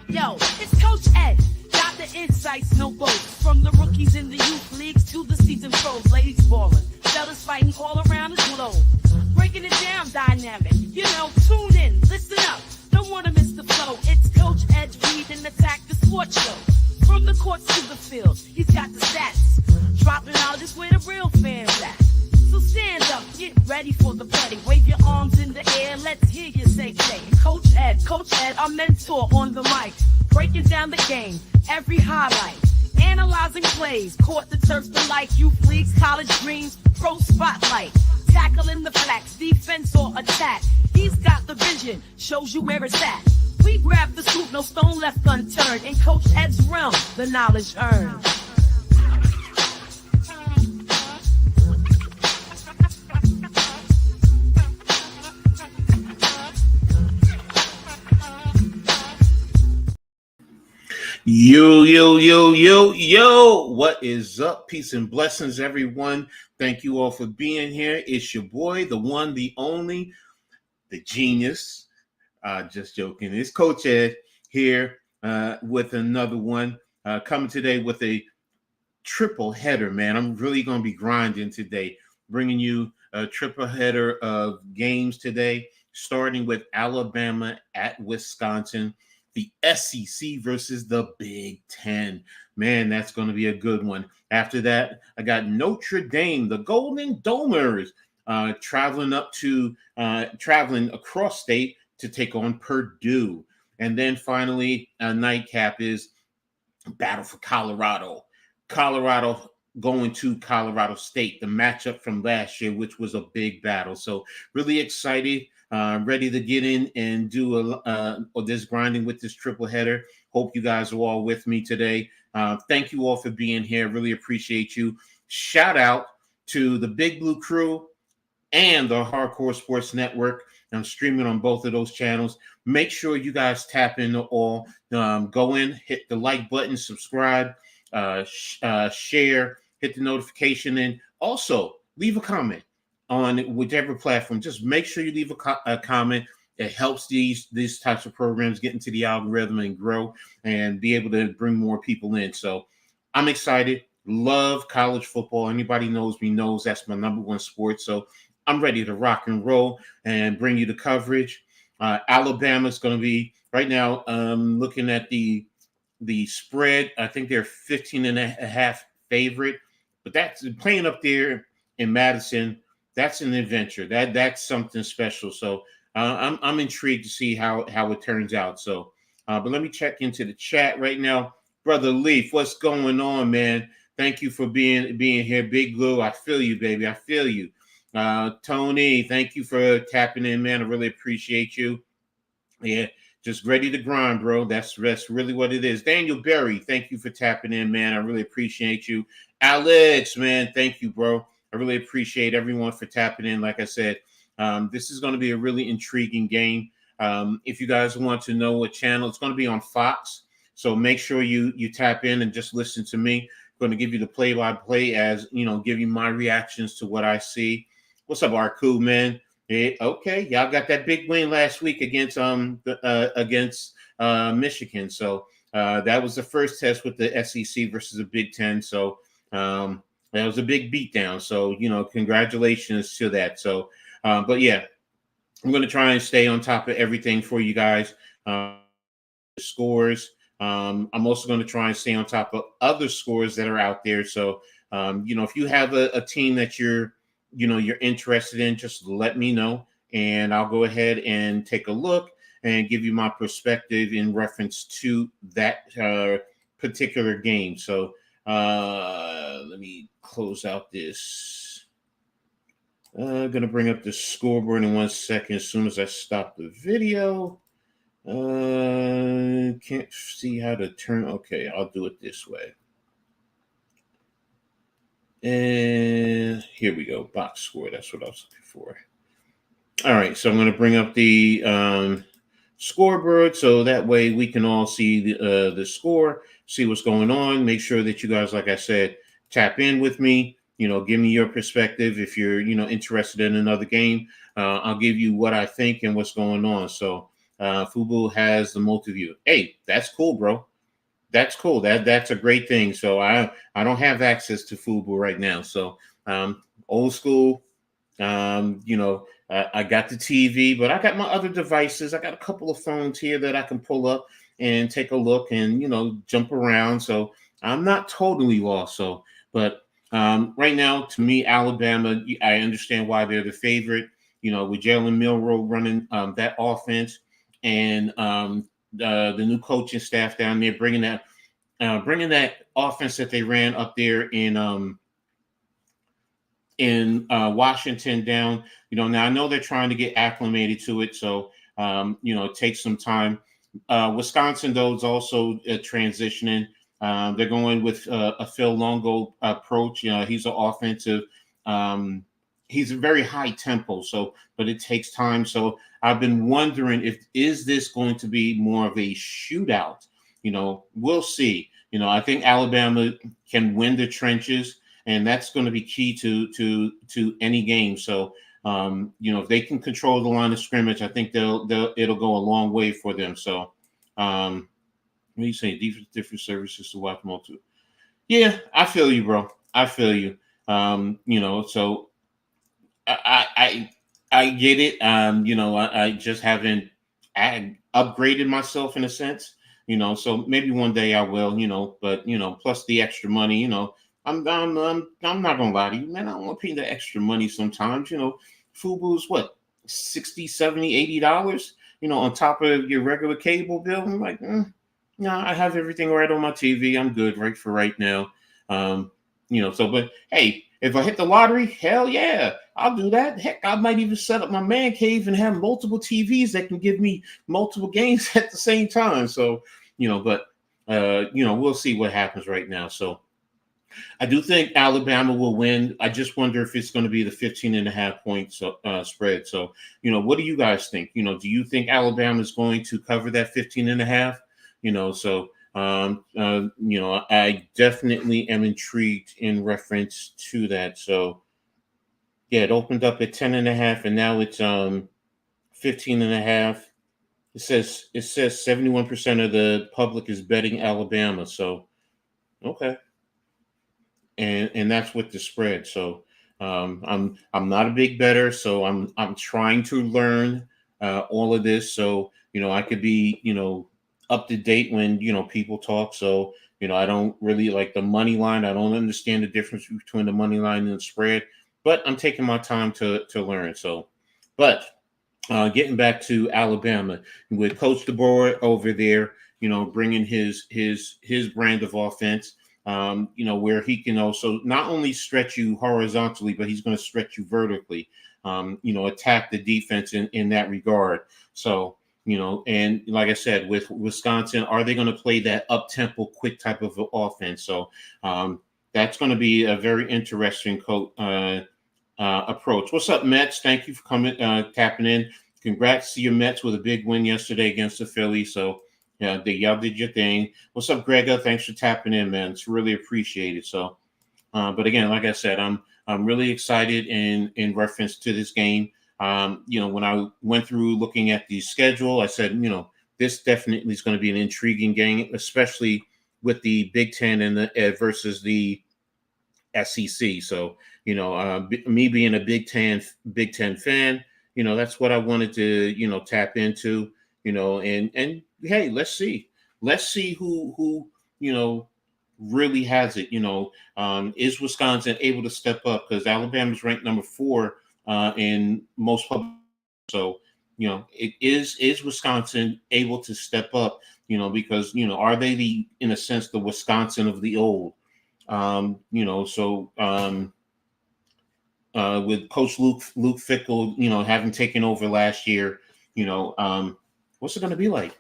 Yo, it's Coach Ed. Got the insights, no boats. From the rookies in the youth leagues to the seasoned pros, ladies ballin', fellas fighting all around the globe. Breaking it down dynamic, tune in, listen up. Don't wanna miss the flow. It's Coach Ed's Read and Attack the Sports Show. From the courts to the fields, he's got the stats. Dropping out is where the real fans at. So stand up, get ready for the play. Wave your arms in the air, let's hear you say play. Coach Ed, our mentor on the mic. Breaking down the game, every highlight. Analyzing plays, court the turf the like. Youth leagues, college dreams, pro spotlight. Tackling the flats, defense or attack. He's got the vision, shows you where it's at. We grab the scoop, no stone left unturned. In Coach Ed's realm, the knowledge earned. Yo, what is up? Peace and blessings, everyone. Thank you all for being here. It's your boy, the one, the only, the genius. Just joking. It's Coach Ed here with another one. Coming today with a triple header, man. I'm really going to be grinding today, bringing you a triple header of games today, starting with Alabama at Wisconsin. The SEC versus the Big Ten. Man, that's going to be a good one. After that, I got Notre Dame, the Golden Domers, traveling across state to take on Purdue. And then finally, a nightcap is Battle for Colorado. Colorado going to Colorado State, the matchup from last year, which was a big battle. So really excited. Ready to get in and do this grinding with this triple header. Hope you guys are all with me today. Thank you all for being here. Really appreciate you. Shout out to the Big Blue Crew and the Hardcore Sports Network. I'm streaming on both of those channels. Make sure you guys tap into all. Go in, hit the like button, subscribe, share, hit the notification, and also leave a comment on whichever platform. Just make sure you leave a comment. It helps these types of programs get into the algorithm and grow and be able to bring more people in. So I'm excited. Love college football. Anybody knows me knows that's my number one sport. So I'm ready to rock and roll and bring you the coverage. Alabama's going to be right now looking at the spread. I think they're 15.5 favorite, but that's playing up there in Madison. That's an adventure. That's something special. So I'm intrigued to see how it turns out. So, but let me check into the chat right now. Brother Leaf, what's going on, man? Thank you for being here. Big Blue, I feel you, baby. I feel you. Tony, thank you for tapping in, man. I really appreciate you. Yeah, just ready to grind, bro. That's really what it is. Daniel Berry, thank you for tapping in, man. I really appreciate you. Alex, man, thank you, bro. I really appreciate everyone for tapping in. Like I said, this is going to be a really intriguing game. If you guys want to know what channel, it's going to be on Fox. So make sure you tap in and just listen to me. I'm going to give you the play-by-play as, give you my reactions to what I see. What's up, Arku, man? Yeah, okay, y'all got that big win last week against Michigan. So that was the first test with the SEC versus the Big Ten. So that was a big beatdown. So, congratulations to that. So, but yeah, I'm going to try and stay on top of everything for you guys. Scores. I'm also going to try and stay on top of other scores that are out there. So, if you have a team that you're interested in, just let me know and I'll go ahead and take a look and give you my perspective in reference to that particular game. So, let me close out this. I'm going to bring up the scoreboard in 1 second as soon as I stop the video. Can't see how to turn. Okay, I'll do it this way. And here we go. Box score. That's what I was looking for. All right, so I'm going to bring up the scoreboard so that way we can all see the score, see what's going on. Make sure that you guys, like I said, tap in with me. Give me your perspective. If you're, interested in another game, I'll give you what I think and what's going on. So Fubu has the multi-view. Hey, that's cool, bro. That's cool. That's a great thing. So I don't have access to Fubu right now. So old school. I got the TV, but I got my other devices. I got a couple of phones here that I can pull up and take a look and jump around. So I'm not totally lost. So, but right now, to me, Alabama, I understand why they're the favorite. With Jalen Milroe running that offense and the new coaching staff down there, bringing that offense that they ran up there in Washington down. Now I know they're trying to get acclimated to it, so it takes some time. Wisconsin, though, is also transitioning. They're going with a Phil Longo approach. He's an offensive. He's a very high tempo, but it takes time. So I've been wondering is this going to be more of a shootout? We'll see. I think Alabama can win the trenches, and that's going to be key to any game. So if they can control the line of scrimmage, I think it'll go a long way for them. So what do you say? Different services to watch multiple. Yeah, I feel you, bro. I feel you. So I get it. I just haven't upgraded myself in a sense. So maybe one day I will. But plus the extra money. I'm not gonna lie to you, man. I don't want to pay the extra money sometimes. Fubu's what, 60, 70, $80, on top of your regular cable bill. I'm like, no, I have everything right on my TV. I'm good right now. But hey, if I hit the lottery, hell yeah, I'll do that. Heck, I might even set up my man cave and have multiple TVs that can give me multiple games at the same time. So, we'll see what happens right now. So I do think Alabama will win. I just wonder if it's going to be the 15.5 point spread. So, what do you guys think? Do you think Alabama is going to cover that 15.5? I definitely am intrigued in reference to that. So, yeah, it opened up at 10.5, and now it's 15.5. It says 71% of the public is betting Alabama. So, okay. And that's with the spread. So I'm not a big bettor, so I'm trying to learn all of this, so I could be up to date when people talk. So I don't really like the money line. I don't understand the difference between the money line and the spread, but I'm taking my time to learn. So, but getting back to Alabama with Coach DeBoer over there, bringing his brand of offense. Where he can also not only stretch you horizontally, but he's going to stretch you vertically, attack the defense in that regard. So, and like I said, with Wisconsin, are they going to play that up-tempo, quick type of offense? So that's going to be a very interesting approach. What's up, Mets? Thank you for coming, tapping in. Congrats to your Mets with a big win yesterday against the Phillies. So, yeah, y'all did your thing. What's up, Grega? Thanks for tapping in, man. It's really appreciated. So, but again, like I said, I'm really excited in reference to this game. When I went through looking at the schedule, I said, this definitely is going to be an intriguing game, especially with the Big Ten and the versus the SEC. So, me being a Big Ten fan, that's what I wanted to, tap into, and hey, let's see who really has it. Is Wisconsin able to step up? Because Alabama's ranked number 4 in most public. So it is Wisconsin able to step up? Because are they in a sense the Wisconsin of the old? With Coach Luke Fickell, having taken over last year, what's it going to be like?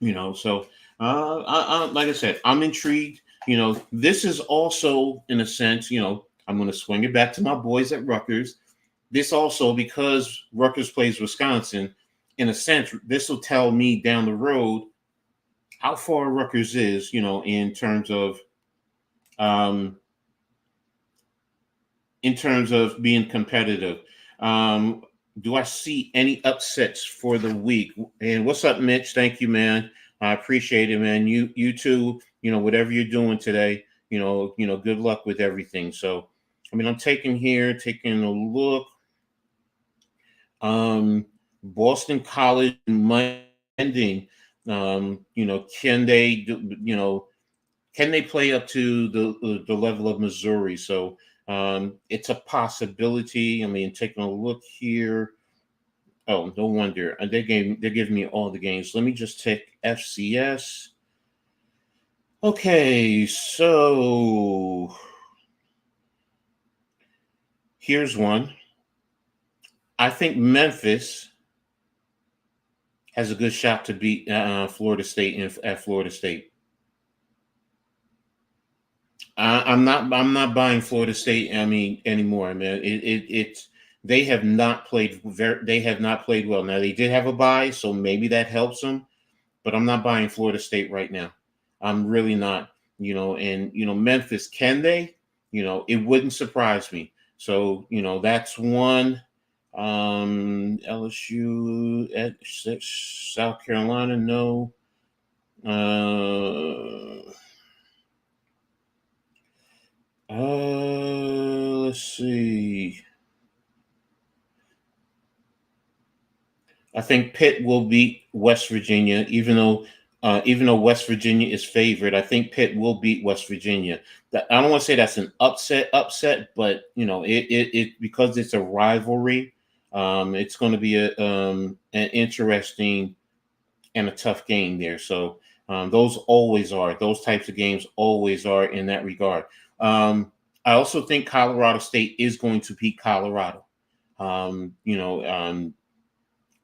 So like I said, I'm intrigued. This is also, in a sense, I'm going to swing it back to my boys at Rutgers. This also, because Rutgers plays Wisconsin, in a sense, this will tell me down the road how far Rutgers is, in terms of being competitive. do I see any upsets for the week? And what's up, Mitch? Thank you, man. I appreciate it, man. You too. Whatever you're doing today, good luck with everything. So, I mean, I'm taking a look. Boston College ending. Can they can they play up to the level of Missouri? So it's a possibility. I mean, taking a look here. Oh, no wonder. They're giving me all the games. Let me just take FCS. Okay, so here's one. I think Memphis has a good shot to beat Florida State at Florida State. I'm not buying Florida State. I mean, anymore, man. It's they have not played well. Now they did have a bye, so maybe that helps them. But I'm not buying Florida State right now. I'm really not. And Memphis, can they? It wouldn't surprise me. So that's one. LSU at 6, South Carolina, no. Let's see. I think Pitt will beat West Virginia, even though West Virginia is favored. I think Pitt will beat West Virginia. I don't want to say that's an upset, but it because it's a rivalry. It's going to be an interesting and a tough game there. So those types of games always are in that regard. I also think Colorado State is going to beat Colorado.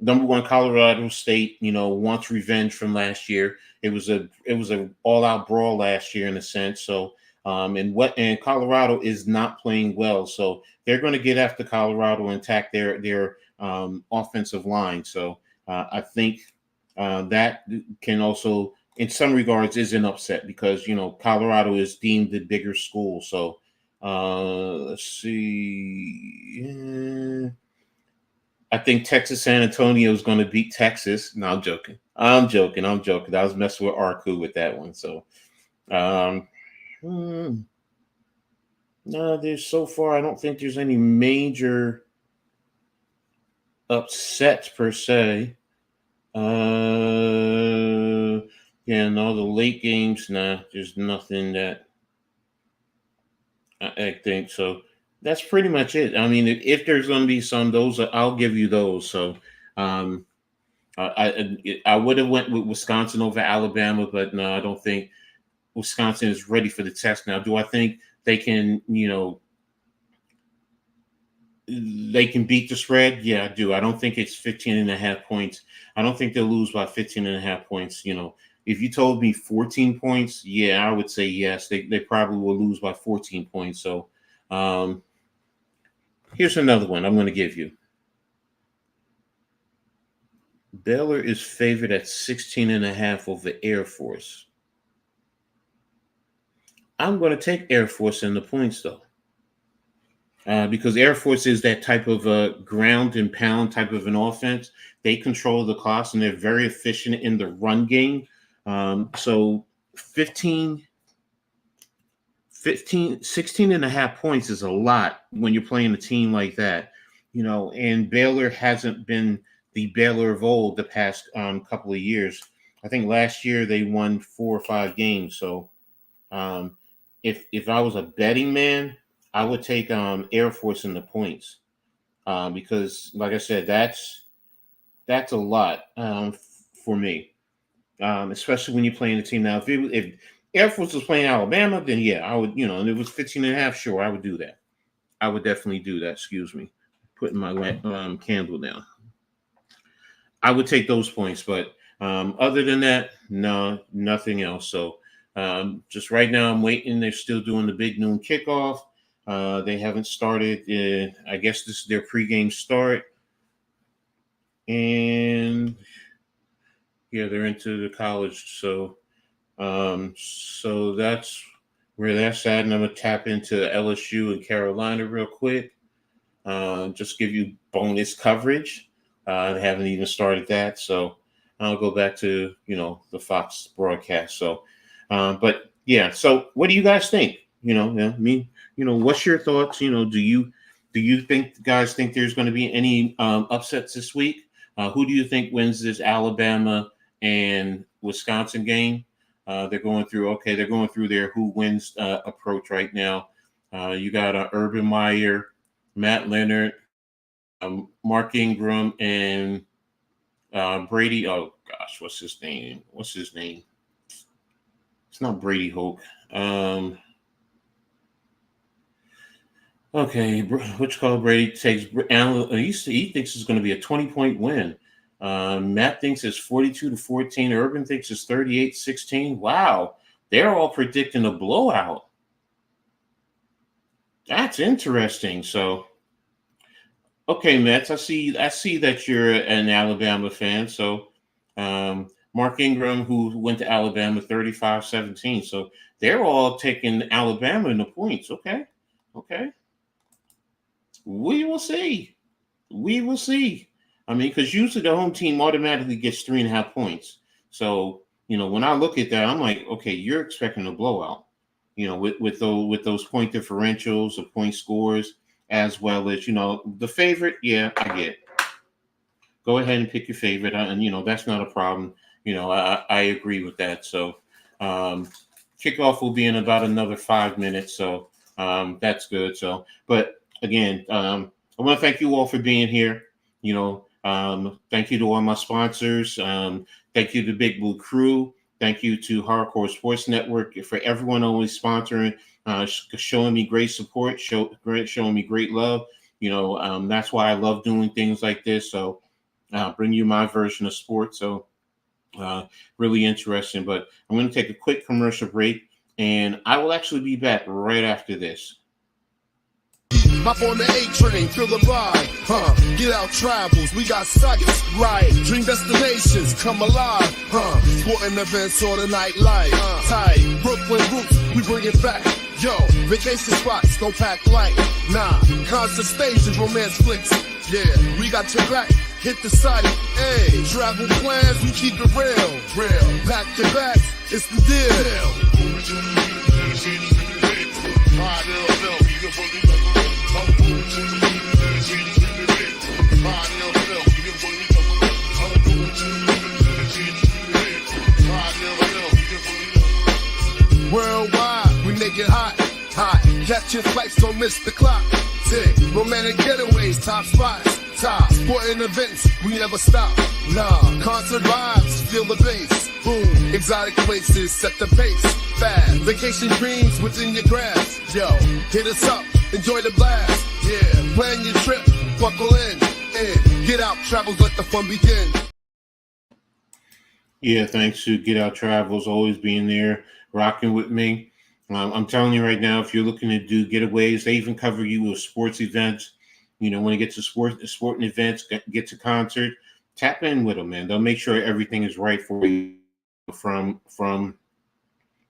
Number one, Colorado State, wants revenge from last year. It was a all out brawl last year in a sense. So, and Colorado is not playing well, so they're going to get after Colorado and attack their offensive line. So, I think that can also, in some regards, is an upset because Colorado is deemed the bigger school. So, let's see. I think Texas San Antonio is going to beat Texas. No, I'm joking. I'm joking. I was messing with Arku with that one. So, no, there's so far. I don't think there's any major upsets per se. Yeah, no, the late games. Nah, there's nothing that I think so. That's pretty much it. I mean, if there's going to be those I'll give you those. So, I would have went with Wisconsin over Alabama, but no, I don't think Wisconsin is ready for the test now. Do I think they can, they can beat the spread? Yeah, I do. I don't think it's 15.5 points. I don't think they'll lose by 15.5 points. If you told me 14 points, yeah, I would say yes. They probably will lose by 14 points. So, here's another one I'm going to give you. Baylor is favored at 16.5 over Air Force. I'm going to take Air Force in the points, though. Because Air Force is that type of ground and pound type of an offense. They control the clock, and they're very efficient in the run game. So 16.5 points is a lot when you're playing a team like that. And Baylor hasn't been the Baylor of old the past couple of years. I think last year they won 4 or 5 games. So if I was a betting man, I would take Air Force in the points because, like I said, that's a lot for me, especially when you're playing a team. Now, if Air Force was playing Alabama, then yeah, I would, and it was 15.5, sure, I would do that. I would definitely do that. Excuse me. Putting my candle down. I would take those points, but other than that, no, nothing else. So just right now, I'm waiting. They're still doing the big noon kickoff. They haven't started. I guess this is their pregame start. And yeah, they're into the college. So so that's where that's at. And I'm going to tap into LSU and Carolina real quick. just give you bonus coverage. I haven't even started that, so I'll go back to the Fox broadcast. So, but yeah. So, what do you guys think? What's your thoughts? Do you guys think there's going to be any upsets this week? Who do you think wins this Alabama and Wisconsin game? They're going through their who wins approach right now. You got Urban Meyer, Matt Leonard, Mark Ingram, and Brady. Oh gosh, what's his name? It's not Brady Hoke. Okay, which call Brady takes. He thinks it's going to be a 20-point win. Matt thinks it's 42-14. Urban thinks it's 38-16. Wow, they're all predicting a blowout. That's interesting. So, okay, Mets, I see that you're an Alabama fan. So, Mark Ingram, who went to Alabama, 35-17. So they're all taking Alabama in the points. Okay. We will see. I mean, because usually the home team automatically gets 3.5 points. So, when I look at that, I'm like, okay, you're expecting a blowout. With those point differentials, the point scores, as well as the favorite. Yeah, I get it. Go ahead and pick your favorite, and that's not a problem. I agree with that. So, kickoff will be in about another 5 minutes. So, that's good. So, but again, I want to thank you all for being here. Thank you to all my sponsors. Thank you to Big Blue Crew. Thank you to Hardcore Sports Network for everyone always sponsoring, showing me great support, showing me great love. That's why I love doing things like this. So, bring you my version of sports. So, really interesting. But I'm going to take a quick commercial break, and I will actually be back right after this. Hop on the A train, feel the vibe, Get out travels, we got sights, right? Dream destinations, come alive, Sporting events or the nightlife, tight. Brooklyn roots, we bring it back. Yo, vacation spots, don't pack light. Nah, concert stages, romance flicks. Yeah, we got your back. Hit the site, hey. Travel plans, we keep it real. Back to back, it's the deal. Worldwide, we make it hot. Catch your flights, don't miss the clock. Tick, romantic getaways, top spots. Top sporting events, we never stop. Nah, concert vibes, feel the bass. Boom, exotic places, set the pace. Fast, vacation dreams within your grasp. Yo, hit us up, enjoy the blast. Yeah, plan your trip, buckle in. And get out, travels, let the fun begin. Yeah, thanks to Get Out Travels, always being there, rocking with me. I'm telling you right now, if you're looking to do getaways, they even cover you with sports events. When you get to sporting events, get to concert, tap in with them, man. They'll make sure everything is right for you, from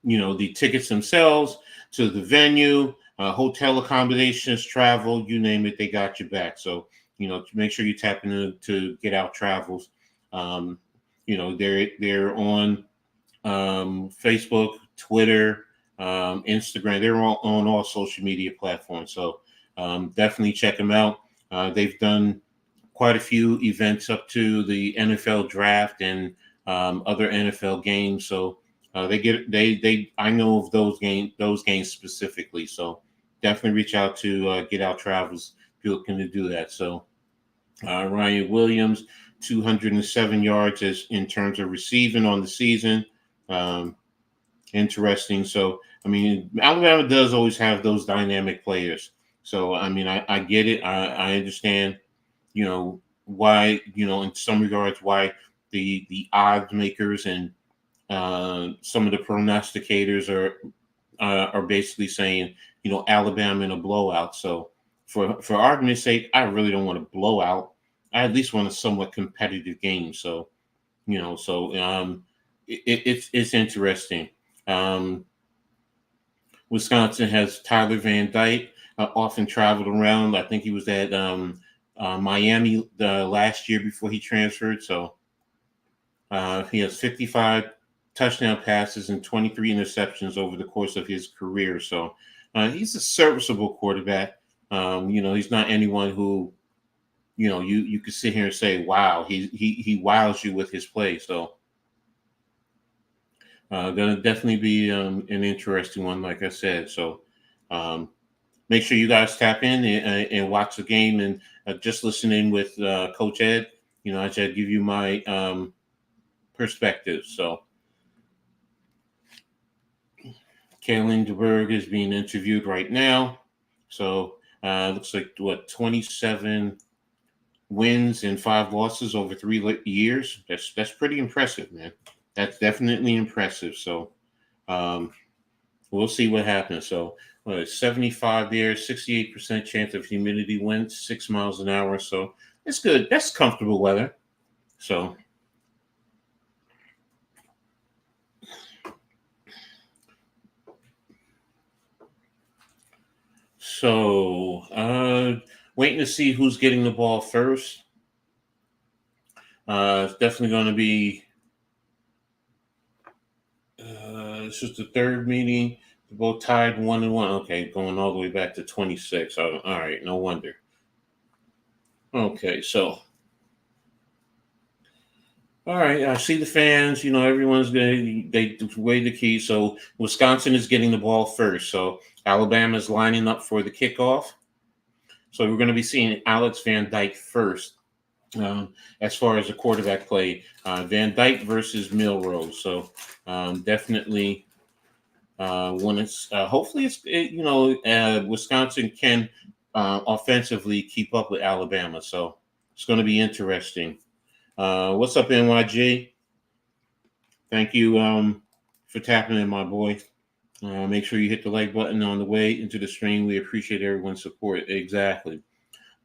the tickets themselves to the venue, hotel accommodations, travel, you name it, they got your back. So, make sure you tap into Get Out Travels. They're on Facebook, Twitter, Instagram. They're on all social media platforms. So definitely check them out. They've done quite a few events up to the NFL draft and other NFL games. So I know of those games specifically. So definitely reach out to Get Out Travels if you're looking to do that. So Ryan Williams, 207 yards in terms of receiving on the season. Interesting. So, Alabama does always have those dynamic players. So, I get it. I understand, why, in some regards, why the odds makers and some of the prognosticators are basically saying, Alabama in a blowout. So, for argument's sake, I really don't want a blowout. I at least want a somewhat competitive game. So, it's interesting. Wisconsin has Tyler Van Dyke, often traveled around. I think he was at Miami last year before he transferred. So he has 55 touchdown passes and 23 interceptions over the course of his career. So he's a serviceable quarterback. He's not anyone who, you could sit here and say, wow, he wows you with his play. So going to definitely be an interesting one, like I said. So make sure you guys tap in and watch the game and just listen in with Coach Ed. As I give you my perspective. So Kalen DeBerg is being interviewed right now. So looks like 27 wins and 5 losses over 3 years. That's pretty impressive, man. That's definitely impressive. So we'll see what happens. So 75 there, 68% chance of humidity, winds 6 miles an hour. So it's good. That's comfortable weather. So waiting to see who's getting the ball first. It's definitely going to be this is the third meeting. They're both tied 1-1. Okay, going all the way back to 26. All right, no wonder. Okay, so all right, I see the fans. Everyone's they weigh the key. So Wisconsin is getting the ball first. So Alabama is lining up for the kickoff. So we're going to be seeing Alex Van Dyke first. As far as the quarterback play, Van Dyke versus Milrose. So definitely when it's hopefully Wisconsin can offensively keep up with Alabama. So it's going to be interesting. What's up, NYG? Thank you for tapping in, my boy. Make sure you hit the like button on the way into the stream. We appreciate everyone's support. Exactly.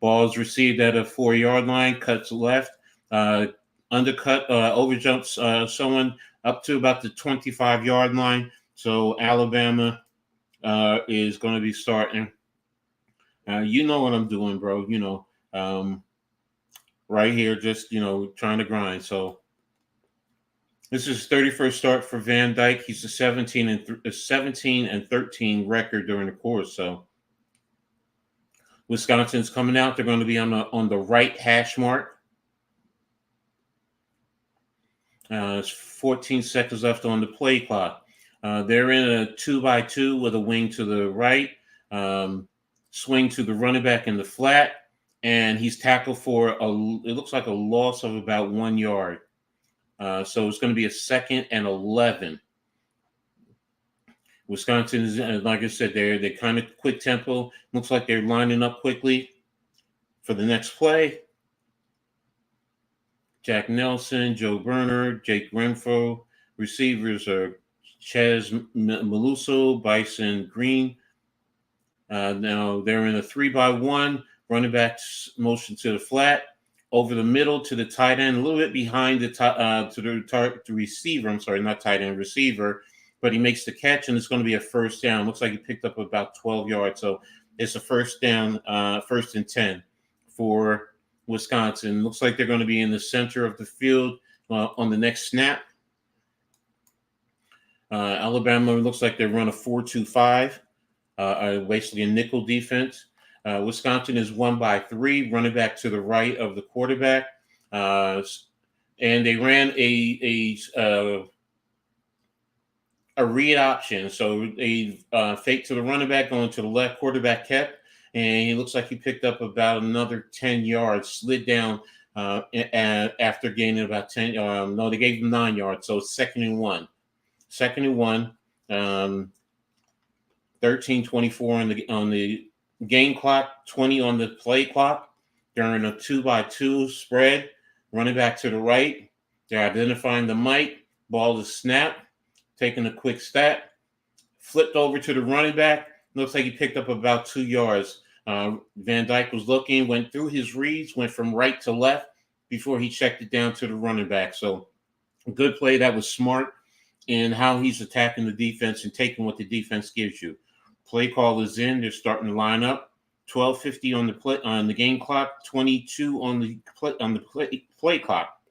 Ball is received at a 4-yard line, cuts left, undercut, overjumps someone up to about the 25-yard line. So Alabama is going to be starting. You know what I'm doing, bro. Right here, just, trying to grind. So this is his 31st start for Van Dyke. He's a 17 and 13 record during the course. So Wisconsin's coming out. They're going to be on the right hash mark. It's 14 seconds left on the play clock. They're in a 2-by-2 with a wing to the right, swing to the running back in the flat, and he's tackled for it looks like a loss of about 1 yard. So it's going to be a 2nd and 11. Wisconsin is, like I said, they're kind of quick tempo. Looks like they're lining up quickly for the next play. Jack Nelson, Joe Berner, Jake Renfro. Receivers are Ches Maluso, Bison Green. Now they're in a 3-by-1. Running back motion to the flat, over the middle to the tight end, a little bit behind the receiver. I'm sorry, not tight end, receiver. But he makes the catch, and it's going to be a first down. Looks like he picked up about 12 yards. So it's a first down, 1st and 10 for Wisconsin. Looks like they're going to be in the center of the field on the next snap. Alabama looks like they run a 4-2-5, basically a nickel defense. Wisconsin is 1-by-3, running back to the right of the quarterback. And they ran a read option. So a fake to the running back, going to the left, quarterback kept, and he looks like he picked up about another 10 yards, slid down after gaining about 10. No, they gave him 9 yards. So it's 2nd and 1. 2nd and 1. 13:24 on the game clock, 20 on the play clock. During a 2-by-2 spread, running back to the right. They're identifying the mic. Ball is snapped. Taking a quick stat, flipped over to the running back. Looks like he picked up about 2 yards. Van Dyke was looking, went through his reads, went from right to left before he checked it down to the running back. So good play. That was smart in how he's attacking the defense and taking what the defense gives you. Play call is in. They're starting to line up. 12:50 on the game clock. 22 on the play clock.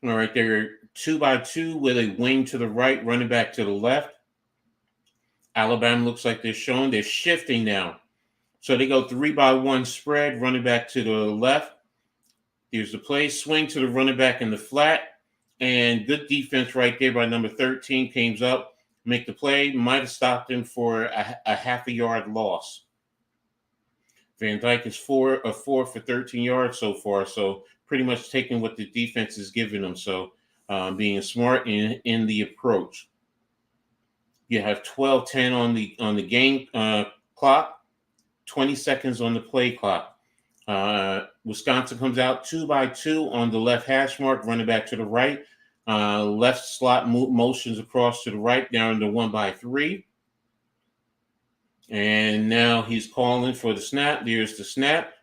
All right, they're 2-by-2 with a wing to the right, running back to the left. Alabama looks like they're showing. They're shifting now. So they go 3-by-1 spread, running back to the left. Here's the play. Swing to the running back in the flat. And good defense right there by number 13. Came up, make the play. Might have stopped him for a half a yard loss. Van Dyke is 4 for 13 yards so far. So pretty much taking what the defense is giving them. So being smart in the approach. You have 12:10 on the game clock, 20 seconds on the play clock. Wisconsin comes out 2-by-2 on the left hash mark, running back to the right. Left slot motions across to the right, down to 1-by-3. And now he's calling for the snap. There's the snap.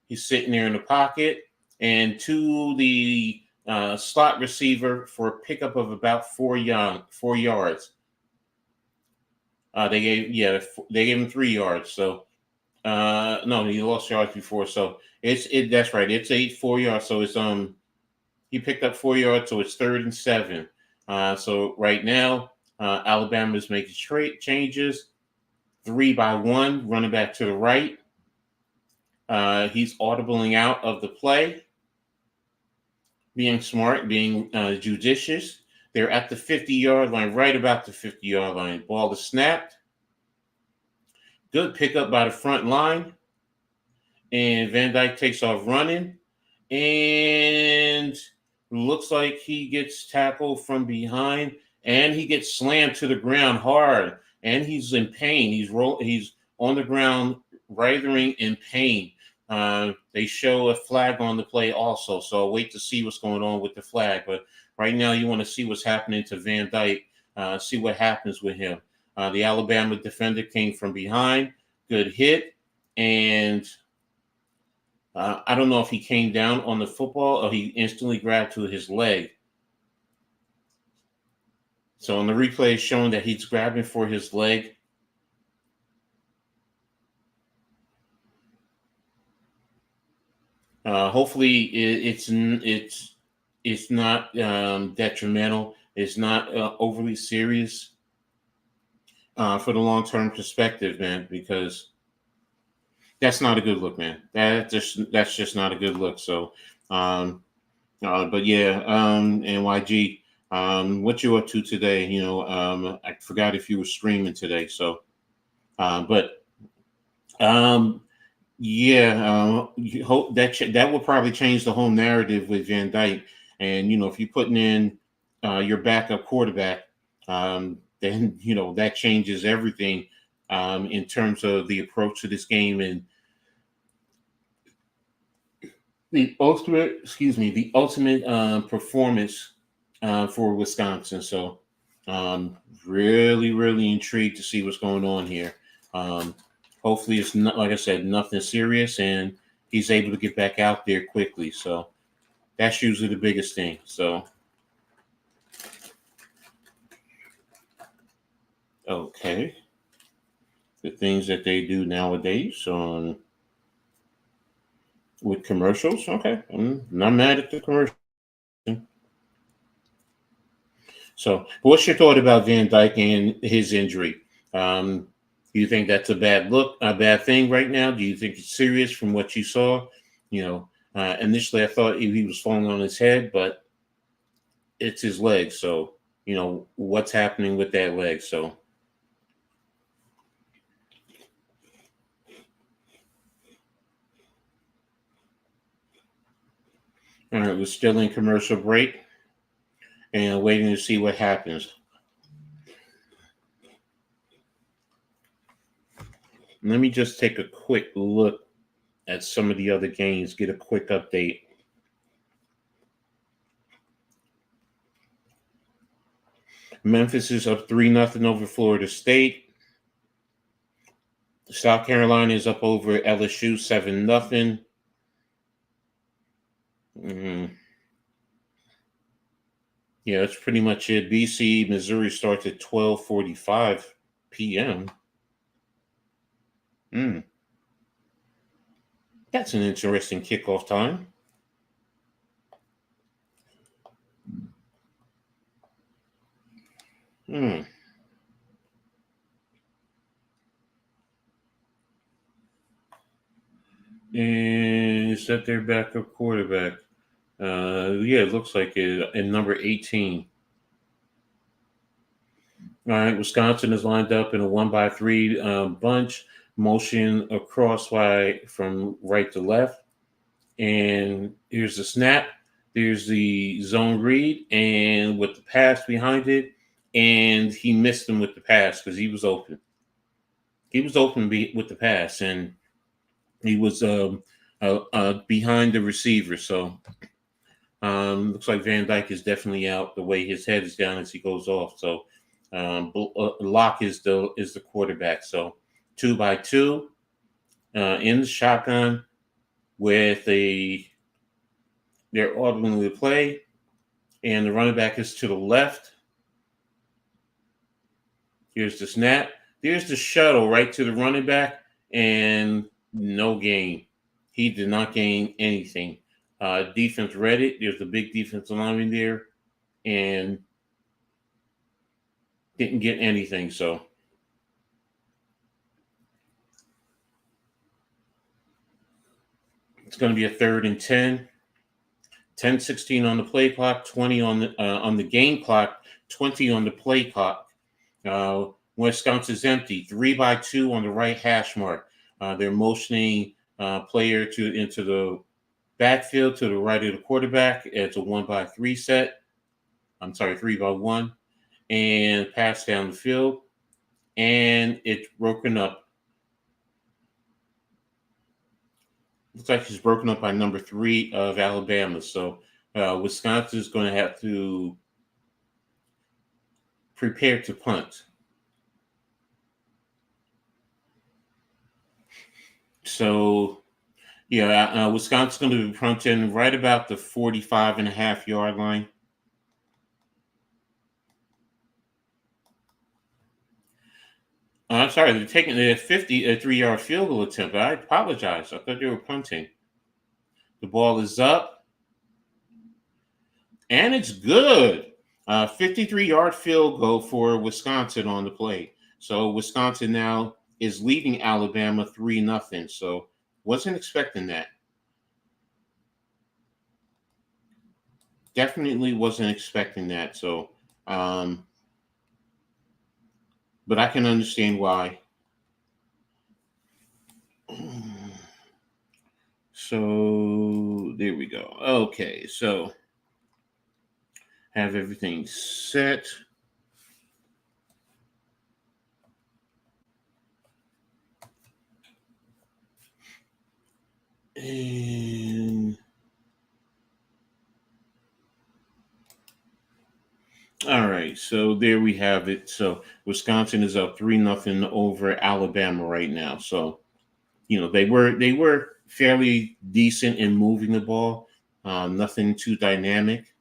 He's sitting there in the pocket. And to the slot receiver for a pickup of about 4 yards. They gave him 3 yards. So no, he lost yards before. So that's right. It's 4 yards. So it's he picked up 4 yards. So it's 3rd and 7. So right now Alabama's making changes. 3-by-1, running back to the right. He's audibling out of the play, being smart, being judicious. They're at the 50-yard line, right about the 50-yard line. Ball is snapped. Good pickup by the front line. And Van Dyke takes off running. And looks like he gets tackled from behind. And he gets slammed to the ground hard. And he's in pain. He's on the ground, writhing in pain. They show a flag on the play also. So I'll wait to see what's going on with the flag. But right now, you want to see what's happening to Van Dyke, see what happens with him. The Alabama defender came from behind. Good hit. And I don't know if he came down on the football or he instantly grabbed to his leg. So on the replay, it's showing that he's grabbing for his leg. Hopefully, it's not detrimental. It's not overly serious for the long-term perspective, man. Because that's not a good look, man. That's just not a good look. So, but yeah, NYG. What you up to today? I forgot if you were streaming today. So, you hope that will probably change the whole narrative with Van Dyke. And if you're putting in your backup quarterback, then that changes everything in terms of the approach to this game and the ultimate performance for Wisconsin. So really, really intrigued to see what's going on here. Hopefully it's not, like I said, nothing serious and he's able to get back out there quickly. So that's usually the biggest thing. So, okay. The things that they do nowadays with commercials. Okay. I'm not mad at the commercial. So, what's your thought about Van Dyke and his injury? Do you think that's a bad thing right now? Do you think it's serious from what you saw? Initially I thought he was falling on his head, but it's his leg. So, what's happening with that leg? So, all right, we're still in commercial break and waiting to see what happens. Let me just take a quick look at some of the other games, get a quick update. Memphis is up 3-0 over Florida State. South Carolina is up over LSU 7-0. Yeah, that's pretty much it. BC, Missouri starts at 12:45 p.m. That's an interesting kickoff time. And is that their backup quarterback? Yeah, it looks like it. And number 18. All right, Wisconsin is lined up in a 1-by-3 bunch, motion across from right to left. And here's the snap. There's the zone read, and with the pass behind it, and he missed him with the pass because he was open. He was open with the pass, and he was behind the receiver. So looks like Van Dyke is definitely out. The way his head is down as he goes off. So Locke is the quarterback. So 2-by-2 in the shotgun with they're auditing the play, and the running back is to the left. Here's the snap. There's the shuttle right to the running back, and no gain. He did not gain anything. Defense read it. There's a big defensive lineman there, and didn't get anything. So it's going to be a 3rd and 10. 10-16 on the play clock, 20 on the game clock, 20 on the play clock. Wisconsin's empty, 3-by-2 on the right hash mark. They're motioning player into the backfield to the right of the quarterback. It's a 1-by-3 set. 3-by-1, and pass down the field, and it's broken up. Looks like he's broken up by number 3 of Alabama. So Wisconsin is going to have to prepare to punt. So, Wisconsin's going to be punting right about the 45.5-yard line. I'm sorry, they're taking a 53-yard field goal attempt. I apologize. I thought they were punting. The ball is up, and it's good. 53-yard field goal for Wisconsin on the play. So Wisconsin now is leading Alabama 3-0. So wasn't expecting that. Definitely wasn't expecting that. So, but I can understand why. So there we go. Okay, so have everything set. And all right, so there we have it. So Wisconsin is up 3-0 over Alabama right now. So, they were fairly decent in moving the ball, nothing too dynamic.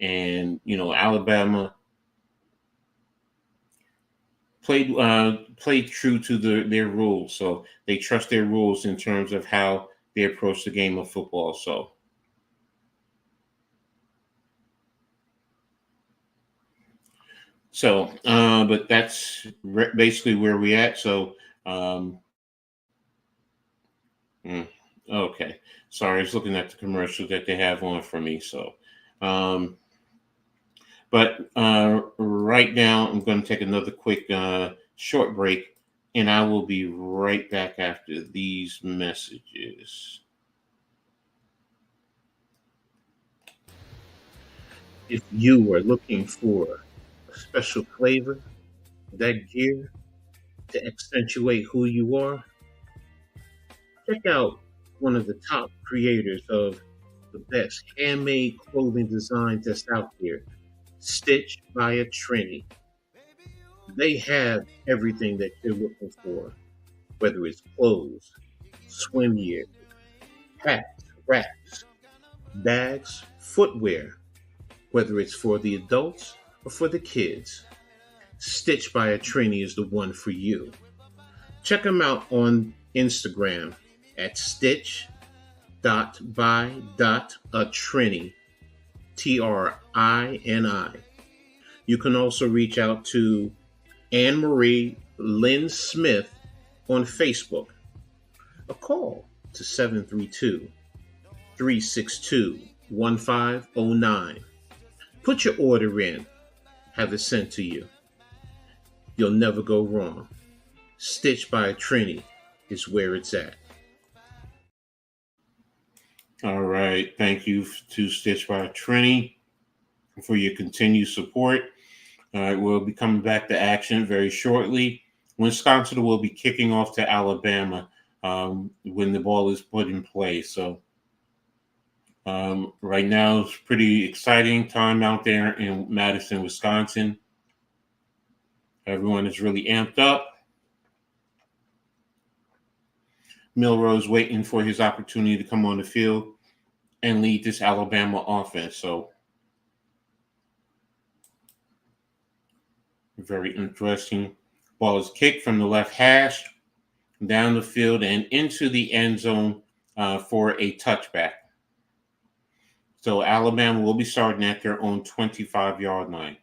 And, Alabama played true to their rules. So they trust their rules in terms of how they approach the game of football. So, but that's basically where we're at. So, okay. Sorry, I was looking at the commercial that they have on for me. So, but right now I'm going to take another quick short break, and I will be right back after these messages. If you are looking for a special flavor, that gear to accentuate who you are, check out one of the top creators of the best handmade clothing designs that's out there, Stitch by a Trini. They have everything that you're looking for, whether it's clothes, swim gear, hats, wraps, bags, footwear, whether it's for the adults or for the kids. Stitched by a Trini is the one for you. Check them out on Instagram at stitch.by.atrini, Trini. You can also reach out to Anne Marie Lynn Smith on Facebook. A call to 732-362-1509. Put your order in. Have it sent to you. You'll never go wrong. Stitched by a Trini is where it's at. All right. Thank you to Stitched by a Trini for your continued support. All right. We'll be coming back to action very shortly. Wisconsin will be kicking off to Alabama when the ball is put in play. So right now it's pretty exciting time out there in Madison, Wisconsin. Everyone is really amped up. Milroe's waiting for his opportunity to come on the field and lead this Alabama offense. So very interesting. Ball is kicked from the left hash down the field and into the end zone for a touchback. So Alabama will be starting at their own 25-yard line.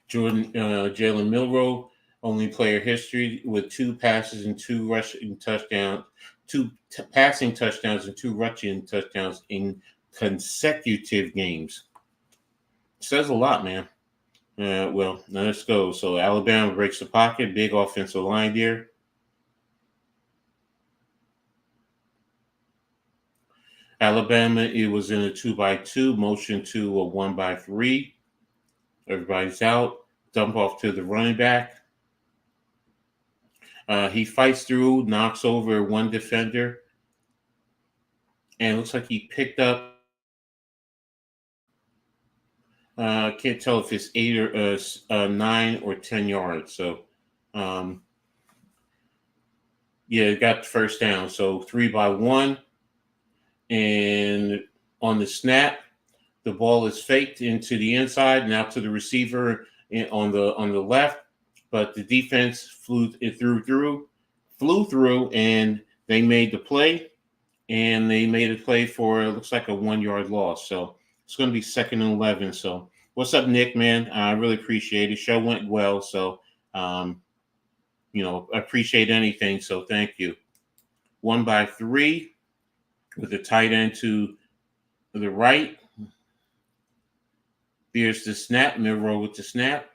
Jalen Milroe, only player history with 2 passes and 2 rushing touchdowns, 2 passing touchdowns and 2 rushing touchdowns in consecutive games. Says a lot, man. Well, now let's go. So Alabama breaks the pocket, big offensive line there. Alabama, it was in a 2-by-2, motion to a 1-by-3. Everybody's out. Dump off to the running back. He fights through, knocks over one defender, and looks like he picked up. I can't tell if it's 8 or 9 or 10 yards. So, yeah, got the first down. So 3-by-1, and on the snap, the ball is faked into the inside and out to the receiver on the left, but the defense flew through, and they made the play, and they made a play for looks like a 1-yard loss. So it's going to be 2nd and 11. So what's up, Nick, man? I really appreciate it. Show went well, so I appreciate anything. So thank you. 1-by-3 with the tight end to the right. There's the snap. Milroe with the snap.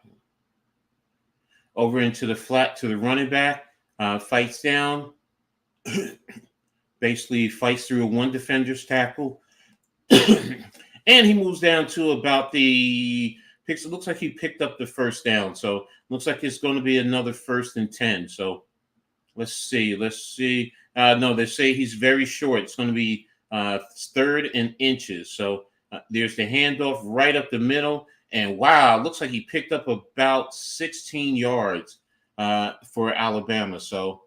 Over into the flat to the running back. Fights down. Basically fights through one defender's tackle. And he moves down to about it looks like he picked up the first down. So looks like it's going to be another 1st and 10. So let's see. No, they say he's very short. It's going to be 3rd and inches. So there's the handoff right up the middle. And wow, looks like he picked up about 16 yards for Alabama. So,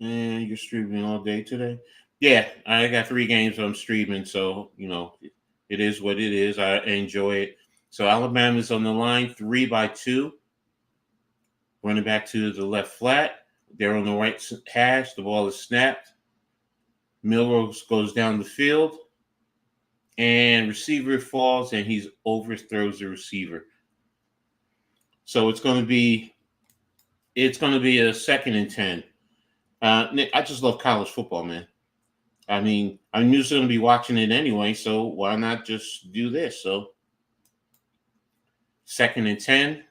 and you're streaming all day today? Yeah, I got 3 games I'm streaming. So, it is what it is. I enjoy it. So Alabama's on the line, 3-by-2. Running back to the left flat. They're on the right hash. The ball is snapped. Milroe goes down the field, and receiver falls, and he overthrows the receiver. So it's going to be a 2nd and 10. Nick, I just love college football, man. I mean, I knew I was going to be watching it anyway, so why not just do this? So 2nd and 10.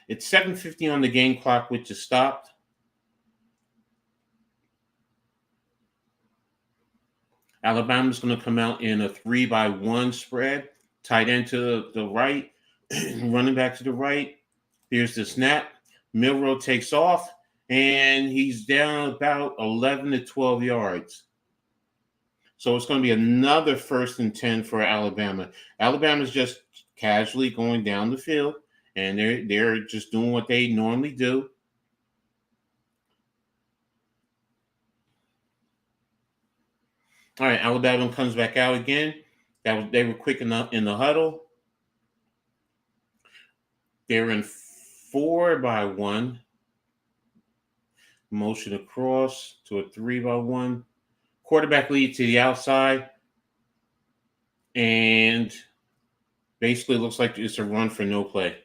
It's 7:50 on the game clock, which is stopped. Alabama's going to come out in a 3-by-1 spread. Tight end to the right, running back to the right. Here's the snap. Milroe takes off, and he's down about 11 to 12 yards. So it's going to be another 1st and 10 for Alabama. Alabama's just casually going down the field, and they're just doing what they normally do. All right, Alabama comes back out again. They were quick enough in the huddle. They're in 4-by-1. Motion across to a 3-by-1. Quarterback lead to the outside. And basically looks like it's a run for no play.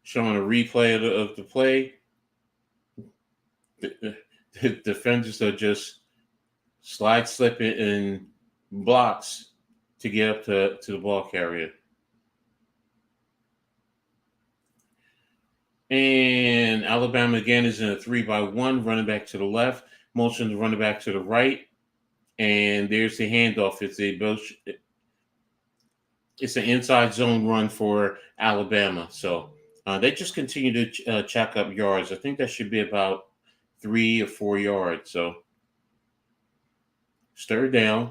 Showing a replay of the play. The defenders are just slide slipping in blocks to get up to the ball carrier. And Alabama again is in a 3-by-1, running back to the left, motion to running back to the right, and there's the handoff. It's an inside zone run for Alabama. So they just continue to check up yards. I think that should be about 3 or 4 yards. So stir down.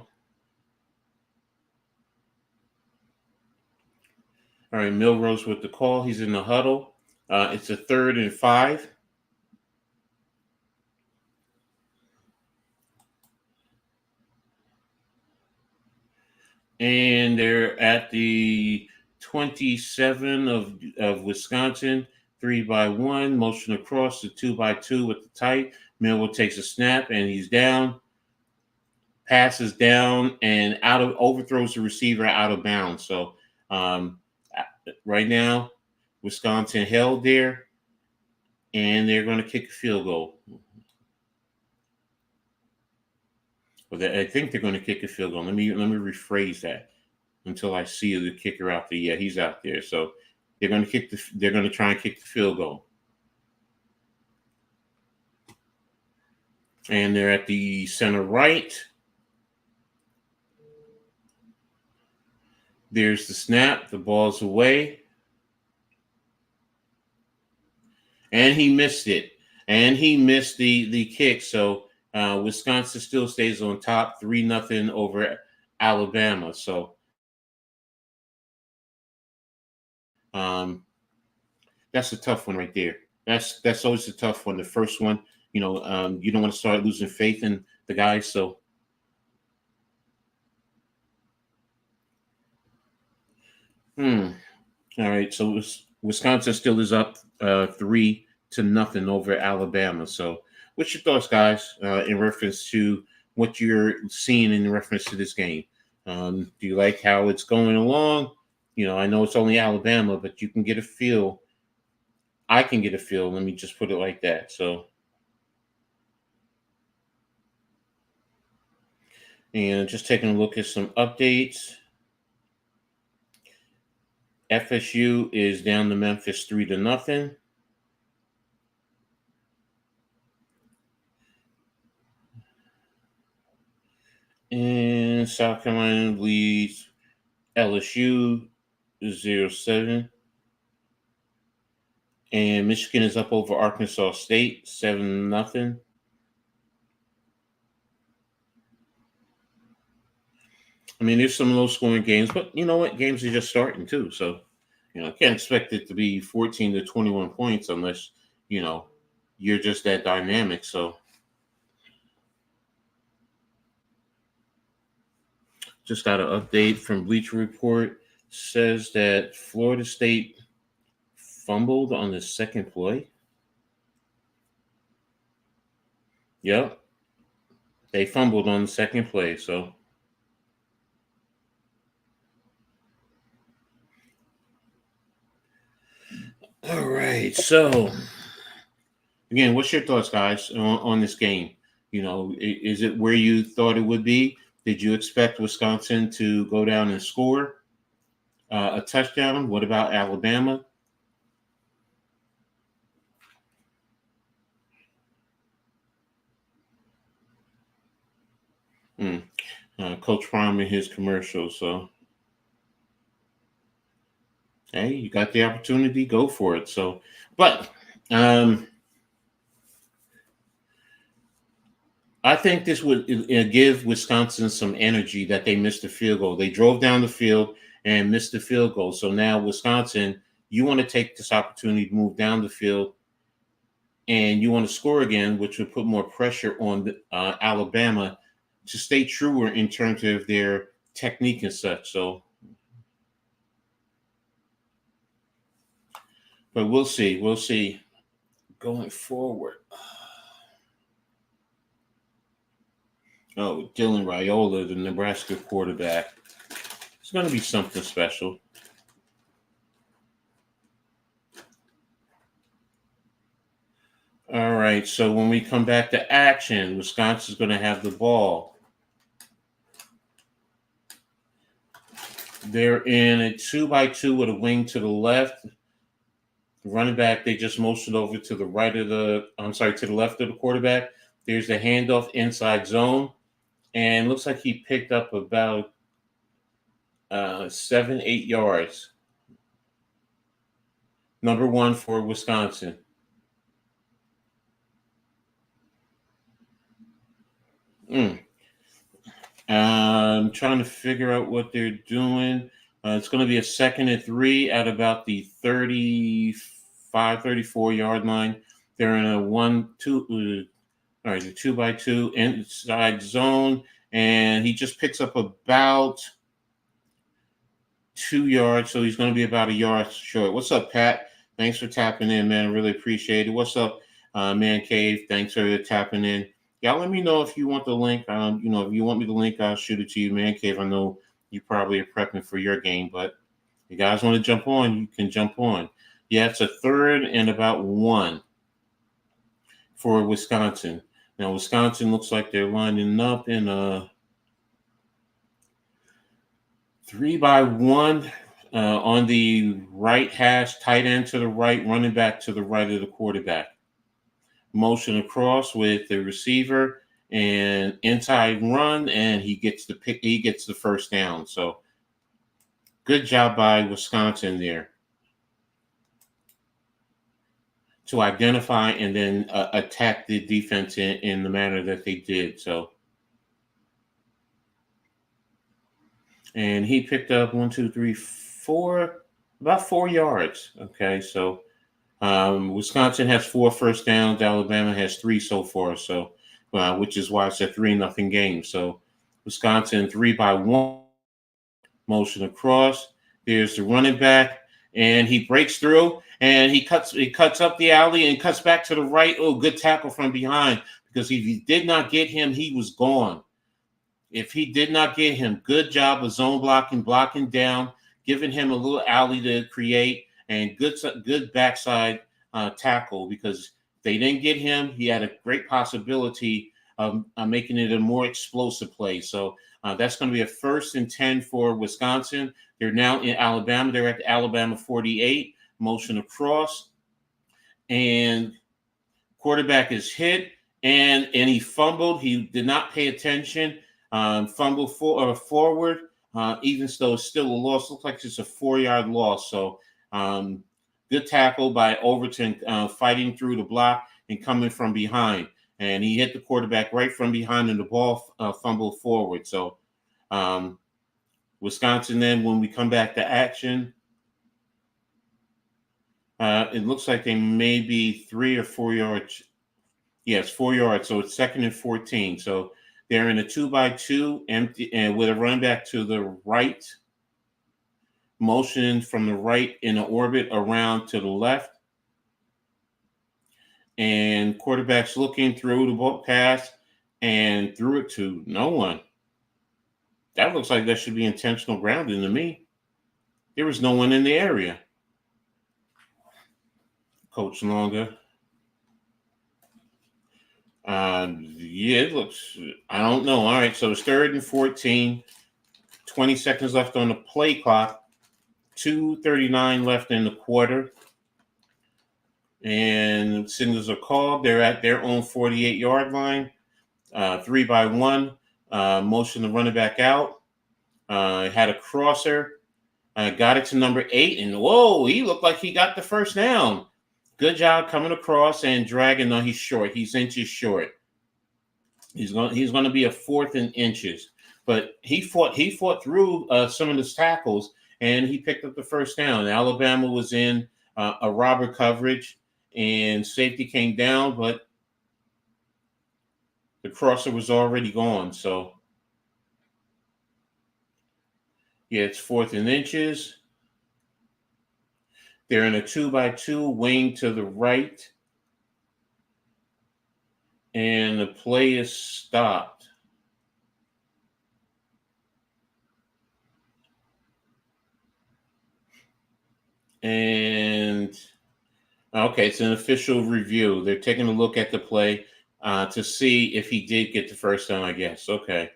All right, Milrose with the call. He's in the huddle. It's a 3rd and 5. And they're at the 27 of Wisconsin, 3-by-1, motion across the 2-by-2 with the tight. Millward takes a snap and he's down. Passes down and overthrows the receiver out of bounds. So right now, Wisconsin held there, and they're going to kick a field goal. I think they're going to kick a field goal. Let me rephrase that until I see the kicker out there. Yeah, he's out there. So they're going to try and kick the field goal. And they're at the center right. There's the snap. The ball's away. And he missed it. And he missed the kick. So Wisconsin still stays on top, 3-0 over Alabama. So that's a tough one right there. That's always a tough one. The first one, you don't want to start losing faith in the guys. So all right. So Wisconsin still is up 3-0 over Alabama. So what's your thoughts, guys, in reference to what you're seeing in reference to this game? Do you like how it's going along? I know it's only Alabama, but you can get a feel. I can get a feel. Let me just put it like that. So, and just taking a look at some updates. FSU is down to Memphis 3-0. And South Carolina leads LSU 0-7. And Michigan is up over Arkansas State 7-0. I mean, there's some low-scoring games, but you know what? Games are just starting too, so I can't expect it to be 14 to 21 points unless you're just that dynamic. So, just got an update from Bleacher Report. Says that Florida State fumbled on the second play. Yep, they fumbled on the second play. So. All right. So, again, what's your thoughts, guys, on this game? Is it where you thought it would be? Did you expect Wisconsin to go down and score a touchdown? What about Alabama? Coach Prime in his commercial. So. Hey, you got the opportunity, go for it. So, but I think this would give Wisconsin some energy that they missed the field goal. They drove down the field and missed the field goal. So now Wisconsin, you want to take this opportunity to move down the field and you want to score again, which would put more pressure on Alabama to stay truer in terms of their technique and such. So, but we'll see. We'll see going forward. Oh, Dylan Raiola, the Nebraska quarterback. It's going to be something special. All right, so when we come back to action, Wisconsin's going to have the ball. They're in a 2-by-2 with a wing to the left. The running back, they just motioned over to the right of to the left of the quarterback. There's the handoff inside zone. And looks like he picked up about 7-8 yards. Number 1 for Wisconsin. I'm trying to figure out what they're doing. It's going to be a 2nd and 3 at about the 35, 34 yard line. They're in a 2-by-2 inside zone, and he just picks up about 2 yards, so he's going to be about a yard short. What's up, Pat? Thanks for tapping in, man. Really appreciate it. What's up, Man Cave? Thanks for tapping in. Y'all let me know if you want the link. If you want me the link, I'll shoot it to you, Man Cave. I know you probably are prepping for your game, but if you guys want to jump on, you can jump on. Yeah, it's a 3rd and about 1 for Wisconsin. Now, Wisconsin looks like they're lining up in a 3-by-1 on the right hash, tight end to the right, running back to the right of the quarterback. Motion across with the receiver and inside run, and he gets the pick. He gets the first down. So good job by Wisconsin there to identify and then attack the defense in the manner that they did. So, and he picked up 1, 2, 3, 4, about 4 yards. Okay, so Wisconsin has 4 first downs. Alabama has 3 so far. So, which is why it's a 3-0 game. So, Wisconsin 3-by-1, motion across. There's the running back, and he breaks through. And he cuts up the alley and cuts back to the right. Oh, good tackle from behind, because if he did not get him, he was gone. If he did not get him, good job of zone blocking down, giving him a little alley to create, and good backside tackle, because if they didn't get him, he had a great possibility of making it a more explosive play. So that's going to be a 1st and 10 for Wisconsin. They're now in Alabama. They're at the Alabama 48. Motion across, and quarterback is hit, and he fumbled. He did not pay attention. Fumbled forward, even though it's still a loss. Looks like it's a 4-yard loss. So good tackle by Overton, fighting through the block and coming from behind. And he hit the quarterback right from behind, and the ball fumbled forward. So Wisconsin then, when we come back to action, it looks like they may be 3 or 4 yards. Yes, 4 yards. So it's 2nd and 14. So they're in a 2-by-2 empty, and with a running back to the right, motion from the right in an orbit around to the left, and quarterback's looking through the ball pass and threw it to no one. That looks like that should be intentional grounding to me. There was no one in the area. Coach Longa. Yeah, it looks, I don't know. All right, so it's 3rd and 14. 20 seconds left on the play clock. 2:39 left in the quarter. And signals are called. They're at their own 48-yard line. 3-by-1. Motion the running back out. Had a crosser. Got it to number 8. And whoa, he looked like he got the first down. Good job coming across and dragging. No, he's short. He's inches short. He's going to be a 4th in inches. But he fought through some of his tackles, and he picked up the first down. Alabama was in a robber coverage, and safety came down, but the crosser was already gone. So, yeah, it's 4th and inches. They're in a 2-by-2 wing to the right, and the play is stopped. And okay, it's an official review. They're taking a look at the play to see if he did get the first down, I guess. Okay.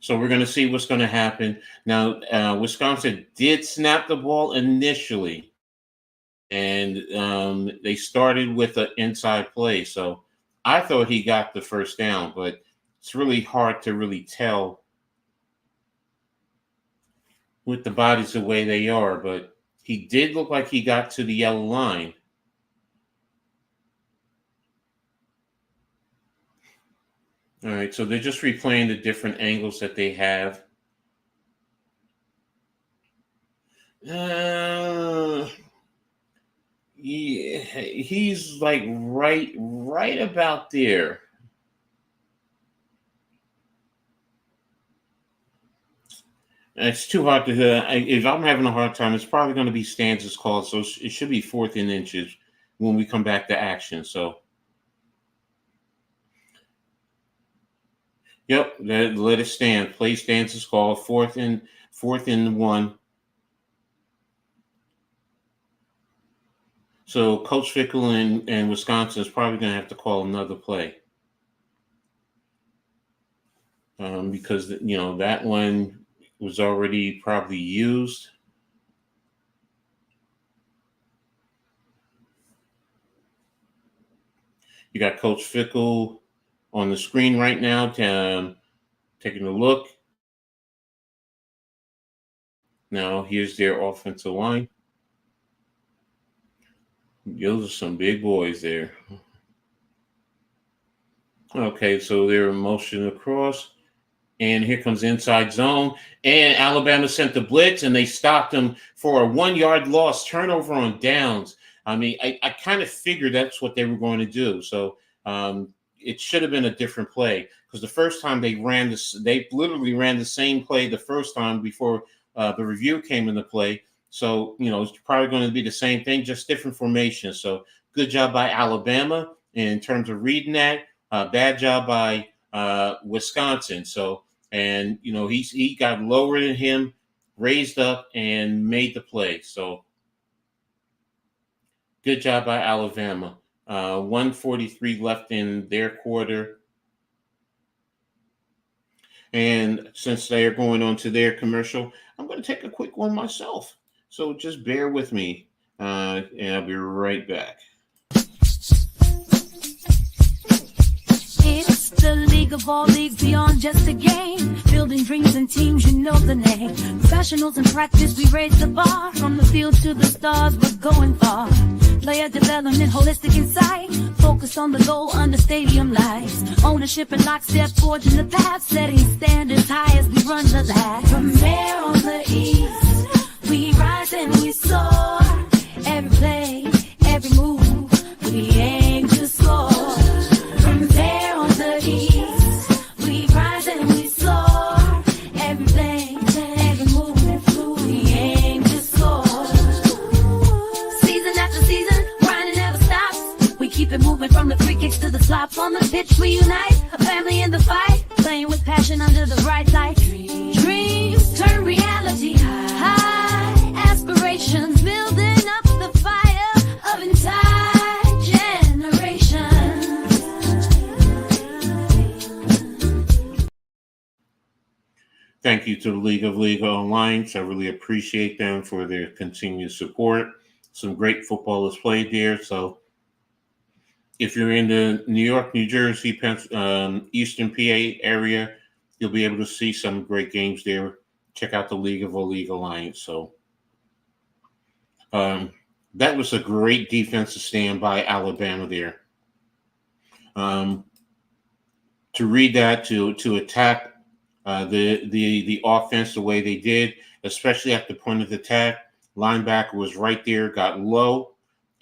So we're going to see what's going to happen. Now, Wisconsin did snap the ball initially, and they started with an inside play. So I thought he got the first down, but it's really hard to really tell with the bodies the way they are. But he did look like he got to the yellow line. All right, so they're just replaying the different angles that they have. Yeah, he's like right about there. It's too hard to. If I'm having a hard time, it's probably going to be stanzas called, so it should be 4th and inches when we come back to action. So. Yep, let it stand. Play stance is called 4th and 1. So Coach Fickle and Wisconsin is probably going to have to call another play because that one was already probably used. You got Coach Fickle on the screen right now, taking a look. Now, here's their offensive line. Those are some big boys there. Okay, so they're motion across. And here comes inside zone. And Alabama sent the blitz, and they stopped them for a 1-yard loss, turnover on downs. I mean, I kind of figured that's what they were going to do. So it should have been a different play because the first time they literally ran the same play the first time before the review came into play. So, it's probably going to be the same thing, just different formation. So good job by Alabama in terms of reading that. Bad job by Wisconsin. So, and, he got lower than him, raised up, and made the play. So good job by Alabama. 1:43 left in their quarter. And since they are going on to their commercial, I'm going to take a quick one myself. So just bear with me, and I'll be right back. It's the league of all leagues beyond just a game. Building dreams and teams, you know the name. Professionals in practice, we raise the bar. From the field to the stars, we're going far. Player development, holistic insight. Focus on the goal under stadium lights. Ownership and lockstep, forging the path. Setting standards high as we run the lab. From there on the east, we rise and we soar. Every play, every move, we aim to score. From there on the east, we rise and we soar. Every play, every move, we aim to score. Season after season, grinding never stops. We keep it moving from the free kicks to the slops. On the pitch we unite, a family in the fight. Playing with passion under the bright light. Dreams turn reality. High aspirations, building up the fire of entire generations. Thank you to the League of League Online. I really appreciate them for their continued support. Some great football is played there. So if you're in the New York, New Jersey, Eastern PA area, you'll be able to see some great games there. Check out the League of League Alliance. So that was a great defensive stand by Alabama there. To read that, to attack the offense the way they did, especially at the point of attack, linebacker was right there, got low,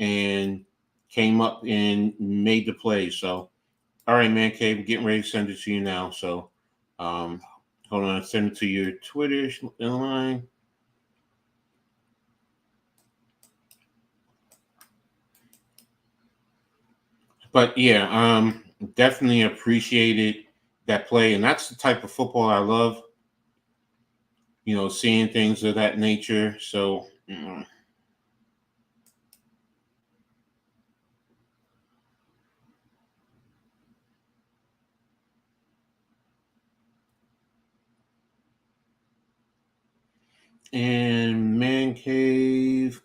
and came up and made the play. So, all right, man, Cave, I'm getting ready to send it to you now. So, hold on, send it to your Twitter line. But yeah, definitely appreciated that play, and that's the type of football I love. You know, seeing things of that nature. So, and Man Cave,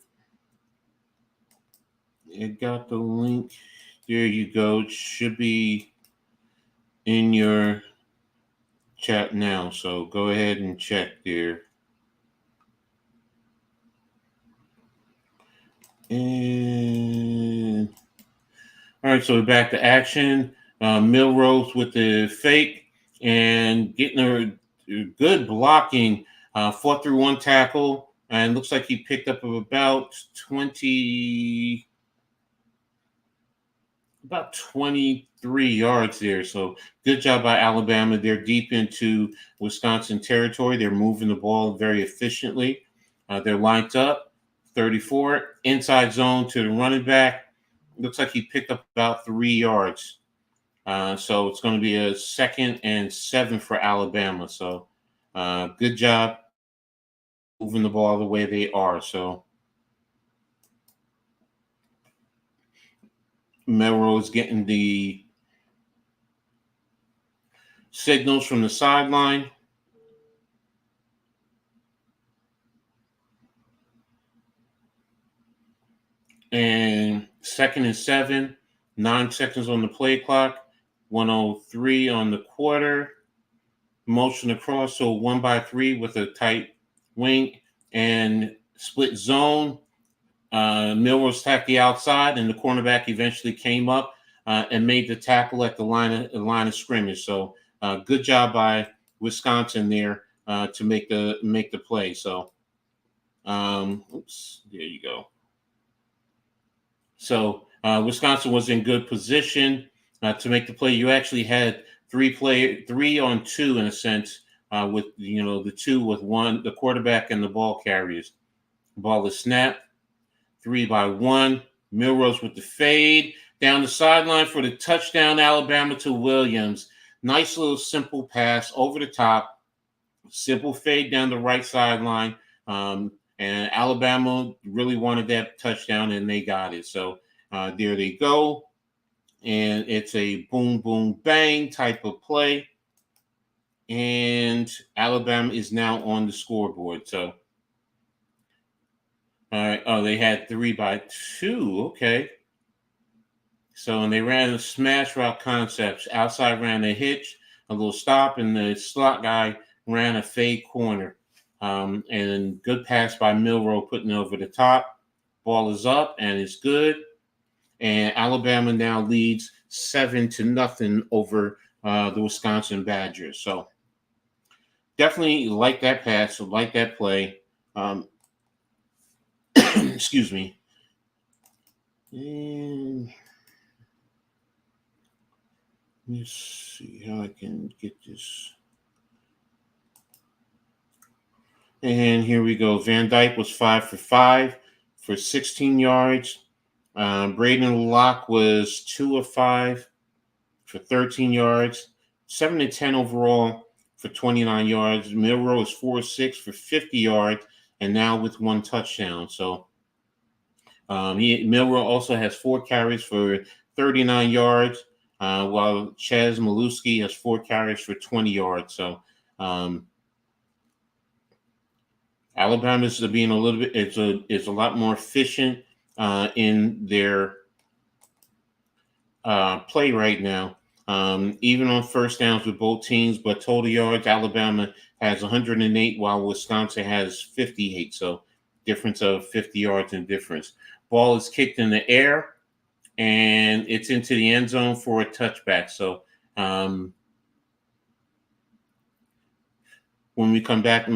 it got the link. There you go. It should be in your chat now. So go ahead and check there. And all right, so we're back to action. Milrose with the fake and getting a good blocking. Fought through one tackle and looks like he picked up about 23 yards there. So good job by Alabama. They're deep into Wisconsin territory. They're moving the ball very efficiently. They're lined up. 34 inside zone to the running back. Looks like he picked up about 3 yards. So it's going to be a 2nd and 7 for Alabama. So good job moving the ball the way they are. So Melrose getting the signals from the sideline. And 2nd and 7, 9 seconds on the play clock, 1:03 on the quarter. Motion across, so 1-by-3 with a tight wing and split zone. Milrose tacked the outside, and the cornerback eventually came up and made the tackle at the line of scrimmage. So good job by Wisconsin there to make the play. So oops, there you go. So Wisconsin was in good position to make the play. You actually had 3 on 2 in a sense, with the 2 with one, the quarterback and the ball carriers. The ball is snapped, 3-by-1. Milrose with the fade down the sideline for the touchdown. Alabama to Williams. Nice little simple pass over the top. Simple fade down the right sideline. And Alabama really wanted that touchdown, and they got it. So there they go. And it's a boom, boom, bang type of play. And Alabama is now on the scoreboard. So, all right. Oh, they had 3-by-2. Okay. So, and they ran a smash route concepts. Outside ran a hitch, a little stop, and the slot guy ran a fade corner. And good pass by Milroe putting it over the top. Ball is up and it's good. And Alabama now leads 7-0 over the Wisconsin Badgers. So definitely like that pass, like that play. Excuse me. And let's see how I can get this. And here we go. Van Dyke was 5 for 5 for 16 yards. Braden Locke was 2 of 5 for 13 yards. 7-10 overall for 29 yards. Milroe is 4 of 6 for 50 yards, and now with 1 touchdown. So Milroe also has 4 carries for 39 yards, while Chaz Maluski has 4 carries for 20 yards. So Alabama's being a little bit, it's a lot more efficient in their play right now. Even on first downs with both teams, but total yards, Alabama has 108 while Wisconsin has 58. So difference of 50 yards in difference. Ball is kicked in the air and it's into the end zone for a touchback. So when we come back,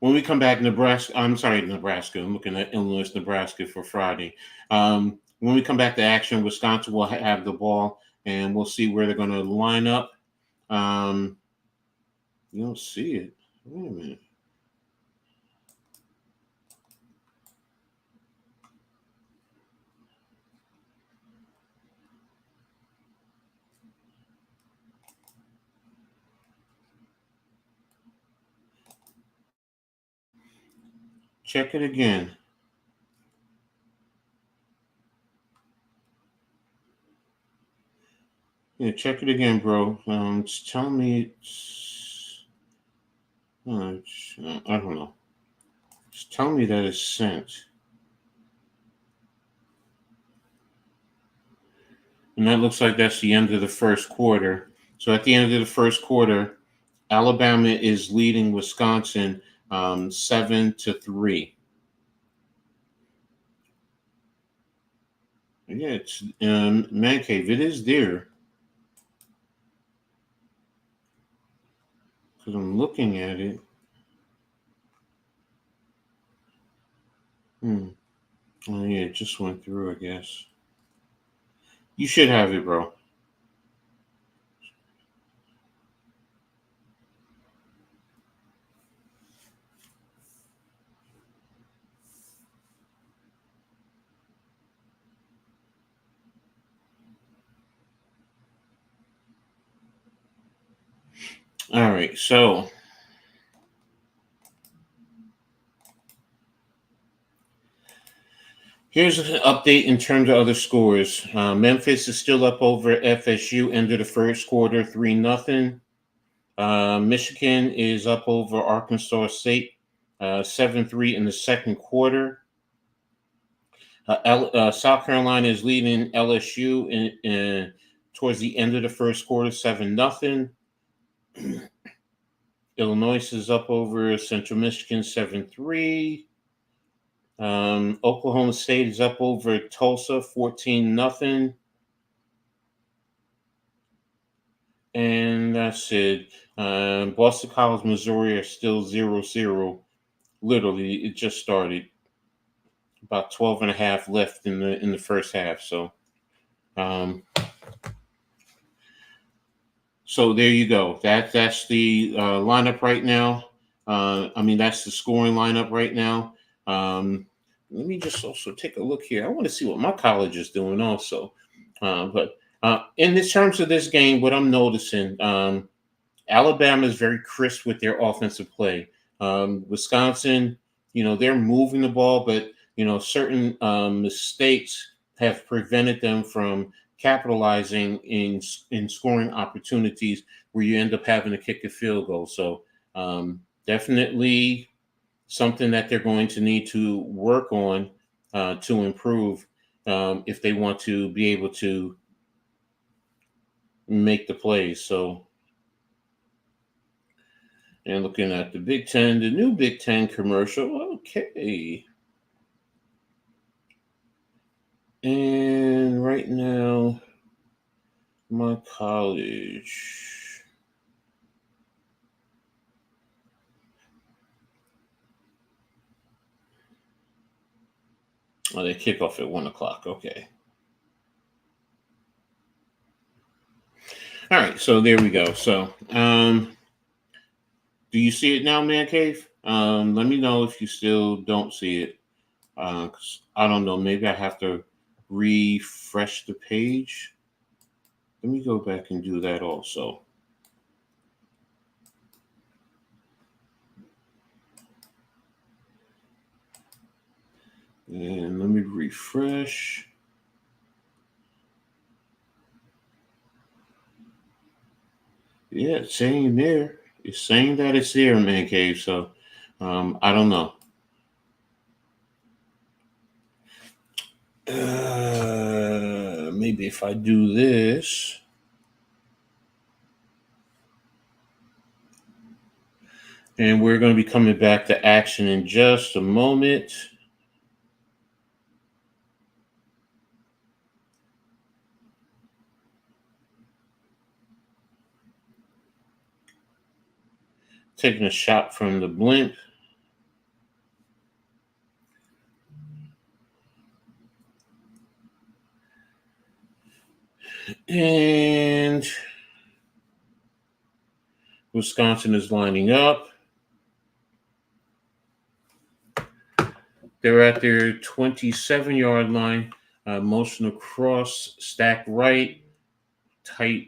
When we come back, Nebraska. I'm sorry, Nebraska. I'm looking at Illinois, Nebraska for Friday. When we come back to action, Wisconsin will have the ball, and we'll see where they're going to line up. You don't see it. Wait a minute. Check it again. Yeah, check it again, bro. It's telling me I don't know. It's telling me that it's sent. And that looks like that's the end of the first quarter. So at the end of the first quarter, Alabama is leading Wisconsin 7-3. Yeah, it's Man Cave. It is there. Because I'm looking at it. Oh, yeah, it just went through, I guess. You should have it, bro. All right, so here's an update in terms of other scores. Memphis is still up over FSU, end of the first quarter, 3-0. Michigan is up over Arkansas State, 7-3 in the second quarter. South Carolina is leading LSU in towards the end of the first quarter, 7-0. Illinois is up over Central Michigan, 7-3. Oklahoma State is up over Tulsa, 14-0. And that's it. Boston College, Missouri are still 0-0. Literally, it just started. About 12 and a half left in the first half. So so there you go. That's the lineup right now. That's the scoring lineup right now. Let me just also take a look here. I want to see what my college is doing also. But in terms of this game, what I'm noticing, Alabama is very crisp with their offensive play. Wisconsin, they're moving the ball, but certain mistakes have prevented them from capitalizing in scoring opportunities where you end up having to kick a field goal. So definitely something that they're going to need to work on to improve if they want to be able to make the plays. So, and looking at the Big Ten, the new Big Ten commercial. Okay. And right now, my college. Oh, they kick off at 1:00. Okay. All right. So there we go. So, do you see it now, Man Cave? Let me know if you still don't see it. 'Cause I don't know. Maybe I have to refresh the page. Let me go back and do that also. And let me refresh. Yeah, it's saying there. It's saying that it's there, Man Cave. So I don't know. Maybe if I do this. And we're going to be coming back to action in just a moment. Taking a shot from the blimp. And Wisconsin is lining up. They're at their 27-yard line. Motion across, stack right, tight,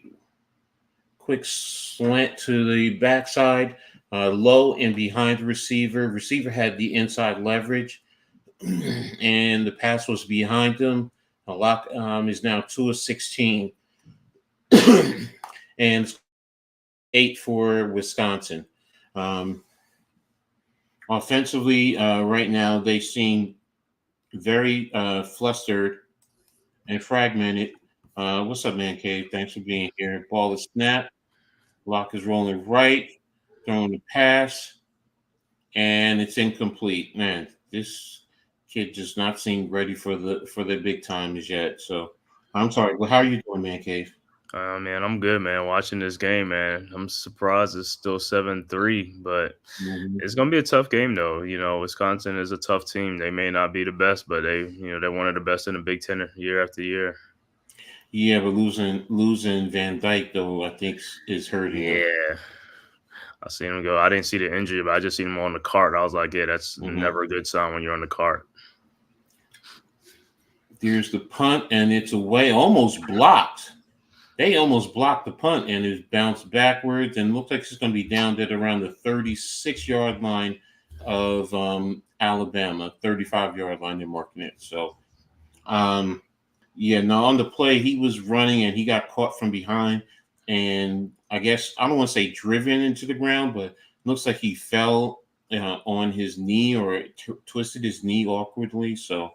quick slant to the backside, low and behind the receiver. Receiver had the inside leverage, and the pass was behind him. A lock is now 2 of 16, and 8 for Wisconsin. Offensively, right now they seem very flustered and fragmented. What's up, man cave? Thanks for being here. Ball is snapped. Lock is rolling right, throwing the pass, and it's incomplete. Man, this kid just not seem ready for the big times yet. So I'm sorry. Well, how are you doing, man cave? Man, I'm good, man. Watching this game, man. I'm surprised it's still 7-3, but it's gonna be a tough game, though. Wisconsin is a tough team. They may not be the best, but they're one of the best in the Big Ten year after year. Yeah, but losing Van Dyke though, I think is hurting. Yeah, I seen him go. I didn't see the injury, but I just seen him on the cart. I was like, yeah, that's never a good sign when you're on the cart. There's the punt, and it's away, almost blocked. They almost blocked the punt, and it bounced backwards, and looks like it's going to be down at around the 36-yard line of Alabama, 35-yard line. They're marking it. So, on the play, he was running, and he got caught from behind, and I guess I don't want to say driven into the ground, but it looks like he fell on his knee or twisted his knee awkwardly. So,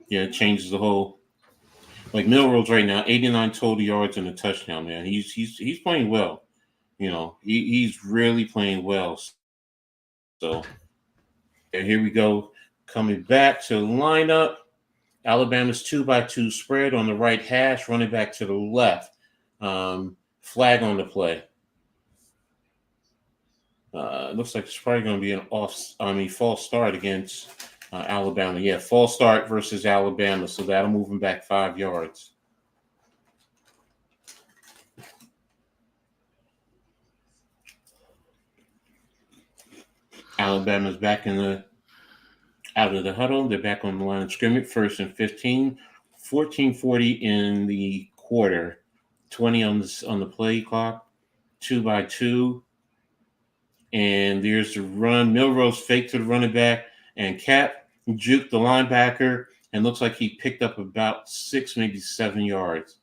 it changes the whole. Like Milrose right now, 89 total yards and a touchdown, man. He's playing well. He's really playing well. So here we go. Coming back to the lineup. Alabama's 2-by-2 spread on the right hash, running back to the left. Flag on the play. Looks like it's probably going to be an false start against Alabama. Yeah, false start versus Alabama. So that'll move him back 5 yards. Alabama's back out of the huddle. They're back on the line of scrimmage, 1st and 15. 14:40 in the quarter. 20 on the play clock. 2-by-2. And there's the run. Milrose fake to the running back. And Cap juked the linebacker and looks like he picked up about 6, maybe 7 yards.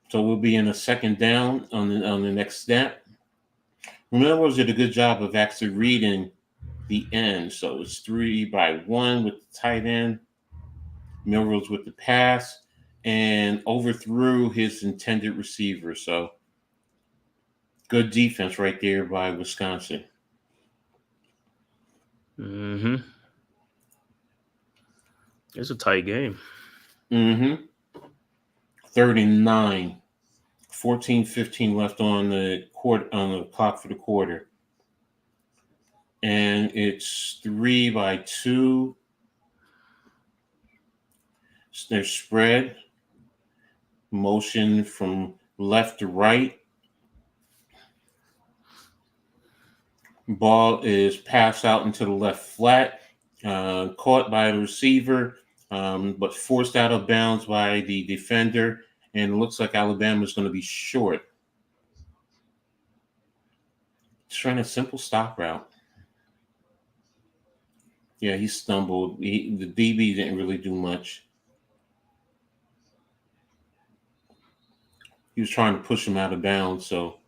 So we'll be in a second down on the next snap. Milrose did a good job of actually reading the end. So it's 3-by-1 with the tight end. Milrose with the pass and overthrew his intended receiver. So good defense right there by Wisconsin. It's a tight game. 39. 14-15 left on the clock for the quarter. And it's 3-by-2. They're spread. Motion from left to right. Ball is passed out into the left flat. Caught by the receiver, but forced out of bounds by the defender. And it looks like Alabama is going to be short. Just trying a simple stop route. Yeah, he stumbled. The DB didn't really do much. He was trying to push him out of bounds. So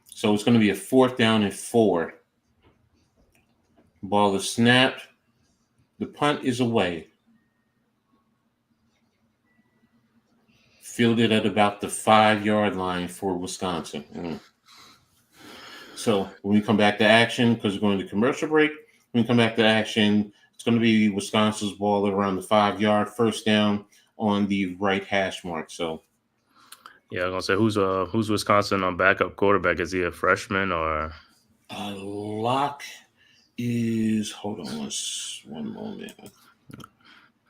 it's going to be a 4th down and 4. Ball is snapped. The punt is away. Fielded at about the 5-yard line for Wisconsin. So when we come back to action, because we're going to commercial break, when we come back to action, it's going to be Wisconsin's ball around the 5-yard, 1st down on the right hash mark. So, yeah, I was gonna say who's Wisconsin on backup quarterback? Is he a freshman or? Locke is, hold on one moment.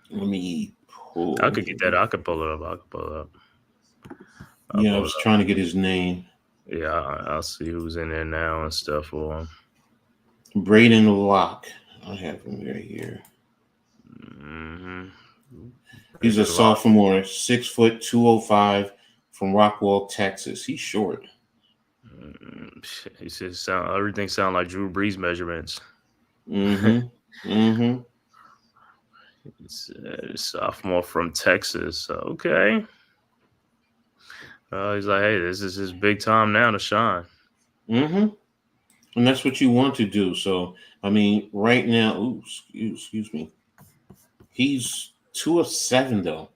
Let me pull. I could get that. I could pull it up. I could pull it up. Yeah, I was trying to get his name. Yeah, I'll see who's in there now and stuff for him. Braden Locke. I have him right here. Mm-hmm. He's a sophomore, 6 foot 205 from Rockwall, Texas. He's short. He says everything sound like Drew Brees measurements. Mm-hmm. It's a sophomore from Texas. Okay. He's like, hey, this is his big time now to shine. Mm-hmm. And that's what you want to do. So, I mean, right now, excuse me. He's 2 of 7, though.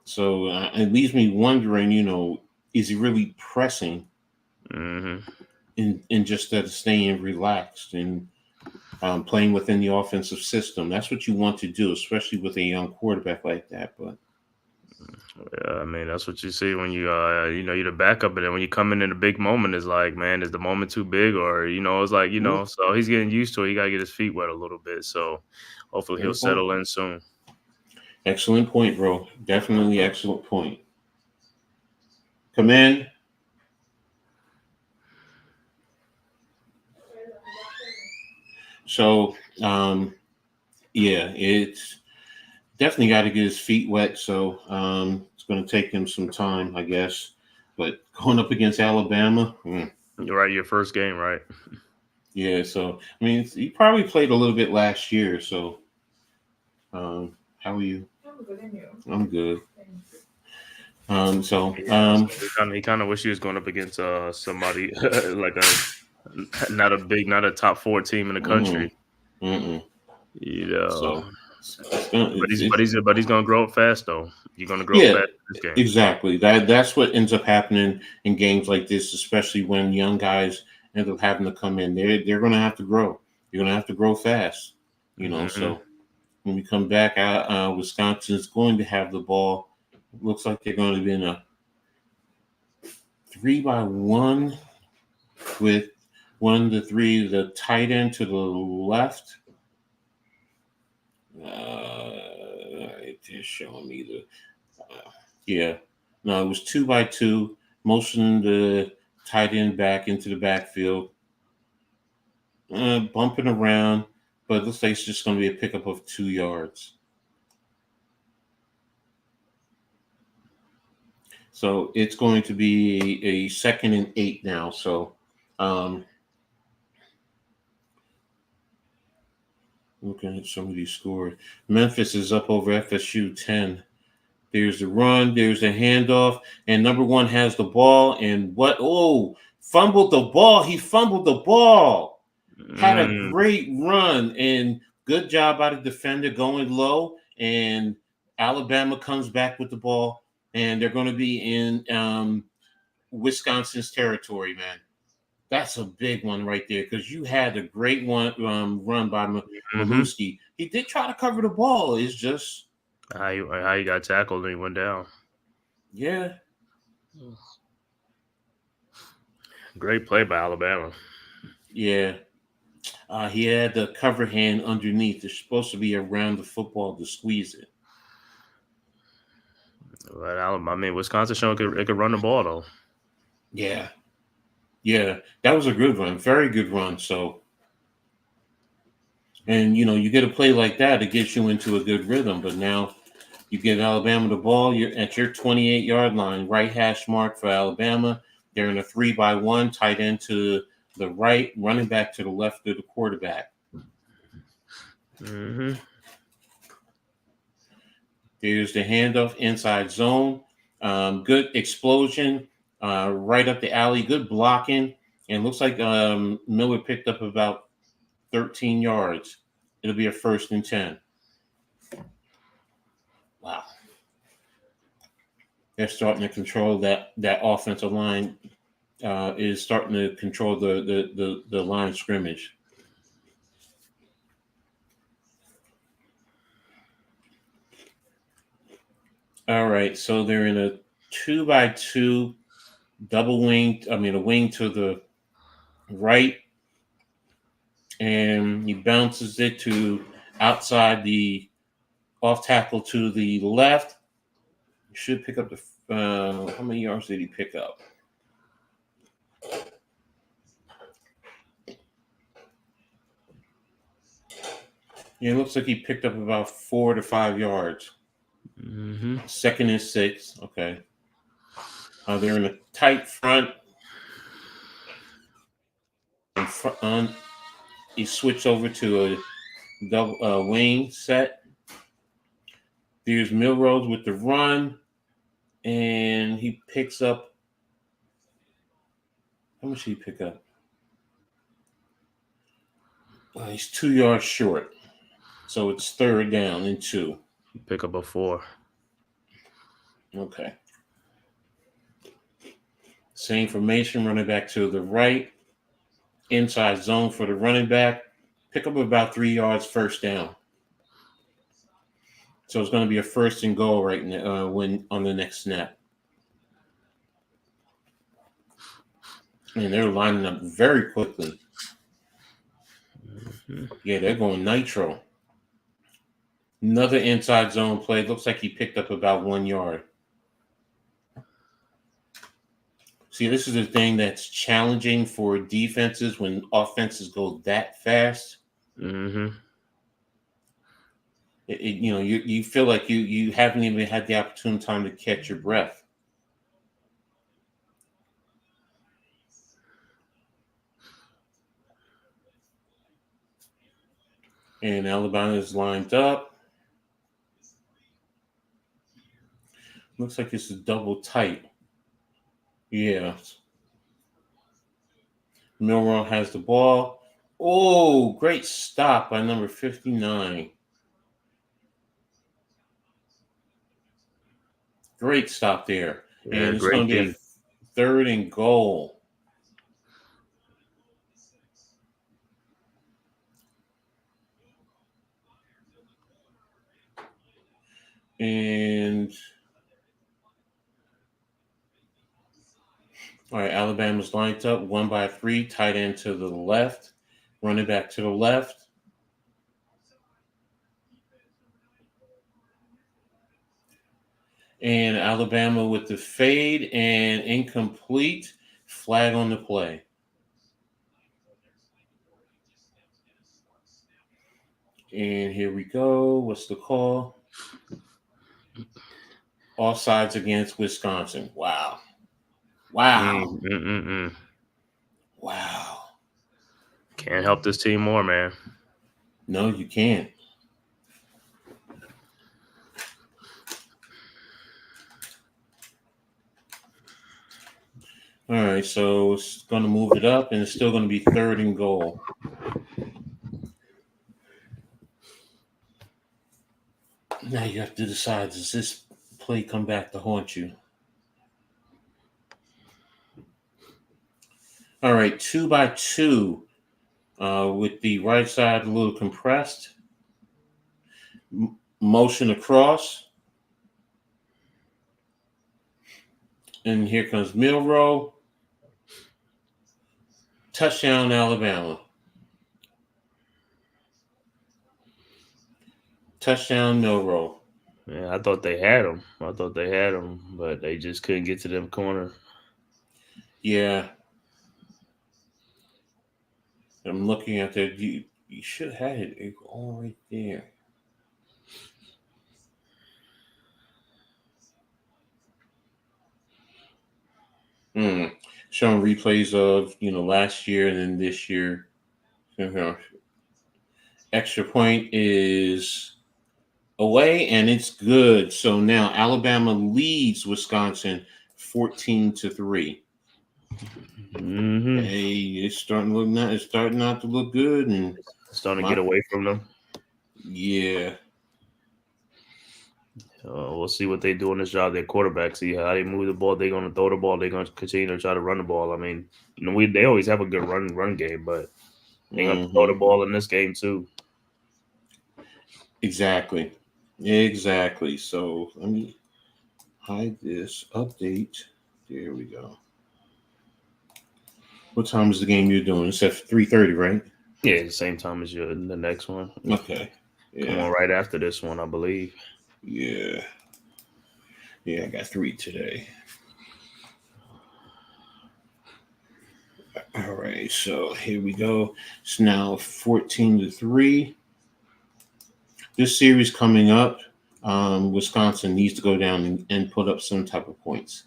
So it leaves me wondering, is he really pressing in just that of staying relaxed and playing within the offensive system? That's what you want to do, especially with a young quarterback like that. But yeah, I mean, that's what you see when you're the backup, and then when you come in a big moment, it's like, man, is the moment too big, or it's like, so he's getting used to it. He got to get his feet wet a little bit. So hopefully he'll settle in soon. Excellent point, bro. Definitely excellent point. Come in. So, yeah, it's definitely got to get his feet wet. So it's going to take him some time, I guess. But going up against Alabama. You're right, your first game, right? Yeah, so, I mean, he probably played a little bit last year. So how are you? I'm good. He kind of wish he was going up against somebody like not a top 4 team in the country. So, but he's gonna grow up fast though. You're gonna grow up fast in this game. Exactly. That's what ends up happening in games like this, especially when young guys end up having to come in. They're gonna have to grow. You're gonna have to grow fast. So when we come back, Wisconsin's going to have the ball. Looks like they're going to be in a 3-by-1 with 1 to 3, the tight end to the left. It's showing me it was 2-by-2, motioning the tight end back into the backfield, bumping around, but it looks like it's just going to be a pickup of 2 yards. So it's going to be a 2nd and 8 now. So looking at some of these scores. Memphis is up over FSU 10. There's the run. There's the handoff. And number 1 has the ball. And fumbled the ball. He fumbled the ball. Had a great run. And good job by the defender going low. And Alabama comes back with the ball. And they're going to be in Wisconsin's territory, man. That's a big one right there because you had a great one run by Maluski. He did try to cover the ball. It's just how he got tackled and he went down. Yeah. Great play by Alabama. Yeah. He had the cover hand underneath. It's supposed to be around the football to squeeze it. But Wisconsin showing it could run the ball though. Yeah, that was a good run, very good run. So, and you get a play like that, it gets you into a good rhythm. But now you give Alabama the ball. You're at your 28-yard line, right hash mark for Alabama. They're in a 3-by-1, tight end to the right, running back to the left of the quarterback. There's the handoff inside zone. Good explosion right up the alley. Good blocking. And looks like Miller picked up about 13 yards. It'll be a 1st and 10. Wow. They're starting to control that offensive line. Is starting to control the line of scrimmage. All right, so they're in a 2-by-2 double wing. A wing to the right. and he bounces it to outside the off tackle to the left. He should pick up the how many yards did he pick up? Yeah, it looks like he picked up about 4 to 5 yards. Mm-hmm. 2nd and 6. Okay. They're in a tight front. He switched over to a double wing set. There's Milrose with the run, and he picks up. How much did he pick up? He's 2 yards short, so it's 3rd down and 2. Pick up a 4. Okay. Same formation, running back to the right. Inside zone for the running back. Pick up about 3 yards, 1st down. So it's going to be a 1st and goal right now when on the next snap. And they're lining up very quickly. Mm-hmm. Yeah, they're going nitro. Another inside zone play. Looks like he picked up about 1 yard. See, this is the thing that's challenging for defenses when offenses go that fast. Mm-hmm. You feel like you haven't even had the opportune time to catch your breath. And Alabama is lined up. Looks like it's a double tight. Yeah. Milrow has the ball. Oh, great stop by number 59. Great stop there. Yeah, and it's going to be a 3rd and goal. And all right, Alabama's lined up 1 by 3, tight end to the left, running back to the left. And Alabama with the fade and incomplete, flag on the play. And here we go. What's the call? Offsides against Wisconsin. Wow. Wow. Wow. Can't help this team more, man. No, you can't. All right, so it's going to move it up, and it's still going to be 3rd and goal. Now you have to decide, does this play come back to haunt you? All right, 2 by 2 with the right side a little compressed. Motion across. And here comes Milrow. Touchdown, Alabama. Touchdown, Milrow. Yeah, I thought they had him. But they just couldn't get to them corner. Yeah. I'm looking at that. You should have had it all right there. Showing replays of last year and then this year. Extra point is away and it's good. So now Alabama leads Wisconsin 14-3. Mm-hmm. Hey, it's starting not to look good, and starting to get away from them. Yeah. We'll see what they do on this job. Their quarterback, see how they move the ball. They're going to throw the ball. They're going to continue to try to run the ball. I mean, they always have a good run game, but they're going to throw the ball in this game too. Exactly. So let me hide this update. There we go. What time is the game you're doing? It's at 3:30, right? Yeah, the same time as the next one. Okay. Yeah. Come on, right after this one, I believe. Yeah. Yeah, I got 3 today. All right, so here we go. It's now 14-3. This series coming up, Wisconsin needs to go down and put up some type of points.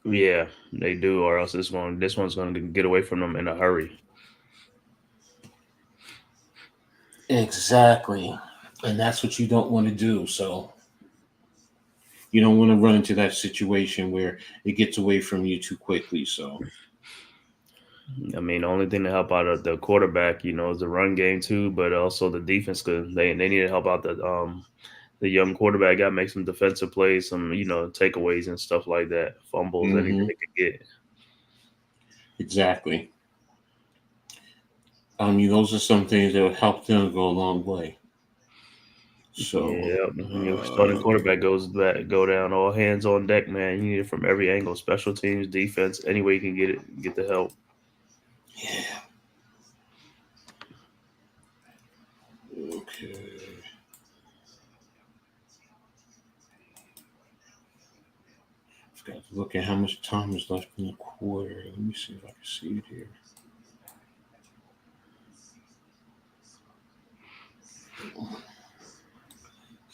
Yeah, they do, or else this one's going to get away from them in a hurry. Exactly. And that's what you don't want to do. So you don't want to run into that situation where it gets away from you too quickly. So I mean, the only thing to help out the quarterback, is the run game too, but also the defense, because they need to help out the young quarterback. Got to make some defensive plays, some takeaways and stuff like that, fumbles, anything they could get. Exactly. I mean, those are some things that would help them go a long way. So yeah, starting quarterback go down, all hands on deck, man. You need it from every angle, special teams, defense, any way you can get the help. Yeah. Okay. I've got to look at how much time is left in the quarter. Let me see if I can see it here.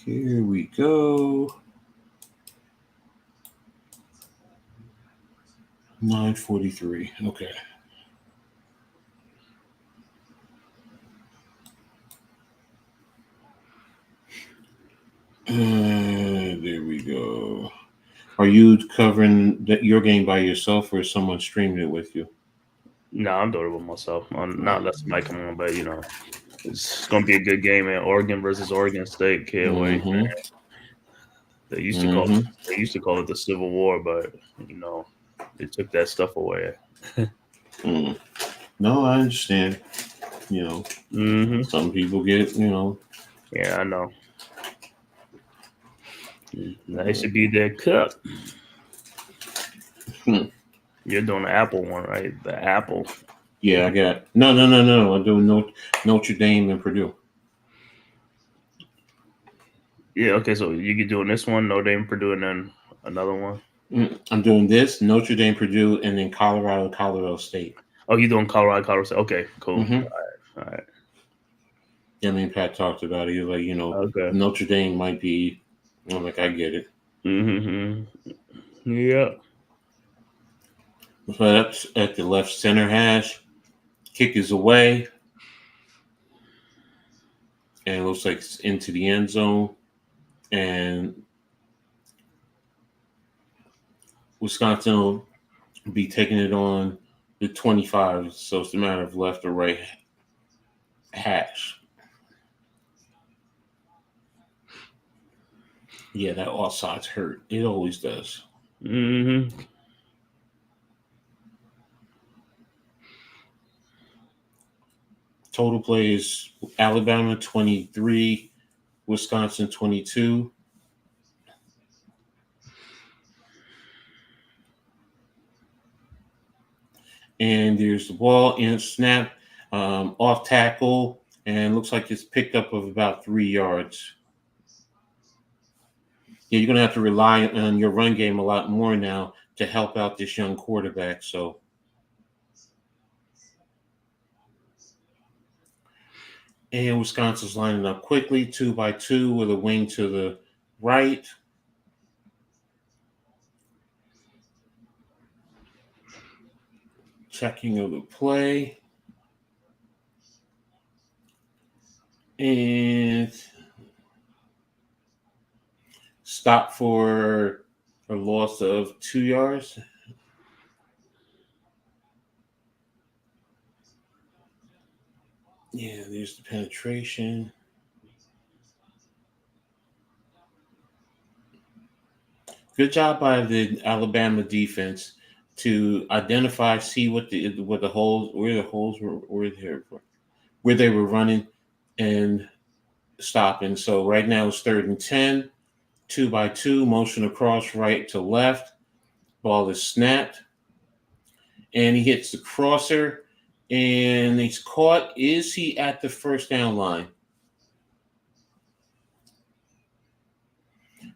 Here we go. 9:43. Okay. There we go. Are you covering your game by yourself, or is someone streaming it with you? No, I'm doing it with myself. I'm not let somebody come on, but it's gonna be a good game, man. Oregon versus Oregon State. Can't wait, man. They used to call it the Civil War, but they took that stuff away. No, I understand. Some people get Yeah, I know. That should be their cup. You're doing the Apple one, right? The Apple. Yeah, I got no. I'm doing Notre Dame and Purdue. Yeah, okay. So you get doing this one, Notre Dame, Purdue, and then another one. I'm doing this Notre Dame, Purdue, and then Colorado State. Oh, you're doing Colorado State. Okay, cool. All right. Yeah, I mean, Pat talked about it. He was like, okay. Notre Dame might be. I'm like, I get it. Yeah. So that's at the left center hash. Kick is away. And it looks like it's into the end zone. And Wisconsin will be taking it on the 25. So it's a matter of left or right hash. Yeah, that offsides hurt. It always does. Total plays: Alabama 23, Wisconsin 22. And there's the ball and snap, off tackle, and looks like it's picked up of about 3 yards. Yeah, you're going to have to rely on your run game a lot more now to help out this young quarterback. So, and Wisconsin's lining up quickly, 2-by-2 with a wing to the right. Checking of the play. And stop for a loss of 2 yards. Yeah, there's the penetration. Good job by the Alabama defense to identify, see where the holes were, where they were running and stopping. So right now it's 3rd and 10, 2-by-2, motion across right to left. Ball is snapped, and he hits the crosser, And he's caught. Is he at the first down line?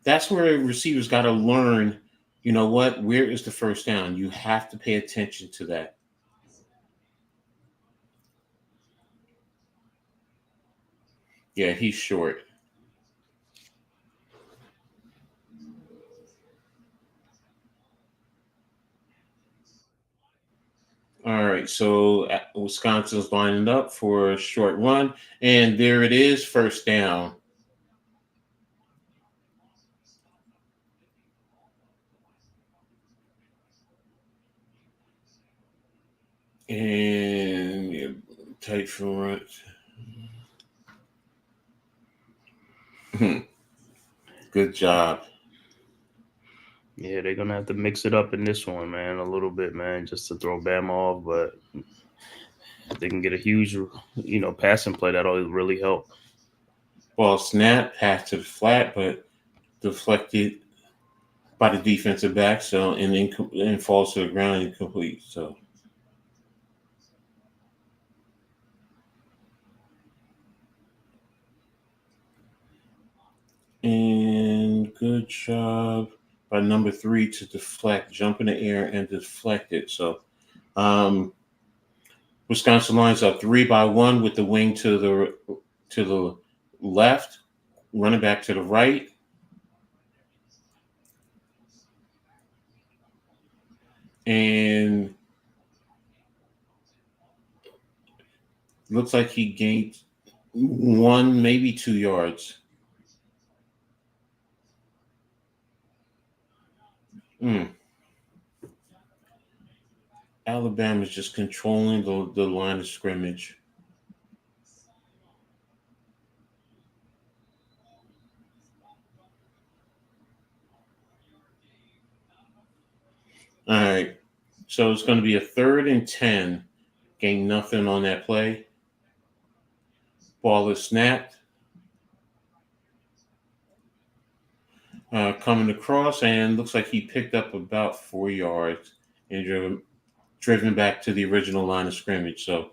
That's where receivers got to learn, you know what, where is the first down? You have to pay attention to that. Yeah, he's short. All right, so Wisconsin's lining up for a short run, and there it is, first down. And yeah, tight front. Good job. Yeah, they're gonna have to mix it up in this one, man, a little bit, man, just to throw Bama off. But if they can get a huge, passing play, that'll really help. Ball snap, pass to the flat, but deflected by the defensive back, so and falls to the ground incomplete. So. And good job by number 3 to deflect, jump in the air and deflect it. So Wisconsin lines up 3-by-1 with the wing to the left, running back to the right. And looks like he gained 1, maybe 2 yards. Alabama's just controlling the line of scrimmage. All right. So it's going to be a 3rd and 10. Gain nothing on that play. Ball is snapped. Coming across, and looks like he picked up about 4 yards and driven back to the original line of scrimmage. So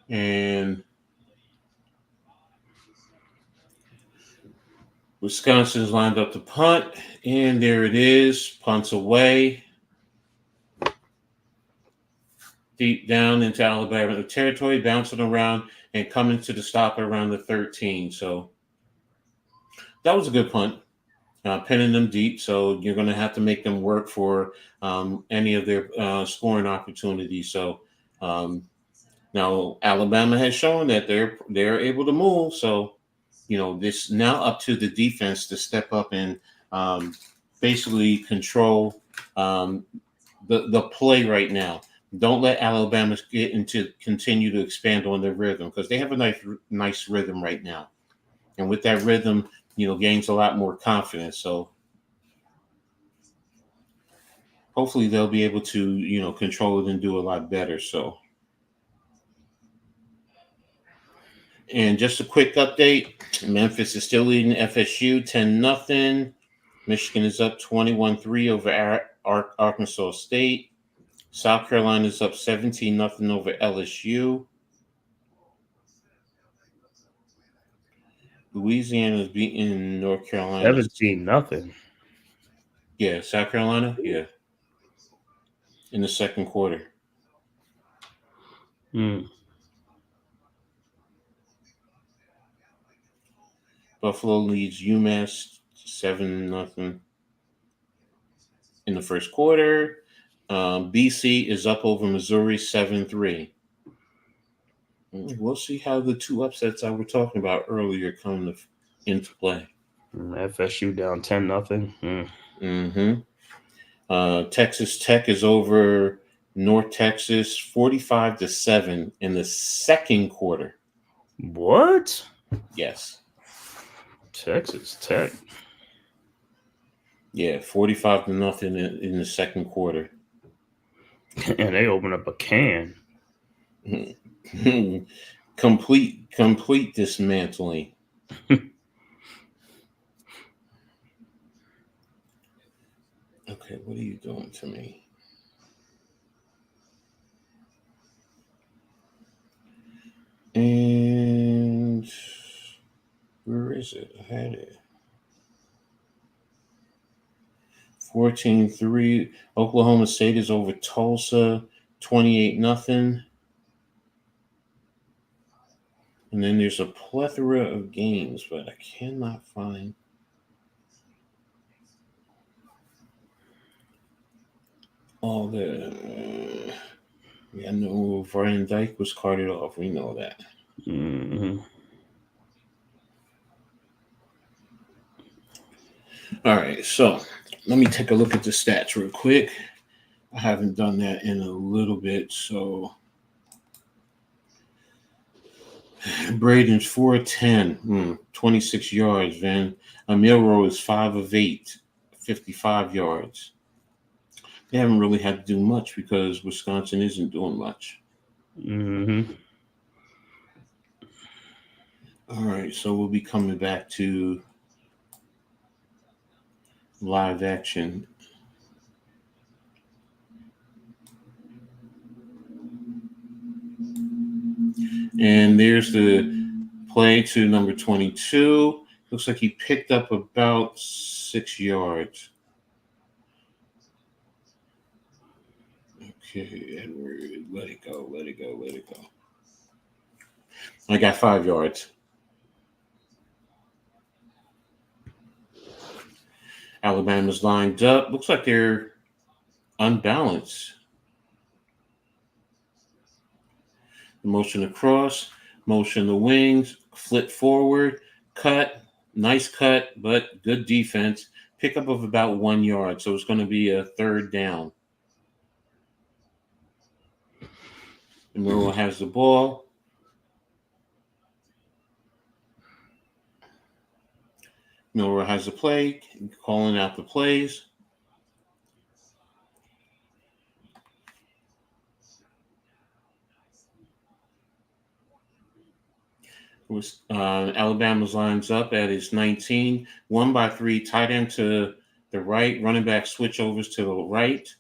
and Wisconsin's lined up to punt, and there it is. Punts away. Deep down into Alabama territory, bouncing around and coming to the stop around the 13. So that was a good punt, pinning them deep. So you're going to have to make them work for any of their scoring opportunities. So now Alabama has shown that they're able to move. So this now up to the defense to step up and basically control the play right now. Don't let Alabama continue to expand on their rhythm, because they have a nice rhythm right now. And with that rhythm, gains a lot more confidence. So hopefully they'll be able to, control it and do a lot better. So, and just a quick update, Memphis is still leading FSU 10-0. Michigan is up 21-3 over Arkansas State. South Carolina is up 17-0 over LSU. Louisiana is beating North Carolina 17-0. Yeah, South Carolina. Yeah, in the second quarter. Buffalo leads UMass 7-0 in the first quarter. BC is up over Missouri 7-3. We'll see how the 2 upsets I were talking about earlier come into play. FSU down 10-0. Texas Tech is over North Texas 45-7 in the second quarter. What? Yes. Texas Tech. Yeah, 45-0 in the second quarter. And they open up a can. complete dismantling. Okay, what are you doing to me? And where is it? I had it. 14-3. Oklahoma State is over Tulsa, 28-0. And then there's a plethora of games, but I cannot find. All the I know Brian Dyke was carted off. We know that. Mm-hmm. All right, so let me take a look at the stats real quick. I haven't done that in a little bit. So Braden's 4 of 10, 26 yards. Then Milroe is 5 of 8, 55 yards. They haven't really had to do much because Wisconsin isn't doing much. Mm-hmm. All right, so we'll be coming back to live action. And there's the play to number 22. Looks like he picked up about 6 yards. Okay, Edward, let it go. I got 5 yards. Alabama's lined up. Looks like they're unbalanced. Motion across, motion the wings, flip forward, cut, nice cut, but good defense. Pickup of about 1 yard, so it's going to be a third down. Monroe has the ball. Monroe has the play, calling out the plays. Alabama's lines up at his 19, 1-by-3, tight end to the right, running back switch overs to the right,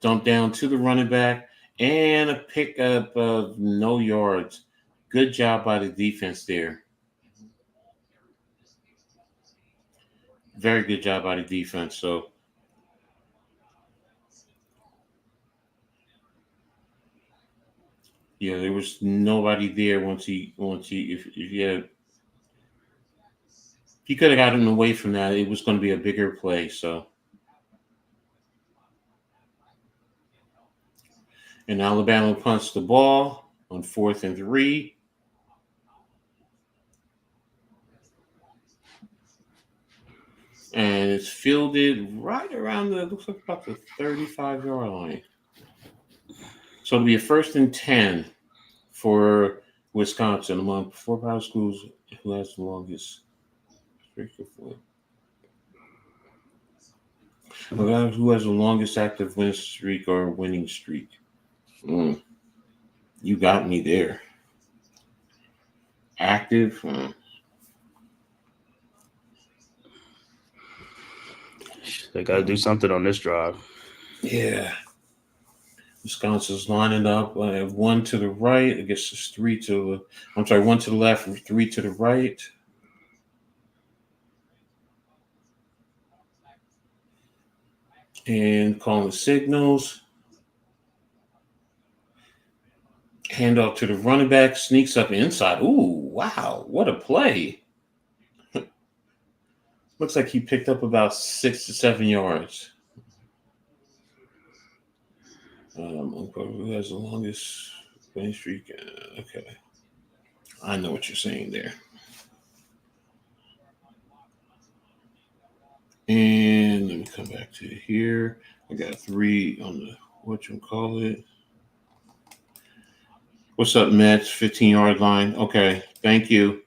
dump down to the running back, and a pickup of no yards. Good job by the defense there. Very good job by the defense. So yeah, there was nobody there if he could have gotten away from that, it was going to be a bigger play. So, and Alabama punts the ball on 4th and 3. And it's fielded right around looks like about the 35-yard line. So it'll be a 1st and 10 for Wisconsin among 4 power schools. Who has the longest streak of win? Who has the longest active win streak or winning streak? You got me there. Active. They got to do something on this drive. Yeah. Wisconsin's lining up. 1 to the right. I guess it's 3 to the. 1 to the left, 3 to the right. And calling signals. Handoff to the running back. Sneaks up inside. Ooh, wow. What a play. Looks like he picked up about 6 to 7 yards. Who has the longest winning streak? Okay. I know what you're saying there. And let me come back to here. I got 3 on the whatchamacallit. What's up, Mets? 15-yard line. Okay, thank you.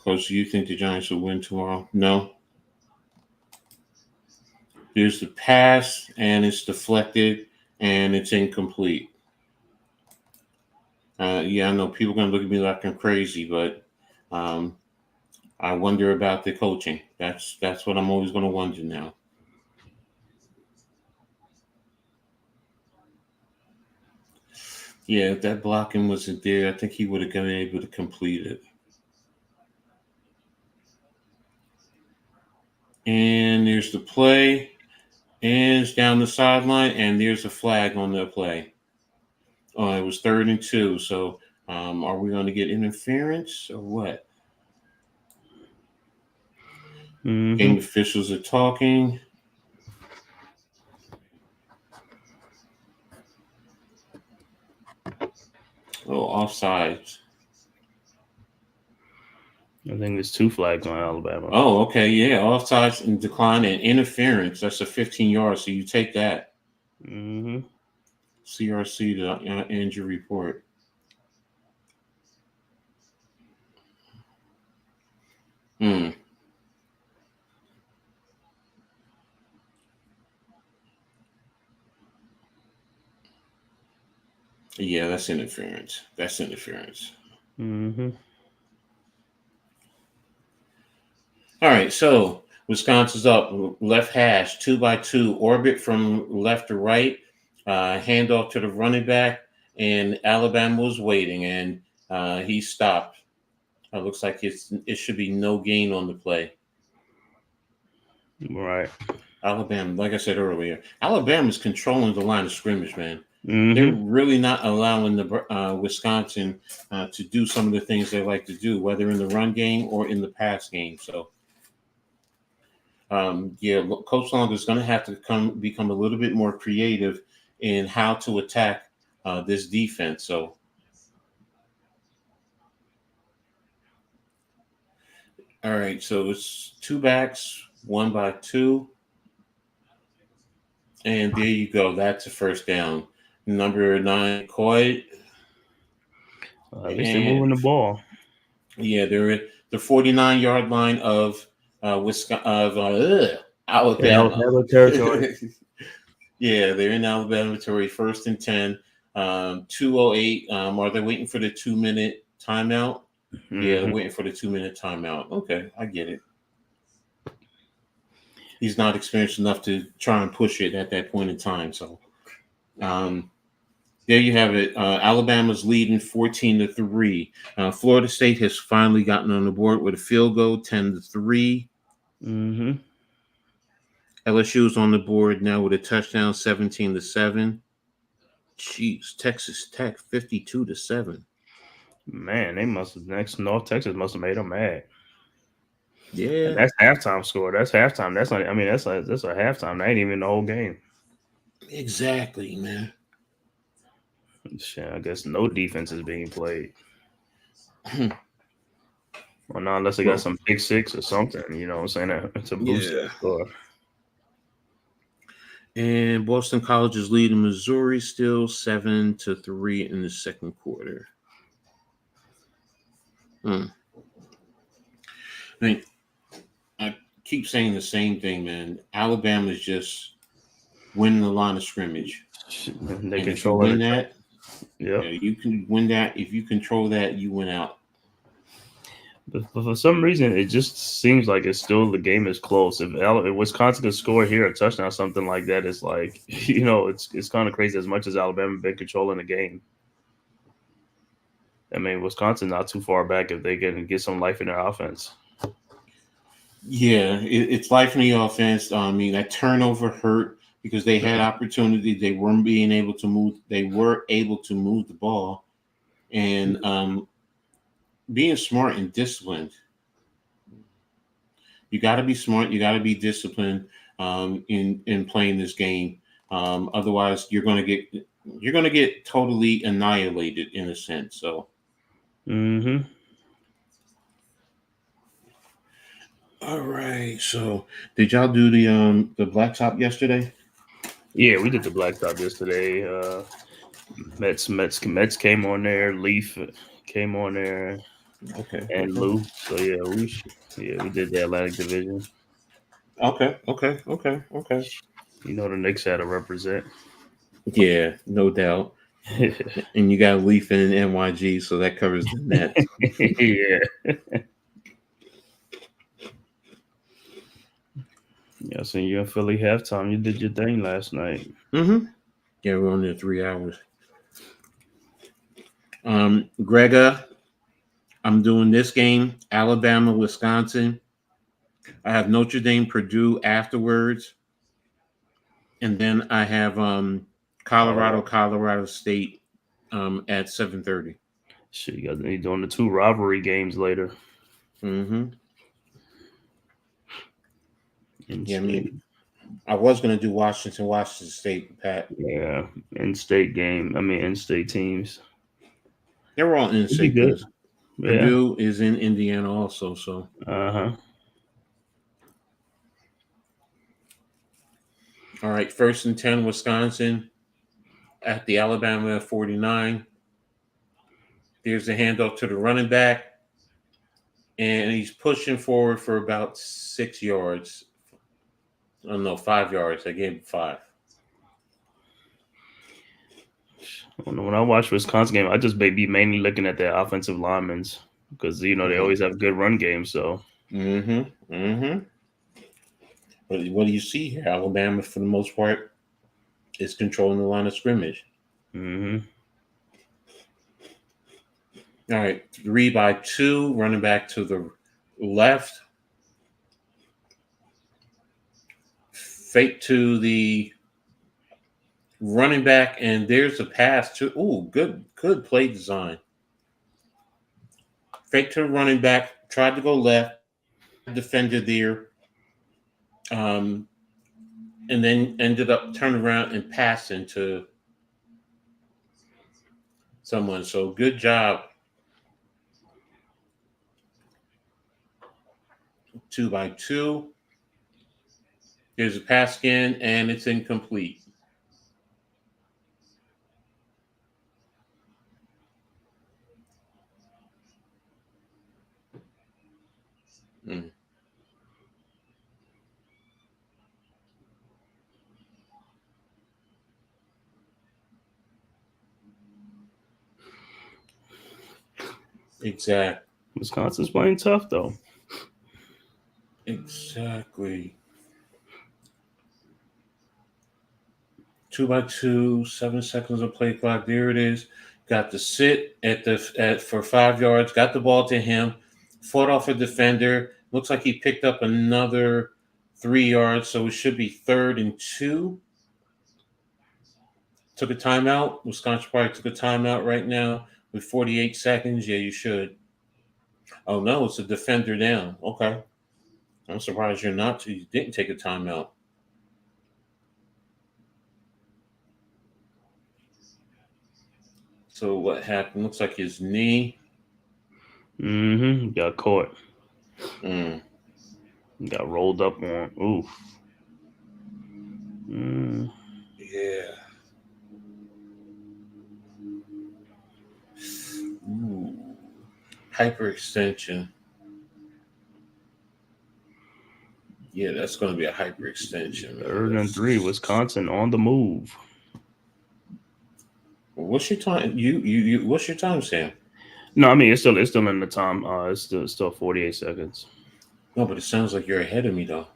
Coach, do you think the Giants will win tomorrow? No. There's the pass, and it's deflected, and it's incomplete. Yeah, I know people are gonna look at me like I'm crazy, but I wonder about the coaching. That's what I'm always gonna wonder now. Yeah, if that blocking wasn't there, I think he would have been able to complete it. And there's the play. And it's down the sideline, and there's a flag on the play. Oh, it was 3rd and 2. So, are we going to get interference or what? Game officials are talking. Oh, offsides. I think there's 2 flags on Alabama. Oh, okay, yeah, offsides and decline and interference. That's a 15 yards, so you take that. CRC the injury report. Yeah, that's interference. That's interference. All right, so Wisconsin's up. Left hash, 2x2, orbit from left to right, handoff to the running back, and Alabama was waiting, and he stopped. It looks like it should be no gain on the play. Right. Alabama, like I said earlier, Alabama's controlling the line of scrimmage, man. They're really not allowing the Wisconsin to do some of the things they like to do, whether in the run game or in the pass game. So, Coach Long is going to have to become a little bit more creative in how to attack this defense. So, all right, so it's 2 backs, 1x2. And there you go. That's a first down. Number 9, Coy. At least they're moving the ball. Yeah, they're at the 49-yard line of Alabama. Alabama territory. Yeah, they're in Alabama territory. 1st and 10. 2:08. Are they waiting for the 2-minute timeout? Yeah, they're waiting for the 2-minute timeout. Okay, I get it. He's not experienced enough to try and push it at that point in time. So, there you have it. Alabama's leading 14-3. Florida State has finally gotten on the board with a field goal, 10-3. LSU's on the board now with a touchdown, 17-7. Jeez, Texas Tech, 52-7. Man, they must have North Texas must have made them mad. Yeah, and that's halftime score. That's halftime. That's not. I mean, that's a halftime. That ain't even the whole game. Exactly, man. Shit, I guess no defense is being played. Well, not unless they got some big 6 or something. You know what I'm saying? To boost that score. And Boston College is leading Missouri still 7-3 in the second quarter. I mean, I keep saying the same thing, man. Alabama's just winning the line of scrimmage. They control that. Yeah, you can win that. If you control that, you win out. But for some reason, it just seems like the game is close. If Wisconsin can score here a touchdown, something like that, it's like, it's kind of crazy. As much as Alabama been controlling the game, I mean, Wisconsin not too far back if they can get some life in their offense. Yeah, it's life in the offense. I mean, that turnover hurt because they had opportunity. They weren't able to move. They were able to move the ball, and being smart and disciplined. You got to be smart. You got to be disciplined in playing this game. Otherwise, you're going to get totally annihilated in a sense. So. All right. So, did y'all do the blacktop yesterday? Yeah, we did the blacktop yesterday. Mets came on there. Leaf came on there. Okay. And Lou. So yeah, we did the Atlantic Division. Okay. You know the Knicks had to represent. Yeah, no doubt. And you got Leaf and NYG, so that covers the net. Yeah. Yeah, so you in Philly halftime. You did your thing last night. Mm-hmm. Yeah, we're on there 3 hours. Gregor, I'm doing this game, Alabama, Wisconsin. I have Notre Dame, Purdue afterwards. And then I have Colorado State at 7:30. Shit, you doing the 2 rivalry games later. Mm-hmm. Yeah, I mean, In-state. I was going to do Washington State, Pat. Yeah, in-state game. I mean, in-state teams. They were all It'd be in-state good. because Yeah. Purdue is in Indiana also. So, Uh-huh. all right, 1st and 10, Wisconsin at the Alabama 49. There's a handoff to the running back, and he's pushing forward for about 6 yards. Oh, no, 5 yards. I gave him 5. When I watch Wisconsin game, I just be mainly looking at their offensive linemen because they always have good run games. So. Mm-hmm. Mm-hmm. But what do you see here? Alabama, for the most part, is controlling the line of scrimmage. Mm-hmm. All right, 3-2, running back to the left. Fake to the running back, and there's a pass to. Ooh, good play design. Fake to the running back, tried to go left, defender there, and then ended up turning around and passing to someone. So good job. 2-2. There's a pass again, and it's incomplete. Mm. Exactly. Wisconsin's playing tough though. Exactly. 2-2, 7 seconds of play clock. There it is. Got the sit for 5 yards. Got the ball to him. Fought off a defender. Looks like he picked up another 3 yards, so it should be 3rd and 2. Took a timeout. Wisconsin probably took a timeout right now with 48 seconds. Yeah, you should. Oh no, it's a defender down. Okay. I'm surprised you didn't take a timeout. So what happened? Looks like his knee. Mm-hmm. Got caught. Mm. Got rolled up on. Oof. Yeah. Ooh. Hyperextension. Yeah, that's going to be a hyperextension. 3rd and 3. Wisconsin on the move. What's your time? You. What's your time, Sam? No, I mean it's still in the time. It's still 48 seconds. No, but it sounds like you're ahead of me though.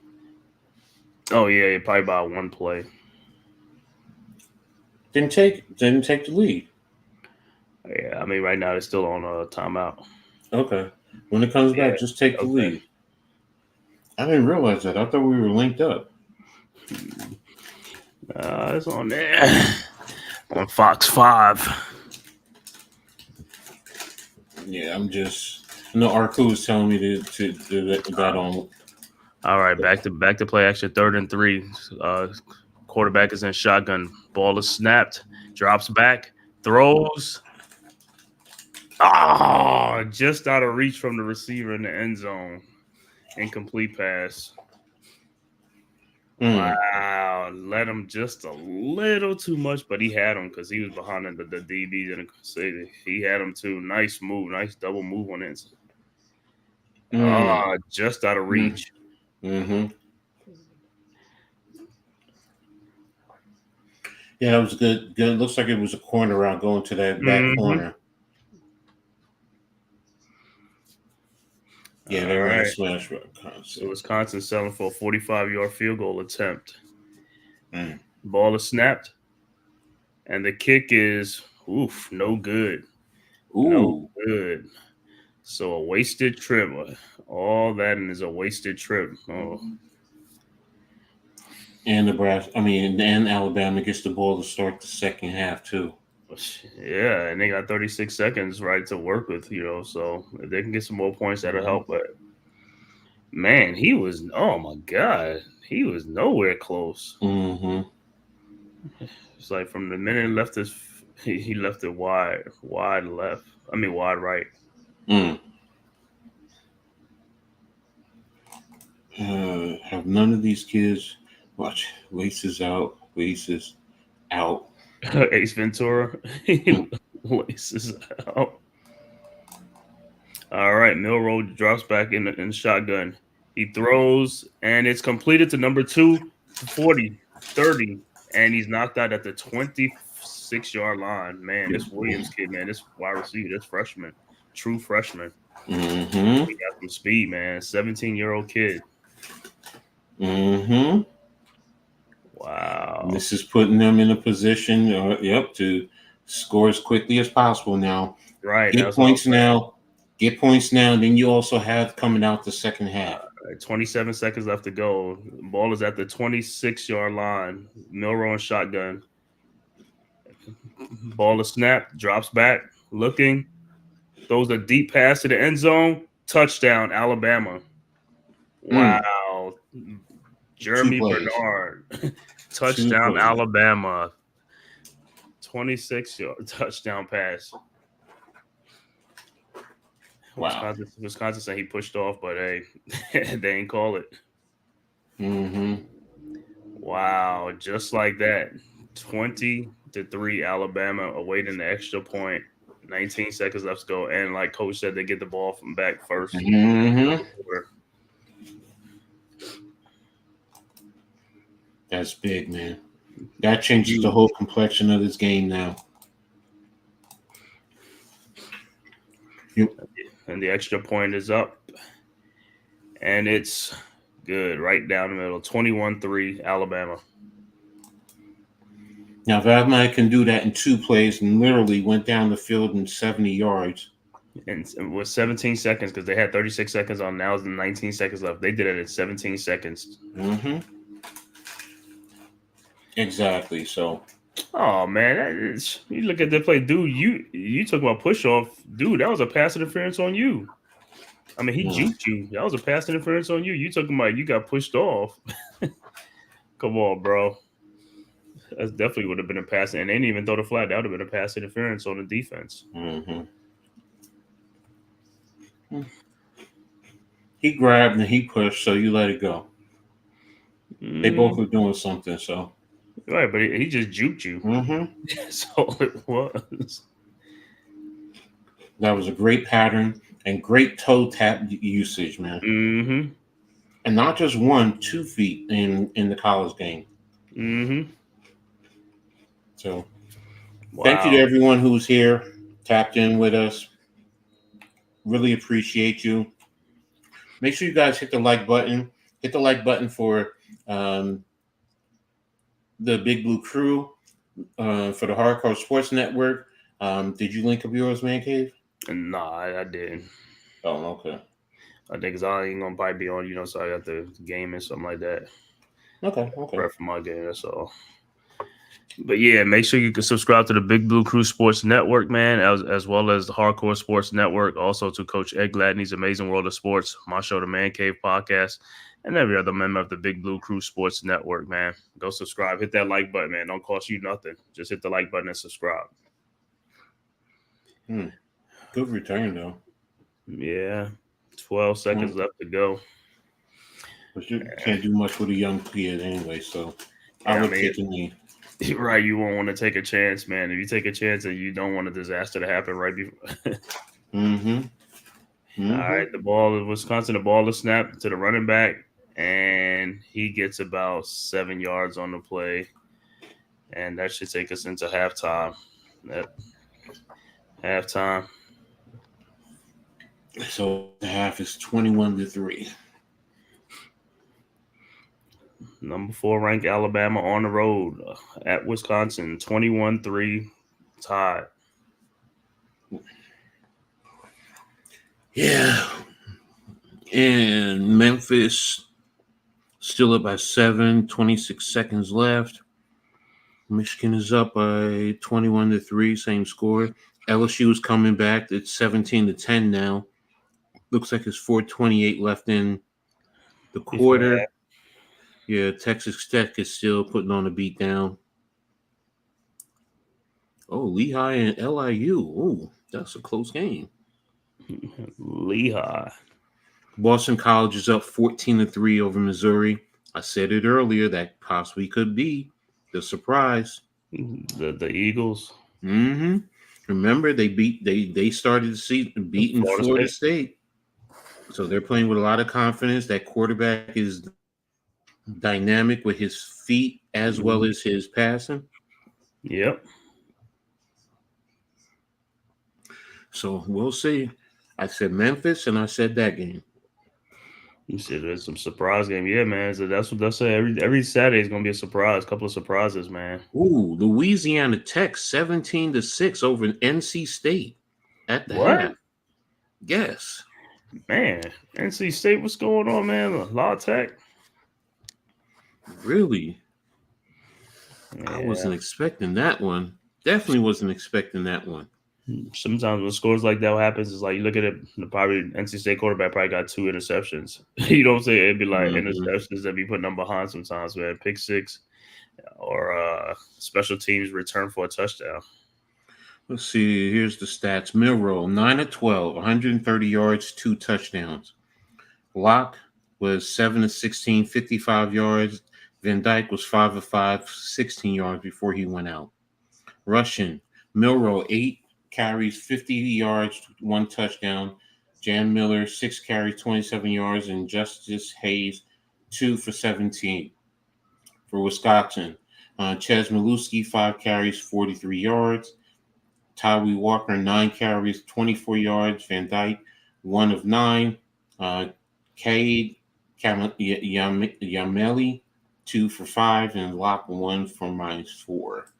Oh yeah, probably about 1 play. Didn't take the lead. Yeah, I mean right now it's still on a timeout. Okay. When it comes back, just take the lead. I didn't realize that. I thought we were linked up. It's on there. On Fox 5. Yeah, I'm just. No, Arku was telling me to do that on. All right, back to play action. 3rd and 3. Quarterback is in shotgun. Ball is snapped. Drops back. Throws. Just out of reach from the receiver in the end zone. Incomplete pass. Wow, let him just a little too much, but he had him because he was behind the DBs and he had him too. Nice move, nice double move on it. Just out of reach. Mm-hmm. Yeah, it was good. Good. Looks like it was a corner route going to that back Mm-hmm. corner. Yeah, they All ran a right. smash route So concept. Wisconsin selling for a 45-yard field goal attempt. Mm. Ball is snapped, and the kick is no good. No Ooh, good. So a wasted trip. All that is a wasted trip. Oh, and Nebraska. I mean, and Alabama gets the ball to start the second half too. yeah, and they got 36 seconds right to work with, so if they can get some more points, that'll help. But man, oh my God, he was nowhere close. Mm-hmm. It's like from the minute he left it wide left. I mean, wide right. Mm. Have none of these kids watch Laces out, Laces out. Ace Ventura laces out. All right, Milroe drops back in the shotgun. He throws, and it's completed to number 2 for 40, 30, and he's knocked out at the 26-yard line. Man, this Williams kid, man, this wide receiver, this freshman, true freshman. Mm-hmm. He got some speed, man. 17-year-old kid. Mm-hmm. Wow. This is putting them in a position, to score as quickly as possible now. Right. Get points now. Get points now. And then you also have coming out the second half. 27 seconds left to go. Ball is at the 26-yard line. Milroe and shotgun. Ball is snapped. Drops back. Looking. Throws a deep pass to the end zone. Touchdown, Alabama. Wow. Jeremy Bernard. Touchdown, Alabama. 26-yard touchdown pass. Wow. Wisconsin said he pushed off, but hey, they ain't call it. Mm-hmm. Wow, just like that. 20-3 Alabama awaiting the extra point. 19 seconds left to go. And like Coach said, they get the ball from back first. Mm-hmm. That's big, man. That changes the whole complexion of this game now. And the extra point is up. And it's good. Right down the middle. 21-3 Alabama. Now, if Alabama can do that in 2 plays and literally went down the field in 70 yards. And with 17 seconds, because they had 36 seconds on, now it's 19 seconds left. They did it in 17 seconds. Mm-hmm. Exactly. So, oh man, you look at that play, dude. You talk about push off, dude. That was a pass interference on you. I mean, he juked you. That was a pass interference on you. You talking about you got pushed off? Come on, bro. That definitely would have been a pass, and they didn't even throw the flag. That would have been a pass interference on the defense. Mm-hmm. He grabbed and he pushed, so you let it go. They both were doing something, so. Right, but he just juked you. Mm-hmm. So it was. That was a great pattern and great toe tap usage, man. Mm-hmm. And not just 1, 2 feet in the college game. Mm-hmm. So, Thank you to everyone who's here, tapped in with us. Really appreciate you. Make sure you guys hit the like button. Hit the like button for the Big Blue Crew, for the Hardcore Sports Network. Did you link up yours, Man Cave? Nah, I didn't. Oh, okay. I think because I ain't gonna probably be on, so I got the game and something like that. Okay. Prep for my game, that's all. But yeah, make sure you can subscribe to the Big Blue Crew Sports Network, man, as well as the Hardcore Sports Network. Also to Coach Ed Gladney's Amazing World of Sports, my show, the Man Cave Podcast, and every other member of the Big Blue Crew Sports Network, man. Go subscribe. Hit that like button, man. Don't cost you nothing. Just hit the like button and subscribe. Good return, though. Yeah. 12 seconds left to go. But you can't do much with a young kid anyway, so I would take a knee. Right, you won't want to take a chance, man. If you take a chance and you don't want a disaster to happen right before. All right, the ball is snapped to the running back, and he gets about 7 yards on the play. and that should take us into halftime. At halftime. So the half is 21-3. Number 4 ranked Alabama on the road at Wisconsin, 21-3 tied. Yeah. And Memphis still up by 7, 26 seconds left. Michigan is up by 21-3, same score. LSU is coming back. It's 17-10 now. Looks like it's 4:28 left in the quarter. Yeah, Texas Tech is still putting on a beat down. Oh, Lehigh and LIU. Oh, that's a close game. Lehigh. Boston College is up 14-3 over Missouri. I said it earlier, that possibly could be the surprise. The Eagles. Mm-hmm. Remember, they started the season beating Florida State. So they're playing with a lot of confidence. That quarterback is dynamic with his feet as well as his passing. Yep. So we'll see. I said Memphis, and I said that game. You said there's some surprise game. Yeah, man. So that's what they'll say. Every Saturday is gonna be a surprise. Couple of surprises, man. Ooh, Louisiana Tech 17-6 over NC State at the half. Yes. Man, NC State, what's going on, man? La Tech. Really? Yeah. I wasn't expecting that one. Definitely wasn't expecting that one. Sometimes when scores like that happens, it's like you look at it, probably NC State quarterback probably got 2 interceptions. You know what I'm saying? It'd be like interceptions that be putting them behind sometimes, man. Pick 6 or special teams return for a touchdown. Let's see. Here's the stats. Milroe, 9-12, 130 yards, 2 touchdowns. Locke was 7-16, 55 yards. Van Dyke was 5-5, 16 yards before he went out. Rushing, Milroe, 8 carries, 50 yards, 1 touchdown. Jan Miller, 6 carries, 27 yards. And Justice Hayes, 2 for 17. For Wisconsin, Ches Milewski, 5 carries, 43 yards. Tyree Walker, 9 carries, 24 yards. Van Dyke, 1 of 9. Cade Yameli, 2 for 5. And Locke, 1 for -4.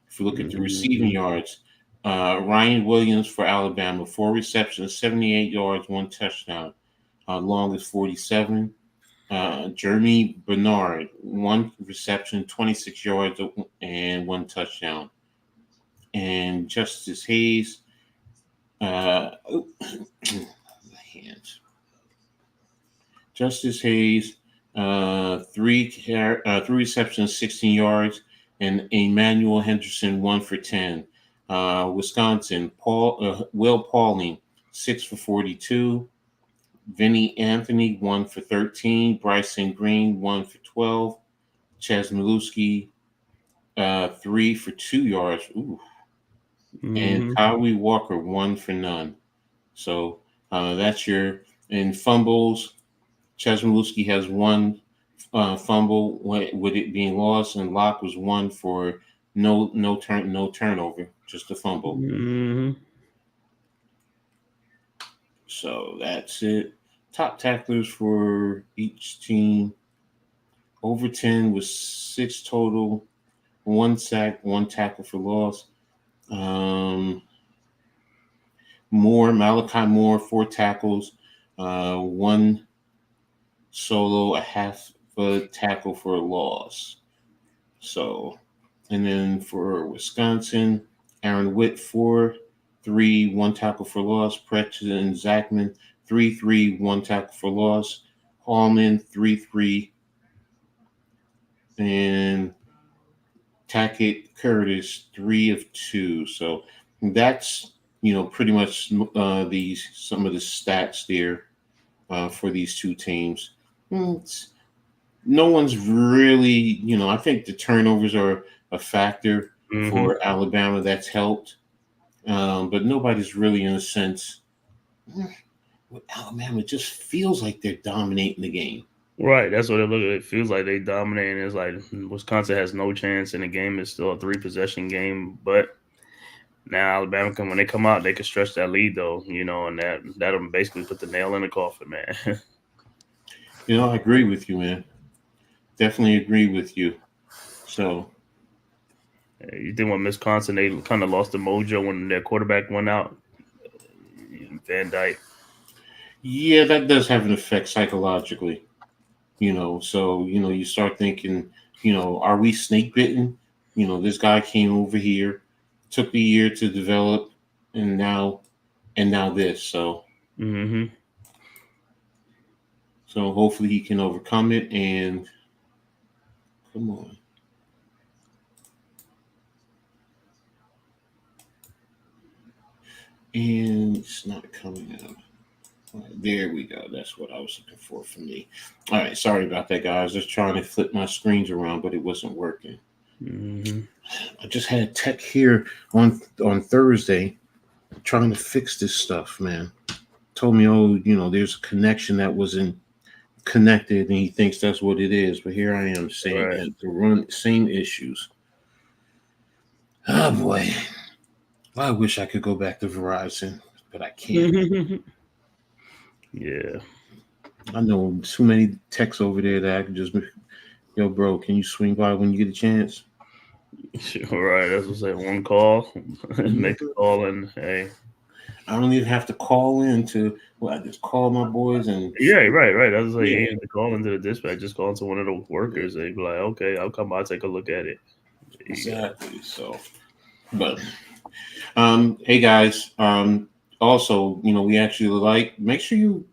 If you look at the receiving yards, Ryan Williams for Alabama, 4 receptions, 78 yards, 1 touchdown. Long is 47. Jeremy Bernard, 1 reception, 26 yards, and 1 touchdown. And Justice Hayes, Justice Hayes, 3 receptions, 16 yards, and Emmanuel Henderson, 1 for 10. Wisconsin, Will Pauling, 6 for 42. Vinny Anthony, 1 for 13. Bryson Green, 1 for 12. Ches Milewski, 3 for 2 yards. Ooh. And Tyree Walker, 1 for none. So that's your in fumbles. Ches Milewski has 1 fumble with it being lost, and Locke was 1 for no turnover, just a fumble. So that's it. Top tacklers for each team. Over 10 was 6 total, 1 sack, 1 tackle for loss. Malachi Moore, 4 tackles, 1 solo, a half a tackle for a loss. So, and then for Wisconsin, Aaron Witt, 4-3, 1 tackle for loss. Preston Zachman, 3-3, 1 tackle for loss. Hallman, 3-3, and Tackett Curtis, 3 of 2. So that's pretty much some of the stats there for these two teams. No one's really, I think the turnovers are a factor for Alabama that's helped, but nobody's really, in a sense, with Alabama, it just feels like they're dominating the game. Right, that's what it feels like. They dominate. It's like Wisconsin has no chance, and the game is still a 3 possession game. But now Alabama when they come out, they can stretch that lead though, and that'll basically put the nail in the coffin, man. I agree with you, man. Definitely agree with you. So, You think when Wisconsin they kind of lost the mojo when their quarterback went out, Van Dyke. yeah, that does have an effect psychologically. So you start thinking, are we snake bitten? This guy came over here, took the year to develop, and now this. Mm-hmm. So hopefully he can overcome it. And come on. And it's not coming out. All right, there we go. That's what I was looking for me. All right, sorry about that, guys. Just trying to flip my screens around, but it wasn't working. Mm-hmm. I just had tech here on Thursday trying to fix this stuff, man. Told me, there's a connection that wasn't connected, and he thinks that's what it is. But here I am saying Right. the same issues. Oh boy, I wish I could go back to Verizon, but I can't. Yeah. I know too many techs over there that I could just, bro, can you swing by when you get a chance? Right. That's what I say. One call, make a call, and hey. I don't even have to call in to. Well, I just call my boys and. Yeah, right. That's like you Yeah, have to call into the dispatch. Just call into one of the workers. They'd be like, "Okay, I'll come by, take a look at it." exactly. So, but hey guys, also, we actually make sure you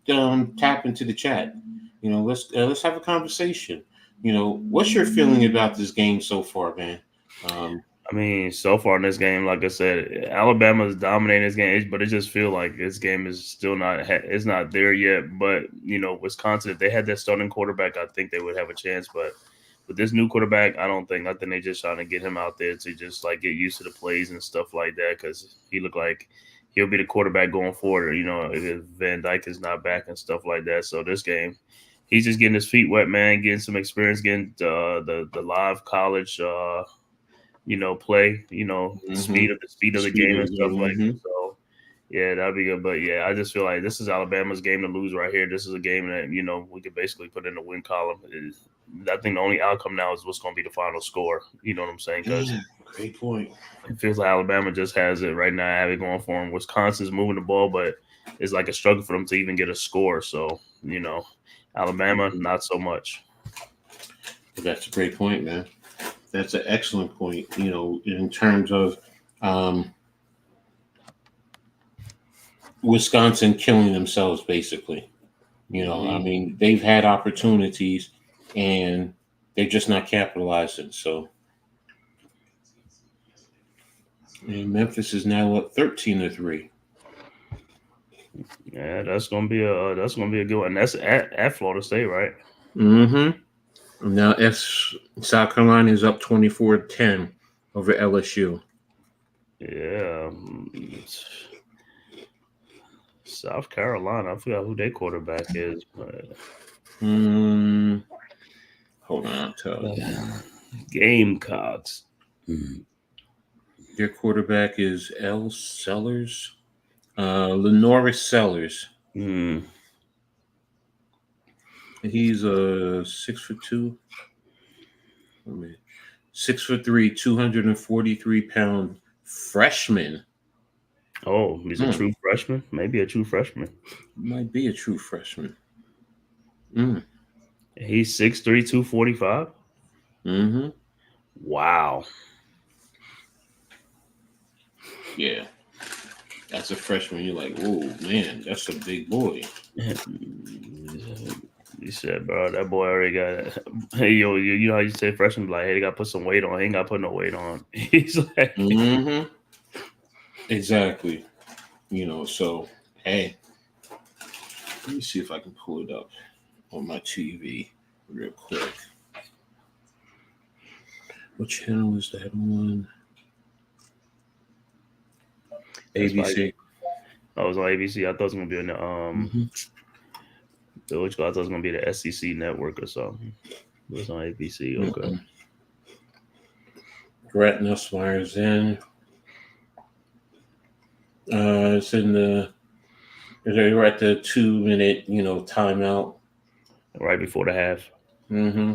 tap into the chat. Let's have a conversation. What's your feeling about this game so far, man? I mean, so far in this game, like I said, Alabama's dominating this game, but it just feels like this game is still it's not there yet. But Wisconsin, if they had that starting quarterback, I think they would have a chance. But with this new quarterback, I think they just trying to get him out there to just like get used to the plays and stuff like that because he looked like he'll be the quarterback going forward. If Van Dyke is not back and stuff like that. So this game, he's just getting his feet wet, man, getting some experience, getting the live college. Play, speed of the game and stuff like that. So yeah, that'd be good. But yeah, I just feel like this is Alabama's game to lose right here. This is a game that, we could basically put in the win column. I think the only outcome now is what's going to be the final score. You know what I'm saying? Because great point. It feels like Alabama just has it right now, have it going for them. Wisconsin's moving the ball, but it's like a struggle for them to even get a score. So, Alabama, not so much. That's a great point, man. That's an excellent point. In terms of Wisconsin killing themselves, basically. I mean, they've had opportunities and they're just not capitalizing. So, and Memphis is now up 13-3. Yeah, that's gonna be a good one. That's at Florida State, right? Mm-hmm. Now, South Carolina is up 24-10 over LSU. Yeah. South Carolina, I forgot who their quarterback is. But... Hold on, I'll tell you. Gamecocks. Their quarterback is L. Sellers. Lenoris Sellers. He's a 6'2". 6'3", 243-pound freshman. Oh, he's a true freshman? Maybe a true freshman. Might be a true freshman. He's 6'3", 245? Mm-hmm. Wow. Yeah. That's a freshman. You're like, whoa, man, that's a big boy. You said, bro, that boy already got it. Hey, yo, you know how you say freshman, like, hey, they got to put some weight on. He ain't got to put no weight on. He's like... Mm-hmm. Exactly. So, hey, let me see if I can pull it up on my TV real quick. What channel is that on? ABC. Oh, it was on ABC. I thought it was gonna be on the Which I thought it was gonna be the SEC network or something. It was on ABC. Okay. Gretna fires in. It's in the. They're at the 2-minute, timeout. Right before the half. Mm-hmm.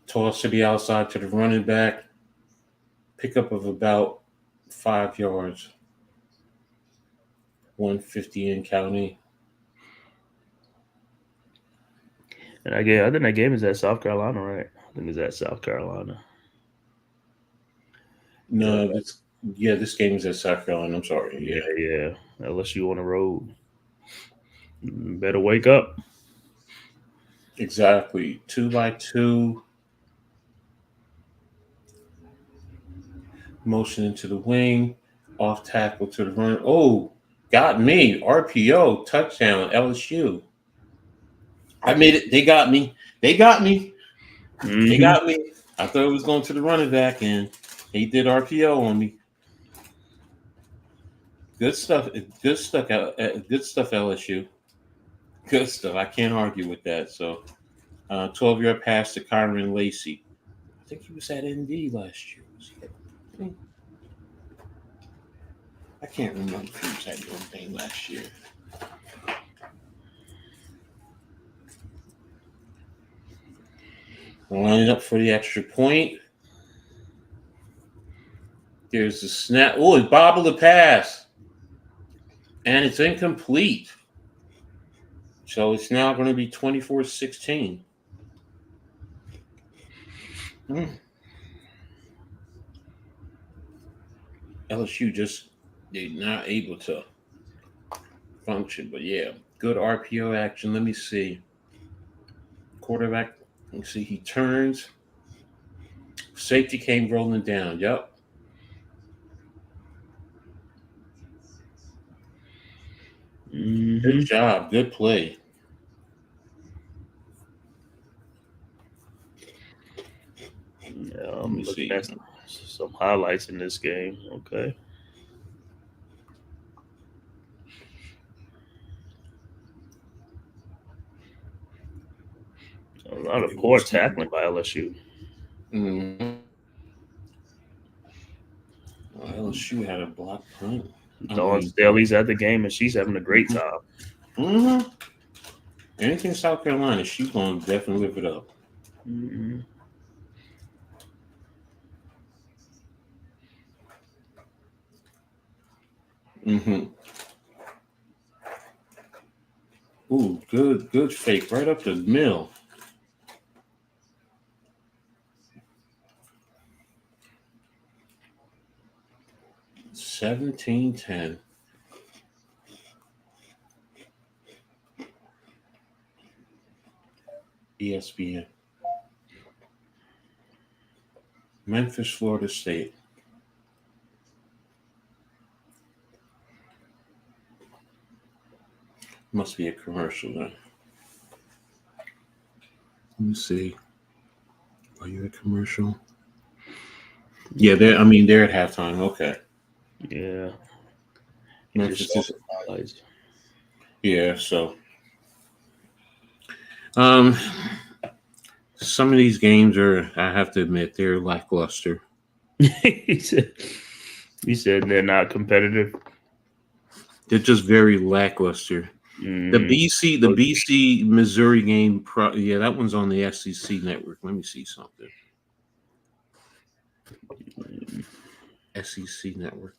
Toss to the outside to the running back. Pickup of about 5 yards. 150 in county. And I think that game is at South Carolina, right? I think it's at South Carolina. No, this game is at South Carolina. I'm sorry. Yeah. LSU on the road. Better wake up. Exactly. 2x2. Motion into the wing. Off tackle to the run. Oh, got me. RPO. Touchdown. LSU. I made it. They got me. Mm-hmm. They got me. I thought it was going to the running back, and he did RPO on me. Good stuff. Good stuff. Good stuff. LSU. Good stuff. I can't argue with that. So, 12-yard pass to Kyron Lacey. I think he was at ND last year. I can't remember if he was at Notre Dame last year. Lining up for the extra point. There's the snap. Oh, it's bobbled the pass. And it's incomplete. So it's now going to be 24-16. LSU just they're not able to function. But yeah, good RPO action. Let me see. Quarterback. Let me see. He turns. Safety came rolling down. Yep. Mm-hmm. Good job. Good play. Yeah, I'm looking at some highlights in this game. Okay. A lot of poor tackling by LSU. Mm-hmm. Well, LSU had a block punt. Dawn Staley's at the game, and she's having a great time. Mm-hmm. Anything South Carolina, she's going to definitely live it up. Mm-hmm. Mm-hmm. Ooh, good fake right up the middle. $17-10. ESPN. Memphis, Florida State. Must be a commercial then. Let me see. Are you a commercial? Yeah, they're at halftime. Okay. Yeah. Memphis is highlights. Yeah, so some of these games are, I have to admit, they're lackluster. He said they're not competitive. They're just very lackluster. The BC Missouri game, that one's on the SEC network. Let me see something. SEC network.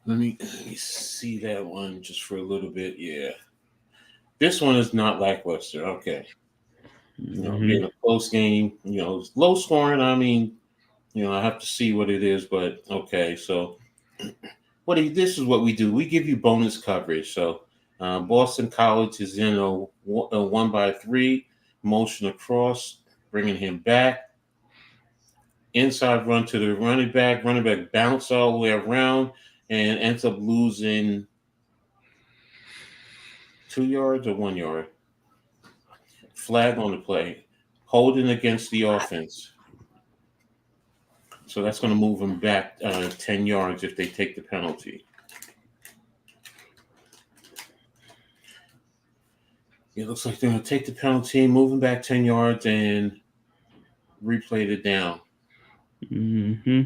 Let me see that one just for a little bit. Yeah. This one is not lackluster. Okay. Being a close game, it's low scoring. I have to see what it is, but okay. So this is what we do. We give you bonus coverage. So Boston College is in a 1x3 motion across, bringing him back. Inside run to the running back. Running back bounce all the way around and ends up losing 2 yards or 1 yard. Flag on the play. Holding against the offense. So that's going to move them back 10 yards if they take the penalty. It looks like they're going to take the penalty, moving back 10 yards, and replayed it down. Mm-hmm.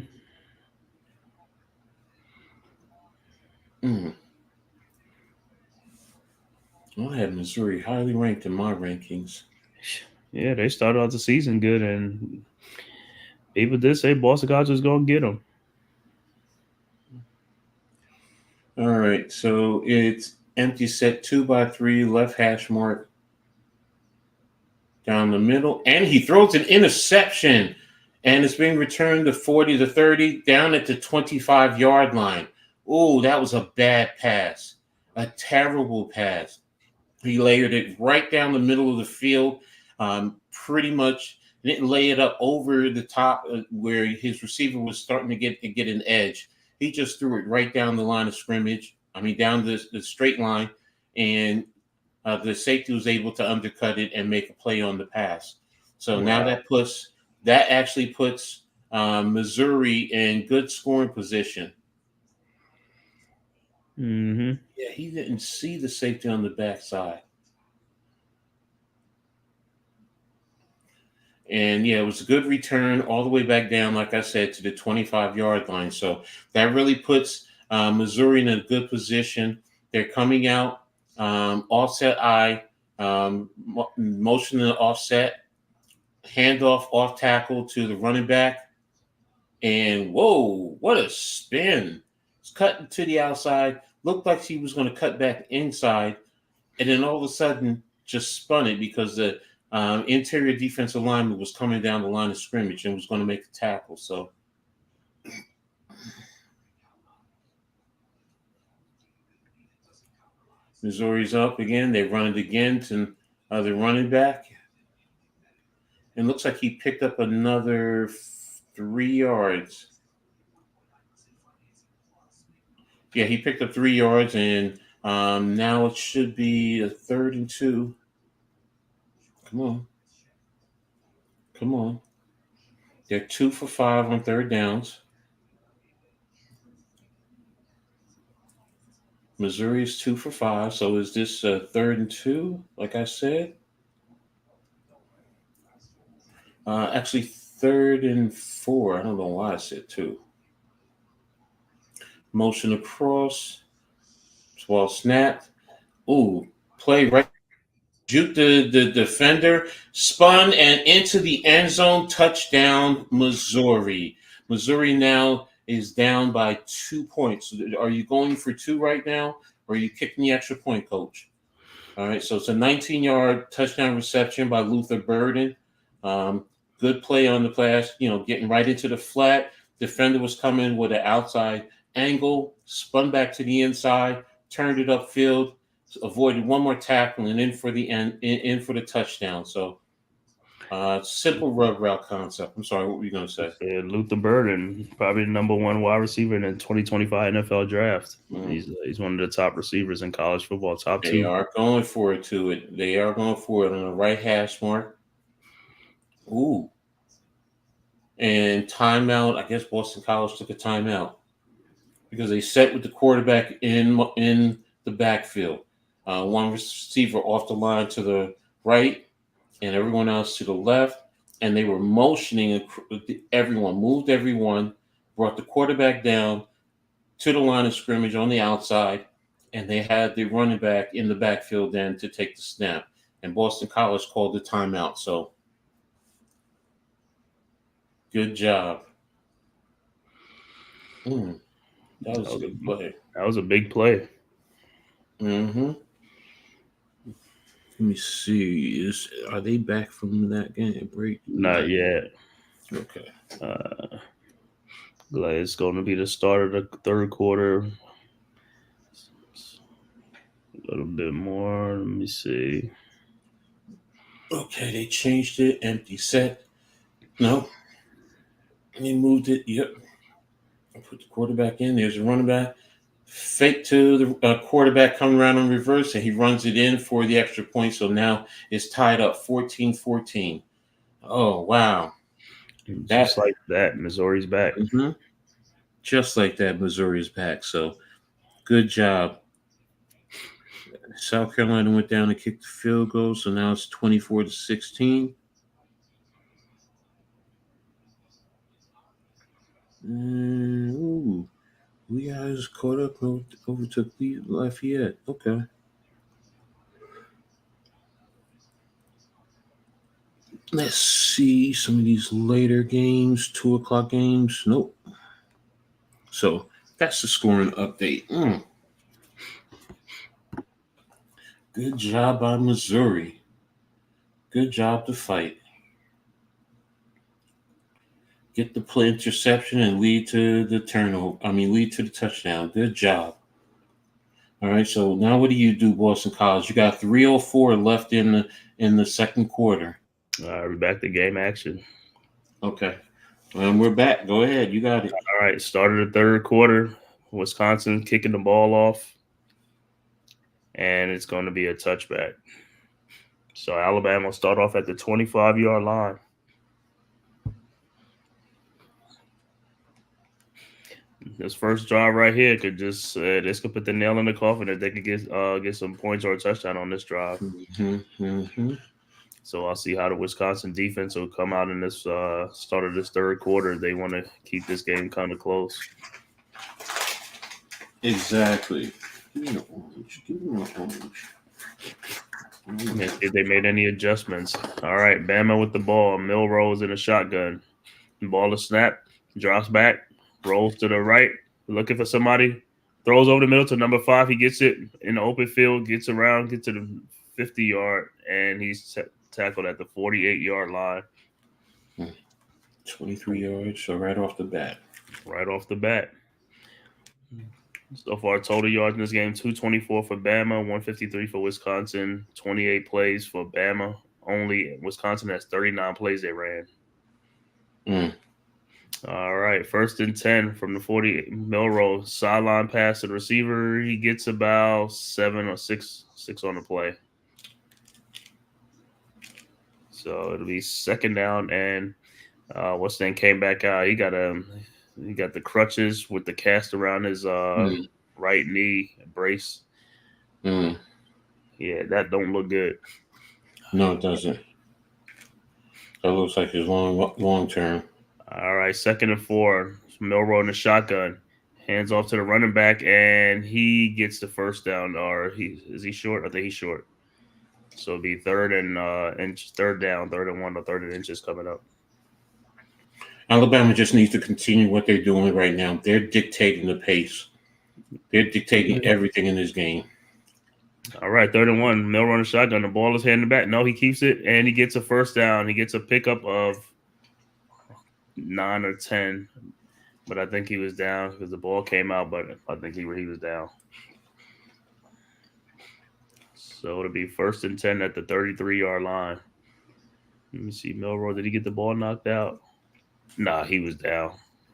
I had Missouri highly ranked in my rankings. Yeah, they started out the season good, and people did say Boston College was going to get them. All right, so it's empty set 2x3, left hash mark down the middle, and he throws an interception, and it's being returned to 40 to 30 down at the 25-yard line. Oh, that was a bad pass, a terrible pass. He layered it right down the middle of the field, pretty much didn't lay it up over the top where his receiver was starting to get an edge. He just threw it right down the line of scrimmage. I mean, down the straight line, and the safety was able to undercut it and make a play on the pass. So now that actually puts Missouri in good scoring position. Mm-hmm. Yeah, he didn't see the safety on the backside. And yeah, it was a good return all the way back down, like I said, to the 25-yard line. So that really puts Missouri in a good position. They're coming out, offset eye, motion to offset, handoff off tackle to the running back. And whoa, what a spin. It's cutting to the outside. Looked like he was going to cut back inside. And then all of a sudden just spun it because the interior defensive lineman was coming down the line of scrimmage and was going to make a tackle. So Missouri's up again. They run it again to the running back. And looks like he picked up another 3 yards. Yeah, he picked up 3 yards, and now it should be a 3rd and 2. Come on. They're 2 for 5 on third downs. Missouri is 2 for 5. So is this 3rd and 2, like I said? Actually, 3rd and 4. I don't know why I said 2. Motion across. Ball snapped. Ooh, play right. Juked the defender, spun and into the end zone. Touchdown, Missouri. Missouri now is down by 2 points. Are you going for 2 right now, or are you kicking the extra point, Coach? All right, so it's a 19-yard touchdown reception by Luther Burden. Good play on the pass, getting right into the flat. Defender was coming with an outside angle, spun back to the inside, turned it upfield, avoided one more tackle, and in for the touchdown. So simple rub route concept. I'm sorry, what were you going to say? Yeah, Luther Burden, probably the number 1 wide receiver in the 2025 NFL draft. He's one of the top receivers in college football, top 2. They are going for it They are going for it on the right hash mark. Ooh. And timeout. I guess Boston College took a timeout because they set with the quarterback in the backfield. One receiver off the line to the right and everyone else to the left. And they were motioning moved everyone, brought the quarterback down to the line of scrimmage on the outside, and they had the running back in the backfield then to take the snap. And Boston College called the timeout. So good job. That was a good play. That was a big play. Mm-hmm. Let me see. Are they back from that game break? Not yet. Okay. It's going to be the start of the 3rd quarter. A little bit more. Let me see. Okay, they changed it. Empty set. No. They moved it. Yep. I put the quarterback in. There's a running back. Fake to the quarterback coming around in reverse, and he runs it in for the extra point. So now it's tied up 14-14. Oh, wow. Just like that, Missouri's back. Mm-hmm. Just like that, Missouri's back. So good job. South Carolina went down and kicked the field goal, so now it's 24-16. Ooh, we guys caught up, overtook Lafayette. Okay. Let's see some of these later games, 2:00 games. Nope. So that's the scoring update. Good job by Missouri. Good job to fight. Get the play interception and lead to the turnover. Lead to the touchdown. Good job. All right. So now what do you do, Boston College? You got 3:04 left in the second quarter. We're back to game action. Okay. We're back. Go ahead. You got it. All right. Started the third quarter. Wisconsin kicking the ball off. And it's going to be a touchback. So Alabama will start off at the 25-yard line. This first drive right here could just this could put the nail in the coffin if they could get some points or a touchdown on this drive. So I'll see how the Wisconsin defense will come out in this start of this third quarter. They want to keep this game kind of close. Exactly. Give me an orange. If they made any adjustments. All right, Bama with the ball. Milrose in a shotgun. The ball is snapped, drops back, rolls to the right, looking for somebody, throws over the middle to number 5. He gets it in the open field, gets around, gets to the 50-yard, and he's tackled at the 48-yard line. 23 yards, so right off the bat. So far, total yards in this game, 224 for Bama, 153 for Wisconsin, 28 plays for Bama. Only Wisconsin has 39 plays they ran. All right, 1st and 10 from the 40. Milrose, sideline pass to the receiver. He gets about 7 or 6 on the play. So it'll be second down, and Witstand came back out. He got the crutches with the cast around his right knee brace. Yeah, that don't look good. No, it doesn't. That looks like his long term. All right, 2nd and 4. Milroe in the shotgun. Hands off to the running back, and he gets the first down. Or is he short? I think he's short. So it'll be third and 1 or 3rd and inches coming up. Alabama just needs to continue what they're doing right now. They're dictating the pace. They're dictating everything in this game. All right, 3rd and 1. Milroe in the shotgun. The ball is handed back. No, he keeps it, and he gets a first down. He gets a pickup of 9 or 10, but I think he was down because the ball came out, but I think he was down. So it'll be 1st and 10 at the 33-yard line. Let me see. Milroe, did he get the ball knocked out? Nah, he was down.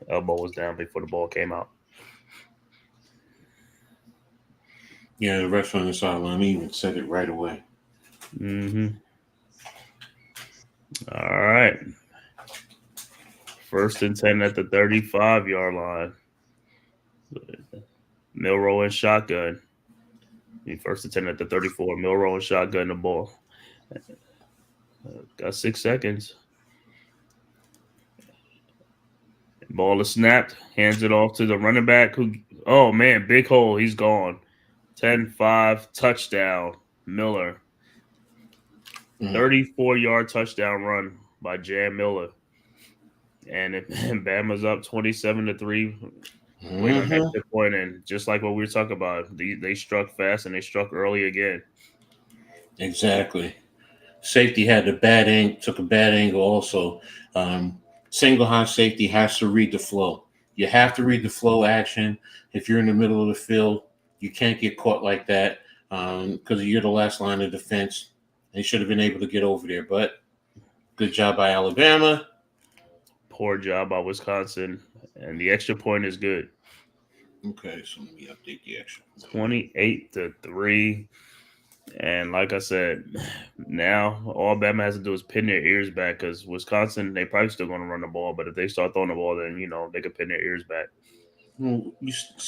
Elbow was down before the ball came out. Yeah, the ref on the sideline even said it right away. All right. 1st and 10 at the 35-yard line. Milroe in shotgun. 1st and 10 at the 34. Milroe in shotgun the ball. Got 6 seconds. Ball is snapped. Hands it off to the running back. Oh, man, big hole. He's gone. 10-5, touchdown, Miller. 34-yard touchdown run by Jan Miller. And Bama's up 27-3. Wait on extra point, and just like what we were talking about, they struck fast and they struck early again. Exactly. Safety had took a bad angle also. Single high safety has to read the flow. You have to read the flow action. If you're in the middle of the field, you can't get caught like that because you're the last line of defense. They should have been able to get over there, but good job by Alabama. Poor job by Wisconsin, and the extra point is good. Okay, so let me update the extra. 28-3, and like I said, now all Bama has to do is pin their ears back because Wisconsin, they probably still going to run the ball, but if they start throwing the ball, then they can pin their ears back. Well,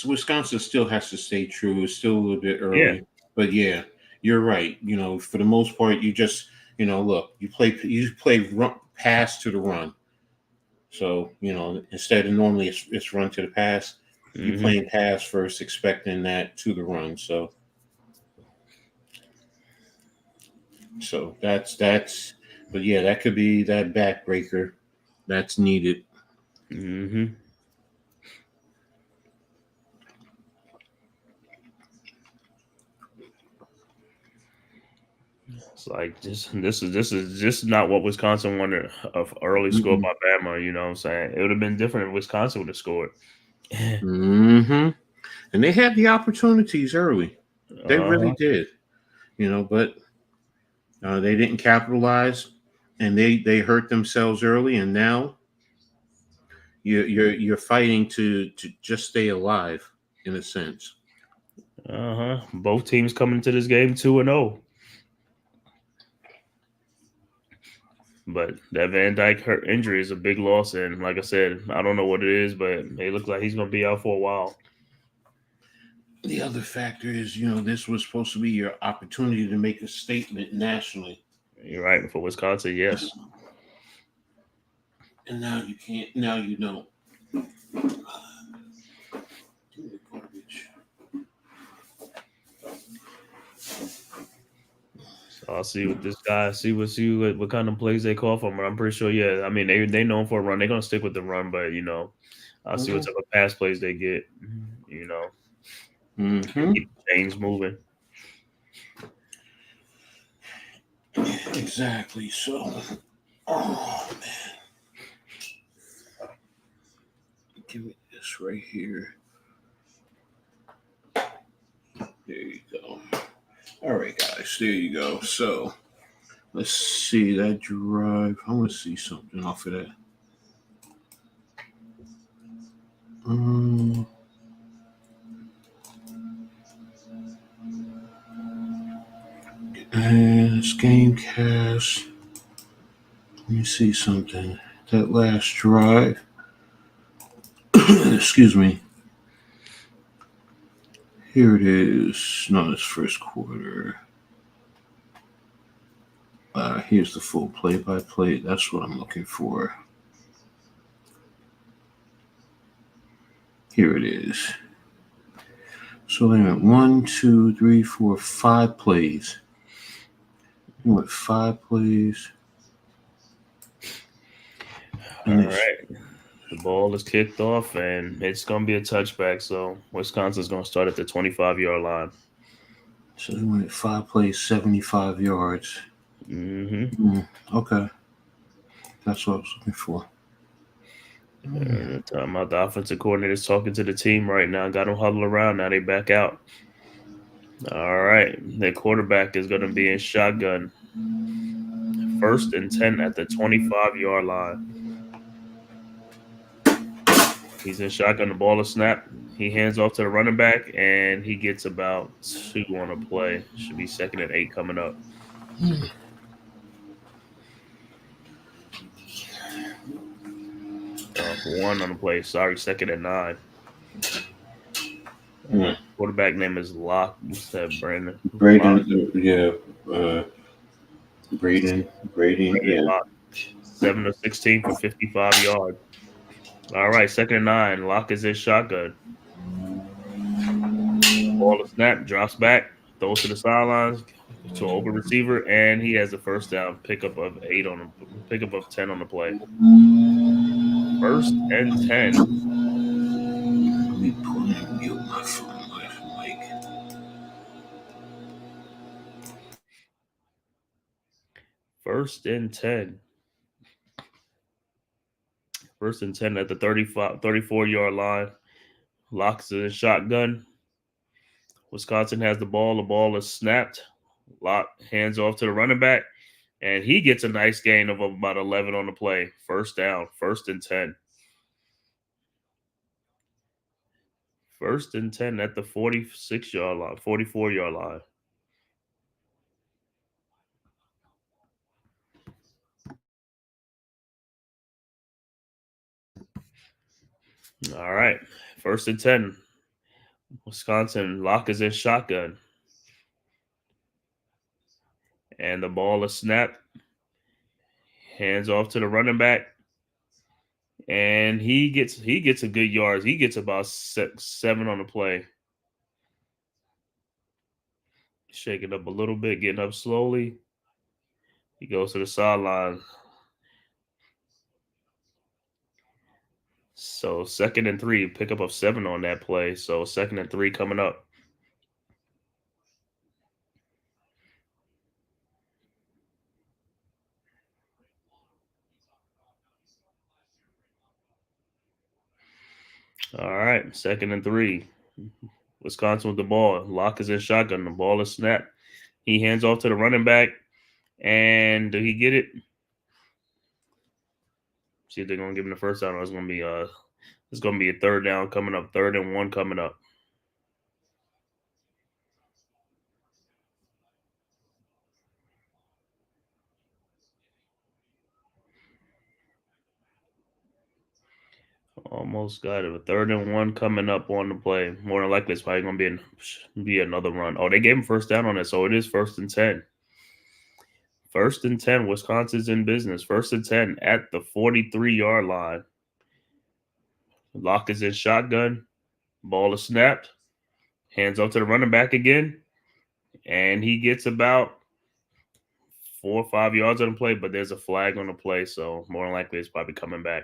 Wisconsin still has to stay true. It's still a little bit early, but yeah, you're right. For the most part, you just look, you play pass to the run. So instead of normally it's run to the pass, you're playing pass first, expecting that to the run. So that's. But yeah, that could be that backbreaker that's needed. It's like this is just not what Wisconsin wanted of early score by Bama. You know what I'm saying? It would have been different if Wisconsin would have scored. And they had the opportunities early. They really did. But they didn't capitalize, and they hurt themselves early. And now you're fighting to just stay alive in a sense. Both teams coming to this game 2-0. But that Van Dyke hurt injury is a big loss, and like I said, I don't know what it is, but it looks like he's going to be out for a while. The other factor is, this was supposed to be your opportunity to make a statement nationally. You're right, for Wisconsin, yes. And now you can't. Now you don't. So I'll see what this guy see what kind of plays they call for him. But I'm pretty sure, yeah. I mean, they known for a run. They're gonna stick with the run, but I'll see what type of pass plays they get. Keep the chains moving. Exactly. So, oh man, give me this right here. There you go. All right, guys, there you go. So, let's see that drive. I want to see something off of that. And this game cast. Let me see something. That last drive. Excuse me. Here it is. No, it's first quarter. Here's the full play-by-play. That's what I'm looking for. Here it is. So they went 1, 2, 3, 4, 5 plays. We went 5 plays. All right. The ball is kicked off, and it's going to be a touchback. So Wisconsin's going to start at the 25-yard line. So they went 5 plays, 75 yards. Okay. That's what I was looking for. The offensive coordinator is talking to the team right now. Got them huddled around. Now they back out. All right. The quarterback is going to be in shotgun. 1st and 10 at the 25-yard line. He's in shotgun. The ball is snapped. He hands off to the running back, and he gets about 2 on a play. Should be 2nd and 8 coming up. 1 on the play. Sorry, 2nd and 9. Quarterback name is Locke. What's that, Brandon? Braden, yeah. Braden, yeah. Locke. 7 of 16 for 55 yards. All right, 2nd and 9. Locke is in shotgun. Ball is snapped, drops back, throws to the sidelines to an open receiver, and he has a first down. Pickup of 10 on the play. 1st and 10. Let me pull and mute my phone. First and 10. 1st and 10 at the 34-yard line. Locks in shotgun. Wisconsin has the ball. The ball is snapped. Locke hands off to the running back, and he gets a nice gain of about 11 on the play. First down. 1st and 10. 1st and 10 at the 46-yard line, 44-yard line. All right. 1st and 10. Wisconsin. Locke is in shotgun. And the ball is snapped. Hands off to the running back. And he gets a good yards. He gets about 7 on the play. Shaking up a little bit, getting up slowly. He goes to the sideline. So 2nd and 3, pick up of 7 on that play. So 2nd and 3 coming up. All right, 2nd and 3. Wisconsin with the ball. Lock is in shotgun. The ball is snapped. He hands off to the running back. And did he get it? See if they're gonna give him the first down, or it's gonna be a 3rd down coming up, 3rd and 1 coming up. Almost got it. A 3rd and 1 coming up on the play. More than likely, it's probably gonna be another run. Oh, they gave him first down on it, so it is 1st and 10. 1st and 10. Wisconsin's in business. 1st and 10 at the 43-yard line. Lock is in shotgun. Ball is snapped. Hands off to the running back again, and he gets about 4 or 5 yards on the play, but there's a flag on the play, so more than likely it's probably coming back.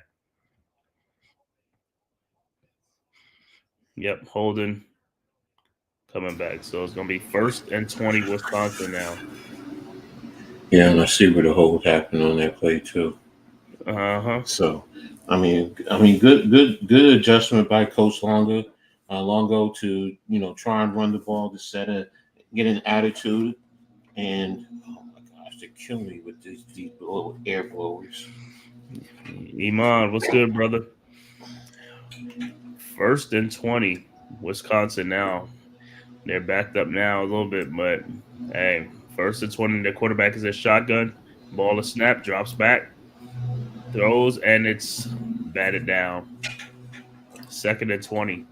Yep, holding, coming back. So it's going to be 1st and 20 Wisconsin now. Yeah, and I see where the hold happened on that play too. So, I mean, good adjustment by Coach Longo to try and run the ball to get an attitude, and oh my gosh, they kill me with these air blowers. Iman, what's good, brother? 1st and 20, Wisconsin now. They're backed up now a little bit, but hey, 1st and 20, their quarterback is a shotgun. Ball is snapped, drops back, throws, and it's batted down. 2nd and 20.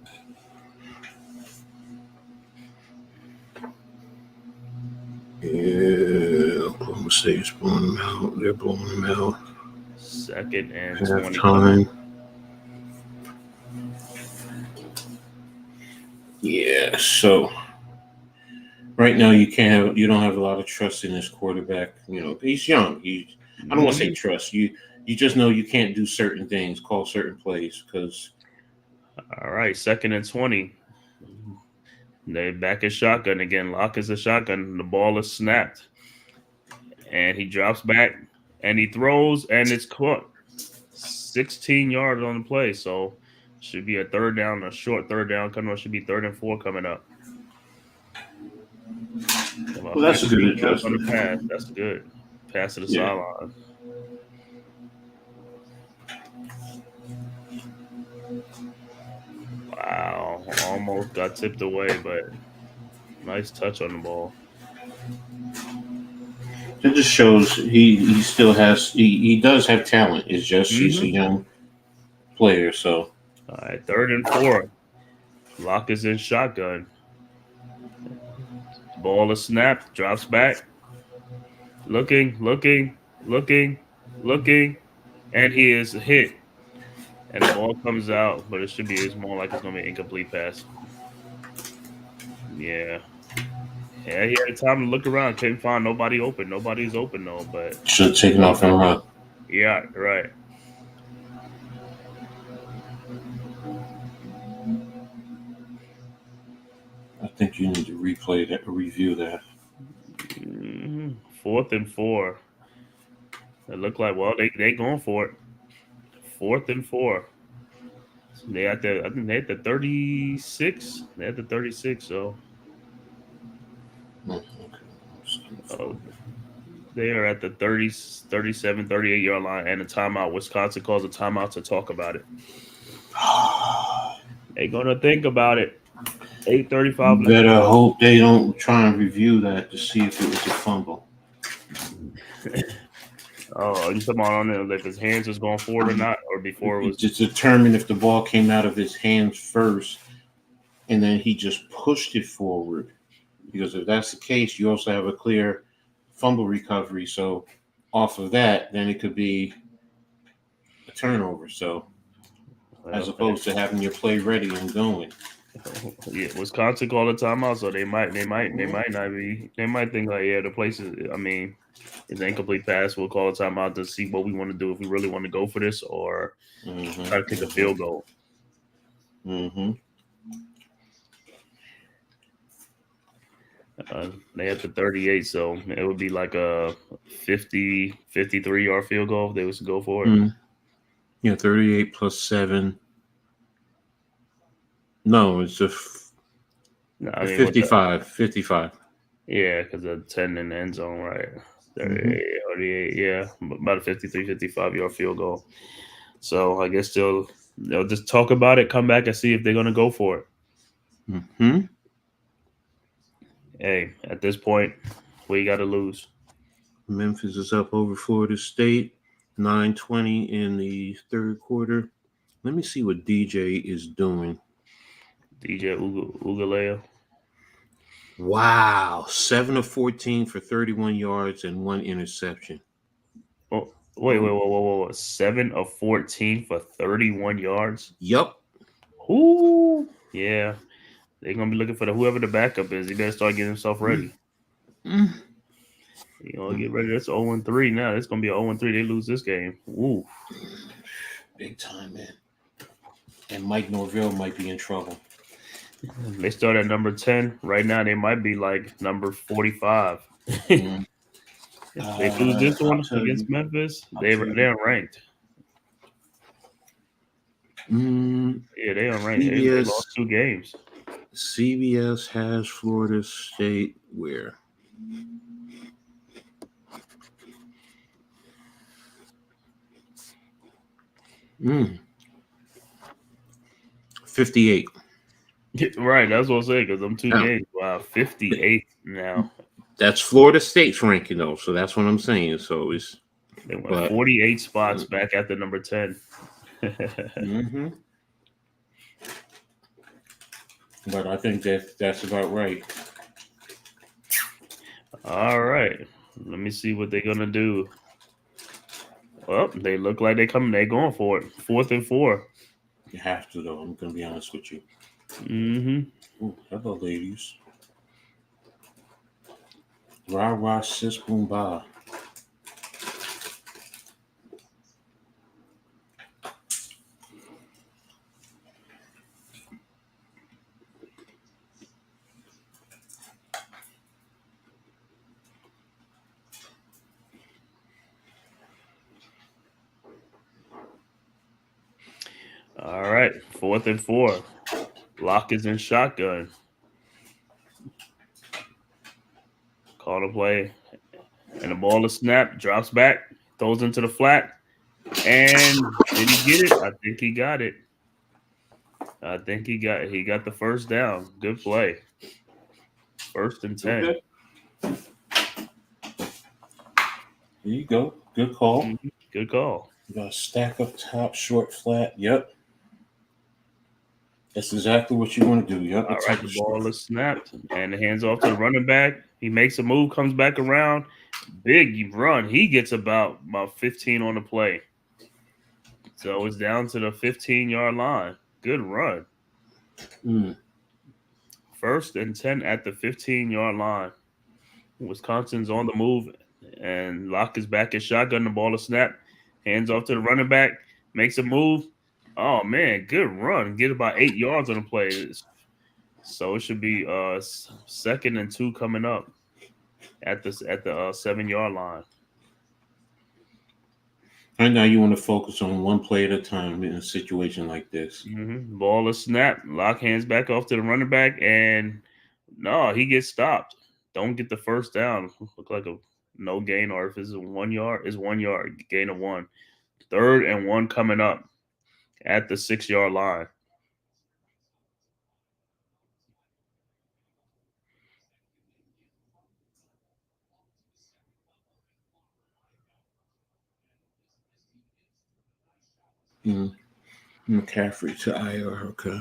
Yeah, Oklahoma State's blowing them out. They're blowing them out. 2nd and 20. Halftime. Yeah, so right now you don't have a lot of trust in this quarterback. He's young. I don't want to say trust. You just know you can't do certain things, call certain plays because. All right, 2nd and 20. They back his shotgun again. Lock is a shotgun. The ball is snapped. And he drops back and he throws and it's caught. 16 yards on the play. So should be a 3rd down, a short 3rd down coming up. Should be 3rd and 4 coming up. Well, that's a good adjustment. On the pass. That's good. Pass to the sideline. Wow. Almost got tipped away, but nice touch on the ball. It just shows he still has he does have talent. It's just he's a young player. So all right, 3rd and 4. Lock is in shotgun. Ball is snapped, drops back. Looking, and he is hit. And the ball comes out, but it's more like it's gonna be an incomplete pass. Yeah. Yeah, he had time to look around, couldn't find nobody open. Nobody's open though, but should have taken off and run. Yeah, right. I think you need to review that. 4th and 4. It looked like they going for it. 4th and 4. They at the I think they at the 36. They at the 36. So they are at the 30, 37, 38 yard line and a timeout. Wisconsin calls a timeout to talk about it. They're gonna think about it. 8:35. Better hope they don't try and review that to see if it was a fumble. Oh, you talking about if his hands was going forward or not, or before it was to determine if the ball came out of his hands first, and then he just pushed it forward. Because if that's the case, you also have a clear fumble recovery. So off of that, then it could be a turnover. So as opposed to having your play ready and going. Yeah, Wisconsin called a timeout, so they might not be. They might think like, yeah, the place is. I mean, it's an incomplete pass. We'll call a timeout to see what we want to do, if we really want to go for this or try to kick a field goal. They had the 38, so it would be like a 50, 53-yard field goal if they was to go for it. Yeah, 38 plus 7. No, it's a 55. 55. Yeah, because of 10 in the end zone, right? 38, 38, yeah. About a 53, 55-yard field goal. So I guess they'll just talk about it, come back and see if they're going to go for it. Hey, at this point, we got to lose. Memphis is up over Florida State, 9:20 in the third quarter. Let me see what DJ is doing. DJ Ugalea. Wow, 7 of 14 for 31 yards and 1 interception. Oh, wait. 7 of 14 for 31 yards? Yup. Ooh, yeah. They're going to be looking for whoever the backup is. He better start getting himself ready. You know, get ready. That's 0-3 now. It's going to be 0-3. They lose this game. Ooh. Big time, man. And Mike Norvell might be in trouble. They start at number 10. Right now, they might be like number 45. If they lose this one against Memphis, they're ranked. Yeah, they are ranked. They lost 2 games. CBS has Florida State where? Mm. 58. Right, that's what I'm saying, because I'm 2 games. Wow, 58 now. That's Florida State's ranking, though, so that's what I'm saying. So they went 48 spots back at the number 10. But I think that's about right. All right, let me see what they're gonna do. Well, they look like they're going for it. 4th and 4. You have to, though. I'm gonna be honest with you. Ooh, hello, ladies. Rah rah sis boom ba. All right, 4th and 4. Lock is in shotgun. Call the play. And the ball is snapped, drops back, throws into the flat. And did he get it? I think he got it. I think he got the first down. Good play. 1st and 10. Okay. There you go. Good call. Good call. You got a stack up top, short, flat. Yep. That's exactly what you want to do. Yep. All right, the ball is snapped, and the hands off to the running back. He makes a move, comes back around. Big run. He gets about 15 on the play. So it's down to the 15-yard line. Good run. 1st and 10 at the 15-yard line. Wisconsin's on the move, and Locke is back at shotgun. The ball is snapped. Hands off to the running back. Makes a move. Oh, man, good run. Get about 8 yards on the play. So it should be 2nd and 2 coming up at the 7-yard line. Right now, you want to focus on one play at a time in a situation like this. Ball is snapped. Lock hands back off to the running back, and no, he gets stopped. Don't get the first down. Look like a no gain, or if it's 1 yard, it's 1 yard, gain of 1. 3rd and 1 coming up at the 6-yard line. McCaffrey to IR. Okay.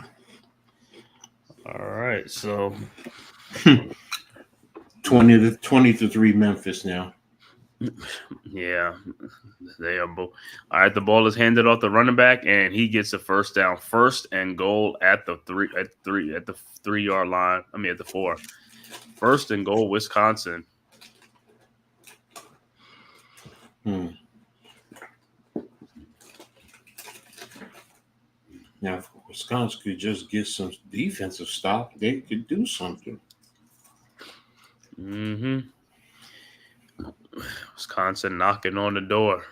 All right. So 20-3 Memphis now. Yeah, they are both. All right, the ball is handed off the running back, and he gets a first down, 1st and goal at the 3-yard line. I mean, at the 4. 1st and goal, Wisconsin. Now, if Wisconsin could just get some defensive stop, they could do something. Wisconsin knocking on the door.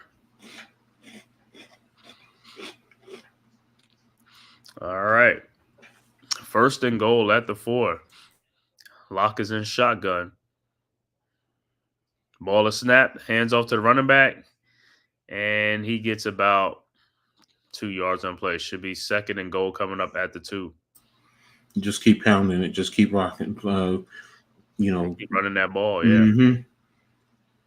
All right. 1st and goal at the 4. Locke is in shotgun. Ball is snapped, hands off to the running back, and he gets about 2 yards on play. Should be 2nd and goal coming up at the 2. Just keep pounding it. Just keep rocking. Keep running that ball. Yeah. Mm-hmm.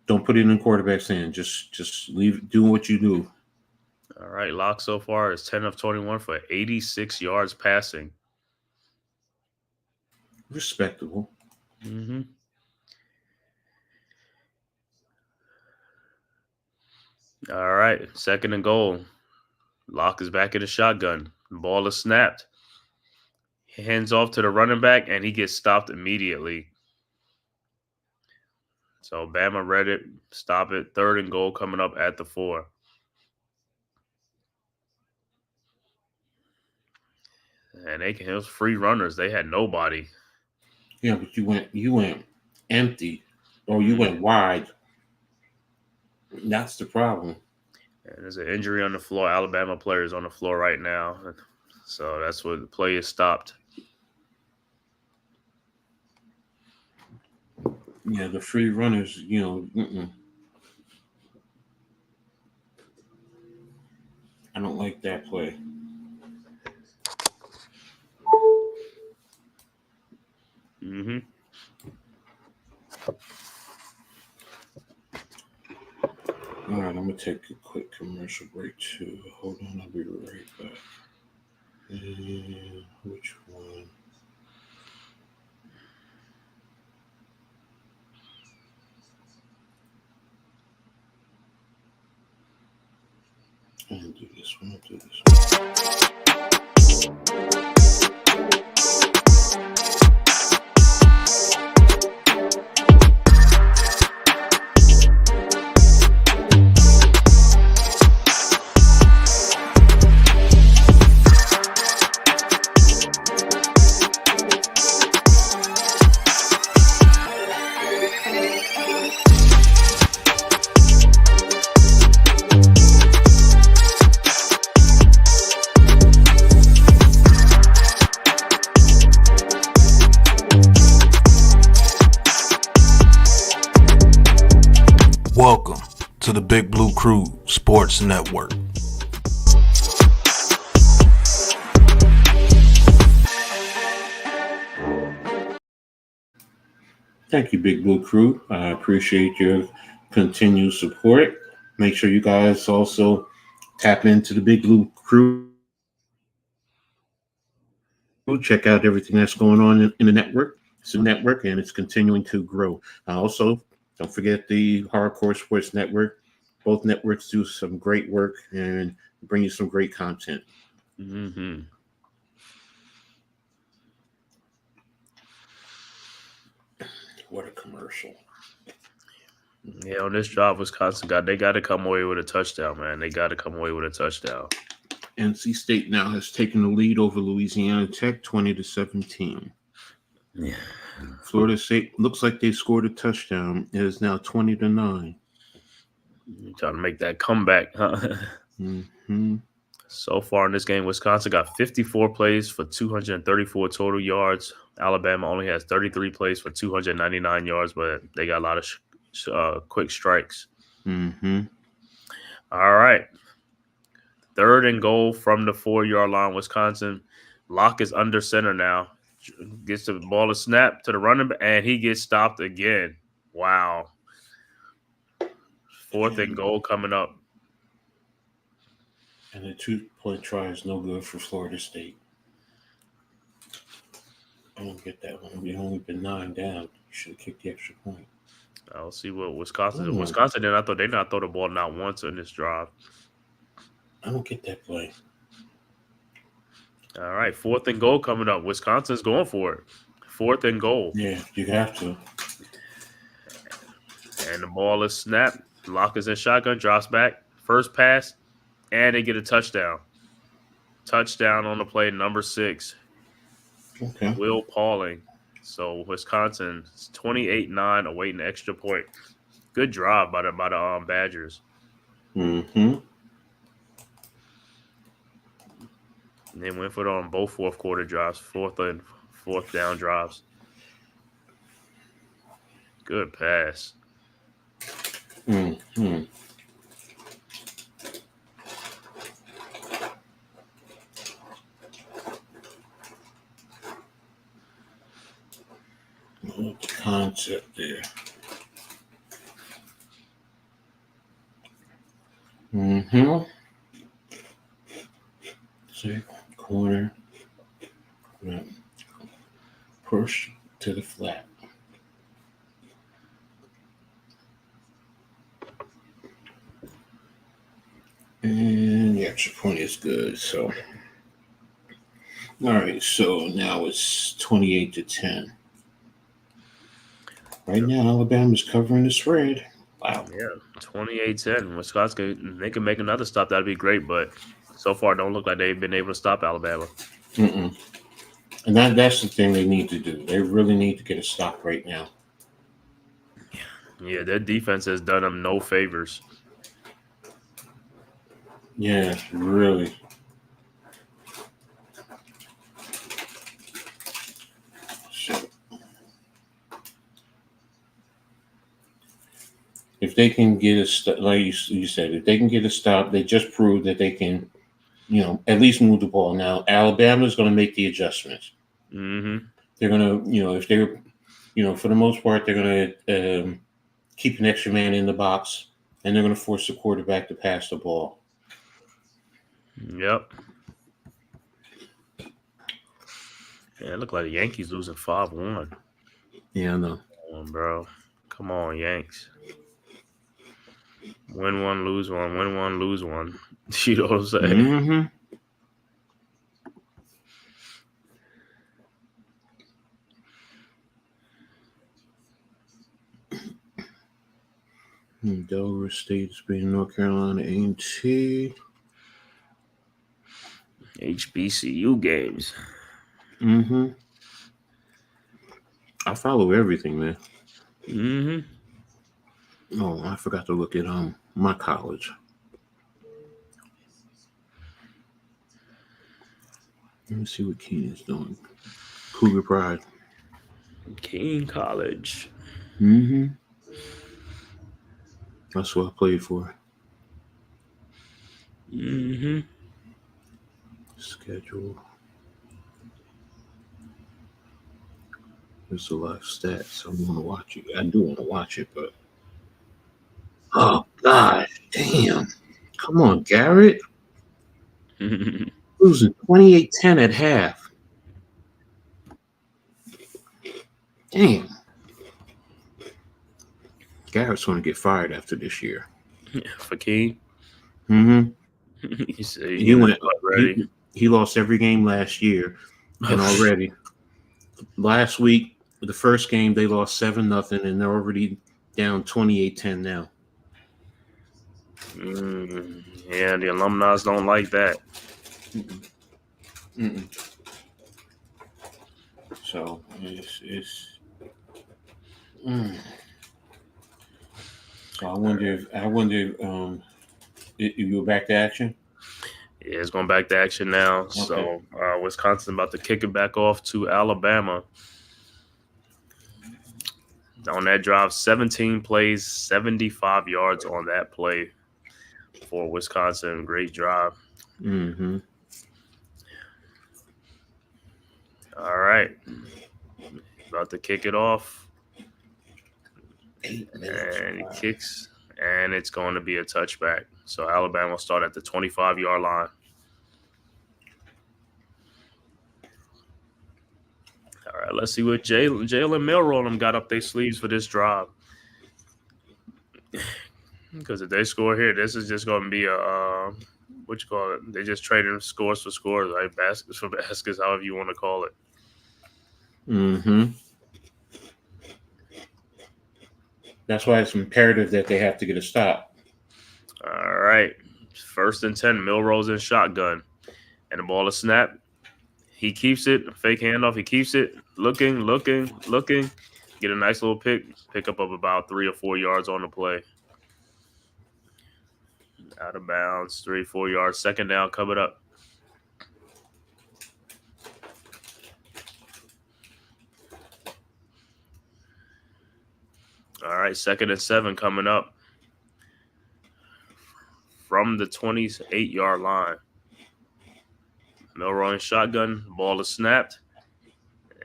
Don't put it in the quarterback's hand. Just leave. Do what you do. All right. Locke so far is 10 of 21 for 86 yards passing. Respectable. All right. 2nd and goal. Locke is back in the shotgun. The ball is snapped. He hands off to the running back, and he gets stopped immediately. So Bama read it, stop it. 3rd and goal coming up at the 4. And it was free runners. They had nobody. Yeah, but you went empty, or you went wide. That's the problem. And there's an injury on the floor. Alabama players on the floor right now. So that's what the play is stopped. Yeah, the free runners, I don't like that play. All right, I'm going to take a quick commercial break too. Hold on, I'll be right back. Which one? I'll do this one. Welcome to the Big Blue Crew Sports Network. Thank you, Big Blue Crew. I appreciate your continued support. Make sure you guys also tap into the Big Blue Crew. Check out everything that's going on in the network. It's a network, and it's continuing to grow. Also, don't forget the Hardcore Sports Network. Both networks do some great work and bring you some great content. What a commercial. Yeah, on this drive, Wisconsin they got to come away with a touchdown, man. They got to come away with a touchdown. NC State now has taken the lead over Louisiana Tech 20-17. Yeah. Florida State looks like they scored a touchdown. It is now 20-9. Trying to make that comeback, huh? So far in this game, Wisconsin got 54 plays for 234 total yards. Alabama only has 33 plays for 299 yards, but they got a lot of quick strikes. All right. 3rd and goal from the 4-yard line, Wisconsin. Locke is under center now. Gets the ball to snap to the running back, and he gets stopped again. Wow. 4th and goal coming up. And the 2-point try is no good for Florida State. I don't get that one. We only been 9 down. You should have kicked the extra point. I'll see what Wisconsin. Oh. Wisconsin did. I thought they not throw the ball not once in this drive. I don't get that play. All right, 4th and goal coming up. Wisconsin's going for it. 4th and goal. Yeah, you have to. And the ball is snapped. Lock is in shotgun, drops back. First pass, and they get a touchdown. Touchdown on the play, number 6. Okay. Will Pauling. So Wisconsin 28-9, awaiting extra point. Good drive by the Badgers. Mm-hmm. And they went for it on both fourth quarter drives, 4th and 4th down drives. Good pass. Mm-hmm. What's the concept there? Mm-hmm. See, corner. Right. Push to the flat. And the extra point is good. So, all right. So now it's 28-10. Right now, Alabama's covering the spread. Wow. Yeah, 28-10. Wisconsin, they can make another stop. That'd be great. But so far, don't look like they've been able to stop Alabama. Mm-mm. And that's the thing they need to do. They really need to get a stop right now. Yeah, their defense has done them no favors. Yeah, really. So, if they can get a stop, like you said, if they can get a stop, they just proved that they can, at least move the ball. Now, Alabama's going to make the adjustments. Mm-hmm. They're going to, if they're, for the most part, they're going to keep an extra man in the box, and they're going to force the quarterback to pass the ball. Yep. Yeah, it looked like the Yankees losing 5-1. Yeah, I know. Come on, bro. Come on, Yanks. Win one, lose one. Win one, lose one. You know what I'm saying? Mm-hmm. Delaware State's beating North Carolina A&T. HBCU games. Mm-hmm. I follow everything, man. Mm-hmm. Oh, I forgot to look at my college. Let me see what Keene is doing. Cougar Pride. Keene College. Mm-hmm. That's what I played for. Mm-hmm. Schedule. There's a lot of stats. I want to watch it. I do want to watch it, but oh gosh, damn! Come on, Garrett. Losing 28-10 at half. Damn. Garrett's going to get fired after this year. For Keene? Mm-hmm. He said He went ready. He lost every game last year, and already last week, the first game they lost 7-0, and they're already down 28-10 now. Yeah, the alumni don't like that. So it's So I wonder if you go back to action. Yeah, it's going back to action now. Okay. So Wisconsin about to kick it back off to Alabama. On that drive, 17 plays, 75 yards on that play for Wisconsin. Great drive. Mm-hmm. All right. About to kick it off. 8 minutes. And it kicks, and it's going to be a touchback. So Alabama will start at the 25-yard line. All All right, let's see what Jalen Milroe them got up their sleeves for this drive. Because if they score here, this is just going to be a what you call it? They just trading scores for scores, right? Baskets for baskets, however you want to call it. Mm-hmm. That's why it's imperative that they have to get a stop. All right. 1st and 10, Milroe's in shotgun. And the ball is snapped. He keeps it. Fake handoff. He keeps it. Looking. Get a nice little pick up of about 3 or 4 yards on the play. Out of bounds, 3 or 4 yards. 2nd down, covered up. All right, 2nd and 7 coming up from the 28-yard line. Milroe in shotgun. Ball is snapped.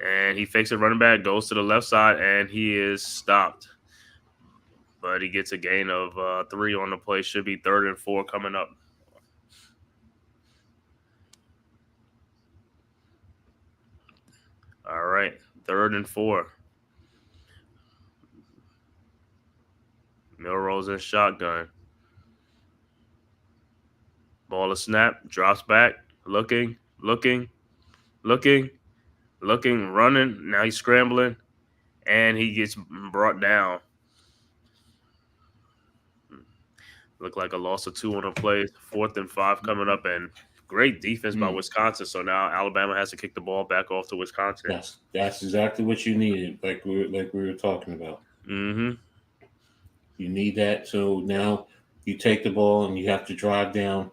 And he fakes it, running back, goes to the left side, and he is stopped. But he gets a gain of 3 on the play. Should be 3rd and 4 coming up. All right, 3rd and 4. Milroe's in shotgun. Ball is snapped, drops back, looking, running. Now he's scrambling, and he gets brought down. Look like a loss of 2 on the play. 4th and 5 coming up, and great defense by Wisconsin. So now Alabama has to kick the ball back off to Wisconsin. That's exactly what you needed, like we were talking about. Mm-hmm. You need that. So now you take the ball and you have to drive down,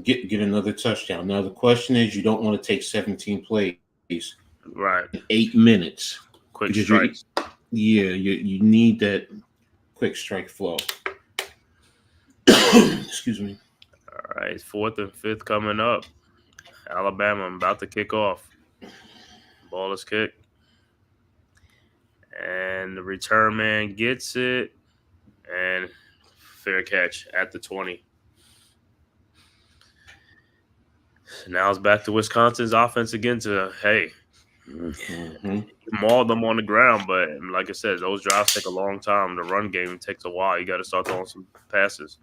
get another touchdown. Now the question is, you don't want to take 17 plays, right? 8 minutes, quick strikes. You need that quick strike flow. Excuse me. All right, 4th and 5 coming up. Alabama about to kick off. Ball is kicked. And the return man gets it. And fair catch at the 20. Now it's back to Wisconsin's offense again to, maul them on the ground. But like I said, those drives take a long time. The run game takes a while. You got to start throwing some passes.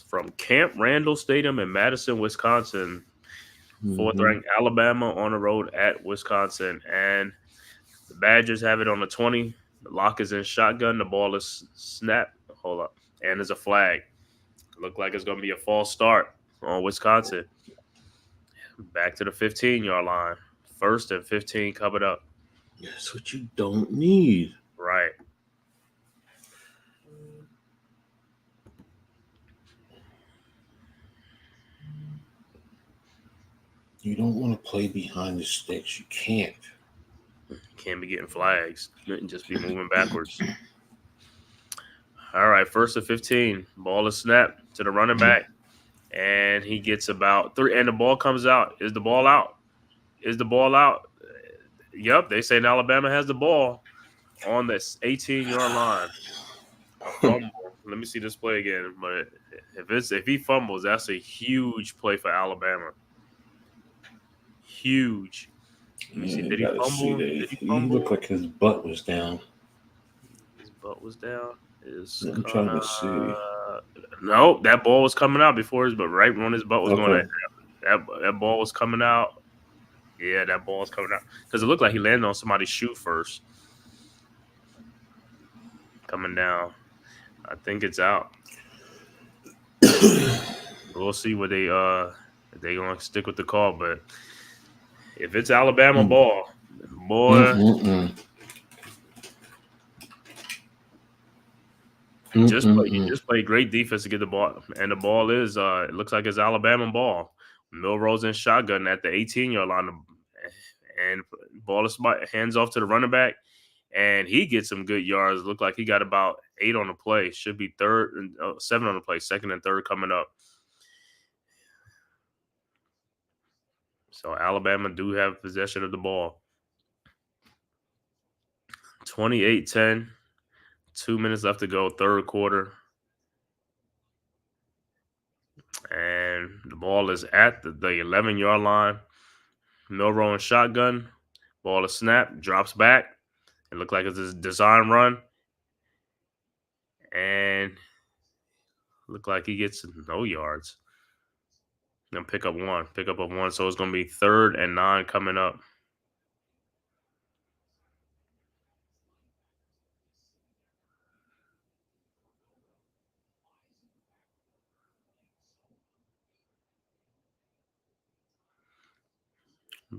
From Camp Randall Stadium in Madison, Wisconsin, 4th-ranked Alabama on the road at Wisconsin. And the Badgers have it on the 20. The lock is in shotgun. The ball is snapped. Hold up. And there's a flag. Look like it's going to be a false start on Wisconsin. Back to the 15-yard line. 1st and 15 covered up. That's what you don't need. Right. You don't want to play behind the sticks. You can't. You can't be getting flags. You can just be moving backwards. All right, 1st and 15. Ball is snapped to the running back. And he gets about 3. And the ball comes out. Is the ball out? Yep, they say Alabama has the ball on this 18-yard line. Fumble. Let me see this play again. But if he fumbles, that's a huge play for Alabama. Huge. Let me see. Did he fumble? He looked like his butt was down. His butt was down. I'm trying to see. No, that ball was coming out before his butt. Right when his butt was going out. That ball was coming out. Yeah, that ball was coming out. Because it looked like he landed on somebody's shoe first. Coming down. I think it's out. We'll see what they gonna stick with the call, but if it's Alabama ball, boy, you just play great defense to get the ball, and the ball is it looks like it's Alabama ball. Milroe's in shotgun at the 18-yard line, and ball is hands off to the running back, and he gets some good yards. Look like he got about 8 on the play. Should be 7 on the play. 2nd and 3rd coming up. So Alabama do have possession of the ball. 28-10. 2 minutes left to go, third quarter. And the ball is at the 11-yard line. Milrow in shotgun. Ball is snapped, drops back. It looked like it's a design run. And looked like he gets no yards. Then pick up one. So it's going to be 3rd and 9 coming up.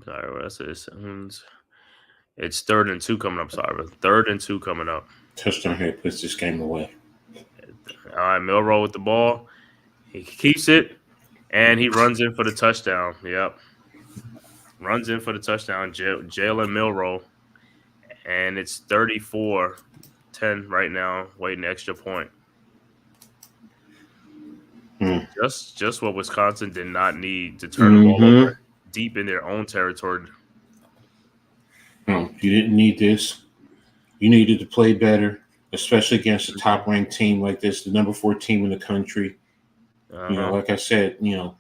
Sorry, that's it. It's 3rd and 2 coming up. Sorry, 3rd and 2 coming up. Touchdown here puts this game away. All right, Milrow with the ball. He keeps it, and he runs in for the touchdown. Yep. Runs in for the touchdown, Jalen Milrow. And it's 34-10 right now, waiting extra point. Just what Wisconsin did not need to turn the ball over deep in their own territory. No, you didn't need this. You needed to play better, especially against a top-ranked team like this, the number 4 team in the country. You know, like I said, you know,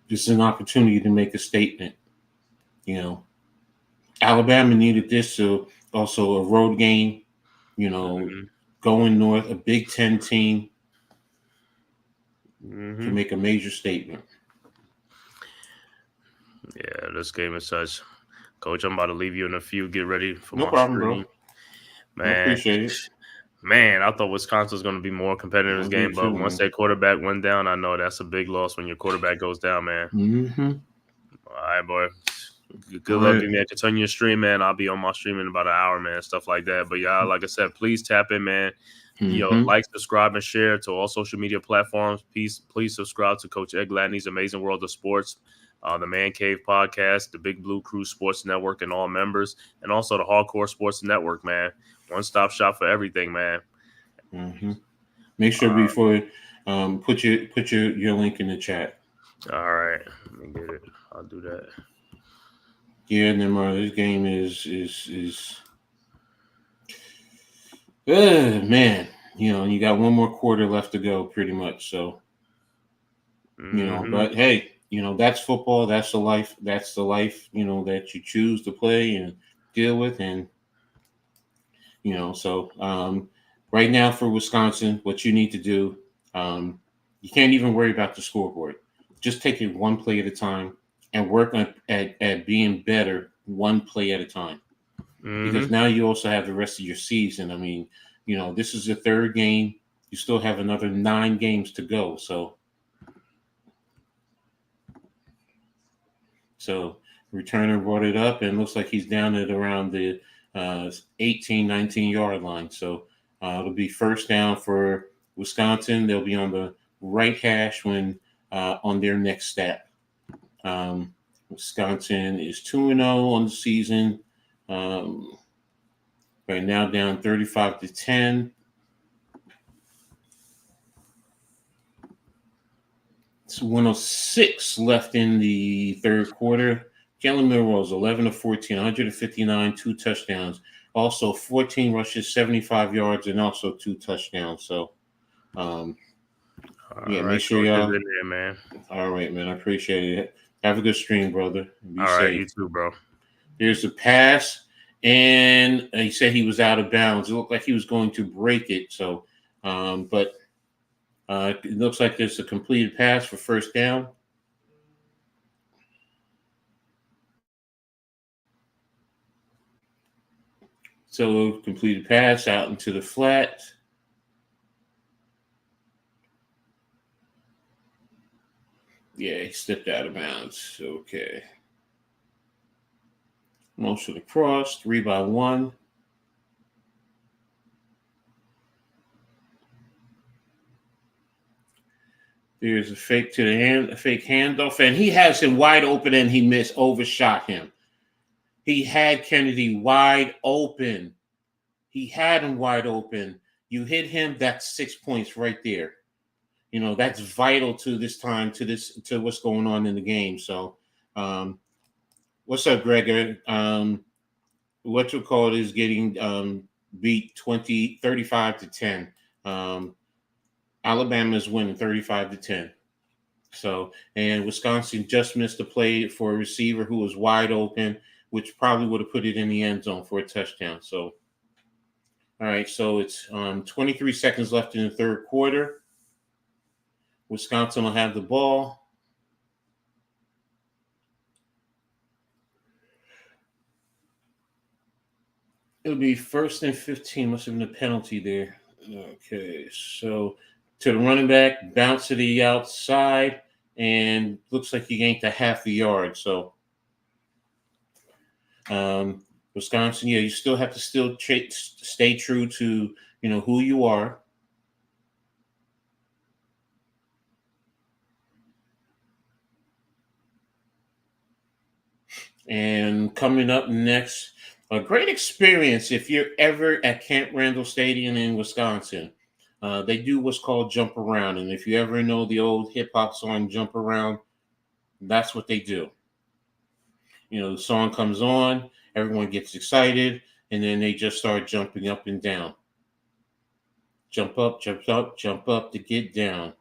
this is an opportunity to make a statement. You know, Alabama needed this, so also a road game, you know, going north, a Big Ten team to make a major statement. Yeah, this game is such. Coach, I'm about to leave you in a few. Get ready for No my problem, stream. Bro. Man, I appreciate it. Man, I thought Wisconsin was going to be more competitive in this game, but once man. their quarterback went down, I know that's a big loss when your quarterback goes down, man. All right, boy. Good luck to me. I continue your stream, man. I'll be on my stream in about an hour, man, stuff like that. But, y'all, like I said, please tap in, man. Yo, like, subscribe, and share to all social media platforms. Please subscribe to Coach Ed Gladney's Amazing World of Sports, the Man Cave Podcast, the Big Blue Crew Sports Network, and all members, and also the Hardcore Sports Network, man. One-stop shop for everything, man. Make sure before put your link in the chat. All right, let me get it. I'll do that. Yeah, Neymar, this game is man. You know, you got one more quarter left to go, pretty much. So, you know, but hey, you know, that's football. That's the life. That's the life. You know, that you choose to play and deal with, and you know. So, right now for Wisconsin, what you need to do, you can't even worry about the scoreboard. Just take it one play at a time and work on at being better one play at a time. Because now you also have the rest of your season. I mean, you know, this is the 3rd game. You still have another 9 games to go. So returner brought it up, and looks like he's down at around the 18, 19-yard line. So it'll be first down for Wisconsin. They'll be on the right hash when on their next step. Wisconsin is 2-0 on the season. Right now down 35-10. It's 106 left in the 3rd quarter. Jalen Milrow 11 of 14, 159, 2 touchdowns. Also 14 rushes, 75 yards, and also 2 touchdowns. So, yeah, right, make sure y'all. in there, man. All right, man. I appreciate it. Have a good stream, brother. Be all safe. Right, you too, bro. Here's the pass, and he said he was out of bounds. It looked like he was going to break it. So, but it looks like there's a completed pass for first down. So completed pass out into the flat. Yeah, he stepped out of bounds. Okay. Motion across, 3-by-1. There's a fake to the hand, a fake handoff, and he has him wide open, and he overshot him. He had Kennedy wide open. He had him wide open. You hit him, that's 6 points right there. You know, that's vital to this time, to what's going on in the game. So, what's up, Gregor? what you call it is getting beat 35 to 10. Alabama is winning 35 to 10. So, and Wisconsin just missed a play for a receiver who was wide open, which probably would have put it in the end zone for a touchdown. So, all right, so it's 23 seconds left in the third quarter. Wisconsin will have the ball. It'll be 1st and 15. Must have been a penalty there. Okay, so to the running back, bounce to the outside, and looks like he gained a half a yard. So Wisconsin, you still have to stay true to who you are. And coming up next, a great experience if you're ever at Camp Randall Stadium in Wisconsin. They do what's called jump around. And if you ever know the old hip hop song Jump Around, that's what they do. The song comes on, everyone gets excited, and then they just start jumping up and down. Jump up, jump up, jump up to get down.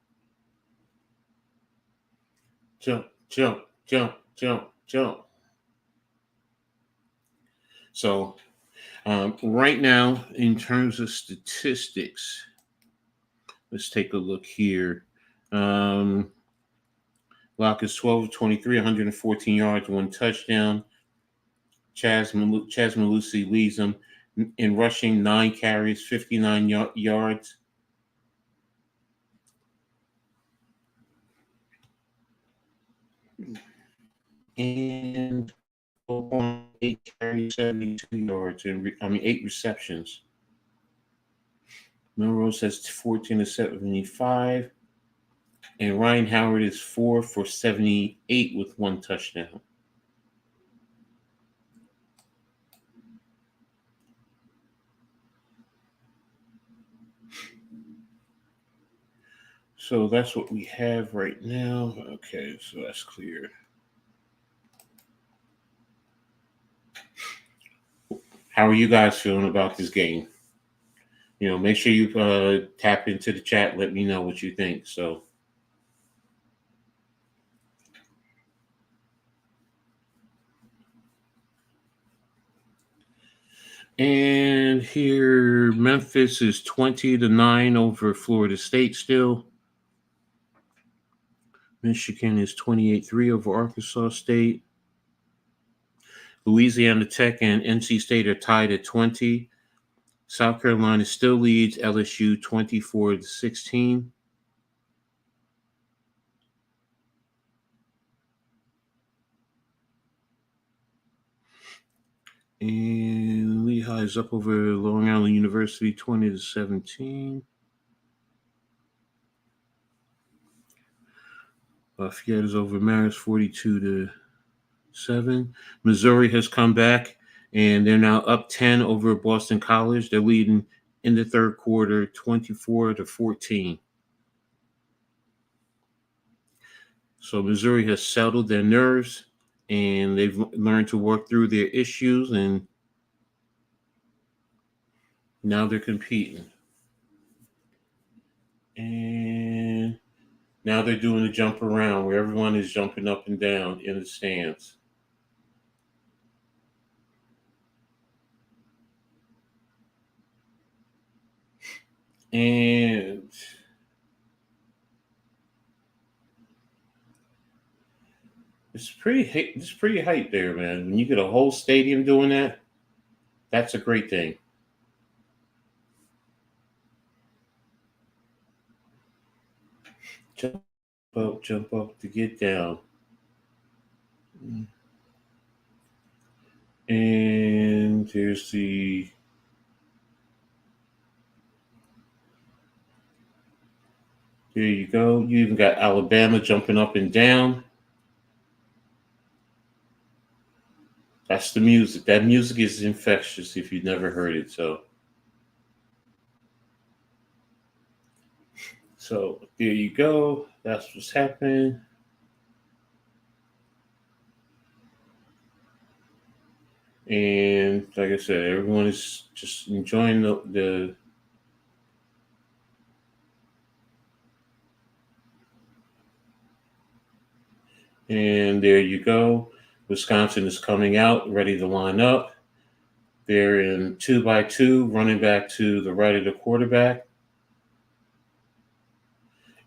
Jump, jump, jump, jump, jump. So right now, in terms of statistics, let's take a look here. Locke is 12 of 23, 114 yards, 1 touchdown. Chaz Malusi leads them in rushing, 9 carries, 59 yards. And 8 carries, 72 yards, and 8 receptions. Melrose has 14 to 75, and Ryan Howard is 4 for 78 with 1 touchdown. So that's what we have right now. Okay, so that's clear. How are you guys feeling about this game? Make sure you tap into the chat. Let me know what you think. So, and here Memphis is 20-9 over Florida State still. Michigan is 28-3 over Arkansas State. Louisiana Tech and NC State are tied at 20. South Carolina still leads LSU 24-16. And Lehigh is up over Long Island University 20-17. Lafayette is over Marist 42-7. Missouri has come back, and they're now up 10 over Boston College. They're leading in the third quarter 24-14. So Missouri has settled their nerves, and they've learned to work through their issues, and now they're competing. And now they're doing a jump around where everyone is jumping up and down in the stands. And it's pretty hype there, man. When you get a whole stadium doing that, that's a great thing. Jump up to get down. And there's the there you go. You even got Alabama jumping up and down. That's the music. That music is infectious if you've never heard it. So there you go. That's what's happening. And like I said, everyone is just enjoying the and there you go. Wisconsin is coming out, ready to line up. They're in 2-by-2, running back to the right of the quarterback.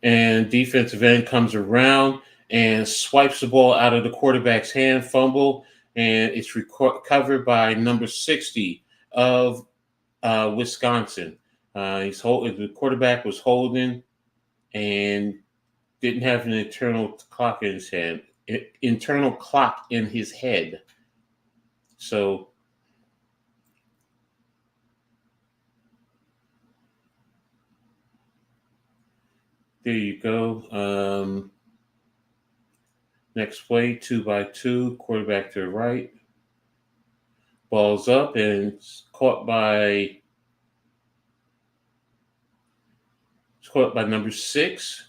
And defensive end comes around and swipes the ball out of the quarterback's hand, fumble, and it's recovered by number 60 of Wisconsin. The quarterback was holding and didn't have an internal clock in his head. So there you go. Next play, 2-by-2, quarterback to the right. Ball's up and it's caught by number 6.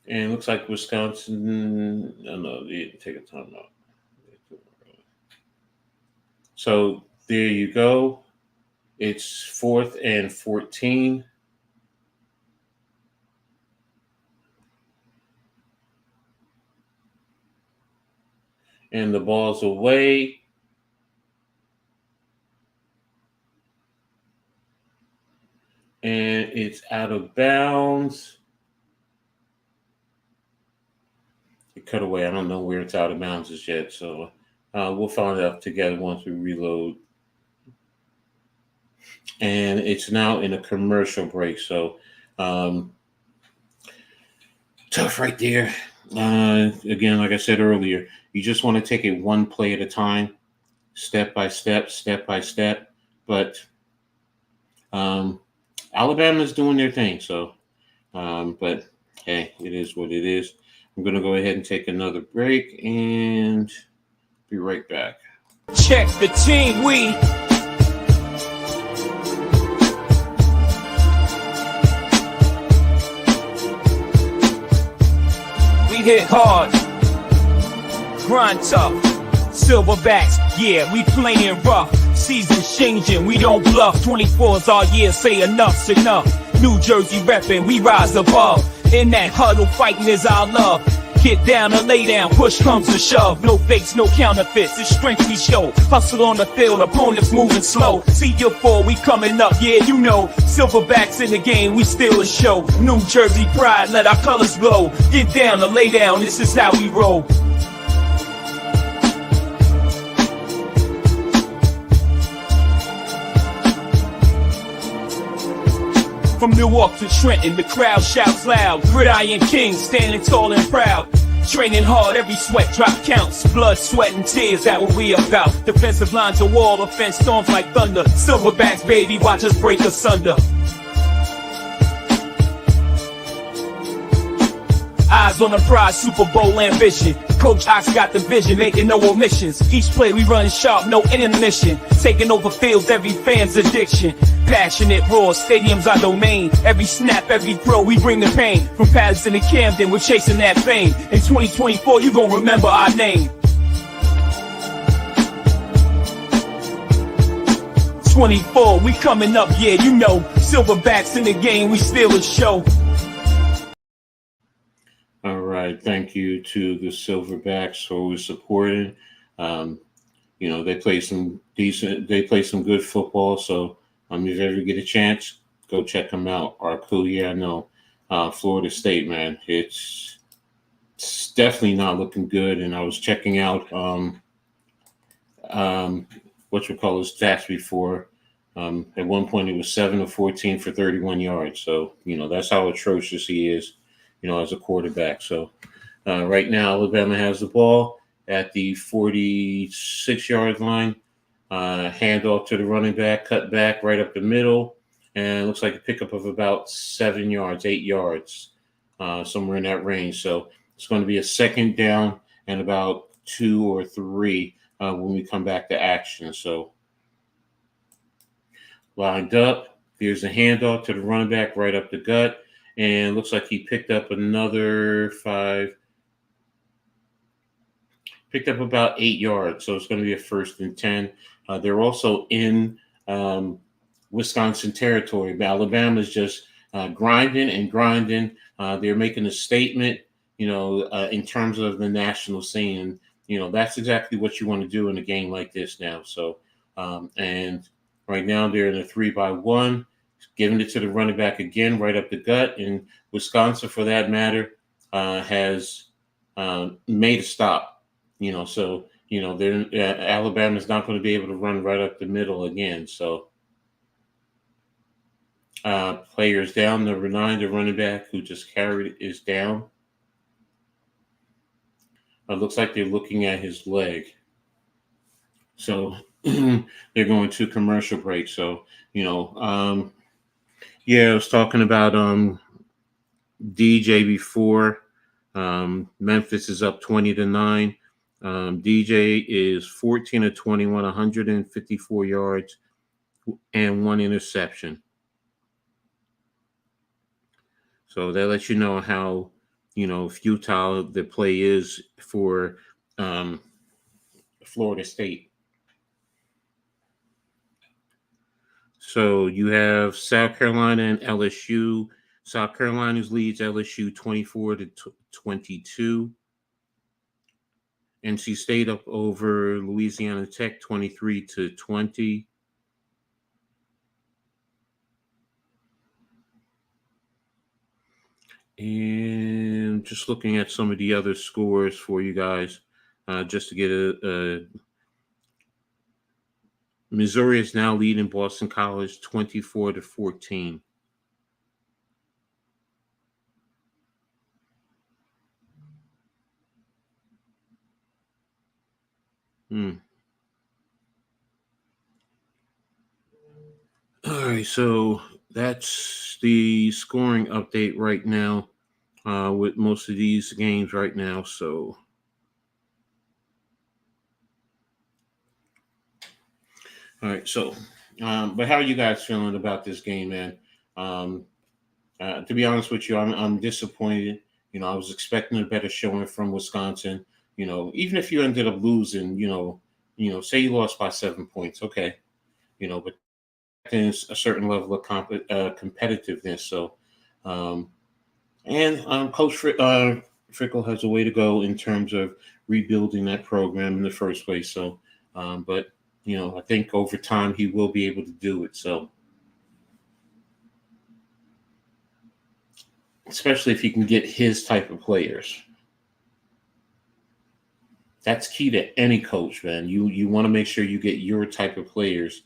And it looks like Wisconsin, no, they didn't take a timeout. So there you go. It's 4th and 14. And the ball's away. And it's out of bounds. It cut away. I don't know where it's out of bounds as yet. So we'll find out together once we reload. And it's now in a commercial break. So tough right there. Again, like I said earlier, you just want to take it one play at a time, step by step. But Alabama's doing their thing. So, but hey, it is what it is. I'm going to go ahead and take another break and be right back. Check the team, we hit hard, grind tough, silverbacks, yeah, we playing rough. Seasons changing, we don't bluff. 24's our year, say enough's enough. New Jersey reppin', we rise above. In that huddle, fighting is our love. Get down or lay down, push comes to shove. No fakes, no counterfeits, it's strength we show. Hustle on the field, opponents moving slow. See your fall, we coming up, yeah, you know. Silverbacks in the game, we still a show. New Jersey pride, let our colors glow. Get down or lay down, this is how we roll. From Newark to Trenton, the crowd shouts loud. Gridiron Kings standing tall and proud. Training hard, every sweat drop counts. Blood, sweat, and tears, that what we about. Defensive lines a wall, offense storms like thunder. Silverbacks, baby, watch us break asunder. Eyes on the prize, Super Bowl ambition. Coach Ox got the vision, making no omissions. Each play we run sharp, no intermission. Taking over fields, every fan's addiction. Passionate roar, stadium's our domain. Every snap, every throw, we bring the pain. From Patterson to Camden, we're chasing that fame. In 2024, you gon' remember our name. 24, we coming up, yeah, you know. Silverbacks in the game, we steal a show. All right, thank you to the Silverbacks for always supporting. They play some good football. So if you ever get a chance, go check them out. Are cool, yeah, I know. Florida State, man, it's definitely not looking good. And I was checking out stats before. At one point, it was 7 of 14 for 31 yards. So that's how atrocious he is. As a quarterback. So right now, Alabama has the ball at the 46-yard line. Handoff to the running back, cut back right up the middle, and it looks like a pickup of about 7 yards, 8 yards, somewhere in that range. So it's going to be a second down and about 2 or 3 when we come back to action. So lined up, there's a handoff to the running back right up the gut. And looks like he picked up another 5. picked up about 8 yards. So it's going to be a 1st and 10. They're also in Wisconsin territory. But Alabama's just grinding and grinding. They're making a statement, in terms of the national scene. That's exactly what you want to do in a game like this now. So, and right now they're in a 3-by-1, giving it to the running back again, right up the gut. And Wisconsin, for that matter, has made a stop. Alabama's not going to be able to run right up the middle again. So, players down. Number 9, the running back who just carried, is down. It looks like they're looking at his leg. So they're going to commercial break. So, I was talking about DJ before. Memphis is up 20-9. DJ is 14 of 21, 154 yards and 1 interception. So that lets you know how, futile the play is for Florida State. So you have South Carolina and LSU. South Carolina leads LSU 24-22. NC State up over Louisiana Tech 23-20. And just looking at some of the other scores for you guys, just to get Missouri is now leading Boston College 24-14. All right, so that's the scoring update right now with most of these games right now. So, all right, so, but how are you guys feeling about this game, man? To be honest with you, I'm disappointed. I was expecting a better showing from Wisconsin. Even if you ended up losing, say you lost by 7 points, okay, but there's a certain level of competitiveness. So, Coach Frickle has a way to go in terms of rebuilding that program in the first place. So, but I think over time he will be able to do it. So, especially if he can get his type of players. That's key to any coach, man. You want to make sure you get your type of players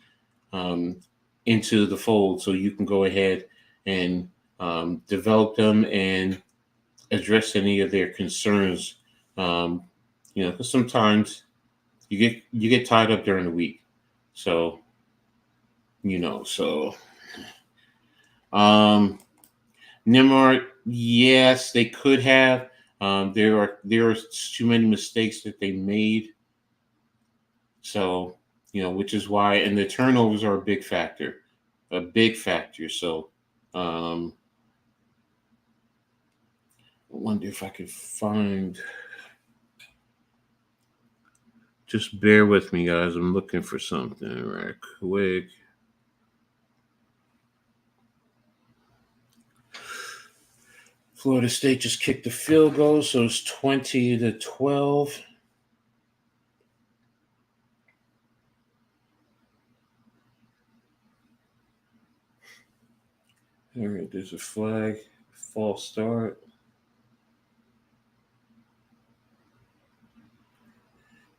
into the fold so you can go ahead and develop them and address any of their concerns. Because sometimes you get tied up during the week. So, Nimrod, yes, they could have. There are too many mistakes that they made. So, which is why, and the turnovers are a big factor. So, I wonder if I could find. Just bear with me, guys. I'm looking for something right quick. Florida State just kicked the field goal, so it's 20-12. All right, there's a flag, false start.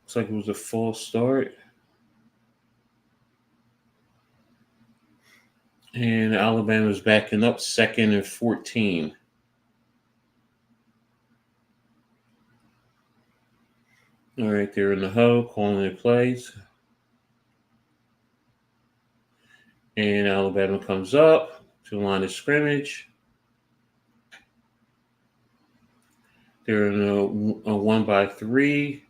Looks like it was a false start. And Alabama's backing up, 2nd and 14. All right, they're in the huddle, calling their plays. And Alabama comes up to the line of scrimmage. They're in a 1-by-3.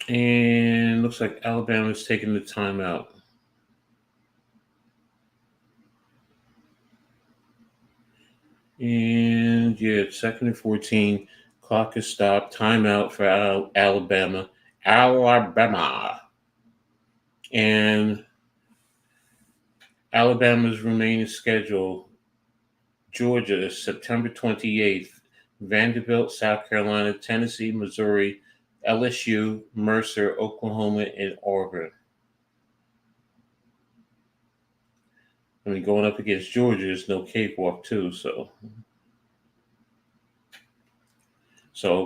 And looks like Alabama's taking the timeout. And Yeah, 2nd and 14. Clock is stopped. Timeout for Alabama. And Alabama's remaining schedule: Georgia, September 28th, Vanderbilt, South Carolina, Tennessee, Missouri, LSU, Mercer, Oklahoma, and Auburn. I mean, going up against Georgia is no cakewalk too. So,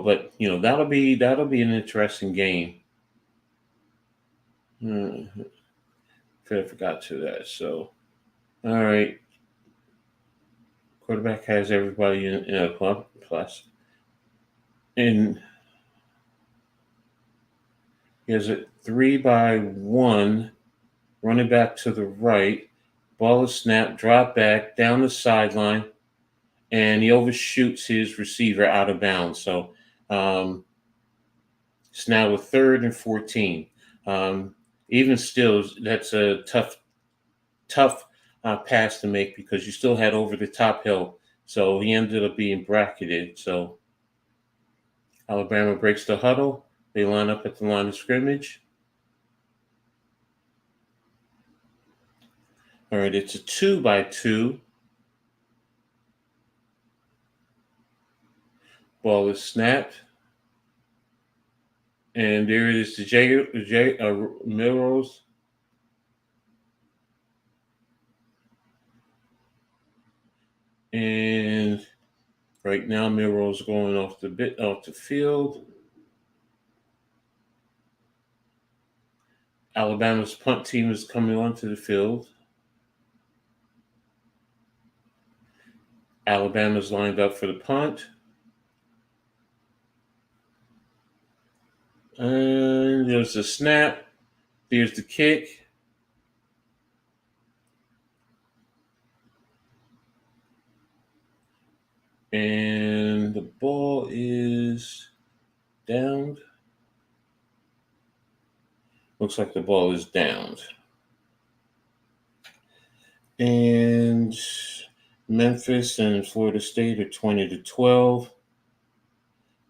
but that'll be an interesting game. I forgot to that. So, all right. Quarterback has everybody in a plus, and he has a 3-by-1 running back to the right. Ball is snapped, drop back down the sideline, and he overshoots his receiver out of bounds. So it's now a 3rd and 14. Even still, that's a tough pass to make because you still had over the top help. So he ended up being bracketed. So Alabama breaks the huddle. They line up at the line of scrimmage. All right, it's a 2-by-2. Ball is snapped. And there it is to Milrose. And right now, Milrose going off the field. Alabama's punt team is coming onto the field. Alabama's lined up for the punt. And there's the snap. There's the kick. And the ball is downed. Looks like the ball is downed. And Memphis and Florida State are 20-12.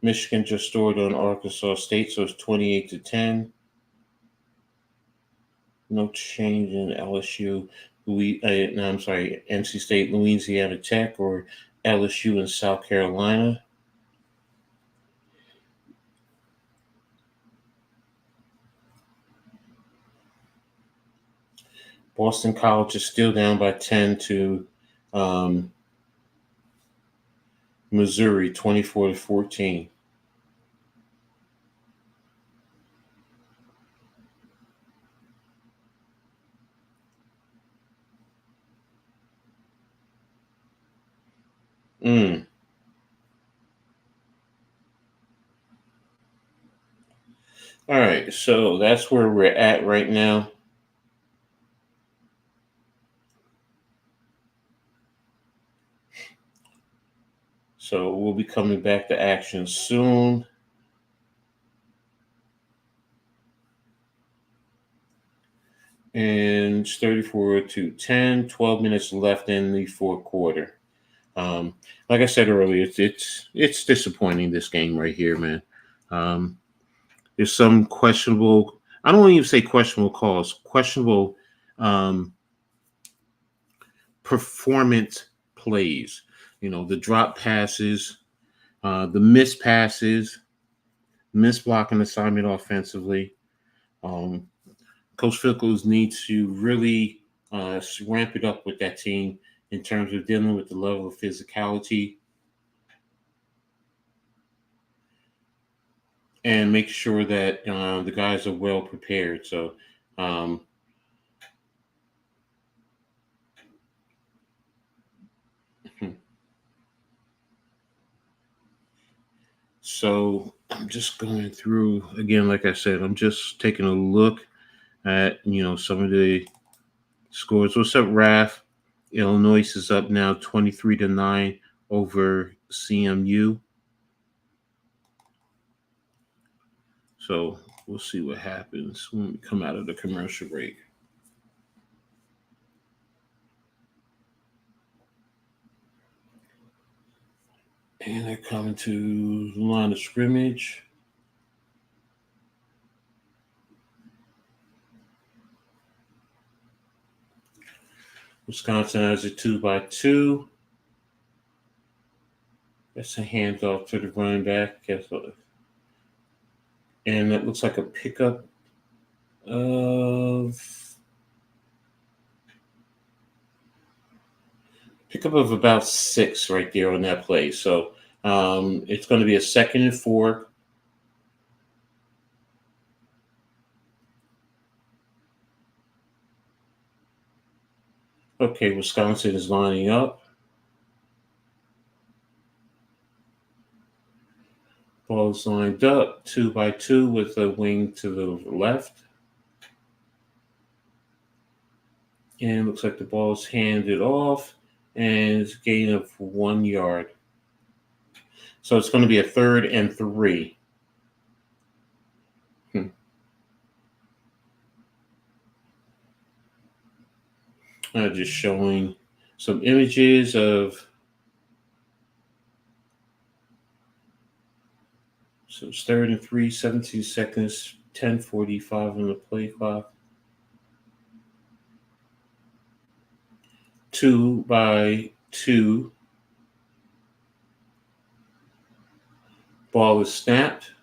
Michigan just scored on Arkansas State, so it's 28-10. No change in LSU. NC State, Louisiana Tech, or LSU and South Carolina. Boston College is still down by 10 to Missouri, 24-14. All right, so that's where we're at right now. So we'll be coming back to action soon. And it's 34-10, 12 minutes left in the fourth quarter. Like I said earlier, it's disappointing, this game right here, man. There's some questionable, I don't even say questionable calls, questionable performance plays. The drop passes, the missed passes, missed blocking assignment offensively. Coach Fickles needs to really ramp it up with that team in terms of dealing with the level of physicality and make sure that the guys are well prepared. So, I'm just going through again. Like I said, I'm just taking a look at some of the scores. What's up, Raph? Illinois is up now 23-9 over CMU. So we'll see what happens when we come out of the commercial break. And they're coming to the line of scrimmage. Wisconsin has a 2-by-2. That's a handoff to the running back. And it looks like a pickup of about 6 right there on that play. So it's going to be a 2nd and 4. Okay, Wisconsin is lining up. Ball is lined up, 2-by-2 with a wing to the left. And it looks like the ball is handed off, and it's a gain of 1 yard. So it's going to be a 3rd and 3. Just showing some images of so it's 3rd and 3, 17 seconds, 10:45 on the play clock. 2-by-2. Ball is snapped.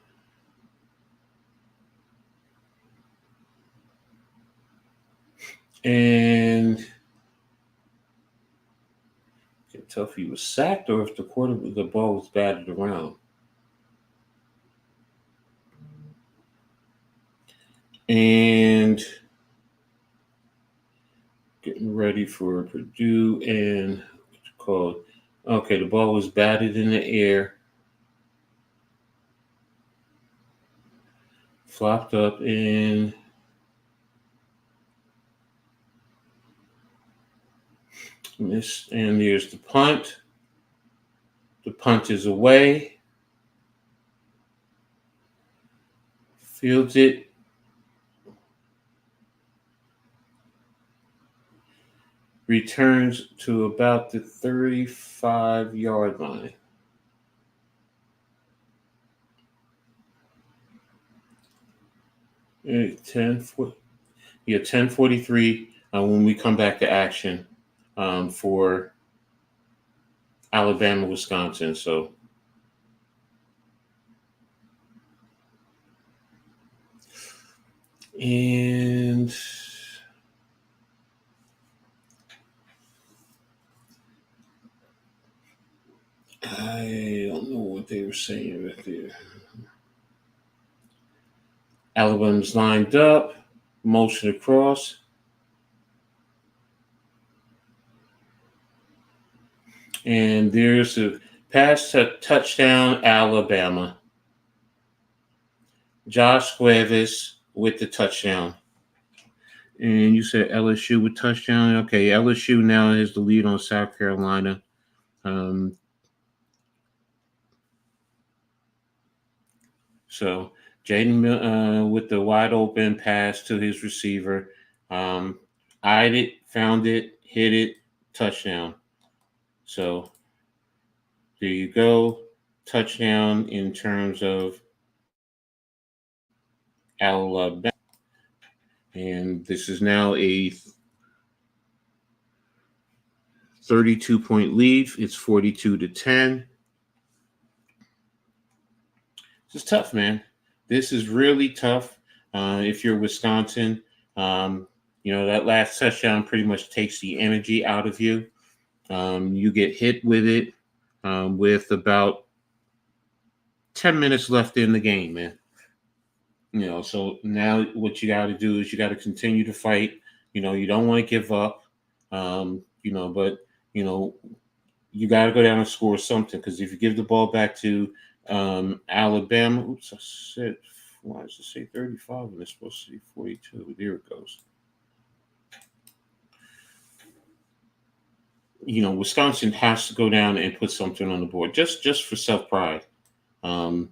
And I can't tell if he was sacked or if the ball was batted around. And getting ready for Purdue and what's it called? Okay, the ball was batted in the air, flopped up, and missed. And there's the punt. The punt is away. Fields it. Returns to about the 35-yard line. And 10:43 when we come back to action for Alabama, Wisconsin. So and I don't know what they were saying right there. Alabama's lined up, motion across. And there's a pass to touchdown, Alabama. Josh Cuevas with the touchdown. And you said LSU with touchdown. Okay, LSU now has the lead on South Carolina. So Jaden with the wide open pass to his receiver. Eyed it, found it, hit it, touchdown. So there you go. Touchdown in terms of Alabama. And this is now a 32-point lead. It's 42-10. This is tough, man. This is really tough. If you're Wisconsin, that last touchdown pretty much takes the energy out of you. You get hit with it with about 10 minutes left in the game, man. So now what you got to do is you got to continue to fight. You don't want to give up, but you got to go down and score something, because if you give the ball back to Alabama, oops, I said, why does it say 35 and it's supposed to be 42? There it goes. Wisconsin has to go down and put something on the board just for self-pride. That's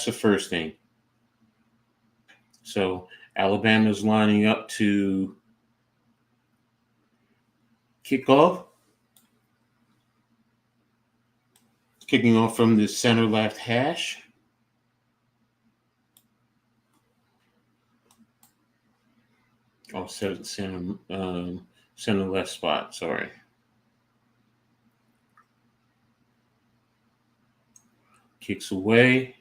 the first thing. So Alabama's lining up to kick off. Kicking off from the center left hash. Oh, center left spot. Sorry. Kicks away.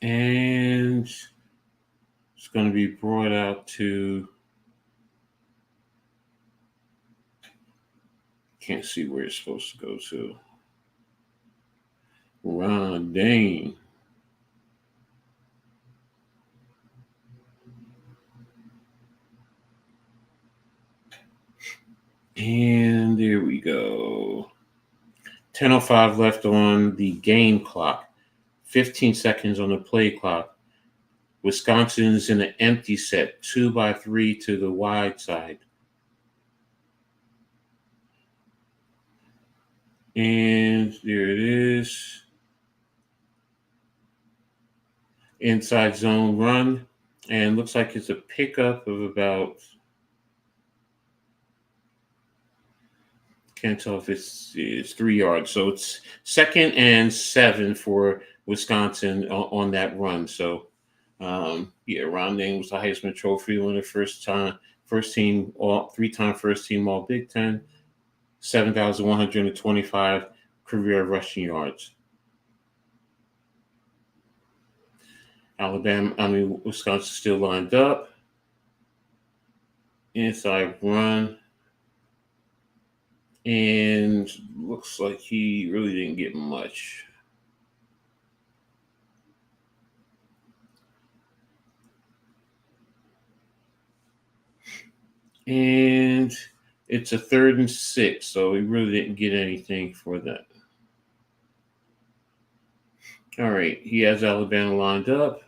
And it's going to be brought out to, can't see where it's supposed to go to. Dane. And there we go. 10:05 left on the game clock. 15 seconds on the play clock. Wisconsin's in an empty set, 2x3 to the wide side. And there it is. Inside zone run. And looks like it's a pickup of about, can't tell if it's 3 yards. So it's 2nd and 7 for Wisconsin on that run. So, Ron Dane was the Heisman Trophy winner, three-time first team All Big Ten, 7,125 career rushing yards. Wisconsin still lined up. Inside run. And looks like he really didn't get much. And it's a 3rd and 6, so he really didn't get anything for that. All right, he has Alabama lined up.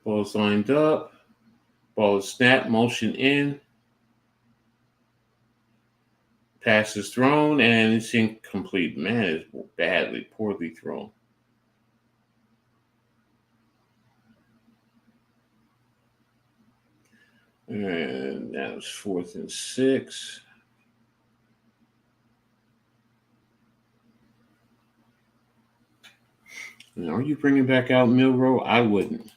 Ball's lined up. Ball is snapped, motion in. Pass is thrown, and it's incomplete. Man, it's poorly thrown. And that was 4th and 6. And are you bringing back out Milroe? I wouldn't.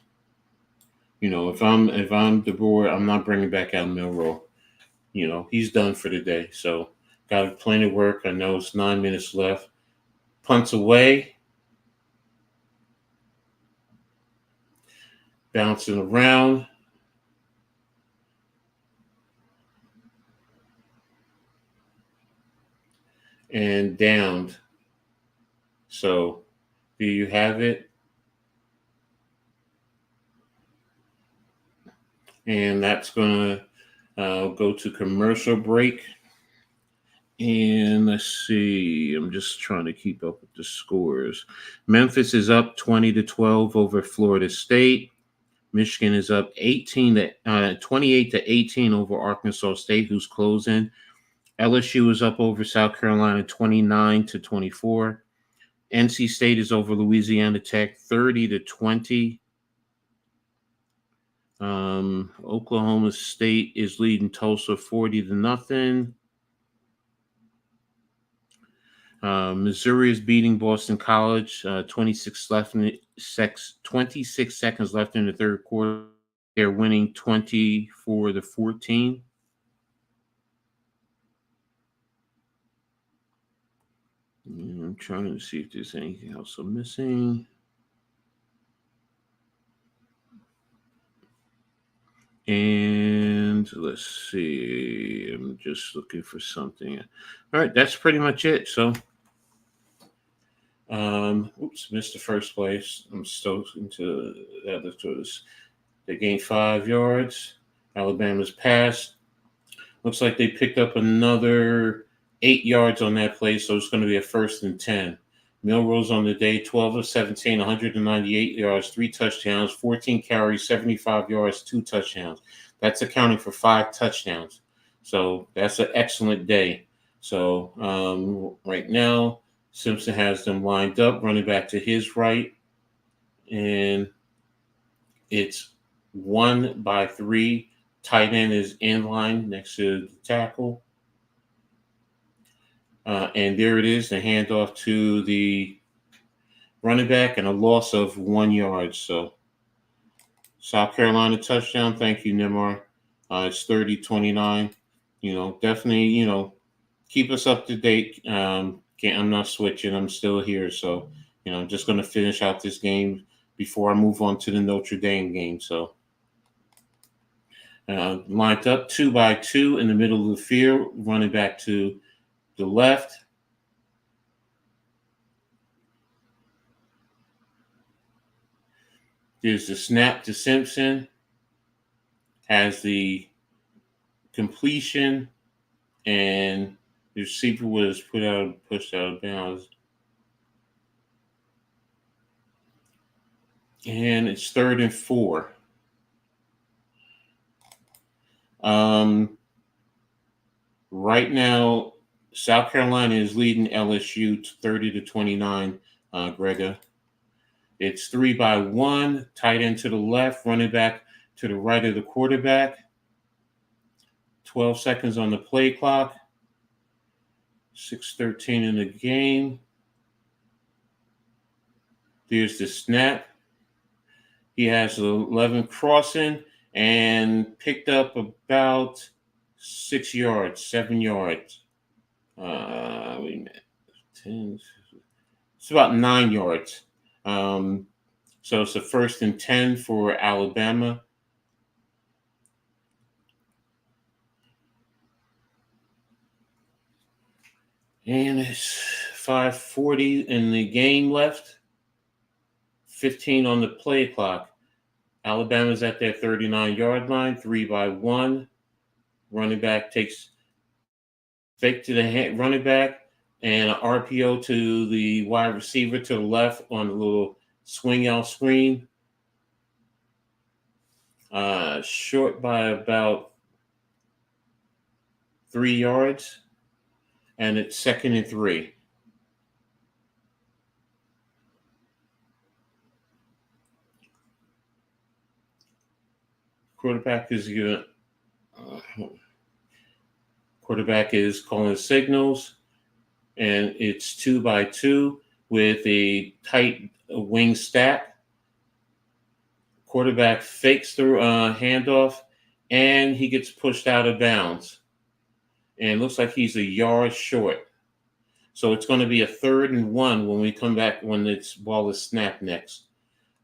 If I'm DeBoer, I'm not bringing back out Milroe. He's done for the day. So got plenty of work. I know it's 9 minutes left. Punts away. Bouncing around. And downed. So do you have it? And that's going to go to commercial break. And let's see. I'm just trying to keep up with the scores. Memphis is up 20-12 over Florida State. Michigan is up 28-18 over Arkansas State, who's closing. LSU is up over South Carolina 29-24. NC State is over Louisiana Tech 30-20. Oklahoma State is leading Tulsa 40-0. Missouri is beating Boston College. 26 seconds left in the third quarter. They're winning 24-14. I'm trying to see if there's anything else I'm missing. And let's see. I'm just looking for something. All right, that's pretty much it. So, missed the first place. I'm still into the other tours. They gained 5 yards. Alabama's passed. Looks like they picked up another 8 yards on that play, so it's going to be a 1st and 10. Milroe's on the day, 12 of 17, 198 yards, 3 touchdowns, 14 carries, 75 yards, 2 touchdowns. That's accounting for 5 touchdowns. So that's an excellent day. So right now, Simpson has them lined up, running back to his right. And it's 1-by-3. Tight end is in line next to the tackle. And there it is, the handoff to the running back and a loss of 1 yard. So South Carolina touchdown. Thank you, Neymar. It's 30-29. Definitely, keep us up to date. I'm not switching. I'm still here. So, I'm just going to finish out this game before I move on to the Notre Dame game. So, lined up 2-by-2 in the middle of the field, running back to the left. There's the snap to Simpson. Has the completion, and the receiver was pushed out of bounds. And it's 3rd and 4. Right now, South Carolina is leading LSU 30-29, Grega. It's 3-by-1, tight end to the left, running back to the right of the quarterback. 12 seconds on the play clock. 6:13 in the game. There's the snap. He has 11 crossing and picked up about 6 yards, 7 yards. Wait a minute. 10. It's about 9 yards. So it's a 1st and 10 for Alabama. And it's 5:40 in the game left. 15 on the play clock. Alabama's at their 39-yard line, 3-by-1. Running back takes fake to the running back and an RPO to the wide receiver to the left on a little swing out screen. Short by about 3 yards. And it's 2nd and 3. Quarterback is calling signals, and it's 2-by-2 with a tight wing stack. Quarterback fakes the handoff, and he gets pushed out of bounds. And looks like he's a yard short. So it's going to be a 3rd and 1 when we come back, when this ball is snapped next.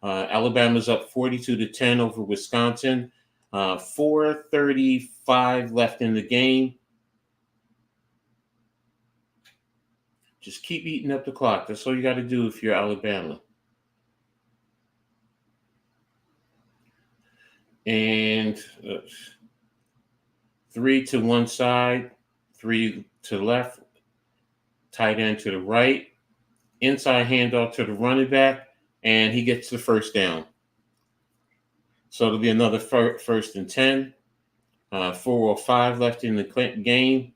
Alabama's up 42-10 over Wisconsin. 4:35 left in the game. Just keep eating up the clock. That's all you got to do if you're Alabama. And 3 to one side, 3 to the left, tight end to the right, inside handoff to the running back, and he gets the 1st down. So it'll be another 1st and 10. 4:05 left in the game.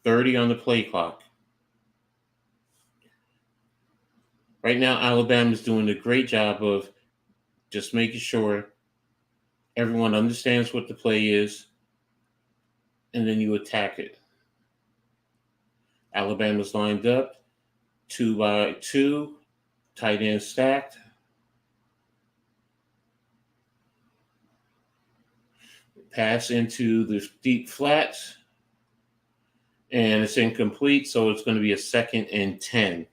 30 on the play clock. Right now, Alabama's doing a great job of just making sure everyone understands what the play is, and then you attack it. Alabama's lined up, 2-by-2, tight end stacked. Pass into the deep flats, and it's incomplete, so it's going to be a 2nd and 10.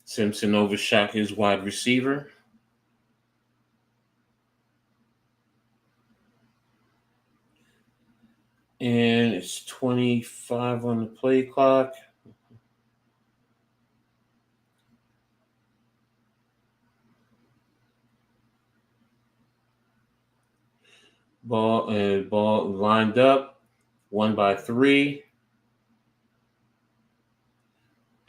Simpson overshot his wide receiver. And it's 25 on the play clock. Ball lined up, 1-by-3.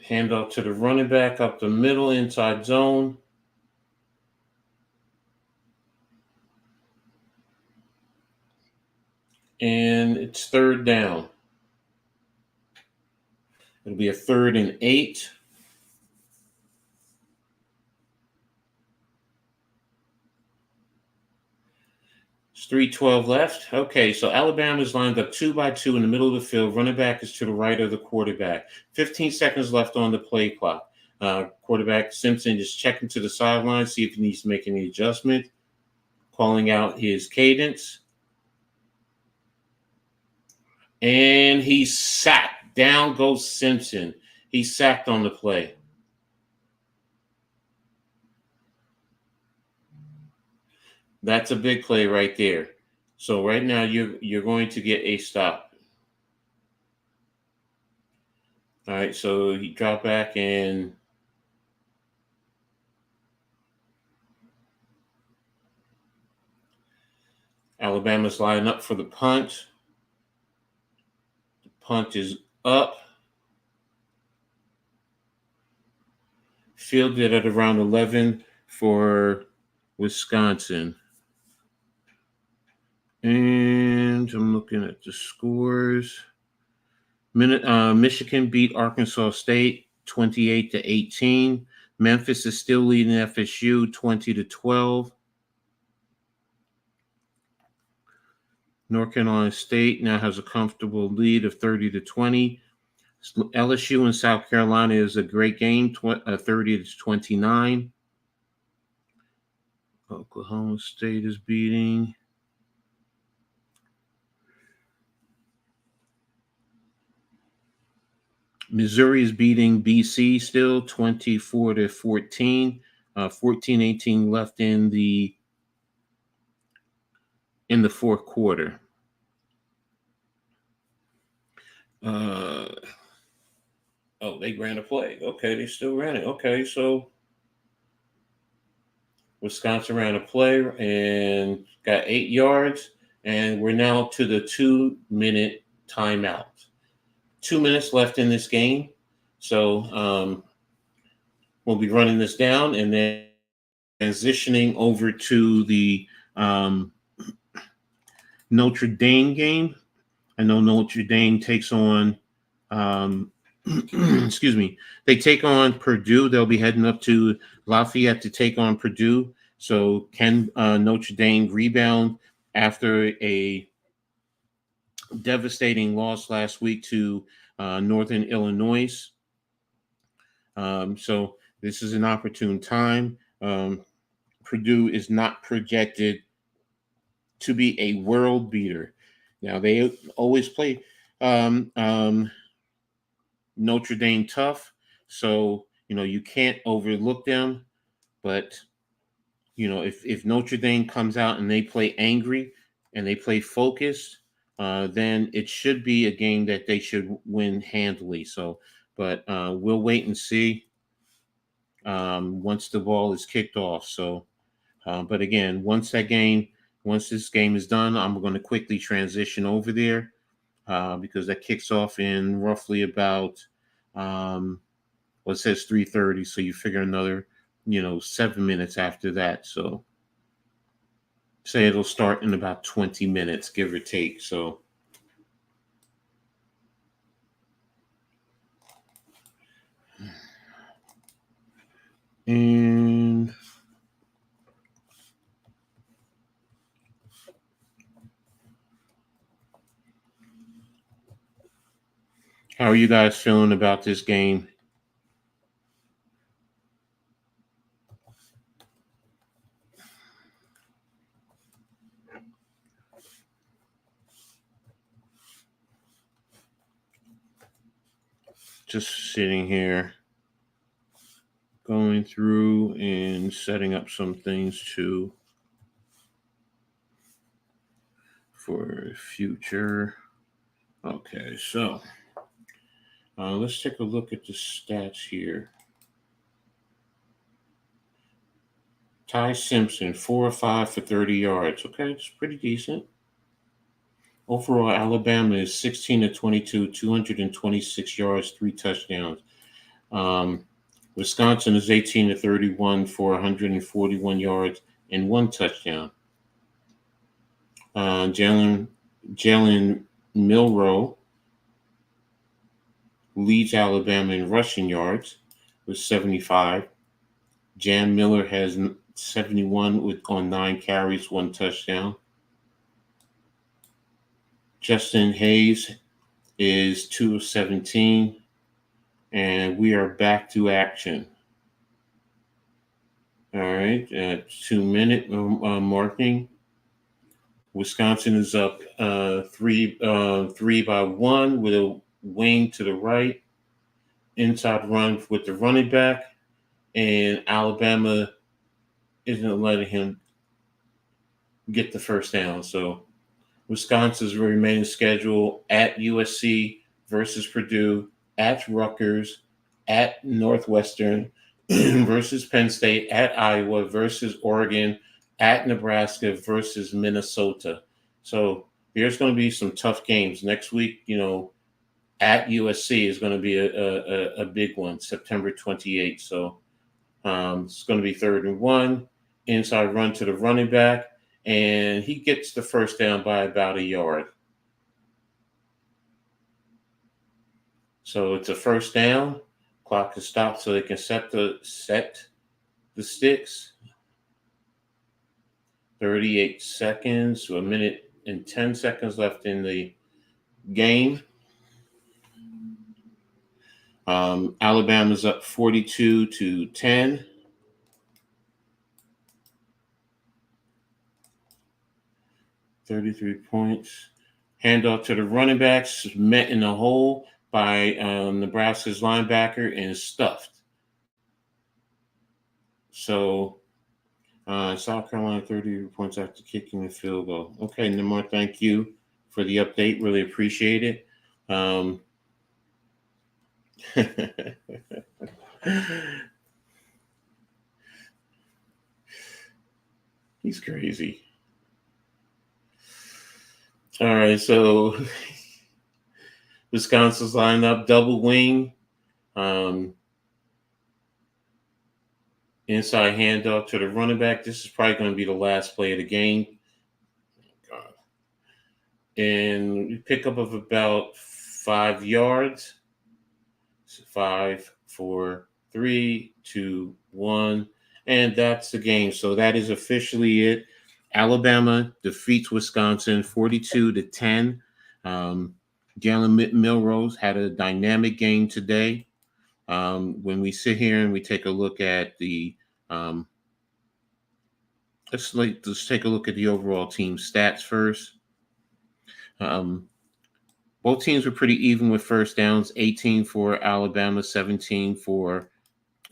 Handoff to the running back up the middle, inside zone. And it's 3rd down. It'll be a 3rd and 8. 3:12 left. Okay, so Alabama's lined up 2 by 2 in the middle of the field. Running back is to the right of the quarterback. 15 seconds left on the play clock. Quarterback Simpson is checking to the sideline, see if he needs to make any adjustment. Calling out his cadence. And he's sacked. Down goes Simpson. He's sacked on the play. That's a big play right there. So right now you're going to get a stop. All right, so he dropped back and Alabama's lining up for the punt. The punt is up. Fielded at around 11 for Wisconsin. And I'm looking at the scores. Michigan beat Arkansas State 28-18. Memphis is still leading FSU 20-12. North Carolina State now has a comfortable lead of 30-20. LSU and South Carolina is a great game, 30-29. Oklahoma State is beating. Missouri is beating BC still 24-14. 14-18 left in the fourth quarter. They ran a play. Okay, they still ran it. Okay, so Wisconsin ran a play and got 8 yards, and we're now to the 2-minute timeout. 2 minutes left in this game, so we'll be running this down and then transitioning over to the Notre Dame game. I know Notre Dame takes on excuse me, they take on Purdue. They'll be heading up to Lafayette to take on Purdue. So can Notre Dame rebound after a devastating loss last week to Northern Illinois? So this is an opportune time. Purdue is not projected to be a world beater. Now, they always play Notre Dame tough, so you can't overlook them. But if Notre Dame comes out and they play angry and they play focused, then it should be a game that they should win handily. So, but we'll wait and see once the ball is kicked off. So, but again, once this game is done, I'm going to quickly transition over there. Because that kicks off in roughly about, it says 3:30. So you figure another, 7 minutes after that. So say it'll start in about 20 minutes, give or take. So and how are you guys feeling about this game? Just sitting here, going through and setting up some things for future. Okay, so let's take a look at the stats here. Ty Simpson, 4 of 5 for 30 yards. Okay, it's pretty decent. Overall, Alabama is 16 of 22, 226 yards, 3 touchdowns. Wisconsin is 18 of 31 for 141 yards and 1 touchdown. Jalen Milroe leads Alabama in rushing yards with 75. Jan Miller has 71 on 9 carries, 1 touchdown. Justin Hayes is 2 of 17. And we are back to action. All right, 2-minute marking. Wisconsin is up 3-1 with a wing to the right. Inside run with the running back. And Alabama isn't letting him get the first down. So Wisconsin's remaining schedule at USC versus Purdue, at Rutgers, at Northwestern versus Penn State, at Iowa versus Oregon, at Nebraska versus Minnesota. So there's going to be some tough games next week. At USC is going to be a big one, September 28th. So it's going to be 3rd and 1, inside run to the running back, and he gets the first down by about a yard. So it's a first down. Clock is stopped so they can set the sticks. 38 seconds, so 1 minute and 10 seconds left in the game. Alabama's up 42-10. $33 points. Handoff to the running backs, met in the hole by Nebraska's linebacker and stuffed. So South Carolina 30 points after kicking the field goal. Okay, Nemar, thank you for the update. Really appreciate it. He's crazy. All right, so Wisconsin's lined up double wing, inside handoff to the running back. This is probably going to be the last play of the game. And pickup of about 5 yards. 5, 4, 3, 2, 1. And that's the game. So that is officially it. Alabama defeats Wisconsin 42-10. Jalen Milrose had a dynamic game today. When we sit here and we take a look at the let's take a look at the overall team stats first. Both teams were pretty even with first downs, 18 for Alabama, 17 for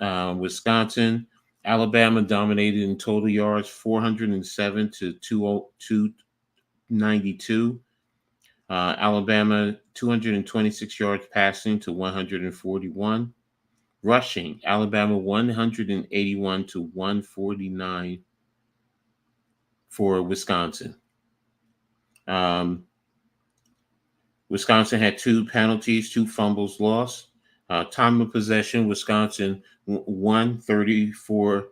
Wisconsin. Alabama dominated in total yards, 407 to 292. Alabama, 226 yards passing to 141. Rushing, Alabama, 181 to 149 for Wisconsin. Wisconsin had 2 penalties, 2 fumbles lost. Time of possession, Wisconsin won 34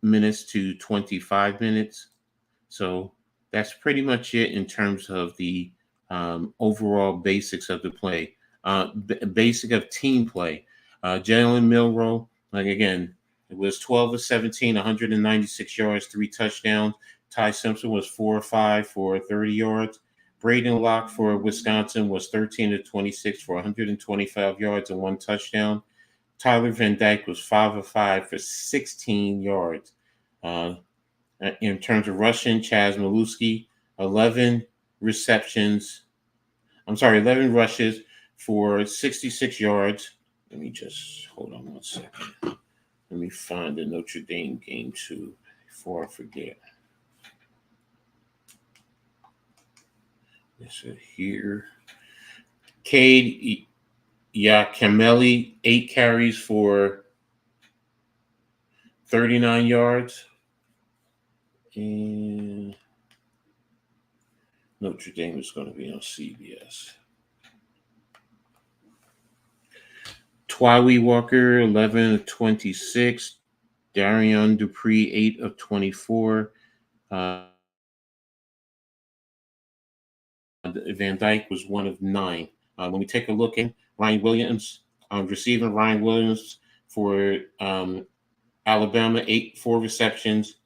minutes to 25 minutes. So that's pretty much it in terms of the overall basics of the play. Basic of team play. Jalen Milroe, again, it was 12 of 17, 196 yards, 3 touchdowns. Ty Simpson was 4 of 5 for 30 yards. Braden Locke for Wisconsin was 13 of 26 for 125 yards and 1 touchdown. Tyler Van Dyke was 5 of 5 for 16 yards. In terms of rushing, Chaz Maluski, 11 rushes for 66 yards. Let me just hold on 1 second. Let me find the Notre Dame game too before I forget. This is here. Cade Yakameli, 8 carries for 39 yards. And Notre Dame is going to be on CBS. Twawi Walker, 11 of 26. Darion Dupree, 8 of 24. Van Dyke was 1 of 9. When we take a look at Ryan Williams, receiving Ryan Williams for Alabama, 4 receptions,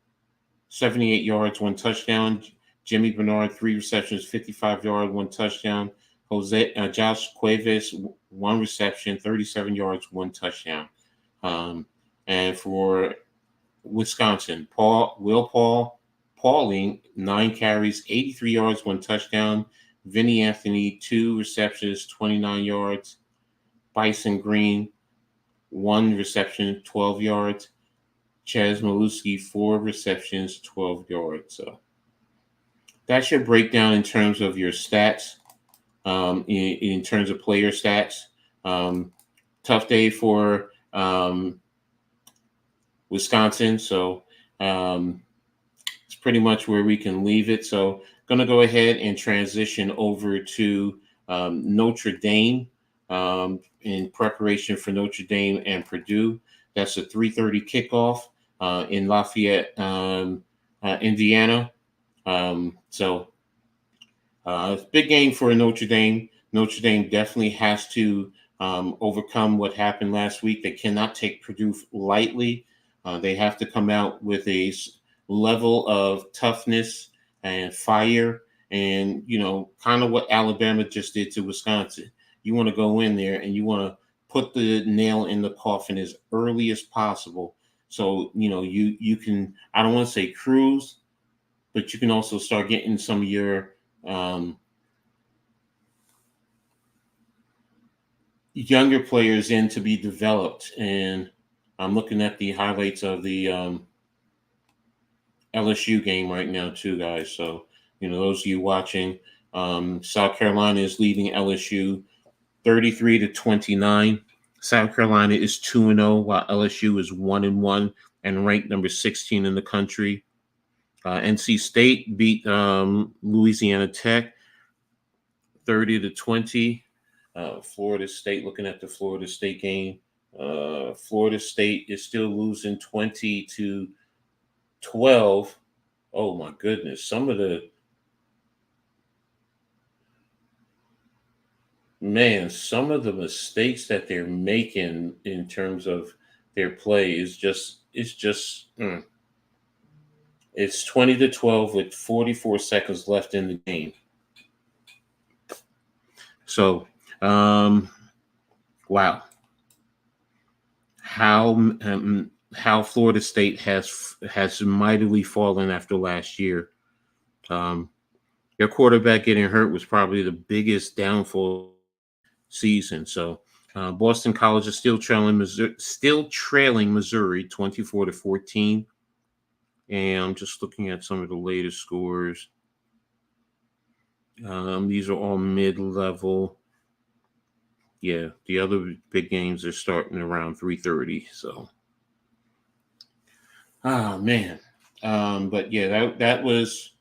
78 yards, 1 touchdown. Jimmy Bernard, 3 receptions, 55 yards, 1 touchdown. Josh Cuevas, 1 reception, 37 yards, 1 touchdown. And for Wisconsin, Pauling, 9 carries, 83 yards, 1 touchdown. Vinny Anthony, 2 receptions, 29 yards. Bison Green, 1 reception, 12 yards. Chaz Maluski, 4 receptions, 12 yards. So that should break down in terms of your stats, in terms of player stats. Tough day for Wisconsin, so it's pretty much where we can leave it. So going to go ahead and transition over to Notre Dame in preparation for Notre Dame and Purdue. That's a 3:30 kickoff in Lafayette, Indiana. So big game for Notre Dame. Notre Dame definitely has to overcome what happened last week. They cannot take Purdue lightly. They have to come out with a level of toughness and fire, and kind of what Alabama just did to Wisconsin. You want to go in there and you want to put the nail in the coffin as early as possible. So you can, I don't want to say cruise, but you can also start getting some of your younger players in to be developed. And I'm looking at the highlights of the LSU game right now too, guys. So, those of you watching, South Carolina is leading LSU 33-29. South Carolina is 2-0, while LSU is 1-1 and ranked number 16 in the country. NC State beat Louisiana Tech 30-20. Florida State, looking at the Florida State game, Florida State is still losing 20-12. Oh my goodness. Some of the mistakes that they're making in terms of their play is just it's 20-12 with 44 seconds left in the game. So, wow. How Florida State has mightily fallen after last year. Their quarterback getting hurt was probably the biggest downfall season. So Boston College is still trailing Missouri 24-14. And I'm just looking at some of the latest scores. These are all mid-level. Yeah, the other big games are starting around 3:30. So, man. But yeah, that was,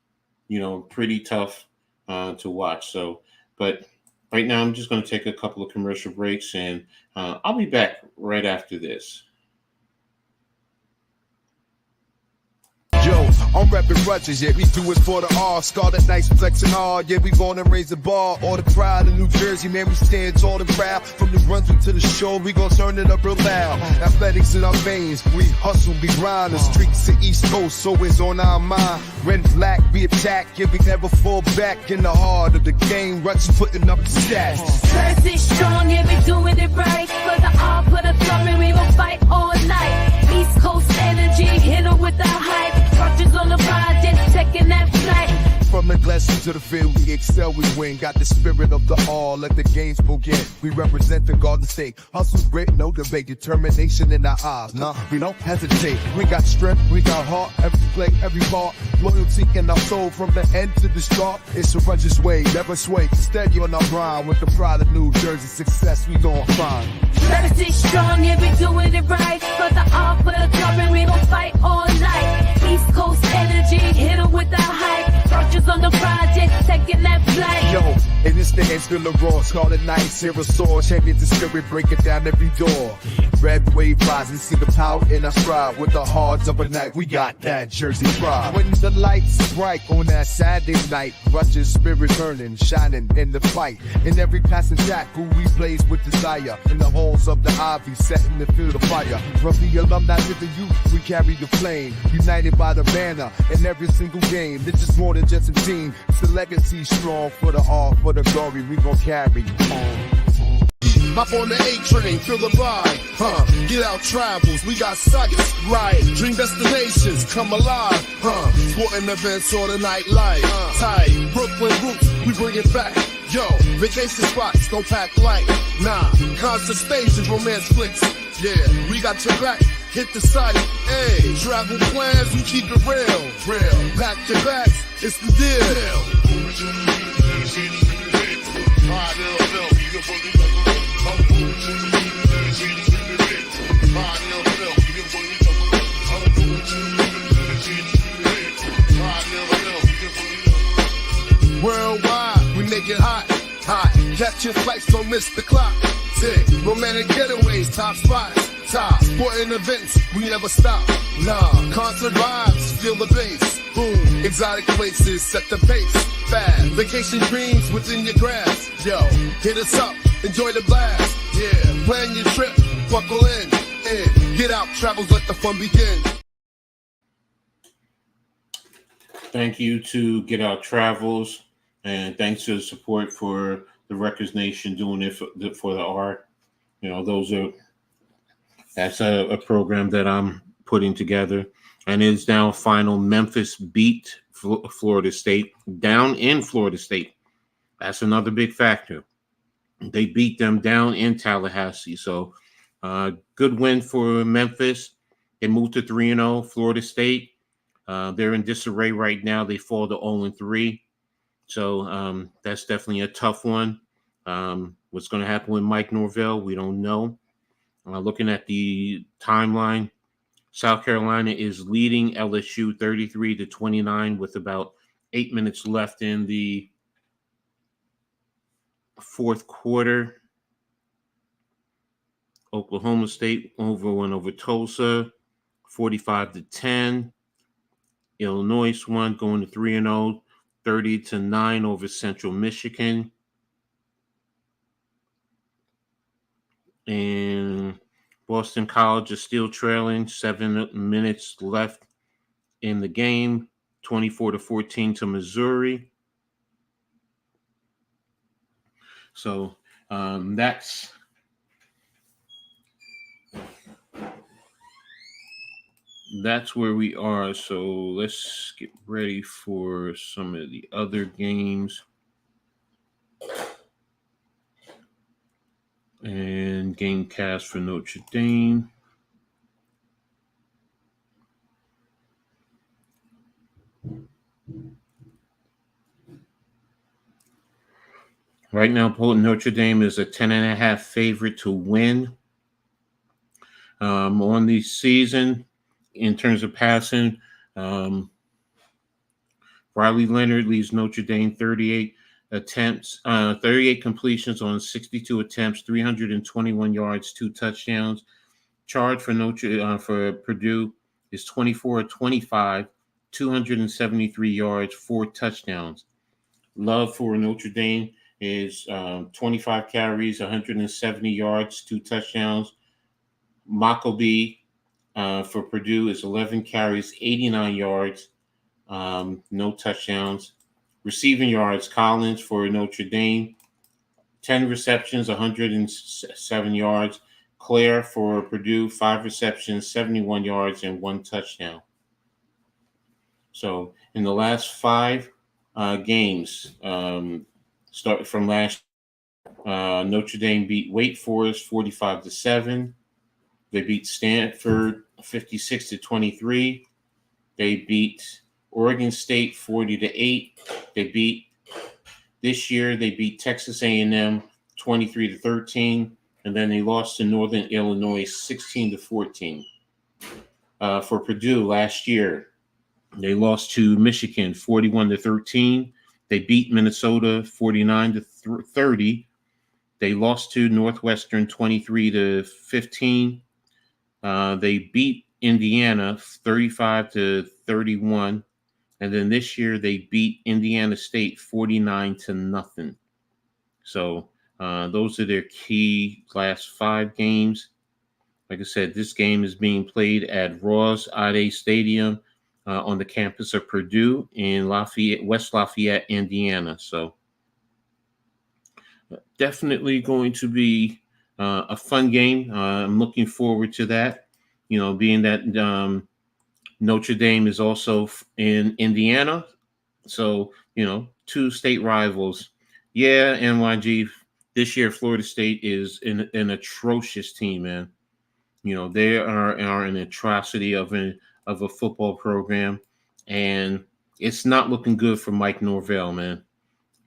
pretty tough to watch. So, but right now I'm just going to take a couple of commercial breaks, and I'll be back right after this. Yo, I'm rapping grudges, yeah, we do it for the R. Scarlet Knights flexing hard, yeah, we born and raised the bar. All the pride in New Jersey, man, we stand tall and proud. From the Brunswick to the shore, we gon' turn it up real loud. Athletics in our veins, we hustle, we grind. The streets to East Coast, so it's on our mind. Red and black, we attack, yeah, we never fall back. In the heart of the game, Rutsch putting up the stats. Jersey strong, yeah, we doing it right. For the R, put a thumb and we gon' fight all night. East Coast energy, hit 'em with the hype. Rutgers on the project, taking that flight. From the glassroom to the field, we excel, we win. Got the spirit of the all, let the games begin. We represent the Garden State. Hustle, grit, no debate. Determination in our eyes. Nah, we don't hesitate. We got strength, we got heart. Every play, every ball. Loyalty in our soul from the end to the start. It's a Rutgers way, never sway. Steady on our grind with the pride of New Jersey. Success we gon' find. Jersey strong, yeah, we doing it right. For the R, put a thumb and we gon' fight all night. East Coast energy, hit 'em with the hype. Rutgers on the project, taking that flight. Yo, in this day, still a raw. Scarlet Knights, here a sword. Champions in spirit, breaking down every door. red wave rising, see the power in our stride. With the hearts of a night, we got that Jersey pride. When the lights bright on that Saturday night, Rush's spirit burning, shining in the fight. In every passing jack, who we blaze with desire. In the halls of the ivy, setting the field of fire. From the alumni to the youth, we carry the flame. United by the banner in every single game. This is more than just a team. It's the legacy strong for the art, for the glory we gon' carry on. Hop on the A train, feel the vibe, Get out travels, we got sights, right? Dream destinations, come alive, Sporting events or the nightlife, tight. Brooklyn roots, we bring it back. Yo, vacation spots, don't pack light. Nah, concert stages, romance flicks. Yeah, we got your back. Hit the site, ayy. Travel plans, we keep it real. Pack your bags, it's the deal. Worldwide, we make it hot. Catch your flights, don't miss the clock. Tick, romantic getaways, top spots. Top, sporting events, we never stop. Nah, concert vibes, feel the bass. Boom, exotic places, set the pace. Fast, vacation dreams within your grasp. Yo, hit us up, enjoy the blast. Yeah, plan your trip, buckle in. Get out, travels, let the fun begin. Thank you to Get Out Travels, and thanks to the support for the Records Nation doing it for the art. You know, that's a program that I'm putting together, and it's now final. Memphis beat Florida State down in Florida State. That's another big factor. They beat them down in Tallahassee. So good win for Memphis. They moved to 3-0. Florida State, they're in disarray right now. They fall to 0-3. So that's definitely a tough one. What's going to happen with Mike Norvell, we don't know. Looking at the timeline, South Carolina is leading LSU 33-29 with about 8 minutes left in the fourth quarter. Oklahoma State won over Tulsa 45-10. Illinois won, going to 3-0, 30-9 over Central Michigan. And Boston College is still trailing, 7 minutes left in the game, 24-14 to Missouri. So that's where we are. So let's get ready for some of the other games. And game cast for Notre Dame. Right now, Notre Dame is a 10.5 favorite to win. On the season, in terms of passing, Riley Leonard leads Notre Dame 38 attempts, 38 completions on 62 attempts, 321 yards, 2 touchdowns. Charge for Purdue is 24-25, 273 yards, 4 touchdowns. Love for Notre Dame is 25 carries, 170 yards, 2 touchdowns. Maccabee for Purdue is 11 carries, 89 yards, no touchdowns. Receiving yards, Collins for Notre Dame, 10 receptions, 107 yards. Claire for Purdue, 5 receptions, 71 yards, and 1 touchdown. So in the last 5 games, start from last Notre Dame beat Wake Forest 45-7. They beat Stanford 56-23. They beat Oregon State 40-8. This year they beat Texas A&M 23-13, and then they lost to Northern Illinois 16-14. For Purdue last year, they lost to Michigan 41-13. They beat Minnesota 49-30. They lost to Northwestern 23-15. They beat Indiana 35-31. And then this year they beat Indiana State 49-0. So those are their key last 5 games. Like I said, this game is being played at Ross Ade Stadium on the campus of Purdue in West Lafayette, Indiana. So definitely going to be a fun game. I'm looking forward to that. Being that Notre Dame is also in Indiana. So, 2 state rivals. Yeah, NYG, this year Florida State is an atrocious team, man. They are an atrocity of a football program, and it's not looking good for Mike Norvell, man.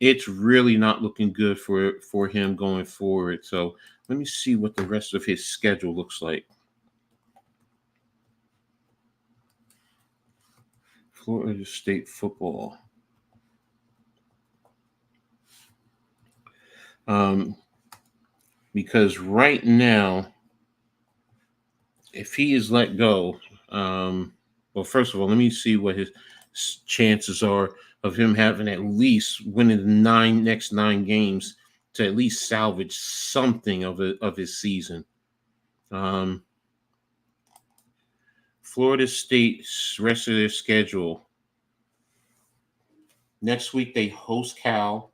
It's really not looking good for him going forward. So let me see what the rest of his schedule looks like. Florida State football. Because right now, if he is let go, well, first of all, let me see what his chances are of him having at least winning the next 9 games to at least salvage something of his season. Florida State's rest of their schedule. Next week they host Cal.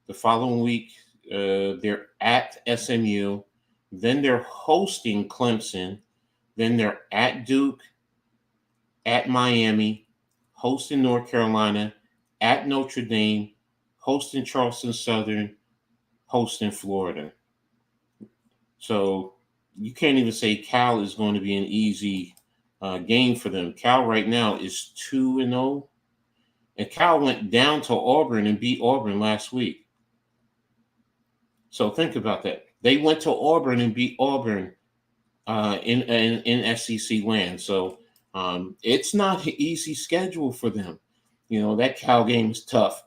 The following week they're at SMU. Then they're hosting Clemson. Then they're at Duke, at Miami, hosting North Carolina, at Notre Dame, hosting Charleston Southern, hosting Florida. So you can't even say Cal is going to be an easy game for them. Cal right now is 2-0, and Cal went down to Auburn and beat Auburn last week. So think about that. They went to Auburn and beat Auburn in SEC land. So it's not an easy schedule for them. That Cal game is tough.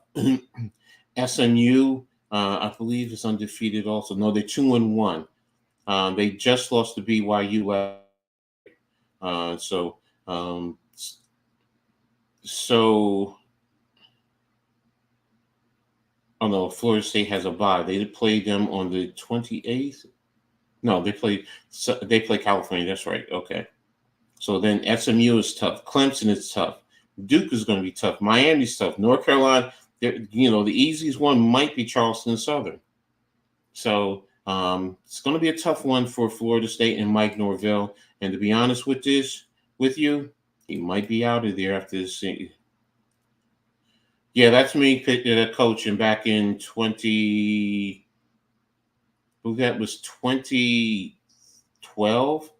SMU, I believe, is undefeated also. No, they're 2-1. They just lost to BYU last. Oh no, Florida State has a bye. They played them on the 28th. No, they play California. That's right. Okay. So then SMU is tough. Clemson is tough. Duke is going to be tough. Miami's tough. North Carolina, the easiest one might be Charleston Southern. So it's going to be a tough one for Florida State and Mike Norvell. And to be honest with you, he might be out of there after this season. Yeah, that's me coaching back in 2012.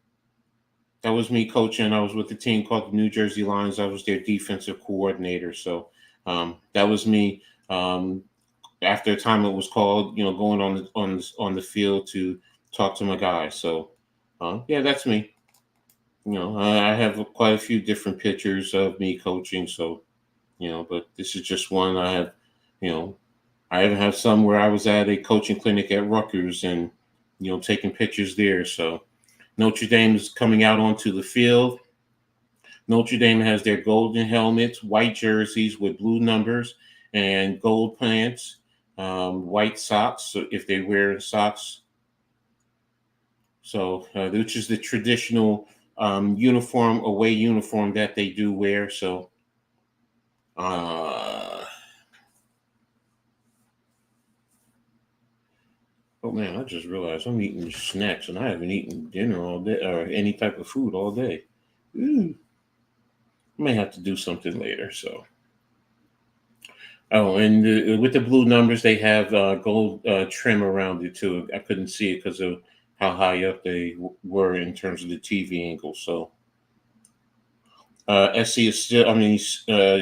That was me coaching. I was with the team called the New Jersey Lions. I was their defensive coordinator. So that was me. After a time it was called, going on the field to talk to my guys. So yeah, that's me. I have quite a few different pictures of me coaching. So but this is just one I have. I even have some where I was at a coaching clinic at Rutgers and taking pictures there. So Notre Dame is coming out onto the field. Notre Dame has their golden helmets, white jerseys with blue numbers, and gold pants, white socks. So if they wear socks, so which is the traditional away uniform that they do wear. So. Oh man, I just realized I'm eating snacks and I haven't eaten dinner all day or any type of food all day. I may have to do something later. So, and with the blue numbers, they have gold trim around it too. I couldn't see it because of how high up they were in terms of the TV angle. So. SC is still,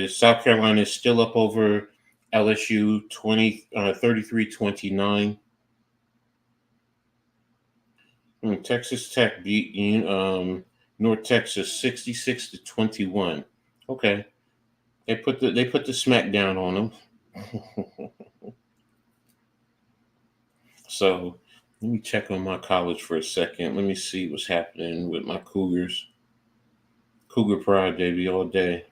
South Carolina is still up over LSU 33-29. Texas Tech beat North Texas 66-21. Okay. They put the smack down on them. So Let me check on my college for a second. Let me see what's happening with my Cougars. Cougar pride, baby, all day.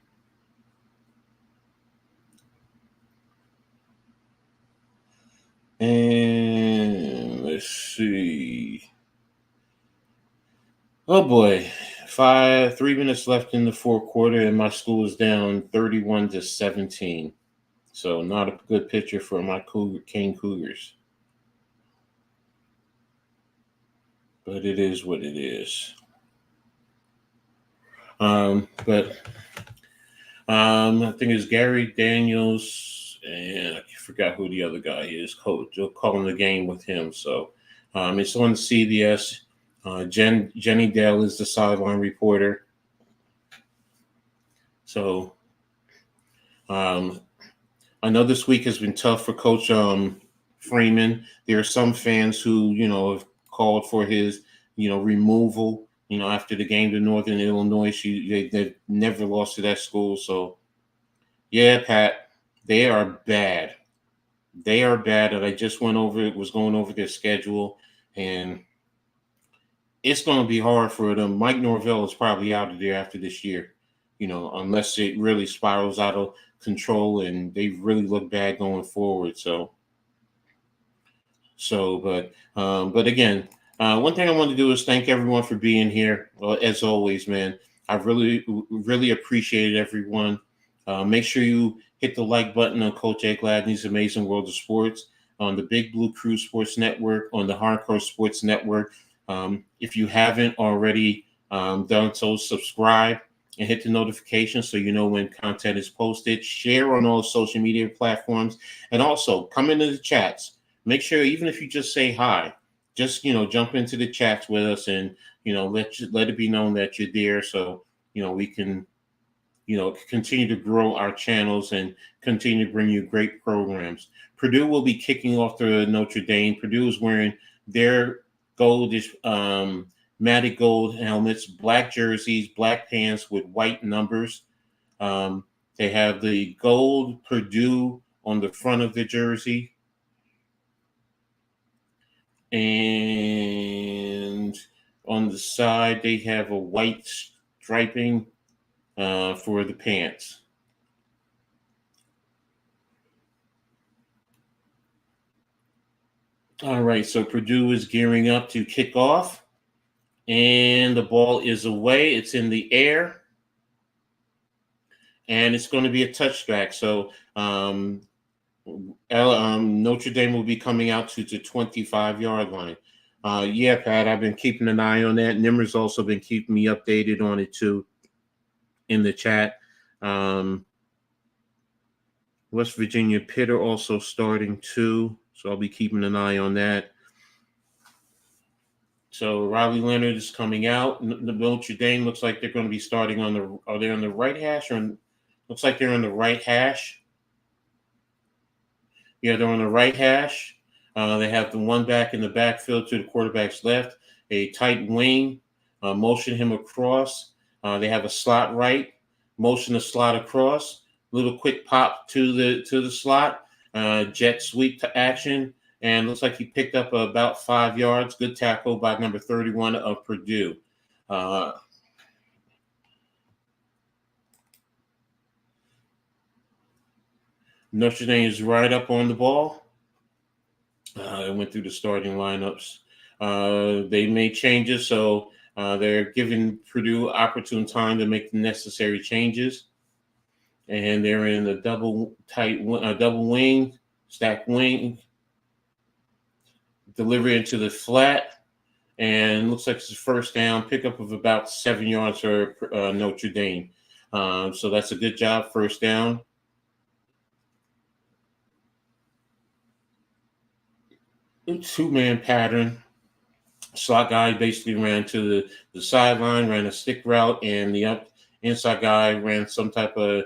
And let's see. Oh boy, 3 minutes left in the fourth quarter, and my school is down 31-17. So not a good picture for my Cane Cougars. But it is what it is. But I think it's Gary Daniels, and I forgot who the other guy is. Coach, they're calling the game with him. So it's on CBS. Jenny Dale is the sideline reporter. So I know this week has been tough for Coach Freeman. There are some fans who, have called for his, removal, after the game to Northern Illinois. They've never lost to that school. So, yeah, Pat, they are bad. They are bad. And I just going over their schedule, and it's going to be hard for them. Mike Norvell is probably out of there after this year, unless it really spirals out of control and they really look bad going forward. But again, one thing I want to do is thank everyone for being here. Well, as always, man, I really, really appreciate everyone. Make sure you hit the like button on Coach A. Gladney's Amazing World of Sports on the Big Blue Crew Sports Network, on the Hardcore Sports Network. If you haven't already done so, subscribe and hit the notification so you know when content is posted. Share on all social media platforms, and also come into the chats. Make sure, even if you just say hi, just jump into the chats with us, and let it be known that you're there, so we can continue to grow our channels and continue to bring you great programs. Purdue will be kicking off the Notre Dame. Purdue is wearing their goldish matted gold helmets, black jerseys, black pants with white numbers. They have the gold Purdue on the front of the jersey. And on the side, they have a white striping for the pants. All right, so Purdue is gearing up to kick off. And the ball is away. It's in the air. And it's going to be a touchback. So Notre Dame will be coming out to the 25-yard line. Yeah, Pat, I've been keeping an eye on that. Nimmer's also been keeping me updated on it, too, in the chat. West Virginia Pitt are also starting, too. So I'll be keeping an eye on that. So Riley Leonard is coming out. The Notre Dame looks like they're going to be starting are they on the right hash? Looks like they're on the right hash. Yeah, they're on the right hash. They have the one back in the backfield to the quarterback's left, a tight wing, motion him across. They have a slot right, motion the slot across, little quick pop to the slot, jet sweep to action. And looks like he picked up about 5 yards. Good tackle by number 31 of Purdue. Notre Dame is right up on the ball. I went through the starting lineups. They made changes, so they're giving Purdue opportune time to make the necessary changes. And they're in the double wing, stack wing. Delivery into the flat, and looks like it's a first down, pickup of about 7 yards for Notre Dame. So that's a good job, first down. Two-man pattern. Slot guy basically ran to the sideline, ran a stick route, and the inside guy ran some type of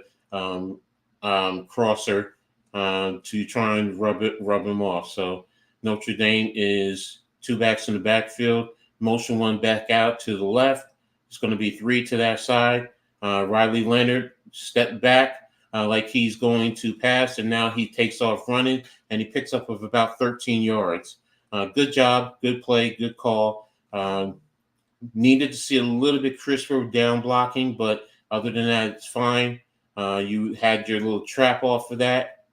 crosser to try and rub him off. So Notre Dame is two backs in the backfield, motion one back out to the left. It's going to be three to that side. Riley Leonard stepped back like he's going to pass, and now he takes off running, and he picks up of about 13 yards. good job, good play, good call. Needed to see a little bit crisper down blocking, but other than that, it's fine. You had your little trap off of that,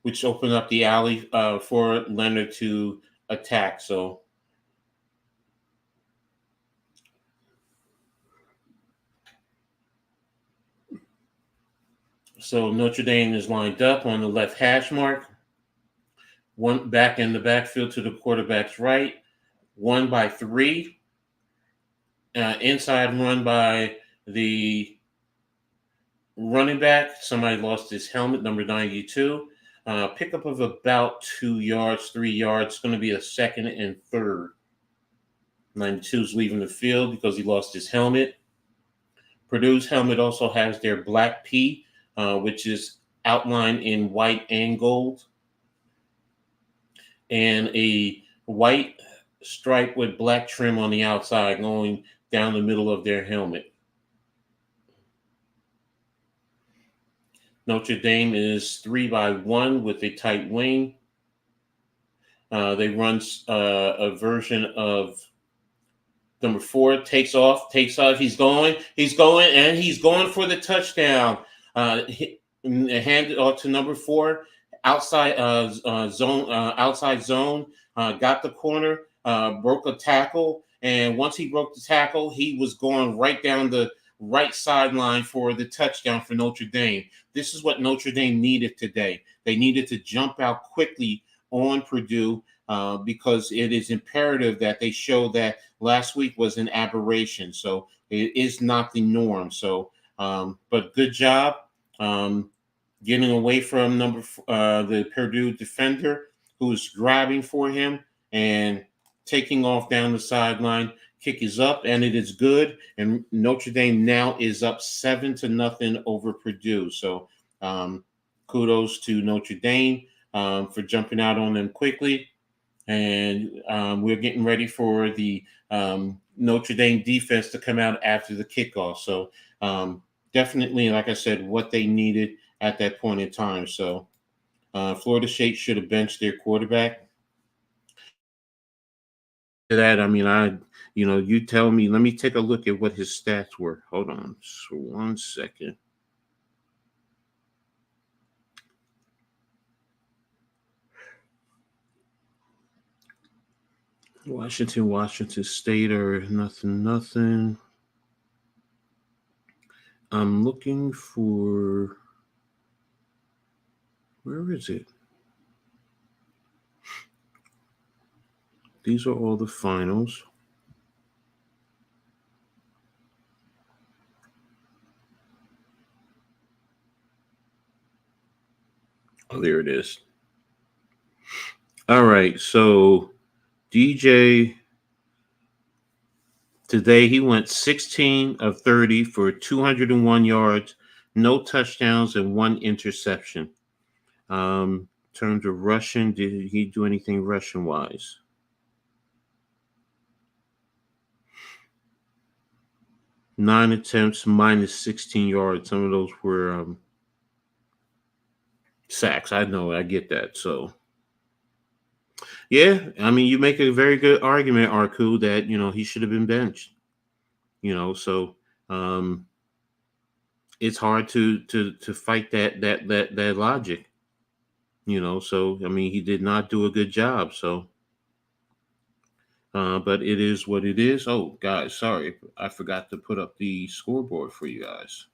which opened up the alley for Leonard to attack. So Notre Dame is lined up on the left hash mark. One back in the backfield to the quarterback's right. 1 by 3. Inside run by the running back. Somebody lost his helmet, number 92. Pickup of about 2 yards, 3 yards. It's going to be a 2nd and 3rd. 92 is leaving the field because he lost his helmet. Purdue's helmet also has their black P, which is outlined in white and gold, and a white stripe with black trim on the outside going down the middle of their helmet. Notre Dame is 3 by 1 with a tight wing. They run a version of number 4, takes off. He's going, and he's going for the touchdown. Handed off to number 4, outside zone. Got the corner, broke a tackle, and once he broke the tackle, he was going right down the right sideline for the touchdown for Notre Dame. This is what Notre Dame needed today. They needed to jump out quickly on Purdue because it is imperative that they show that last week was an aberration. So it is not the norm. So, but good job getting away from the Purdue defender who was grabbing for him and taking off down the sideline. Kick is up, and it is good. And Notre Dame now is up 7-0 over Purdue. So kudos to Notre Dame for jumping out on them quickly. And we're getting ready for the Notre Dame defense to come out after the kickoff. So definitely, like I said, what they needed at that point in time. So Florida State should have benched their quarterback. To that, I mean, you tell me. Let me take a look at what his stats were. Hold on, so 1 second. Washington State or nothing. I'm looking for, where is it? These are all the finals. Oh, there it is. All right, so DJ today, he went 16 of 30 for 201 yards, no touchdowns, and 1 interception. In terms of rushing, did he do anything rushing-wise? Nine attempts, minus 16 yards. Some of those were sacks. I know, I get that. So, yeah, I mean, you make a very good argument, Arku, that, he should have been benched. So it's hard to fight that logic. So, I mean, he did not do a good job. So, but it is what it is. Oh, guys, sorry. I forgot to put up the scoreboard for you guys.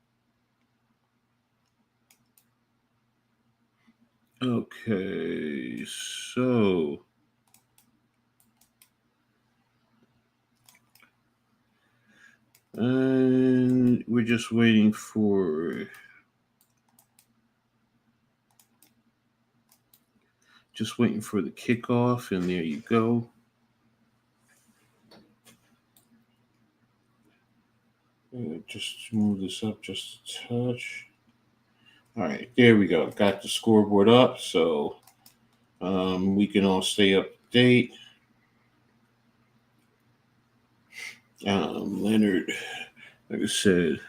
Okay, so and we're just waiting for the kickoff, and there you go. Just move this up just a touch. All right, there we go. Got the scoreboard up, so we can all stay up to date. Leonard, like I said,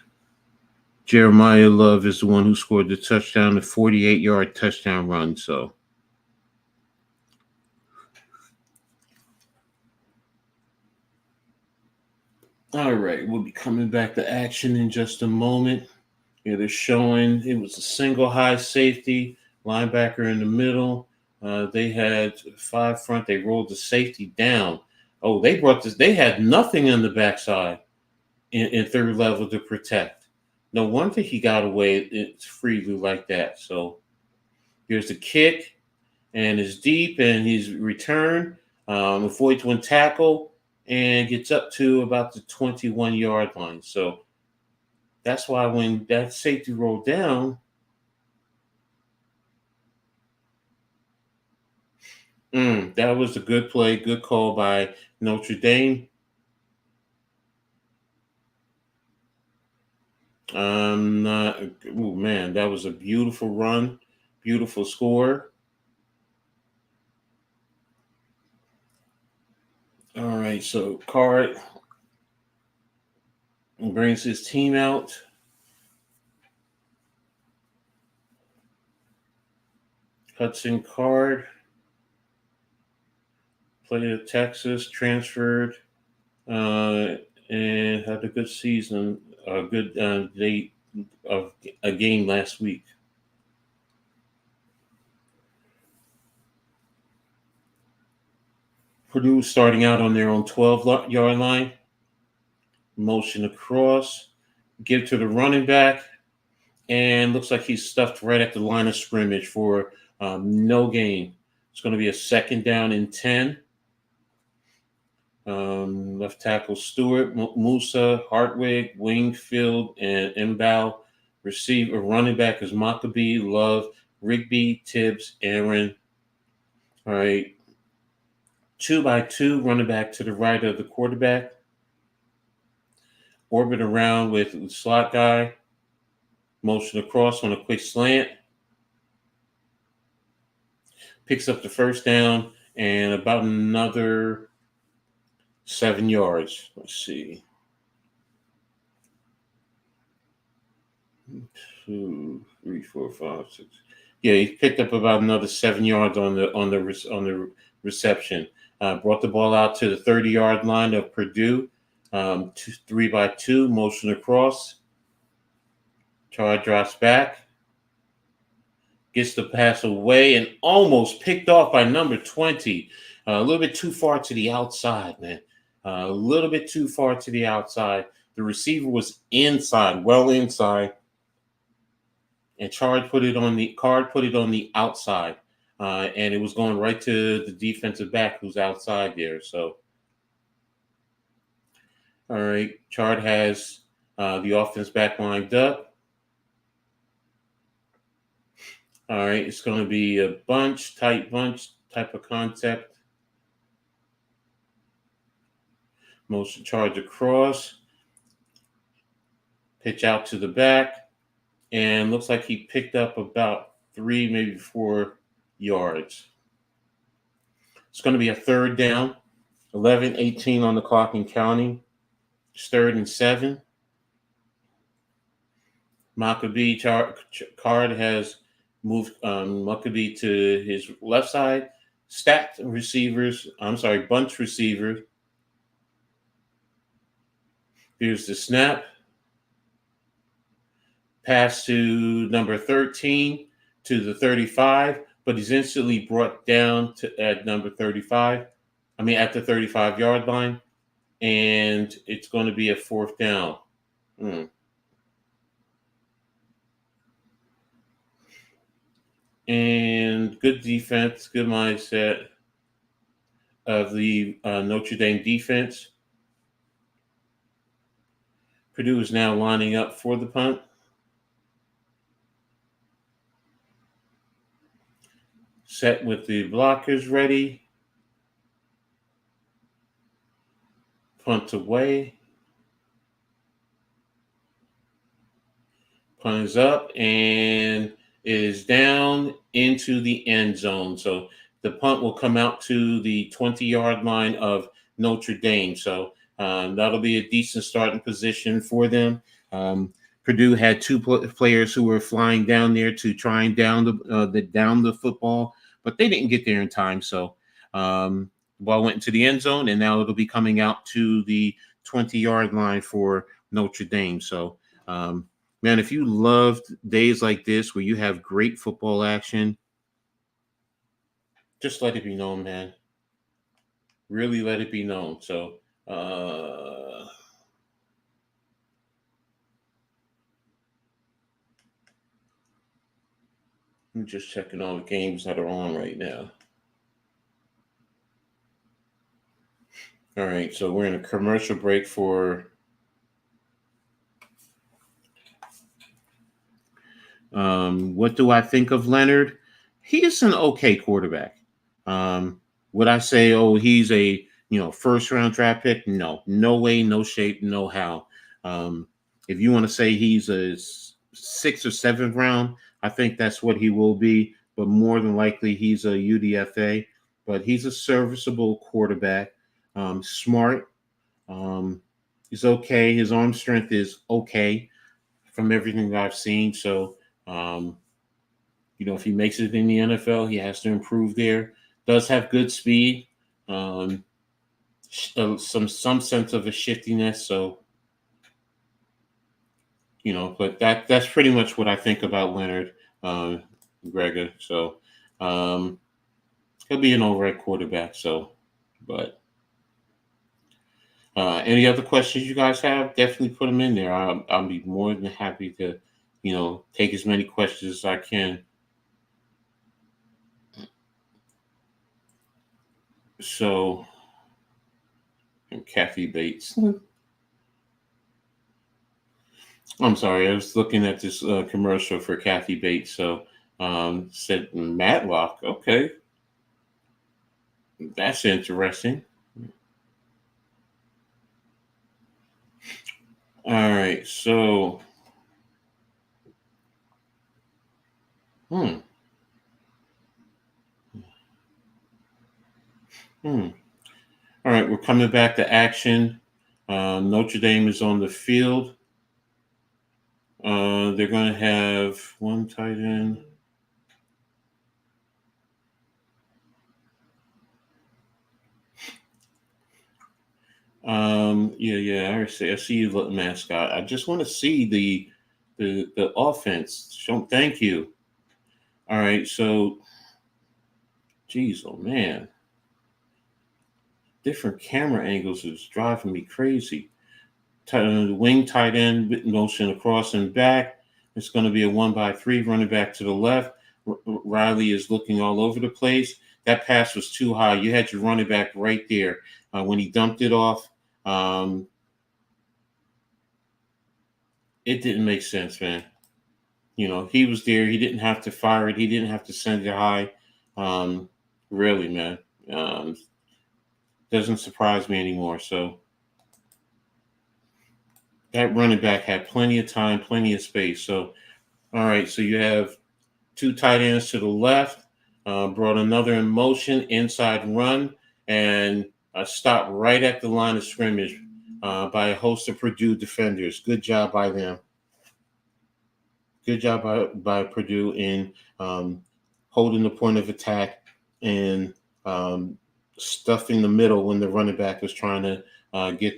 Jeremiah Love is the one who scored the touchdown, the 48-yard touchdown run. So All right, we'll be coming back to action in just a moment. Yeah, they're showing it was a single high safety, linebacker in the middle. They had 5 front. They rolled the safety down. Oh, they brought this. They had nothing on the backside in third level to protect. No wonder he got away freely like that. So here's the kick, and it's deep, and he's returned, avoids one tackle, and gets up to about the 21-yard line. So that's why when that safety rolled down, that was a good play, good call by Notre Dame. Man, that was a beautiful run, beautiful score. All right, so Card brings his team out. Hudson Card played at Texas, transferred, and had a good season, a good date of a game last week. Purdue starting out on their own 12-yard line. Motion across, give to the running back, and looks like he's stuffed right at the line of scrimmage for no gain. It's going to be a 2nd down and 10. Left tackle Stewart, Musa, Hartwig, Wingfield, and Mbow. Running back is Maccabee, Love, Rigby, Tibbs, Aaron. All right. 2x2, running back to the right of the quarterback. Orbit around with the slot guy. Motion across on a quick slant. Picks up the 1st down and about another 7 yards. Let's see. 2, 3, 4, 5, 6. Yeah, he picked up about another 7 yards on the reception. Brought the ball out to the 30-yard line of Purdue. 3x2, motion across. Charge drops back. Gets the pass away and almost picked off by number 20. A little bit too far to the outside, man. A little bit too far to the outside. The receiver was inside, well inside. And Card put it on the outside. And it was going right to the defensive back who's outside there. So, all right, Chard has the offense back lined up. All right, it's going to be a tight bunch type of concept. Motion charge across. Pitch out to the back. And looks like he picked up about 3, maybe 4 yards. It's going to be a 3rd down. 11:18 on the clock and counting. It's 3rd and 7. Maccabee Card has moved Maccabee to his left side. Bunch receiver. Here's the snap. Pass to number 13 to the 35, but he's instantly brought down at number 35. At the 35-yard line, and it's going to be a 4th down. And good defense, good mindset of the Notre Dame defense. Purdue is now lining up for the punt. Set with the blockers ready. Punt away. Punt is up and is down into the end zone. So the punt will come out to the 20-yard line of Notre Dame. So that'll be a decent starting position for them. Purdue had 2 players who were flying down there to try and down the football, but they didn't get there in time. So the ball went into the end zone, and now it'll be coming out to the 20-yard line for Notre Dame. So, man, if you loved days like this where you have great football action, just let it be known, man. Really let it be known. So, I'm just checking all the games that are on right now. All right, so we're in a commercial break for what do I think of Leonard? He is an okay quarterback. Would I say, oh, he's a first round draft pick? No, no way, no shape, no how. If you want to say he's a 6th or 7th round, I think that's what he will be. But more than likely, he's a UDFA. But he's a serviceable quarterback. Smart. He's okay. His arm strength is okay from everything that I've seen. So, if he makes it in the NFL, he has to improve there. Does have good speed, some sense of a shiftiness. So, but that's pretty much what I think about Leonard, Gregor. So, he'll be an all right quarterback. So, but any other questions you guys have? Definitely put them in there. I'll be more than happy to, take as many questions as I can. So, and Kathy Bates. I'm sorry, I was looking at this commercial for Kathy Bates. So, said Matlock. Okay, that's interesting. All right, so, All right, we're coming back to action. Notre Dame is on the field. They're going to have one tight end. I see you, little mascot. I just want to see the offense. Thank you. All right, so, geez, oh man, different camera angles is driving me crazy. The wing tight end motion across and back. It's going to be a 1-by-3 running back to the left. Riley is looking all over the place. That pass was too high. You had your running back right there when he dumped it off. It didn't make sense, man. He was there. He didn't have to fire it. He didn't have to send it high. Really, man. Doesn't surprise me anymore. So that running back had plenty of time, plenty of space. So, all right. So you have two tight ends to the left, brought another in motion, inside run, and stopped right at the line of scrimmage by a host of Purdue defenders. Good job by them. Good job by Purdue in holding the point of attack and stuffing the middle when the running back was trying to get.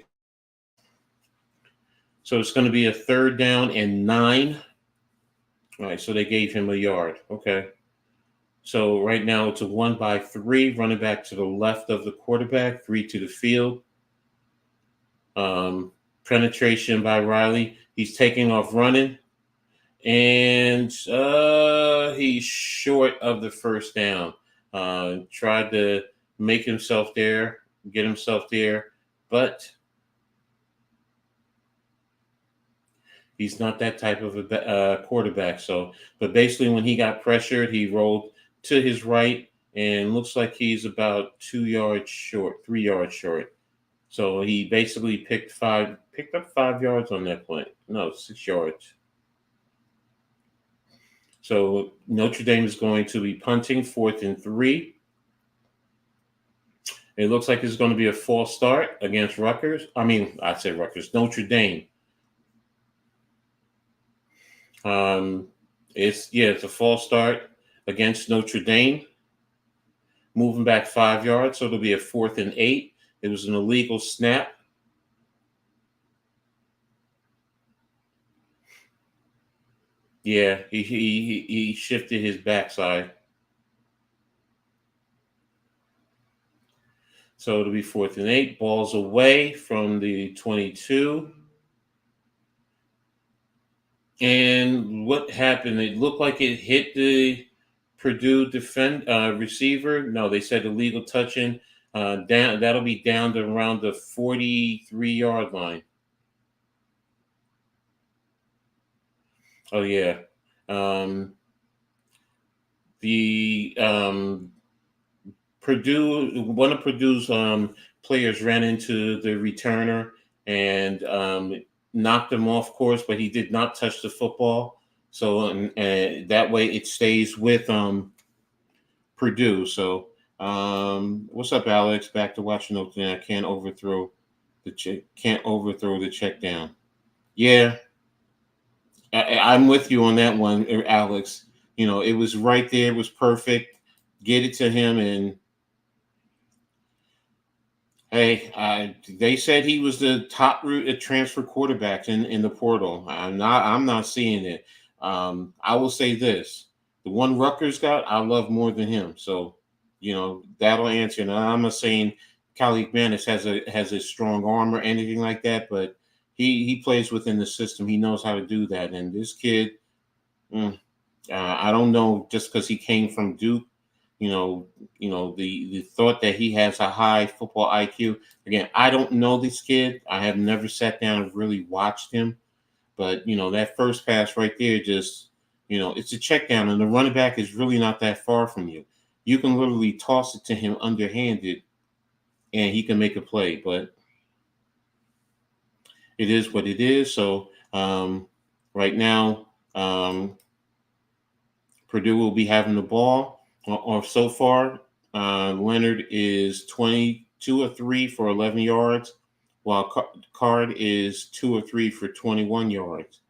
So it's going to be a 3rd down and 9. All right, so they gave him a yard. Okay. So right now it's a 1-by-3, running back to the left of the quarterback, 3 to the field. Penetration by Riley. He's taking off running. And he's short of the 1st down. Tried to make himself there, get himself there, but he's not that type of a quarterback. So, but basically when he got pressured, he rolled to his right and looks like he's about 2 yards short, 3 yards short. So he basically picked up 5 yards on that play. No, 6 yards. So Notre Dame is going to be punting 4th and 3. It looks like it's going to be a false start against Rutgers. Notre Dame. It's a false start against Notre Dame. Moving back 5 yards, so it'll be a 4th and 8. It was an illegal snap. Yeah, he shifted his backside. So it'll be 4th and 8. Balls away from the 22. And what happened? It looked like it hit the Purdue receiver. No, they said illegal touching. Down. That'll be down to around the 43-yard line. Oh yeah. The one of Purdue's players ran into the returner and knocked him off course, but he did not touch the football. So and that way it stays with Purdue. So what's up, Alex? Back to watching Notre Dame. I can't overthrow the check down. Yeah, I'm with you on that one, Alex. You know, it was right there. It was perfect. Get it to him, and hey, they said he was the top transfer quarterback in the portal. I'm not seeing it. I will say this: the one Rutgers got, I love more than him. So, you know, that'll answer. And I'm not saying Cali Manis has a strong arm or anything like that, but he plays within the system. He knows how to do that. And this kid, I don't know, just because he came from Duke. The thought that he has a high football IQ. Again, I don't know this kid. I have never sat down and really watched him. But, that first pass right there, just, it's a check down. And the running back is really not that far from you. You can literally toss it to him underhanded, and he can make a play. But it is what it is. So right now, Purdue will be having the ball. Or so far, Leonard is 22 or 3 for 11 yards, while Card is 2 or 3 for 21 yards.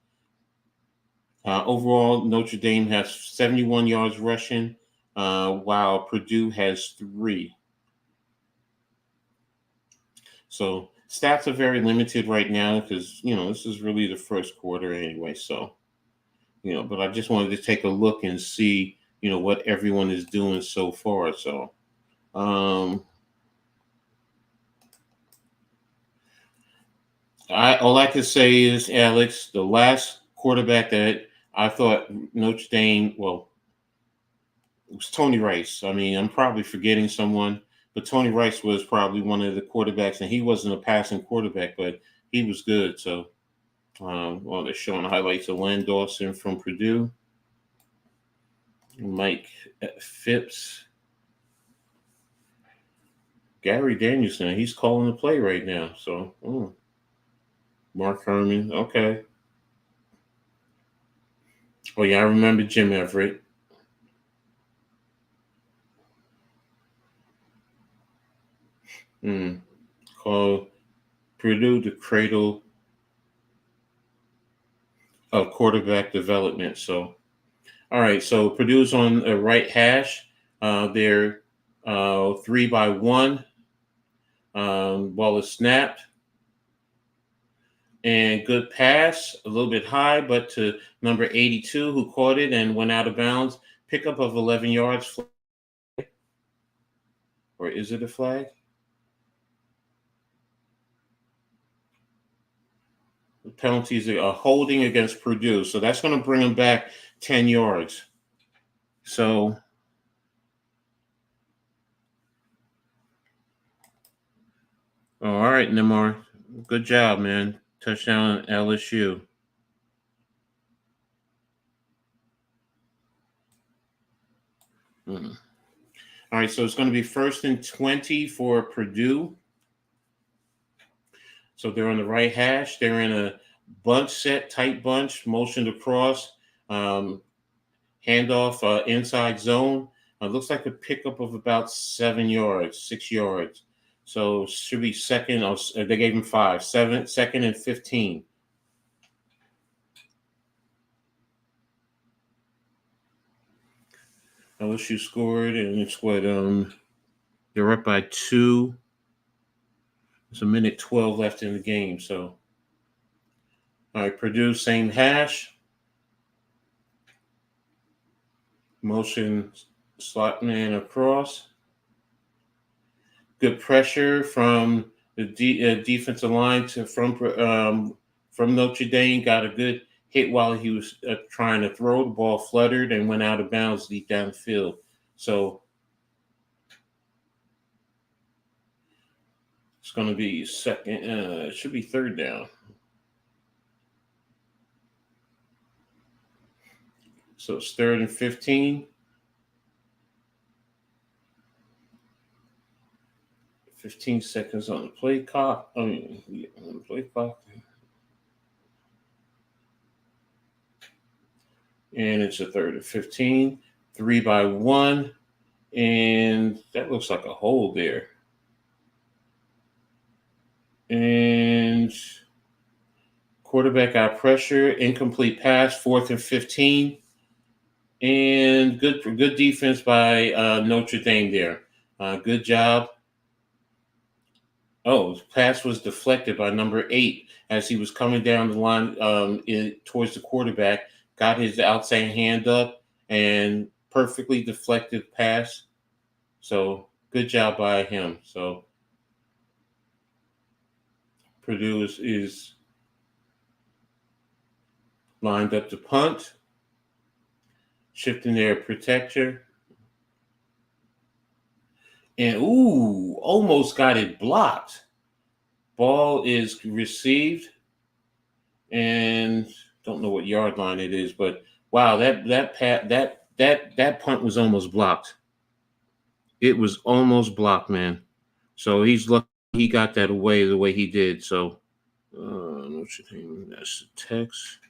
Overall, Notre Dame has 71 yards rushing, while Purdue has 3. So stats are very limited right now because, this is really the first quarter anyway. So, but I just wanted to take a look and see what everyone is doing so far. So, all I can say is, Alex, the last quarterback that I thought Notre Dame, well, it was Tony Rice. I mean, I'm probably forgetting someone, but Tony Rice was probably one of the quarterbacks, and he wasn't a passing quarterback, but he was good. So, they're showing highlights of Len Dawson from Purdue. Mike Phipps, Gary Danielson, he's calling the play right now. So, Mark Herman, okay. Oh yeah, I remember Jim Everett. Called Purdue the cradle of quarterback development. So. All right, so Purdue's on the right hash. They're 3-1. Ball is snapped. And good pass, a little bit high, but to number 82 who caught it and went out of bounds. Pickup of 11 yards. Or is it a flag? The penalties are holding against Purdue. So that's going to bring them back 10 yards. So all right, Neymar. Good job, man. Touchdown at LSU. All right, so it's going to be 1st and 20 for Purdue. So they're on the right hash. They're in a bunch set, tight bunch, motioned across. Handoff inside zone. Looks like a pickup of about 7 yards, 6 yards. So should be second. They gave him 5. 2nd and 15. LSU scored, and it's what they're up by 2. There's a minute 12 left in the game. So, all right, Purdue, same hash. Motion slot man across. Good pressure from the defensive line from Notre Dame. Got a good hit while he was trying to throw. The ball fluttered and went out of bounds deep down the field. So it's going to be second. It should be third down. So it's 3rd and 15. 15 seconds on the play clock. On the play clock. And it's a 3rd and 15. 3-by-1. And that looks like a hole there. And quarterback got pressure. Incomplete pass. 4th and 15. And good defense by Notre Dame there. Good job. Oh, pass was deflected by number 8 as he was coming down the line towards the quarterback. Got his outside hand up and perfectly deflected pass. So good job by him. So Purdue is lined up to punt. Shifting their protector. And, almost got it blocked. Ball is received. And don't know what yard line it is, but wow, that punt was almost blocked. It was almost blocked, man. So he's lucky he got that away the way he did. So, Notre Dame, that's the text.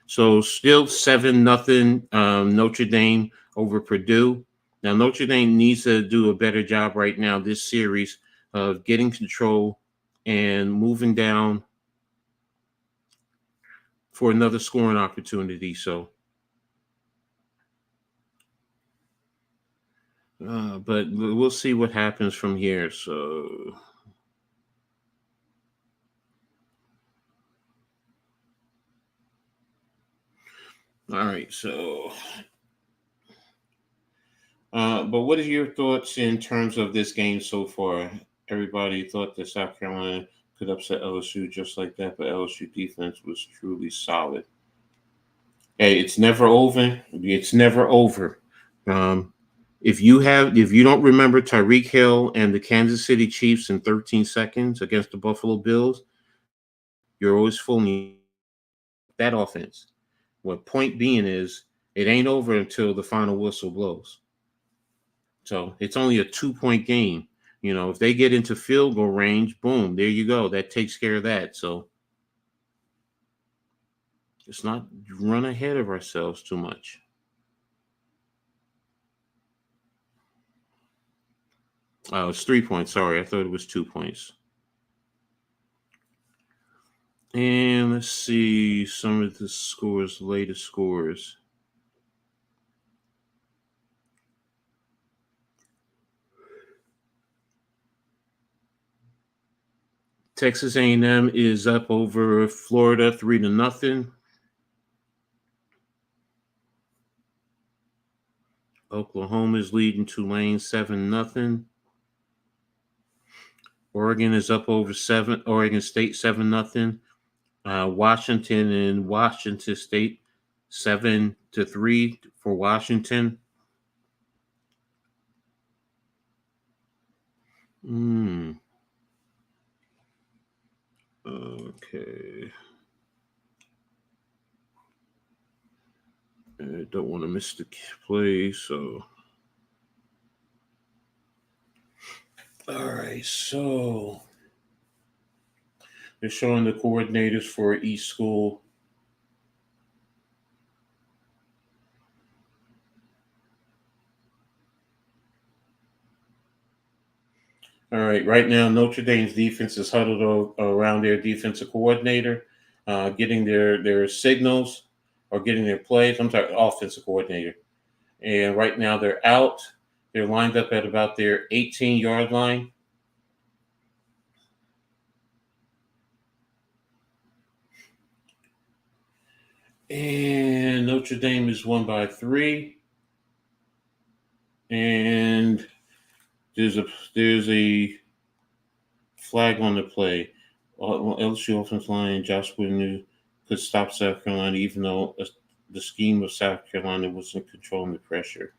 So still 7-0 Notre Dame over Purdue. Now Notre Dame needs to do a better job right now this series of getting control and moving down for another scoring opportunity. So, but we'll see what happens from here. So. All right, so, but what are your thoughts in terms of this game so far? Everybody thought that South Carolina could upset LSU just like that, but LSU defense was truly solid. Hey, it's never over. It's never over. If you don't remember Tyreek Hill and the Kansas City Chiefs in 13 seconds against the Buffalo Bills, you're always fooling that offense. What point being is it ain't over until the final whistle blows. So it's only a 2-point game. You know, if they get into field goal range, boom, there you go. That takes care of that. So let's not run ahead of ourselves too much. Oh, it's 3 points. Sorry, I thought it was 2 points. And let's see some of the scores, latest scores. Texas A&M is up over Florida 3-0. Oklahoma is leading Tulane 7-0. Oregon is up over Oregon State 7-0. Washington and Washington State 7-3 for Washington. Okay. I don't want to miss the play, so. All right, so they're showing the coordinators for each school. All right now Notre Dame's defense is huddled around their defensive coordinator, getting their signals or getting their plays. I'm sorry, offensive coordinator. And right now they're out. They're lined up at about their 18-yard line. And Notre Dame is 1 by 3. And there's a flag on the play. LSU offensive line, Josh Whitney could stop South Carolina, even though the scheme of South Carolina wasn't controlling the pressure.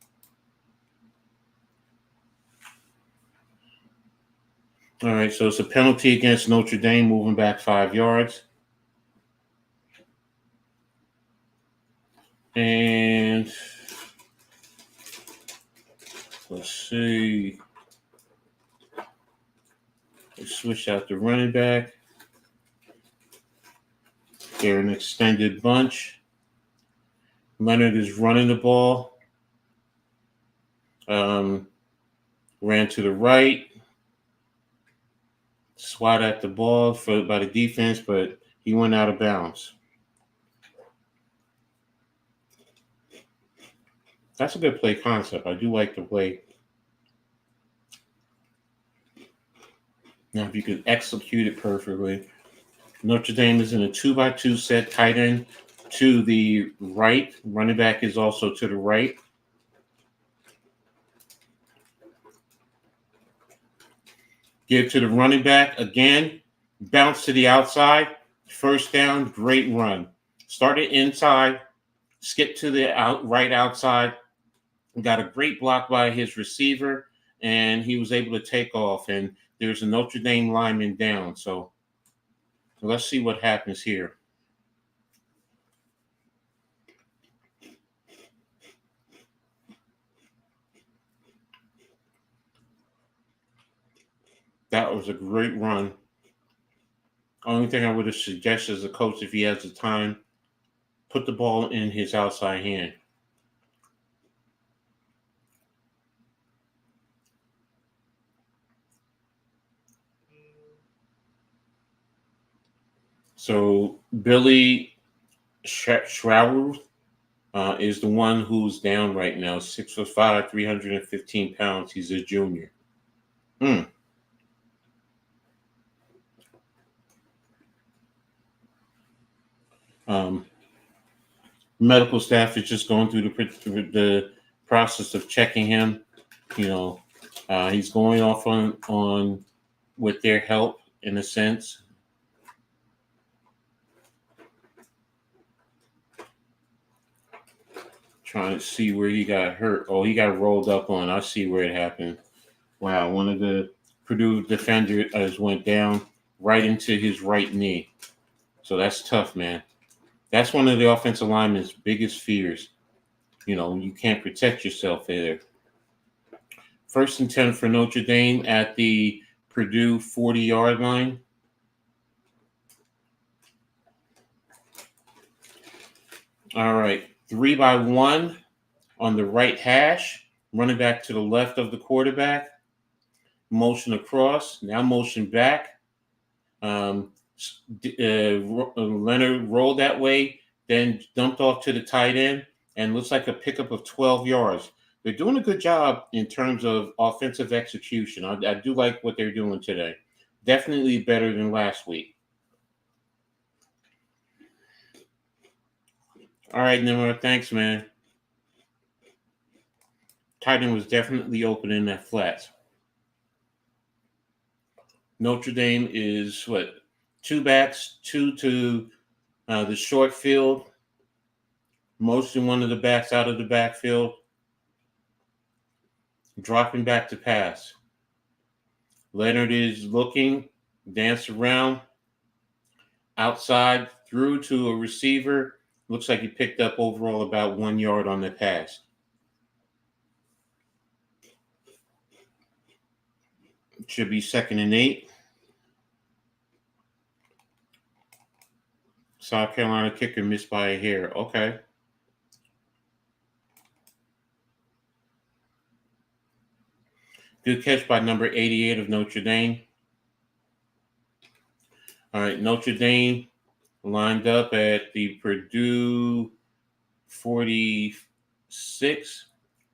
All right, so it's a penalty against Notre Dame, moving back 5 yards. And let's see. They switch out the running back. They're an extended bunch. Leonard is running the ball. Ran to the right. Swat at the ball by the defense, but he went out of bounds. That's a good play concept. I do like the play. Now, if you could execute it perfectly. Notre Dame is in a 2-by-2 set, tight end to the right. Running back is also to the right. Give to the running back again. Bounce to the outside. First down, great run. Started inside. Skip to the right outside. Got a great block by his receiver, and he was able to take off. And there's a Notre Dame lineman down. So let's see what happens here. That was a great run. Only thing I would have suggested as a coach, if he has the time, put the ball in his outside hand. So Billy Schrower is the one who's down right now. 6'5", 315 pounds. He's a junior. Medical staff is just going through the process of checking him. He's going off on with their help in a sense. Trying to see where he got hurt. Oh, he got rolled up on. I see where it happened. Wow, one of the Purdue defenders went down right into his right knee. So that's tough, man. That's one of the offensive lineman's biggest fears. You can't protect yourself there. 1st and 10 for Notre Dame at the Purdue 40-yard line. All right, 3-by-1 on the right hash. Running back to the left of the quarterback. Motion across. Now motion back. Leonard rolled that way, then dumped off to the tight end, and looks like a pickup of 12 yards. They're doing a good job in terms of offensive execution. I do like what they're doing today. Definitely better than last week. All right, Nimmer, thanks, man. Tight end was definitely open in that flat. Notre Dame is, 2 backs, 2 to the short field. Mostly one of the backs out of the backfield. Dropping back to pass. Leonard is looking, dance around. Outside, through to a receiver. Looks like he picked up overall about 1 yard on the pass. It should be 2nd and 8. South Carolina kicker missed by a hair. Okay. Good catch by number 88 of Notre Dame. All right, Notre Dame lined up at the Purdue 46.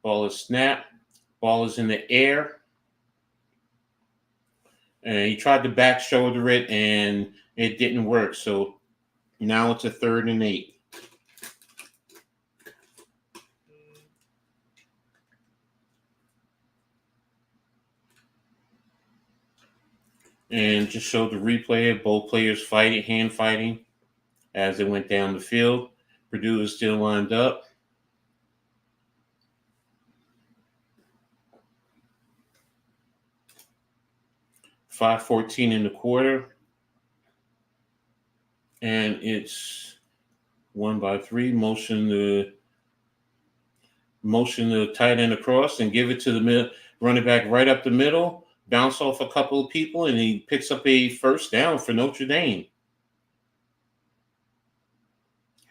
Ball is snapped. Ball is in the air. And he tried to back shoulder it, and it didn't work. So now it's a 3rd and 8. and just showed the replay of both players fighting, hand fighting as they went down the field. Purdue is still lined up. .5:14 in the quarter. And it's 1-3. Motion the tight end across and give it to the running back right up the middle. Bounce off a couple of people, and he picks up a first down for Notre Dame.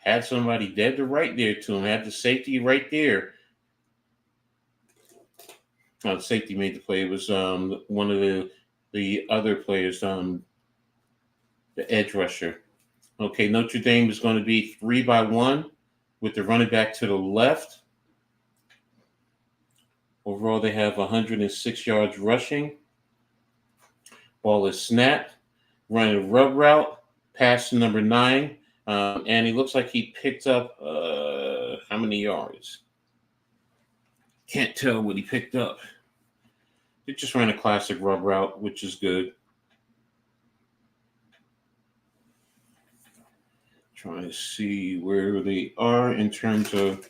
Had somebody dead to right there to him. Had the safety right there. The safety made the play. It was one of the other players, the edge rusher. Okay, Notre Dame is going to be 3-1 with the running back to the left. Overall, they have 106 yards rushing. Ball is snapped. Running a rub route. Pass to number 9. And he looks like he picked up how many yards? Can't tell what he picked up. He just ran a classic rub route, which is good. Trying to see where they are in terms of.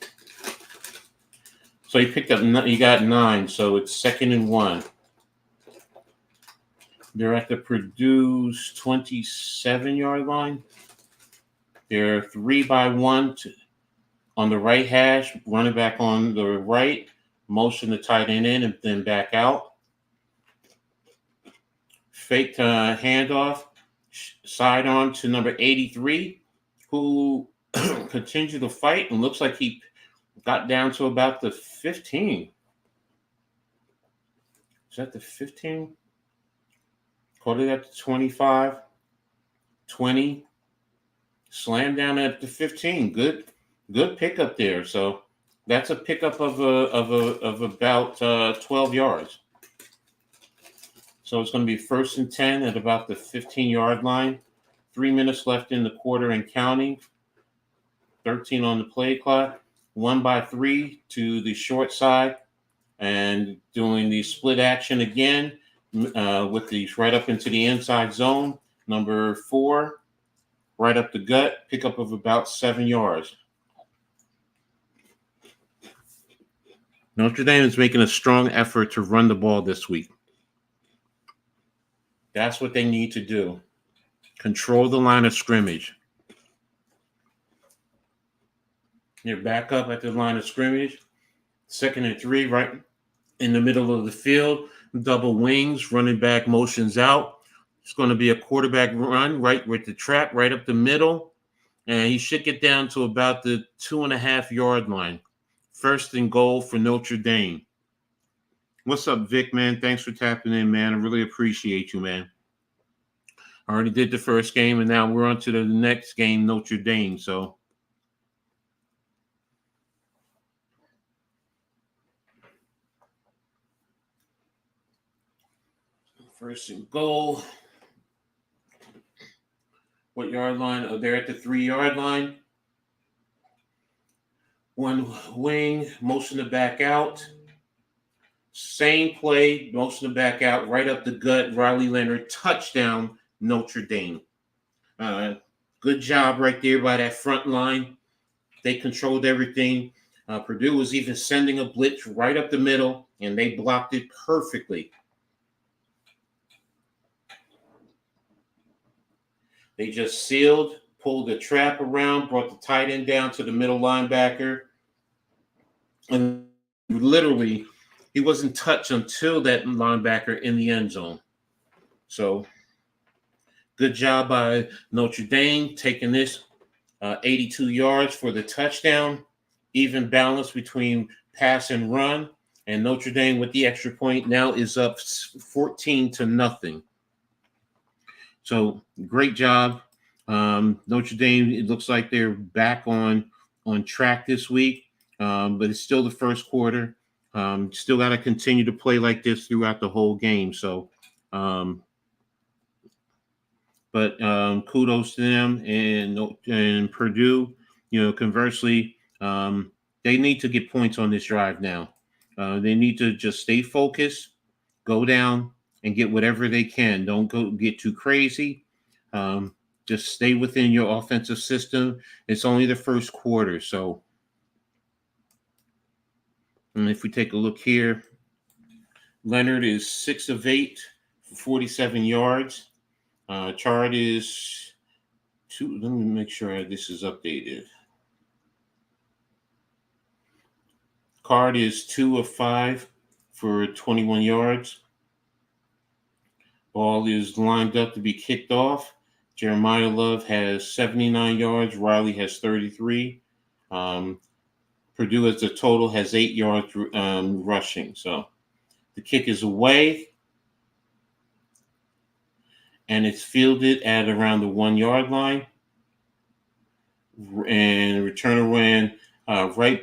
So he picked up. He got 9, so it's 2nd and 1. They're at the Purdue's 27-yard line. They're 3-1 on the right hash, running back on the right, motion the tight end in, and then back out. Fake handoff, sidearm to number 83, who continued to fight and looks like he got down to about the 15. Is that the 15? Caught it at the 25, 20. Slam down at the 15. Good pickup there. So that's a pickup of about 12 yards. So it's going to be 1st and 10 at about the 15-yard line. 3 minutes left in the quarter and counting. 13 on the play clock. 1-3 to the short side, and doing the split action again with these right up into the inside zone. Number 4. Right up the gut, pickup of about 7 yards. Notre Dame is making a strong effort to run the ball this week. That's what they need to do. Control the line of scrimmage. You're back up at the line of scrimmage. 2nd and 3, right in the middle of the field. Double wings, running back motions out. It's going to be a quarterback run right with the trap right up the middle. And he should get down to about the 2.5-yard line. 1st and goal for Notre Dame. What's up, Vic, man? Thanks for tapping in, man. I really appreciate you, man. I already did the first game, and now we're on to the next game, Notre Dame. So first and goal. What yard line? Oh, they're at the 3-yard line. One wing, motion to back out. Same play, motion to back out, right up the gut. Riley Leonard, touchdown, Notre Dame. Good job right there by that front line. They controlled everything. Purdue was even sending a blitz right up the middle, and they blocked it perfectly. They just sealed, pulled the trap around, brought the tight end down to the middle linebacker. And literally, he wasn't touched until that linebacker in the end zone. So, good job by Notre Dame taking this 82 yards for the touchdown. Even balance between pass and run. And Notre Dame with the extra point now is up 14-0. So great job. Notre Dame, it looks like they're back on track this week, but it's still the first quarter. Still got to continue to play like this throughout the whole game. So, but kudos to them and Purdue. Conversely, they need to get points on this drive now. They need to just stay focused, go down, and get whatever they can. Don't go get too crazy. Just stay within your offensive system. It's only the first quarter. So, and if we take a look here, Leonard is 6 of 8 for 47 yards. Chart is 2. Let me make sure this is updated. Card is 2 of 5 for 21 yards. Ball is lined up to be kicked off. Jeremiah Love has 79 yards. Riley has 33. Purdue as a total has 8 yards rushing. So the kick is away, and it's fielded at around the 1 yard line. And returner ran right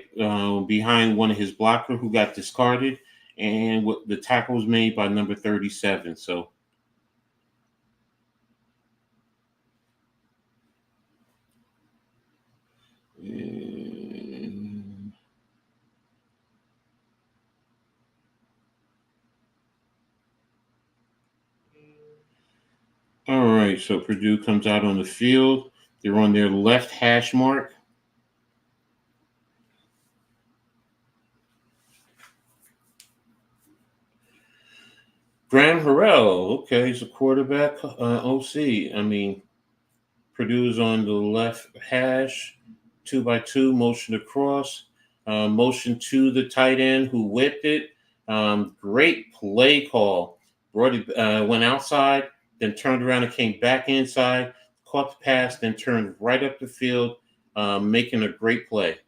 behind one of his blocker who got discarded, and the tackle was made by number 37. So all right, so Purdue comes out on the field. They're on their left hash mark. Graham Harrell, okay, he's a quarterback, OC. I mean, Purdue is on the left hash, 2x2, motion across, motion to the tight end who whipped it. Great play call. Brought it, went outside, then turned around and came back inside, caught the pass, then turned right up the field, making a great play.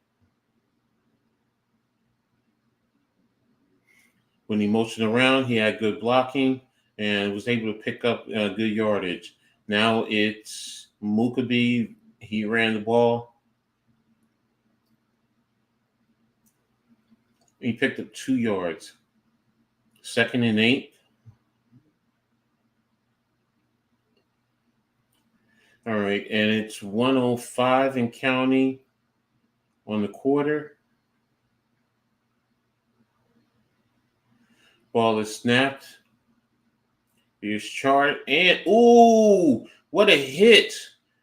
When he motioned around, he had good blocking and was able to pick up good yardage. Now it's Mukabe. He ran the ball. He picked up 2 yards. 2nd and 8. All right, and it's 105 in county on the quarter. Ball is snapped. Here's Chart. And, ooh, what a hit.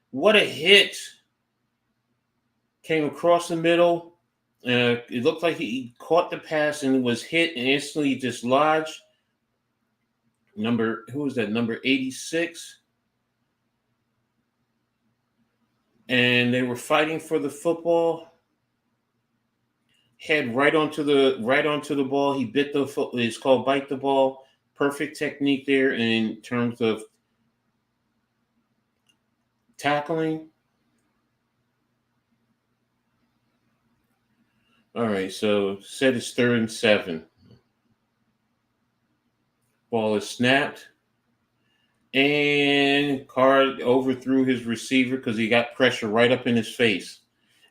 What a hit. Came across the middle. It looked like he caught the pass and was hit and instantly dislodged. Who was that? Number 86. And they were fighting for the football. Head right onto the ball. He bit the foot. It's called bite the ball. Perfect technique there in terms of tackling. All right, so set is 3rd and 7. Ball is snapped. And Card overthrew his receiver because he got pressure right up in his face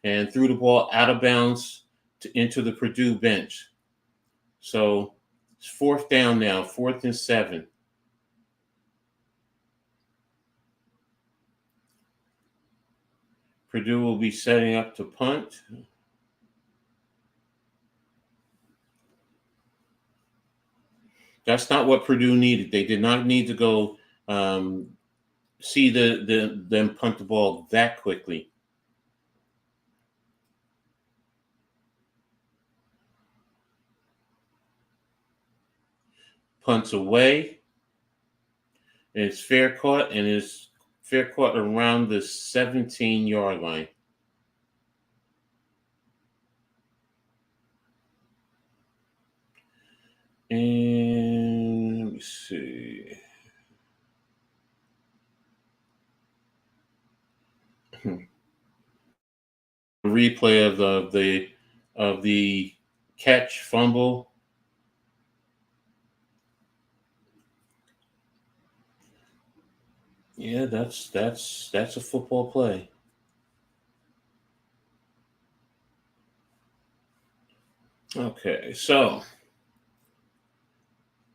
and threw the ball out of bounds into the Purdue bench. So it's 4th down now, 4th and 7. Purdue will be setting up to punt. That's not what Purdue needed. They did not need to go see them punt the ball that quickly. Punts away. And it's fair caught, and it's fair caught around the 17-yard line. And let me see. Replay of the catch fumble. Yeah, that's a football play. Okay, so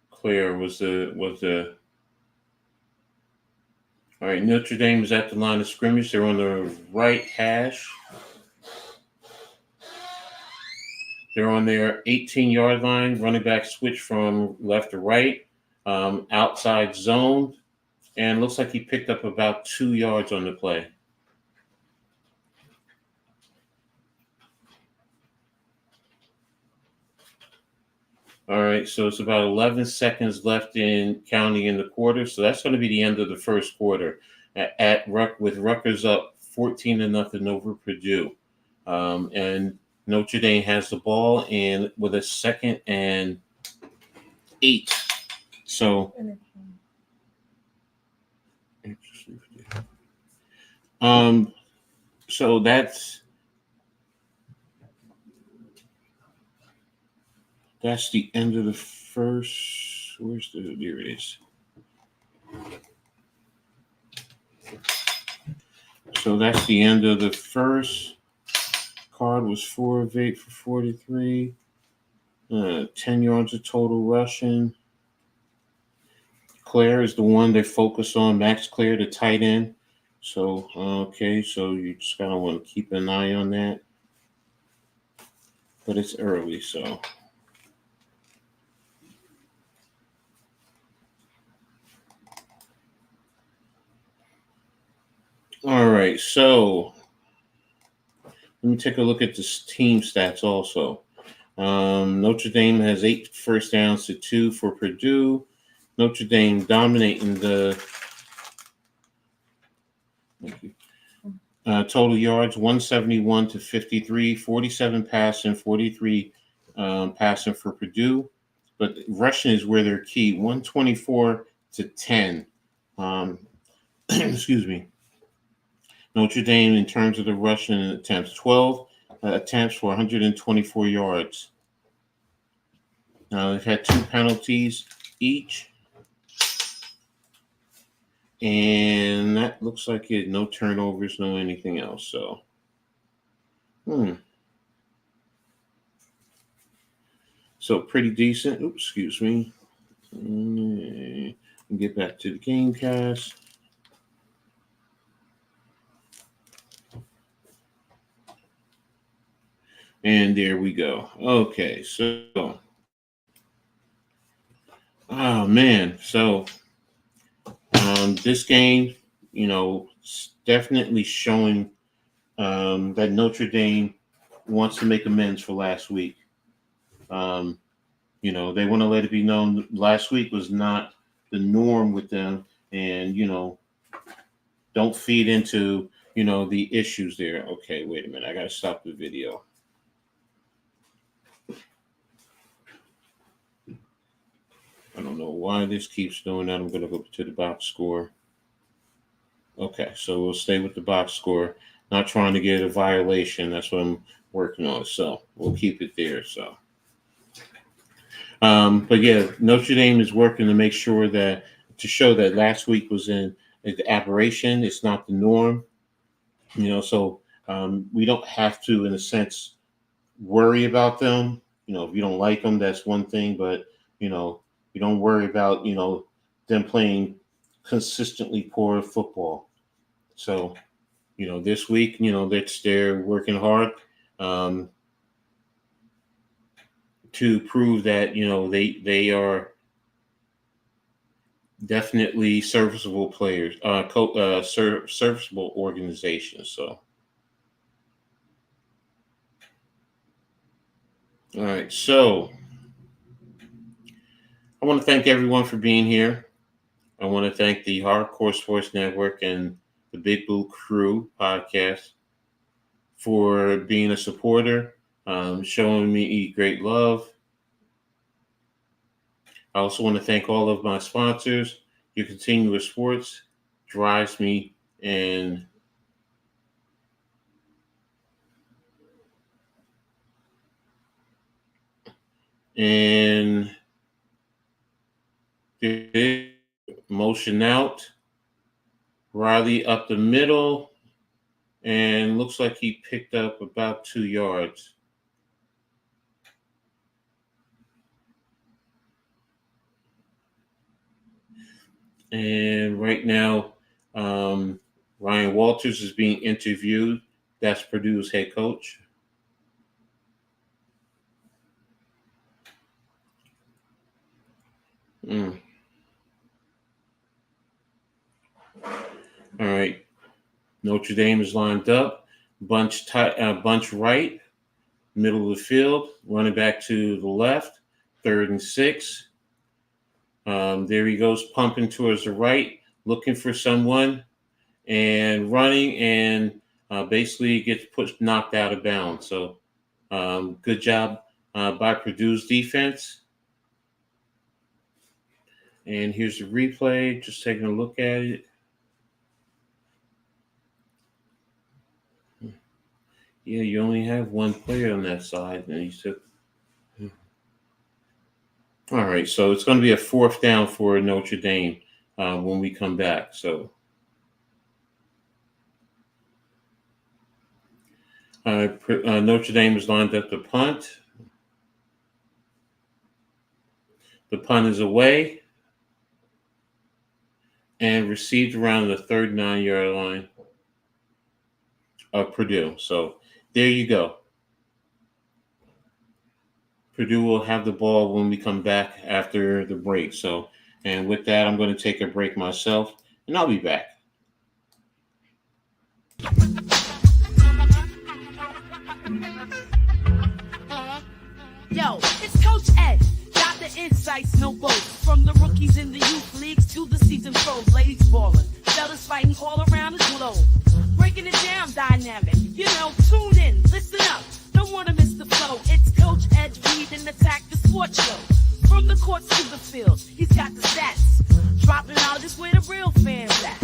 clear was the all right. Notre Dame is at the line of scrimmage. They're on the right hash. They're on their 18-yard line. Running back switch from left to right. outside zone, and looks like he picked up about 2 yards on the play. All right, so it's about 11 seconds left in counting in the quarter, so that's going to be the end of the first quarter. With Rutgers up 14-0 over Purdue, and Notre Dame has the ball and with a 2nd and 8. So, so that's the end of the first. There it is. So that's the end of the first. Card was 4 of 8 for 43. 10 yards of total rushing. Claire is the one they focus on. Max Claire, the tight end. So, okay, so you just kind of want to keep an eye on that. But it's early, so. All right, so let me take a look at this team stats also. Notre Dame has 8 first downs to 2 for Purdue. Notre Dame dominating the total yards, 171 to 53, 47 passing, 43 passing for Purdue. But rushing is where they're key, 124 to 10. Excuse me. Notre Dame, in terms of the rushing attempts, 12 attempts for 124 yards. They've had 2 penalties each. And that looks like it. No turnovers, no anything else. So, So pretty decent. Oops, excuse me. Get back to the game cast. And there we go. Okay, so, oh man, so this game, definitely showing that Notre Dame wants to make amends for last week. They want to let it be known last week was not the norm with them, and don't feed into the issues there. Okay, wait a minute, I gotta stop the video. I don't know why this keeps doing that. I'm going to go to the box score. Okay, so we'll stay with the box score. Not trying to get a violation. That's what I'm working on. So we'll keep it there. So, but yeah, Notre Dame is working to make sure to show that last week was the aberration. It's not the norm. So we don't have to, in a sense, worry about them. If you don't like them, that's one thing. But you don't worry about, them playing consistently poor football. So, this week, they're working hard to prove that, they are definitely serviceable players, serviceable organizations. So, all right. So, I want to thank everyone for being here. I want to thank the Hardcore Sports Network and the Big Blue Crew podcast for being a supporter, showing me great love. I also want to thank all of my sponsors. Your continuous sports drives me and motion out. Riley up the middle, and looks like he picked up about 2 yards. And right now, Ryan Walters is being interviewed. That's Purdue's head coach. All right. Notre Dame is lined up. Bunch right, middle of the field. Running back to the left. 3rd and 6. There he goes, pumping towards the right, looking for someone, and running, and basically gets knocked out of bounds. So good job by Purdue's defense. And here's the replay, just taking a look at it. Yeah, you only have one player on that side, and he took. All right, so it's going to be a 4th down for Notre Dame when we come back. So Notre Dame is lined up to punt. The punt is away and received around the 39-yard line of Purdue. So there you go. Purdue will have the ball when we come back after the break. So, and with that, I'm going to take a break myself, and I'll be back. Yo, it's Coach Ed. Got the insights, no boats. From the rookies in the youth leagues to the seasoned pros, ladies balling, fellas fighting all around the globe. Breaking it down dynamic, tune in, listen up. Don't want to miss the flow. It's Coach Ed Reed and Attack the Sports Show. From the courts to the field, he's got the stats. Dropping knowledge is where the real fans at.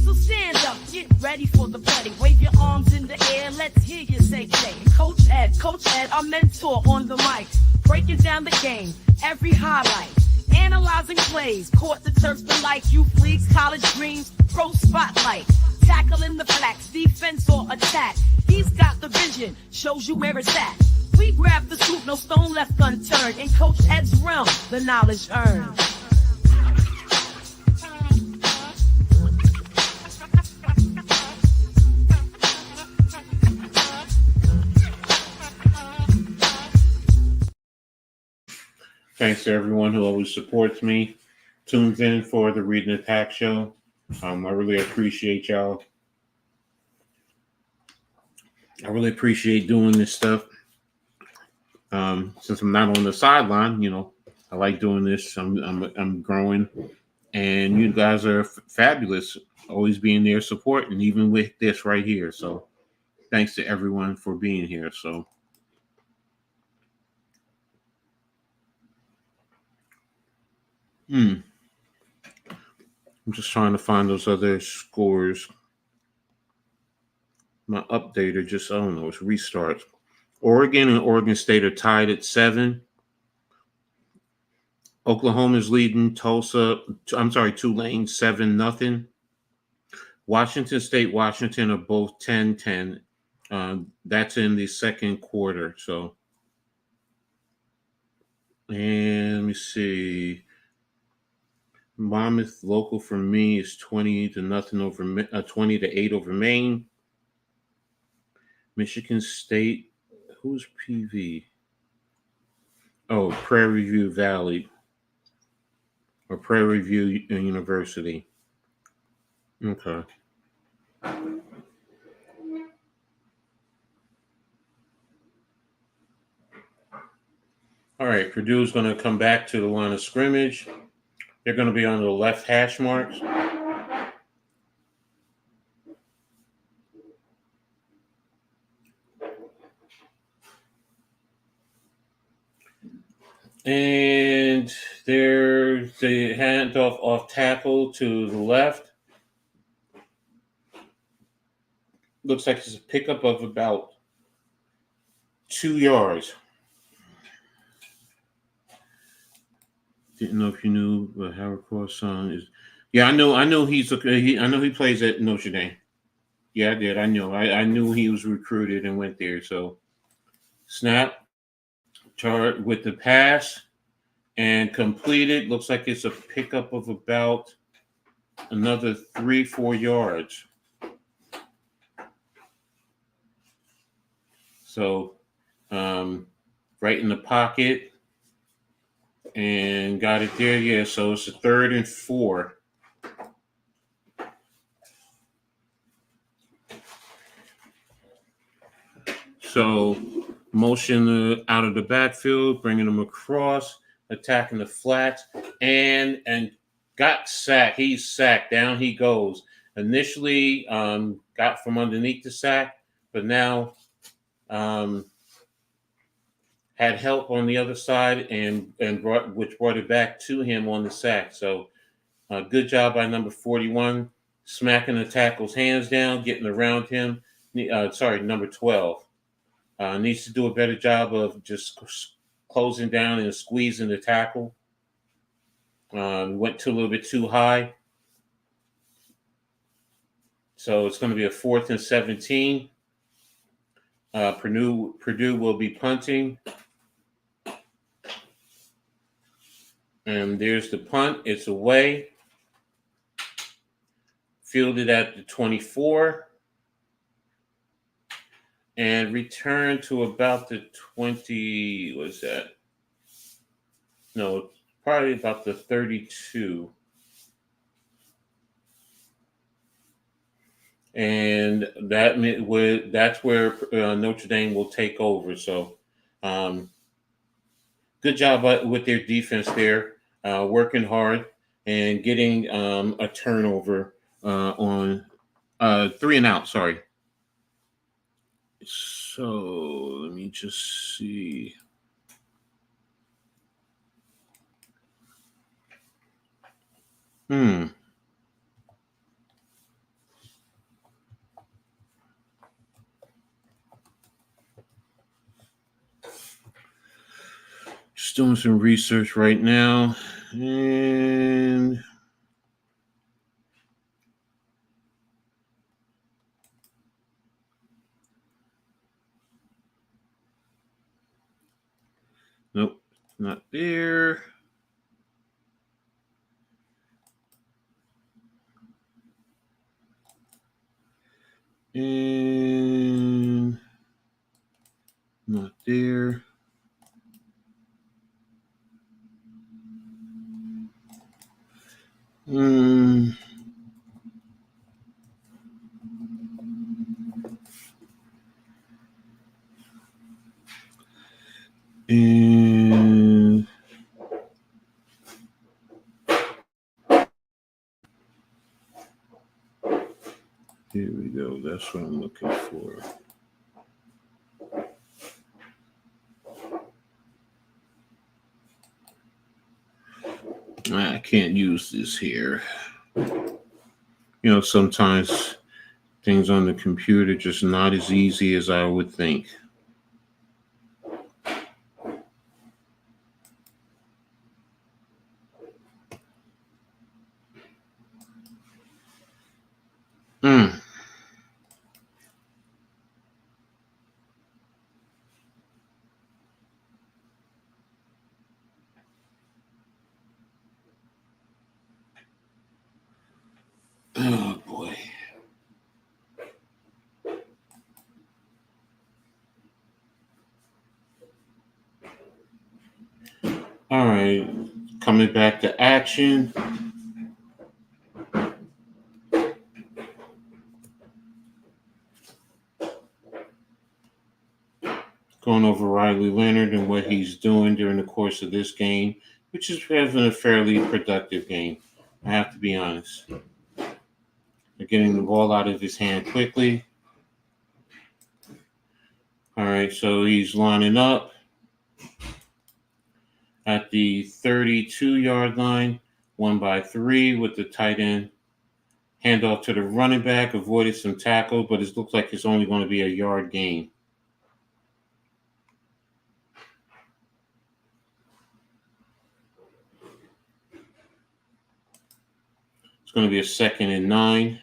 So stand up, get ready for the play. Wave your arms in the air, let's hear you say. Coach Ed, our mentor on the mic. Breaking down the game, every highlight. Analyzing plays, court the turf the like. Youth leagues, college dreams, pro spotlight. Tackling the flats, defense or attack. He's got the vision, shows you where it's at. We grab the scoop, no stone left unturned. In Coach Ed's realm, the knowledge earned. Thanks to everyone who always supports me, tunes in for the Read and Attack show. I really appreciate y'all. I really appreciate doing this stuff. Since I'm not on the sideline, I like doing this. I'm growing, and you guys are fabulous. Always being there supporting, even with this right here. So, thanks to everyone for being here. So. I'm just trying to find those other scores. My updater just, I don't know, it's restarts. Oregon and Oregon State are tied at 7. Oklahoma's leading Tulane 7-0. Washington State, Washington are both 10-10. That's in the second quarter. So, and let me see. Monmouth local for me is 20-0 over 20-8 over Maine. Michigan State, who's PV? Oh, Prairie View Valley or Prairie View University. Okay. All right, Purdue's going to come back to the line of scrimmage. They're going to be on the left hash marks. And there's the handoff off tackle to the left. Looks like it's a pickup of about 2 yards. Didn't know if you knew what Howard Cross' son is. Yeah, I know I know he plays at Notre Dame. Yeah, I did. I know. I knew he was recruited and went there. So, snap, chart with the pass, and completed. Looks like it's a pickup of about another 3-4 yards. So, right in the pocket. And got it there. Yeah, so it's a 3rd and 4. So motion out of the backfield, bringing him across, attacking the flats, and got sacked. He's sacked. Down he goes. Initially, got from underneath the sack, but now had help on the other side and brought it back to him on the sack. So good job by number 41, smacking the tackle's hands down, getting around him. Number 12 needs to do a better job of just closing down and squeezing the tackle. Went to a little bit too high. So it's going to be a 4th and 17. Purdue will be punting. And there's the punt. It's away. Fielded at the 24. And returned to about the 20. What's that? No, probably about the 32. And that's where Notre Dame will take over. So good job with their defense there, working hard and getting a turnover on 3 and out. Sorry. So let me just see. Just doing some research right now. And nope, not there. And not there. And here we go. That's what I'm looking for. I can't use this here. You know, sometimes things on the computer just not as easy as I would think. Oh, boy. All right. Coming back to action. Going over Riley Leonard and what he's doing during the course of this game, which is having a fairly productive game. I have to be honest. They're getting the ball out of his hand quickly. All right, so he's lining up at the 32-yard line, 1-by-3 with the tight end. Handoff to the running back, avoided some tackle, but it looks like it's only going to be a yard gain. It's going to be a 2nd and 9.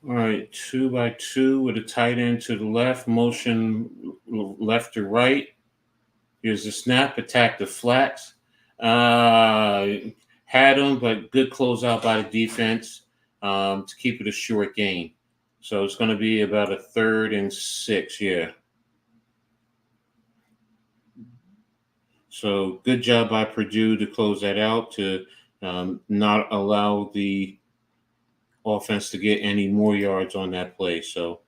All right, 2-by-2 with a tight end to the left, motion left to right. Here's the snap, attack the flats. Had him, but good closeout by the defense to keep it a short game. So it's going to be about a 3rd and 6, yeah. So good job by Purdue to close that out, to not allow the offense to get any more yards on that play. So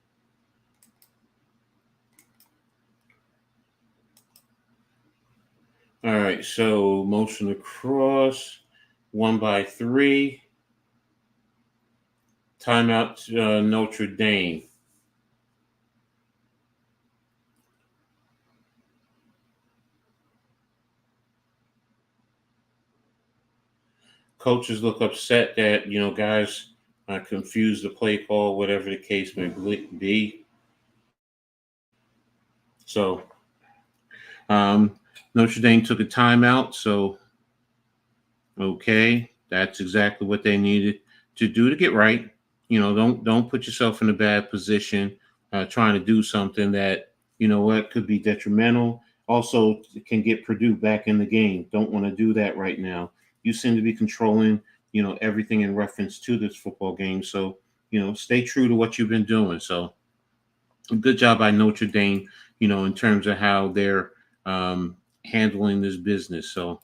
all right, so motion across, 1-by-3. Timeout, Notre Dame. Coaches look upset that, guys confuse the play call, whatever the case may be. So Notre Dame took a timeout. So, okay, that's exactly what they needed to do to get right. Don't put yourself in a bad position trying to do something that, could be detrimental. Also, can get Purdue back in the game. Don't want to do that right now. You seem to be controlling, everything in reference to this football game. So, stay true to what you've been doing. So, good job by Notre Dame, in terms of how they're handling this business. So,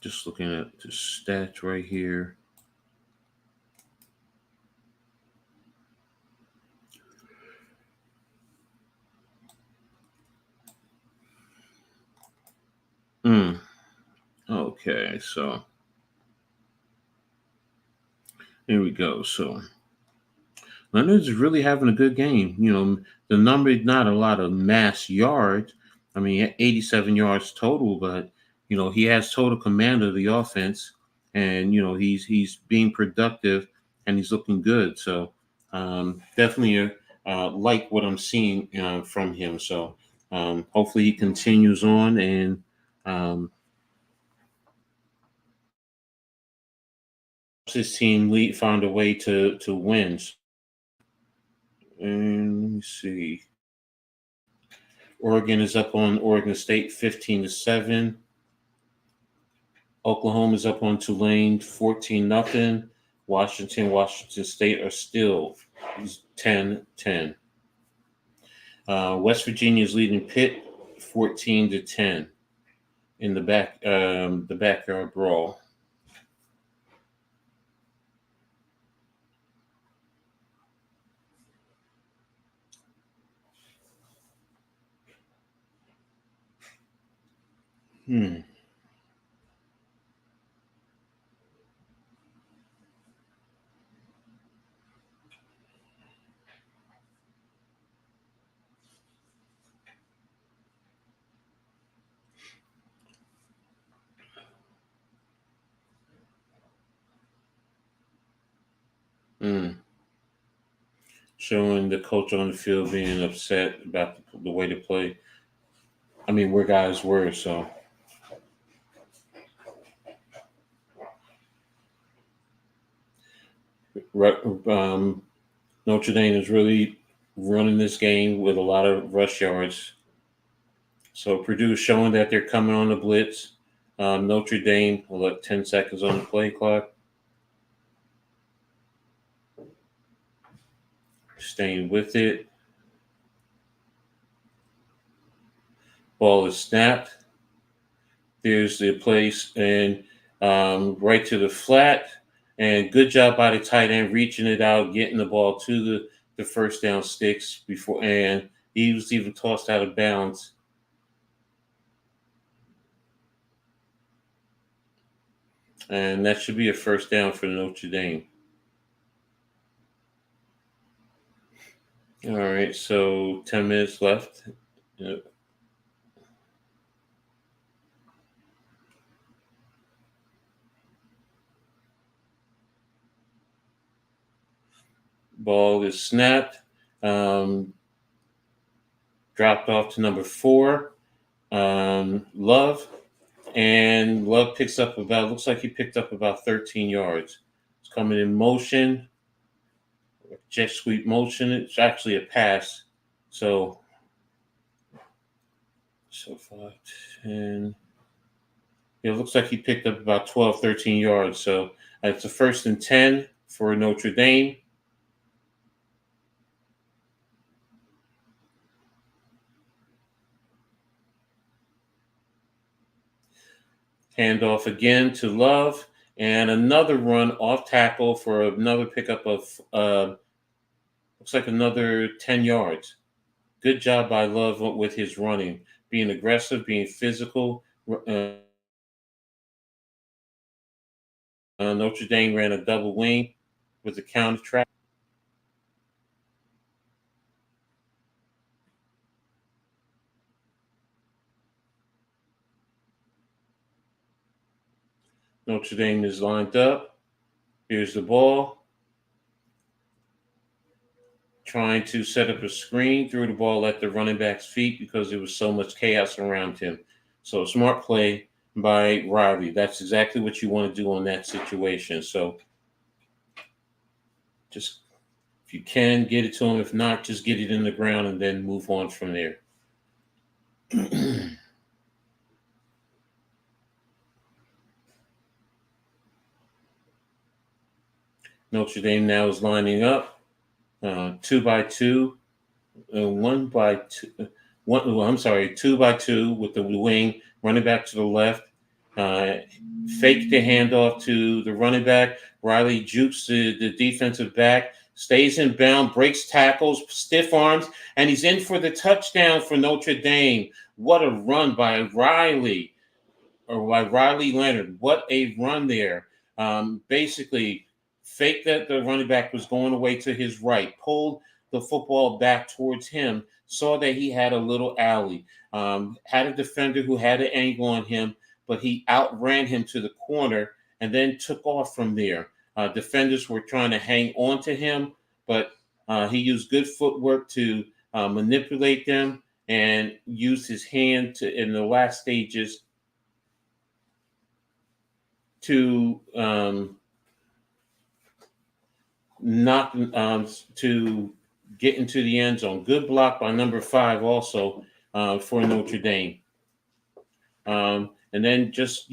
just looking at the stats right here. Okay, so here we go. So Leonard's really having a good game. The number, not a lot of mass yards. I mean, 87 yards total, but he has total command of the offense, and he's being productive and he's looking good. So definitely like what I'm seeing from him. So hopefully he continues on and his team found a way to win. And let me see. Oregon is up on Oregon State 15-7. Oklahoma is up on Tulane 14-0. Washington State are still 10-10. West Virginia is leading Pitt 14-10 in the backyard brawl. Showing the coach on the field being upset about the way to play. I mean, where guys were, so. Notre Dame is really running this game with a lot of rush yards. So Purdue is showing that they're coming on the blitz. Notre Dame will let 10 seconds on the play clock. Staying with it. Ball is snapped. There's the place, and right to the flat. And good job by the tight end reaching it out, getting the ball to the first down sticks before, and he was even tossed out of bounds. And that should be a first down for Notre Dame. All right, so 10 minutes left. Yep. Ball is snapped. Dropped off to number 4, Love. And Love looks like he picked up about 13 yards. It's coming in motion. Jet sweep motion. It's actually a pass. So 5, 10. It looks like he picked up about 12, 13 yards. So it's a 1st and 10 for Notre Dame. Handoff again to Love, and another run off tackle for another pickup of looks like another 10 yards. Good job by Love with his running, being aggressive, being physical. Notre Dame ran a double wing with the counter trap. Notre Dame is lined up. Here's the ball. Trying to set up a screen, threw the ball at the running back's feet because there was so much chaos around him. So smart play by Riley. That's exactly what you want to do on that situation. So just, if you can, get it to him. If not, just get it in the ground and then move on from there. Notre Dame now is lining up 2 by 2, 1 by 2. Two by two with the wing, running back to the left. Fake the handoff to the running back. Riley jukes the defensive back, stays in bound, breaks tackles, stiff arms, and he's in for the touchdown for Notre Dame. What a run by Riley, or by Riley Leonard. What a run there. Basically, faked that the running back was going away to his right, pulled the football back towards him, saw that he had a little alley, had a defender who had an angle on him, but he outran him to the corner and then took off from there. Defenders were trying to hang on to him, but he used good footwork to manipulate them and used his hand in the last stages to to get into the end zone. Good block by number 5 also for Notre Dame. And then just,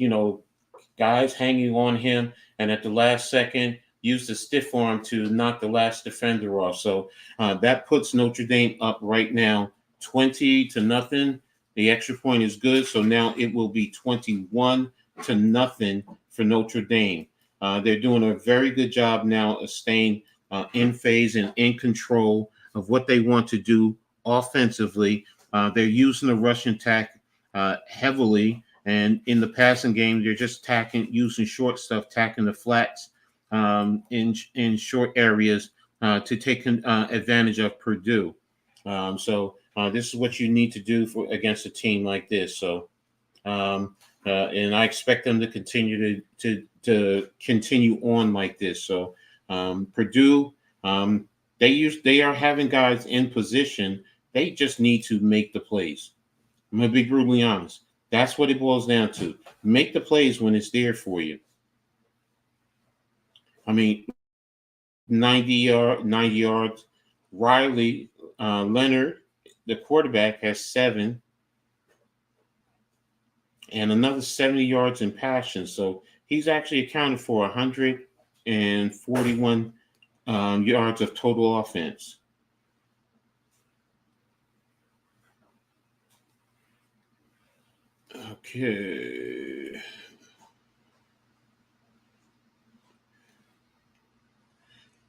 guys hanging on him, and at the last second, used the stiff arm to knock the last defender off. So that puts Notre Dame up right now 20-0. The extra point is good, so now it will be 21-0 for Notre Dame. They're doing a very good job now of staying in phase and in control of what they want to do offensively. They're using the rushing attack heavily, and in the passing game, they're just using short stuff, tacking the flats in short areas to take advantage of Purdue. So this is what you need to do against a team like this. So, and I expect them to continue to continue on like this. So Purdue, they are having guys in position. They just need to make the plays. I'm gonna be brutally honest. That's what it boils down to. Make the plays when it's there for you. I mean, 90 yards. Riley Leonard, the quarterback, has 7. And another 70 yards in passion. So he's actually accounted for 141 yards of total offense. Okay.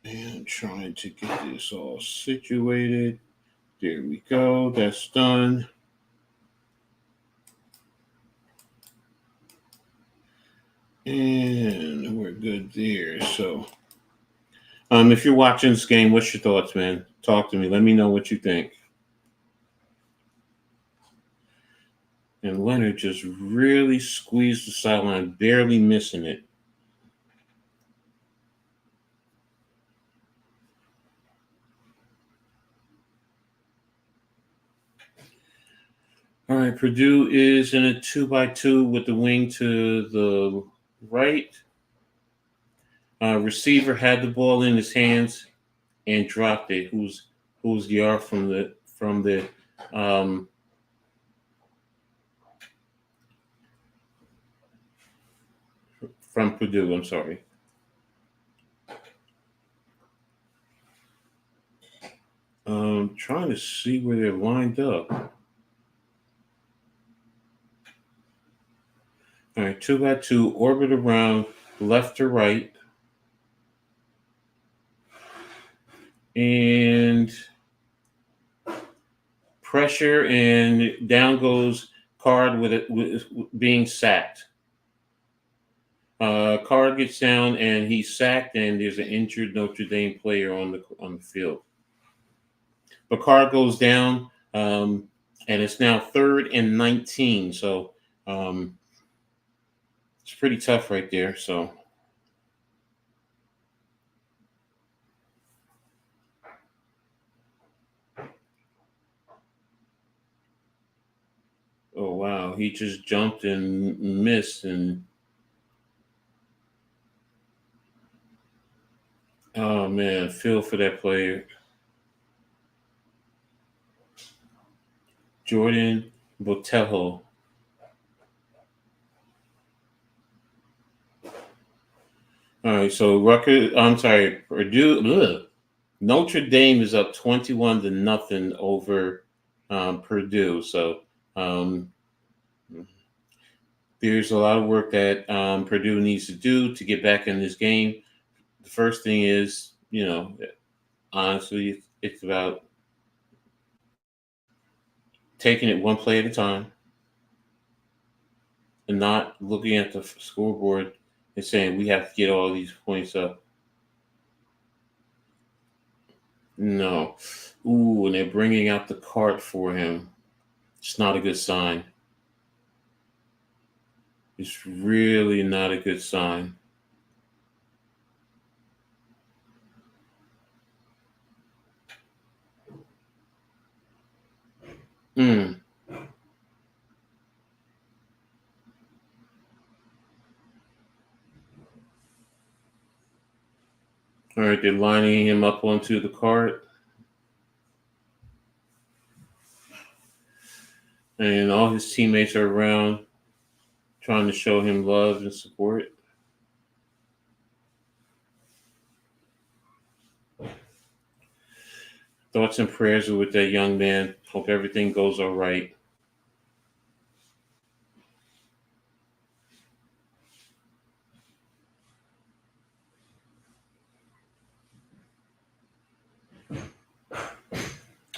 And trying to get this all situated. There we go. That's done. And we're good there. So, if you're watching this game, what's your thoughts, man? Talk to me. Let me know what you think. And Leonard just really squeezed the sideline, barely missing it. All right, Purdue is in a 2x2 with the wing to the right. Receiver had the ball in his hands and dropped it. Who's the R from the from Purdue. I'm sorry. Trying to see where they're lined up. All right, 2x2, orbit around left to right. And pressure, and down goes Card with being sacked. Card gets down and he's sacked, and there's an injured Notre Dame player on the field. But Card goes down, and it's now 3rd and 19. So it's pretty tough right there. So. Oh, wow. He just jumped and missed. And oh, man, feel for that player. Jordan Botelho. All right, so Purdue. Notre Dame is up 21-0 over Purdue. So there's a lot of work that Purdue needs to do to get back in this game. The first thing is, honestly, it's about taking it one play at a time and not looking at the scoreboard and saying we have to get all these points up. No. Ooh, and they're bringing out the cart for him. It's not a good sign. It's really not a good sign. All right, they're lining him up onto the cart. And all his teammates are around trying to show him love and support. Thoughts and prayers are with that young man. Hope everything goes all right.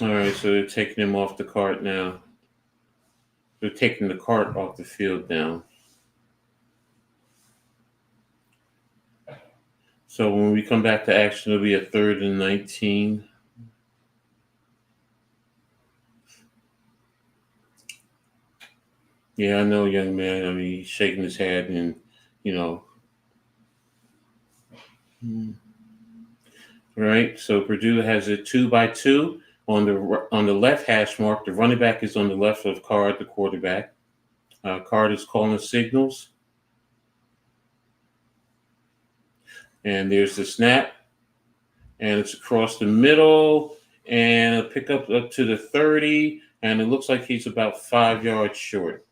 All right, so they're taking him off the cart now. They're taking the cart off the field now. So when we come back to action, it'll be a 3rd and 19. Yeah, I know, young man. I mean, he's shaking his head and, All right, so Purdue has a 2x2 on the left hash mark. The running back is on the left of Card, the quarterback. Card is calling signals. And there's the snap. And it's across the middle. And a pickup up to the 30. And it looks like he's about 5 yards short.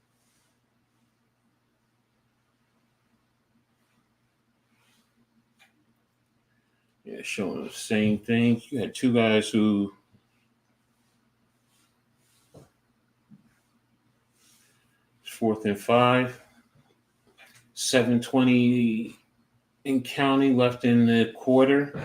Yeah, showing the same thing. You had two guys who it's 4th and 5, 7:20 in counting left in the quarter.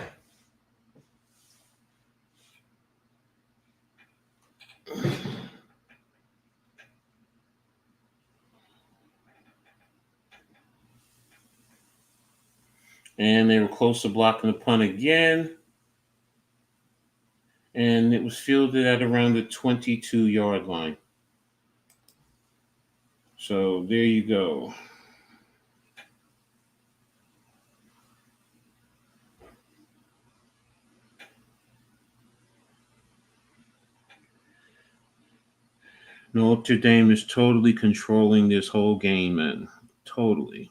And they were close to blocking the punt again. And it was fielded at around the 22-yard line. So there you go. Notre Dame is totally controlling this whole game, man. Totally.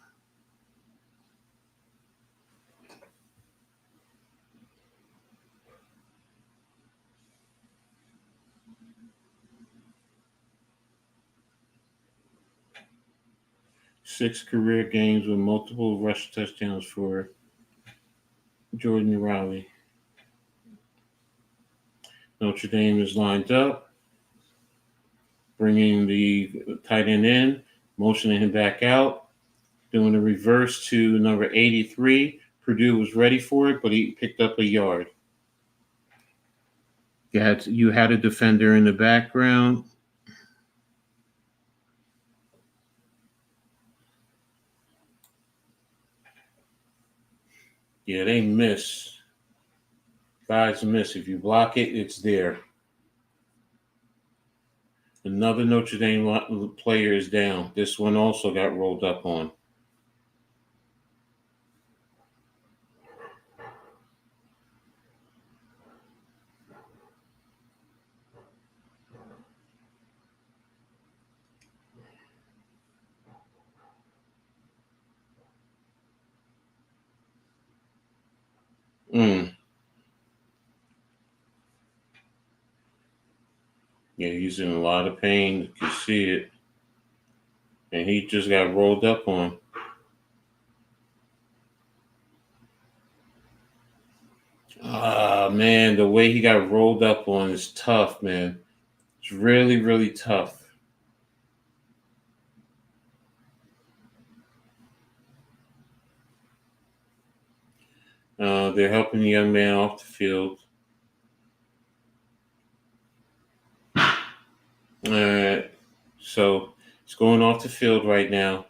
6 career games with multiple rush touchdowns for Jordan Riley. Notre Dame is lined up, bringing the tight end in, motioning him back out, doing a reverse to number 83. Purdue was ready for it, but he picked up a yard. You had a defender in the background. Yeah, they miss. Guys miss. If you block it, it's there. Another Notre Dame player is down. This one also got rolled up on. Yeah, he's in a lot of pain. You can see it. And he just got rolled up on. Ah, man, the way he got rolled up on is tough, man. It's really, really tough. They're helping the young man off the field. All right, so it's going off the field right now.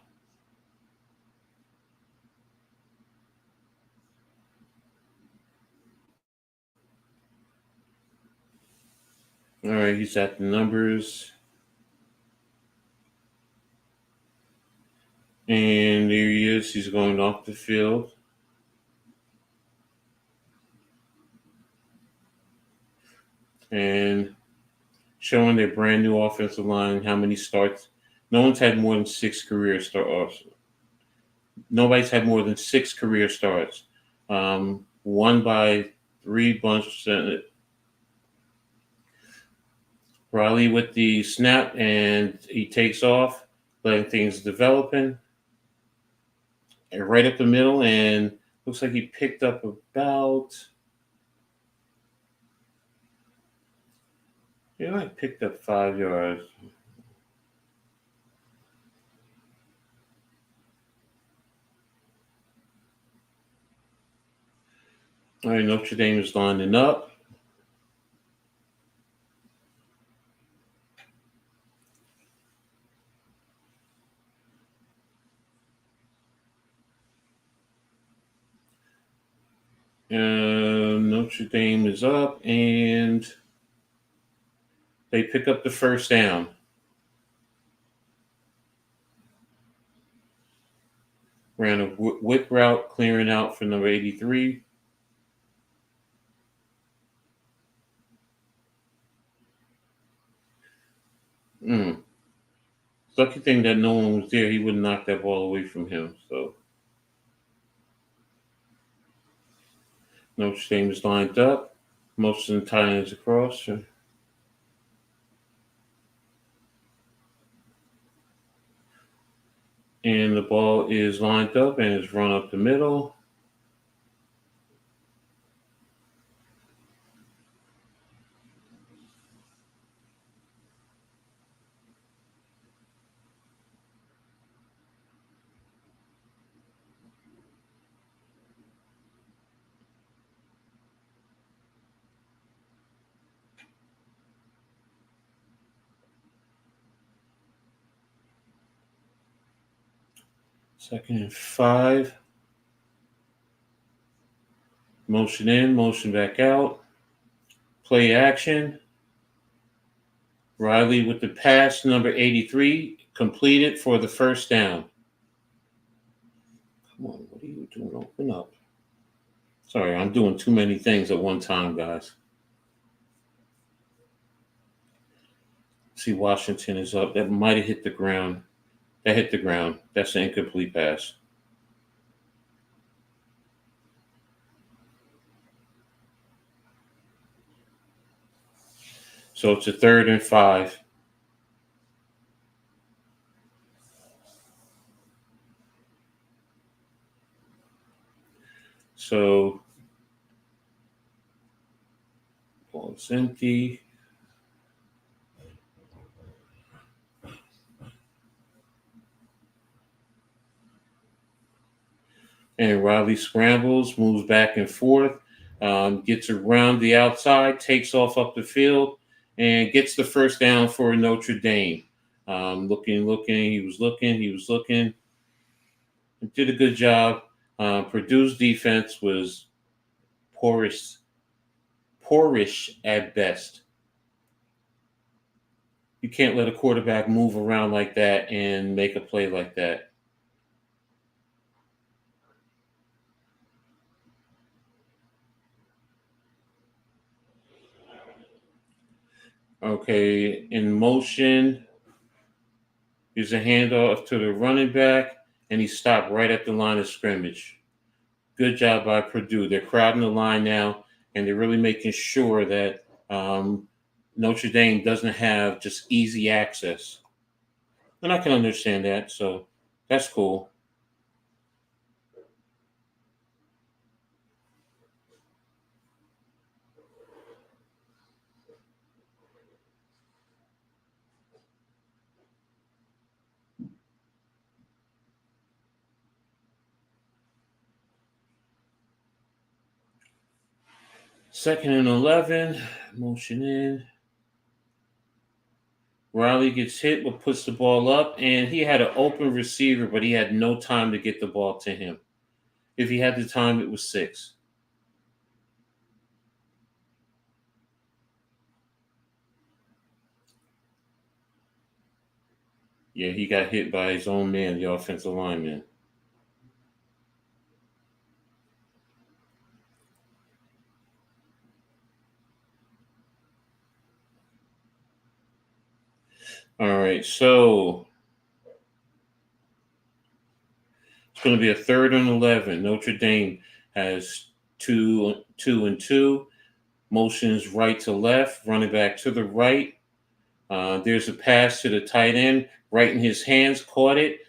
All right, he's at the numbers. And there he is. He's going off the field. And showing their brand new offensive line, how many starts. No one's had more than 6 career starts. Nobody's had more than 6 career starts. Won by 3 bunch. Riley with the snap, and he takes off, letting things developing. And right up the middle, and looks like he picked up about. Yeah, I picked up 5 yards. All right, Notre Dame is lining up. Notre Dame is up, and they pick up the first down. Ran a whip route, clearing out for number 83. Lucky thing that no one was there. He would knock that ball away from him. So Notre Dame is lined up. Most of the tight ends across. And the ball is lined up and is run up the middle. Second and 5. Motion in, motion back out. Play action. Riley with the pass, number 83, completed for the first down. Come on, what are you doing? Open up. Sorry, I'm doing too many things at one time, guys. See, Washington is up. That might have hit the ground. That hit the ground. That's an incomplete pass. So it's a 3rd and 5. So ball is empty. And Riley scrambles, moves back and forth, gets around the outside, takes off up the field, and gets the first down for Notre Dame. Looking, he was looking. Did a good job. Purdue's defense was poorish at best. You can't let a quarterback move around like that and make a play like that. Okay, in motion, here's a handoff to the running back, and he stopped right at the line of scrimmage. Good job by Purdue. They're crowding the line now, and they're really making sure that Notre Dame doesn't have just easy access. And I can understand that, so that's cool. Second and 11, motion in. Riley gets hit, but puts the ball up, and he had an open receiver, but he had no time to get the ball to him. If he had the time, it was 6. Yeah, he got hit by his own man, the offensive lineman. All right, so it's going to be a 3rd and 11. Notre Dame has 2 and 2. Motions right to left, running back to the right. There's a pass to the tight end, right in his hands, caught it,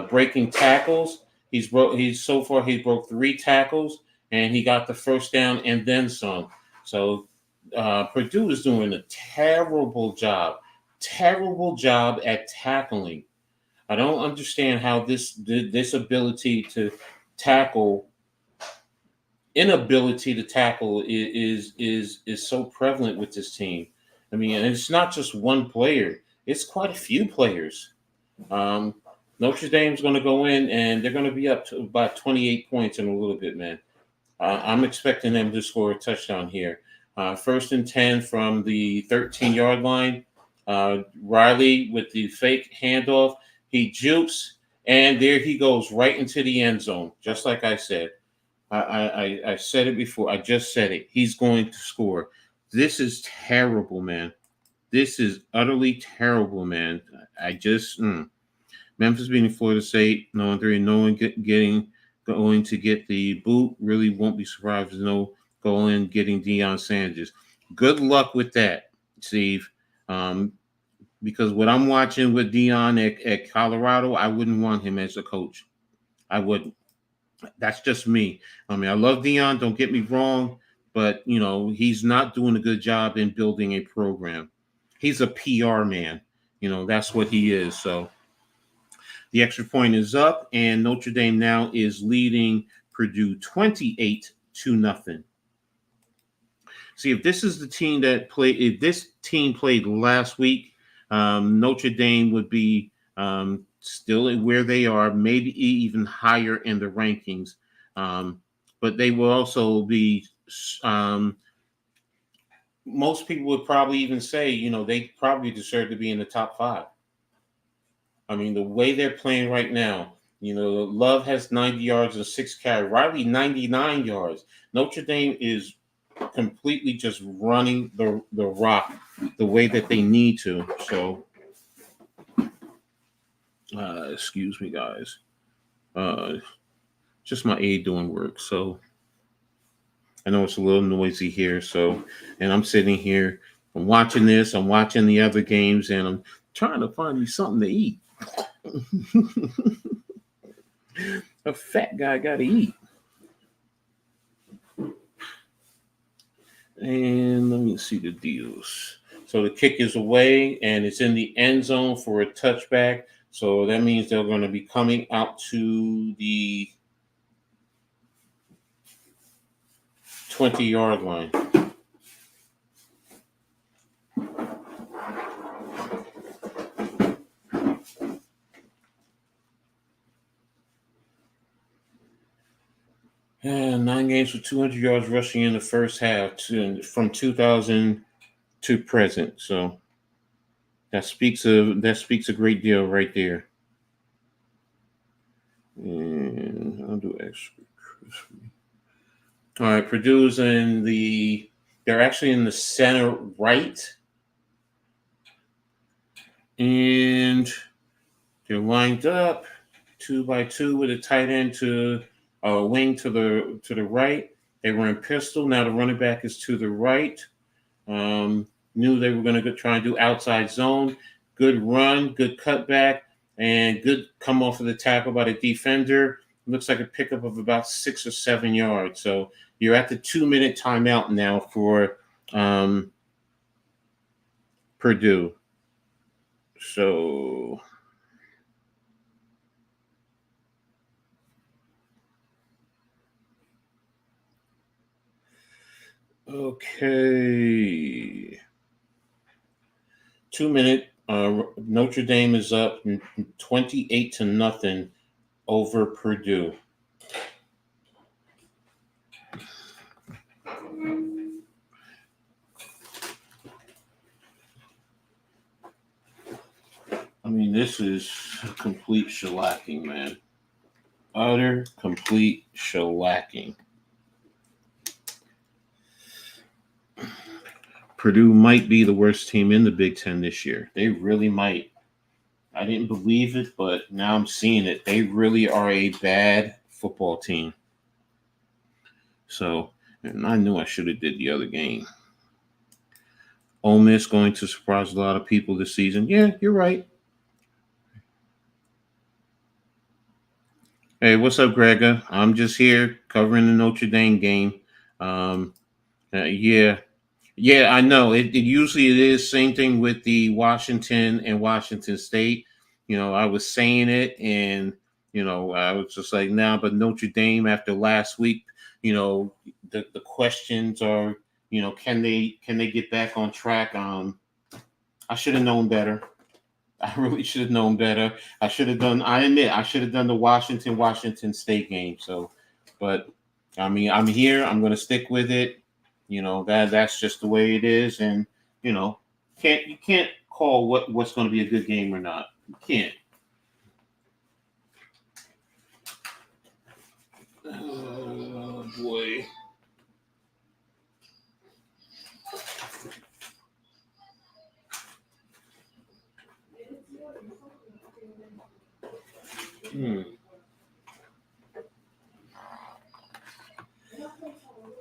breaking tackles. He broke 3 tackles, and he got the first down and then some. So Purdue is doing a terrible job at tackling. I don't understand how this inability to tackle is so prevalent with this team. I mean, and it's not just one player; it's quite a few players. Notre Dame's going to go in, and they're going to be up to about 28 points in a little bit, man. I'm expecting them to score a touchdown here. 1st and 10 from the 13-yard line. Riley with the fake handoff. He jukes, and there he goes right into the end zone, just like I said. I said it before. I just said it. He's going to score. This is terrible, man. This is utterly terrible, man. Memphis beating Florida State, knowing there ain't no one going to get the boot. Really won't be surprised to know going getting Deion Sanders. Good luck with that, Steve. Because what I'm watching with Deion at Colorado, I wouldn't want him as a coach. I wouldn't. That's just me. I mean, I love Deion, don't get me wrong, but, he's not doing a good job in building a program. He's a PR man. That's what he is. So the extra point is up, and Notre Dame now is leading Purdue 28-0. See, if this is the team if this team played last week, Notre Dame would be still where they are, maybe even higher in the rankings. But they will also be, most people would probably even say, they probably deserve to be in the top 5. I mean, the way they're playing right now, Love has 90 yards and 6 carries. Riley, 99 yards. Notre Dame is completely just running the rock the way that they need to. So, excuse me, guys. Just my aide doing work. So I know it's a little noisy here. So, and I'm sitting here, I'm watching this, I'm watching the other games, and I'm trying to find me something to eat. A fat guy got to eat. And let me see the deals. So the kick is away, and it's in the end zone for a touchback. So that means they're going to be coming out to the 20-yard line. And 9 games with 200 yards rushing in the first half from 2000 to present. So that speaks a great deal right there. And I'll do extra. All right, Purdue's they're actually in the center right. And they're lined up 2 by 2 with a tight end to a wing to the right. They were in pistol. Now the running back is to the right. Knew they were going to try and do outside zone. Good run, good cutback, and good come off of the tackle by the defender. Looks like a pickup of about 6 or 7 yards. So you're at the 2-minute timeout now for Purdue. So okay. 2-minute. Notre Dame is up 28-0 over Purdue. I mean, this is a complete shellacking, man. Utter complete shellacking. Purdue might be the worst team in the Big Ten this year. They really might. I didn't believe it, but now I'm seeing it. They really are a bad football team. So, and I knew I should have did the other game. Ole Miss going to surprise a lot of people this season. Yeah, you're right. Hey, what's up, Grega? I'm just here covering the Notre Dame game. Yeah, I know. It usually it is same thing with the Washington and Washington State. I was saying it, and I was just like, nah. But Notre Dame after last week, the questions are, can they get back on track? I should have known better. I really should have known better. I admit I should have done the Washington State game. So, but I mean, I'm here. I'm going to stick with it. That's just the way it is. And, you can't call what's going to be a good game or not. You can't. Oh, boy.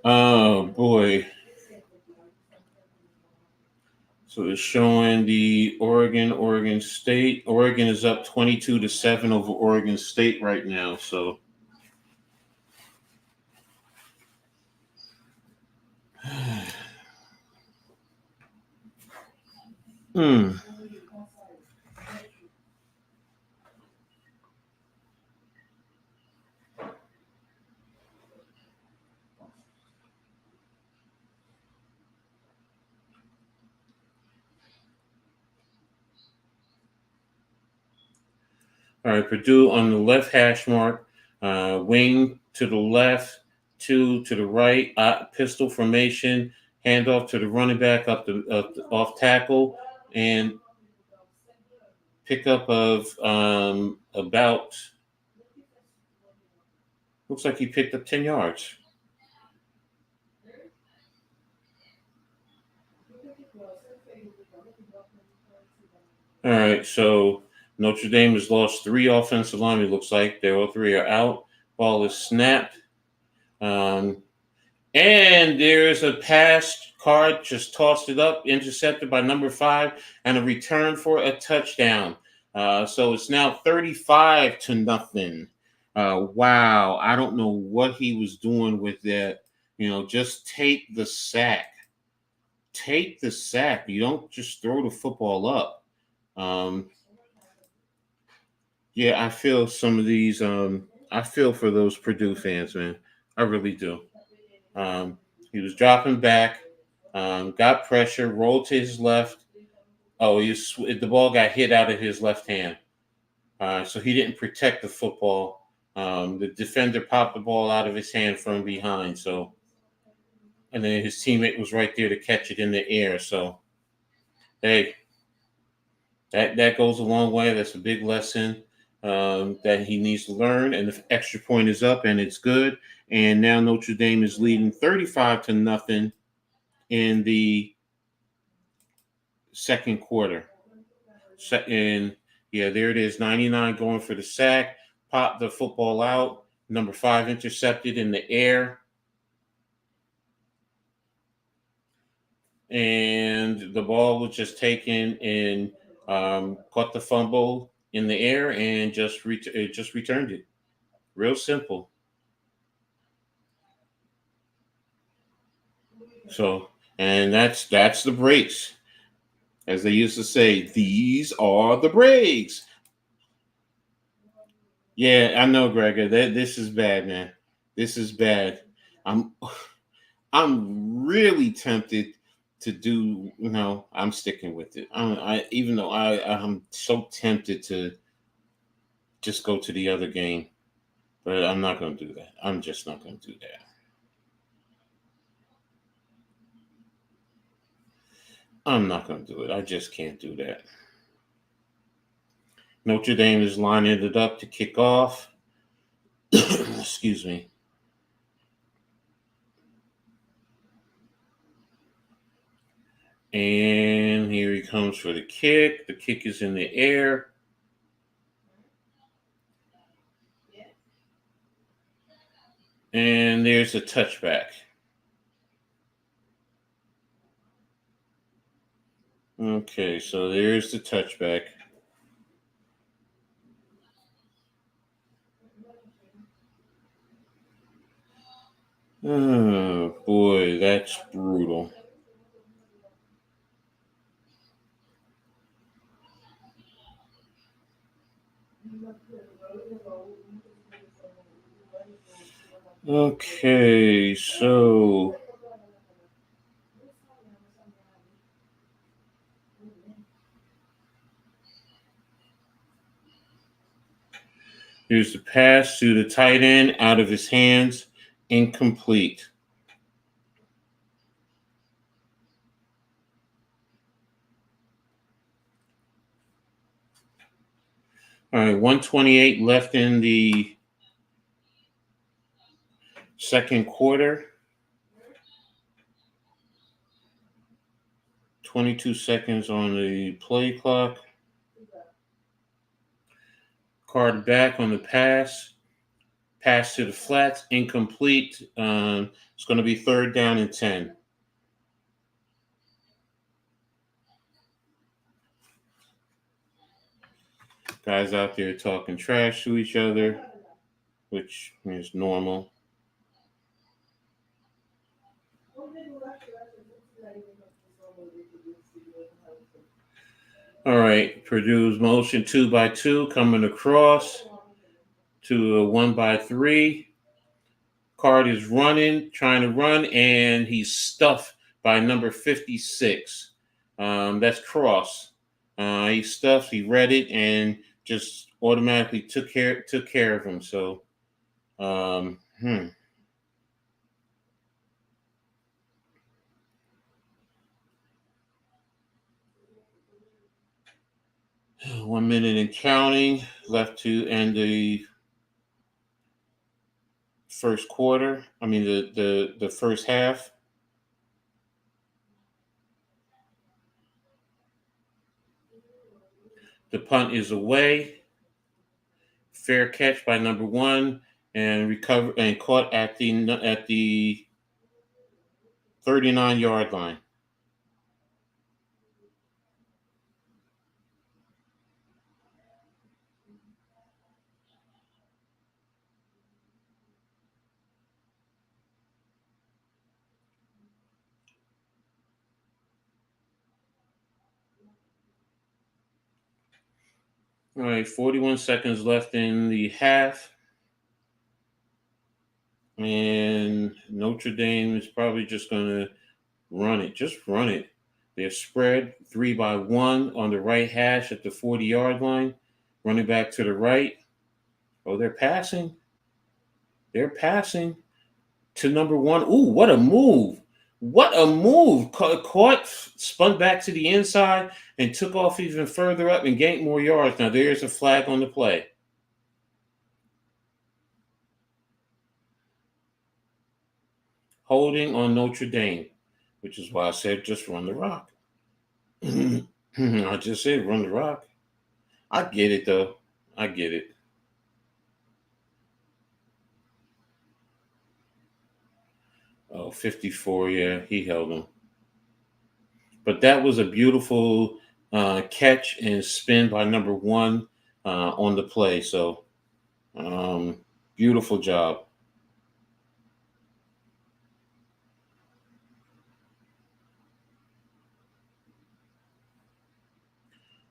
Oh boy. So it's showing the Oregon State. Oregon is up 22-7 over Oregon State right now. So all right, Purdue on the left hash mark, wing to the left, 2 to the right, pistol formation, handoff to the running back off tackle, and pickup of about, looks like he picked up 10 yards. All right, so Notre Dame has lost 3 offensive linemen, it looks like. They all 3 are out. Ball is snapped. And there's a pass. Card just tossed it up, intercepted by number 5, and a return for a touchdown. So it's now 35-0. Wow. I don't know what he was doing with that. Just take the sack. take the sack. You don't just throw the football up. Yeah, I feel some of these. I feel for those Purdue fans, man. I really do. He was dropping back, got pressure, rolled to his left. Oh, the ball got hit out of his left hand. So he didn't protect the football. The defender popped the ball out of his hand from behind. So, and then his teammate was right there to catch it in the air. So, hey, that goes a long way. That's a big lesson that he needs to learn. And the extra point is up, and it's good. And now Notre Dame is leading 35-0 in the second quarter. And yeah, there it is. 99 going for the sack. Popped the football out. Number 5 intercepted in the air. And the ball was just taken and caught the fumble in the air and just returned it. Real simple. So, and that's the breaks. As they used to say, these are the breaks. Yeah, I know, Gregor. This is bad, man. This is bad. I'm really tempted to do. I'm sticking with it. Even though I'm so tempted to just go to the other game, but I'm not going to do that. I'm just not going to do that. I'm not going to do it. I just can't do that. Notre Dame is lining it up to kick off. Excuse me. And here he comes for the kick. The kick is in the air. And there's a touchback. Okay, so there's the touchback. Oh, boy, that's brutal. Okay, so here's the pass to the tight end out of his hands, incomplete. All right, 128 left in the second quarter. 22 seconds on the play clock. Card back on the pass. Pass to the flats, incomplete. It's going to be 3rd down and 10. Guys out there talking trash to each other, which is normal. All right, Purdue's motion 2x2 coming across to a 1x3. Card is running, trying to run, and he's stuffed by number 56. That's Cross. He's stuffed. He read it and just automatically took care of him. So, 1 minute and counting left to end the first quarter. I mean the first half. The punt is away. Fair catch by number 1 and recover and caught at the 39-yard line. All right, 41 seconds left in the half. And Notre Dame is probably just going to run it. Just run it. They're spread 3-1 on the right hash at the 40-yard line. Running back to the right. Oh, they're passing. They're passing to number one. Ooh, what a move. What a move. Caught, spun back to the inside, and took off even further up and gained more yards. Now, there's a flag on the play. Holding on Notre Dame, which is why I said just run the rock. I just said run the rock. I get it, though. I get it. Oh, 54, yeah, he held him. But that was a beautiful catch and spin by number one on the play. So, beautiful job.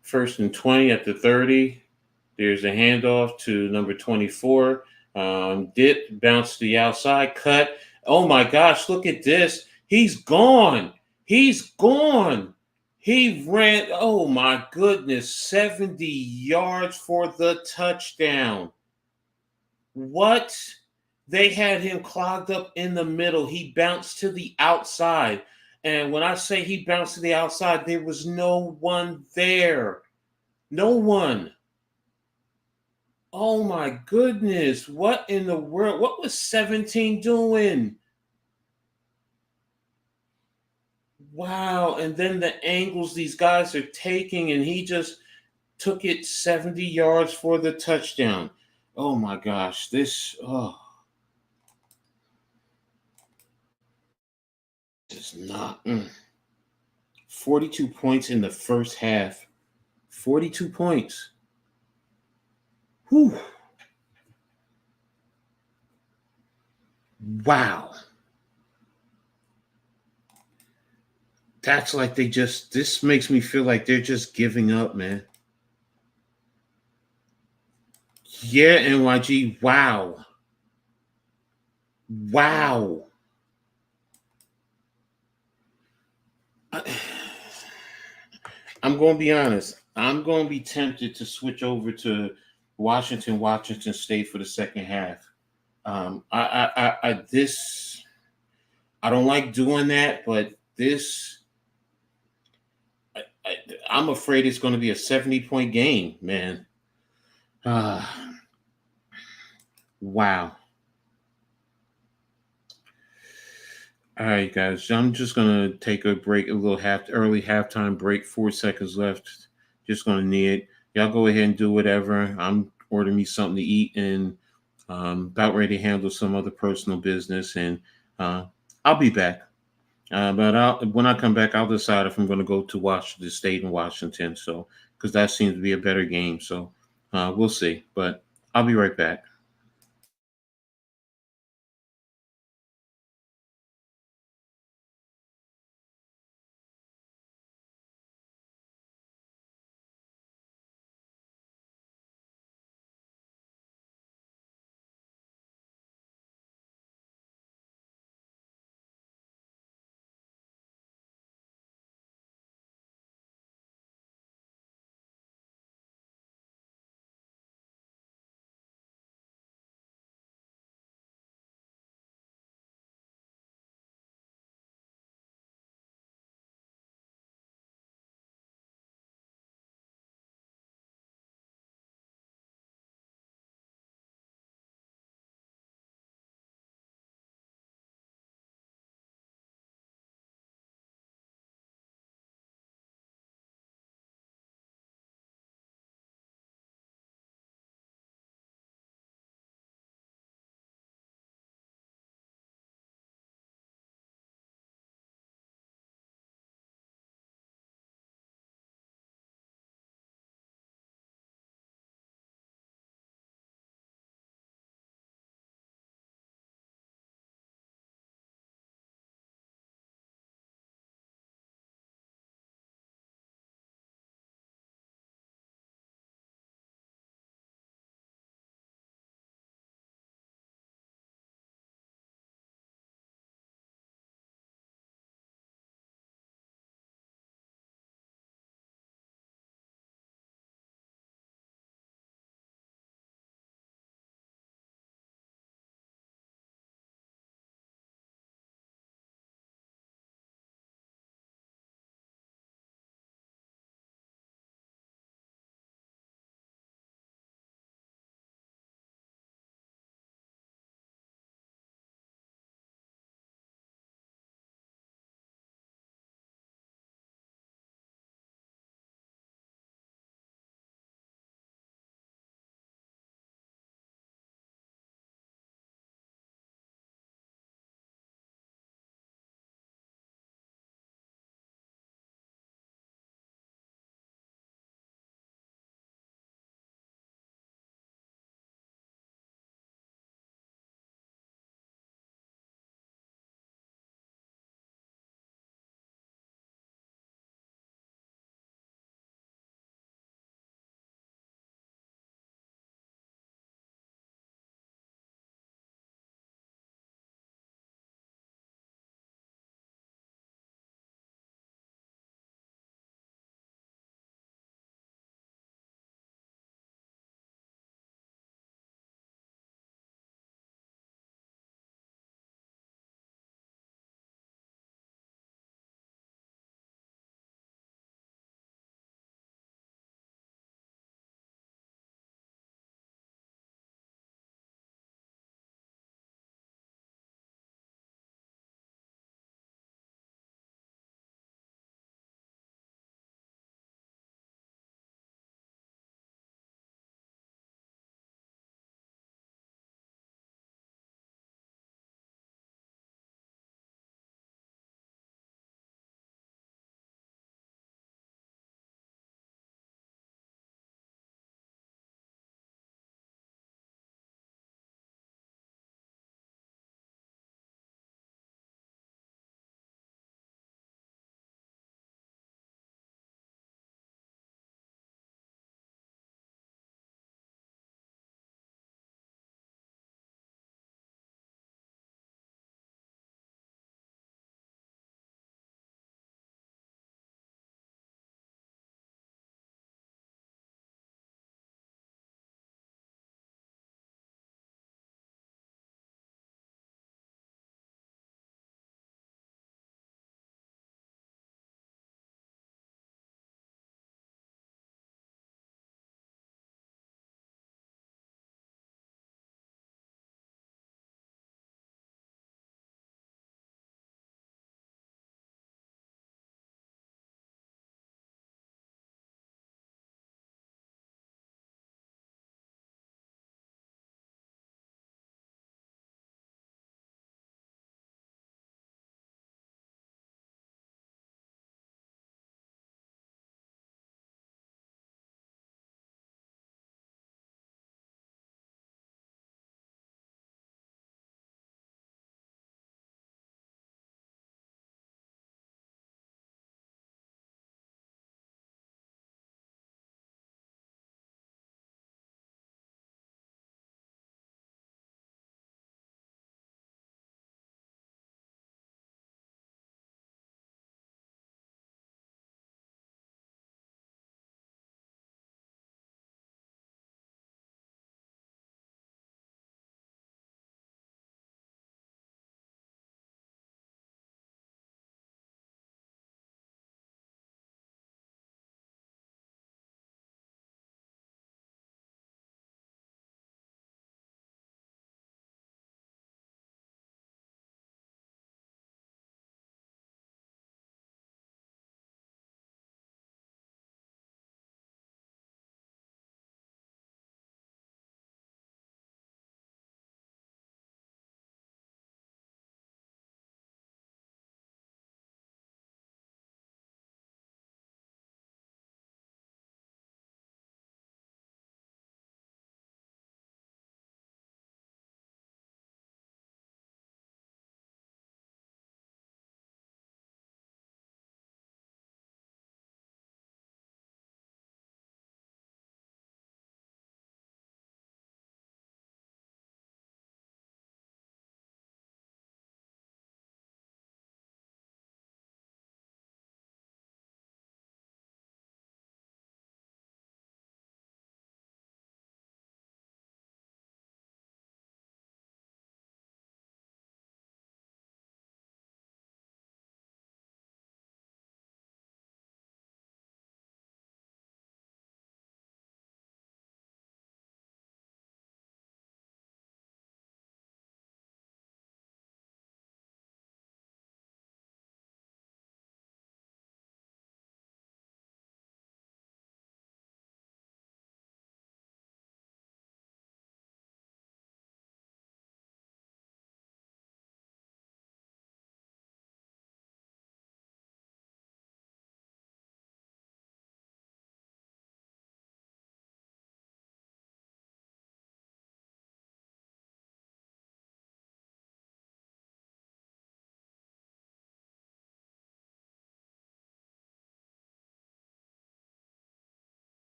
First and 20 at the 30. There's a handoff to number 24. Dip, bounce to the outside, cut. Oh my gosh, look at this. He's gone. He's gone. He ran, oh my goodness, 70 yards for the touchdown. What? They had him clogged up in the middle. He bounced to the outside. And when I say he bounced to the outside, there was no one there. No one. Oh my goodness. What in the world? What was 17 doing? Wow. And then the angles these guys are taking, and he just took it 70 yards for the touchdown. Oh my gosh. This is not 42 points in the first half. 42 points. Whew. Wow. That's like this makes me feel like they're just giving up, man. Yeah, NYG. Wow. Wow. I'm going to be honest. I'm going to be tempted to switch over to Washington State for the second half. I don't like doing that, but I'm afraid it's going to be a 70-point game, man. Wow. All right, guys. I'm just gonna take a break, a little early halftime break. 4 seconds left. Just gonna need it. Y'all go ahead and do whatever. I'm ordering me something to eat and about ready to handle some other personal business, and I'll be back. But when I come back, I'll decide if I'm going to go to Washington State and Washington. So, because that seems to be a better game. So, we'll see. But I'll be right back.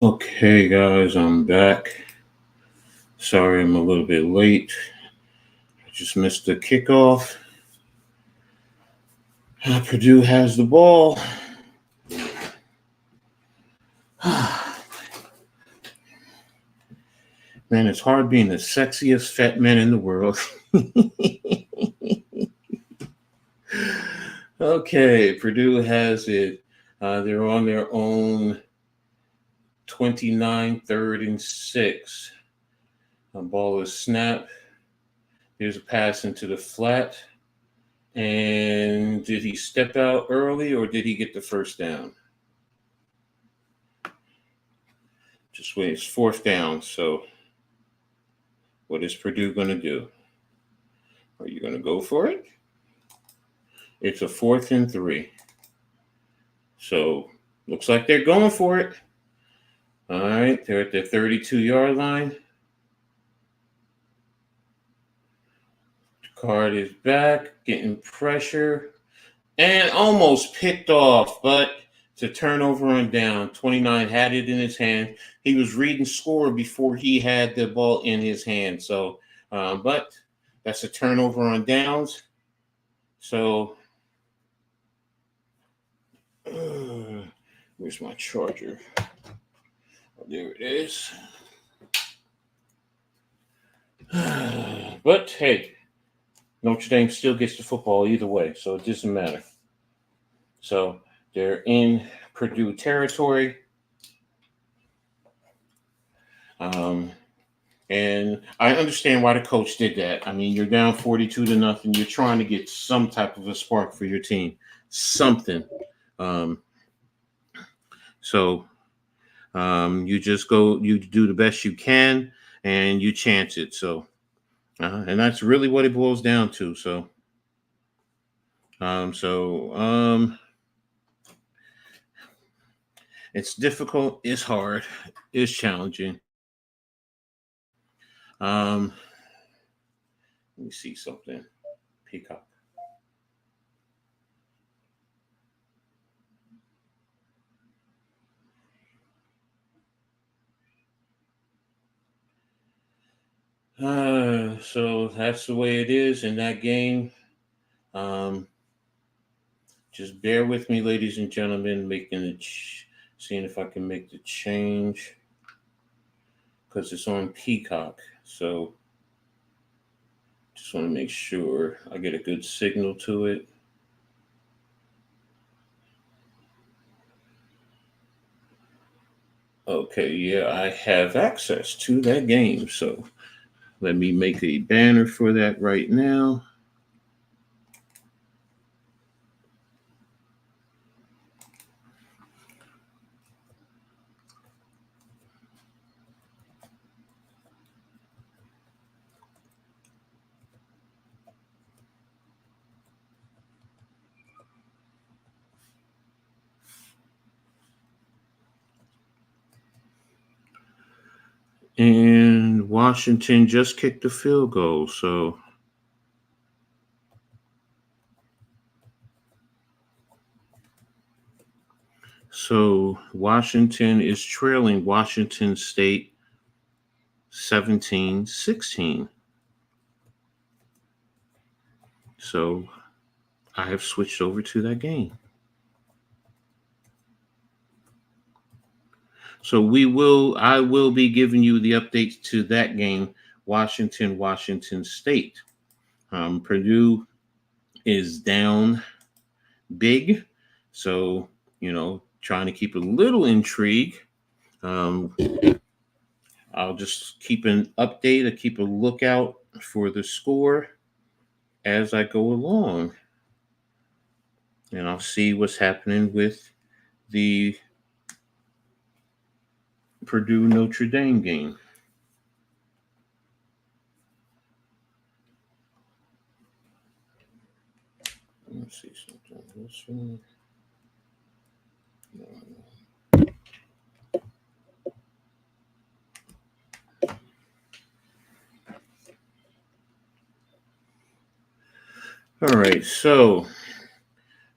Okay, guys, I'm back. Sorry I'm a little bit late. I just missed the kickoff. Purdue has the ball. Man, it's hard being the sexiest fat man in the world. Okay, Purdue has it. They're on their own 29, 3rd and 6. The ball is snapped. There's a pass into the flat. And did he step out early or did he get the first down? Just wait, it's 4th down. So what is Purdue going to do? Are you going to go for it? It's a 4th and 3. So looks like they're going for it. All right, they're at the 32-yard line. Card is back, getting pressure, and almost picked off, but it's a turnover on down. 29 had it in his hand. He was reading score before he had the ball in his hand. So, but that's a turnover on downs. So, where's my charger? Oh, there it is. But hey, Notre Dame still gets the football either way, so it doesn't matter. So they're in Purdue territory. And I understand why the coach did that. I mean, you're down 42-0. You're trying to get some type of a spark for your team, something. So you just go, you do the best you can, and you chance it. So, and that's really what it boils down to. So, it's difficult, it's hard, it's challenging. Let me see something. Peacock. So that's the way it is in that game. Just bear with me, ladies and gentlemen, seeing if I can make the change because it's on Peacock. So just want to make sure I get a good signal to it. Okay, yeah, I have access to that game. So let me make a banner for that right now. And Washington just kicked a field goal, so Washington is trailing Washington State 17-16. So I have switched over to that game. So I will be giving you the updates to that game, Washington State. Purdue is down big. So, trying to keep a little intrigue. I'll just keep an update. I keep a lookout for the score as I go along. And I'll see what's happening with the Purdue Notre Dame game. Let's see something. This one. All right, so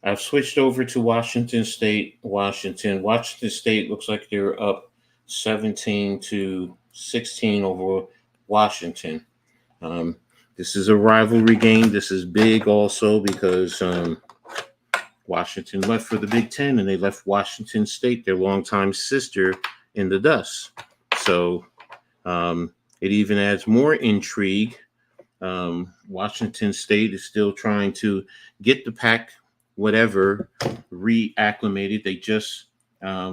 I've switched over to Washington State. Washington State looks like they're up 17-16 over Washington. This is a rivalry game. This is big also because Washington left for the Big Ten, and they left Washington State, their longtime sister, in the dust. So it even adds more intrigue. Washington State is still trying to get the Pac whatever reacclimated. They just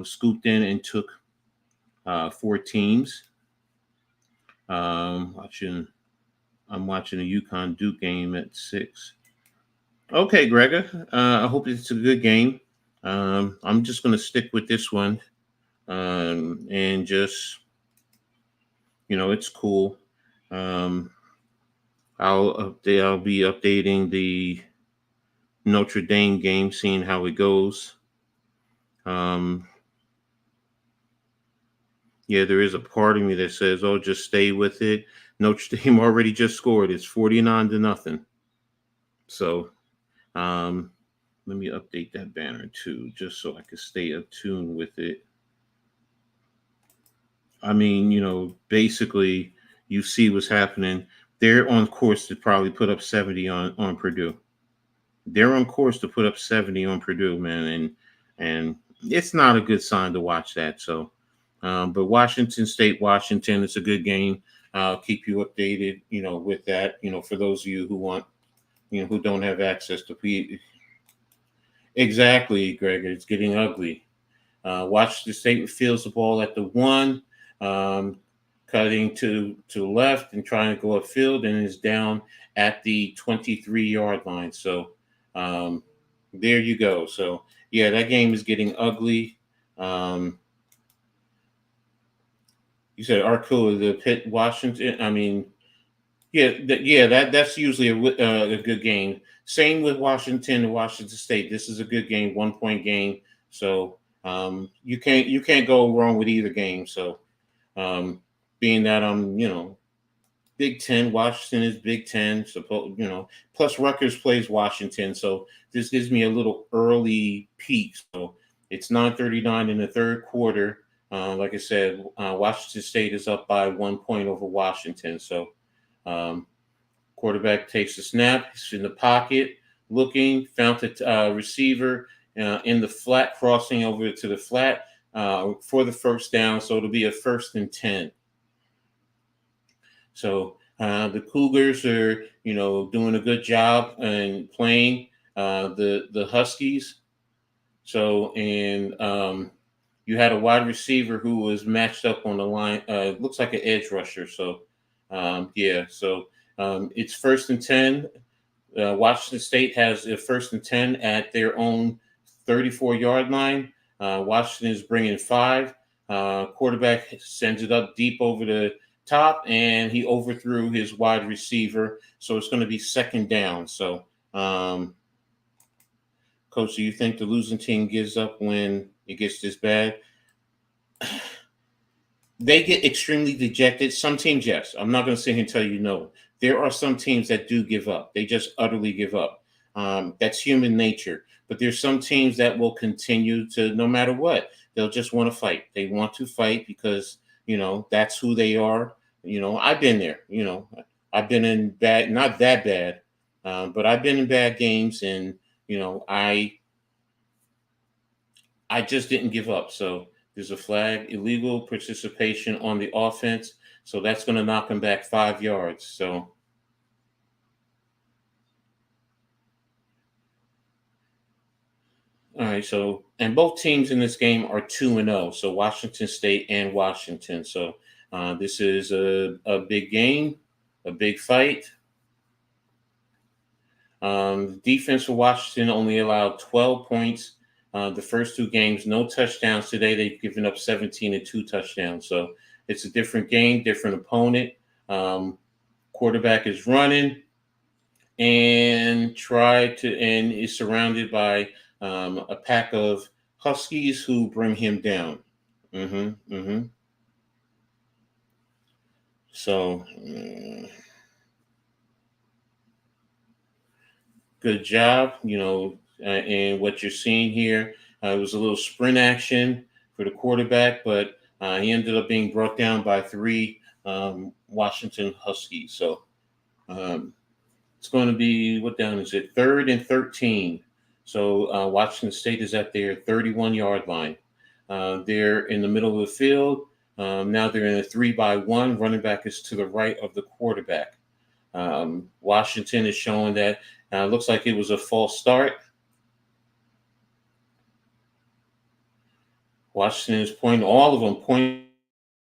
scooped in and took 4 teams. I'm watching a UConn Duke game at 6. Okay, Gregor. I hope it's a good game. I'm just going to stick with this one, and just, it's cool. I'll be updating the Notre Dame game, seeing how it goes. Yeah, there is a part of me that says, "Oh, just stay with it." Notre Dame already just scored. It's 49-0. So, let me update that banner too, just so I can stay attuned with it. I mean, basically, you see what's happening. They're on course to probably put up 70 on Purdue. They're on course to put up 70 on Purdue, man, and it's not a good sign to watch that. So, but Washington State, Washington, it's a good game. I'll keep you updated, with that. For those of you who want, who don't have access to exactly, Greg, it's getting ugly. Washington State fields the ball at the 1. Cutting to the left and trying to go upfield, and is down at the 23-yard line. So there you go. So yeah, that game is getting ugly. You said Arcola, the Pitt, Washington. I mean, that's usually a good game. Same with Washington and Washington State. This is a good game, 1-point game. So you can't go wrong with either game. So being that I'm, Big Ten, Washington is Big Ten, plus Rutgers plays Washington. So this gives me a little early peek. So it's 9:39 in the third quarter. Like I said, Washington State is up by 1 point over Washington. So quarterback takes the snap. He's in the pocket, looking, found the receiver in the flat, crossing over to the flat for the first down. So it'll be a 1st and 10. So the Cougars are, doing a good job and playing the Huskies. So, and you had a wide receiver who was matched up on the line. Looks like an edge rusher. So, it's 1st and 10. Washington State has a 1st and 10 at their own 34-yard line. Washington is bringing 5. Quarterback sends it up deep over the top, and he overthrew his wide receiver. So it's going to be 2nd down. So, Coach, do you think the losing team gives up when it gets this bad? They get extremely dejected. Some teams, yes. I'm not going to sit here and tell you no. There are some teams that do give up. They just utterly give up. That's human nature. But there's some teams that will continue to, no matter what, they'll just want to fight. They want to fight because, that's who they are. I've been there. I've been in bad, not that bad, but I've been in bad games, and, I just didn't give up. So there's a flag, illegal participation on the offense. So that's going to knock them back 5 yards. So all right. So, and both teams in this game are 2-0. So Washington State and Washington. So this is a big game, a big fight. Defense for Washington only allowed 12 points the first 2 games. No touchdowns today. They've given up 17 and 2 touchdowns. So it's a different game, different opponent. Quarterback is running and is surrounded by a pack of Huskies who bring him down. So good job, and what you're seeing here. It was a little sprint action for the quarterback, but He ended up being brought down by 3 Washington Huskies. So it's going to be, what down is it? 3rd and 13. So Washington State is at their 31-yard line. They're in the middle of the field. Now they're in a 3-by-1. Running back is to the right of the quarterback. Washington is showing that looks like it was a false start. Washington is pointing, all of them pointing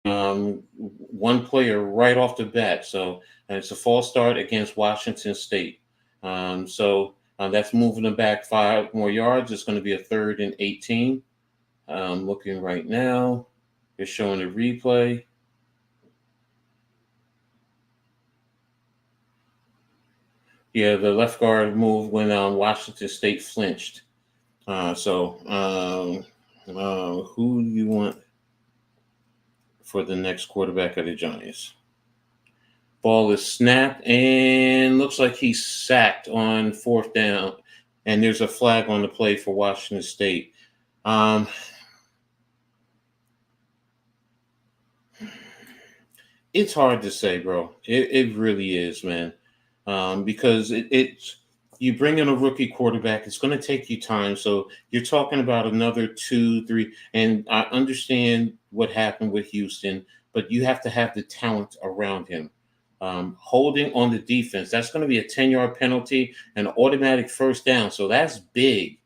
one player right off the bat. So it's a false start against Washington State. So that's moving them back 5 more yards. It's going to be a 3rd and 18. Looking right now, they're showing a replay. Yeah, the left guard moved when Washington State flinched. So who do you want for the next quarterback of the Giants? Ball is snapped and looks like he's sacked on 4th down. And there's a flag on the play for Washington State. It's hard to say, bro. It really is, man. Because it's you bring in a rookie quarterback, it's going to take you time. So you're talking about another 2, 3, and I understand what happened with Houston, but you have to have the talent around him. Holding on the defense, that's going to be a 10-yard penalty and an automatic 1st down. So that's big.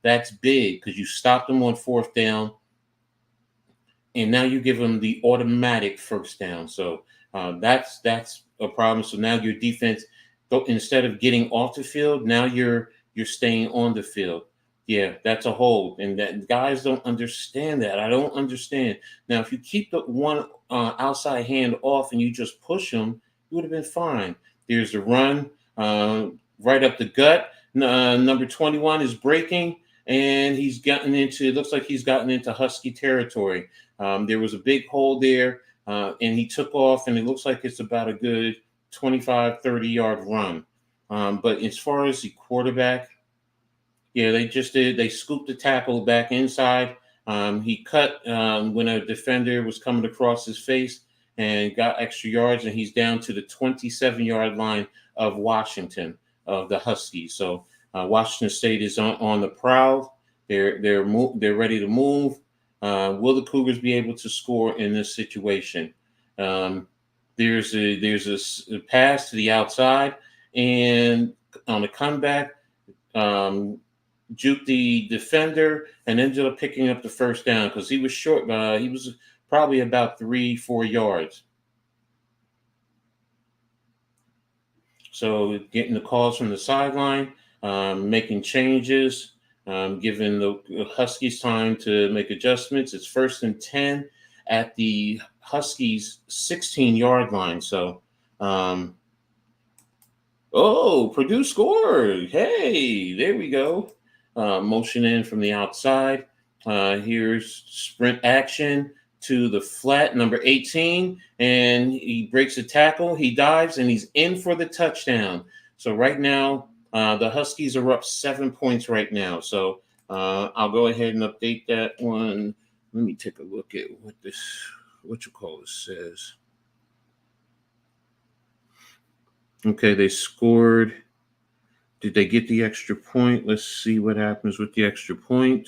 That's big because you stopped them on 4th down, and now you give them the automatic 1st down. So that's a problem. So now your defense, instead of getting off the field, now you're staying on the field. Yeah, that's a hold, and that guys don't understand that. I don't understand. Now, if you keep the one outside hand off and you just push them, you would have been fine. There's a run right up the gut. Number 21 is breaking, and he's gotten into. It looks like he's gotten into Husky territory. There was a big hole there, and he took off, and it looks like it's about a good 25, 30-yard run. But as far as the quarterback, yeah, they scooped the tackle back inside. He cut when a defender was coming across his face and got extra yards, and he's down to the 27-yard line of Washington, of the Huskies. So Washington State is on the prowl. They're ready to move. Will the Cougars be able to score in this situation? There's a pass to the outside, and on the comeback, juked the defender and ended up picking up the 1st down because he was short. He was probably about 3-4 yards. So getting the calls from the sideline, making changes, giving the Huskies time to make adjustments. It's 1st and 10 at the Huskies' 16-yard line. So, Purdue scored. Hey, there we go. Motion in from the outside. Here's sprint action to the flat, number 18, and he breaks a tackle. He dives, and he's in for the touchdown. So right now, the Huskies are up 7 points right now. So I'll go ahead and update that one. Let me take a look at what says. Okay, they scored. Did they get the extra point? Let's see what happens with the extra point.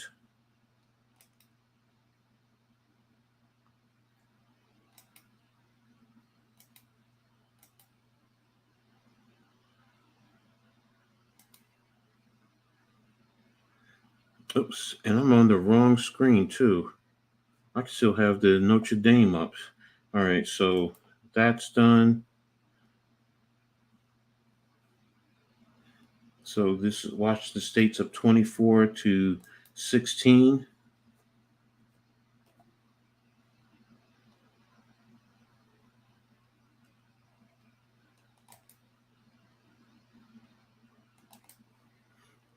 Oops, and I'm on the wrong screen too. I can still have the Notre Dame up. All right, so that's done. So this is Washington State's up 24-16.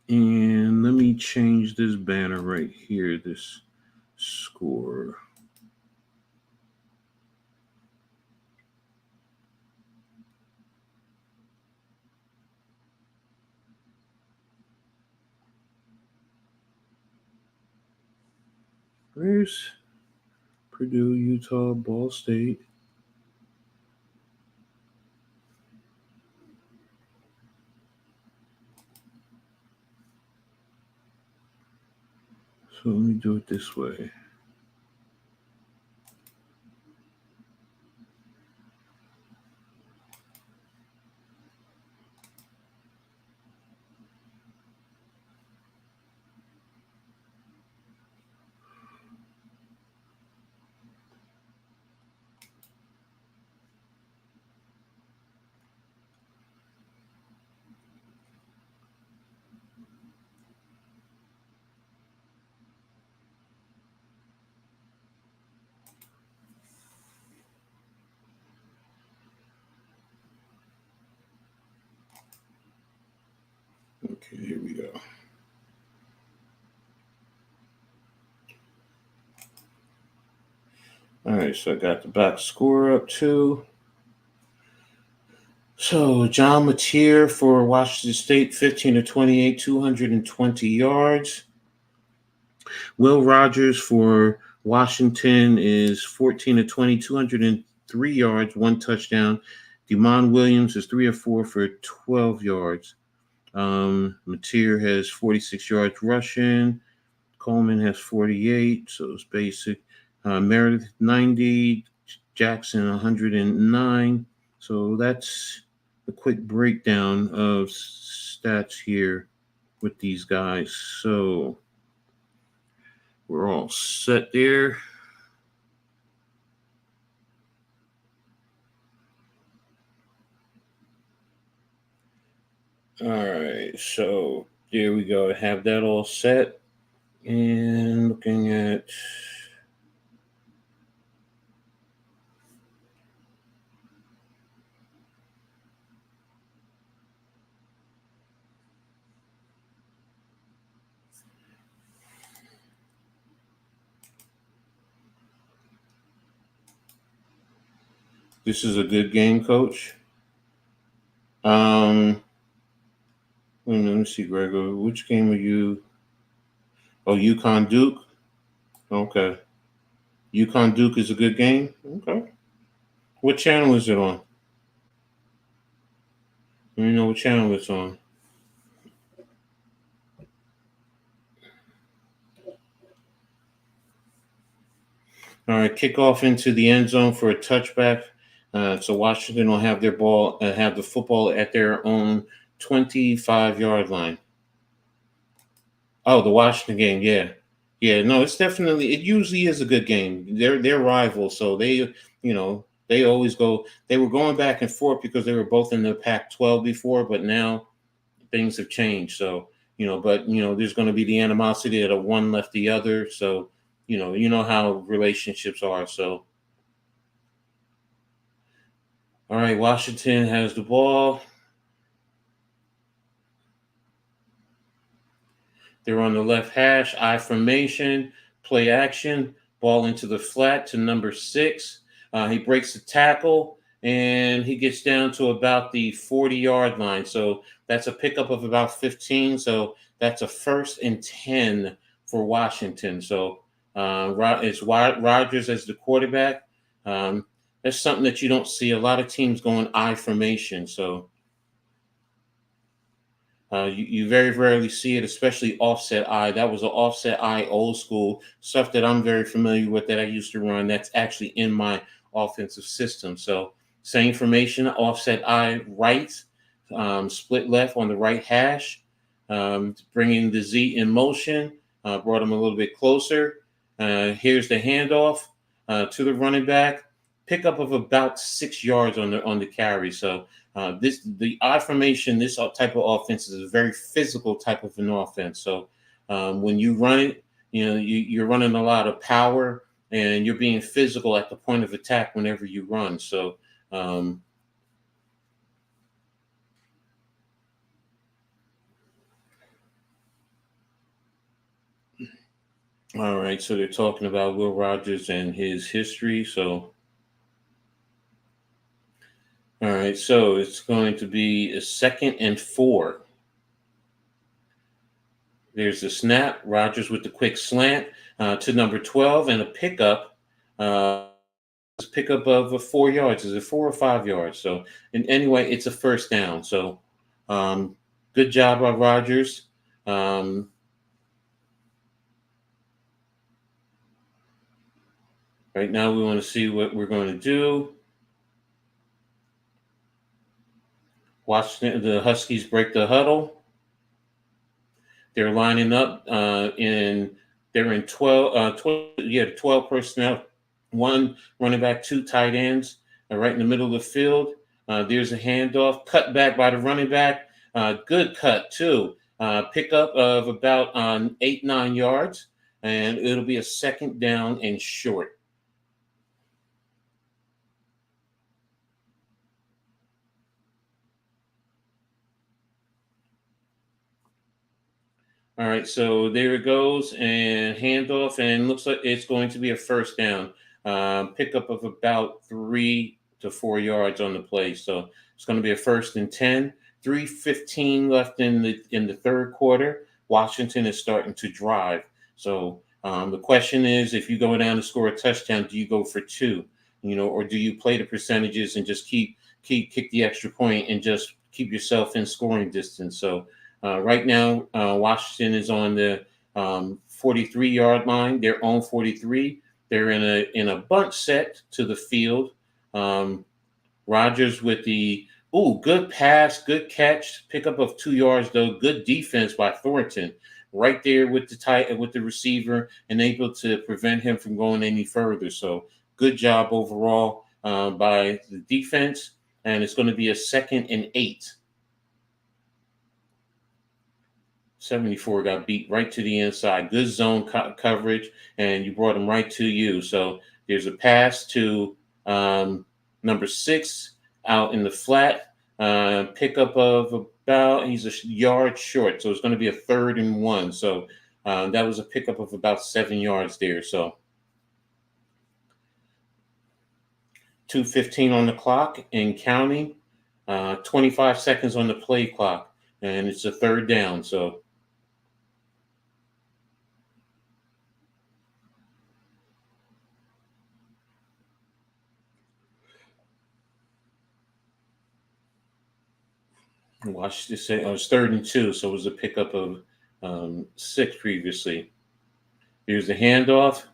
And let me change this banner right here, this score. Where's Purdue, Utah, Ball State. So let me do it this way. Okay, here we go. All right, so I got the box score up too. So John Mateer for Washington State, 15 of 28, 220 yards. Will Rogers for Washington is 14 of 20, 203 yards, 1 touchdown. Demond Williams is 3 of 4 for 12 yards. Mateer has 46 yards rushing. Coleman has 48, so it's basic. Meredith 90, Jackson 109. So that's a quick breakdown of stats here with these guys. So we're all set there. All right, so there we go. I have that all set. And looking at this is a good game, Coach. Let me see, Gregor. Which game are you? Oh, UConn Duke. Okay. UConn Duke is a good game. Okay. What channel is it on? Let me know what channel it's on. All right, kickoff into the end zone for a touchback. So Washington will have their ball, have the football at their own 25-yard line. Oh, the Washington game, yeah. Yeah, no, it's definitely, it usually is a good game. They're rivals, so they always go, they were going back and forth because they were both in the Pac-12 before, but now things have changed. So, there's going to be the animosity that one left the other. So, you know how relationships are. So, all right, Washington has the ball. They're on the left hash, I formation, play action, ball into the flat to number 6. He breaks the tackle, and he gets down to about the 40-yard line. So that's a pickup of about 15. So that's a 1st and 10 for Washington. So it's Rogers as the quarterback. That's something that you don't see. A lot of teams going I formation. So you very rarely see it, especially offset I. That was an offset I, old school stuff that I'm very familiar with that I used to run. That's actually in my offensive system. So same formation, offset I right, split left on the right hash, bringing the Z in motion, brought him a little bit closer. Here's the handoff to the running back, pickup of about 6 yards on the carry. So the I formation, this type of offense is a very physical type of an offense. So when you run it, you're running a lot of power and you're being physical at the point of attack whenever you run. So all right, so they're talking about Will Rogers and his history. So all right, so it's going to be a 2nd and 4. There's the snap. Rogers with the quick slant to number 12 and a pickup Pickup of 4 yards. Is it 4 or 5 yards? So, and anyway, it's a first down. So, good job by Rodgers. Right now, we want to see what we're going to do. Watch the Huskies break the huddle. They're lining up they're in 12 personnel. 1 running back, 2 tight ends, right in the middle of the field. There's a handoff, cut back by the running back. Good cut too. Pickup of about 8-9 yards, and it'll be a second down and short. All right, so there it goes, and handoff, and looks like it's going to be a first down. Pickup of about 3 to 4 yards on the play. So it's going to be a 1st and 10. 3:15 left in the third quarter. Washington is starting to drive. So the question is, if you go down to score a touchdown, do you go for 2? Or do you play the percentages and just kick the extra point and just keep yourself in scoring distance? So right now, Washington is on the 43-yard line. Their own 43. They're in a bunch set to the field. Rodgers with the good pass, good catch, pickup of 2 yards though. Good defense by Thornton, right there with the receiver, and able to prevent him from going any further. So good job overall by the defense, and it's going to be a 2nd and 8. 74 got beat right to the inside. Good zone coverage, and you brought him right to you. So there's a pass to number 6 out in the flat. Pickup of about, he's a yard short. So it's going to be a 3rd and 1. So that was a pickup of about 7 yards there. So 2:15 on the clock and counting. 25 seconds on the play clock, and it's a 3rd down. So watch this. It was 3rd and 2, so it was a pickup of 6 previously. Here's the handoff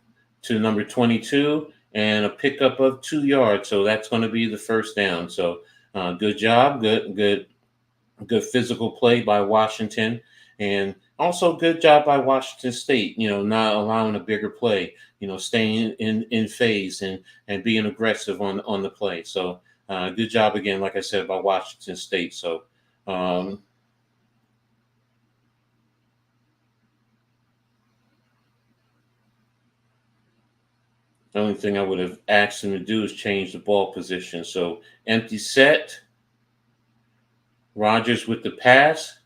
to number 22 and a pickup of 2 yards. So that's going to be the first down. So good job, good physical play by Washington, and also good job by Washington State. Not allowing a bigger play. Staying in phase and being aggressive on the play. So good job again, like I said, by Washington State. So. The only thing I would have asked him to do is change the ball position. So empty set. Rodgers with the pass,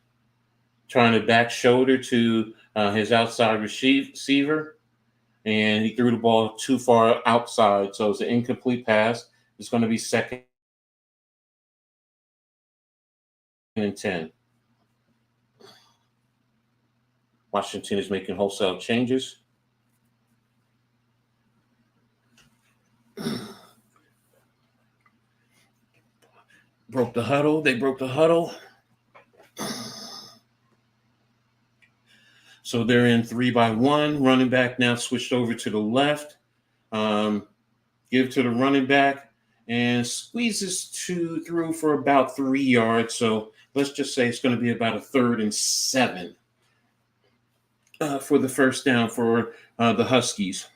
trying to back shoulder to his outside receiver, and he threw the ball too far outside. So it's an incomplete pass. It's going to be 2nd and 10. Washington is making wholesale changes. Broke the huddle. They broke the huddle. So they're in 3-by-1. Running back now switched over to the left. Give to the running back and squeezes through for about 3 yards. So let's just say it's going to be about a 3rd and 7 for the first down for the Huskies.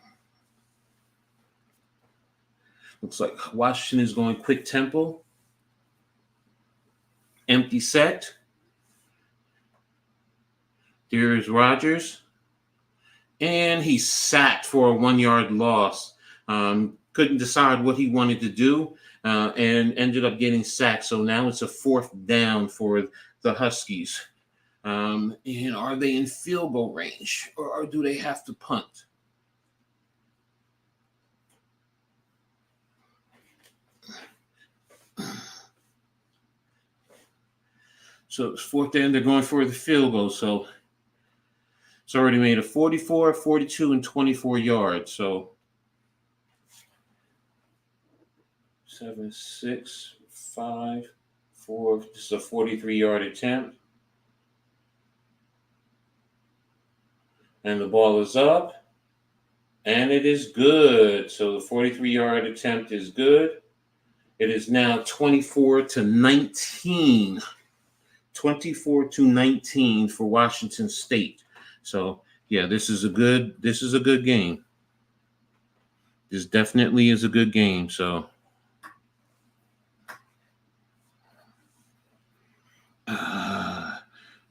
Looks like Washington is going quick tempo. Empty set. There's Rodgers. And he's sacked for a 1-yard loss. Couldn't decide what he wanted to do and ended up getting sacked. So now it's a 4th down for the Huskies. And are they in field goal range or do they have to punt? So it's 4th down. They're going for the field goal. So it's already made a 44, 42, and 24 yards. So 7, 6, 5, 4. This is a 43-yard attempt. And the ball is up. And it is good. So the 43-yard attempt is good. It is now 24-19. 24-19 for Washington State. So yeah, this is a good game. This definitely is a good game. So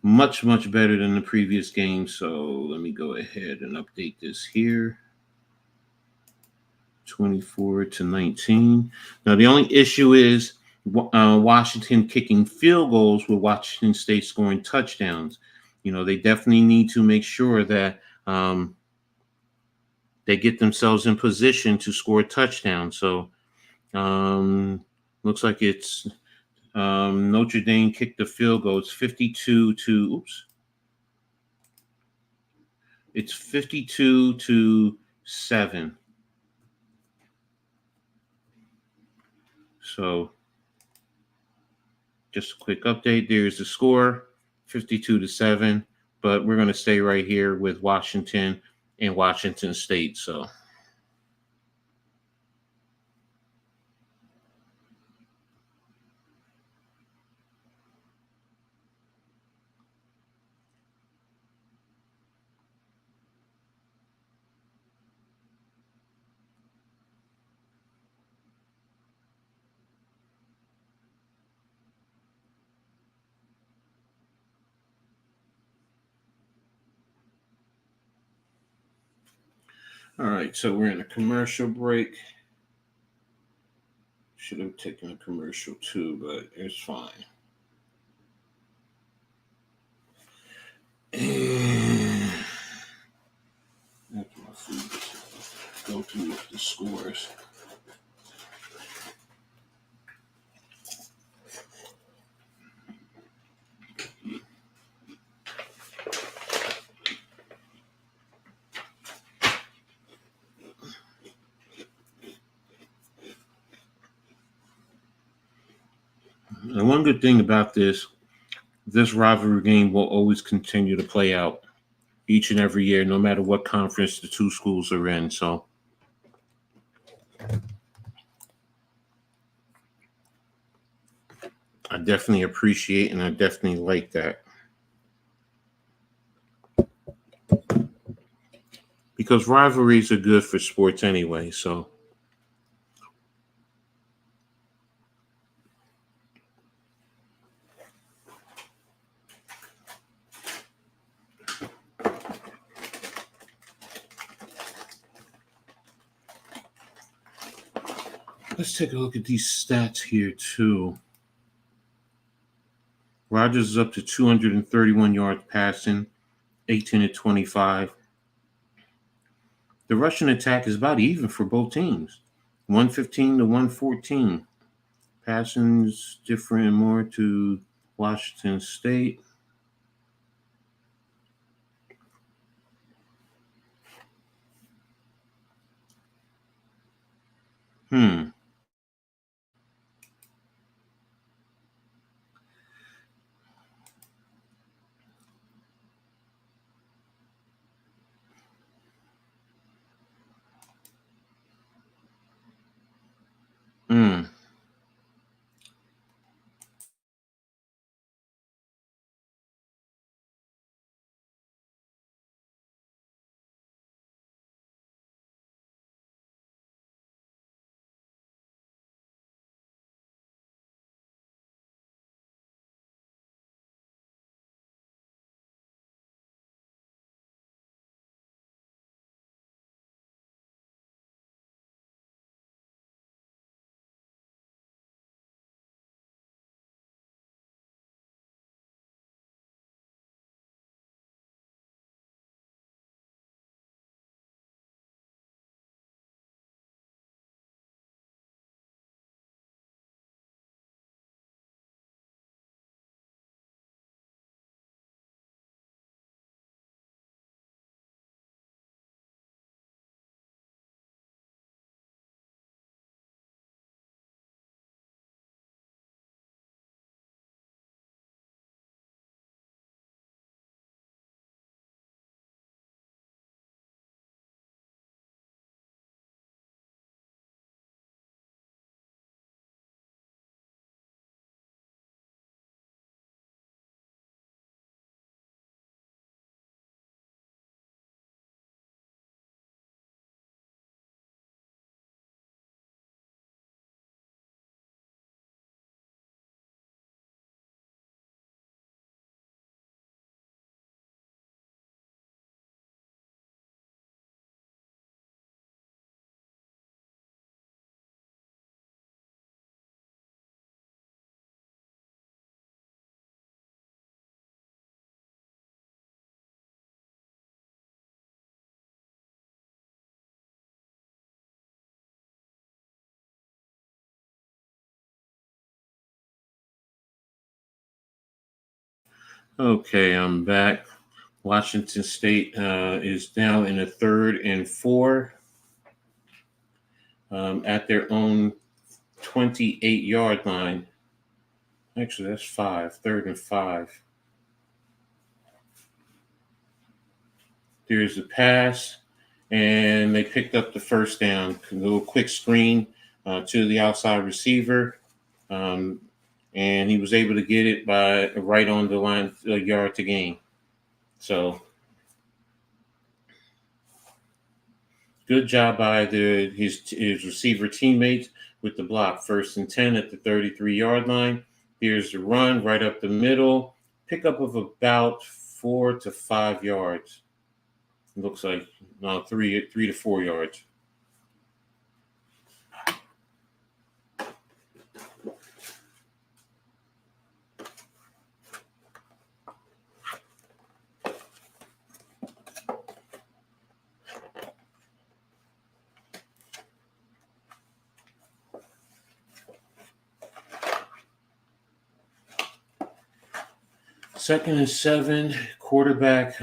much better than the previous game. So let me go ahead and update this here. 24-19. Now the only issue is Washington kicking field goals with Washington State scoring touchdowns. You know, they definitely need to make sure that they get themselves in position to score a touchdown. So looks like it's Notre Dame kicked the field goal. It's 52-7. So just a quick update. There's the score, 52-7. But we're going to stay right here with Washington and Washington State. So all right, so we're in a commercial break. Should have taken a commercial too, but it's fine. And after my food, go through the scores. And one good thing about this rivalry game will always continue to play out each and every year, no matter what conference the two schools are in. So I definitely appreciate and I definitely like that. Because rivalries are good for sports anyway, so let's take a look at these stats here too. Rodgers is up to 231 yards passing, 18-25. The rushing attack is about even for both teams, 115-114. Passing's different more to Washington State. Hmm. Okay, I'm back. Washington State is now in a 3rd and 4 at their own 28-yard line. Actually, that's 5. 3rd and 5. There's the pass, and they picked up the first down. A little quick screen to the outside receiver, and he was able to get it by right on the line, a yard to gain. So, good job by his receiver teammates with the block. 1st and 10 at the 33-yard line. Here's the run right up the middle. Pickup of about 4 to 5 yards. It looks like 3 to 4 yards. Second and 7, quarterback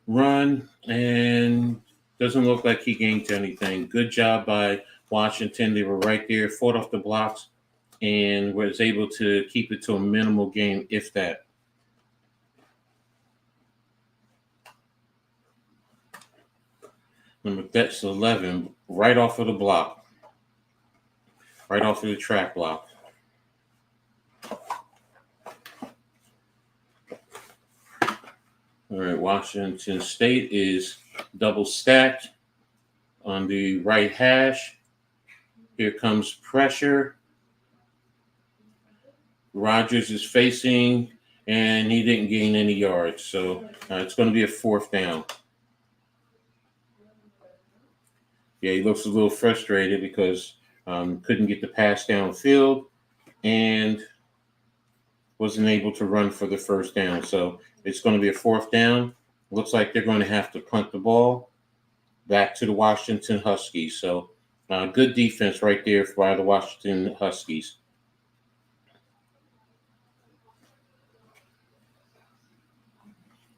run, and doesn't look like he gained anything. Good job by Washington. They were right there, fought off the blocks, and was able to keep it to a minimal gain, if that. That's 11, right off of the block, right off of the track block. All right, Washington State is double stacked on the right hash. Here comes pressure. Rodgers is facing, and he didn't gain any yards. So it's going to be a 4th down. Yeah, he looks a little frustrated because couldn't get the pass downfield and wasn't able to run for the 1st down. So it's going to be a 4th down. Looks like they're going to have to punt the ball back to the Washington Huskies. So good defense right there by the Washington Huskies.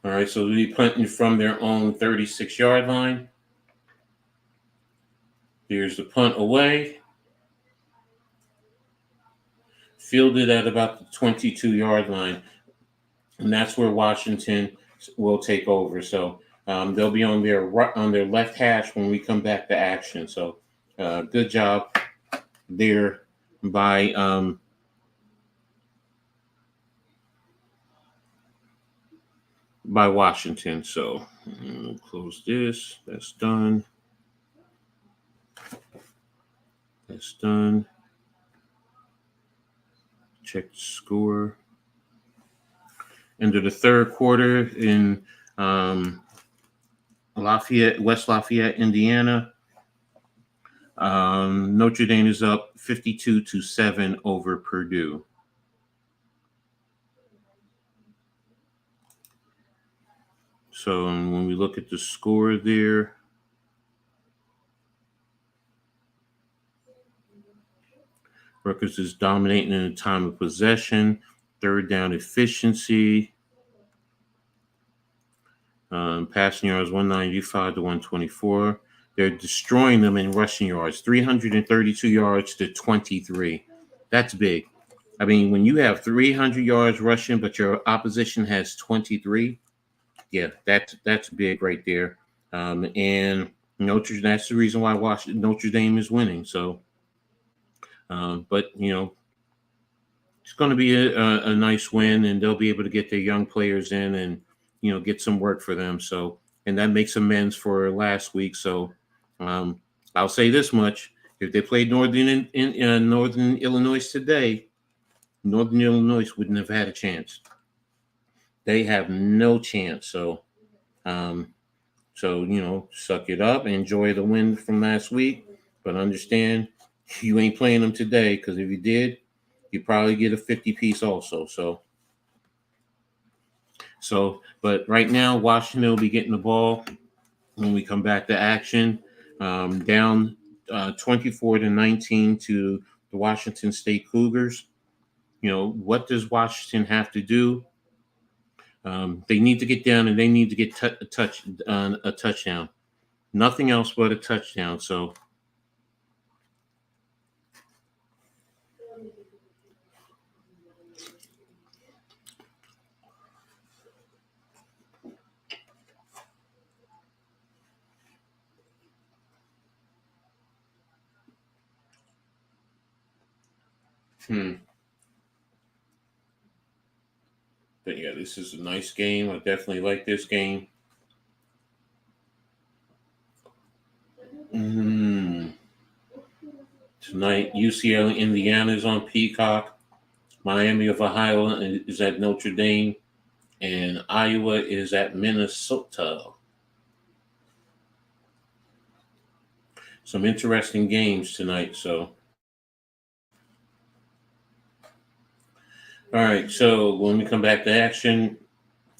All right, so they'll be punting from their own 36-yard line. Here's the punt away. Fielded at about the 22-yard line. And that's where Washington will take over. So they'll be on their left hash when we come back to action. So good job there by Washington. So close this. That's done. That's done. Check the score. Into the 3rd quarter in West Lafayette, Indiana. Notre Dame is up 52-7 over Purdue. So when we look at the score there, Rutgers is dominating in the time of possession, 3rd down efficiency. Passing yards 195 to 124. They're destroying them in rushing yards, 332 yards to 23. That's big. I mean, when you have 300 yards rushing, but your opposition has 23, yeah, that's big right there. And that's the reason why Notre Dame is winning. So, but it's going to be a nice win, and they'll be able to get their young players in and get some work for them. So, and that makes amends for last week. So, I'll say this much: if they played Northern Illinois today, Northern Illinois wouldn't have had a chance. They have no chance. So, suck it up, enjoy the win from last week, but understand you ain't playing them today, because if you did, you probably get a 50-piece also. But right now, Washington will be getting the ball when we come back to action. Down 24-19 to the Washington State Cougars. What does Washington have to do? They need to get down and they need to get a touchdown. Nothing else but a touchdown. So. But yeah, this is a nice game. I definitely like this game. Tonight, UCLA, Indiana is on Peacock. Miami of Ohio is at Notre Dame. And Iowa is at Minnesota. Some interesting games tonight. So, all right. So when we come back to action,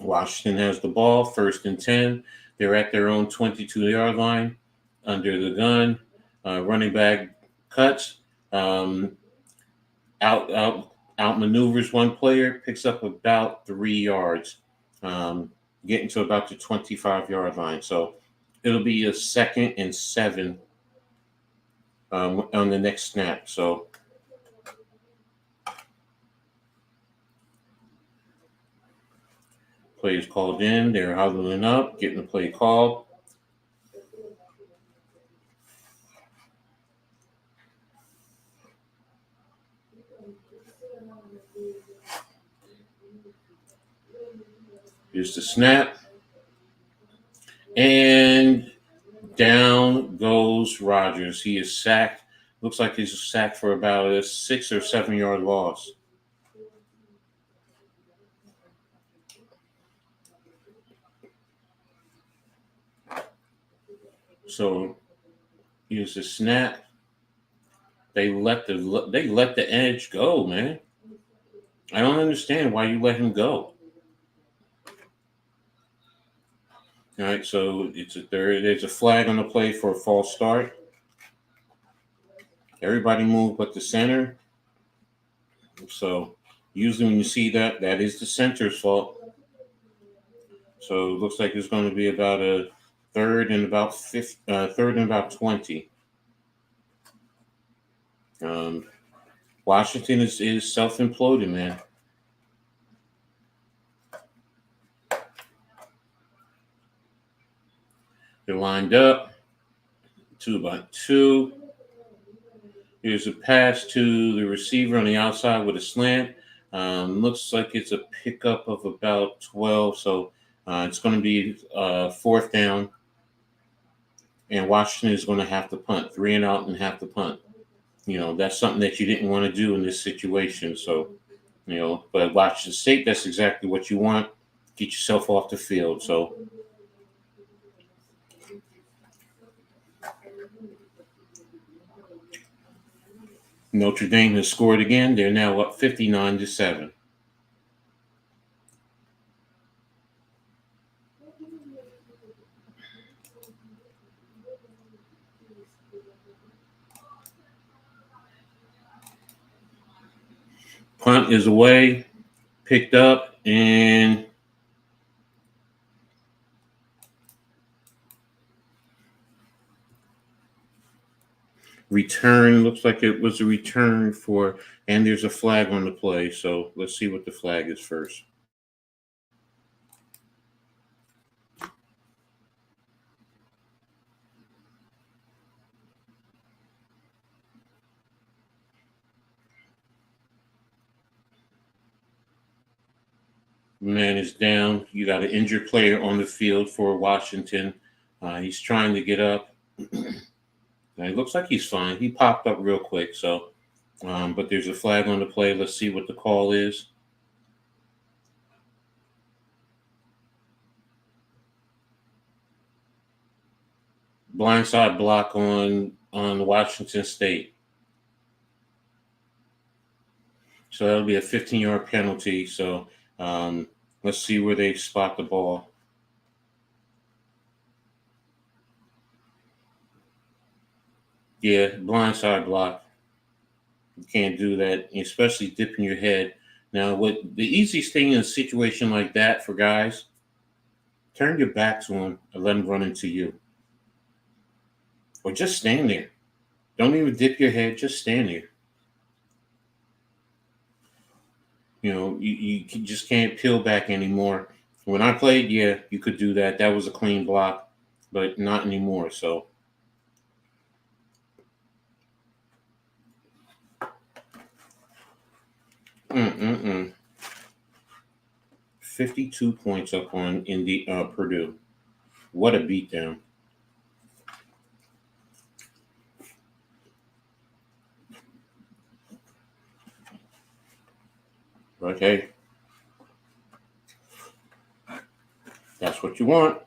Washington has the ball, 1st and 10. They're at their own 22-yard line, under the gun. Running back cuts, outmaneuvers one player, picks up about 3 yards, getting to about the 25-yard line. So it'll be a 2nd and 7 on the next snap. So play is called in. They're huddling up, getting the play called. Here's the snap. And down goes Rodgers. He is sacked. Looks like he's sacked for about a 6 or 7 yard loss. So here's the snap. They let the edge go, man. I don't understand why you let him go. All right, so there's a flag on the play for a false start. Everybody move but the center. So usually when you see that is the center's fault. So it looks like it's going to be about a 3rd and about 20. Washington is self-imploding, man. They're lined up, 2 by 2. Here's a pass to the receiver on the outside with a slant. Looks like it's a pickup of about 12, so it's going to be 4th down. And Washington is going to have to punt, 3 and out and have to punt. You know, that's something that you didn't want to do in this situation. So, you know, but Washington State, that's exactly what you want. Get yourself off the field. So, Notre Dame has scored again. They're now up 59-7. Punt is away, picked up, and return. Looks like it was a return and there's a flag on the play. So let's see what the flag is first. Man is down. You got an injured player on the field for Washington. He's trying to get up. It looks like he's fine. He popped up real quick. So, but there's a flag on the play. Let's see what the call is. Blindside block on Washington State. So that'll be a 15-yard penalty. So let's see where they spot the ball. Yeah, blindside block. You can't do that, especially dipping your head. Now, what the easiest thing in a situation like that for guys, turn your back to them and let them run into you. Or just stand there. Don't even dip your head, just stand there. You just can't peel back anymore. When I played, yeah, you could do that. That was a clean block, but not anymore. So, 52 points up on Purdue. What a beatdown. But hey, that's what you want.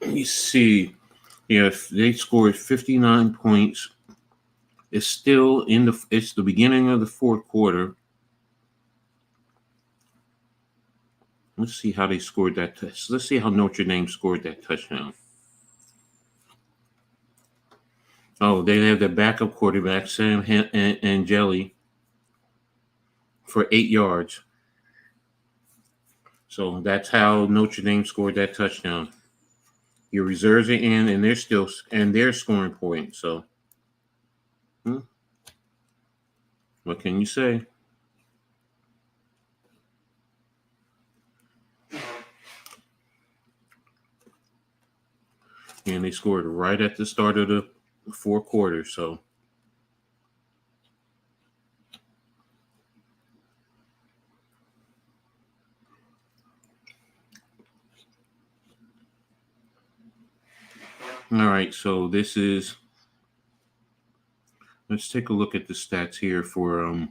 Let me see. Yeah, if they scored 59 points. It's still it's the beginning of the fourth quarter. Let's see how they scored that. Let's see how Notre Dame scored that touchdown. Oh, they have their backup quarterback, Sam Angeli, for 8 yards. So that's how Notre Dame scored that touchdown. Your reserves are in, and they're scoring points. So, what can you say? And they scored right at the start of the fourth quarter. So, all right. So let's take a look at the stats here for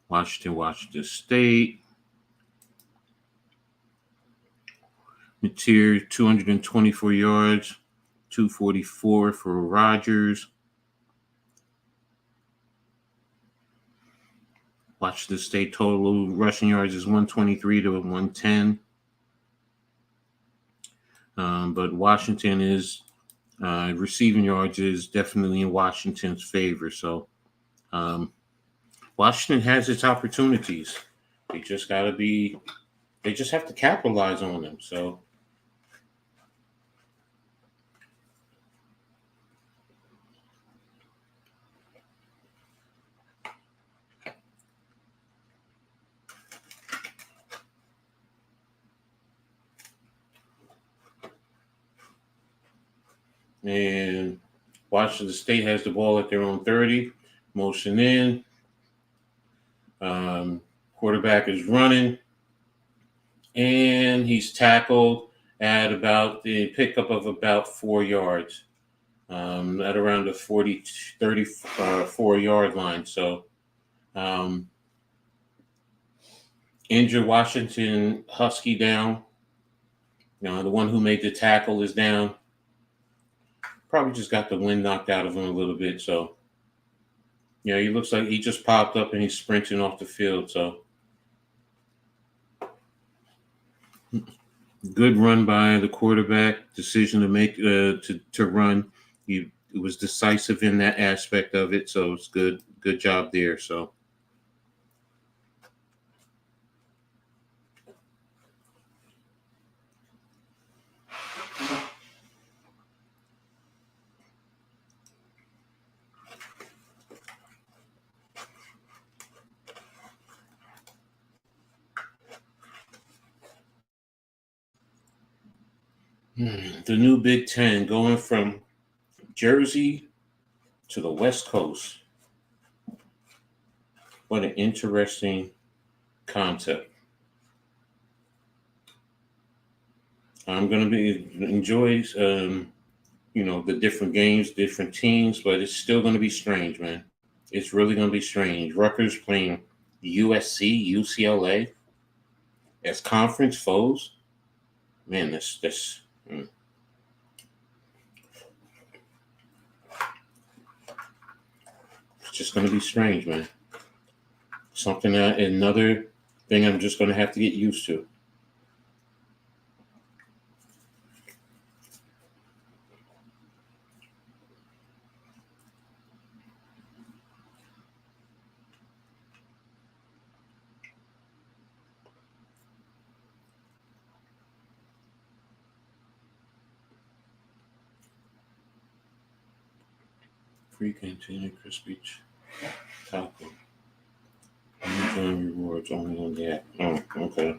Washington State. Tier 224 yards, 244 for Rogers. Washington State total rushing yards is 123 to 110. But Washington is receiving yards is definitely in Washington's favor. So Washington has its opportunities. They just have to capitalize on them. So. And Washington State has the ball at their own 30. Motion in. Quarterback is running. And he's tackled at about the pickup of about 4 yards. At around the 34-yard line. So, injured Washington Husky down. The one who made the tackle is down. Probably just got the wind knocked out of him a little bit. So, he looks like he just popped up and he's sprinting off the field. So, good run by the quarterback. Decision to make to run. It was decisive in that aspect of it. So it's good. Good job there. So. The new Big Ten going from Jersey to the West Coast. What an interesting concept. I'm going to enjoy the different games, different teams, but it's still going to be strange, man. It's really going to be strange. Rutgers playing USC, UCLA as conference foes. Man, this. It's just going to be strange, man. Another thing I'm just going to have to get used to. Free container crispy taco. Anytime rewards only on the app. Oh, okay.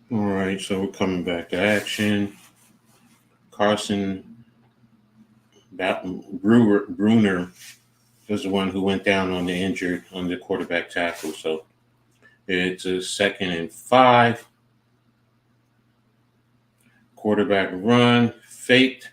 All right, so we're coming back to action. Carson Bruner was the one who went down on the quarterback tackle. So it's a 2nd and 5. Quarterback run, faked,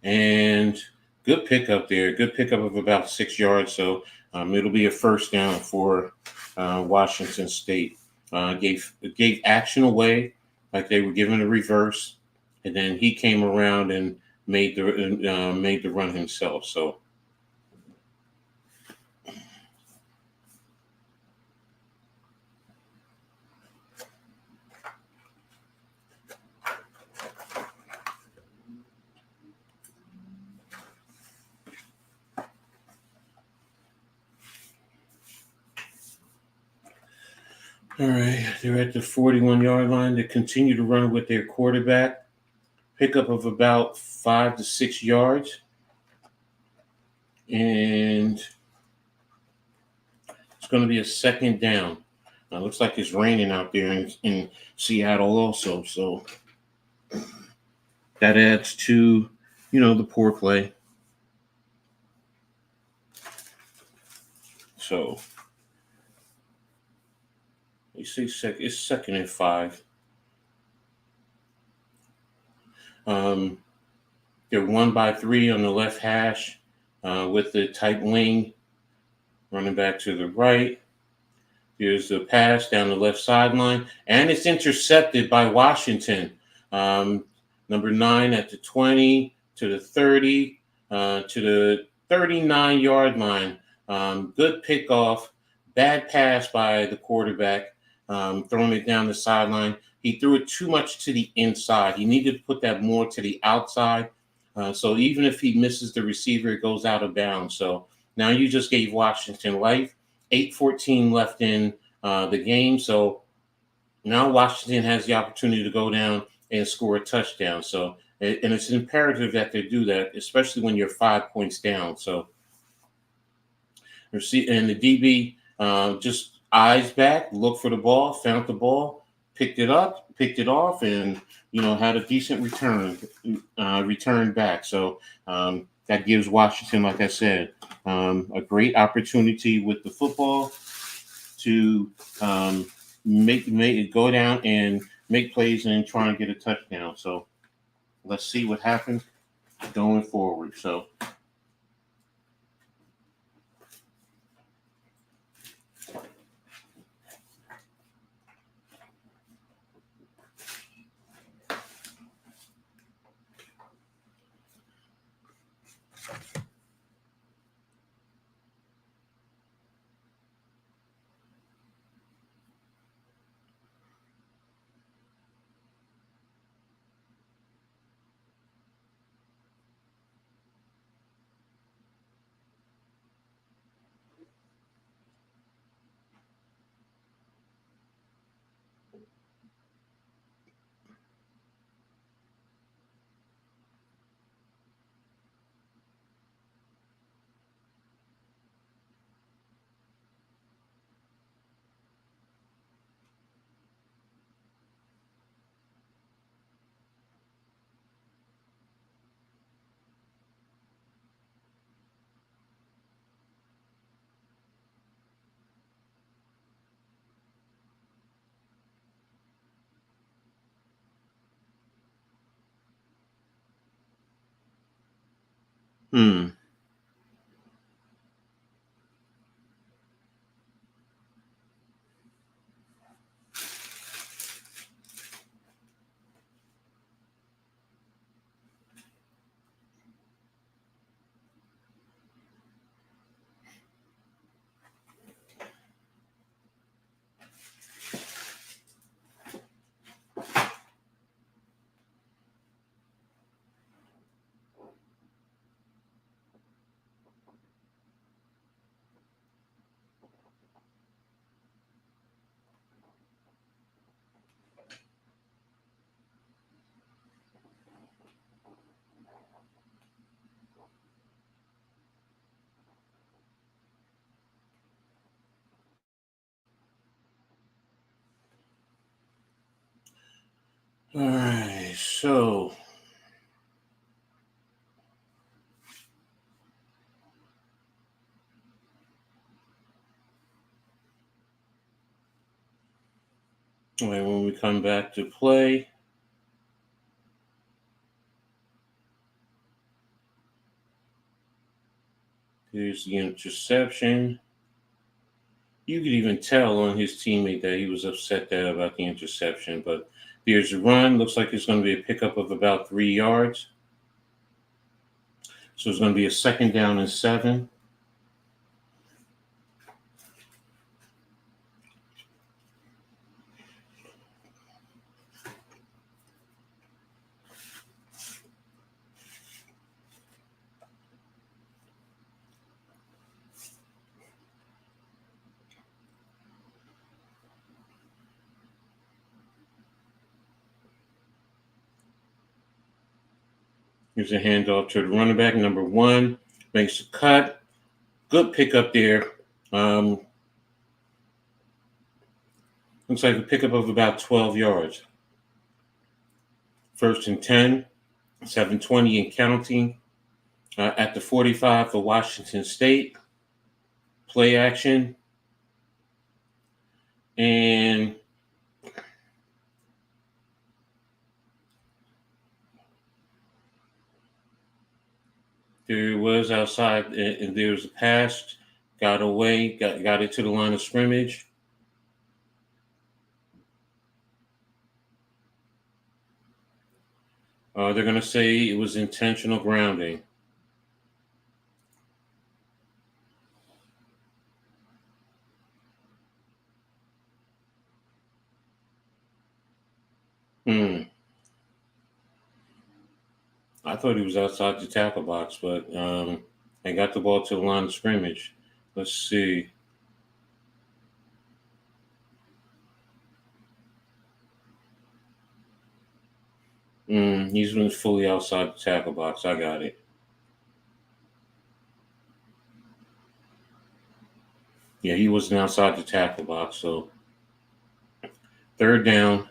and good pickup there. Good pickup of about 6 yards. So it'll be a first down for Washington State. Gave action away like they were giving a reverse, and then he came around and made the run himself. So. All right, they're at the 41-yard line. They continue to run with their quarterback. Pickup of about 5 to 6 yards. And it's going to be a 2nd down. It looks like it's raining out there in Seattle also. So that adds to, the poor play. So you see, it's 2nd and 5. They're 1 by 3 on the left hash with the tight wing running back to the right. Here's the pass down the left sideline, and it's intercepted by Washington. Number 9 at the 20 to the 30 to the 39-yard line. Good pickoff, bad pass by the quarterback, throwing it down the sideline. He threw it too much to the inside. He needed to put that more to the outside. So even if he misses the receiver, it goes out of bounds. So now you just gave Washington life. 8:14 left in the game. So now Washington has the opportunity to go down and score a touchdown. So, and it's imperative that they do that, especially when you're 5 points down. So, and the DB just eyes back, looked for the ball, found the ball, picked it up, picked it off, and had a decent return back. So that gives Washington, like I said, a great opportunity with the football to make it go down and make plays and try and get a touchdown. So let's see what happens going forward. So. Hmm. All right, so when we come back to play, here's the interception. You could even tell on his teammate that he was upset there about the interception, but there's a run. Looks like it's going to be a pickup of about 3 yards. So it's going to be a 2nd down and 7. Here's a handoff to the running back, number 1. Makes a cut. Good pickup there. Looks like a pickup of about 12 yards. 1st and 10, 7:20 and counting. At the 45 for Washington State. Play action. And there was outside, and there was a pass, got away, got it to the line of scrimmage. They're going to say it was intentional grounding. I thought he was outside the tackle box, but they got the ball to the line of scrimmage. Let's see. He's been fully outside the tackle box. I got it. Yeah, he wasn't outside the tackle box. So 3rd down.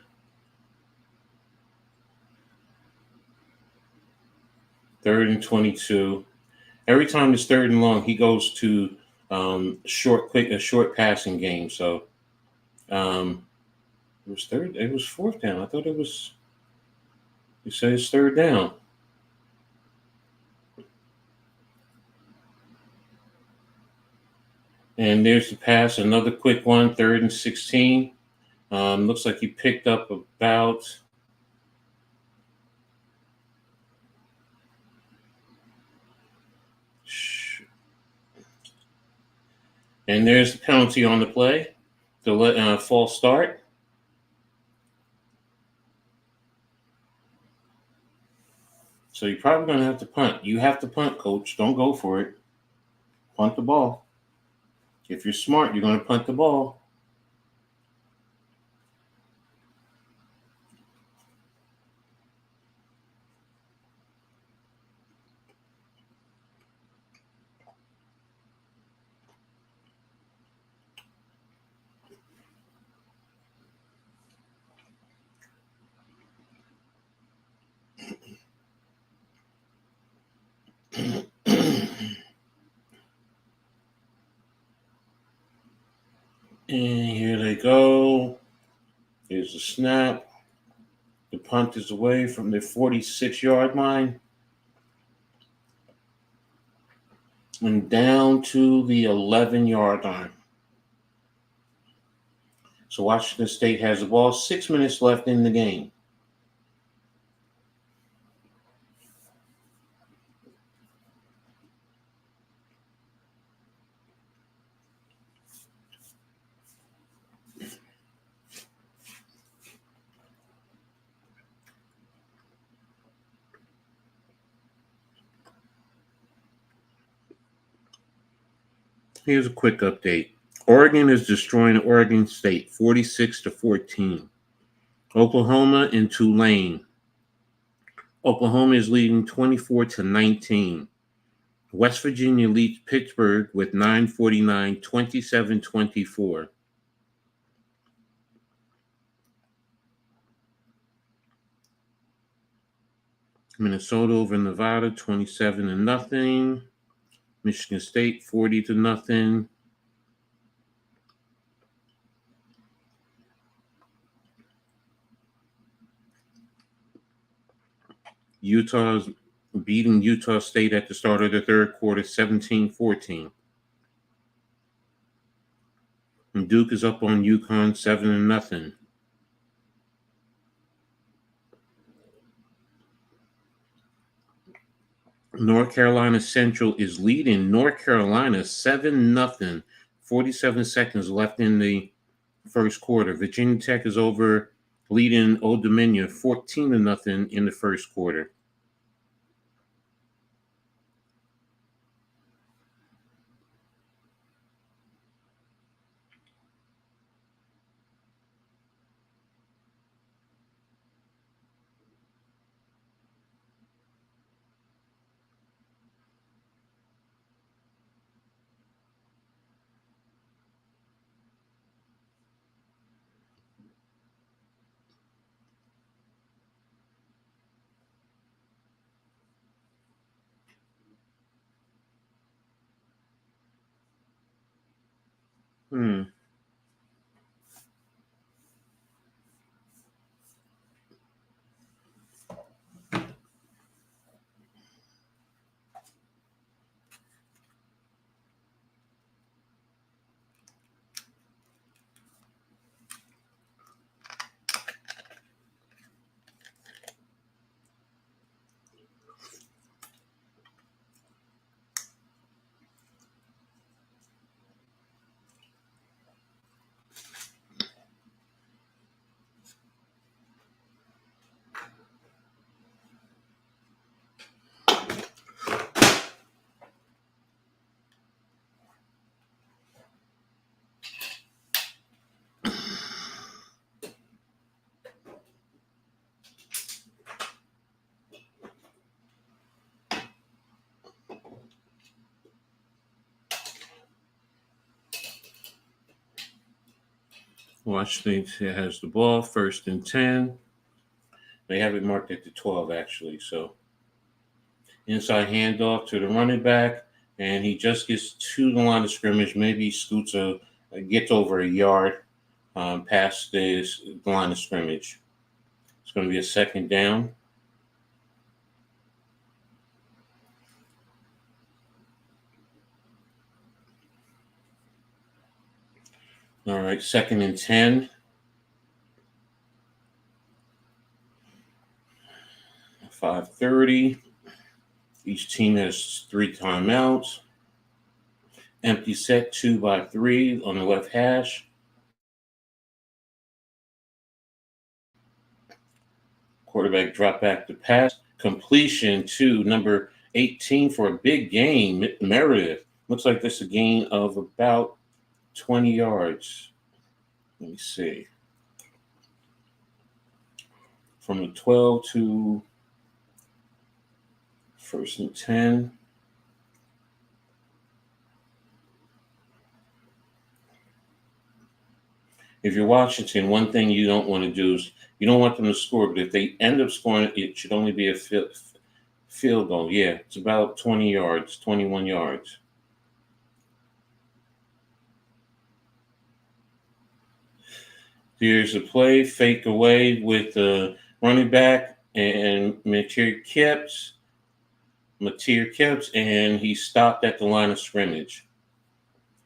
3rd and 22. Every time it's 3rd and long, he goes to a short passing game. So it was 3rd. It was 4th down. I thought it was. You say it's 3rd down. And there's the pass, another quick one, 3rd and 16. Looks like he picked up about and there's the penalty on the play, the false start. So you're probably going to have to punt. You have to punt, coach. Don't go for it. Punt the ball. If you're smart, you're going to punt the ball. And here they go. Here's the snap. The punt is away from the 46-yard line. and down to the 11-yard line. So Washington State has the ball. 6 minutes left in the game. Here's a quick update. Oregon is destroying Oregon State 46-14. Oklahoma and Tulane. Oklahoma is leading 24-19. West Virginia leads Pittsburgh with 9:49, 27-24. Minnesota over Nevada 27-0. Michigan State 40-0. Utah's beating Utah State at the start of the third quarter 17-14. And Duke is up on UConn 7-0. North Carolina Central is leading North Carolina 7-0. 47 seconds left in the first quarter. Virginia Tech is over leading Old Dominion 14-0 in the first quarter. Washington has the ball, 1st and 10. They have it marked at the 12, actually. So inside handoff to the running back, and he just gets to the line of scrimmage. Maybe he scoots gets over a yard past the line of scrimmage. It's going to be a 2nd down. All right, 2nd and 10. 5:30. Each team has 3 timeouts. Empty set 2-3 on the left hash. Quarterback drop back to pass. Completion to number 18 for a big gain. Meredith. Looks like this is a gain of about 20 yards. Let me see. From the 12 to 1st and 10. If you're Washington, one thing you don't want to do is you don't want them to score, but if they end up scoring, it should only be a field goal. Yeah, it's about 20 yards, 21 yards. Here's a play, fake away with the running back and Material Kipps. Mateer Kips, and he stopped at the line of scrimmage.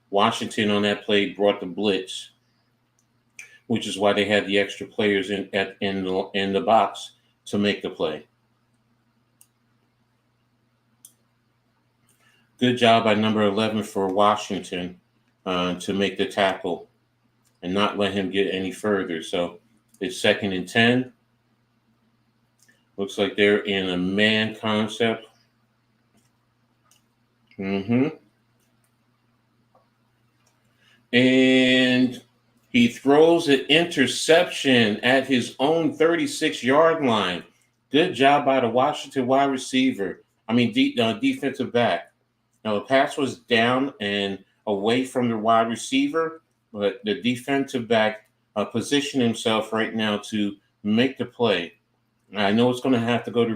Washington on that play brought the blitz, which is why they had the extra players in the box to make the play. Good job by number 11 for Washington to make the tackle and not let him get any further. So it's 2nd and 10. Looks like they're in a man concept. And he throws an interception at his own 36-yard line. Good job by the Washington defensive back. Now, the pass was down and away from the wide receiver, but the defensive back positioned himself right now to make the play. I know it's going to have to go to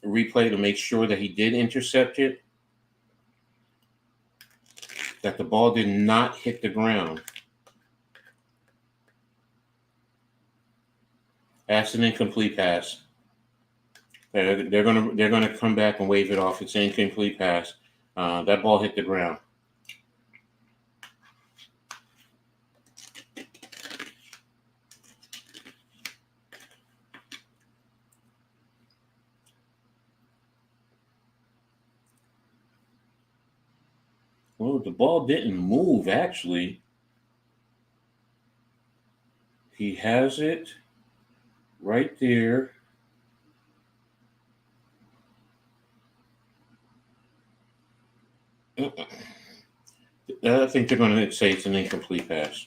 replay to make sure that he did intercept it, that the ball did not hit the ground. That's an incomplete pass. They're gonna come back and wave it off. It's an incomplete pass. That ball hit the ground. Well, the ball didn't move, actually. He has it right there. I think they're going to say it's an incomplete pass.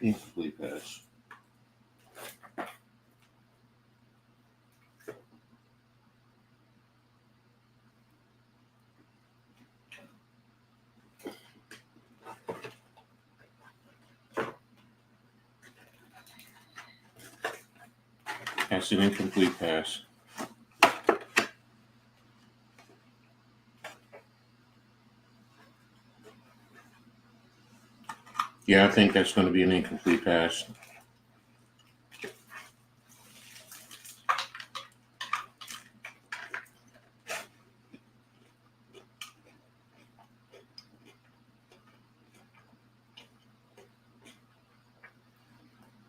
Incomplete pass. That's an incomplete pass. Yeah, I think that's going to be an incomplete pass.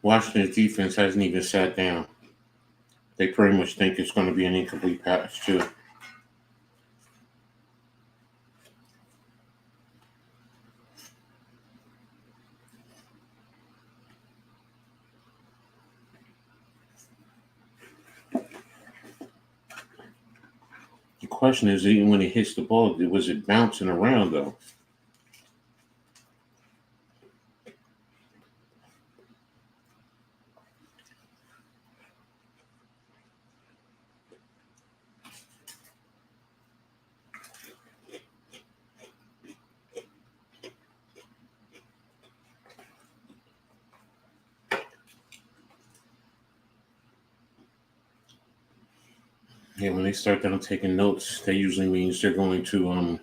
Washington's defense hasn't even sat down. They pretty much think it's going to be an incomplete pass, too. The question is, even when it hits the ball, was it bouncing around, though? Yeah, when they start down taking notes, that usually means they're going to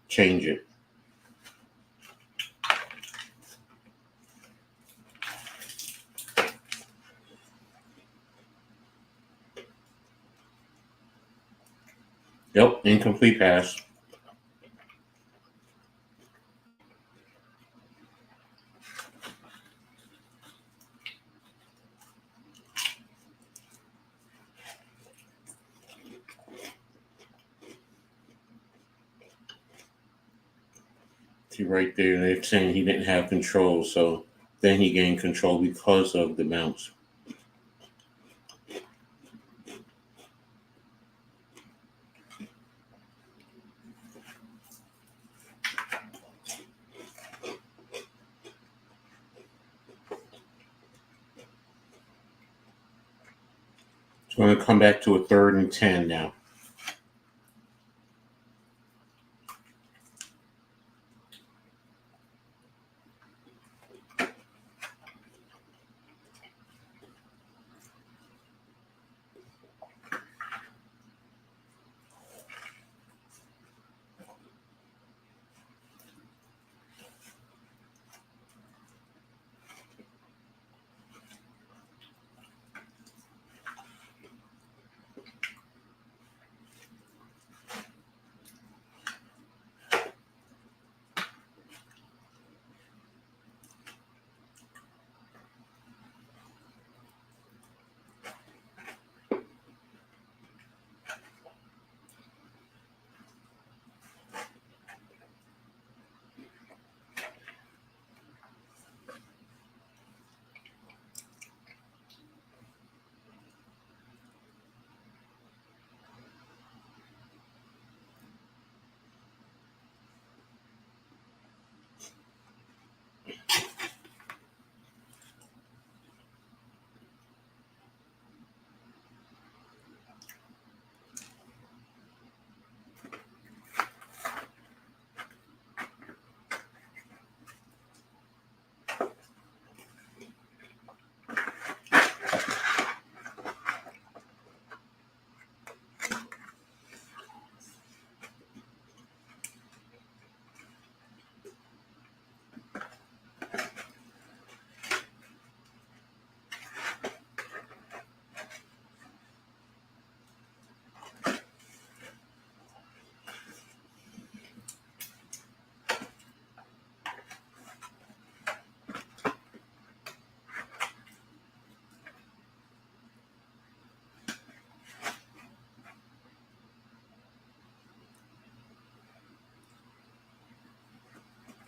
change it. Yep, incomplete pass. See right there, they're saying he didn't have control, so then he gained control because of the bounce. It's going to come back to a 3rd and 10 now.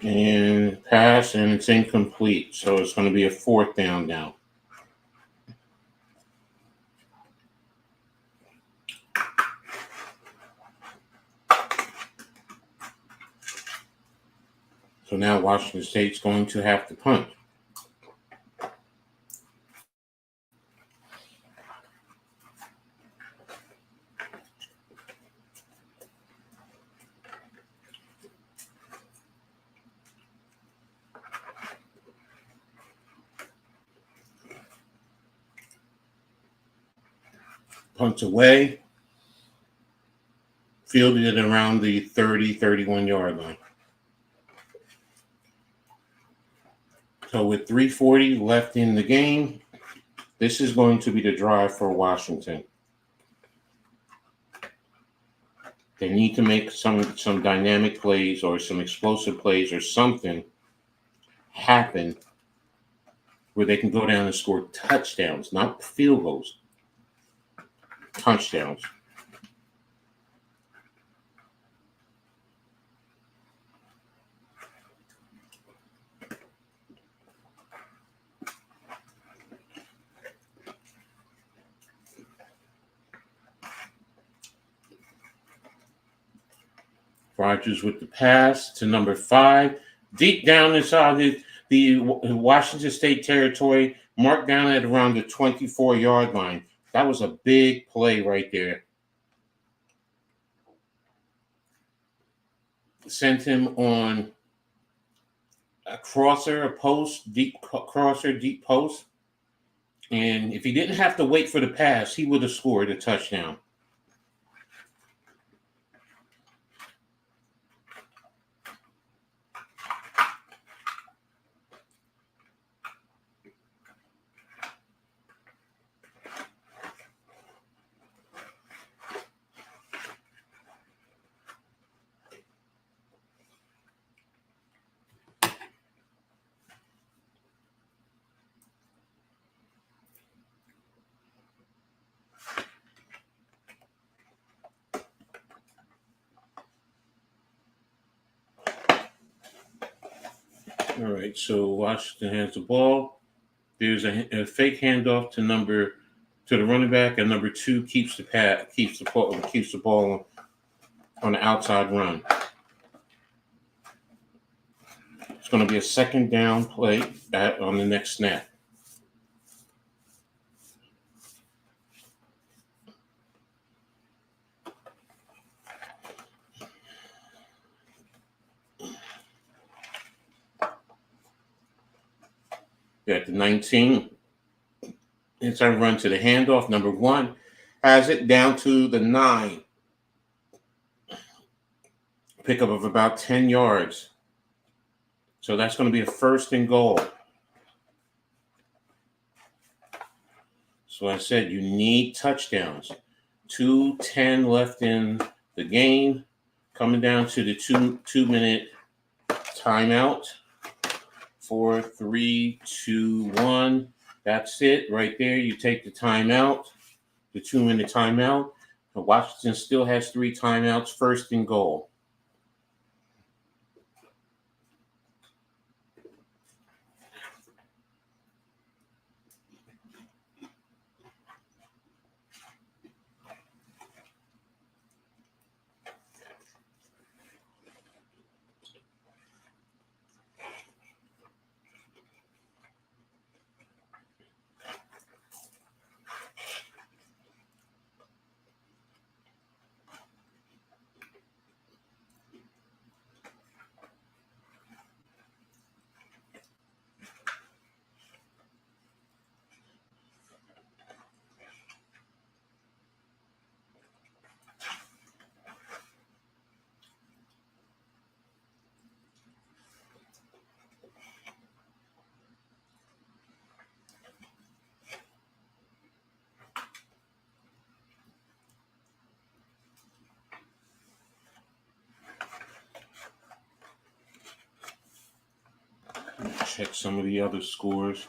And pass, and it's incomplete. So it's going to be a 4th down now. So now Washington State's going to have to punt. Punt away. Fielded it around the 30, 31-yard line. So with 3:40 left in the game, this is going to be the drive for Washington. They need to make some dynamic plays or some explosive plays or something happen where they can go down and score touchdowns, not field goals, touchdowns. Rodgers with the pass to number 5, deep down inside the Washington State territory, marked down at around the 24-yard line. That was a big play right there. Sent him on a crosser, a post, deep crosser, deep post. And if he didn't have to wait for the pass, he would have scored a touchdown. All right, so Washington has the ball. There's a fake handoff to the running back, and number 2 keeps the ball on the outside run. It's going to be a 2nd down play on the next snap. At the 19, it's a run to the handoff. Number 1 has it down to the 9. Pickup of about 10 yards. So that's going to be a 1st and goal. So I said you need touchdowns. 2:10 left in the game. Coming down to the 2-minute timeout. 4, 3, 2, 1. That's it right there. You take the timeout, the 2-minute timeout. Washington still has 3 timeouts, 1st and goal. Check some of the other scores.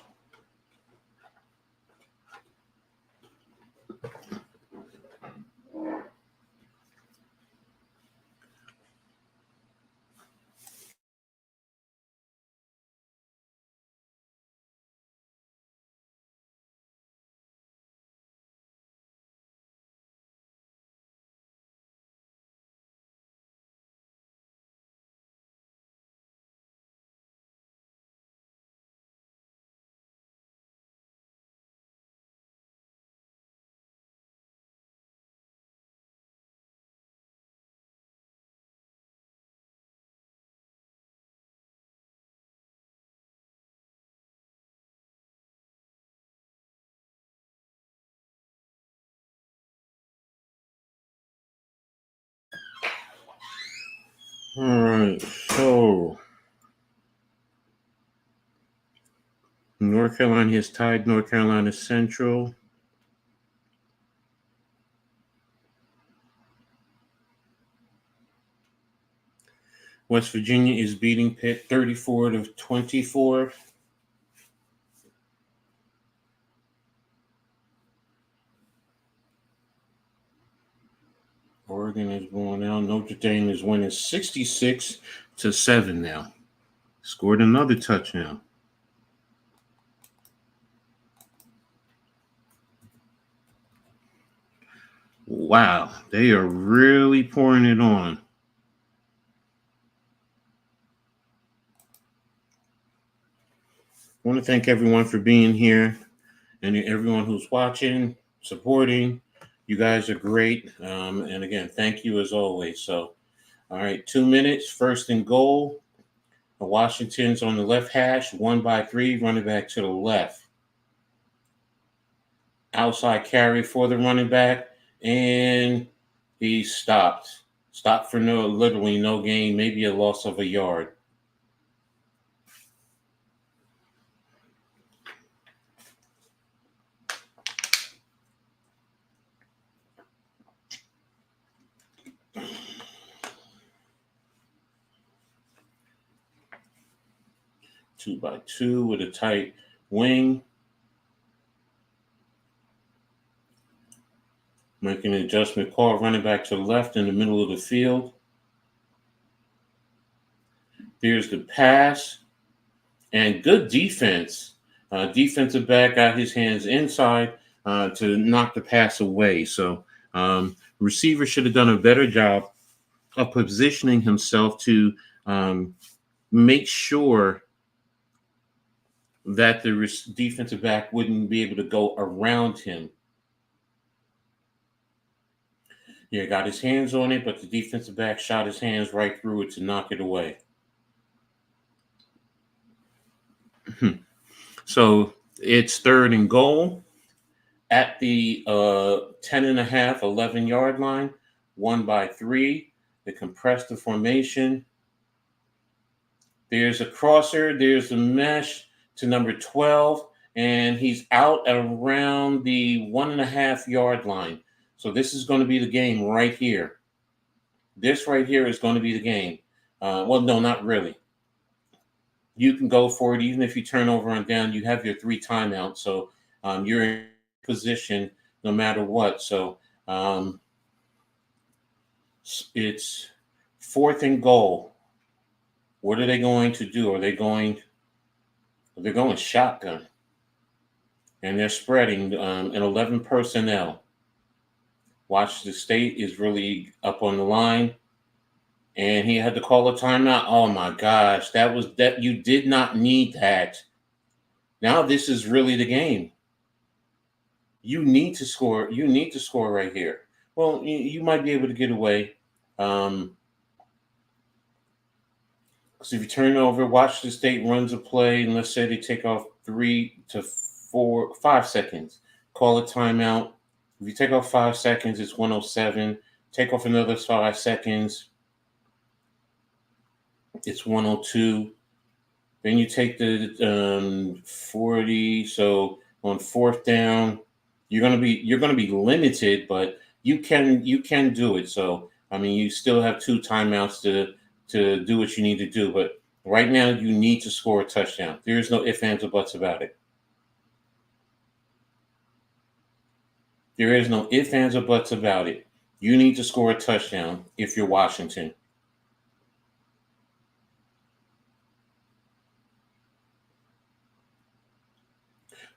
All right, so North Carolina has tied North Carolina Central. West Virginia is beating Pitt 34-24. Oregon is going out. Notre Dame is winning 66-7 now. Scored another touchdown. Wow, they are really pouring it on. I want to thank everyone for being here and everyone who's watching, supporting. You guys are great. And again, thank you as always. So, all right, 2 minutes, first and goal. The Washington's on the left hash, 1-3, running back to the left. Outside carry for the running back, and he stopped. Stopped for literally no gain, maybe a loss of a yard. Two by two with a tight wing. Making an adjustment call, running back to the left in the middle of the field. Here's the pass. And good defense. Defensive back got his hands inside to knock the pass away. So receiver should have done a better job of positioning himself to make sure that the defensive back wouldn't be able to go around him. Yeah, got his hands on it, but the defensive back shot his hands right through it to knock it away. So it's third and goal at the 10.5, 11-yard line, 1-3. They compress the formation. There's a crosser. There's a mesh to number 12, and he's out around the 1.5-yard line. So this is going to be the game right here. This right here is going to be the game. Well, no, not really. You can go for it. Even if you turn over and down, you have your 3 timeouts. So you're in position no matter what. So it's fourth and goal. What are they going to do? They're going shotgun. And they're spreading an 11 personnel. Washington State is really up on the line. And he had to call a timeout. Oh my gosh, that you did not need that. Now this is really the game. You need to score. You need to score right here. Well, you might be able to get away. Because if you turn over, Washington State runs a play, and let's say they take off 3 to 5 seconds. Call a timeout. If you take off 5 seconds, it's 107. Take off another 5 seconds. It's 102. Then you take the 40. So on fourth down, you're gonna be limited, but you can do it. So I mean, you still have 2 timeouts to do what you need to do. But right now, you need to score a touchdown. There is no ifs, ands, or buts about it. There is no ifs, ands, or buts about it. You need to score a touchdown if you're Washington.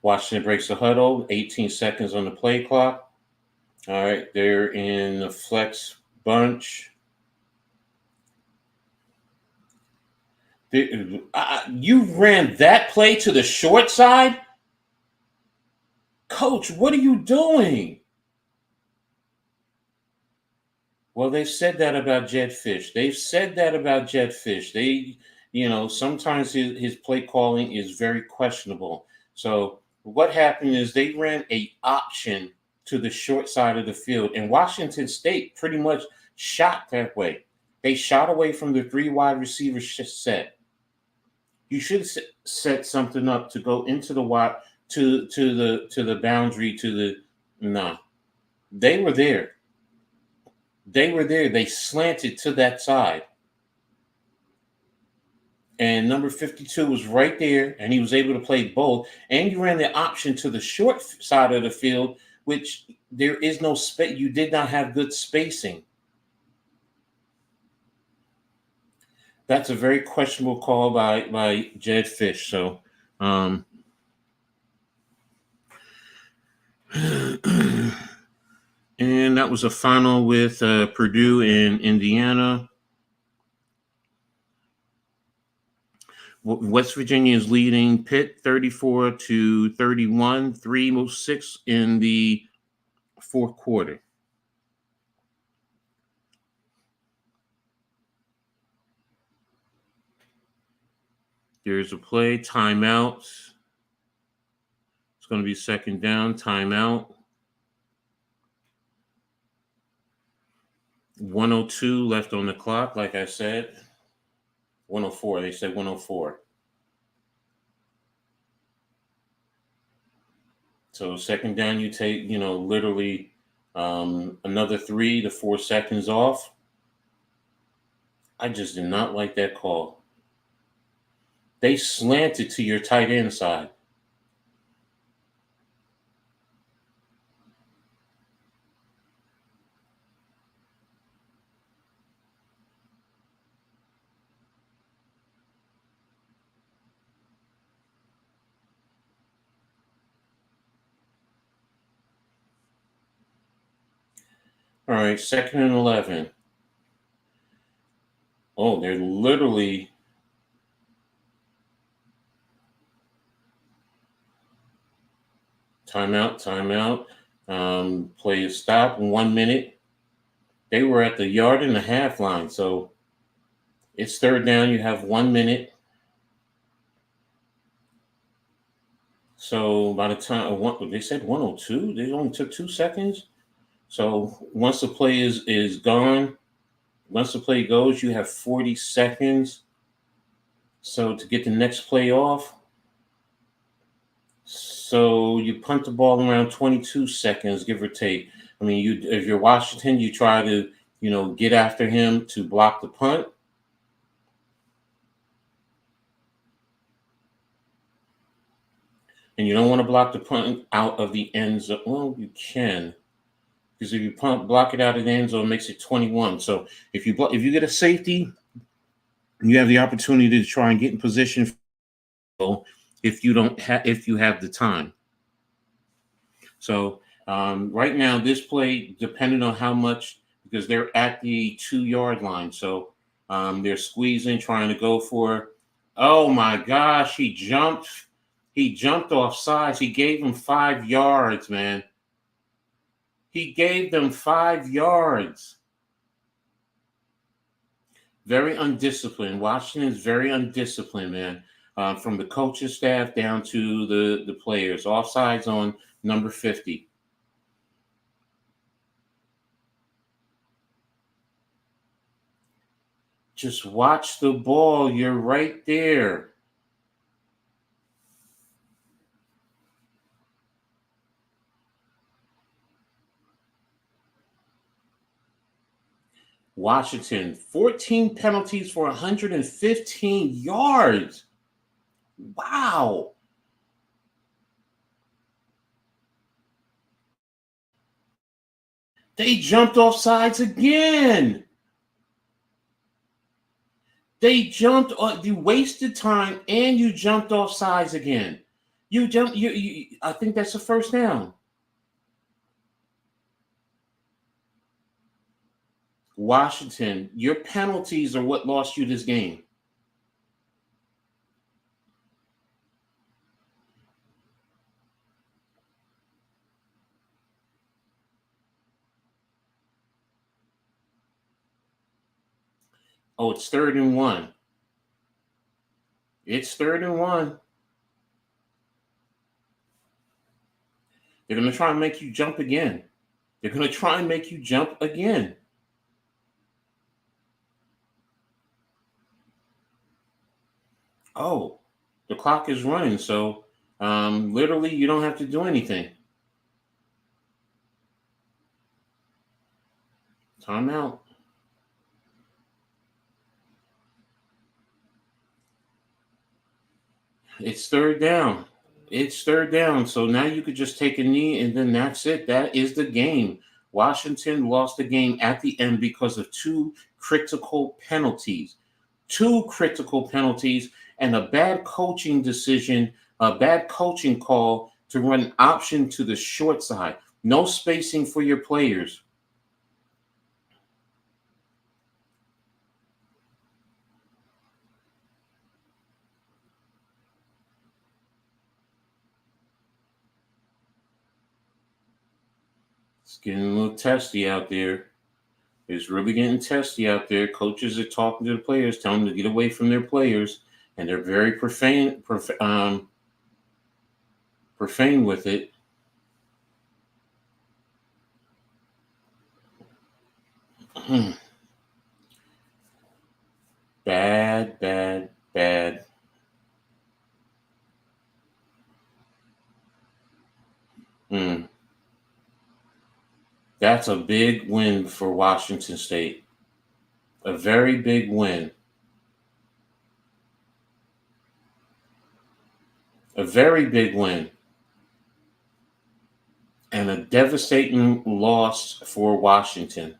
Washington breaks the huddle, 18 seconds on the play clock. All right, they're in the flex bunch. You ran that play to the short side? Coach, what are you doing? Well, they've said that about Jed Fish. Sometimes his play calling is very questionable. So what happened is they ran an option to the short side of the field, and Washington State pretty much shot that way. They shot away from the 3 wide receiver set. You should set something up to go into the wide to the boundary no. They were there. They slanted to that side. And number 52 was right there, and he was able to play both. And you ran the option to the short side of the field, which there is no space. You did not have good spacing. That's a very questionable call by Jed Fish. So, and that was a final with Purdue and Indiana. West Virginia is leading Pitt 34-31, 3:06 in the fourth quarter. There's a play, timeout. It's going to be second down, timeout. 1:02 left on the clock, like I said. 1:04. They said 1:04. So second down, you take, literally another 3 to 4 seconds off. I just did not like that call. They slanted to your tight end side. All right, 2nd and 11. Oh, they're literally timeout. Play is stop, 1 minute. They were at the 1.5 yard line, so it's third down. You have 1 minute. So by the time they said 1:02, they only took 2 seconds. So once the play is gone, once the play goes, you have 40 seconds. So to get the next play off, so you punt the ball around 22 seconds, give or take. I mean, if you're Washington, you try to, get after him to block the punt. And you don't want to block the punt out of the end zone. Well, you can. Because if you block it out of the end zone, it makes it 21. So if you get a safety, you have the opportunity to try and get in position if you have the time. So right now, this play, depending on how much, because they're at the 2 yard line, so they're squeezing, trying to go for. Oh my gosh, he jumped off sides. He gave him 5 yards, man. He gave them 5 yards. Very undisciplined. Washington is very undisciplined, man. From the coaching staff down to the players. Offsides on number 50. Just watch the ball. You're right there. Washington, 14 penalties for 115 yards. Wow. They jumped off sides again. You wasted time and you jumped off sides again. I think that's the first down. Washington, your penalties are what lost you this game. Oh, it's 3rd and 1. It's 3rd and 1. They're going to try and make you jump again. Oh, the clock is running, so literally you don't have to do anything. Time out. It's third down. It's third down. So now you could just take a knee and then that's it. That is the game. Washington lost the game at the end because of two critical penalties. Two critical penalties and a bad coaching decision, a bad coaching call to run an option to the short side. No spacing for your players. It's getting a little testy out there. It's really getting testy out there. Coaches are talking to the players, telling them to get away from their players, and they're very profane with it. Bad, bad, bad. That's a big win for Washington State. A very big win. A very big win. And a devastating loss for Washington.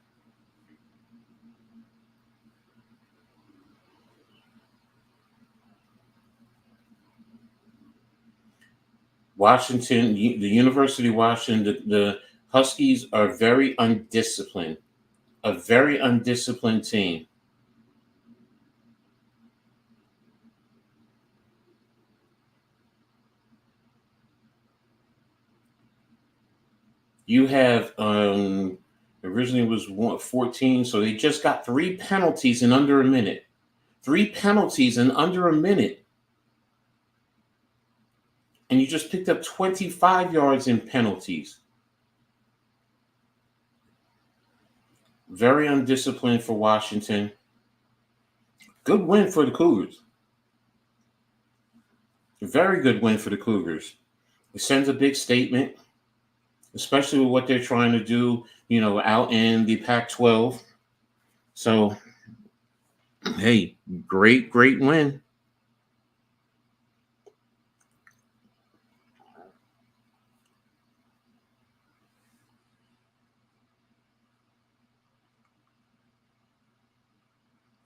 Washington, the University of Washington, the Huskies are very undisciplined. A very undisciplined team. You have originally was 14, so they just got 3 penalties in under a minute. 3 penalties in under a minute. And you just picked up 25 yards in penalties. Very undisciplined for Washington. Good win for the Cougars. Very good win for the Cougars. It sends a big statement, especially with what they're trying to do, out in the Pac-12. So, hey, great win.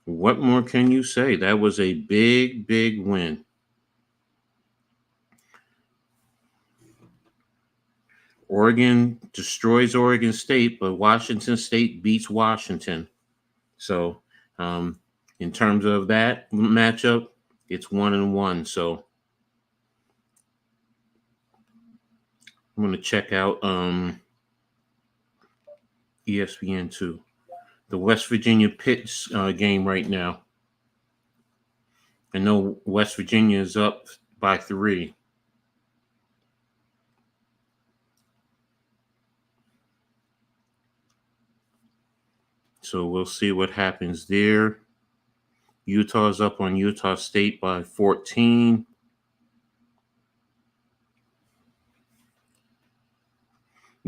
What more can you say? That was a big win. Oregon destroys Oregon State, but Washington State beats Washington. So, in terms of that matchup, it's 1-1. So, I'm going to check out ESPN2. The West Virginia Pitt game right now. I know West Virginia is up by 3. So we'll see what happens there. Utah's up on Utah State by 14.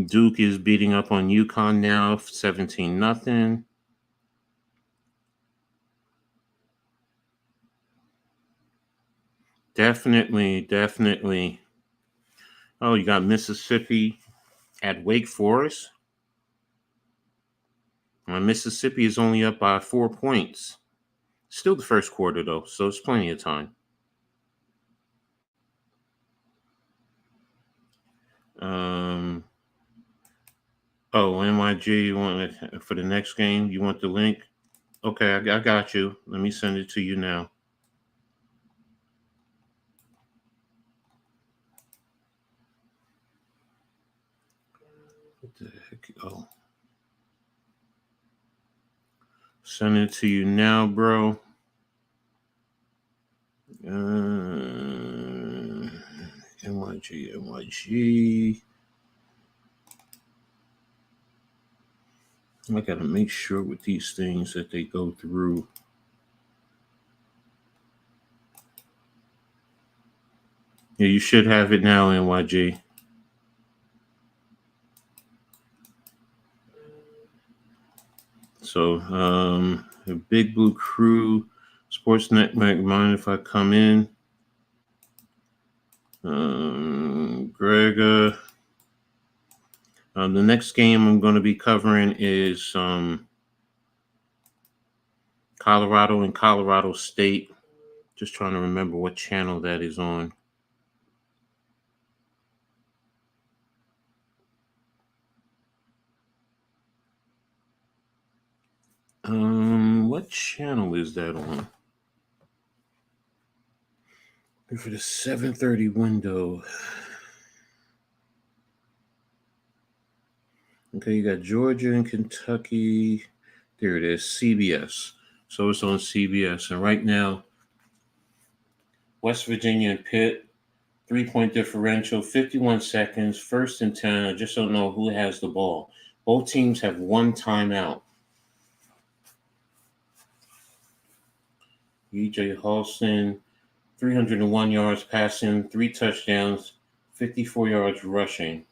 Duke is beating up on UConn now, 17-0. Definitely. Oh, you got Mississippi at Wake Forest. Mississippi is only up by 4 points. Still the first quarter, though, so it's plenty of time. NYG, you want it for the next game? You want the link? Okay, I got you. Let me send it to you now. What the heck? Oh. Send it to you now, bro. NYG. I got to make sure with these things that they go through. Yeah, you should have it now, NYG. So, the Big Blue Crew, Sports Network, mind if I come in? Greg, the next game I'm going to be covering is Colorado and Colorado State. Just trying to remember what channel that is on. What channel is that on? For the 7:30 window. Okay, you got Georgia and Kentucky. There it is, CBS. So it's on CBS. And right now, West Virginia and Pitt, 3-point differential, 51 seconds, 1st and 10. I just don't know who has the ball. Both teams have one timeout. E.J. Halston, 301 yards passing, 3 touchdowns, 54 yards rushing.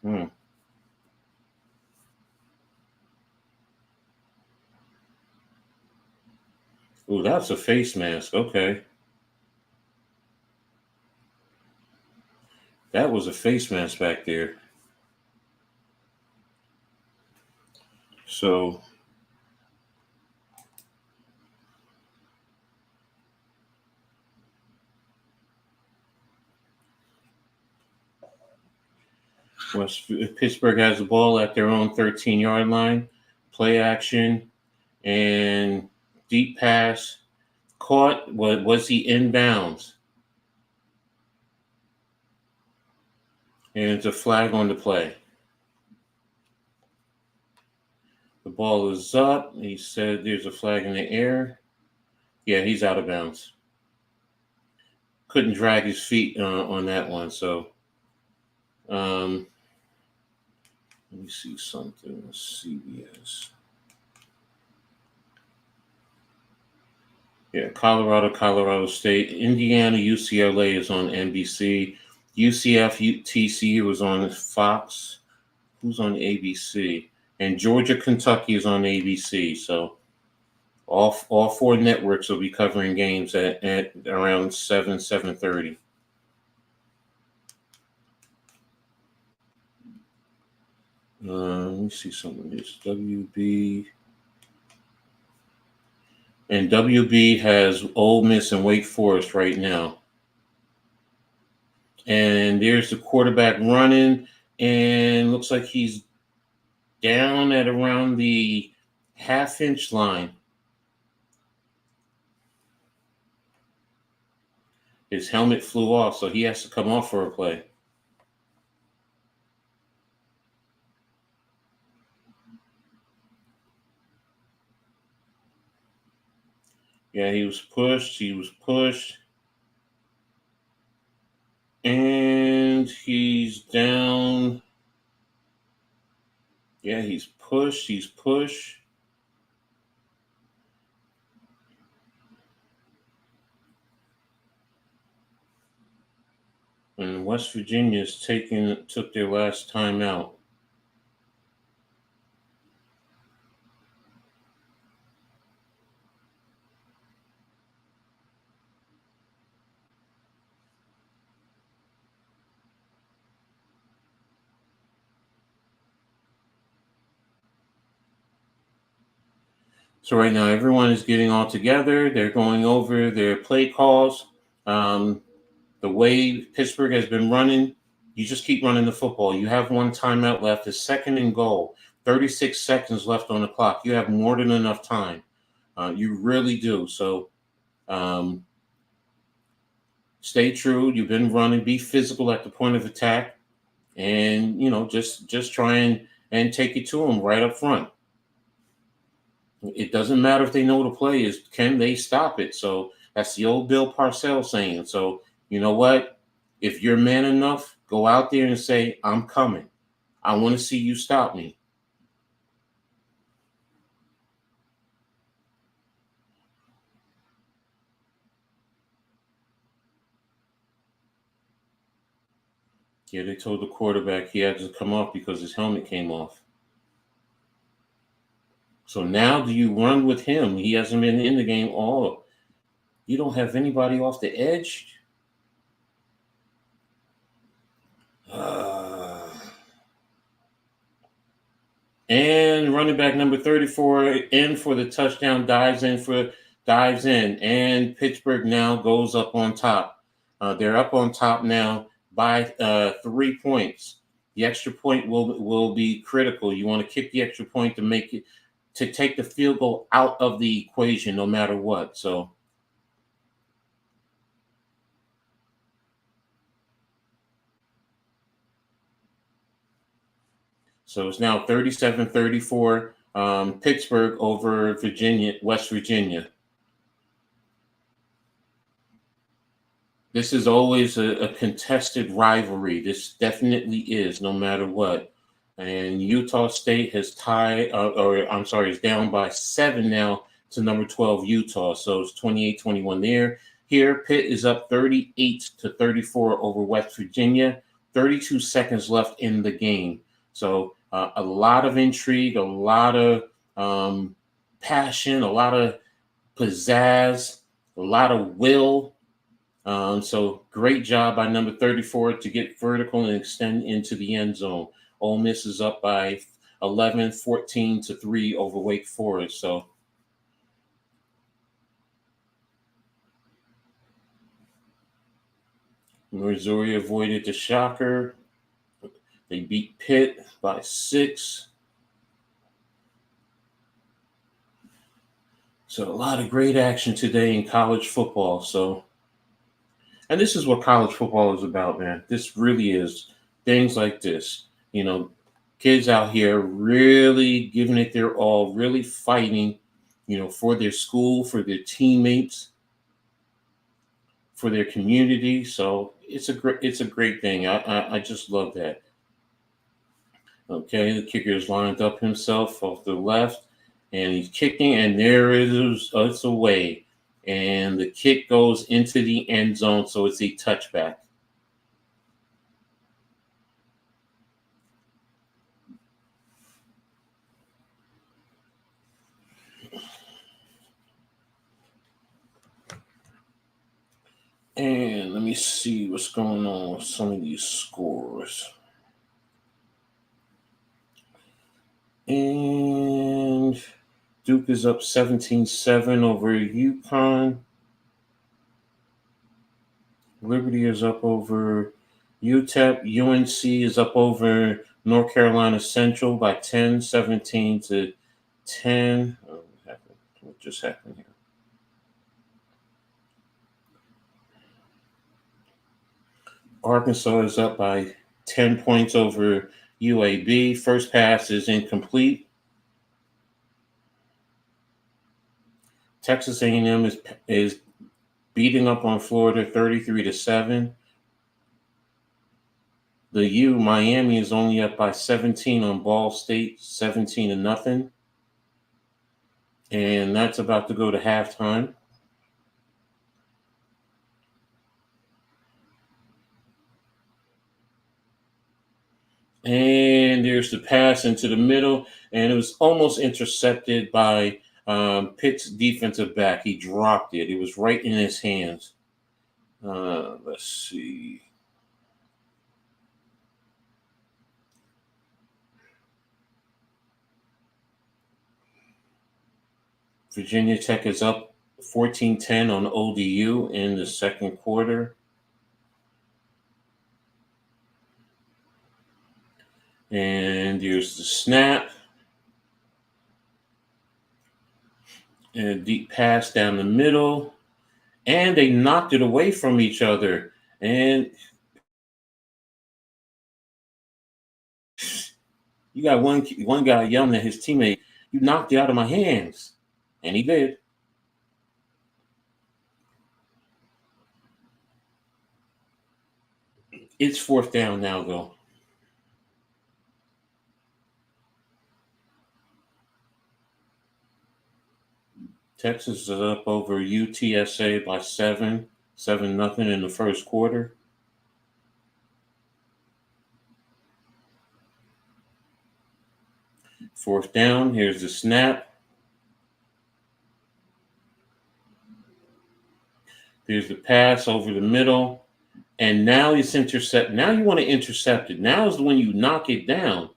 Ooh, that's a face mask. Okay. That was a face mask back there. So Pittsburgh has the ball at their own 13-yard line. Play action and deep pass. Caught. Was he inbounds? And it's a flag on the play. The ball is up. He said there's a flag in the air. Yeah, he's out of bounds. Couldn't drag his feet on that one. So, let me see something. CBS. Yeah, Colorado State. Indiana, UCLA is on NBC. UCF, TCU is on Fox. Who's on ABC? And Georgia, Kentucky is on ABC. So all 4 networks will be covering games at around 7:30. Let me see some of this. WB. And WB has Ole Miss and Wake Forest right now. And there's the quarterback running, and looks like he's down at around the half-inch line. His helmet flew off, so he has to come off for a play. Yeah, he was pushed. And he's down. Yeah, he's pushed. And West Virginia took their last time out. So right now, everyone is getting all together. They're going over their play calls. The way Pittsburgh has been running, you just keep running the football. You have one timeout left. It's 2nd and goal. 36 seconds left on the clock. You have more than enough time. You really do. So stay true. You've been running. Be physical at the point of attack. And, just try and take it to them right up front. It doesn't matter if they know the play is, can they stop it? So that's the old Bill Parcells saying. So you know what? If you're man enough, go out there and say, I'm coming. I want to see you stop me. Yeah, they told the quarterback he had to come off because his helmet came off. So now do you run with him? He hasn't been in the game all. You don't have anybody off the edge? And running back number 34 in for the touchdown, dives in, and Pittsburgh now goes up on top. They're up on top now by 3 points. The extra point will be critical. You want to kick the extra point to take the field goal out of the equation, no matter what. So it's now 37-34, Pittsburgh over West Virginia. This is always a contested rivalry. This definitely is, no matter what. And Utah State has is down by 7 now to number 12 Utah. So it's 28-21 there. Here, Pitt is up 38-34 over West Virginia. 32 seconds left in the game. So a lot of intrigue, a lot of passion, a lot of pizzazz, a lot of will. So great job by number 34 to get vertical and extend into the end zone. Ole Miss is up by 11, 14-3 over Wake Forest. So Missouri avoided the shocker. They beat Pitt by 6. So a lot of great action today in college football. And this is what college football is about, man. This really is things like this. You know, kids out here really giving it their all, really fighting, for their school, for their teammates, for their community. So it's a great thing. I just love that. Okay, the kicker is lined up himself off the left, and he's kicking, and there it is. It's away, and the kick goes into the end zone, so it's a touchback. And let me see what's going on with some of these scores. And Duke is up 17-7 over UConn. Liberty is up over UTEP. UNC is up over North Carolina Central by 10, 17-10. What just happened here? Arkansas is up by 10 points over UAB. First pass is incomplete. Texas A&M is beating up on Florida 33-7. The Miami is only up by 17 on Ball State, 17-0. And that's about to go to halftime. And there's the pass into the middle, and it was almost intercepted by Pitt's defensive back. He dropped it. It was right in his hands. Let's see. Virginia Tech is up 14-10 on ODU in the second quarter. And there's the snap. And a deep pass down the middle. And they knocked it away from each other. And you got one guy yelling at his teammate, "You knocked it out of my hands." And he did. It's fourth down now, though. Texas is up over UTSA by 7-0 in the first quarter. 4th down. Here's the snap. There's the pass over the middle. And now it's intercept. Now you want to intercept it. Now is when you knock it down.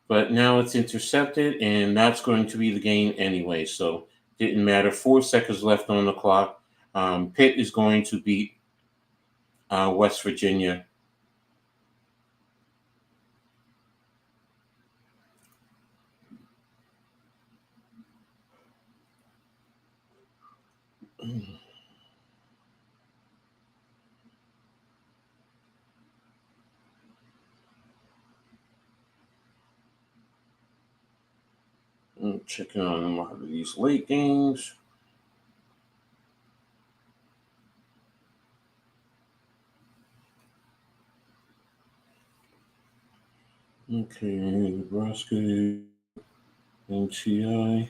But now it's intercepted, and that's going to be the game anyway. So didn't matter. 4 seconds left on the clock. Pitt is going to beat West Virginia. I'm checking on a lot of these late games. Okay, Nebraska, NTI.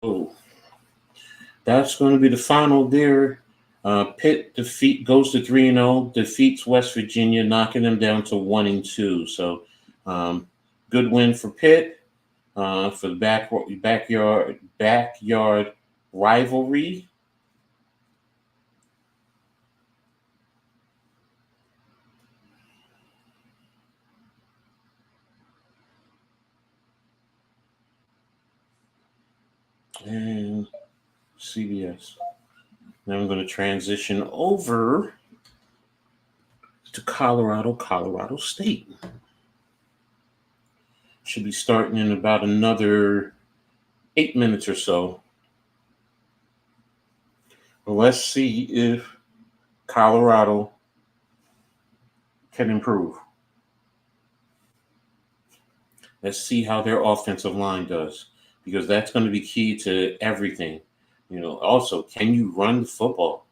Oh, that's going to be the final there. Pitt goes to 3-0, defeats West Virginia, knocking them down to 1-2. So, good win for Pitt for the backyard rivalry. And CBS. Now I'm going to transition over to Colorado State. Should be starting in about another 8 minutes or so. But let's see if Colorado can improve. Let's see how their offensive line does, because that's going to be key to everything. Also, can you run the football?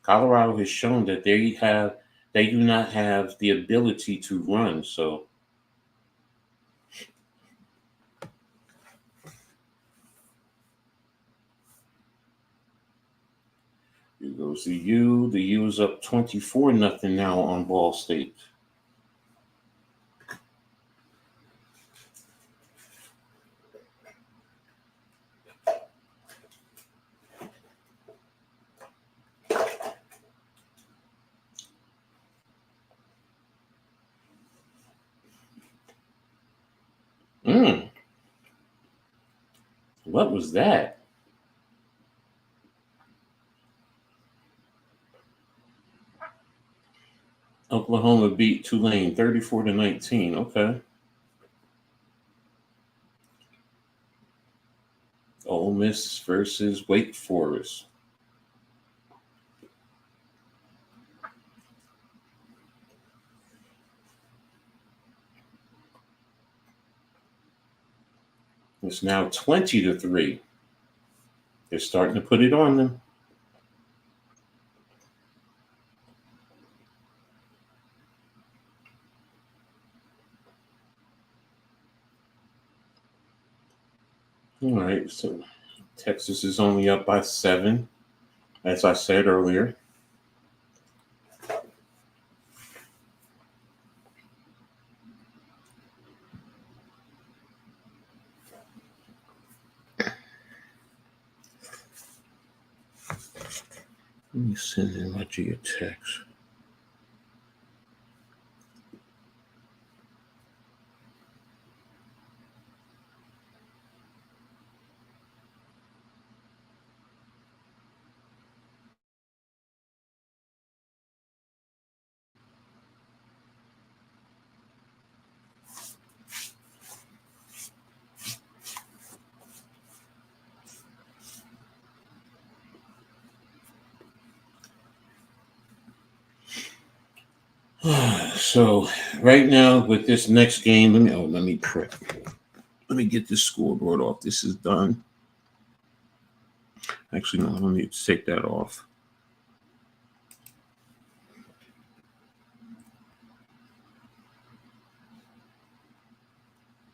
Colorado has shown that they do not have the ability to run. So here goes the U. The U is up 24-0 now on Ball State. What was that? Oklahoma beat Tulane 34-19. Okay. Ole Miss versus Wake Forest. It's now 20-3. They're starting to put it on them. All right, so Texas is only up by 7, as I said earlier. Let me send in my geotext. So right now with this next game, let me prep. Let me get this scoreboard off. This is done. Actually, no, I don't need to take that off.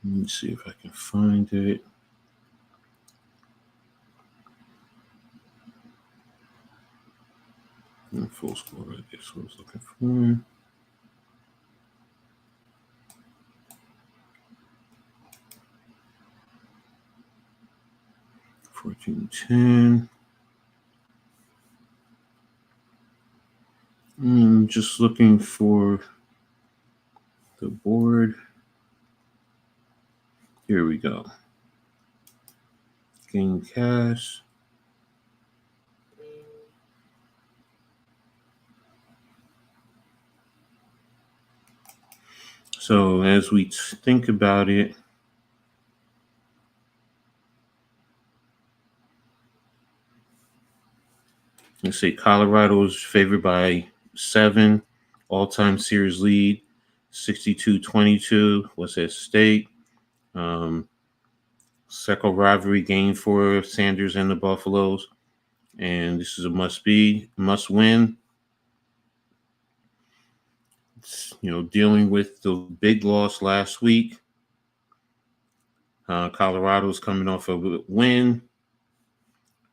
Let me see if I can find it. Full score. This one's looking for. 14-10. Just looking for the board. Here we go. Game cast. So as we think about it, let's say Colorado is favored by 7, all-time series lead, 62-22. What's at stake? Second rivalry game for Sanders and the Buffaloes, and this is a must-win. Dealing with the big loss last week. Colorado's coming off of a win.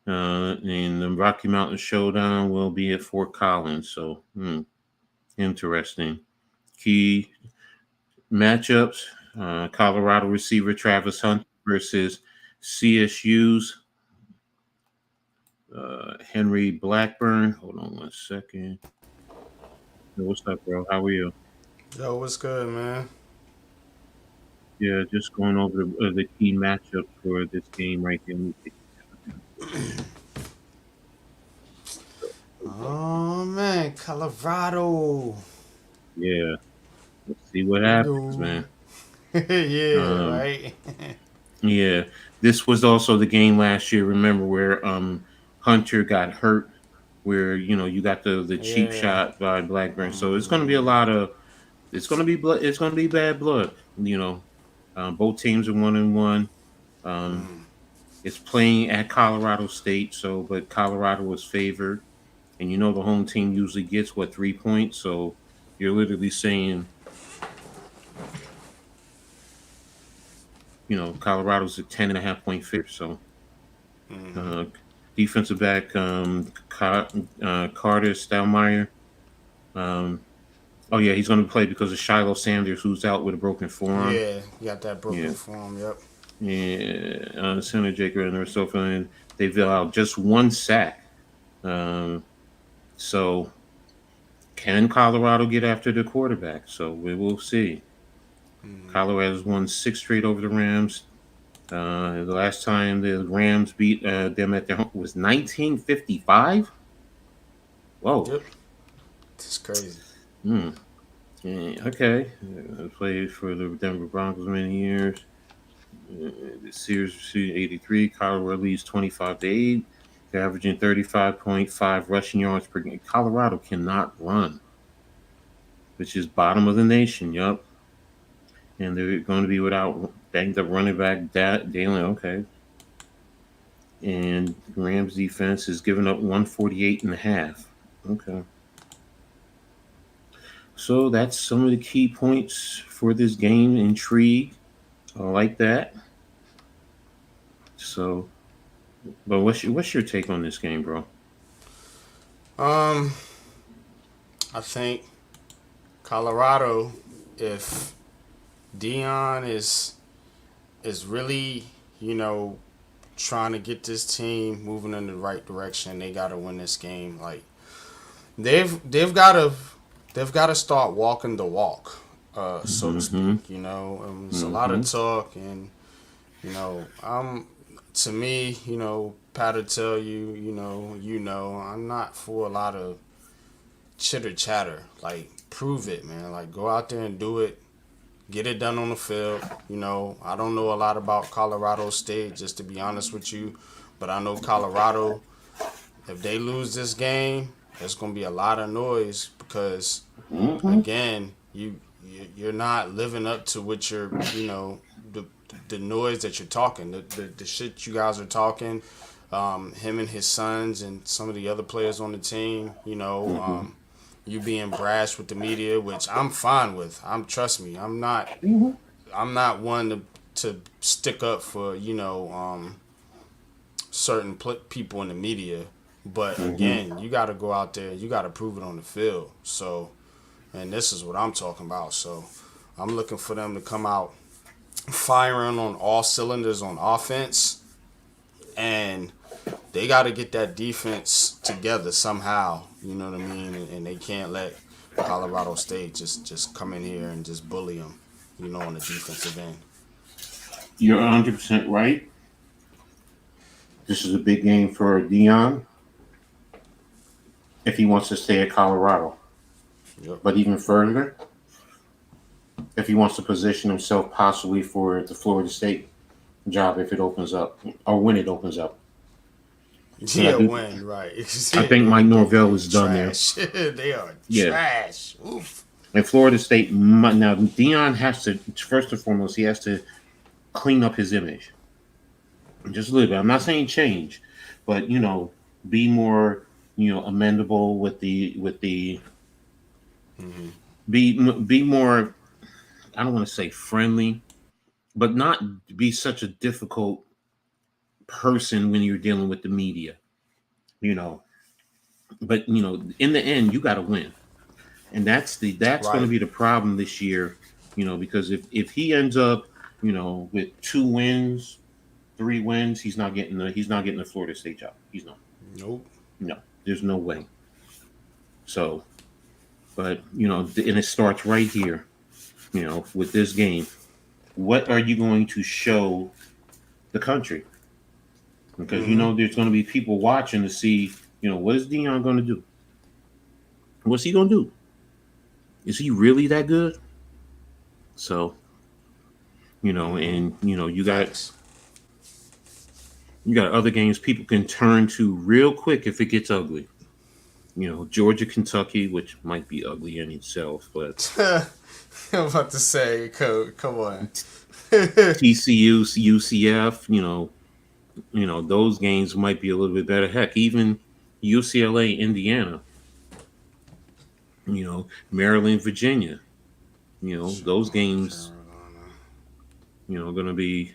And the Rocky Mountain Showdown will be at Fort Collins. So, interesting. Key matchups. Colorado receiver Travis Hunt versus CSU's Henry Blackburn. Hold on one second. What's up, bro? How are you? Yo, what's good, man? Yeah, just going over the key matchups for this game right here. Oh, man, Colorado. Yeah. Let's see what happens, man. Yeah, right? Yeah. This was also the game last year, remember, where Hunter got hurt, where, you got the cheap shot by Blackburn. So it's going to be it's going to be bad blood, both teams are 1-1. It's playing at Colorado State, but Colorado was favored, and the home team usually gets 3 points. So you're literally saying, Colorado's a 10.5 point favorite. So defensive back Carter Stelmeyer. Oh yeah, he's going to play because of Shiloh Sanders, who's out with a broken forearm. Yeah, you got that broken forearm. Yep. Yeah, center Jacob and Rosofa, they've allowed just 1 sack. So can Colorado get after the quarterback? So we will see. Colorado's won 6 straight over the Rams. The last time the Rams beat them at their home was 1955. Whoa. Yep. It's crazy. Yeah, okay. I played for the Denver Broncos many years. The series received 83. Colorado leads 25-8. They're averaging 35.5 rushing yards per game. Colorado cannot run, which is bottom of the nation. Yup. And they're going to be without banged up running back Dalen. Okay. And Rams defense is giving up 148.5. Okay. So that's some of the key points for this game. Intrigue. I like that. So, but what's your take on this game, bro? I think Colorado, if Dion is really, trying to get this team moving in the right direction, they got to win this game. Like they've got to start walking the walk, so to speak. It's a lot of talk, and to me, Pat will tell you, I'm not for a lot of chitter chatter. Like, prove it, man. Like, go out there and do it. Get it done on the field. I don't know a lot about Colorado State, just to be honest with you, but I know Colorado, if they lose this game, there's going to be a lot of noise because, again, you're not living up to what you're, the noise that you're talking, the shit you guys are talking, him and his sons and some of the other players on the team, you being brash with the media, which I'm fine with. Trust me, I'm not one to stick up for, certain people in the media. But again, you got to go out there. You got to prove it on the field. So, and this is what I'm talking about. So, I'm looking for them to come out firing on all cylinders on offense, and they got to get that defense together somehow. You know what I mean? And they can't let Colorado State just come in here and just bully them. You know, on the defensive end. You're 100% right. This is a big game for Deion if he wants to stay at Colorado. Yep. But even further, if he wants to position himself possibly for the Florida State job if it opens up, or when it opens up. Yeah, when, right. I think Mike Norvell is done trash. there. They are trash. Oof. And Florida State, now Deion has to, first and foremost, he has to clean up his image. Just a little bit. I'm not saying change, but, be more, amendable with the be more, I don't want to say friendly, but not be such a difficult person when you're dealing with the media, But, in the end, you got to win. And that's right. Going to be the problem this year, because if he ends up, with 2 wins, 3 wins, he's not getting the Florida State job. He's not. Nope. No, there's no way. So, but and it starts right here, with this game. What are you going to show the country? Because there's going to be people watching to see, what is Deion going to do? What's he going to do? Is he really that good? So, and you got other games people can turn to real quick if it gets ugly. Georgia, Kentucky, which might be ugly in itself, but I'm about to say, come on. TCU, UCF, those games might be a little bit better. Heck, even UCLA, Indiana, Maryland, Virginia, those games, going to be.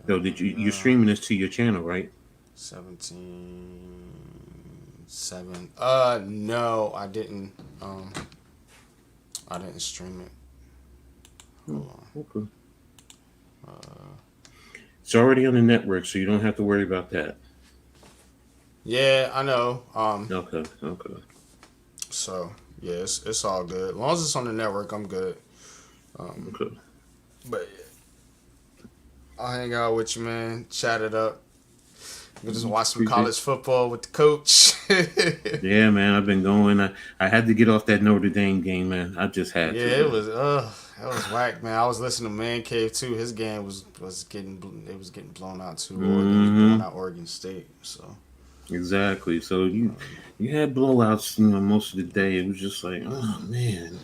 You're streaming this to your channel, right? 17-7. No, I didn't. I didn't stream it. Hold on. Okay. It's already on the network, so you don't have to worry about that. Yeah, I know. Okay. So yeah, it's all good. As long as it's on the network, I'm good. Okay. But I'll hang out with you, man. Chat it up. We'll just watch some college football with the coach. Yeah, man. I've been going. I had to get off that Notre Dame game, man. I just had to. Yeah, it was whack, man. I was listening to Man Cave too. His game was getting blown out too. Oregon was blowing out Oregon State. So exactly. So you had blowouts, most of the day. It was just like, oh man,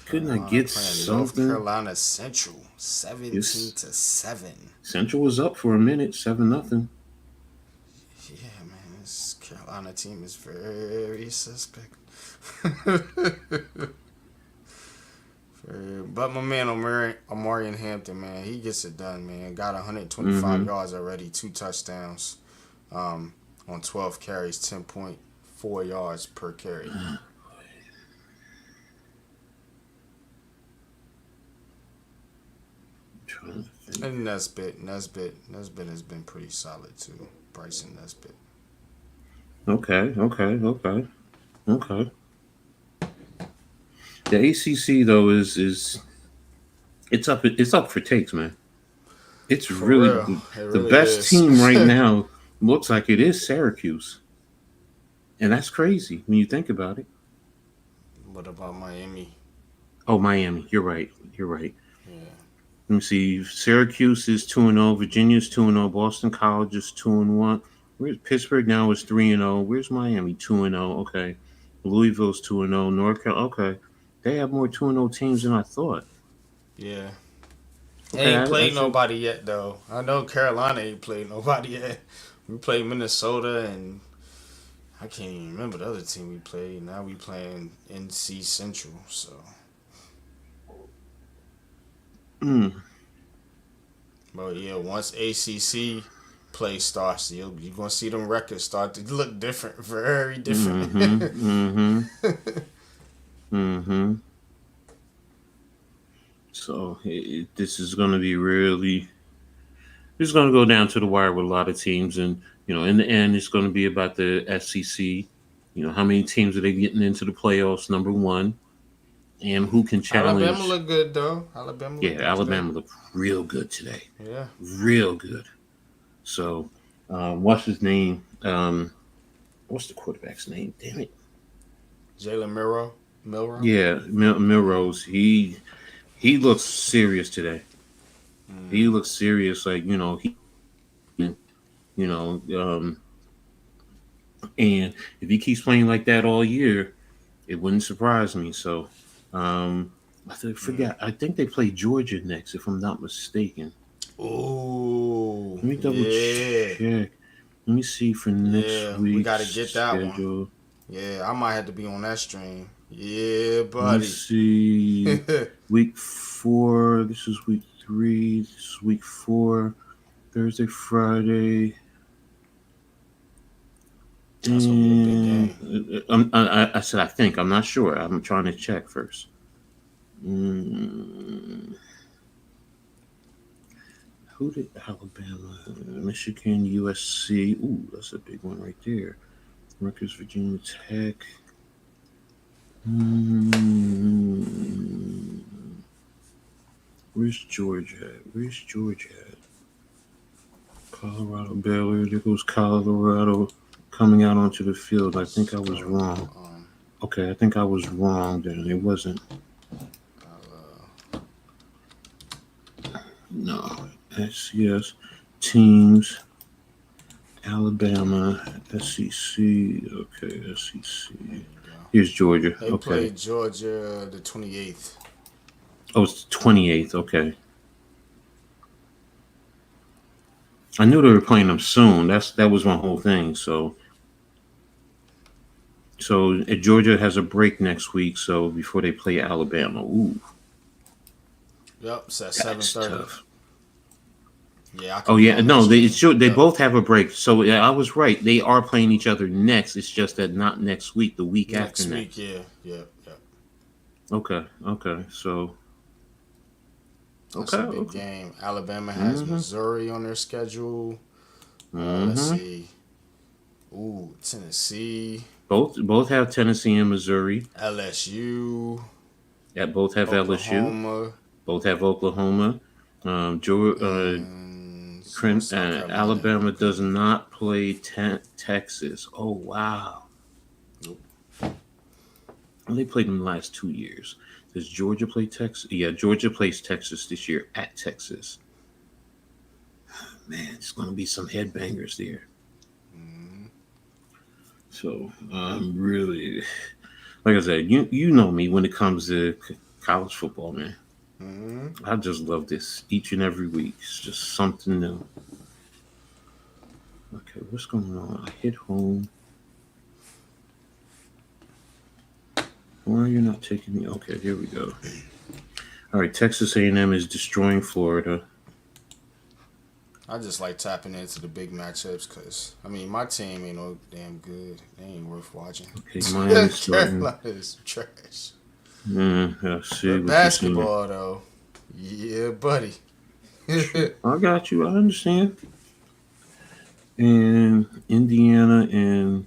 couldn't I get something? North Carolina Central 17-7. Central was up for a minute, 7-0. Yeah, man, this Carolina team is very suspect. But my man Omarion Hampton, man, he gets it done, man. Got 125 yards already, 2 touchdowns, on 12 carries, 10.4 yards per carry. And Nesbitt has been pretty solid too. Bryson Nesbitt. Okay. The ACC though is it's up for takes, man. It's really the best team right now. Looks like it is Syracuse, and that's crazy when you think about it. What about Miami? Oh, Miami. You're right. Yeah. Let me see. Syracuse is 2-0. Virginia's 2-0. Boston College is 2-1. Where's Pittsburgh now is 3-0. Where's Miami? 2-0. Okay. Louisville's 2-0. North Carolina. Okay. They have more 2-0 teams than I thought. Yeah. Okay, They ain't played nobody yet, though. I know Carolina ain't played nobody yet. We played Minnesota, and I can't even remember the other team we played. Now we playing NC Central, so. But yeah, once ACC play starts, you're gonna see them records start to look different, very different. So this is going to be really. It's going to go down to the wire with a lot of teams, and in the end, it's going to be about the SEC. How many teams are they getting into the playoffs? Number one, and who can challenge? Alabama look good though. Alabama looked real good today. Yeah, real good. So, what's his name? What's the quarterback's name? Damn it, Jalen Milroe. Yeah, Milrose. He looks serious today. He looks serious, like and if he keeps playing like that all year, it wouldn't surprise me. So, I forgot. I think they play Georgia next, if I'm not mistaken. Ooh, let me double check. Let me see for next week. We gotta get that schedule. One. Yeah, I might have to be on that stream. Yeah, buddy. Let's see. Week 4. This is week 3. This is week 4. Thursday, Friday. That's a big game. I said I think. I'm not sure. I'm trying to check first. Who did Alabama? Michigan, USC. Ooh, that's a big one right there. Rutgers, Virginia Tech. Where's Georgia at? Colorado, Baylor. There goes Colorado coming out onto the field. I think I was wrong. Okay, I think I was wrong then. It wasn't. No. SCS teams. Alabama, SEC. Okay, SEC. Here's Georgia. They played Georgia the 28th. Oh, it's the 28th. Okay. I knew they were playing them soon. That was my whole thing. So Georgia has a break next week. So before they play Alabama, ooh. Yep, it's at 7:30. Yeah. They both have a break. So I was right. They are playing each other next. It's just that not next week. The week after next. Yeah. Okay. So. That's a big game. Alabama has Missouri on their schedule. Let's see. Ooh, Tennessee. Both have Tennessee and Missouri. LSU. Yeah, both have Oklahoma. LSU. Both have Oklahoma. Alabama does not play Texas. Oh, wow. Nope. Well, they played them the last 2 years. Does Georgia play Texas? Yeah, Georgia plays Texas this year at Texas. Man, it's going to be some headbangers there. So I'm really, like I said, you know me when it comes to college football, man. I just love this each and every week. It's just something new. Okay, what's going on? I hit home. Why are you not taking me? Okay, here we go. All right, Texas A&M is destroying Florida. I just like tapping into the big matchups because, my team ain't no damn good. They ain't worth watching. Okay, Miami's starting. Carolina is trash. See basketball, though. Yeah, buddy. I got you. I understand. And Indiana and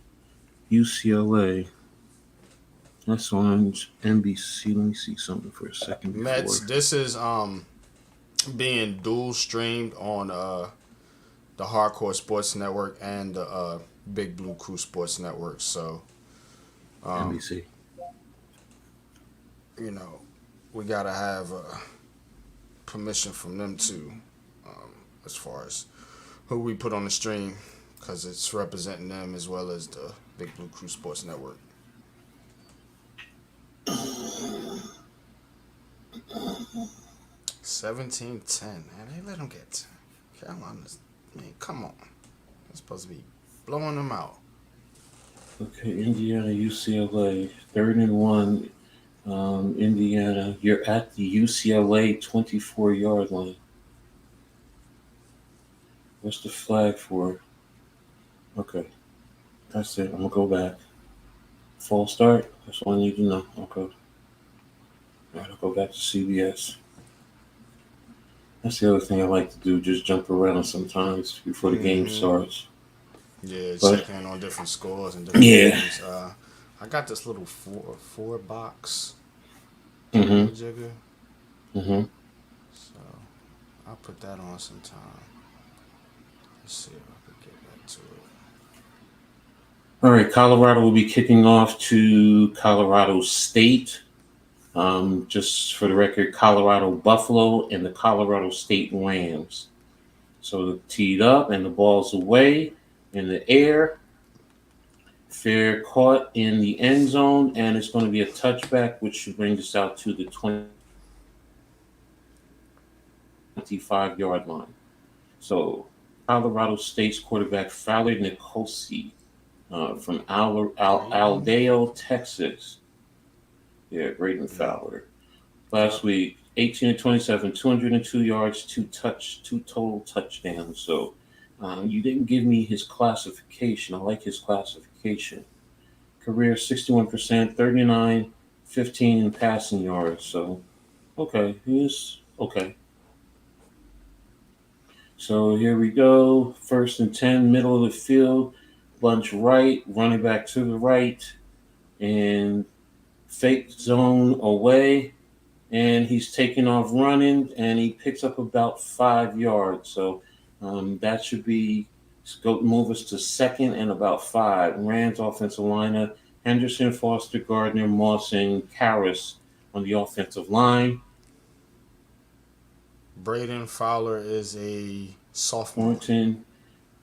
UCLA. That's on NBC. Let me see something for a second. Mets, this is being dual streamed on the Hardcore Sports Network and the Big Blue Crew Sports Network. So NBC. We gotta have permission from them too, as far as who we put on the stream, because it's representing them as well as the Big Blue Crew Sports Network. 17-10. Man, they let them get Carolina's. Man, come on. They're supposed to be blowing them out. Okay, Indiana, UCLA, 3rd and 1. Indiana, you're at the UCLA 24-yard line. What's the flag for? Okay. That's it. I'm going to go back. False start. That's all I need to know. Okay. All right, I'll go back to CBS. That's the other thing I like to do, just jump around sometimes before the game starts. Yeah, check in on different scores and different games. I got this little four box jigger. So I'll put that on sometime. Let's see if I can get back to it. All right, Colorado will be kicking off to Colorado State. Just for the record, Colorado Buffalo and the Colorado State Rams. So they're teed up and the ball's away in the air. Fair caught in the end zone, and it's going to be a touchback, which should bring us out to the 25-yard line. So Colorado State's quarterback Fowler Nicosi from Aldeo, Texas. Yeah, Braden Fowler. Last week, 18-27, 202 yards, two total touchdowns. So you didn't give me his classification. I like his classification. Career 61%, 39, 15 in passing yards. So, okay, he's okay. So here we go. 1st and 10, middle of the field. Bunch right, running back to the right. And fake zone away. And he's taking off running, and he picks up about 5 yards. So that should move us to 2nd and about 5. Rams offensive lineup: Henderson, Foster, Gardner, Moss, and Karras on the offensive line. Braden Fowler is a sophomore.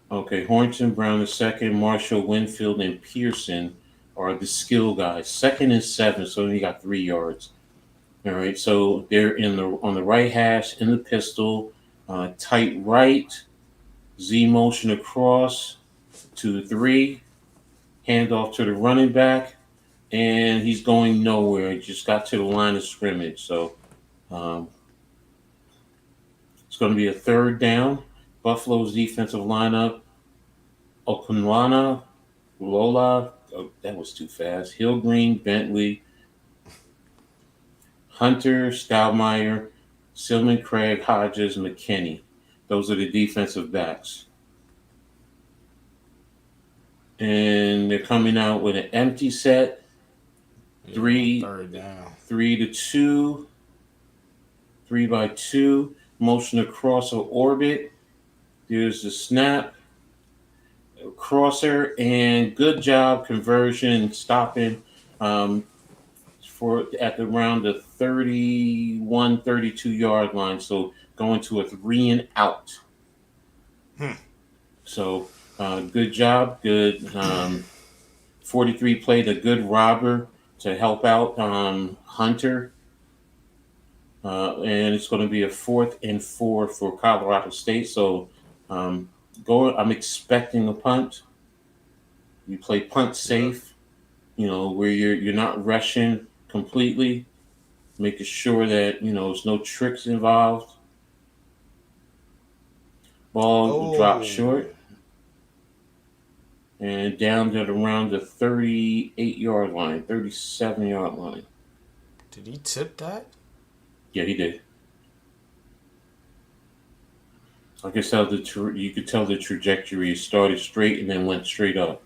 Horton, Brown II, Marshall, Winfield, and Pearson are the skill guys. 2nd and 7, so he got 3 yards. All right, so they're on the right hash in the pistol, tight right, Z motion across to the 3, handoff to the running back, and he's going nowhere. He just got to the line of scrimmage. So it's going to be a 3rd down. Buffalo's defensive lineup: Okunwana, Lola, that was too fast, Hillgreen, Bentley, Hunter, Stoudemire, Silman, Craig, Hodges, McKinney. Those are the defensive backs. And they're coming out with an empty set. 3rd down. 3-2. 3-by-2. Motion across or orbit. There's the snap. Crosser, and good job conversion, stopping at around the 31, 32-yard line. So going to a 3 and out. So good job. Good. 43 played a good robber to help out Hunter. And it's going to be a 4th and 4 for Colorado State. So I'm expecting a punt. You play punt safe, where you're not rushing completely, making sure that there's no tricks involved. Ball dropped short and down to around the 38-yard line, 37-yard line. Did he tip that? Yeah, he did. I could tell you could tell the trajectory started straight and then went straight up.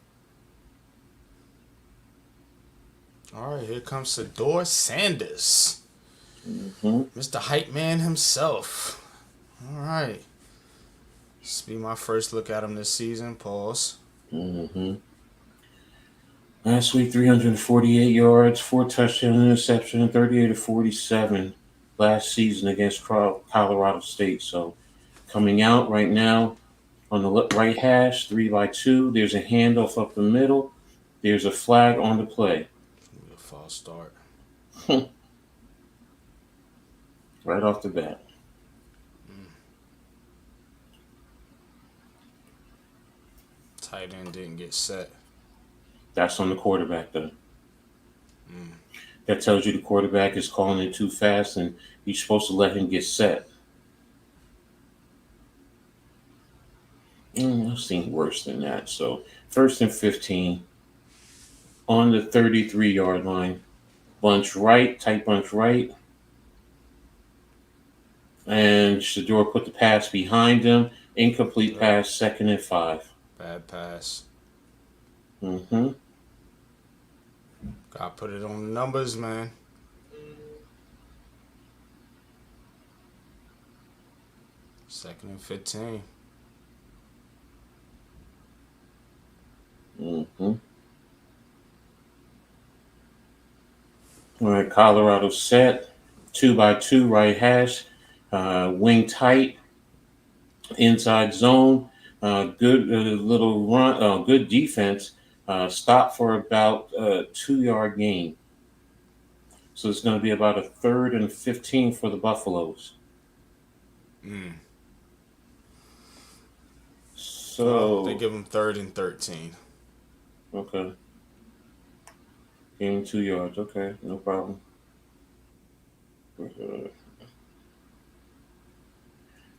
All right, here comes Sador Sanders. Mr. Hype Man himself. All right. This will be my first look at him this season. Pause. Last week, 348 yards, 4 touchdowns, interception, 38-47 last season against Colorado State. So coming out right now on the right hash, 3-by-2. There's a handoff up the middle. There's a flag on the play. A false start. Right off the bat. Tight end didn't get set. That's on the quarterback, though. That tells you the quarterback is calling it too fast, and you're supposed to let him get set. I've seen worse than that. So 1st and 15 on the 33-yard line. Bunch right, tight bunch right. And Shador put the pass behind him. Incomplete pass, 2nd and 5. Bad pass. Mm-hmm. Gotta put it on the numbers, man. Second and 15. Mm-hmm. All right, Colorado set. 2-by-2 right hash. Wing tight. Inside zone. Good little run. Good defense. Stop for about a 2-yard gain. So it's going to be about a 3rd and 15 for the Buffaloes. So they give them 3rd and 13. Okay. Gain 2 yards. Okay, no problem.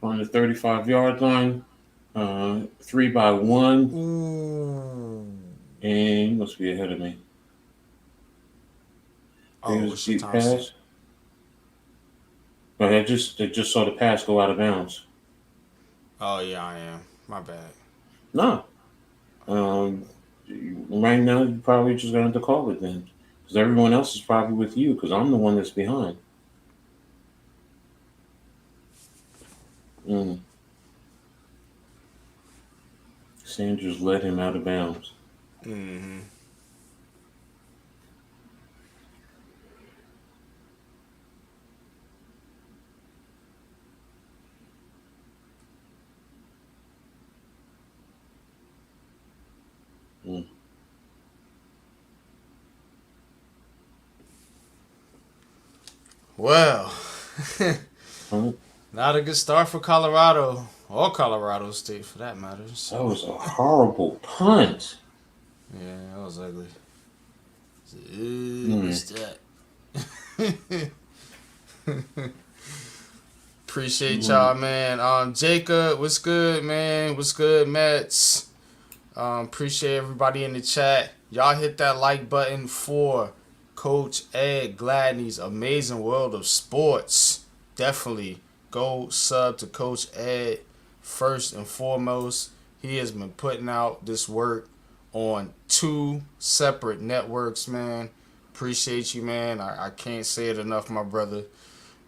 On the 35-yard line, 3-by-1. Ooh. And you must be ahead of me. Here's the pass. But I just saw the pass go out of bounds. Oh yeah, I am. My bad. No. Right now you probably just gonna have to call it then, because everyone else is probably with you. Because I'm the one that's behind. Sanders led him out of bounds. Mm-hmm. Well, not a good start for Colorado, or Colorado State for that matter. So. That was a horrible punt. Yeah, that was ugly. What's that? Appreciate y'all, man. Jacob, what's good, man? What's good, Mets? Appreciate everybody in the chat. Y'all hit that like button for Coach Ed Gladney's Amazing World of Sports. Definitely go sub to Coach Ed first and foremost. He has been putting out this work on 2 separate networks, man. Appreciate you, man. I can't say it enough, my brother.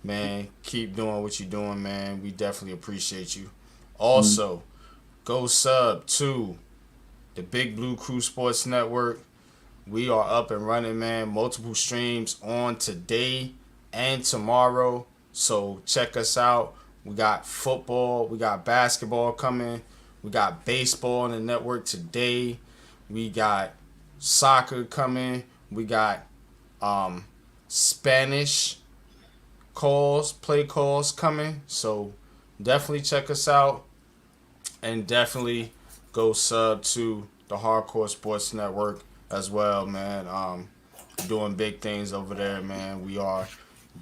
Man, keep doing what you're doing, man. We definitely appreciate you. Also, go sub to the Big Blue Crew Sports Network. We are up and running, man. Multiple streams on today and tomorrow. So check us out. We got football. We got basketball coming. We got baseball on the network today. We got soccer coming. We got Spanish play calls coming. So definitely check us out. And definitely go sub to the Hardcore Sports Network as well, man. Doing big things over there, man. We are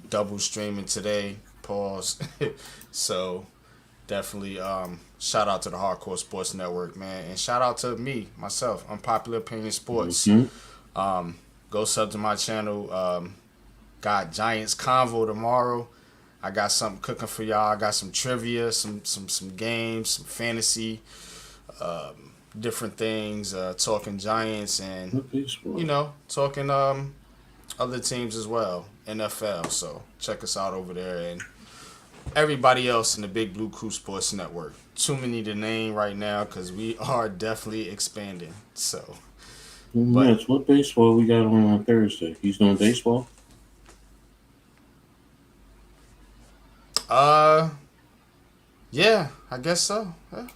double streaming today. Pause. So definitely shout out to the Hardcore Sports Network, man. And shout out to me, myself, Unpopular Opinion Sports. Go sub to my channel. Got Giants Convo tomorrow. I got something cooking for y'all. I got some trivia, some games, some fantasy, different things, talking Giants and, talking other teams as well, NFL. So check us out over there and everybody else in the Big Blue Crew Sports Network. Too many to name right now because we are definitely expanding. So, Yes, what baseball we got on Thursday? He's doing baseball? Yeah, I guess so. Yeah.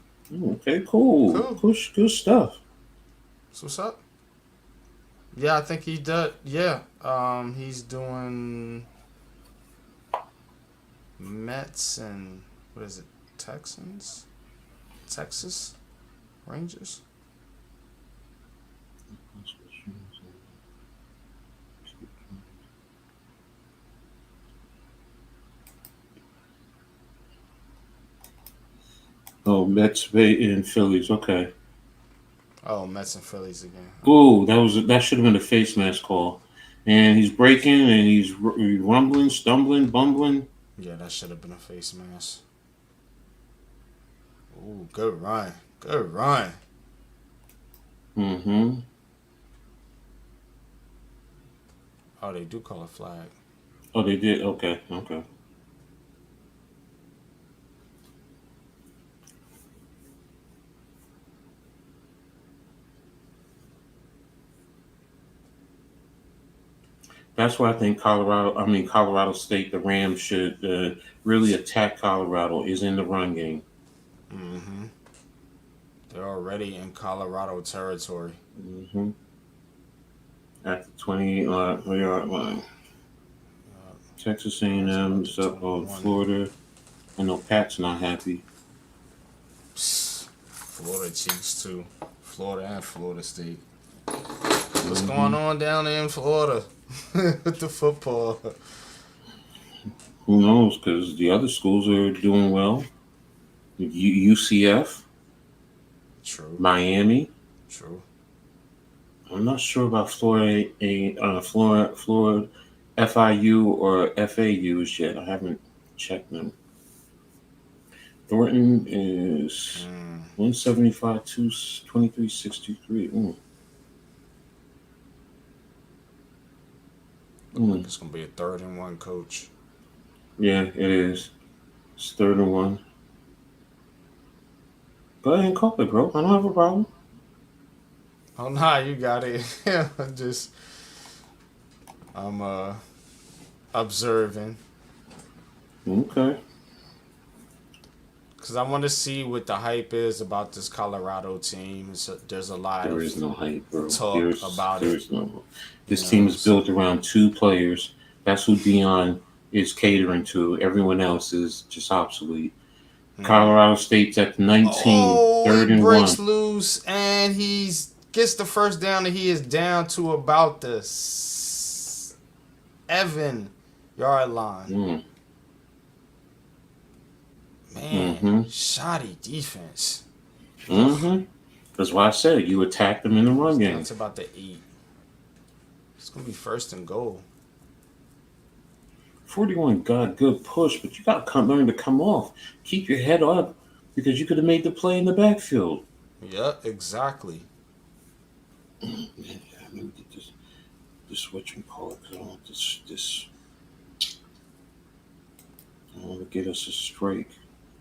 Okay, cool. Good stuff. So what's up? Yeah, I think he does. Yeah, he's doing Mets and what is it? Texans, Texas Rangers. Oh, Oh, Mets and Phillies. Okay. Oh, Mets and Phillies again. Ooh, that should have been a face mask call. And he's breaking and he's rumbling, stumbling, bumbling. Yeah, that should have been a face mask. Ooh, good run. Good run. Mm-hmm. Oh, they do call a flag. Oh, they did? Okay. That's why I think Colorado State, the Rams should really attack Colorado is in the run game. Mm-hmm. They're already in Colorado territory. Mm-hmm. At the 20-yard line. Texas A&M's up on Florida. I know Pat's not happy. Florida cheeks too. Florida and Florida State. What's going on down there in Florida with the football? Who knows? Because the other schools are doing well. UCF. True. Miami. True. I'm not sure about Florida FIU or FAUs yet. I haven't checked them. Thornton is 175, 23, 63. It's going to be a 3rd and 1, coach. Yeah, it is. It's 3rd and 1. Go ahead and call it, bro. I don't have a problem. Oh, nah, you got it. I'm observing. Okay. Because I want to see what the hype is about this Colorado team. There's a lot There is no hype, bro. Talk about it. This team is built around 2 players. That's who Dion is catering to. Everyone else is just obsolete. Colorado State's at 19, 3rd and 1. He breaks loose and he gets the first down, and he is down to about the 7-yard line. Man, shoddy defense. That's why I said you attack them in the run game. That's about the 8. It's going to be 1st and goal. 41 got good push, but you got to learn to come off. Keep your head up because you could have made the play in the backfield. Yeah, exactly. Let me get this what you call it, because I want this. I want to get us a strike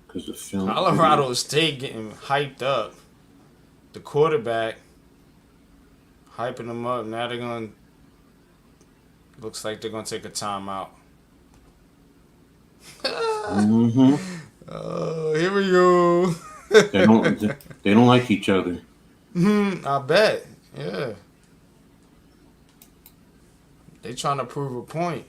because the film. Colorado State getting hyped up. The quarterback hyping them up. Now they're going to. Looks like they're going to take a timeout. Oh, here we go. they don't like each other. I bet. Yeah. They trying to prove a point.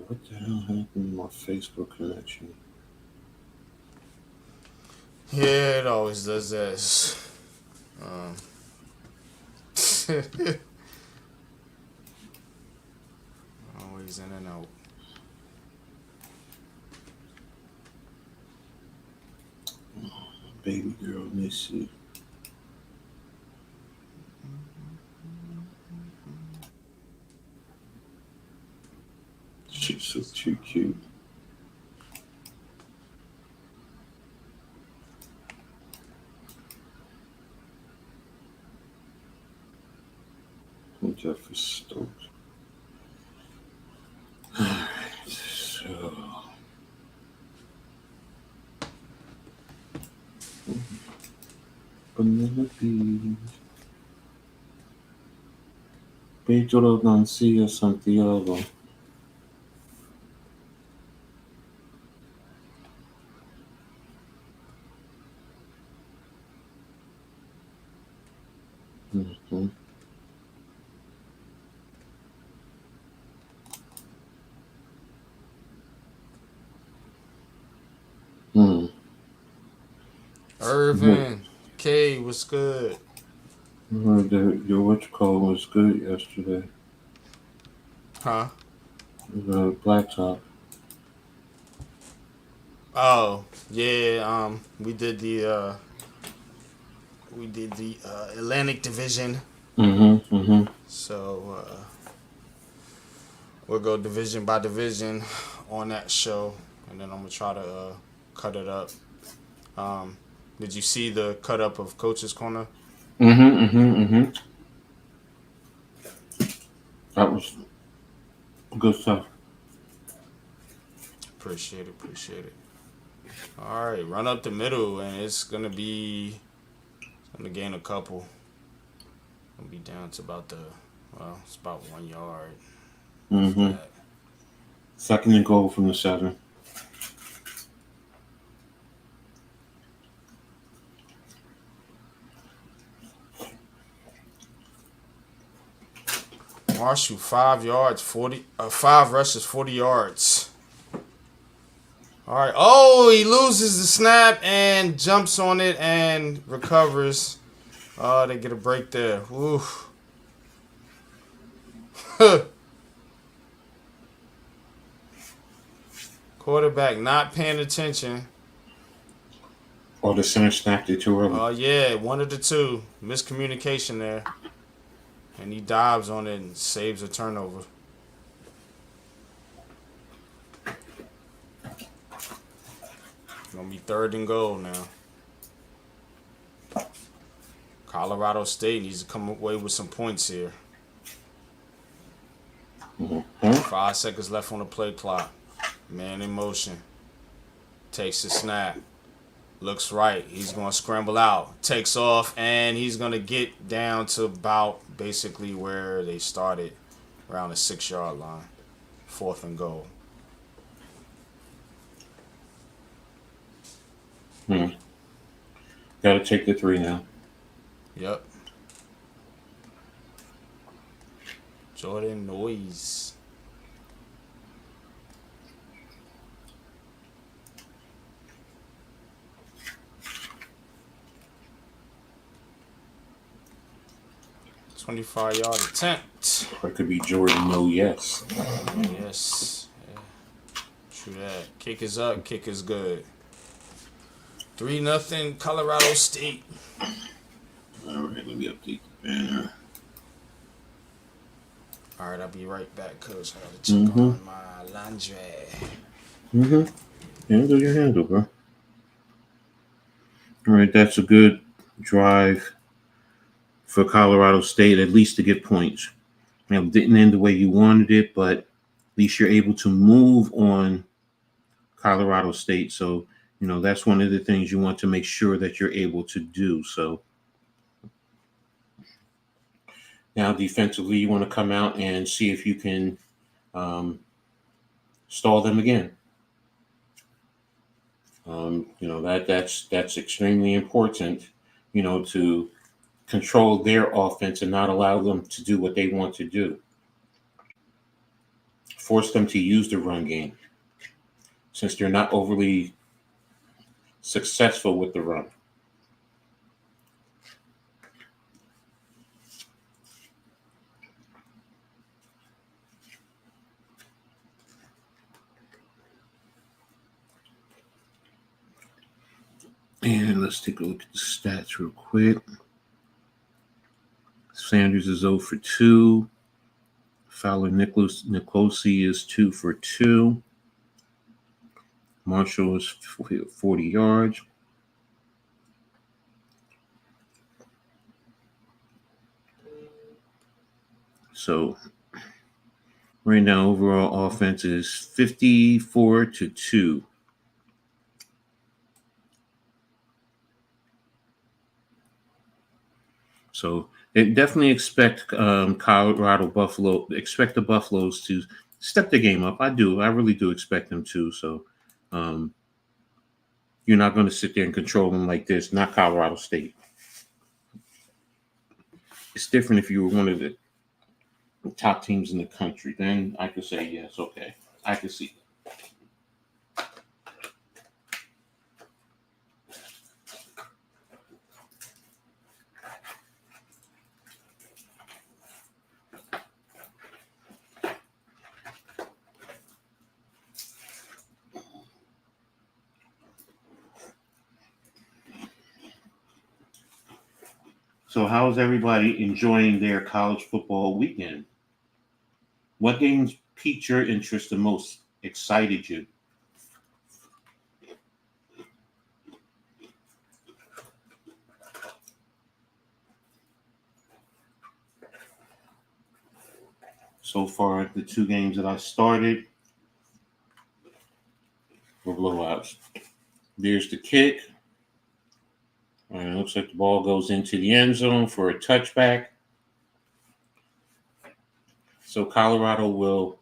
What the hell happened to my Facebook connection? Yeah, it always does this. Always in and out. Baby girl, miss you. She's so too cute. Jeffrey Stokes. Alright, so Vanilla Beans. Pedro Garcia Santiago. Mm-hmm. Hmm. Irvin, K, what's good? Your what you call was good yesterday. Huh? The blacktop. Oh, yeah, we did the Atlantic Division. Mm-hmm. Mm-hmm. So we'll go division by division on that show, and then I'm gonna try to cut it up. Um, did you see the cut up of Coach's Corner? Mm-hmm. Mm-hmm. Mm-hmm. That was good stuff. Appreciate it, appreciate it. All right, run up the middle, and it's gonna gain a couple. Gonna be down to it's about 1 yard. Mm-hmm. Second and goal from the 7. Marshall 5 yards, 5 rushes, 40 yards. All right. Oh, he loses the snap and jumps on it and recovers. Oh, they get a break there. Oof. Quarterback not paying attention. Oh, the center snapped it too early. Oh, yeah, one of the two. Miscommunication there. And he dives on it and saves a turnover. Gonna be 3rd and goal now. Colorado State needs to come away with some points here. Mm-hmm. 5 seconds left on the play clock. Man in motion. Takes the snap. Looks right. He's going to scramble out. Takes off, and he's going to get down to about basically where they started, around the 6-yard line. 4th and goal. Got to take the 3 now. Yep. Jordan Noyes. $25-yard attempt. Or it could be Jordan. No, yes. Yes. Yeah. True that. Kick is up. Kick is good. 3-0 Colorado State. All right, let me update the banner. All right, I'll be right back, Coach. I got to check on my laundry. Mm-hmm. Handle your handle, bro. All right, that's a good drive for Colorado State, at least to get points. Now, it didn't end the way you wanted it, but at least you're able to move on Colorado State. So, that's one of the things you want to make sure that you're able to do. So now defensively, you want to come out and see if you can stall them again. That's extremely important, to control their offense and not allow them to do what they want to do. Force them to use the run game, since they're not overly successful with the run. And let's take a look at the stats real quick. Sanders is 0 for 2. Fowler Nicolosi is 2 for 2. Marshall is 40 yards. So right now, overall offense is 54 to 2. So definitely expect the Buffaloes to step the game up. I really do expect them to. So you're not going to sit there and control them like this. Not Colorado State. It's different if you were one of the top teams in the country. Then I could say yes, okay, I could see. So how's everybody enjoying their college football weekend? What games piqued your interest the most, excited you? So far, the two games that I started were blowouts. There's the kick. And it looks like the ball goes into the end zone for a touchback. So Colorado will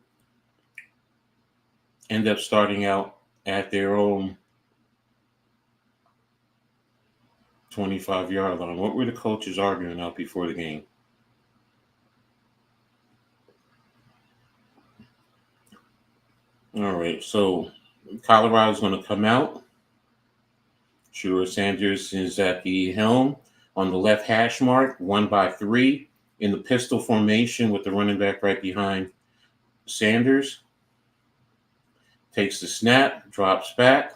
end up starting out at their own 25-yard line. What were the coaches arguing out before the game? All right, so Colorado's going to come out. Sure, Sanders is at the helm on the left hash mark, 1-by-3 in the pistol formation with the running back right behind Sanders. Takes the snap, drops back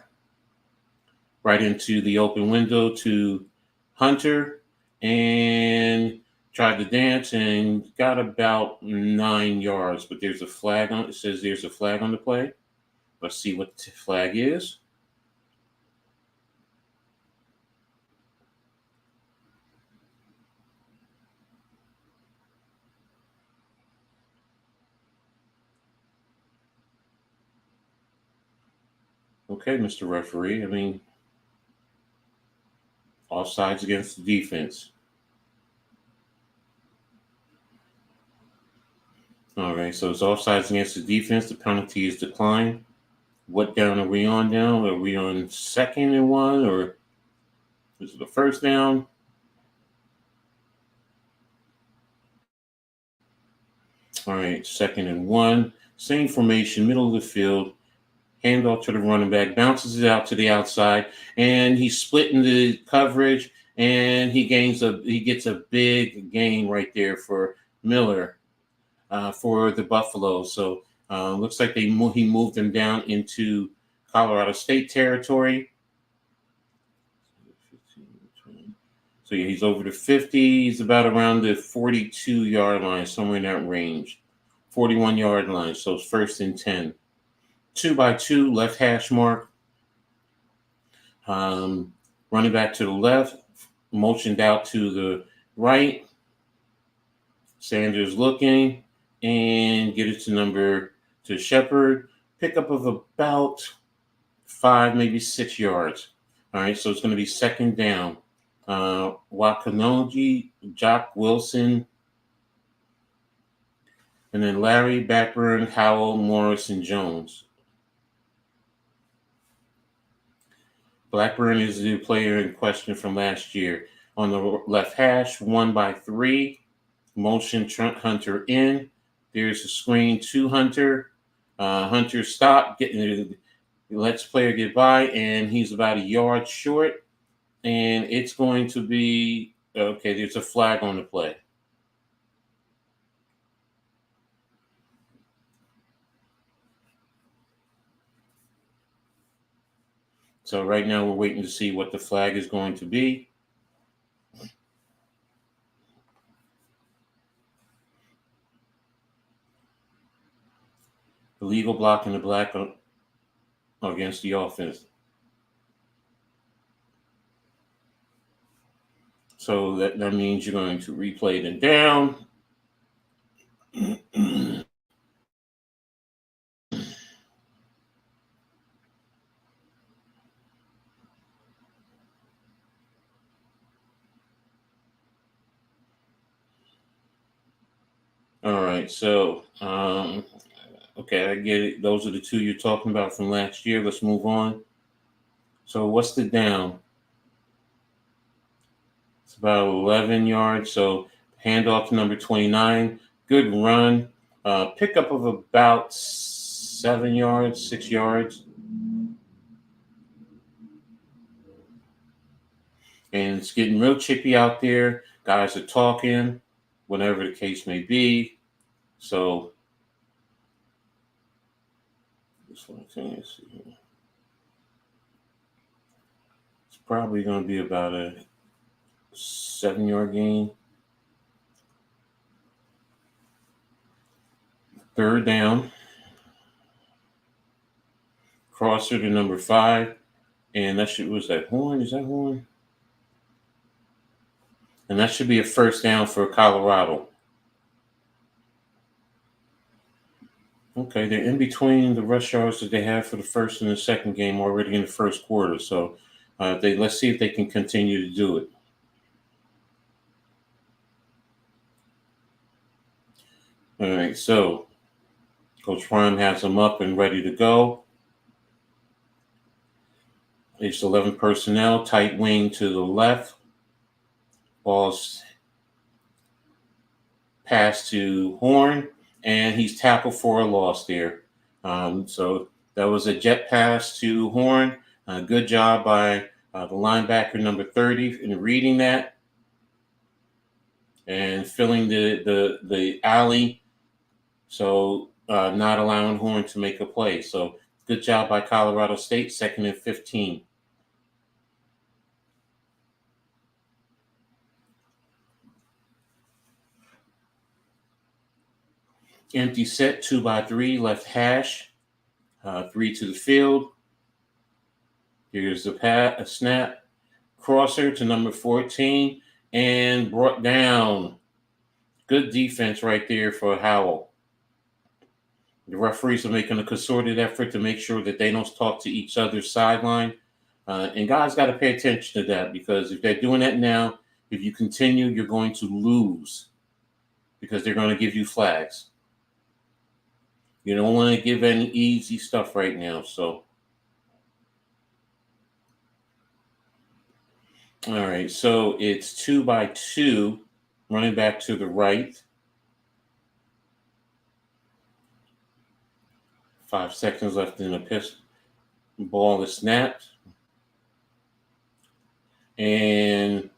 right into the open window to Hunter and tried to dance and got about 9 yards, but there's a flag on it. It says there's a flag on the play. Let's see what the flag is. Okay, Mr. Referee. I mean, offsides against the defense. All right, so it's offsides against the defense. The penalty is declined. What down are we on now? Are we on 2nd and 1, or is it the first down? All right, 2nd and 1. Same formation, middle of the field. Handoff to the running back, bounces it out to the outside, and he's splitting the coverage, and he gets a big gain right there for Miller for the Buffaloes. So looks like he moved him down into Colorado State territory. So yeah, he's over the 50. He's about around the 42-yard line, somewhere in that range, 41-yard line. So it's 1st and 10. 2-by-2, left hash mark. Running back to the left, motioned out to the right. Sanders looking and get it to Shepard. Pickup of about 5, maybe 6 yards. All right, so it's going to be 2nd down. Wakanoji, Jock Wilson, and then Larry, Blackburn, Howell, Morris, and Jones. Blackburn is the player in question from last year. On the left hash, 1-by-3, motion Hunter in. There's a screen to Hunter. Hunter stopped, lets player get by, and he's about a yard short. And it's going to be, okay, there's a flag on the play. So right now we're waiting to see what the flag is going to be. Illegal block in the black against the offense. So that means you're going to replay them down. All right, so, okay, I get it. Those are the two you're talking about from last year. Let's move on. So what's the down? It's about 11 yards. So Handoff to number 29. Good run. Pickup of about 7 yards, 6 yards. And it's getting real chippy out there. Guys are talking, whatever the case may be. So, this one thing is, it's probably going to be about a 7-yard gain. Third down. Crosser to number 5. And that was that Horn? Is that Horn? And that should be a first down for Colorado. Okay, they're in between the rush yards that they have for the first and the second game already in the first quarter. So let's see if they can continue to do it. All right, so Coach Prime has them up and ready to go. It's 11 personnel, tight wing to the left. Ball's pass to Horn, and he's tackled for a loss there. So that was a jet pass to Horn. Good job by the linebacker number 30 in reading that and filling the alley. So not allowing Horn to make a play. So good job by Colorado State, 2nd and 15. Empty set, 2x3, left hash, 3 to the field. Here's a snap. Crosser to number 14 and brought down. Good defense right there for Howell. The referees are making a concerted effort to make sure that they don't talk to each other's sideline. And guys got to pay attention to that, because if they're doing that now, if you continue, you're going to lose, because they're going to give you flags. You don't want to give any easy stuff right now. So, all right. So it's 2x2, running back to the right. 5 seconds left in the pistol. Ball is snapped. And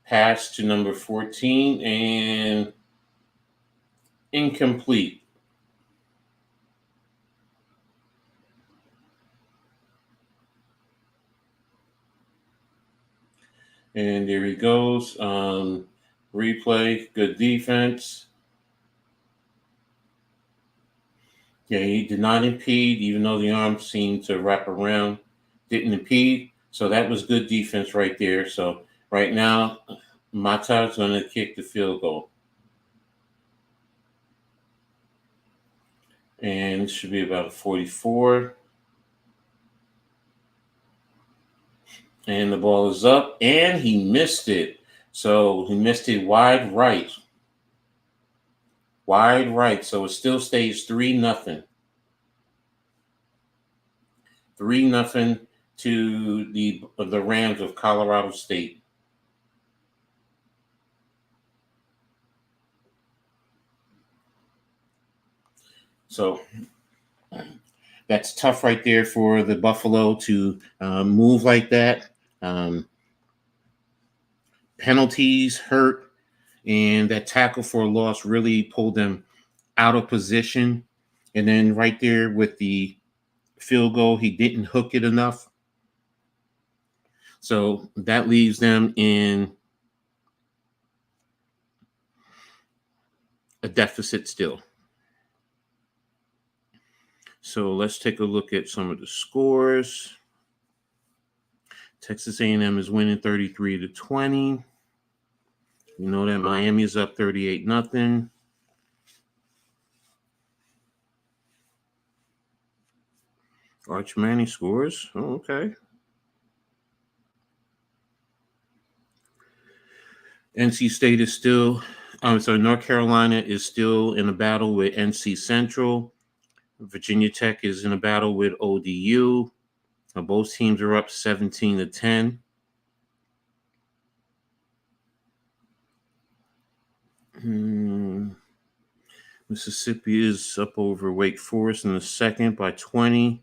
pass to number 14 and incomplete. And there he goes. Replay, good defense. Yeah, he did not impede, even though the arm seemed to wrap around. Didn't impede. So that was good defense right there. So right now, Mata's going to kick the field goal. And it should be about a 44. And the ball is up, and he missed it. So he missed it wide right. Wide right. So it still stays 3-0. 3-0 to the Rams of Colorado State. So that's tough right there for the Buffalo to move like that. Penalties hurt, and that tackle for a loss really pulled them out of position. And then right there with the field goal, he didn't hook it enough. So that leaves them in a deficit still. So let's take a look at some of the scores. Texas A&M is winning 33-20. You know that Miami is up 38-0. Arch Manning scores. Oh, okay. NC State is still, North Carolina is still in a battle with NC Central. Virginia Tech is in a battle with ODU. Both teams are up 17-10. Mississippi is up over Wake Forest in the second by 20.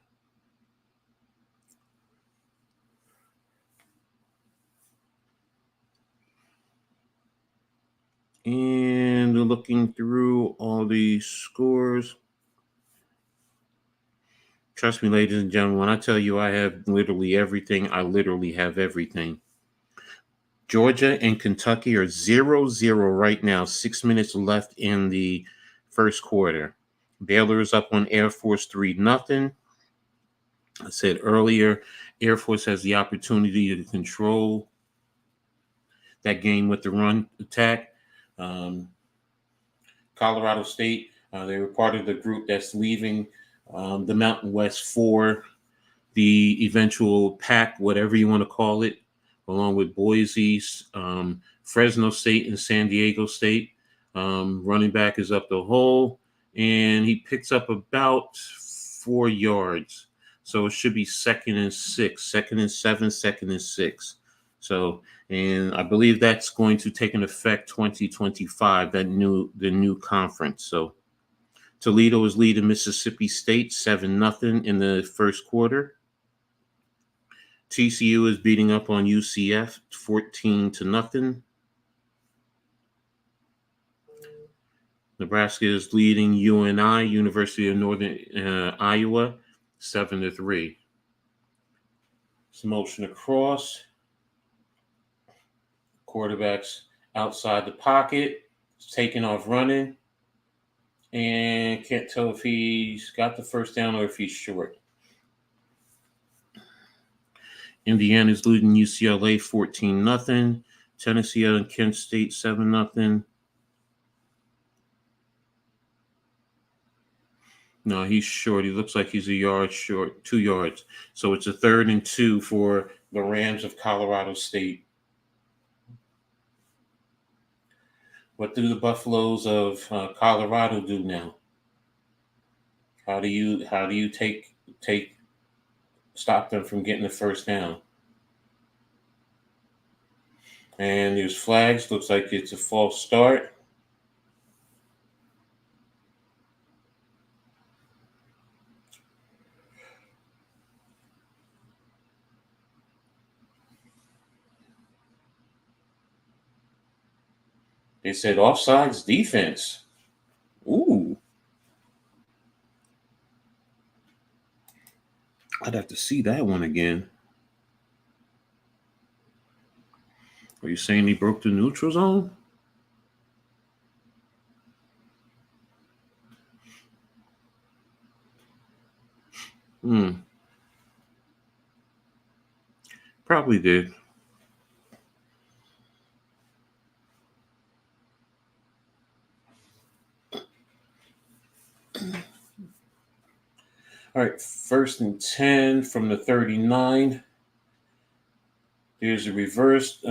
And looking through all these scores. Trust me, ladies and gentlemen, when I tell you I have literally everything, I literally have everything. Georgia and Kentucky are 0-0 right now, 6 minutes left in the first quarter. Baylor is up on Air Force 3-0. I said earlier, Air Force has the opportunity to control that game with the run attack. Colorado State, they were part of the group that's leaving the Mountain West for the eventual pack, whatever you want to call it, along with Boise, Fresno State, and San Diego State. Running back is up the hole, and he picks up about 4 yards. So it should be 2nd and 6, 2nd and 7, 2nd and 6. So, and I believe that's going to take an effect 2025, the new conference. So Toledo is leading Mississippi State 7-0 in the first quarter. TCU is beating up on UCF 14-0. Nebraska is leading UNI, University of Northern Iowa, 7-3. Some motion across. Quarterback's outside the pocket, taking off running, and can't tell if he's got the first down or if he's short. Indiana is leading UCLA 14-0. Tennessee and Kent State 7-0. No, he's short. He looks like he's a yard short, 2 yards. So it's a 3rd and 2 for the Rams of Colorado State. What do the Buffaloes of Colorado do now? How do you stop them from getting the first down? And there's flags. Looks like it's a false start. They said offsides defense. Ooh. I'd have to see that one again. Are you saying he broke the neutral zone? Probably did. All right, 1st and 10 from the 39. There's a reverse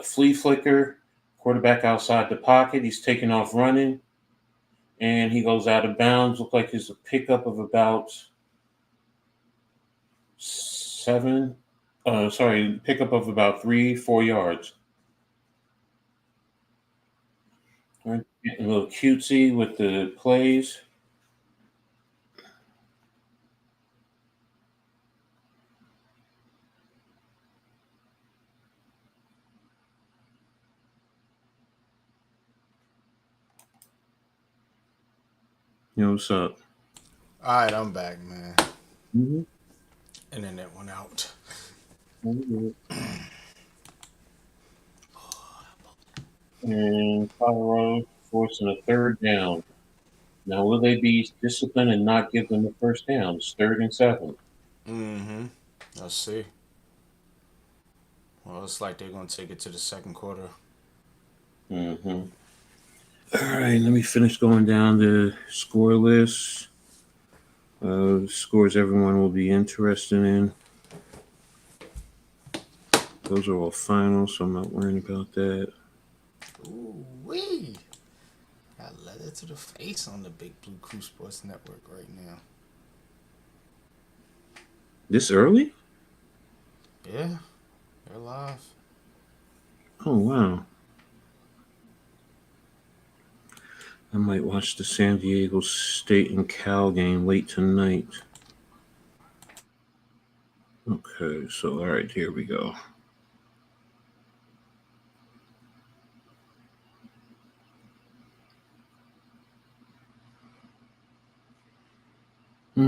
flea flicker. Quarterback outside the pocket. He's taking off running, and he goes out of bounds. Look like it's a pickup of about pickup of about 3-4 yards. All right, getting a little cutesy with the plays. Yo, what's up? All right, I'm back, man. Mm-hmm. Internet went out. And Colorado forcing a 3rd down. Now, will they be disciplined and not give them the first down? It's 3rd and 7. Let's see. Well, it's like they're going to take it to the second quarter. All right, let me finish going down the score list. Scores everyone will be interested in. Those are all finals, so I'm not worrying about that. Ooh-wee. Got leather to the face on the Big Blue Crew Sports Network right now. This early? Yeah, they're live. Oh, wow. I might watch the San Diego State and Cal game late tonight. Okay, so all right, here we go.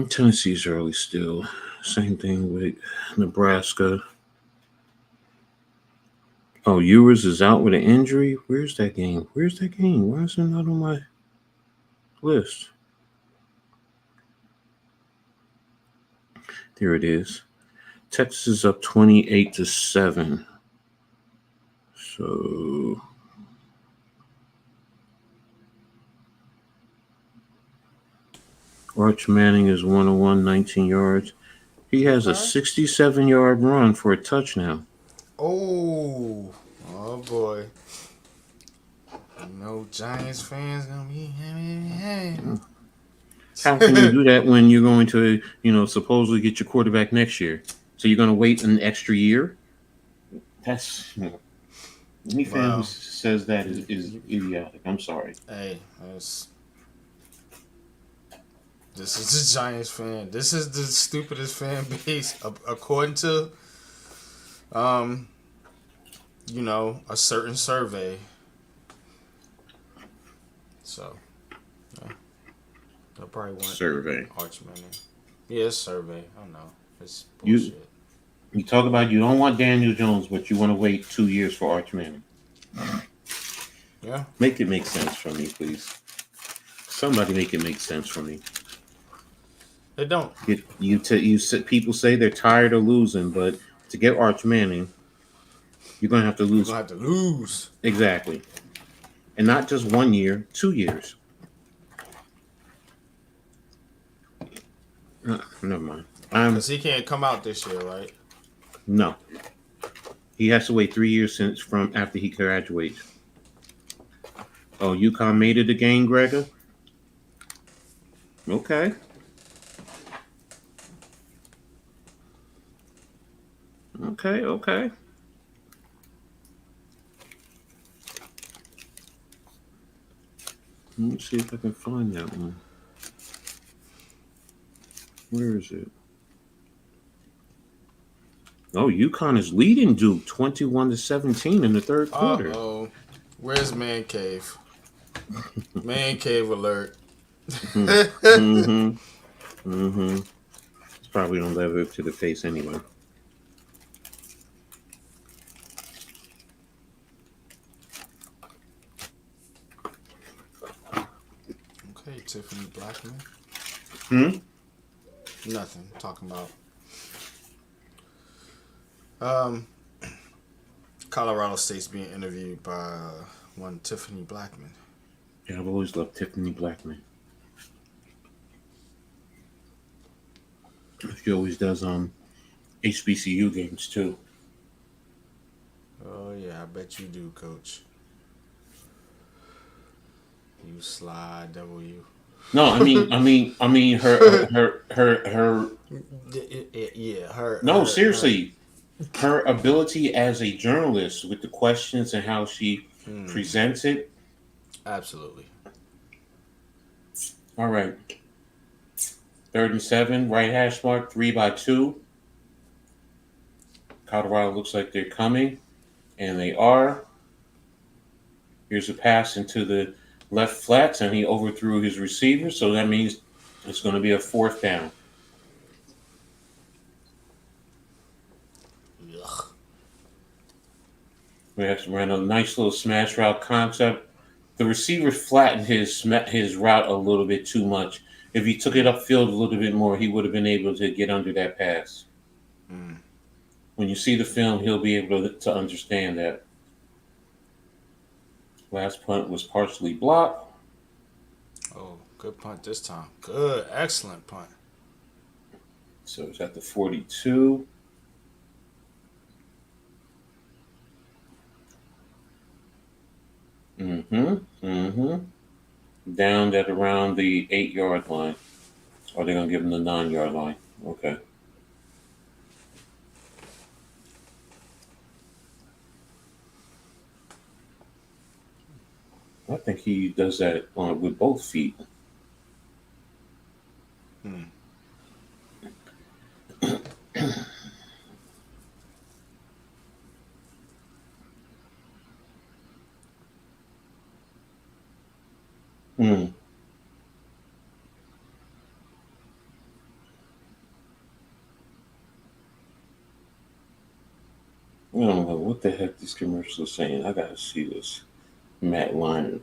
Tennessee's early still. Same thing with Nebraska. Oh, Ewers is out with an injury. Where's that game? Why is it not on my list? There it is. Texas is up 28-7. So Arch Manning is 101, 19 yards. He has a 67-yard run for a touchdown. Oh boy. No Giants fans gonna be How can you do that when you're going to, supposedly get your quarterback next year? So you're going to wait an extra year? That's any fan who says that is idiotic. I'm sorry. Hey, this is the Giants fan. This is the stupidest fan base according to a certain survey. So, they'll probably want survey. Arch Manning. Yeah, it's survey. I don't know. It's bullshit. You talk about you don't want Daniel Jones, but you want to wait 2 years for Arch Manning. Yeah. Make it make sense for me, please. Somebody make it make sense for me. They don't. People say they're tired of losing, but to get Arch Manning, you're going to have to lose. You're going to have to lose. Exactly. And not just 1 year, 2 years. Never mind. Because he can't come out this year, right? No. He has to wait 3 years from after he graduates. Oh, UConn made it again, Gregor? Okay. Okay. Let me see if I can find that one. Where is it? Oh, UConn is leading Duke 21-17 in the third quarter. Uh-oh. Where's Man Cave? Man Cave alert. It's probably on level to the face anyway. Okay, Tiffany Blackman. Nothing. Talking about Colorado State's being interviewed by one Tiffany Blackman. Yeah, I've always loved Tiffany Blackman. She always does HBCU games too. Oh yeah, I bet you do, Coach. You sly W. No, I mean her. Yeah, her. No, seriously, her ability as a journalist with the questions and how she presents it. Absolutely. All right. 3rd and 7, right hash mark, 3-2. Colorado looks like they're coming, and they are. Here's a pass into the left flats, and he overthrew his receiver, so that means it's going to be a 4th down. Ugh. We have to run a nice little smash route concept. The receiver flattened his route a little bit too much. If he took it upfield a little bit more, he would have been able to get under that pass. When you see the film, he'll be able to understand that. Last punt was partially blocked. Oh, good punt this time. Good, excellent punt. So it's at the 42. Down at around the 8-yard line. Or they're going to give him the 9-yard line. Okay. I think he does that with both feet. Hmm. I don't know what the heck these commercials are saying. I gotta see this. Matt Lyon.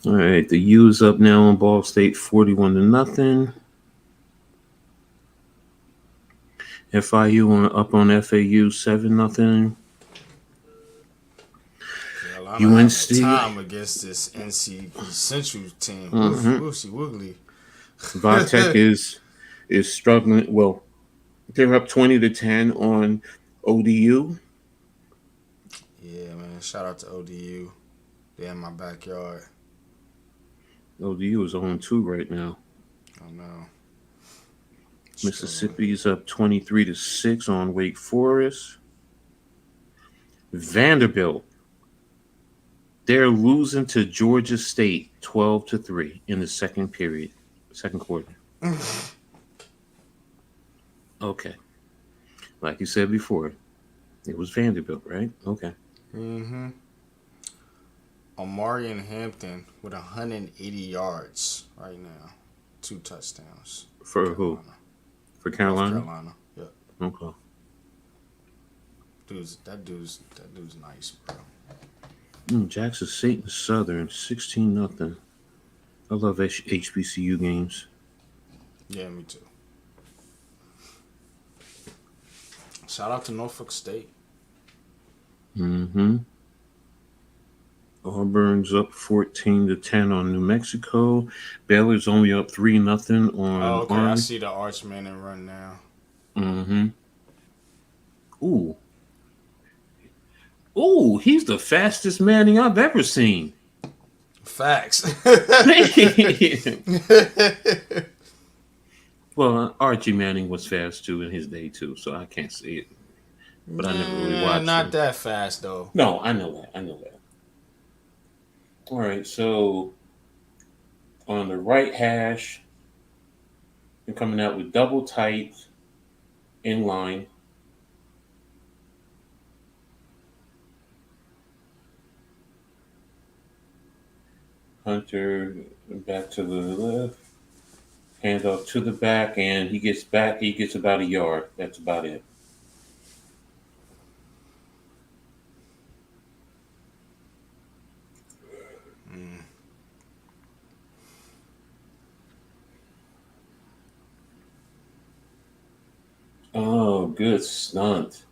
All right, the U's up now on Ball State, 41-0. FIU up on FAU, 7-0. Carolina having a time against this NC Central team. Woofy woogly. Vitek is struggling. Well, they're up 20-10 on ODU. Yeah, man. Shout out to ODU. They're in my backyard. ODU is 0-2 right now. I know. Mississippi's up 23-6 on Wake Forest. Vanderbilt, they're losing to Georgia State 12-3 in the second quarter. Okay. Like you said before, it was Vanderbilt, right? Okay. Mm-hmm. Omarion Hampton with 180 yards right now. 2 touchdowns. For who? For Carolina? North Carolina. Yep. Okay. That dude's nice, bro. Jackson Satan Southern, 16-0. I love HBCU games. Yeah, me too. Shout out to Norfolk State. Mm-hmm. Auburn's up 14-10 on New Mexico. Baylor's only up 3-0 on okay. Army. I see the Archman and run now. Mm-hmm. Ooh, he's the fastest Manning I've ever seen. Facts. Well, Archie Manning was fast too in his day too, so I can't see it. But I never really watched not him. that fast though. No, I know that. All right, so on the right hash, you're coming out with double tight in line. Hunter back to the left. Hand off to the back, and he gets back. He gets about a yard. That's about it. Oh, good stunt.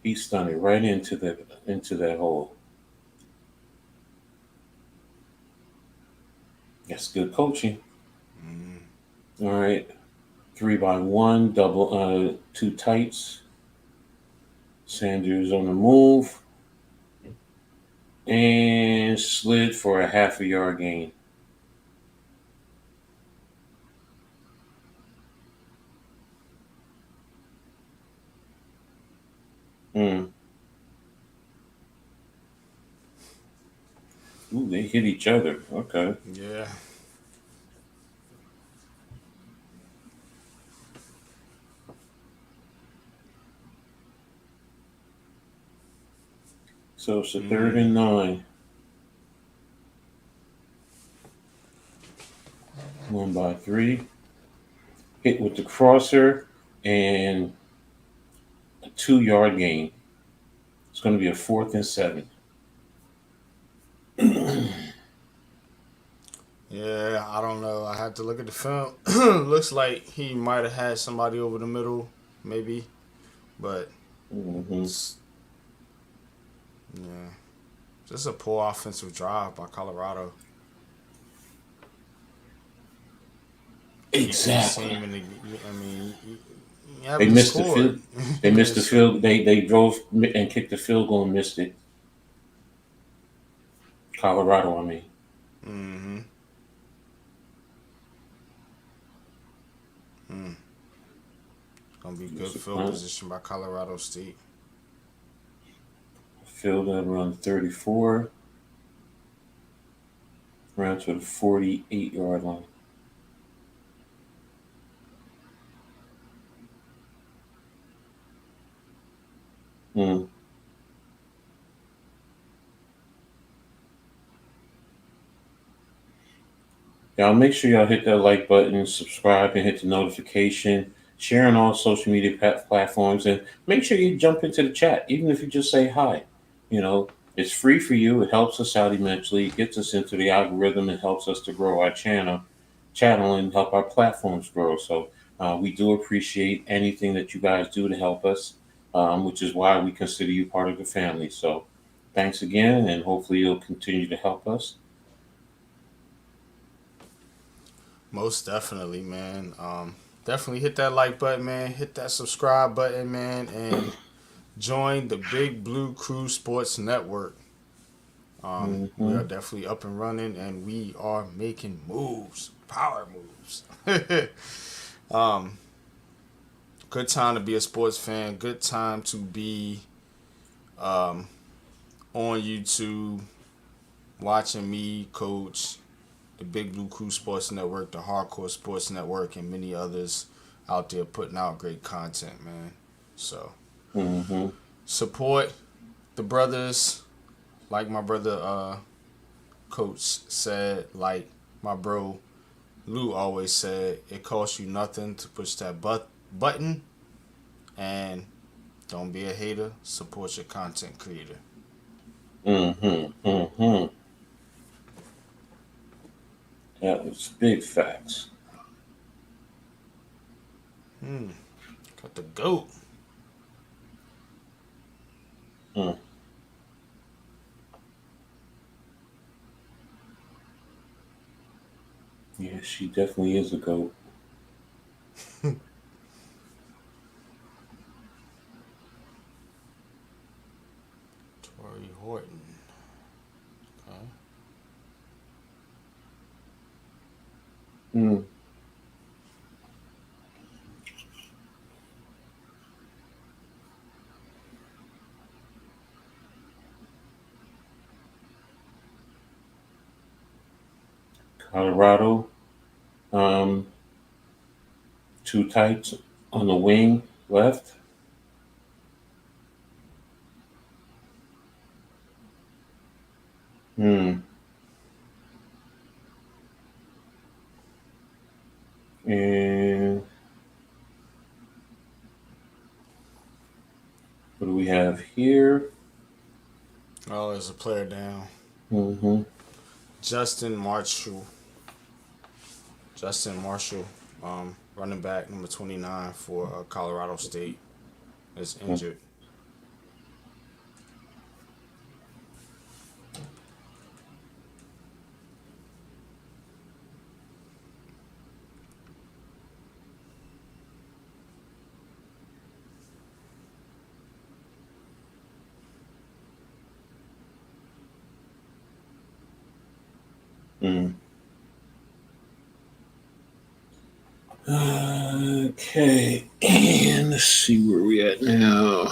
He stunned it right into that hole. That's good coaching. All right. 3-by-1, double 2 tights. Sanders on the move. And slid for a half a yard gain. Ooh, they hit each other. Okay. Yeah. So it's a 3rd and 9. 1-by-3. Hit with the crosser and a 2-yard gain. It's going to be a 4th and 7. Yeah, I don't know. I had to look at the film. Looks like he might have had somebody over the middle, maybe. But, yeah. Just a poor offensive drive by Colorado. Exactly. They missed the field. They missed the field. They drove and kicked the field goal and missed it. Colorado, I mean. Gonna be good field position by Colorado State. Field at around 34. Around to the 48-yard line. Y'all make sure y'all hit that like button, subscribe, and hit the notification. Share on all social media platforms, and make sure you jump into the chat, even if you just say hi. You know, it's free for you. It helps us out immensely. It gets us into the algorithm and helps us to grow our channel and help our platforms grow. So we do appreciate anything that you guys do to help us, which is why we consider you part of the family. So thanks again, and hopefully you'll continue to help us. Most definitely, man. Definitely hit that like button, man. Hit that subscribe button, man, and join the Big Blue Crew Sports Network. We are definitely up and running, and we are making moves, power moves. Good time to be a sports fan. Good time to be on YouTube, watching me coach the Big Blue Crew Sports Network, the Hardcore Sports Network, and many others out there putting out great content, man. So support the brothers, like my brother Coach said, like my bro Lou always said, it costs you nothing to push that button, and don't be a hater. Support your content creator. That was big facts. Got the GOAT. Yeah, she definitely is a GOAT. Torrey Horton. Okay. Colorado, two tights on the wing left. And what do we have here? Oh, there's a player down. Justin Marshall, running back number 29 for Colorado State, is injured. Okay, and let's see where we at now.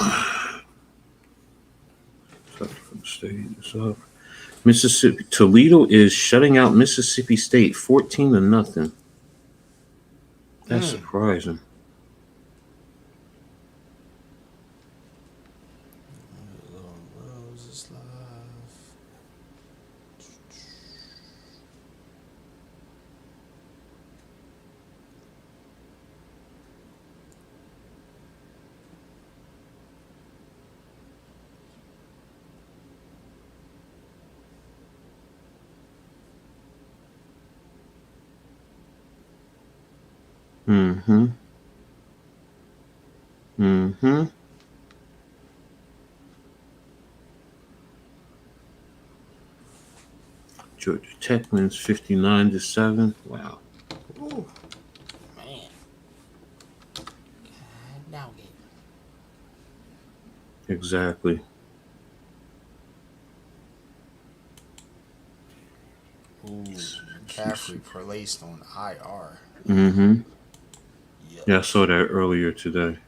Mississippi Toledo is shutting out Mississippi State 14-0. That's surprising. Georgia Tech wins 59-7. Wow. Ooh, man. Now Exactly. Ooh, McCaffrey placed on IR. Yeah, I saw that earlier today.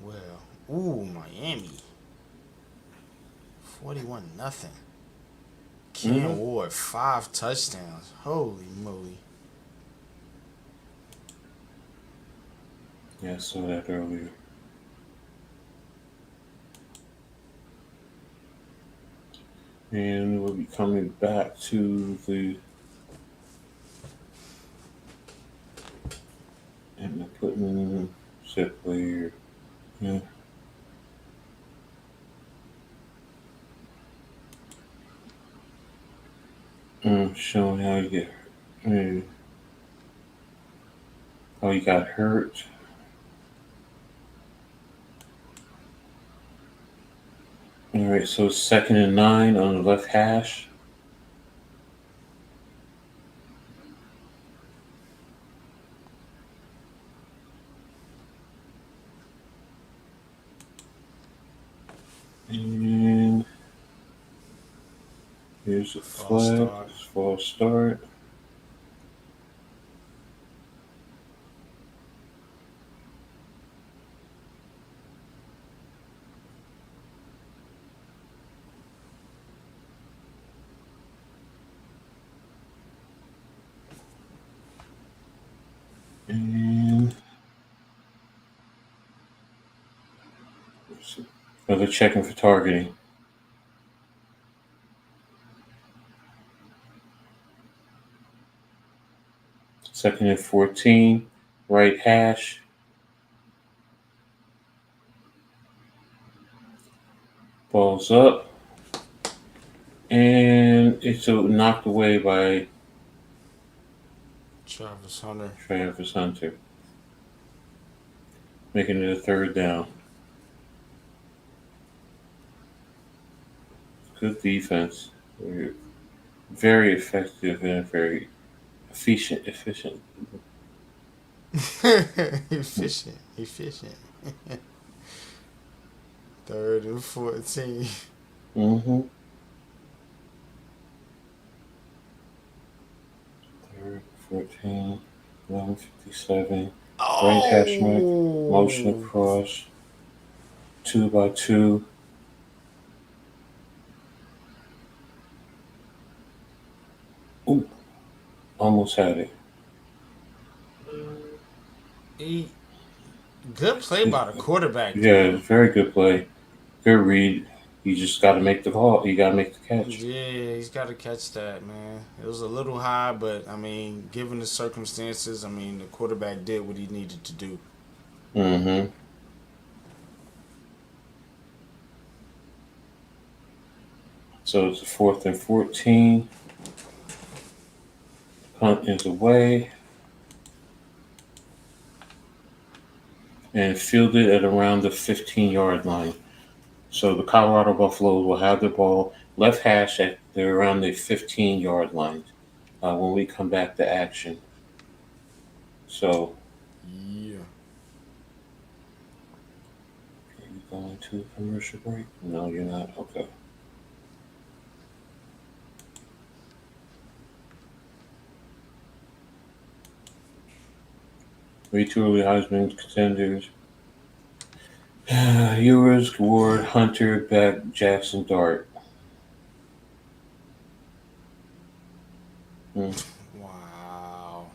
Well, nothing. Cam Ward, 5 touchdowns. Holy moly. Yeah, I saw that earlier. And we'll be coming back to the. Am I putting set player? Yeah. Showing how you get. How you got hurt. All right, so 2nd and 9 on the left hash. And here's a flag. False start. And they're checking for targeting. Second and 14, right hash. Ball's up. And it's knocked away by Travis Hunter. Making it a 3rd down. Good defense. Very effective and very efficient. Efficient. 3rd and 14. 3rd, 14, 11:57. Right hash mark, motion across, 2 by 2. Ooh, almost had it. Good play by the quarterback. Yeah, very good play. Good read. You just got to make the call. You got to make the catch. Yeah, he's got to catch that, man. It was a little high, but, I mean, given the circumstances, I mean, the quarterback did what he needed to do. So it's a 4th and 14. Punt is away. And fielded at around the 15-yard line. So the Colorado Buffaloes will have the ball left hash at around the 15-yard line when we come back to action. So, yeah. Are you going to a commercial break? No, you're not. Okay. Way too early Heisman contenders. Ewers, Ward, Hunter, Beck, Jackson, Dart. Wow.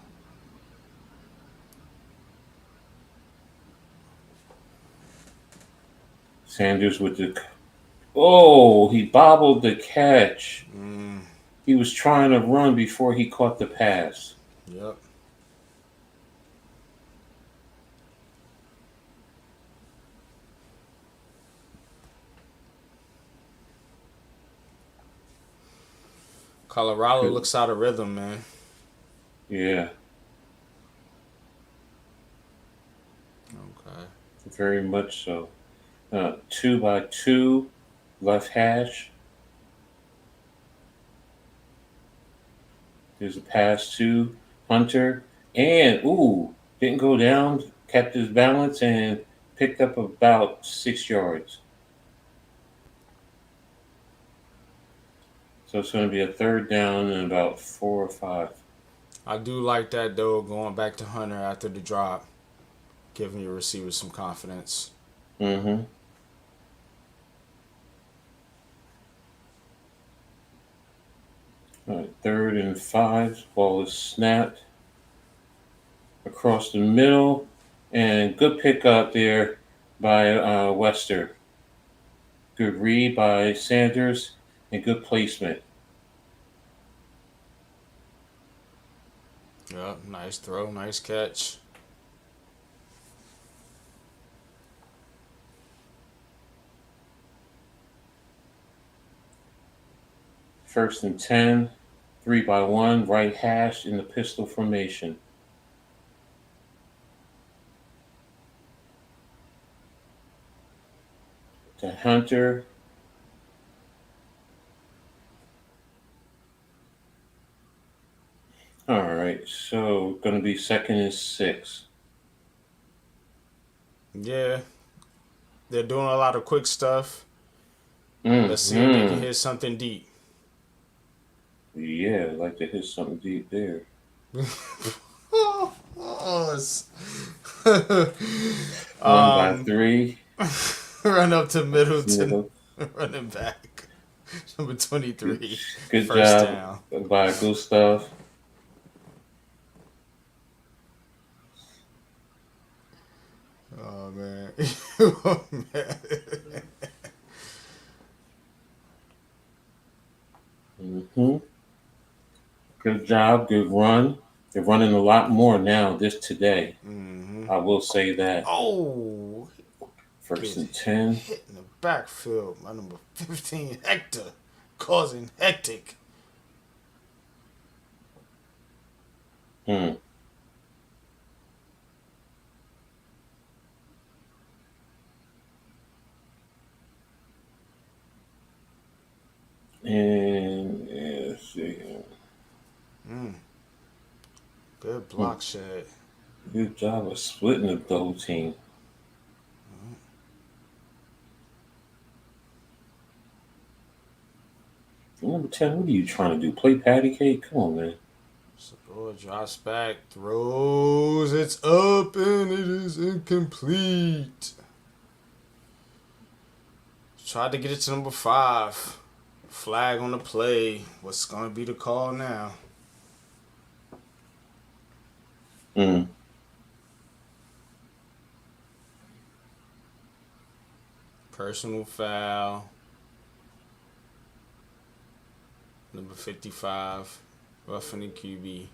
Sanders with the... Oh, he bobbled the catch. He was trying to run before he caught the pass. Yep. Colorado looks out of rhythm, man. Yeah. Okay. Very much so. 2 by 2, left hash. There's a pass to Hunter. And, didn't go down, kept his balance, and picked up about 6 yards. So it's going to be a 3rd down and about 4 or 5. I do like that, though, going back to Hunter after the drop, giving your receivers some confidence. 3rd and 5. Ball is snapped across the middle. And good pick out there by Wester. Good read by Sanders and good placement. Yep, nice throw, nice catch. First and 10, 3-by-1, right hash in the pistol formation. To Hunter. All right, so going to be 2nd and 6. Yeah, they're doing a lot of quick stuff. Let's see if they can hit something deep. Yeah, I'd like to hit something deep there. Run by 3. Run up to Middleton. Running back. Number 23. Good First job down. by Gustav. Oh, man. Good job, good run. They're running a lot more now today. I will say that. Oh. 1st and 10. Hit in the backfield. My number 15, Hector. Causing hectic. And let's see. Good block shed. Good job of splitting the double team. Number 10, what are you trying to do? Play patty cake? Come on, man. Sador drops back, throws, it's up, and it is incomplete. Tried to get it to number 5. Flag on the play. What's going to be the call now? Personal foul. Number 55. Roughing the QB.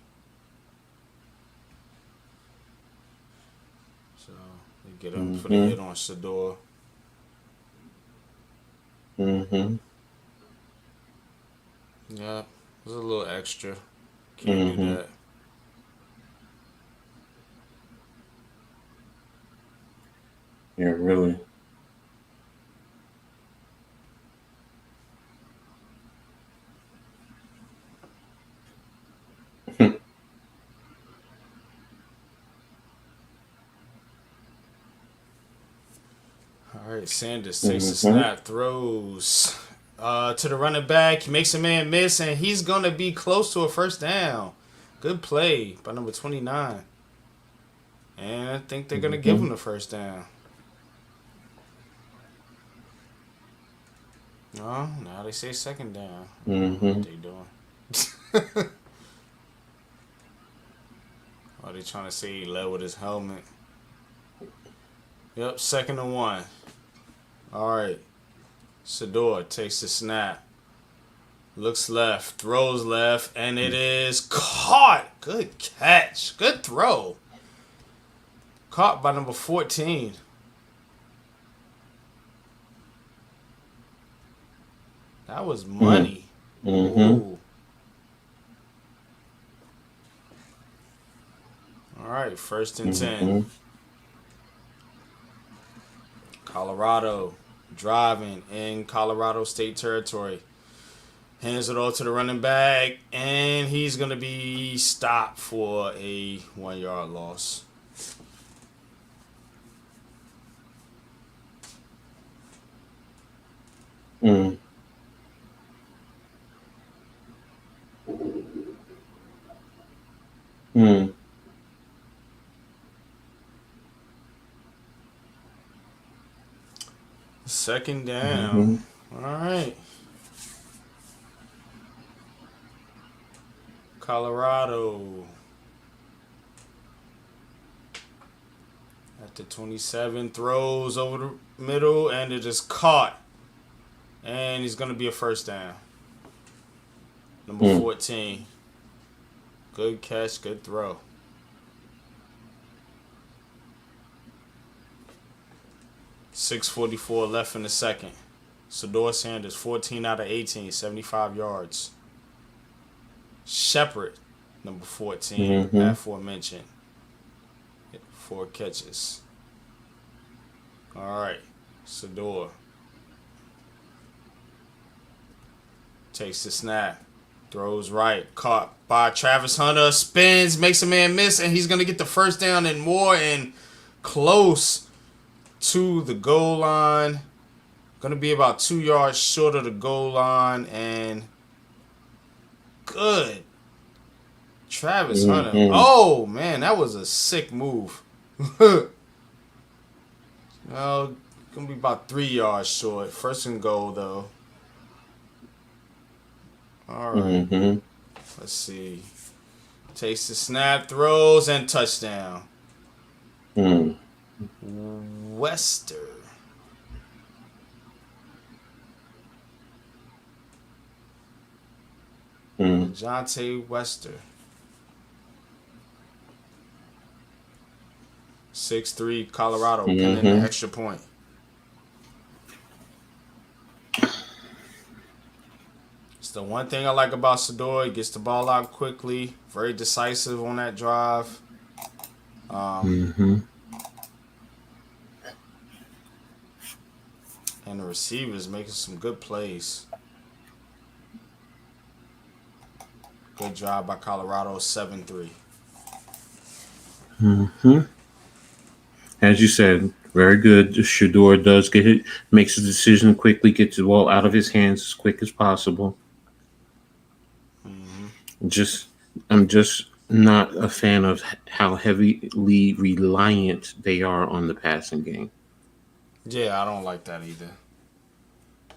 So they get him for the hit on Sador. Yeah, it was a little extra. Can't do that. Yeah, really. All right, Sanders takes the snap, throws to the running back. He makes a man miss, and he's going to be close to a first down. Good play by number 29. And I think they're going to give him the first down. No, now they say second down. What they doing? Are they trying to say he led with his helmet? Yep, 2nd and 1. All right. Sador takes the snap. Looks left, throws left, and it is caught. Good catch. Good throw. Caught by number 14. That was money. Ooh. All right, 1st and 10. Colorado driving in Colorado State territory. Hands it all to the running back, and he's going to be stopped for a 1-yard loss. Second down. All right. Colorado. At the 27, throws over the middle, and it is caught. And he's going to be a first down. Number 14. Good catch, good throw. .644 left in the second. Sador Sanders, 14 out of 18, 75 yards. Shepard, number 14, aforementioned. 4 catches. All right, Sador takes the snap, throws right, caught by Travis Hunter, spins, makes a man miss, and he's going to get the first down and more, and close to the goal line. Going to be about 2 yards short of the goal line, and good. Travis Hunter. Oh, man, that was a sick move. Well, going to be about 3 yards short. First and goal, though. All right. Let's see. Takes the snap, throws, and touchdown. Wester. DeJounte Wester. 6'3", Colorado, pinning an extra point. It's the one thing I like about Sador. He gets the ball out quickly, very decisive on that drive. And the receivers making some good plays. Good job by Colorado, 7-3. As you said, very good. Shador does get it, makes a decision quickly, gets the ball out of his hands as quick as possible. I'm just not a fan of how heavily reliant they are on the passing game. Yeah, I don't like that either.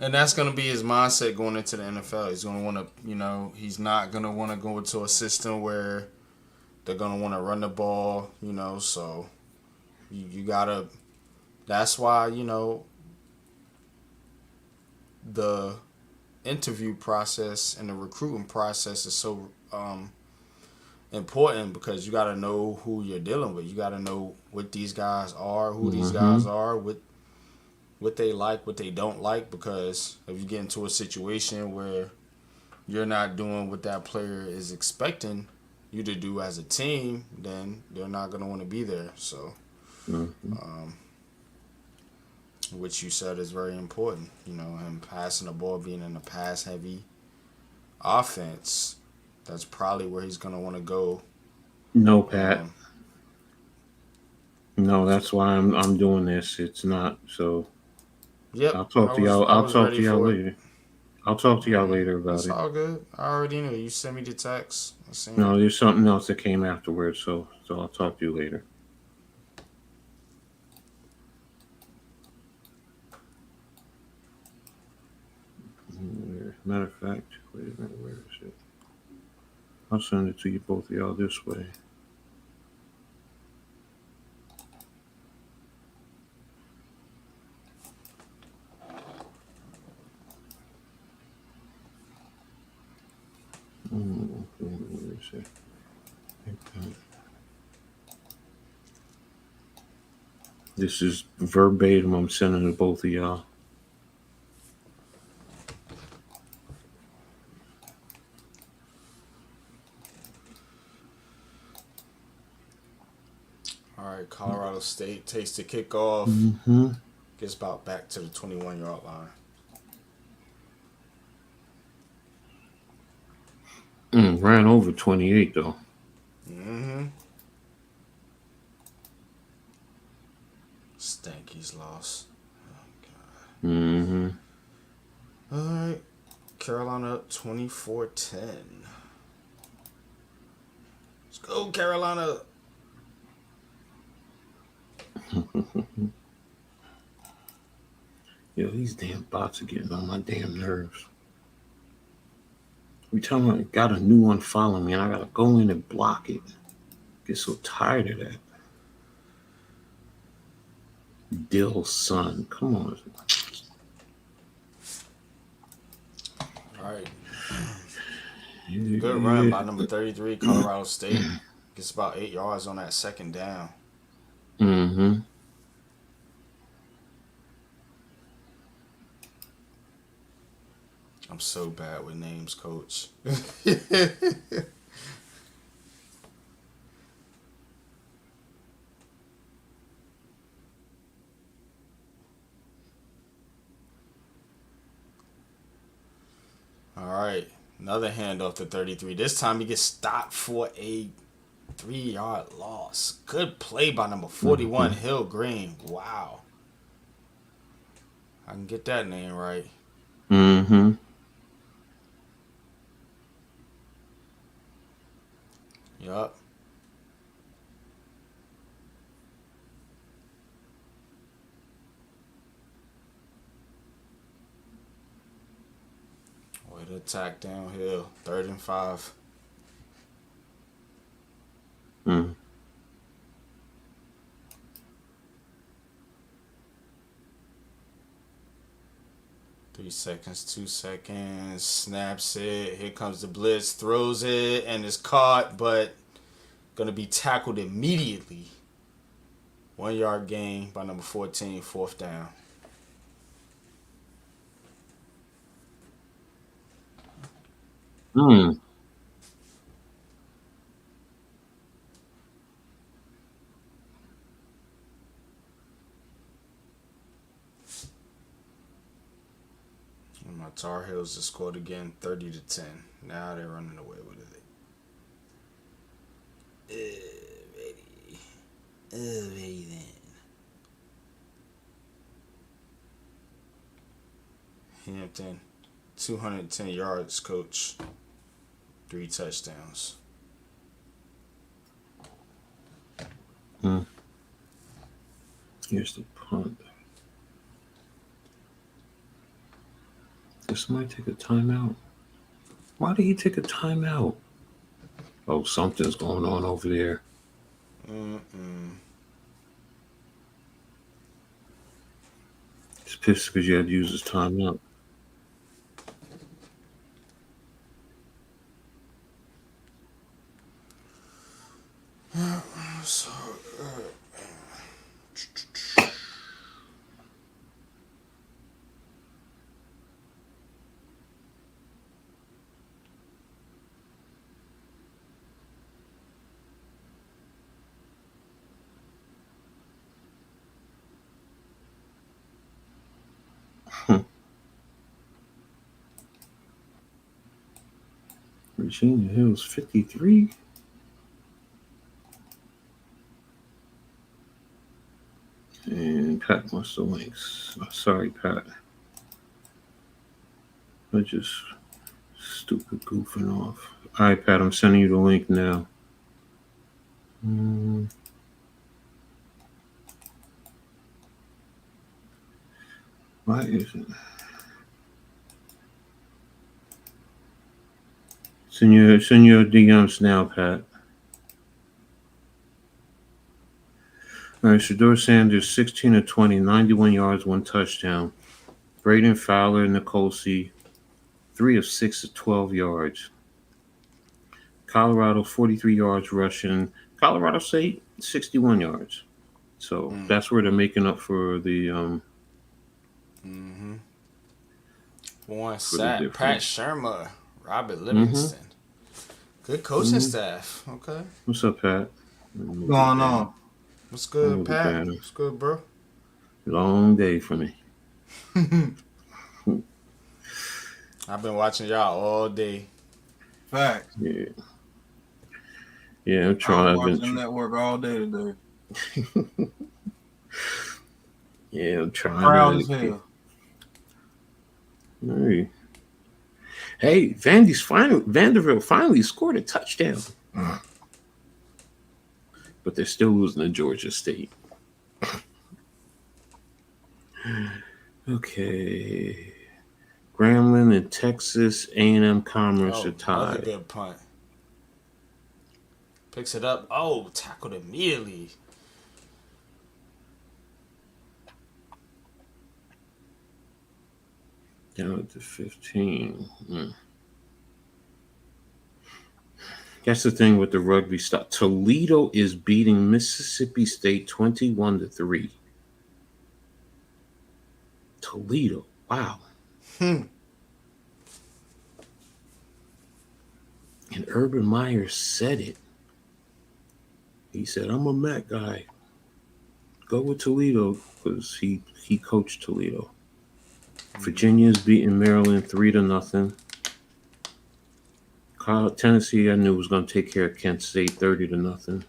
And that's going to be his mindset going into the NFL. He's going to want to, he's not going to want to go into a system where they're going to want to run the ball, so you got to, that's why, the interview process and the recruiting process is so important, because you got to know who you're dealing with. You got to know what these guys are, who these guys are, what they like, what they don't like, because if you get into a situation where you're not doing what that player is expecting you to do as a team, then they're not going to want to be there. So, which you said is very important, him passing the ball, being in a pass-heavy offense, that's probably where he's going to want to go. No, Pat. No, that's why I'm doing this. It's not, so... Yep. I'll talk to y'all. I'll talk to y'all later. I'll talk to y'all later about it. It's all good. I already knew. You sent me the text. No, there's something else that came afterwards, so I'll talk to you later. Matter of fact, wait a minute, where is it? I'll send it to you, both of y'all, this way. Where is it? This is verbatim. I'm sending to both of y'all. All right, Colorado State takes the kickoff. Gets about back to the 21-yard line. Ran over 28, though. Stanky's loss. Oh, God. All right. Carolina up 24-10. Let's go, Carolina. Yo, these damn bots are getting on my damn nerves. Every time I got a new one following me, and I gotta go in and block it. Get so tired of that. Dill son, come on. All right. Good run by number 33, Colorado State. Gets about 8 yards on that second down. Mm-hmm. I'm so bad with names, coach. All right. Another handoff to 33. This time he gets stopped for a 3-yard loss. Good play by number 41, Hill Green. Wow. I can get that name right. Mm-hmm. Yup. Way to attack downhill. 3rd and 5. Mm. Three seconds, 2 seconds, snaps it. Here comes the blitz, throws it, and is caught, but gonna be tackled immediately. 1 yard gain by number 14, 4th down. Mm. And my Tar Heels just scored again, 30-10. Now they're running away with it. Alrighty then. Hampton, 210 yards, coach. 3 touchdowns. Mm. Here's the punt. Did somebody take a timeout? Why did he take a timeout? Oh, something's going on over there. He's pissed because you had to use his timeout. So, Virginia Hills 53. And Pat wants the links. Oh, sorry, Pat. I just stupid goofing off. All right, Pat, I'm sending you the link now. Why isn't it? Send your DMs now, Pat. All right, Shador Sanders, 16 of 20, 91 yards, 1 touchdown. Braden Fowler, Nicolsi, 3 of 6 of 12 yards. Colorado, 43 yards rushing. Colorado State, 61 yards. So that's where they're making up for the one sack. Pat Shermer, Robert Livingston. Good coaching staff. Okay. What's up, Pat? What's going on? What's good, Pat? What's good, bro? Long day for me. I've been watching y'all all day. Facts. Yeah. Yeah, I'm trying. I've been watching network all day today. Yeah, I'm trying. Proud as hell. Hey, hey, Vanderbilt finally scored a touchdown. But they're still losing to Georgia State. Okay. Grambling and Texas A&M Commerce are Another tied. good punt. Picks it up. Oh, tackled immediately. Down to 15. That's the thing with the rugby stuff. Toledo is beating Mississippi State 21-3. Toledo. Wow. And Urban Meyer said it. He said, I'm a Mac guy. Go with Toledo because he coached Toledo. Virginia's beating Maryland 3-0. Tennessee, I knew was going to take care of Kent State 30-0.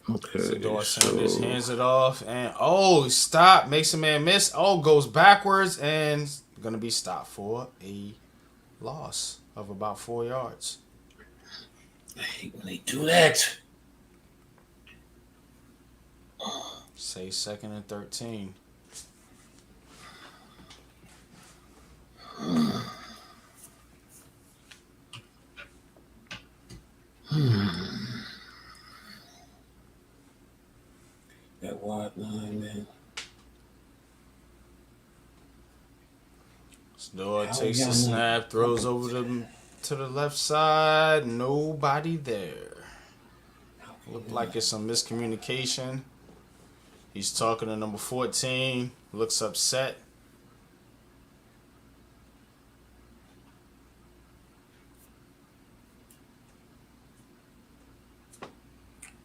Okay. Sanders hands it off and stop, makes a man miss. Goes backwards and gonna be stopped for a loss of about 4 yards. I hate when they do that. Say 2nd and 13. That wide line, man. Snore takes the snap, throws over to the left side. Nobody there. Looked like it's some miscommunication. He's talking to number 14. Looks upset.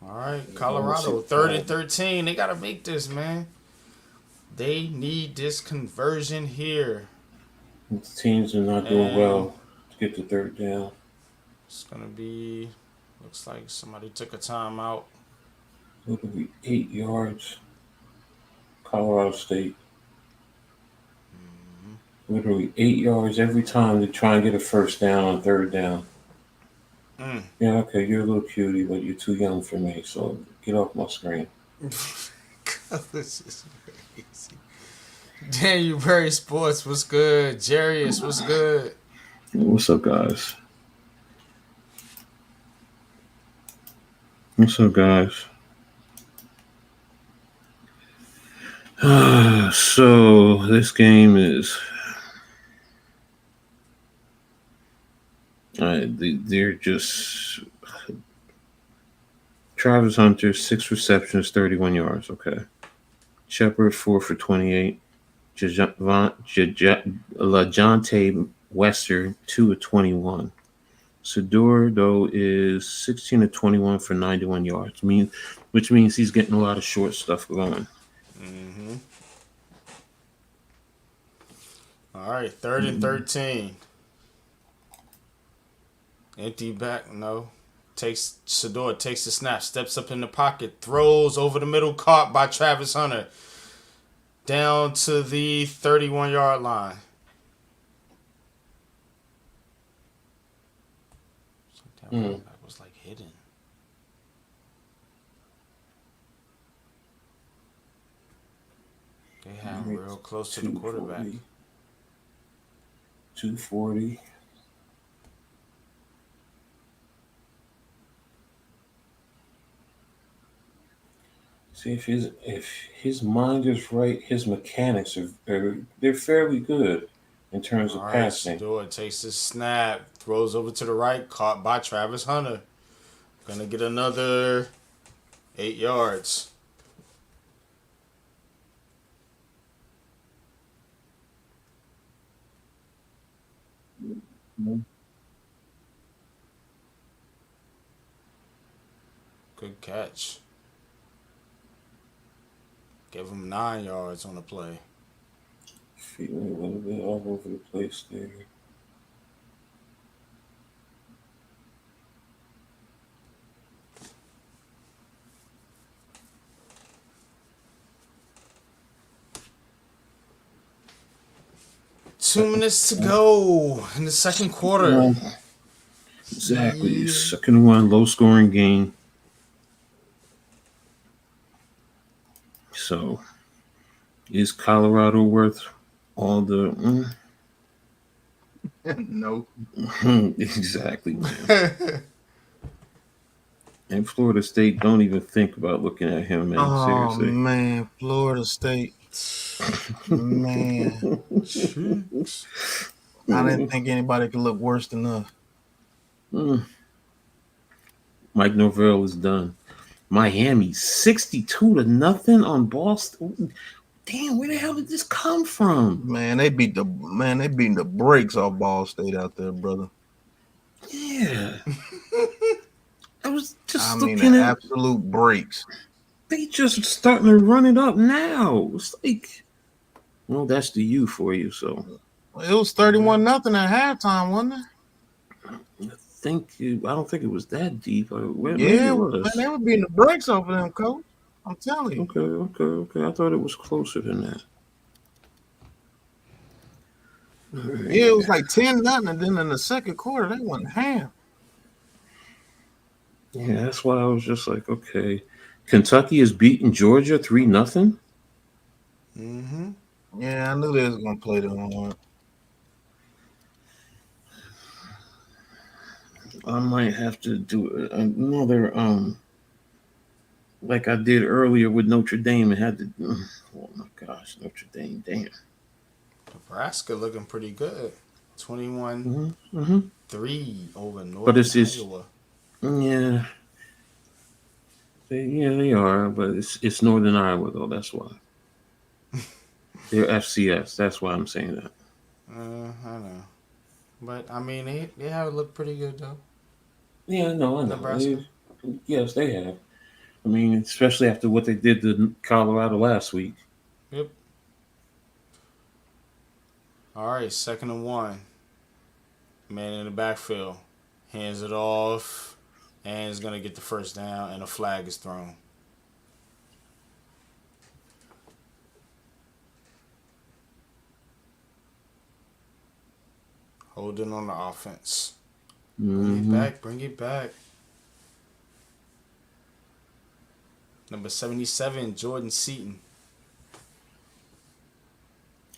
All right, Colorado, 3rd and 13. They got to make this, man. They need this conversion here. The teams are not doing well to get the 3rd down. It's going to be, looks like somebody took a timeout. It'll be 8 yards. Colorado State. Literally 8 yards every time to try and get a 1st down on 3rd down. Yeah, okay, you're a little cutie, but you're too young for me, so get off my screen. This is crazy. Daniel Berry Sports, what's good? Jarius, what's good? What's up, guys? What's up, guys? So this game is they're just Travis Hunter 6 receptions, 31 yards. Okay, Shepard 4 for 28. LaJonte Wester 2 of 21. Sador though is 16 of 21 for 91 yards. Which means he's getting a lot of short stuff going. All right, 3rd and 13. Empty back, no. Sador takes the snap, steps up in the pocket, throws over the middle, caught by Travis Hunter. Down to the 31-yard line. That was like hidden. They have him real close to the quarterback. 240. See, if his mind is right, his mechanics they're fairly good in terms of passing. Sador takes the snap, throws over to the right, caught by Travis Hunter. Gonna get another 8 yards. Good catch. Give him 9 yards on the play. Feeling a little bit all over the place there. Two minutes to go in the second quarter. Exactly. Second one, low scoring game. So, is Colorado worth all the? No. Exactly, man. And Florida State don't even think about looking at him, man. Oh Seriously. man, Florida State. Man, Cheeks. I didn't think anybody could look worse than us. Mike Norvell is done. Miami 62-0 on Boston. Damn, where the hell did this come from? Man, they beating the brakes off Ball State out there, brother. Yeah. I was just The looking at absolute brakes. they just starting to run it up now. It's like, well, that's the U for you. So It was 31-0 at halftime, wasn't it? I don't think it was that deep. Maybe Yeah, it man, was. they were beating the brakes off of them, coach. I'm telling you. Okay. I thought it was closer than that. Yeah, it was like 10-0, and then in the second quarter they went ham. Yeah, that's why I was just like, okay. Kentucky is beating Georgia 3-0. Yeah, I knew they was gonna play them hard. I might have to do another like I did earlier with Notre Dame and had to. Oh my gosh, Notre Dame, damn. Nebraska looking pretty good. 21-3 over Northern But it's Iowa. Yeah. They are, but it's Northern Iowa though. That's why they're FCS. That's why I'm saying that. I know, but I mean they have looked pretty good though. Yeah, I know. Nebraska. Yes, they have. I mean, especially after what they did to Colorado last week. Yep. All right, 2nd and 1. Man in the backfield hands it off, and is gonna get the first down, and a flag is thrown. Holding on the offense. Bring it back. Number 77, Jordan Seaton.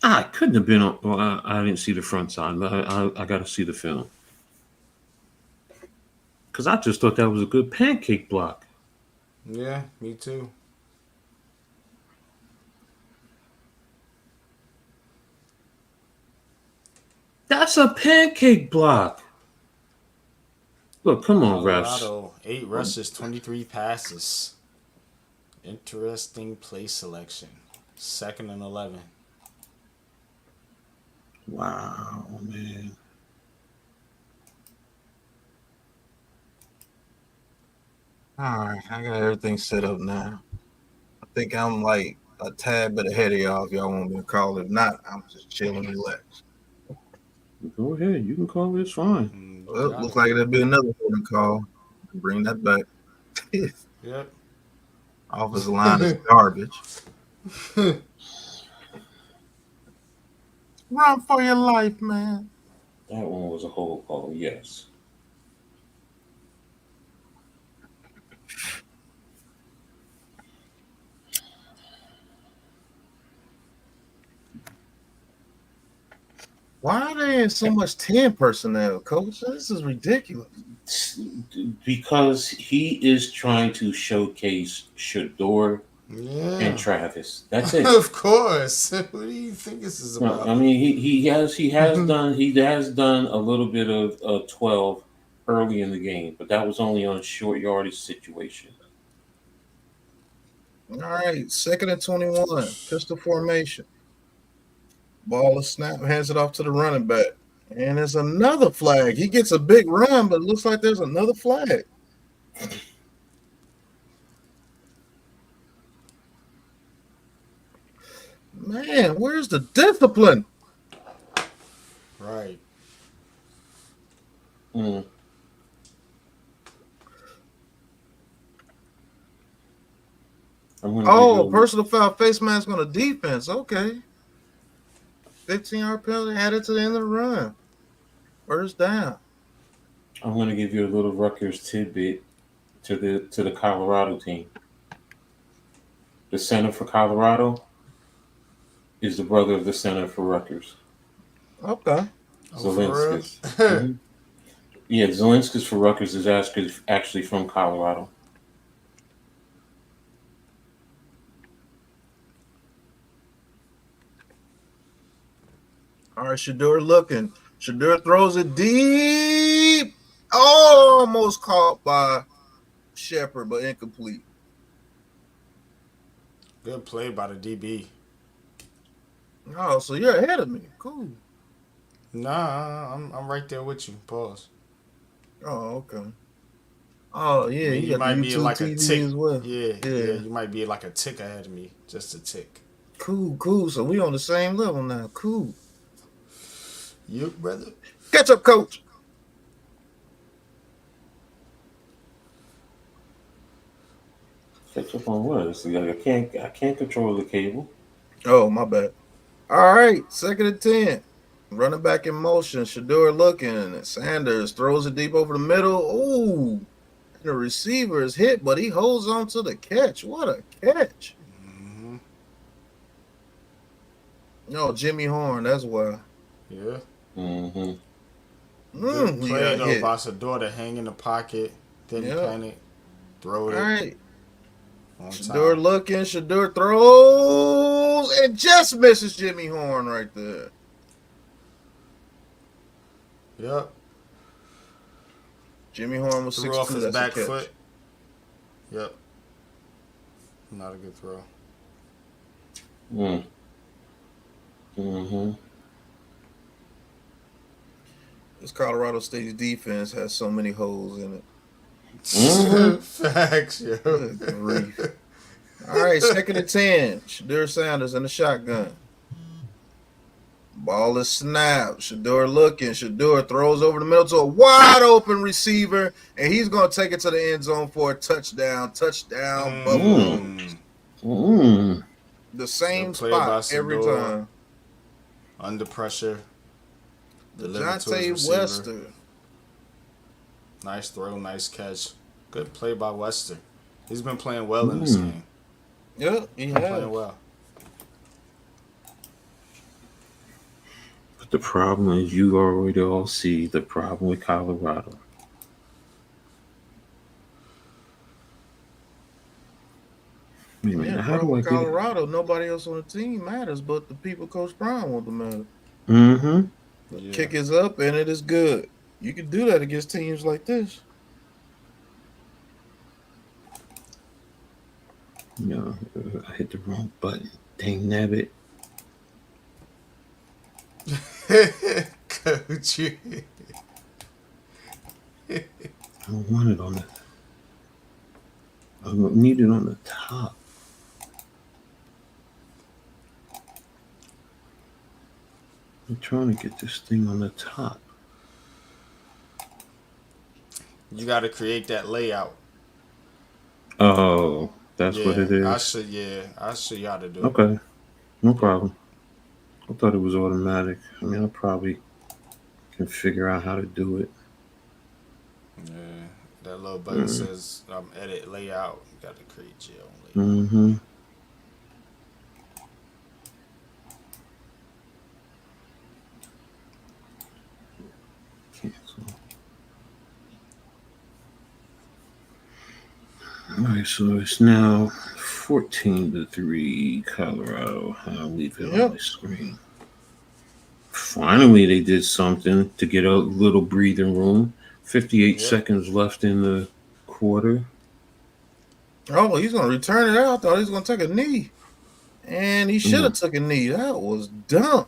I couldn't have been on. Well, I didn't see the front side. I got to see the film because I just thought that was a good pancake block. Yeah, me too. That's a pancake block. Look, come on, refs. Colorado, 8 rushes, 23 passes. Interesting play selection. 2nd and 11. Wow, man. All right, I got everything set up now. I think I'm like a tad bit ahead of y'all if y'all want me to call it. If not, I'm just chilling and relax. Go ahead. You can call it. It's fine. Well, it looks like there'll be another holding call. Bring that back. Yep. Offensive line is garbage. Run for your life, man. That one was a hold call, yes. Why are they in so much 10 personnel, coach? This is ridiculous. Because he is trying to showcase Shador and Travis. That's it. Of course. What do you think this is about? I mean, he has done a little bit of 12 early in the game, but that was only on a short yardage situation. All right, 2nd and 21, pistol formation. Ball is snapped, hands it off to the running back. And there's another flag. He gets a big run, but it looks like there's another flag. Man, where's the discipline? Right. Personal foul, face mask on the defense. Okay. 15-yard penalty added to the end of the run. First down. I'm going to give you a little Rutgers tidbit to the Colorado team. the center for Colorado, is the brother of the center for Rutgers. Okay. Zelinskis. Mm-hmm. Yeah, Zelinskis for Rutgers is actually from Colorado. All right, Shador looking. Shador throws it deep. Almost caught by Shepard, but incomplete. Good play by the DB. Oh, so you're ahead of me. Cool. Nah, I'm right there with you. Pause. Oh, okay. Oh, yeah, I mean, you you got might the be YouTube like a TV tick. as well. Yeah. You might be like a tick ahead of me. Just a tick. Cool. So we on the same level now. Cool. You, brother. Catch up, coach. Catch up on what? See, I can't control the cable. Oh, my bad. All right, 2nd and 10. Running back in motion. Shador looking. Sanders throws it deep over the middle. Ooh. The receiver is hit, but he holds on to the catch. What a catch. Mm-hmm. No, Jimmy Horn, that's why. Yeah. Mm-hmm. Good play, though, hit. by Shador to hang in the pocket. Didn't panic. Throw it. All right. Shador looking. Shador throws and just misses Jimmy Horn right there. Yep. Jimmy Horn was 6'2". Threw off his That's back a catch. foot. Yep. Not a good throw. Mm-hmm. This Colorado State defense has so many holes in it. Mm-hmm. Facts, yo. Good grief. All right, 2nd and 10. Shador Sanders in the shotgun. Ball is snapped. Shador looking. Shador throws over the middle to a wide open receiver, and he's going to take it to the end zone for a touchdown. Bubble. The same spot every time. Under pressure. DeJounte Wester. Nice throw, nice catch. Good play by Wester. He's been playing well in this game. Yeah, he has. Playing well. But the problem is, you already all see the problem with Colorado. How do I get Colorado? Nobody else on the team matters, but the people Coach Brown want to matter. Mm-hmm. The kick is up, and it is good. You can do that against teams like this. No, I hit the wrong button. Dang nabbit. Coach. I want it on the. I need it on the top. I'm trying to get this thing on the top. You got to create that layout. Oh, that's what it is. I show you how to do it. Okay, no problem. I thought it was automatic. I mean, I probably can figure out how to do it. Yeah, that little button says edit layout. You got to create your own layout. Mm-hmm. All right, so it's now 14-3 Colorado. I'll leave it on the screen. Finally, they did something to get a little breathing room. 58 seconds left in the quarter. Oh, he's going to return it out. I thought he was going to take a knee. And he should have took a knee. That was dumb.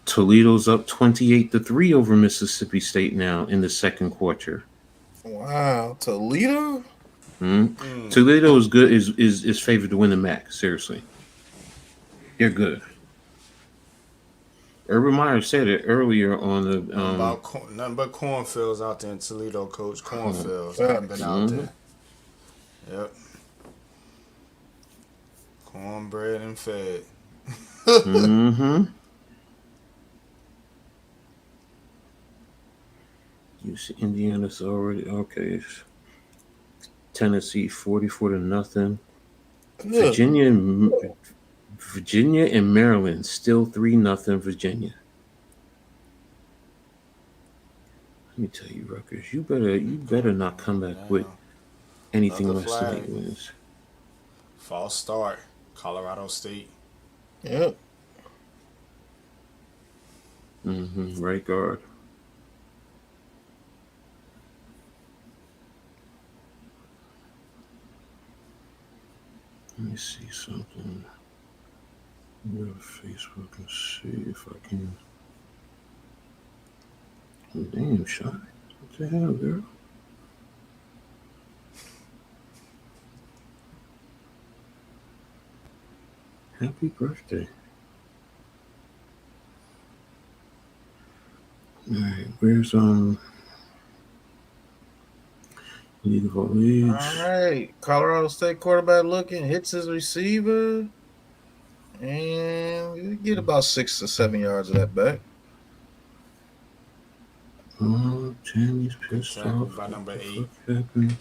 Toledo's up 28-3 over Mississippi State now in the second quarter. Wow, Toledo? Toledo is good. Is favored to win the MAC. Seriously, they're good. Urban Meyer said it earlier on the nothing but cornfields out there in Toledo, Coach. Cornfields. Haven't been out there. Yep. Cornbread and fed. You see, Indiana's already okay. Tennessee 44-0. Good. Virginia and Maryland still 3-0 Virginia. Let me tell you, Rutgers, you better not come back with anything Another less than flag. 8 wins. False start. Colorado State. Yep. Right guard. Let me see something. Go to Facebook and see if I can. Damn, shot. What the hell, girl? Happy birthday. All right, where's League of All Age? All right. Colorado State quarterback looking, hits his receiver, and you get about 6 to 7 yards of that back. Oh, Tammy's pissed tackle off. by number What the 8. fuck happened?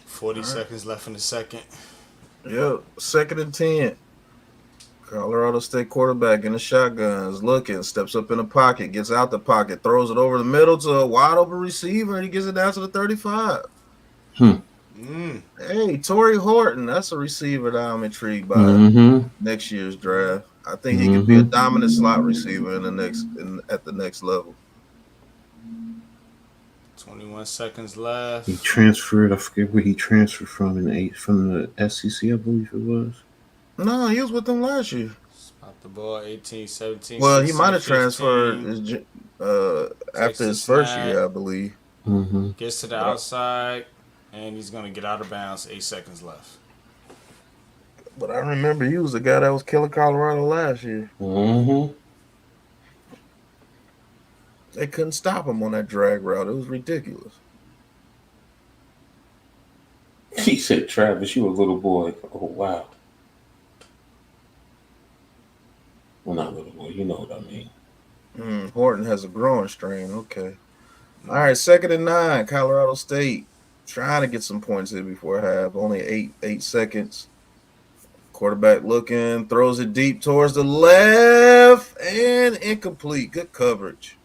40 seconds left in the second. Yep. 2nd and 10. Colorado State quarterback in the shotguns, looking, steps up in the pocket, gets out the pocket, throws it over the middle to a wide open receiver, and he gets it down to the 35. Hey, Torrey Horton, that's a receiver that I'm intrigued by next year's draft. I think he could be a dominant slot receiver at the next level. 21 seconds left. He transferred. I forget where he transferred from from the SEC, I believe it was. No, he was with them last year. Spot the ball, 18, 17, Well, 16, he might have 15. transferred after his first year, I believe. Gets to the outside, and he's going to get out of bounds. 8 seconds left. But I remember he was the guy that was killing Colorado last year. They couldn't stop him on that drag route. It was ridiculous. He said, Travis, you a little boy. Oh, wow. Well, not little boy. You know what I mean. Horton has a growing strain. Okay. All right, 2nd and 9. Colorado State trying to get some points in before half. Only 8 seconds. Quarterback looking, throws it deep towards the left, and incomplete. Good coverage.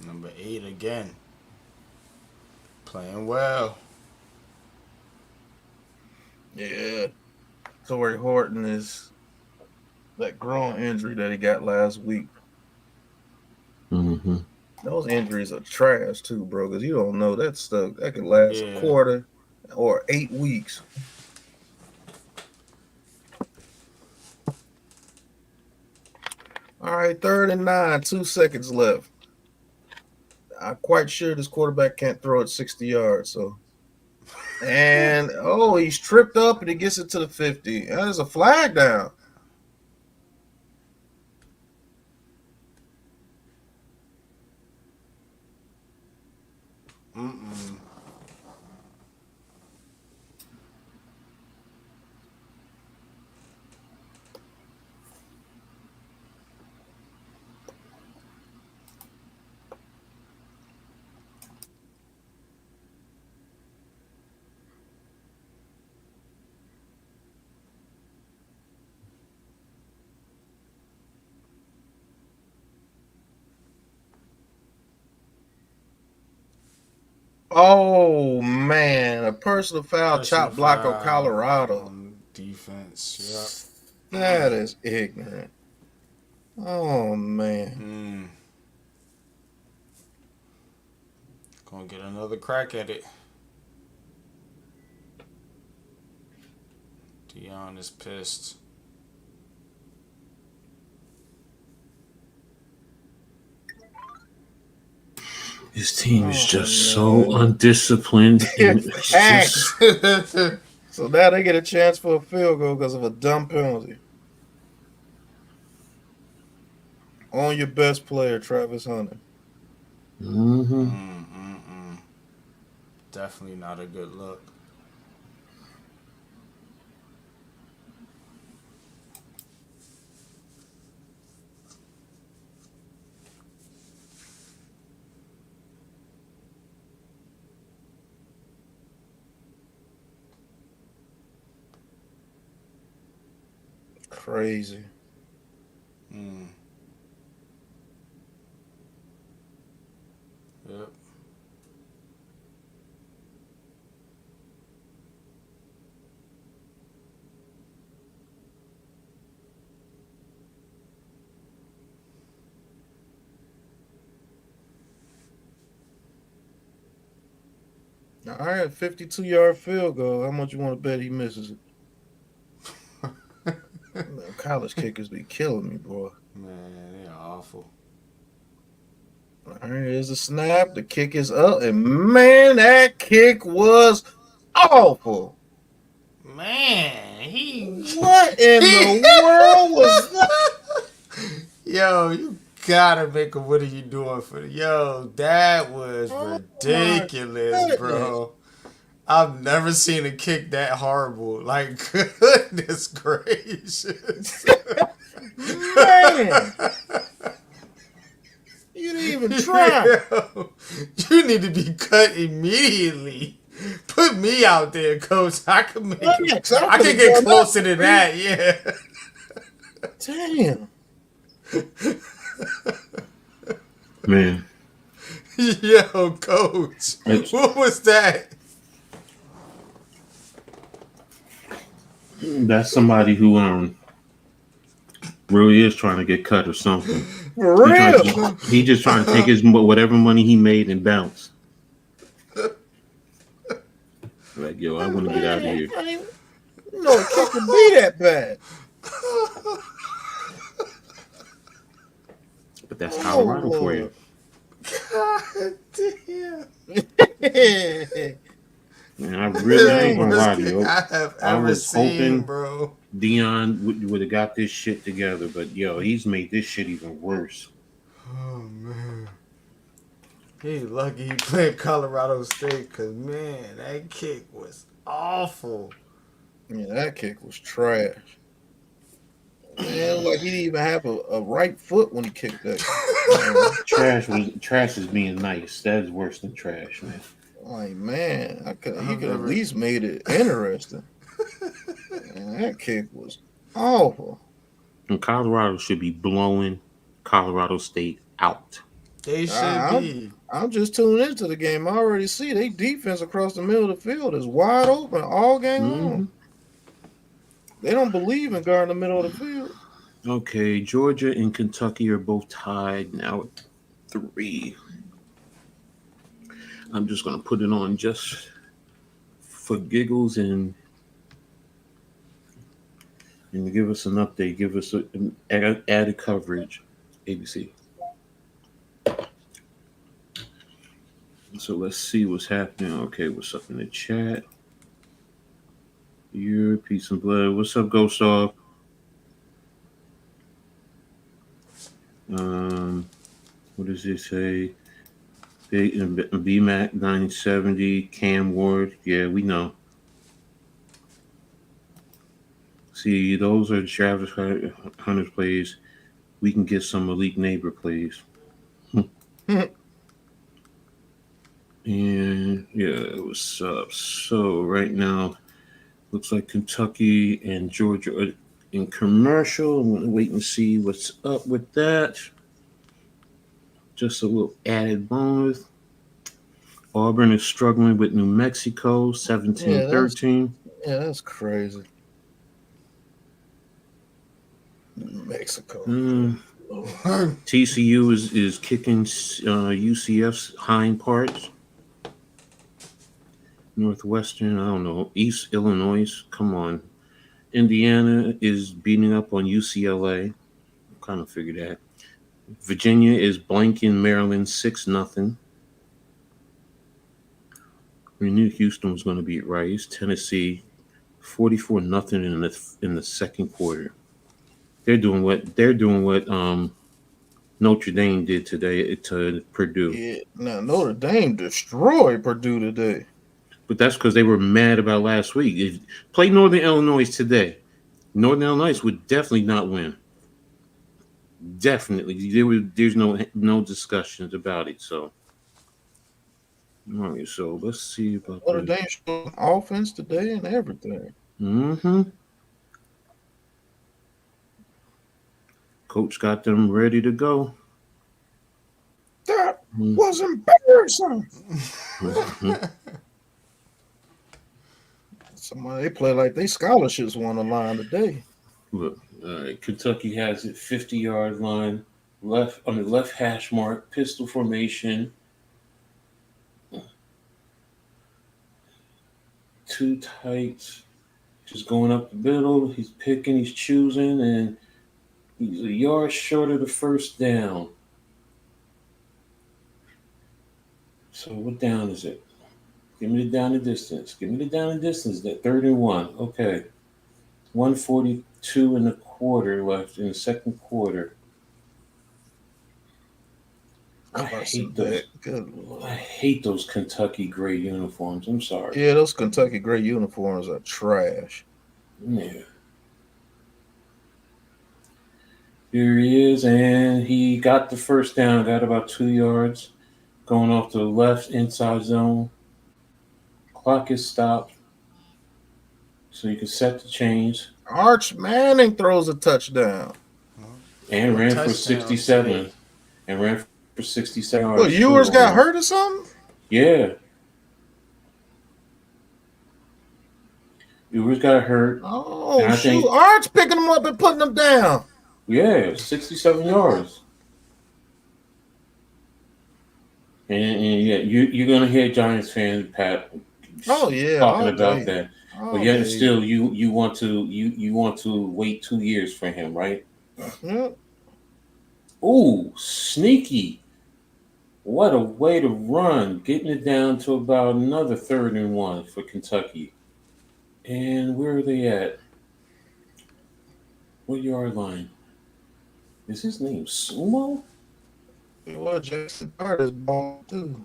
Number 8 again. Playing well. Yeah. Torrey Horton is that groin injury that he got last week. Those injuries are trash too, bro, because you don't know that stuff. That could last a quarter or 8 weeks. All right, 3rd and 9, 2 seconds left. I'm quite sure this quarterback can't throw it 60 yards. So, and he's tripped up and he gets it to the 50. There's a flag down. Oh, man. A personal foul, chop block on Colorado. On defense, That is ignorant. Oh, man. Gonna get another crack at it. Dion is pissed. His team is just so undisciplined. So now they get a chance for a field goal because of a dumb penalty. On your best player, Travis Hunter. Definitely not a good look. crazy. Yep. All right, 52-yard field goal. How much you want to bet he misses it? Man, college kickers be killing me, boy. Man, they're awful. All right, here's a snap. The kick is up, and man, that kick was awful. Man, What in the world was that? Yo, you gotta make a what are you doing for the that was ridiculous, bro. I've never seen a kick that horrible. Like, goodness gracious. Man. You didn't even try. Yo, you need to be cut immediately. Put me out there, coach. I can make I can get closer to that, yeah. Damn. Man. Yo, coach. What was that? That's somebody who really is trying to get cut or something. For real. He just trying to take his whatever money he made and bounce. Like, yo, I want to get out of here. No, it can't be that bad. But that's Colorado for you. God damn. Man, I ain't gonna lie to you. I have I ever was seen, hoping bro. Dion would have got this shit together, but yo, he's made this shit even worse. Oh man, he's lucky he played Colorado State, cause man, that kick was awful. Yeah, that kick was trash. Man, like he didn't even have a right foot when he kicked that. Trash is being nice. That is worse than trash, man. Like, man, he could at least made it interesting. Man, that kick was awful. And Colorado should be blowing Colorado State out. They should be. I'm just tuning into the game. I already see they defense across the middle of the field is wide open all game long. They don't believe in guarding the middle of the field. Okay, Georgia and Kentucky are both tied now at 3. I'm just going to put it on just for giggles and to give us an update, give us an added coverage, ABC. So let's see what's happening. Okay, what's up in the chat? Your peace and blood. What's up, Ghost Dog? What does it say? BMAC 970, Cam Ward. Yeah, we know. See, those are Travis Hunter's plays. We can get some elite neighbor plays. And yeah, what's up? So right now, looks like Kentucky and Georgia are in commercial. I'm going to wait and see what's up with that. Just a little added bonus. Auburn is struggling with New Mexico, 17-13. Yeah, that's crazy. New Mexico. TCU is kicking UCF's hind parts. Northwestern, I don't know. East Illinois, come on. Indiana is beating up on UCLA. Kind of figured that. Virginia is blanking Maryland 6-0. We knew Houston was going to beat Rice. Tennessee 44-0 in the second quarter. They're doing what Notre Dame did today to Purdue. Yeah, now Notre Dame destroyed Purdue today. But that's because they were mad about last week. If play Northern Illinois today, Northern Illinois would definitely not win. Definitely, there's no discussions about it. So, all right. So let's see about Notre Dame showed offense today and everything. Mm-hmm. Coach got them ready to go. That was embarrassing. Somebody, they play like they scholarships on the line today. Look, Kentucky has it 50-yard line, left on the left hash mark, pistol formation. Two tights, just going up the middle. He's picking, he's choosing, and he's a yard short of the first down. So what down is it? Give me the down and distance. Give me the down and distance. That 3rd and 1. Okay. 142 and a quarter left in the second quarter. I hate those Kentucky gray uniforms. I'm sorry. Yeah, those Kentucky gray uniforms are trash. Yeah. Here he is, and he got the first down. Got about 2 yards. Going off to the left inside zone. Clock is stopped. So you can set the chains. Arch Manning throws a touchdown. And ran for 67. And ran for 67 yards. What, Ewers got hurt or something? Yeah. Ewers got hurt. Oh, shoot. Arch picking them up and putting them down. Yeah, 67 yards. And yeah, you're going to hear Giants fans, Pat, talking about that. But yet still, you want to wait 2 years for him, right? Yep. Ooh, sneaky! What a way to run, getting it down to about another 3rd and 1 for Kentucky. And where are they at? What yard line? Is his name Sumo? Well, Jackson Carter's ball too.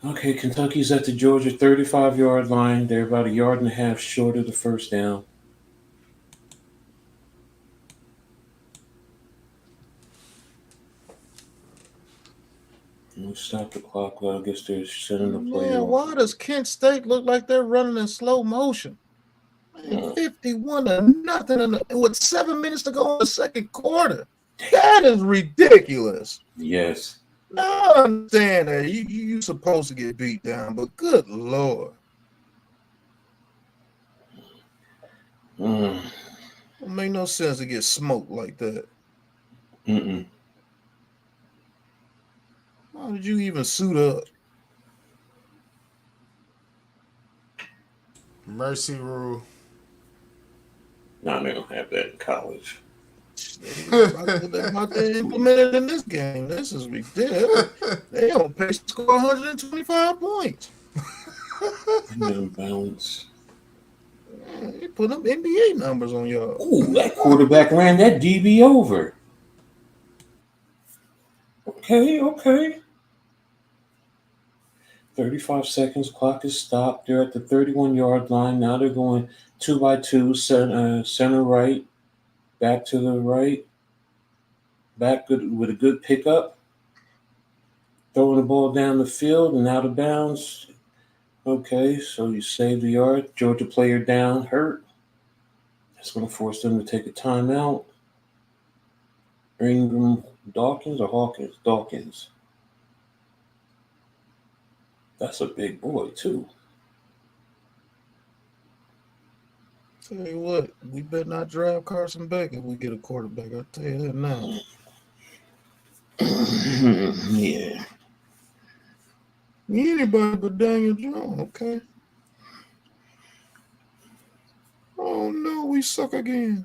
Okay, Kentucky's at the Georgia 35-yard line. They're about 1.5 yards short of the first down. We'll stop the clock. Well, I guess they're setting the play. Man, why does Kent State look like they're running in slow motion? Man, 51-0 with 7 minutes to go in the second quarter. That is ridiculous. Yes. Now I understand that you supposed to get beat down, but good Lord. It don't make no sense to get smoked like that. How did you even suit up? Mercy rule. No, they don't have that in college. They're about to implement it in this game. This is ridiculous. They on pace to score 125 points. Balance. They put up NBA numbers on y'all. Ooh, that quarterback ran that DB over. Okay. 35 seconds. Clock is stopped. They're at the 31-yard line. Now they're going 2x2, center right. Back to the right. Back with a good pickup. Throwing the ball down the field and out of bounds. Okay, so you save the yard. Georgia player down, hurt. That's going to force them to take a timeout. Ingram Dawkins or Hawkins? Dawkins. That's a big boy, too. Tell you what, we better not draft Carson Beck if we get a quarterback. I'll tell you that now. Yeah. Anybody but Daniel Jones, okay? Oh, no, we suck again.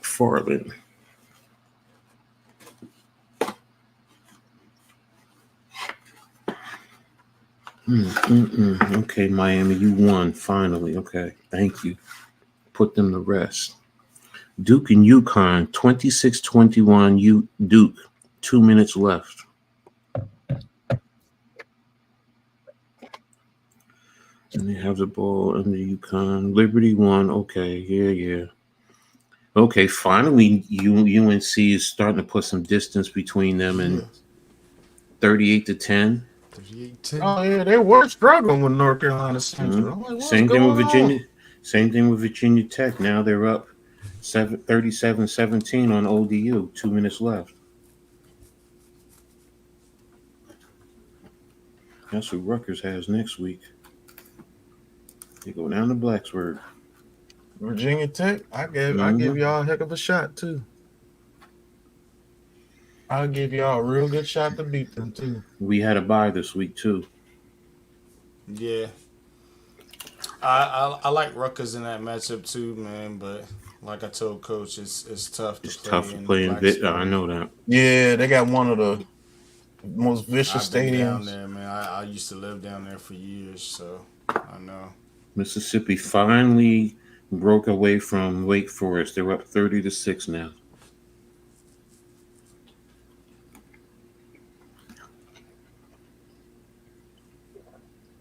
Farland. Okay, Miami, you won finally. Okay, thank you. Put them to rest. Duke and UConn, 26-21. Duke, 2 minutes left. And they have the ball under UConn. Liberty won. Okay, yeah. Okay, finally, UNC is starting to put some distance between them and 38-10. 38-10. Oh yeah, they were struggling with North Carolina Central. I'm like, what's Same thing with going Virginia. on? Same thing with Virginia Tech. Now they're up 37-17 on ODU. 2 minutes left. That's who Rutgers has next week. They go down to Blacksburg. Virginia Tech, I give y'all a heck of a shot too. I'll give y'all a real good shot to beat them too. We had a bye this week too. Yeah. I like Rutgers in that matchup too, man. But like I told Coach, it's tough to It's play. tough to play in I know that. Yeah, they got one of the most vicious I've been stadiums down there, man. I used to live down there for years, so I know. Mississippi finally broke away from Wake Forest. They're up 30-6 now.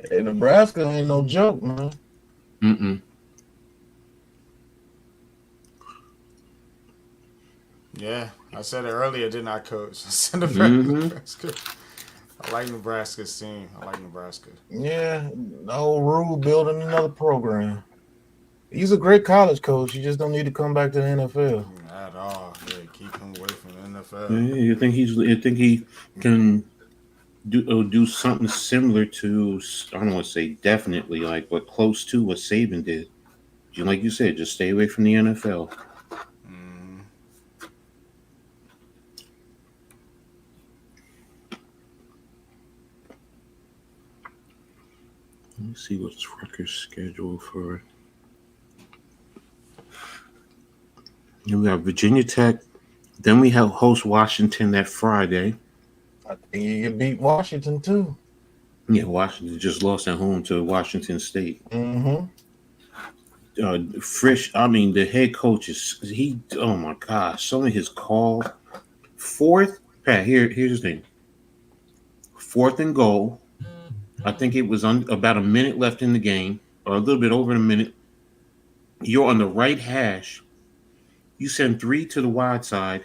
Hey, Nebraska ain't no joke, man. Yeah, I said it earlier, didn't I, Coach? I said Nebraska. I like Nebraska's team. I like Nebraska. Yeah, the old Rule building another program. He's a great college coach. You just don't need to come back to the NFL. At all. Yeah, keep him away from the NFL. Yeah, you think he can do something similar to, I don't want to say definitely, like, but close to what Saban did. Like you said, just stay away from the NFL. Let me see what's Rutgers' schedule for. And we have Virginia Tech. Then we have host Washington that Friday. I think you can beat Washington too. Yeah, Washington just lost at home to Washington State. Frisch, I mean, the head coach oh my gosh, some of his call. Pat, here's the thing. 4th and goal. I think it was about a minute left in the game, or a little bit over a minute. You're on the right hash. You send 3 to the wide side,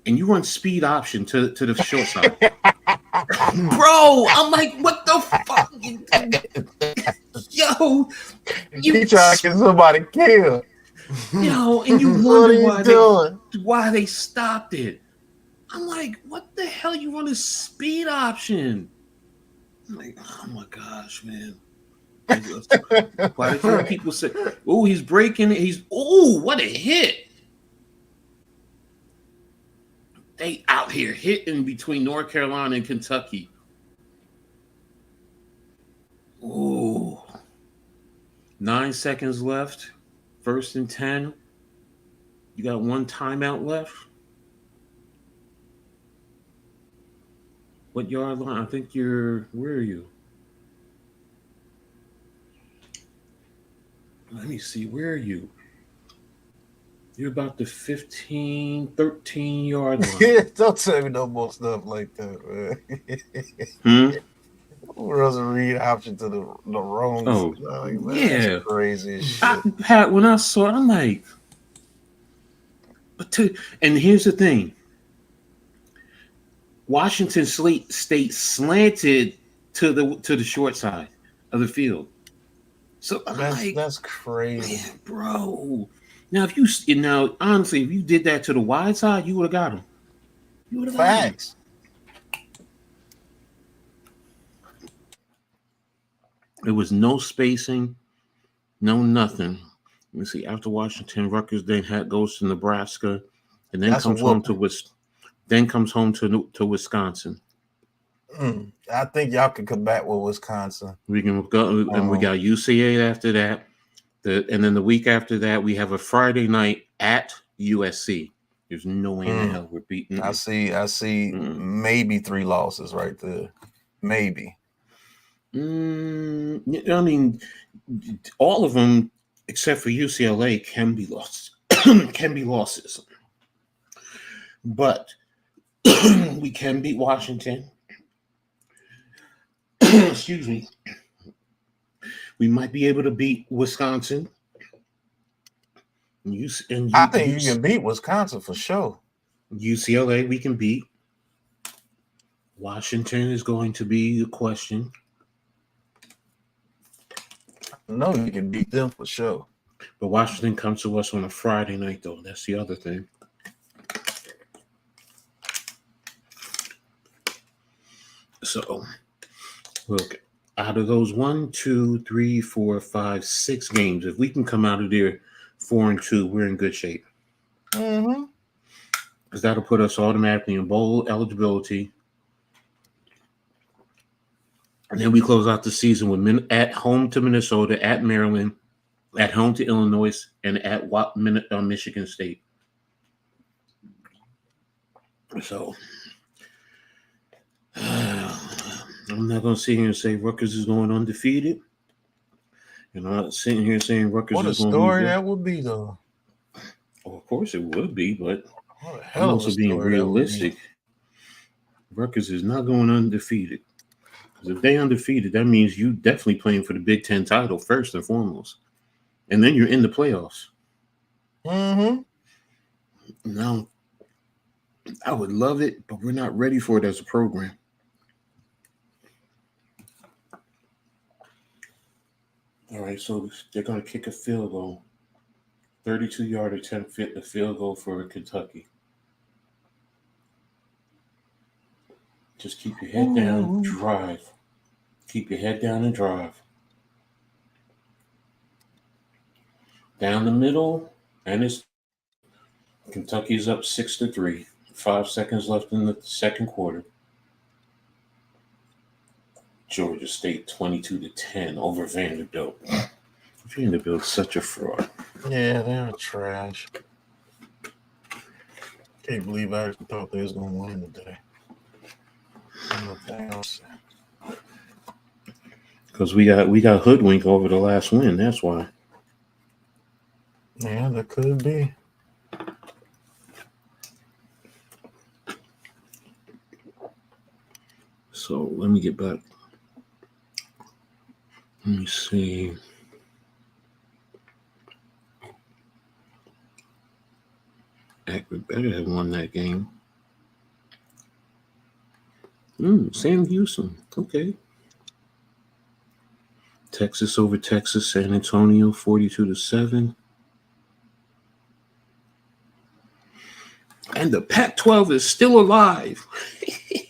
and you run speed option to the short side. Bro, I'm like, what the fuck? Yo, you trying to get somebody killed. Yo, and you wonder why they stopped it. I'm like, what the hell you run a speed option? I'm like, oh my gosh, man. Why do people say, oh, he's breaking it? What a hit. They out here hitting between North Carolina and Kentucky. Ooh. 9 seconds left. 1st and 10. You got 1 timeout left. What yard line? I think where are you? Let me see. Where are you? You're about the 13 yard line. Don't tell me no more stuff like that, man. Who runs a read option to the wrong? Oh, man, yeah. That's crazy as shit. Pat, when I saw it, I'm like, and here's the thing. Washington State slanted to the short side of the field. So that's crazy, man, bro. Now, honestly, if you did that to the wide side, you would have got him. You would have got him. Facts. There was no spacing, no nothing. Let me see. After Washington, Rutgers then goes to Nebraska, and then comes home to Wisconsin. I think y'all can come back with Wisconsin. We can go, and we got UCA after that. And then the week after that, we have a Friday night at USC. There's no way in the hell we're beating. I see maybe 3 losses right there. Maybe. I mean, all of them except for UCLA can be losses. But we can beat Washington. Excuse me. We might be able to beat Wisconsin. I think you can beat Wisconsin for sure. UCLA we can beat. Washington is going to be the question. I know you can beat them for sure. But Washington comes to us on a Friday night, though. That's the other thing. So, look, out of those 1, 2, 3, 4, 5, 6 games, if we can come out of there 4-2, we're in good shape. Mm-hmm. Because that'll put us automatically in bowl eligibility. And then we close out the season with at home to Minnesota, at Maryland, at home to Illinois, and at Michigan State. So, I'm not going to sit here and say Rutgers is going undefeated. And I'm not sitting here saying Rutgers is going to be What a story that would be, though. Well, of course it would be, but I'm also being realistic. Rutgers is not going undefeated. Because if they undefeated, that means you definitely playing for the Big Ten title first and foremost. And then you're in the playoffs. Mm-hmm. Now, I would love it, but we're not ready for it as a program. All right, so they're going to kick a field goal. 32-yard attempt, a field goal for Kentucky. Just keep your head down, drive. Keep your head down and drive. Down the middle, and it's Kentucky's up 6-3. 5 seconds left in the second quarter. Georgia State 22-10 over Vanderbilt. Vanderbilt's such a fraud. Yeah, they're trash. Can't believe I actually thought they was gonna win today. Because we got hoodwinked over the last win. That's why. Yeah, that could be. So let me get back. Let me see. Akron better have won that game. Sam Houston. Okay. Texas over Texas, San Antonio, 42-7. And the Pac-12 is still alive.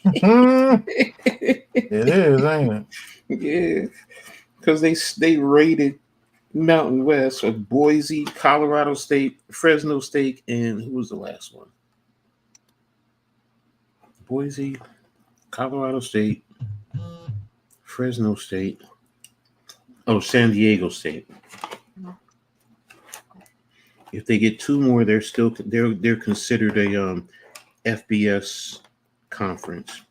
It is, ain't it? Yeah. Because they raided Mountain West of Boise, Colorado State, Fresno State, and who was the last one? Boise, Colorado State, Fresno State. Oh, San Diego State. If they get 2 more, they're considered a FBS conference.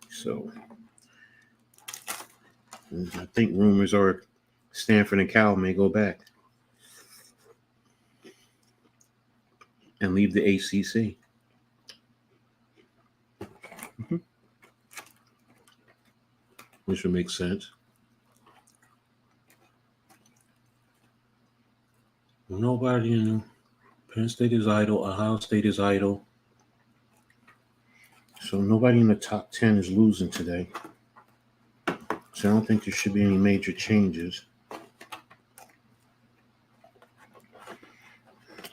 So I think rumors are Stanford and Cal may go back and leave the ACC. Which would make sense. Nobody, Penn State is idle. Ohio State is idle. So nobody in the top 10 is losing today. So I don't think there should be any major changes.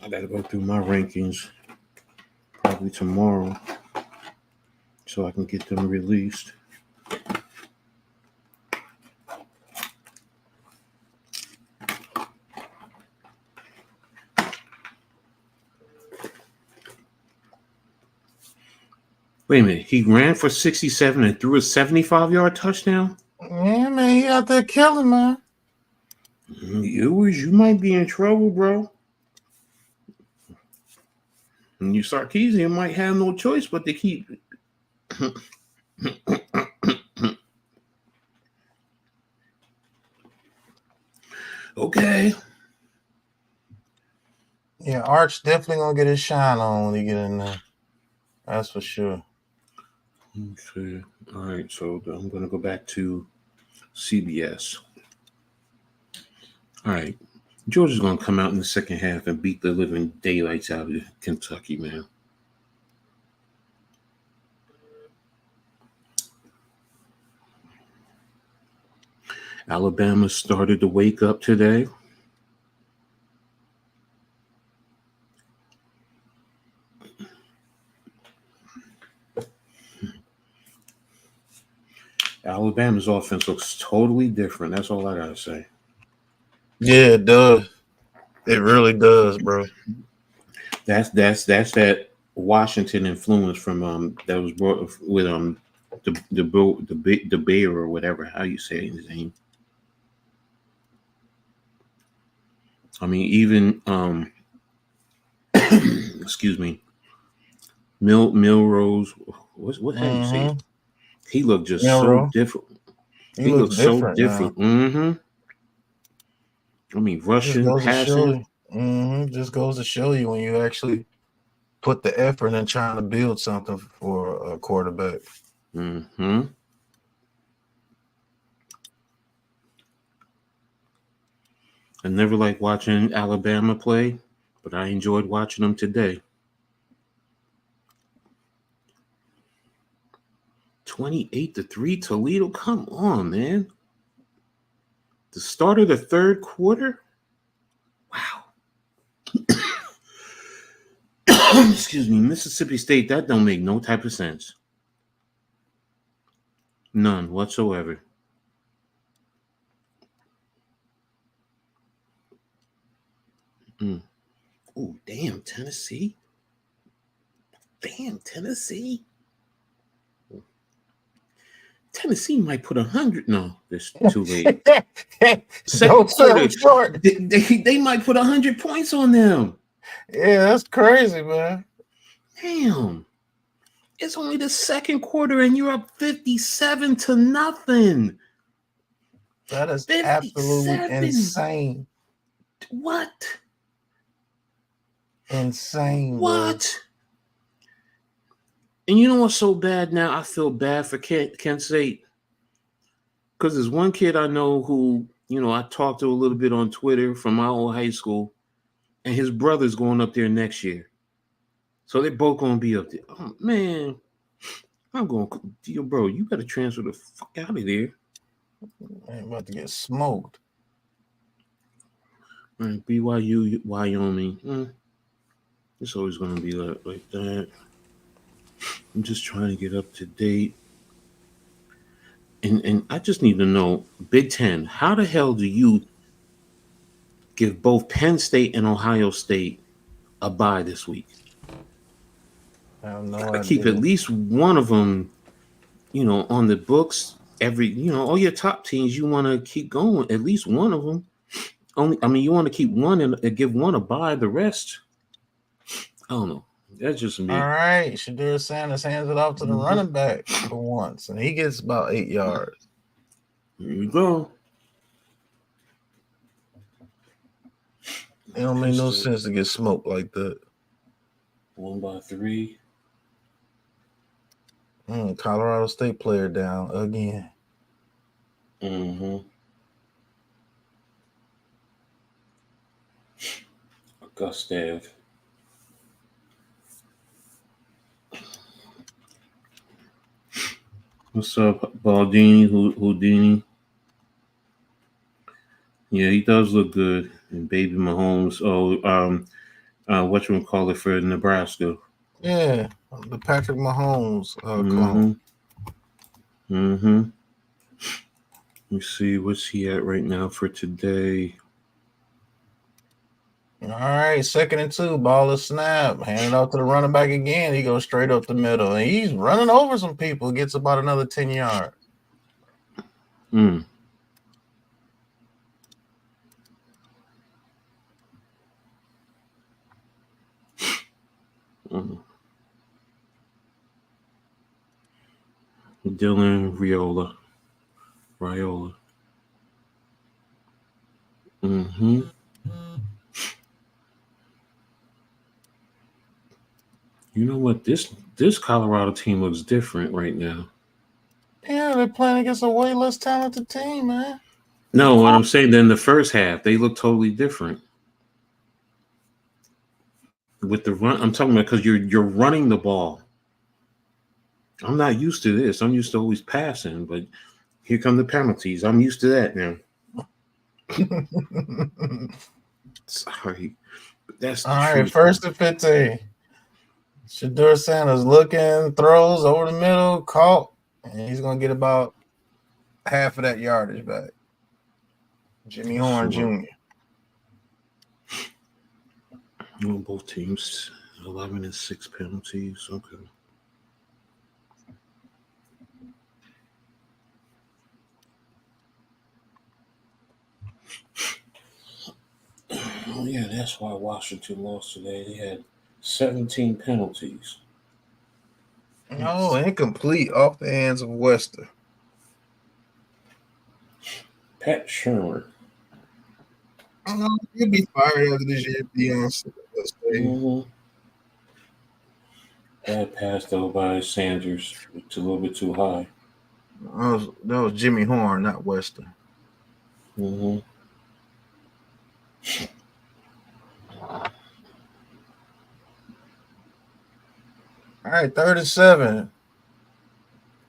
I got to go through my rankings probably tomorrow so I can get them released. Wait a minute. He ran for 67 and threw a 75-yard touchdown? Yeah, man. He out there killing, man. You might be in trouble, bro. And you Sarkisian might have no choice but to keep Okay. Yeah, Arch definitely gonna get his shine on when he get in there. That's for sure. Okay. All right. So I'm going to go back to CBS. All right. Georgia's going to come out in the second half and beat the living daylights out of Kentucky, man. Alabama started to wake up today. Alabama's offense looks totally different. That's all I gotta say. Yeah, it does. It really does, bro. That's that Washington influence from that was brought with the bear or whatever, how you say his name. I mean, even excuse me, Milrose. What how you say it? He looked just so different. He He looked looks so different different. now. I mean, rushing, passing. Just goes to show you when you actually put the effort in trying to build something for a quarterback. I never liked watching Alabama play, but I enjoyed watching them today. 28-3 Toledo. Come on, man. The start of the third quarter? Wow. Excuse me, Mississippi State, that don't make no type of sense. None whatsoever. Oh, damn, Tennessee. Damn, Tennessee. Tennessee might put 100. No, it's too late. Second quarter, short. They might put 100 points on them. Yeah, that's crazy, man. Damn. It's only the second quarter and you're up 57-0. That is 57. Absolutely insane. What? Insane. What? Bro. And you know what's so bad now? I feel bad for Kent State. Because there's one kid I know who, I talked to a little bit on Twitter from my old high school, and his brother's going up there next year. So they're both going to be up there. Oh, man. I'm going, bro, you better transfer the fuck out of there. I'm about to get smoked. All right, BYU, Wyoming. It's always going to be like that. I'm just trying to get up to date. And I just need to know, Big Ten, how the hell do you give both Penn State and Ohio State a bye this week? I have no Gotta idea. keep at least one of them, on the books. All your top teams, you want to keep going. At least one of them. You want to keep one and give one a bye. The rest, I don't know. That's just me. All right, Shadur Sanders hands it off to the running back for once, and he gets about 8 yards. Here you go. It don't make no sense to get smoked like that. 1-3. Colorado State player down again. Gustav. What's up, Baldini, Houdini? Yeah, he does look good. And Baby Mahomes. Whatchamacallit for Nebraska. Yeah, the Patrick Mahomes clone. Let me see, what's he at right now for today? All right, 2nd and 2, ball is snap. Hand it off to the running back again. He goes straight up the middle. And he's running over some people. Gets about another 10 yards. Dylan Raiola. You know what? This Colorado team looks different right now. Yeah, they're playing against a way less talented team, man. No, what I'm saying, then the first half, they look totally different. With the run, I'm talking about because you're running the ball. I'm not used to this. I'm used to always passing, but Here come the penalties. I'm used to that now. Sorry. But that's the All right, truth. first and 15. Shedeur Sanders looking, throws over the middle, caught, and he's going to get about half of that yardage back. Jimmy Horn Jr. Both teams, 11 and 6 penalties. Okay. Oh, yeah, that's why Washington lost today. They had 17 penalties. Oh, incomplete off the hands of Wester. Pat Shermer. He'll be fired after this year, Beyonce. Mm-hmm. Bad pass, though, by Sanders. It's a little bit too high. That was Jimmy Horn, not Wester. Mm-hmm. All right, 3rd and 7.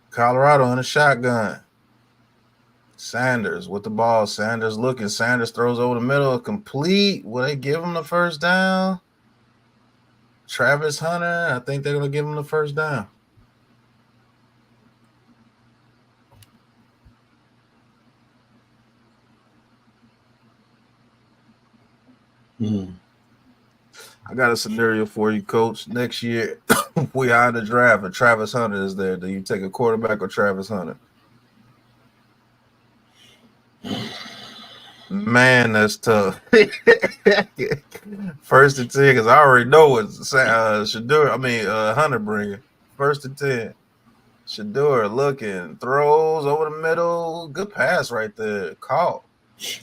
Colorado in a shotgun. Sanders with the ball. Sanders looking. Sanders throws over the middle. Complete. Will they give him the first down? Travis Hunter, I think they're going to give him the first down. I got a scenario for you, Coach. Next year, we are in the draft and Travis Hunter is there. Do you take a quarterback or Travis Hunter? Man, that's tough. First and 10, because I already know what Hunter bringing. First and 10. Shedeur looking, throws over the middle. Good pass right there. Caught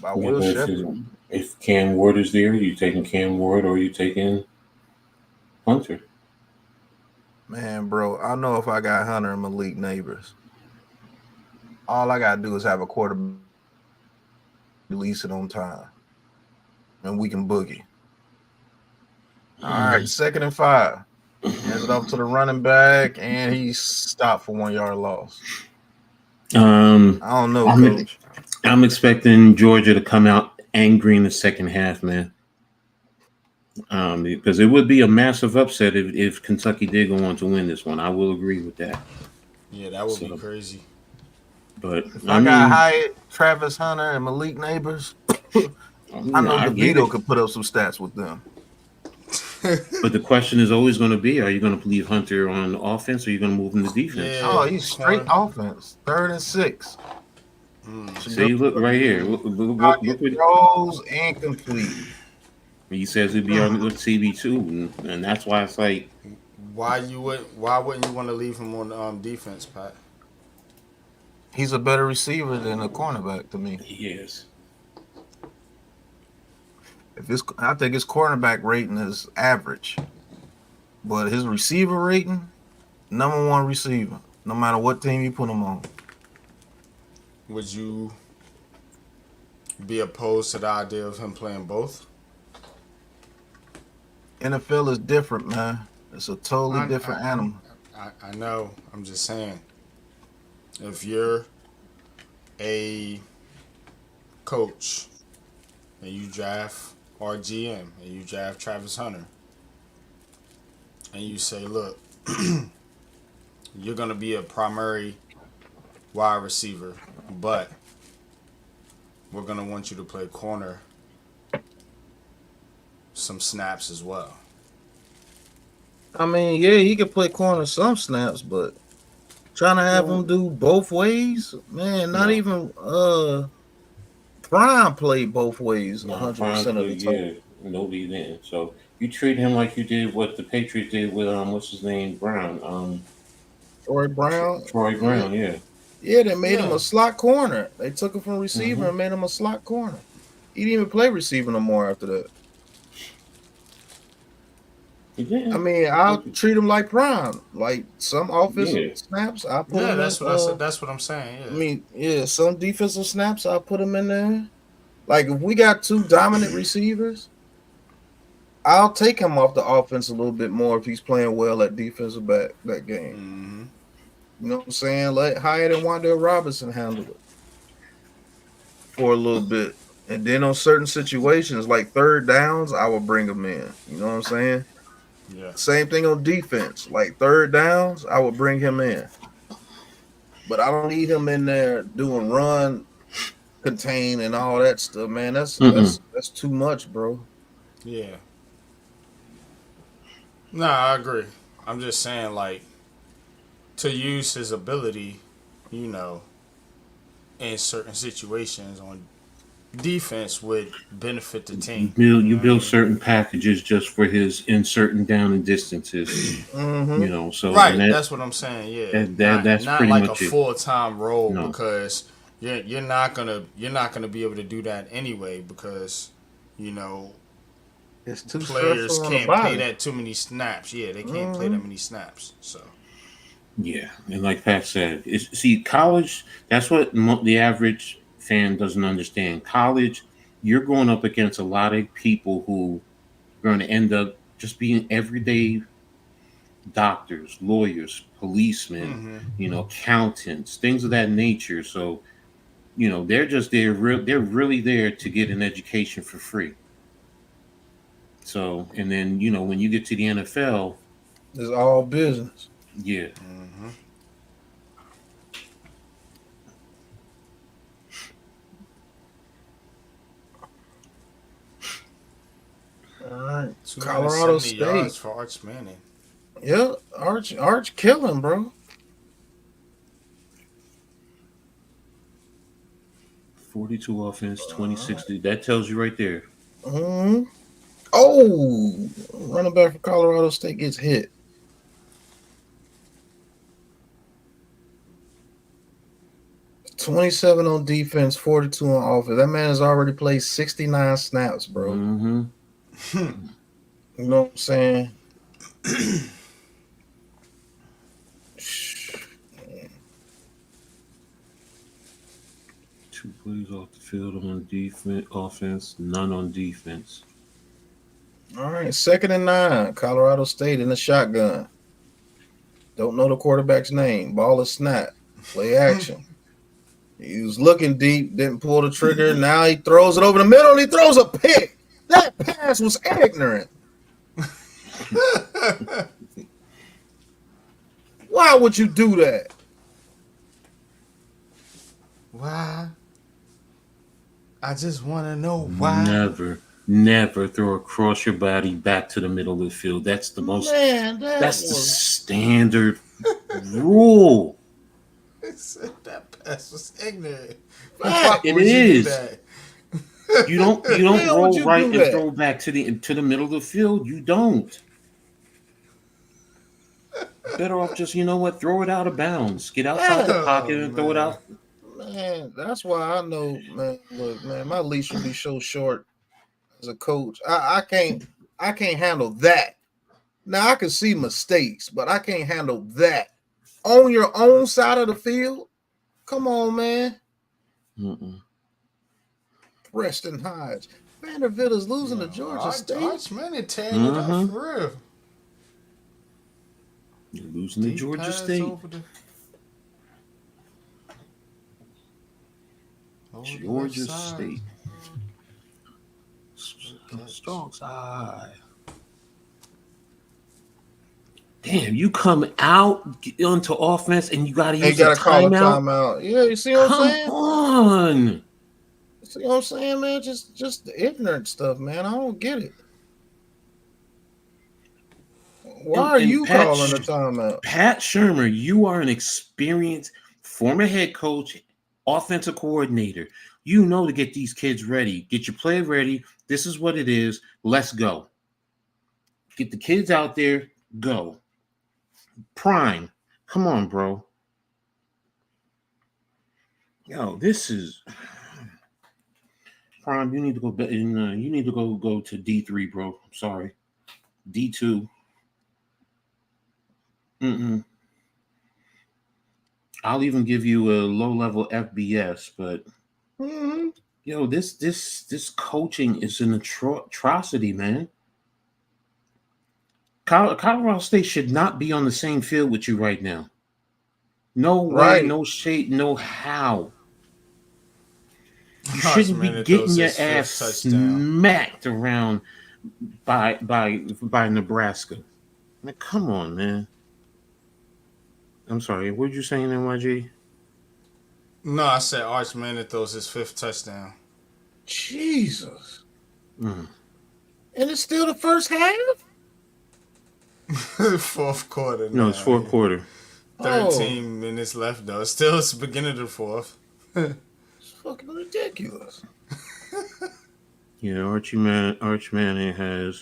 by Will Shepherd. If Cam Ward is there, you taking Cam Ward or you taking Hunter? Man, bro, I know if I got Hunter and Malik Neighbors, all I got to do is have a quarterback release it on time, and we can boogie. All right, 2nd and 5. Hands it off to the running back, and he's stopped for 1 yard loss. I don't know, Coach. I'm expecting Georgia to come out angry in the second half, man. Because it would be a massive upset if Kentucky did go on to win this one. I will agree with that. Yeah, that would be crazy. But if I got Hyatt, Travis Hunter, and Malik Neighbors, I know DeVito could put up some stats with them. But the question is always going to be: are you going to leave Hunter on offense, or are you going to move him to defense? Yeah, he's straight offense. 3rd and 6. So you look right here. Look throws incomplete. He says he'd be on CB2, and that's why it's like, why wouldn't you want to leave him on defense, Pat? He's a better receiver than a cornerback to me. He is. I think his cornerback rating is average, but his receiver rating, number 1 receiver, no matter what team you put him on. Would you be opposed to the idea of him playing both? NFL is different, man. It's a totally different animal. I know. I'm just saying. If you're a coach and you draft or GM and you draft Travis Hunter and you say, look, you're going to be a primary wide receiver, but we're going to want you to play corner some snaps as well. I mean, yeah, he could play corner some snaps, but trying to have him do both ways, man, not even Prime played both ways 100% of the time. Yeah, nobody did. So you treat him like you did what the Patriots did with what's his name, Brown. Troy Brown. Yeah. Yeah, they made him a slot corner. They took him from receiver and made him a slot corner. He didn't even play receiver no more after that. I mean, I'll treat him like Prime. Like some offensive snaps, I put him that's what I'm saying. Yeah. I mean, some defensive snaps, I'll put him in there. Like if we got 2 dominant receivers, I'll take him off the offense a little bit more if he's playing well at defensive back that game. You know what I'm saying? Let Hyatt and Wandale Robinson handle it for a little bit. And then on certain situations, like third downs, I will bring them in. You know what I'm saying? Yeah. Same thing on defense. Like third downs, I would bring him in. But I don't need him in there doing run, contain, and all that stuff, man. That's too much, bro. Yeah. Nah, I agree. I'm just saying, like, to use his ability, you know, in certain situations on defense would benefit the team. You build certain packages just for his in certain down and distances. You know, so right. That's what I'm saying. Yeah, that's not pretty like much a full-time role No. because you're not gonna be able to do that anyway because you know it's too players stressful on can't the body. play that too many snaps. Yeah, they can't play that many snaps. So Yeah, and like Pat said, see college. That's what the average fan doesn't understand. College, you're going up against a lot of people who are going to end up just being everyday doctors, lawyers, policemen, accountants, things of that nature. So, they're just there. They're really there to get an education for free. So, and then when you get to the NFL, it's all business. Yeah. All right, 270 Colorado State yards for Arch Manning. Yeah, Arch killing, bro. 42 offense, 2060. That tells you right there. Oh, running back for Colorado State gets hit. $27 on defense, 42 on offense. That man has already played 69 snaps, bro. You know what I'm saying? Two plays off the field on defense, offense, none on defense. All right, 2nd and 9. Colorado State in the shotgun. Don't know the quarterback's name. Ball is snap. Play action. He was looking deep, didn't pull the trigger. Now he throws it over the middle and he throws a pick. That pass was ignorant. Why would you do that? Why? I just want to know why. Never throw across your body back to the middle of the field. That's the most. Man, that's the standard rule. That pass was ignorant. It is. You don't roll right and throw back to the middle of the field. You don't. Better off just throw it out of bounds. Get outside the pocket and throw it out. Man, that's why I know, man. Look, man, my leash would be so short as a coach. I can't handle that. Now I can see mistakes, but I can't handle that on your own side of the field. Come on, man. Preston Hodge. Vanderbilt is losing to Georgia State. Arch Manning tearing it up for real. You're losing to Georgia State. Georgia State. Strong side. Damn, you come out onto offense and you got to use a timeout. Yeah, you see what I'm saying? Come on. See what I'm saying, man? Just the ignorant stuff, man. I don't get it. Why are you calling the timeout? Pat Shurmur, you are an experienced former head coach, offensive coordinator. You know to get these kids ready. Get your play ready. This is what it is. Let's go. Get the kids out there. Go. Prime. Come on, bro. Yo, this is Prime. You need to go. You need to go to D3, bro. I'm sorry, D2. I'll even give you a low-level FBS, but yo, this coaching is an atrocity, man. Colorado State should not be on the same field with you right now. No way, Right. no shape, no how. You Arch shouldn't be Manning getting throws your his fifth ass touchdown. smacked around by Nebraska. Man, come on, man. I'm sorry. What did you say in NYG? No, I said Arch Manning throws his fifth touchdown. Jesus. Mm. And it's still the first half? Fourth quarter now. No, it's fourth quarter. 13 minutes left, though. Still, it's the beginning of the fourth. It's fucking ridiculous. Yeah, Arch Manning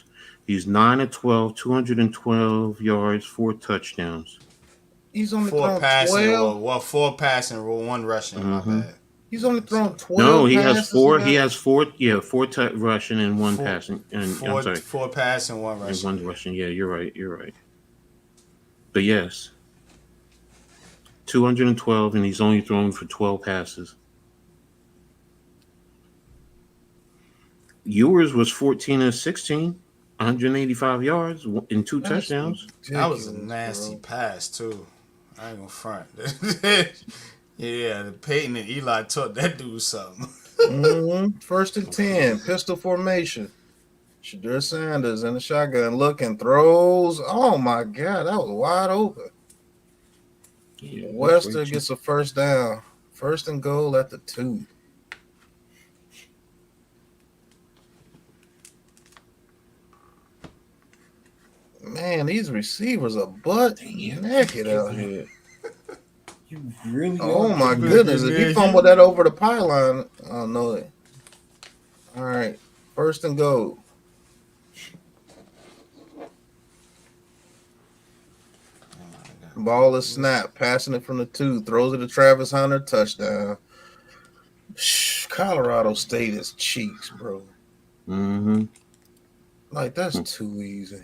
he's 9 of 12, 212 yards, 4 touchdowns. He's only Four thrown passing, 12. well, 4 passing, 1 rushing. My bad. He's only thrown 12. No, he has passes 4. now? He has 4. Yeah, 4 rushing and 1 Four- passing. And Four, I'm sorry, 4 passing, 1 and rushing. 1 rushing. Yeah, you're right. You're right. But yes, 212, and he's only thrown for 12 passes. Yours was 14 of 16, 185 yards and 2 touchdowns. That was a nasty pass, too. I ain't gonna front. Yeah, the Peyton and Eli taught that dude something. First and 10, pistol formation. Shadur Sanders in the shotgun looking, throws. Oh my God, that was wide open. Yeah, Wester gets a first down. First and goal at the 2. Man, these receivers are butt naked out here. You really? Oh my goodness! If he fumbled that over the pylon, oh no. All right, first and goal. Ball is snapped, passing it from the 2, throws it to Travis Hunter, touchdown. Colorado State is cheeks, bro. Mm-hmm. Like that's too easy.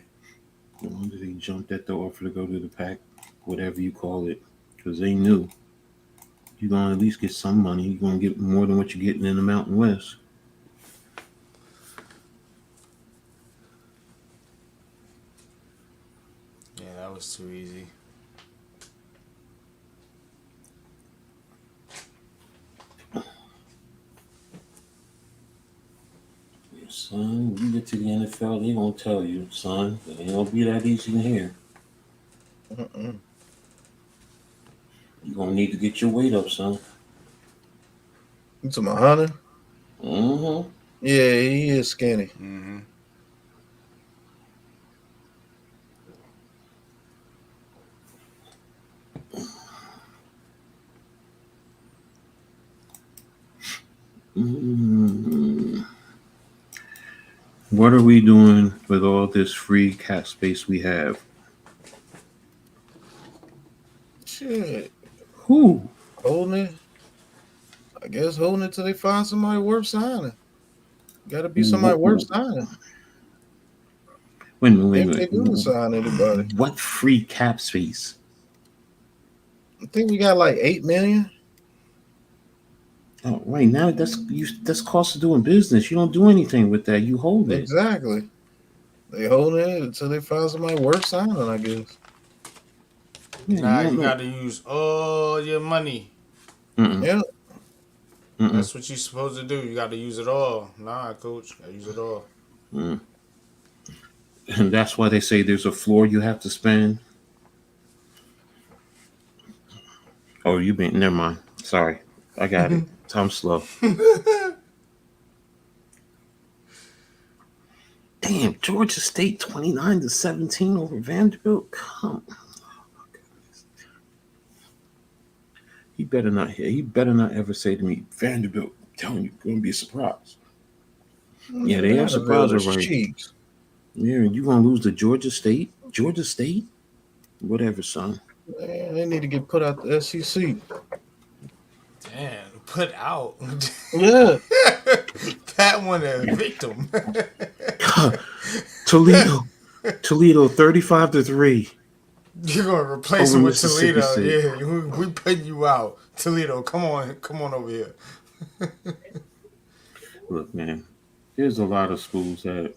No wonder they jumped at the offer to go to the pack, whatever you call it, because they knew you're gonna at least get some money. You're gonna get more than what you're getting in the Mountain West. Yeah, that was too easy. Son, when you get to the NFL, they gonna tell you, son, it ain't gonna be that easy in here. You're gonna need to get your weight up, son. You talking about Hunter? Mm-hmm. Yeah, he is skinny. Mm-hmm. Mm-hmm. What are we doing with all this free cap space we have? Shit. Who? Holding it. I guess holding it till they find somebody worth signing. Got to be somebody worth signing. Wait a minute. If they do sign anybody. What free cap space? I think we got like $8 million. Oh, right now that's cost of doing business. You don't do anything with that. You hold it. Exactly. They hold it until they find somebody worth signing, I guess. Yeah, Nah, you got to use all your money. Yeah. That's what you're supposed to do. You got to use it all. Nah, coach, got to use it all. And that's why they say there's a floor you have to spend. Oh, never mind. Sorry. I got it. I'm slow. Damn, Georgia State 29-17 over Vanderbilt. Come on. He better not ever say to me, Vanderbilt, I'm telling you, gonna be a surprise. Yeah, they have surprises, right? Yeah, you gonna lose to Georgia State? Georgia State? Whatever, son. Man, they need to get put out the SEC. Damn, put out. Yeah. Pat won a victim. Toledo 35-3. You're gonna replace him with Toledo. Yeah, we putting you out. Toledo, come on over here. Look, man, there's a lot of schools that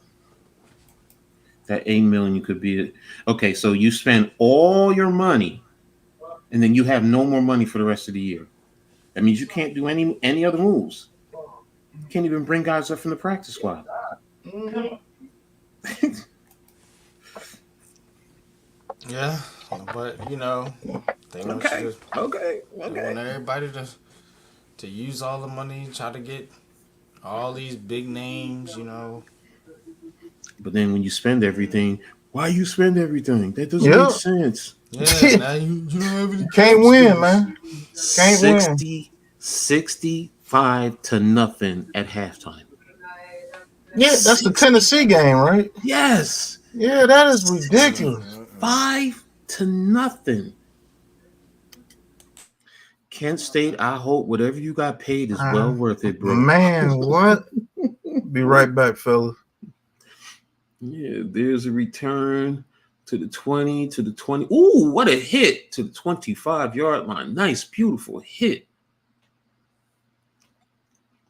$8 million you could be. Okay, so you spend all your money and then you have no more money for the rest of the year. That means you can't do any other moves. You can't even bring guys up from the practice squad. Yeah, but they want you Okay. They want everybody to use all the money, try to get all these big names, But then when you spend everything, why you spend everything? That doesn't make sense. Yeah, now you don't have any. Can't win, man. Can't 65 to nothing at halftime. Yeah, that's the Tennessee game, right? Yes. Yeah, that is ridiculous. 5 to nothing. Kent State, I hope whatever you got paid is well worth it, bro. Man, what? Be right back, fellas. Yeah, there's a return to the 20, to the 20. Ooh, what a hit to the 25-yard line. Nice, beautiful hit.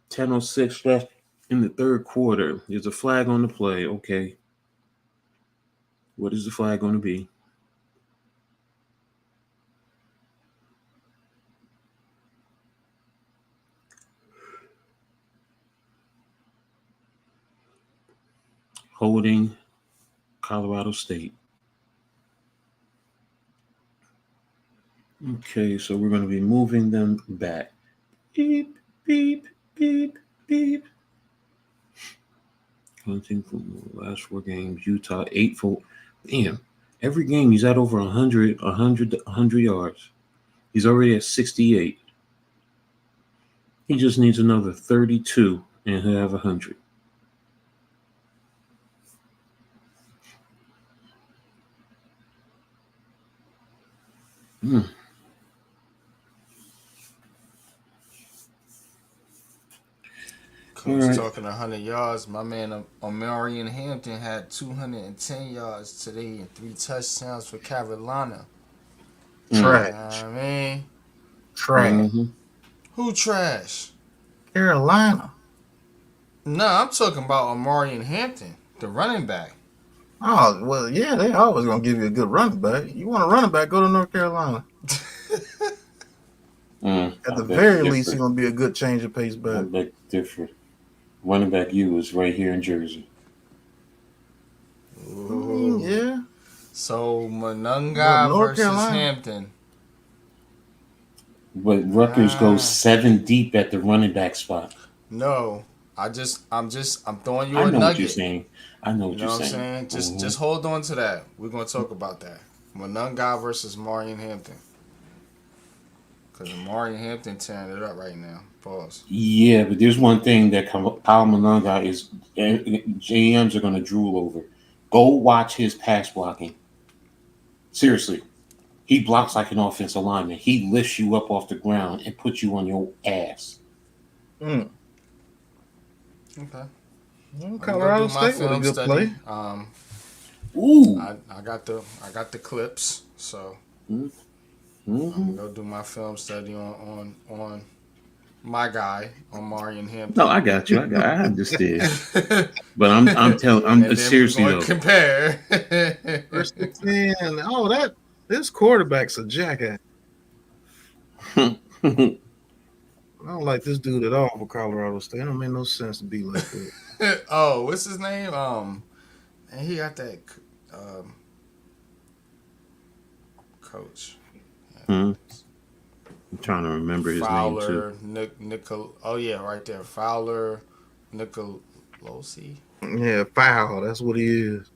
10:06 left in the third quarter. There's a flag on the play. Okay. What is the flag going to be? Holding Colorado State. Okay, so we're going to be moving them back. Beep, beep, beep, beep. Hunting from the last 4 games. Utah 8 for. Damn. Every game he's at over 100 yards. He's already at 68. He just needs another 32 and he'll have 100. Coach talking 100 yards. My man Omarion Hampton had 210 yards today and 3 touchdowns for Carolina. Trash. I mean, trash. Mm-hmm. Who trash? Carolina. No, I'm talking about Omarion Hampton, the running back. Oh, well, yeah, they always going to give you a good running back. You want a running back, go to North Carolina. At the very least, he's going to be a good change of pace back. Running back different. Running back U is right here in Jersey. Yeah. So Mononga versus Carolina. Hampton. But Rutgers goes 7 deep at the running back spot. No, I'm throwing you I a know nugget. what you're saying. I know what You know you're what I'm saying. saying? Just hold on to that. We're gonna talk about that. Mononga versus Marion Hampton. Because Marion Hampton tearing it up right now. Pause. Yeah, but there's one thing that Kyle Mononga is JMs are going to drool over. Go watch his pass blocking. Seriously. He blocks like an offensive lineman. He lifts you up off the ground and puts you on your ass. Okay. Colorado State with a good play. Ooh. I got the clips, so Mm-hmm. I'm gonna go do my film study on my guy, on Marion Hampton. No, I got you. I understand. But I'm seriously though. Compare. First and 10. Oh, this quarterback's a jackass. I don't like this dude at all for Colorado State. It don't make no sense to be like that. Oh, what's his name? And he got that coach. I'm trying to remember his Fowler, name too. Oh yeah, right there. Fowler, Nicolosi. Yeah, foul. That's what he is.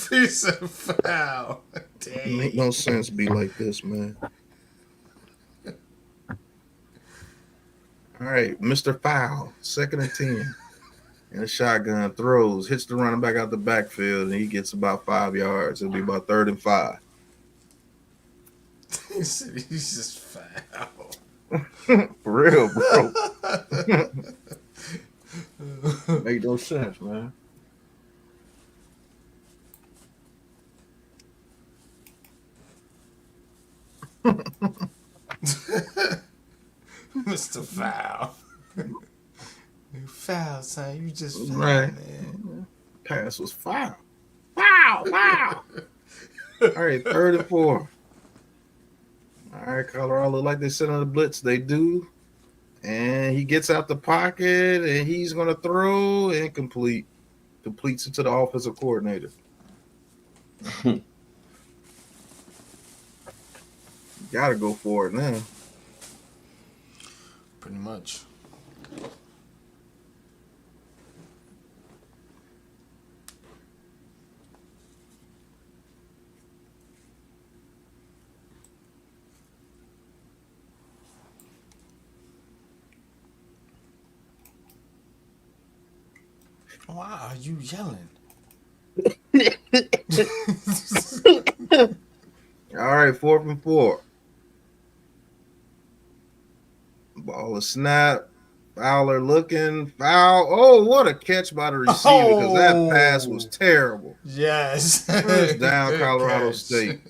He said foul. Dang. Make no sense to be like this, man. All right, Mr. Foul, 2nd and 10. And a shotgun throws, hits the running back out the backfield, and he gets about 5 yards. It'll be about 3rd and 5. He said he's just foul. For real, bro. Make no sense, man. Mr. Foul. You foul, son. You just foul, Right. man. Pass was foul. Wow. All right, 3rd and 4. All All right, Colorado look like they sit on the blitz. They do. And he gets out the pocket, and he's going to throw and complete. Completes it to the offensive coordinator. Got to go for it now. Pretty much. Why are you yelling? All right, 4th and 4. Ball is snap. Fowler looking. Foul. Oh, what a catch by the receiver, because that pass was terrible. Yes. First down, Colorado catch. State.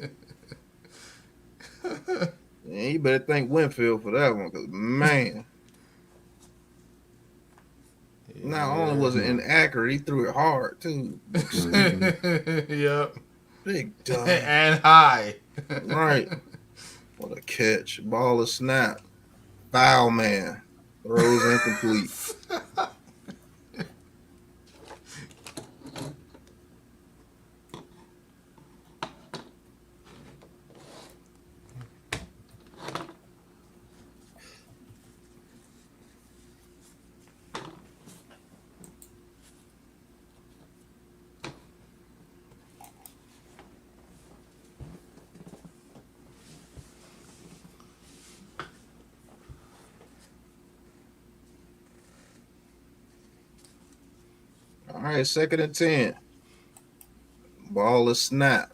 And you better thank Winfield for that one, because, man. Yeah. Not only was it inaccurate, he threw it hard, too. Yep. Big dumb. And high. Right. What a catch. Ball is snap. Foul man. Throws incomplete. All right, 2nd and 10. Ball is snap.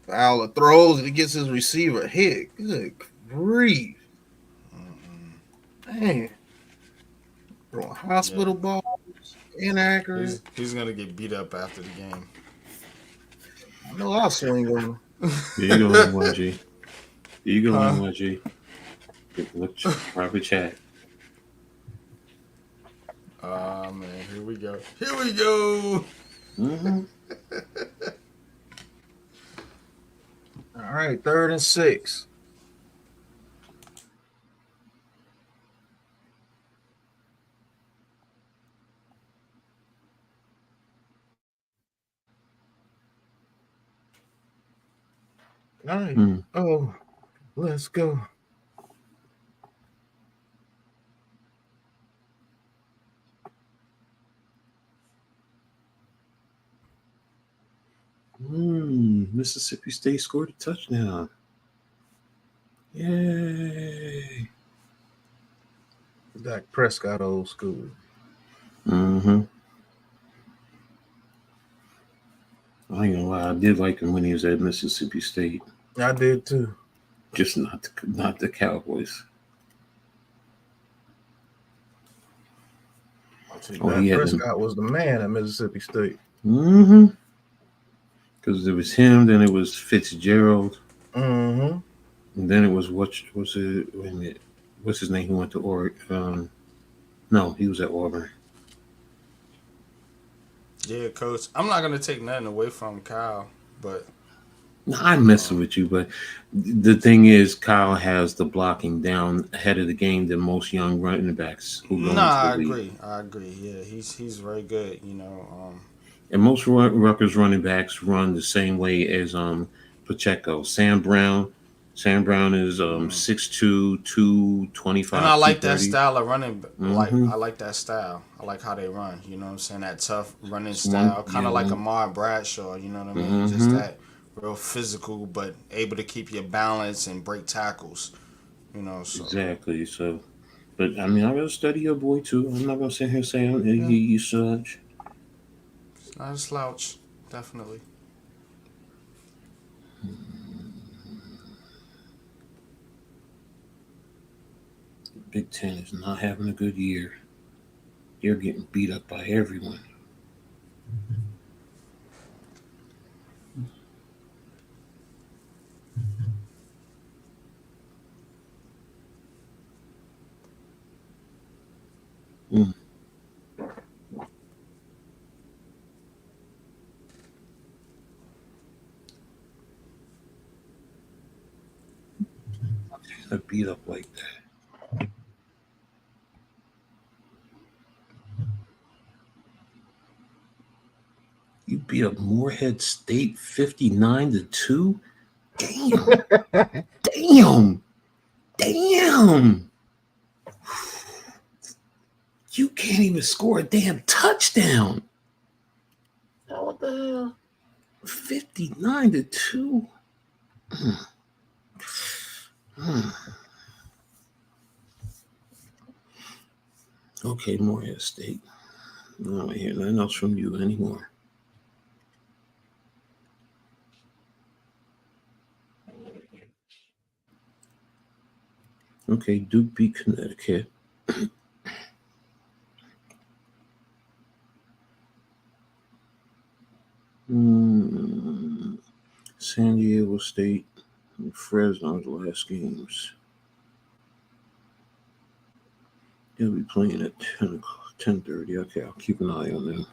Fowler throws and he gets his receiver hit. Good grief. Man. Throwing hospital balls. Inaccurate. He's going to get beat up after the game. No, I'll swing on him. There you go, NYG. There you go, NYG. Look, private chat. Oh, man. Here we go. Here we go. Mm-hmm. All right, 3rd and 6. All right. Oh, let's go. Mississippi State scored a touchdown. Yay. Dak Prescott old school. Mm-hmm. I ain't gonna lie, I did like him when he was at Mississippi State. I did too. Just not the Cowboys. Dak Prescott was the man at Mississippi State. Mm-hmm. Because it was him, then it was Fitzgerald. Mm-hmm. And then it was wait a minute. What's his name? He went to Oregon. No, he was at Auburn. Yeah, Coach. I'm not going to take nothing away from Kyle, but... No, I'm messing with you, but the thing is, Kyle has the blocking down ahead of the game than most young running backs who go into the league. I agree. Yeah, he's very good, you know. And most Rutgers running backs run the same way as Pacheco. Sam Brown is 6'2", 225. And I like that style of running. I like that style. I like how they run. You know what I'm saying? That tough running style, kind of like Amar Bradshaw. You know what I mean? Just that real physical, but able to keep your balance and break tackles. You know. So. Exactly. So, but I mean, I gotta study your boy too. I'm not gonna sit here saying he's such. It's not a slouch, definitely. Big Ten is not having a good year. They're getting beat up by everyone. I beat up like that. You beat up Morehead State 59-2? Damn. Damn. Damn. You can't even score a damn touchdown. Oh, what the hell? 59-2. Okay, Morehead State. I don't want to hear nothing else from you anymore. Okay, Duke beat Connecticut. San Diego State and Fresno, the last games. They'll be playing at 10:30. Okay, I'll keep an eye on them.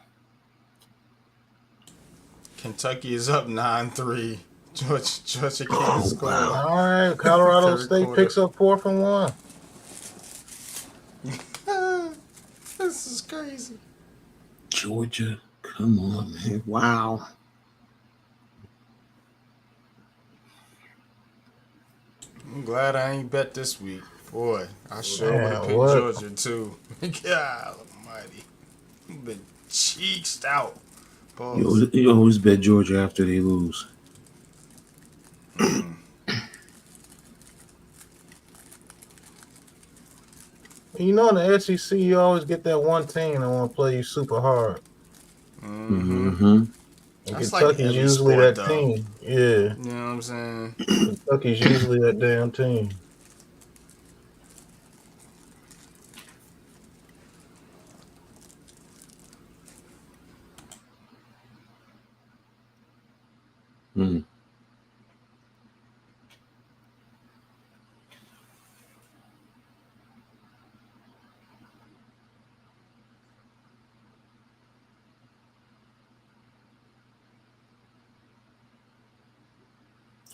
Kentucky is up 9-3. Georgia can't score. All right, Colorado State quarter. picks up 4th and 1. This is crazy. Georgia, come on, man. Wow. I'm glad I ain't bet this week. Boy, I sure would have picked what? Georgia too. God almighty. You've been cheeks out. You always bet Georgia after they lose. You know, in the SEC, you always get that one team that want to play you super hard. Mm-hmm. And That's Kentucky's like usually sport, that though. team. Yeah. You know what I'm saying? Kentucky's usually that damn team. Mm.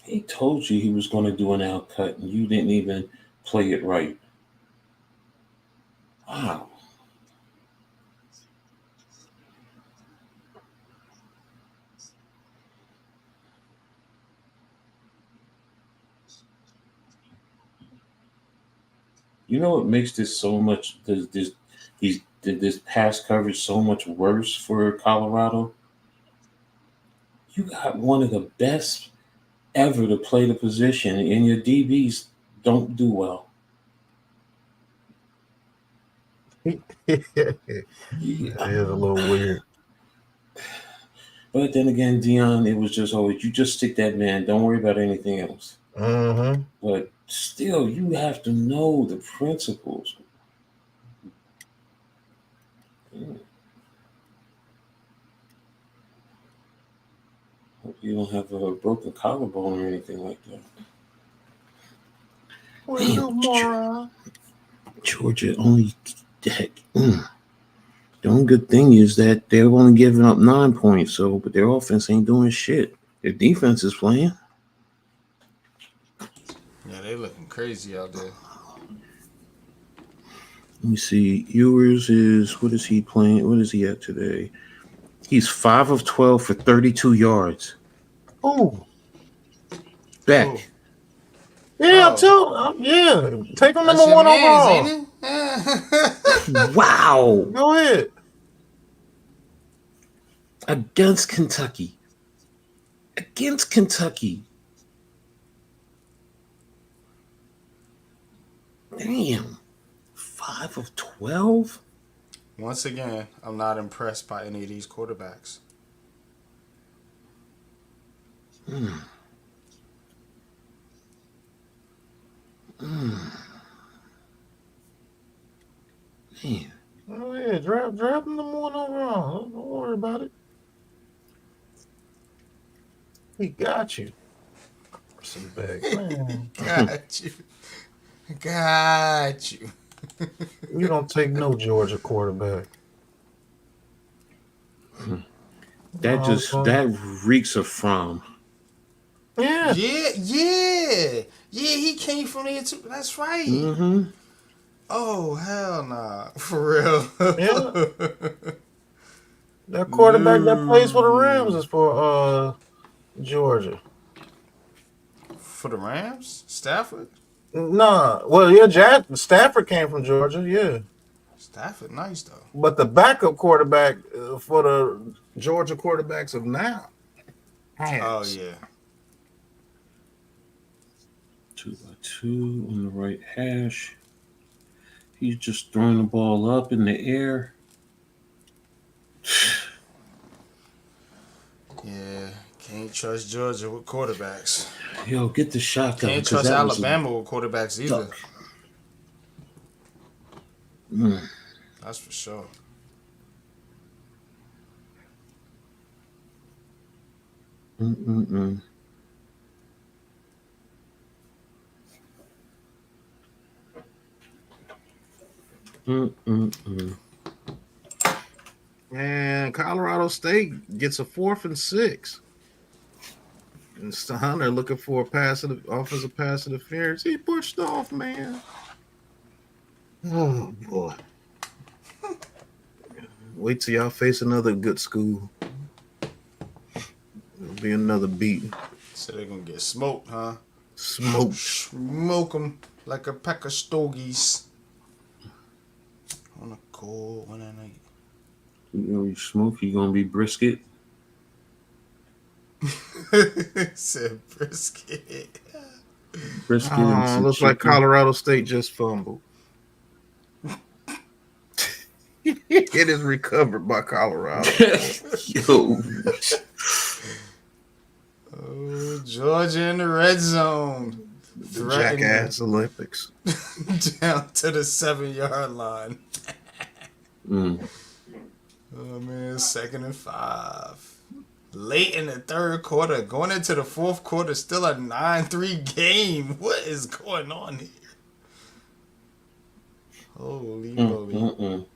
He told you he was going to do an out cut, and you didn't even play it right. Wow. You know what makes this so much this pass coverage so much worse for Colorado? You got one of the best ever to play the position, and your DBs don't do well. It is a little weird. But then again, Dion, it was just always, you just stick that man. Don't worry about anything else. Mm-hmm. But still, you have to know the principles. Hope you don't have a broken collarbone or anything like that. Damn, Georgia only heck. The only good thing is that they're only giving up 9 points, but their offense ain't doing shit. Their defense is playing. Yeah, they looking crazy out there. Let me see. Ewers is, what is he playing? What is he at today? He's 5 of 12 for 32 yards. Oh. Beck. Ooh. Yeah, I'm telling. Yeah, take him That's number your 1 mans, overall. ain't it? Wow. Go ahead. Against Kentucky. Damn. 5 of 12? Once again, I'm not impressed by any of these quarterbacks. Man. Oh yeah, draft him number 1 overall. Don't worry about it. He got you. Some bag, man. Got you. You don't take no Georgia quarterback. That reeks of from. Yeah. Yeah. Yeah, he came from there too. That's right. Mm-hmm. Oh, hell nah. For real. Yeah. That quarterback that plays for the Rams is for Georgia. For the Rams? Stafford? Nah. Well, yeah, Stafford came from Georgia, yeah. Stafford, nice though. But the backup quarterback for the Georgia quarterbacks of now. Oh, yeah. 2-by-2 on the right hash. He's just throwing the ball up in the air. Yeah, can't trust Georgia with quarterbacks. Yo, get the shotgun. Can't trust Alabama with quarterbacks either. That's for sure. Mm-mm-mm. Mm-mm-mm. And Colorado State gets a 4th and 6. And Hunter looking for a offensive pass interference. He pushed off, man. Oh boy. Wait till y'all face another good school. It'll be another beating. So they're gonna get smoked, huh? Smoke them like a pack of stogies. On a cold one at night. You know, you smoke, you're gonna be brisket. Said brisket. Brisket and some looks like chicken. Colorado State just fumbled. It is recovered by Colorado. Yo. Oh, Georgia in the red zone. The Jackass Olympics. Down to the 7-yard line. Mm. Oh, man, 2nd and 5. Late in the 3rd quarter, going into the 4th quarter, still a 9-3 game. What is going on here? Holy moly. Mm-mm.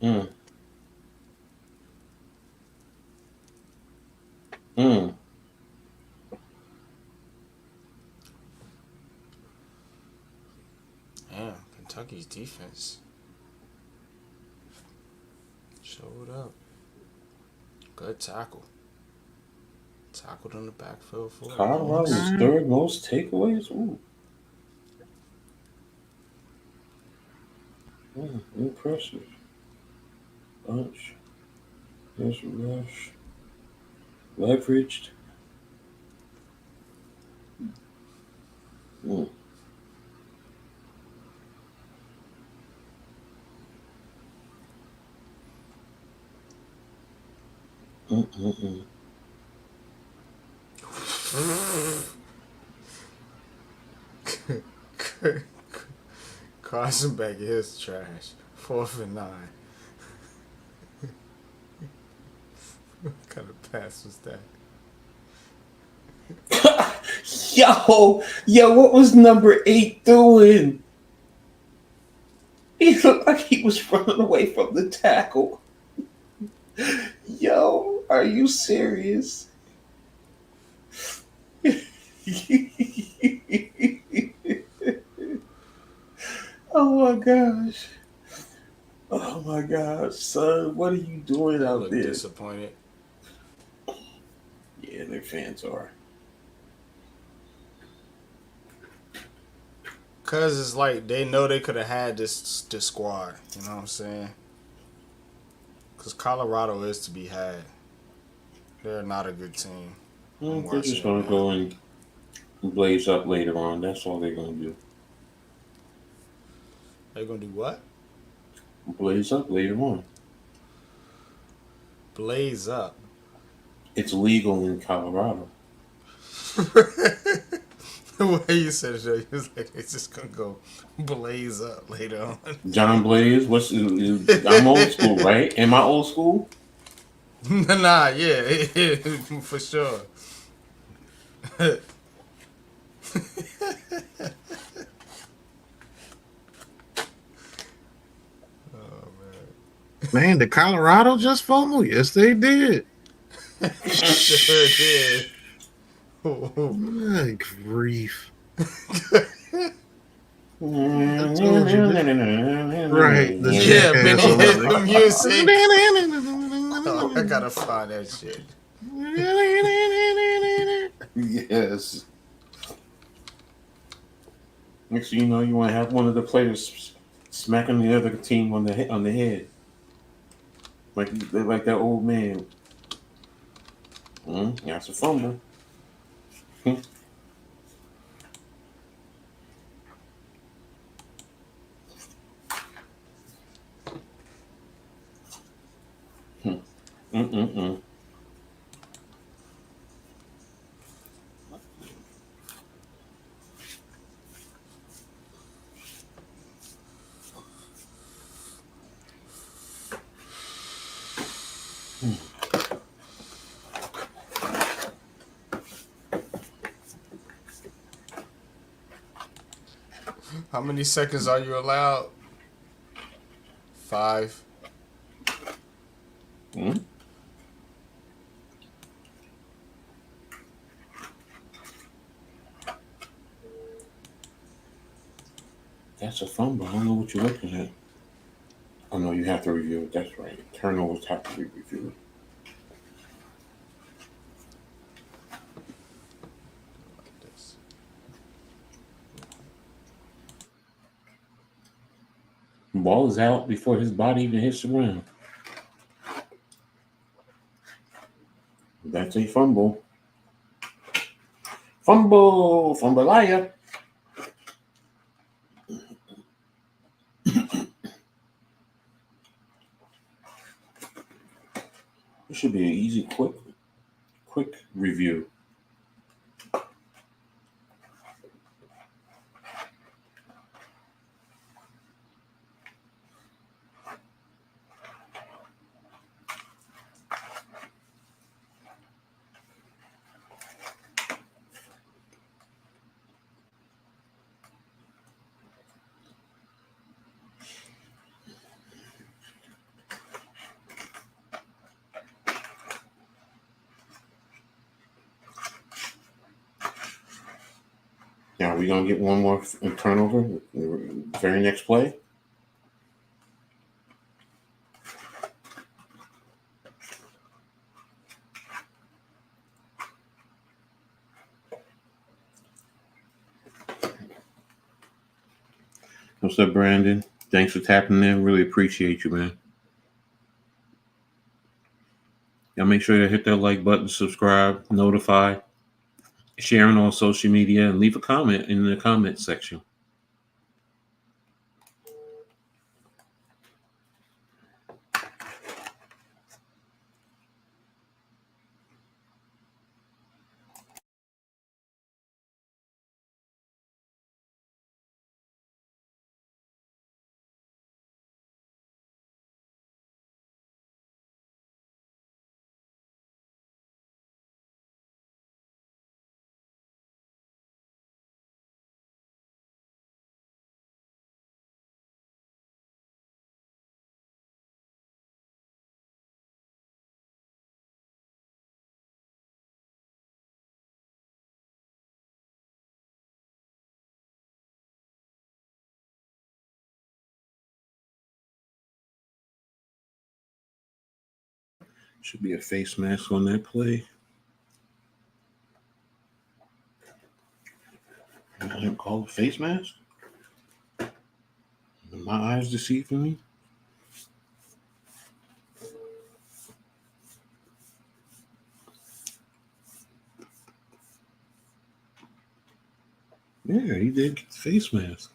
Mm. Mm. Damn, Kentucky's defense showed up. Good tackle. Tackled on the backfield for Colorado's 3rd most takeaways. Ooh. Impressive. Bunch. There's a rush. Leveraged. Mm. Mm-mm-mm. Carson Beck is trash. 4th and 9. What kind of pass was that? Yo, what was number 8 doing? He looked like he was running away from the tackle. Yo, are you serious? Oh my gosh. Oh my gosh, son. What are you doing out there? Disappointed. Yeah, their fans are. Cause it's like they know they could have had this squad. You know what I'm saying? Cause Colorado is to be had. They're not a good team. They're just gonna go and blaze up later on. That's all they're gonna do. They're gonna do what? Blaze up later on. Blaze up. It's legal in Colorado. The way you said it, it was like it's just gonna go blaze up later on. John Blaze, I'm old school, right? Am I old school? Nah, yeah, for sure. Man, did Colorado just fumble? Yes, they did. Sure did. My grief. I Yeah, told you this. Right, the Yeah, jackass Benny hit music. the music. Oh, I gotta find that shit. yes. Next thing you know, you want to have one of the players smacking the other team on the head, like that old man. That's a fumble. Mm-mm-mm. How many seconds are you allowed? 5. Mm. That's a fumble. I don't know what you're looking at. Oh no, you have to review it. That's right. Turnovers have to be reviewed. Ball is out before his body even hits the ground. That's a fumble. Fumble, fumbleia. It should be an easy, quick review. Now we're gonna get one more turnover. Very next play. What's up, Brandon? Thanks for tapping in. Really appreciate you, man. Y'all make sure to hit that like button, subscribe, notify, sharing on social media, and leave a comment in the comment section. Should be a face mask on that play. I didn't call it face mask. My eyes deceiving me. Yeah, he did get the face mask.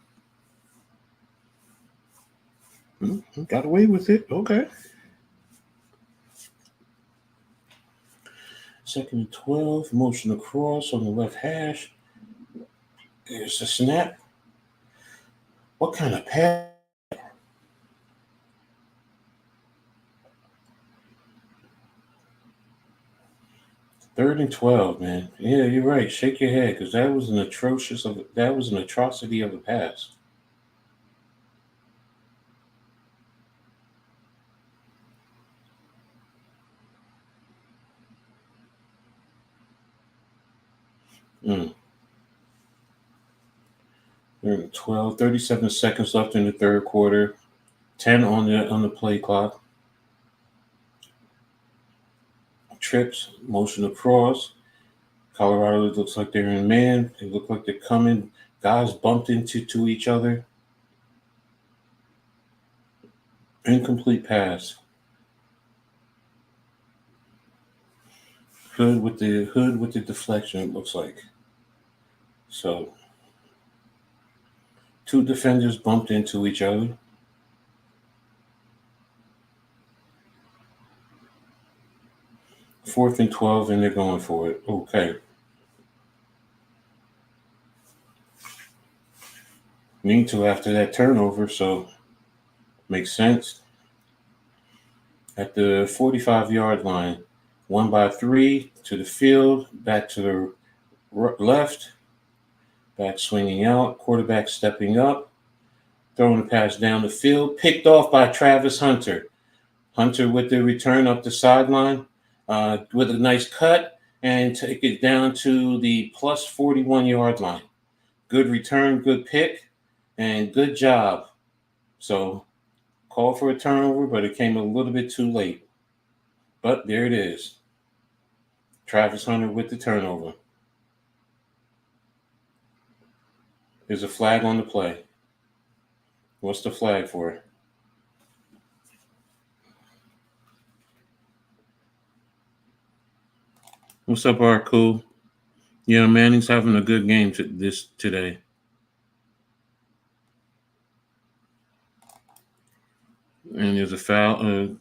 Got away with it. Okay. 2nd and 12. Motion across on the left hash. There's a snap. What kind of pass? 3rd and 12, man. Yeah, you're right. Shake your head because that was an atrocity of a pass. 12, 37 seconds left in the third quarter. 10 on the play clock. Trips, motion across. Colorado looks like they're in man. They look like they're coming. Guys bumped into each other. Incomplete pass. Hood with the deflection, it looks like. So 2 defenders bumped into each other. Fourth and 12, and they're going for it. Okay. Need to after that turnover, so makes sense. At the 45-yard line, 1 by 3 to the field, back to the left, back swinging out, quarterback stepping up, throwing the pass down the field, picked off by Travis Hunter. Hunter with the return up the sideline with a nice cut and take it down to the plus 41-yard line. Good return, good pick, and good job. So call for a turnover, but it came a little bit too late. But there it is. Travis Hunter with the turnover. There's a flag on the play. What's the flag for? What's up, Cool? Yeah, Manning's having a good game today. And there's a foul,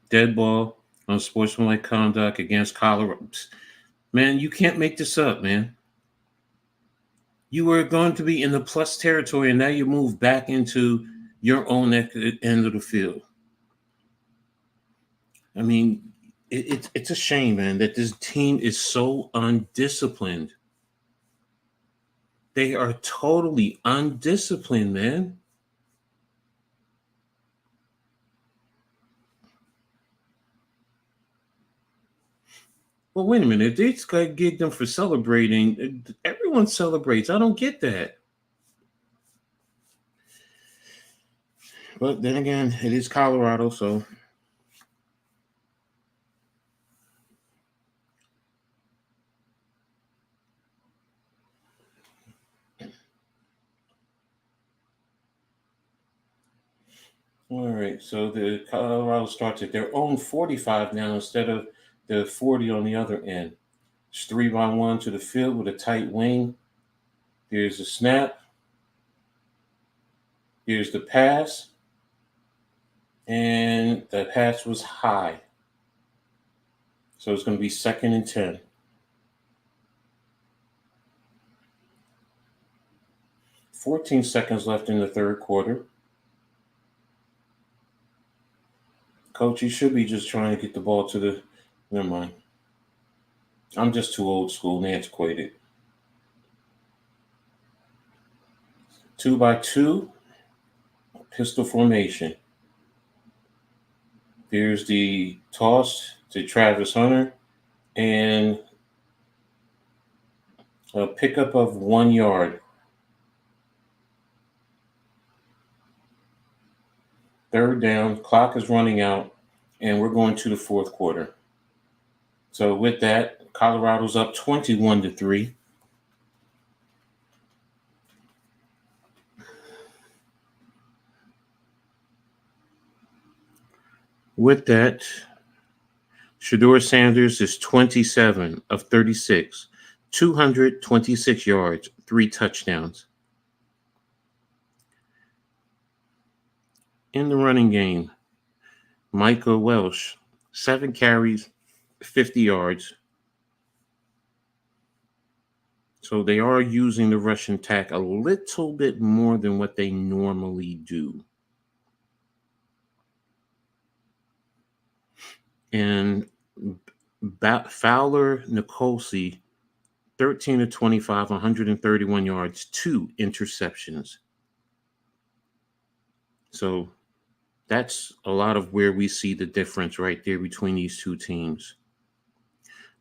dead ball on sportsmanlike conduct against Colorado. Man, you can't make this up, man. You were going to be in the plus territory, and now you move back into your own end of the field. I mean, it's a shame, man, that this team is so undisciplined. They are totally undisciplined, man. Well, wait a minute. If they just got to get them for celebrating, everyone celebrates. I don't get that. But then again, it is Colorado, so. All right, so the Colorado starts at their own 45 now instead of the 40 on the other end. It's 3 by 1 to the field with a tight wing. There's a snap. Here's the pass. And the pass was high. So it's going to be 2nd and 10. $14 seconds left in the third quarter. Coach, you should be just trying to get the ball to the... Never mind. I'm just too old school and antiquated. 2 by 2. Pistol formation. There's the toss to Travis Hunter. And a pickup of 1 yard. Third down, clock is running out, and we're going to the fourth quarter. So with that, Colorado's up 21-3. With that, Shedeur Sanders is 27 of 36, 226 yards, 3 touchdowns. In the running game, Micah Welsh, 7 carries, 50 yards. So they are using the rushing attack a little bit more than what they normally do. And Fowler Nicolsi, 13 of 25, 131 yards, 2 interceptions. So that's a lot of where we see the difference right there between these two teams.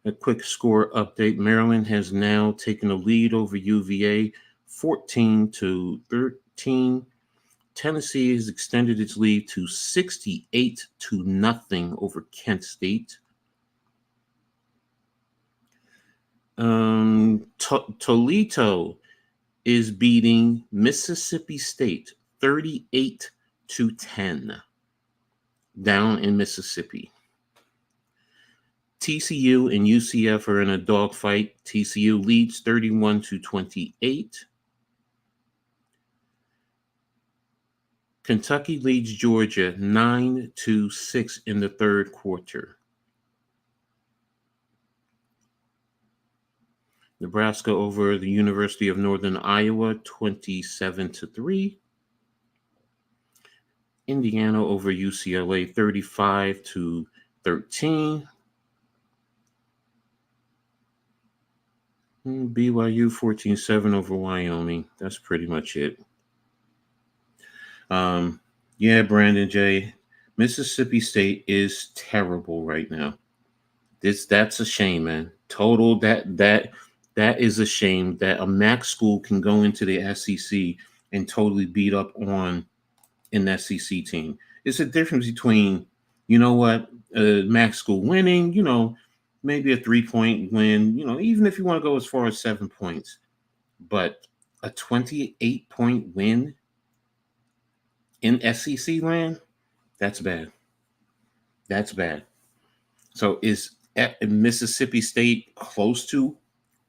A quick score update. Maryland has now taken a lead over UVA 14-13. Tennessee has extended its lead to 68-0 over Kent State. Toledo is beating Mississippi State 38-10 down in Mississippi. TCU and UCF are in a dogfight. TCU leads 31-28. Kentucky leads Georgia 9-6 in the third quarter. Nebraska over the University of Northern Iowa 27-3. Indiana over UCLA 35-13. BYU 14-7 over Wyoming. That's pretty much it. Yeah, Brandon J. Mississippi State is terrible right now. That's a shame, man. Total that is a shame that a MAC school can go into the SEC and totally beat up on an SEC team. It's a difference between, you know what, MAC school winning, you know, maybe a 3-point win, you know, even if you want to go as far as 7 points, but a 28-point win in SEC land, that's bad. That's bad. So is Mississippi State close to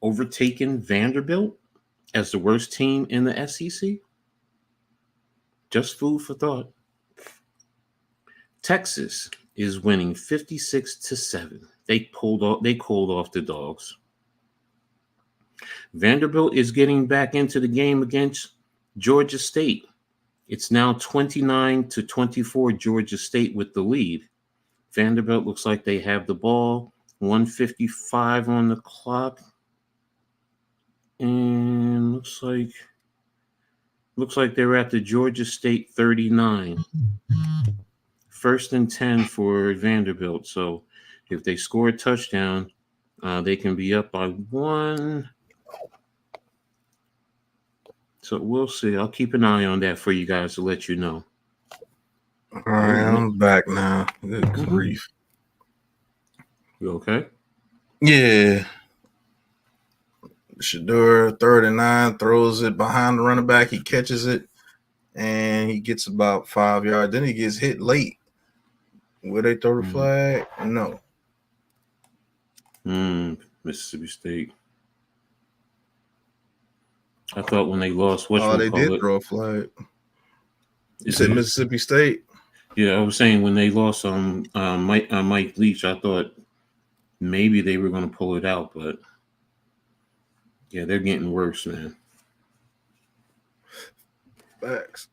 overtaking Vanderbilt as the worst team in the SEC? Just food for thought. Texas is winning 56-7. They called off the dogs. Vanderbilt is getting back into the game against Georgia State. It's now 29-24 Georgia State with the lead. Vanderbilt looks like they have the ball. 1:55 on the clock. And looks like they're at the Georgia State 39. 1st and 10 for Vanderbilt. So if they score a touchdown, they can be up by 1. So we'll see. I'll keep an eye on that for you guys to let you know. All right, I'm back now. Good grief. You okay? Yeah. Shador, 3rd and 9, throws it behind the running back. He catches it, and he gets about 5 yards. Then he gets hit late. Will they throw the flag? No. Mississippi State. I thought when they lost, they did throw a flag. You said Mississippi State? Yeah, I was saying when they lost Mike Leach, I thought maybe they were going to pull it out, but yeah, they're getting worse, man. Facts.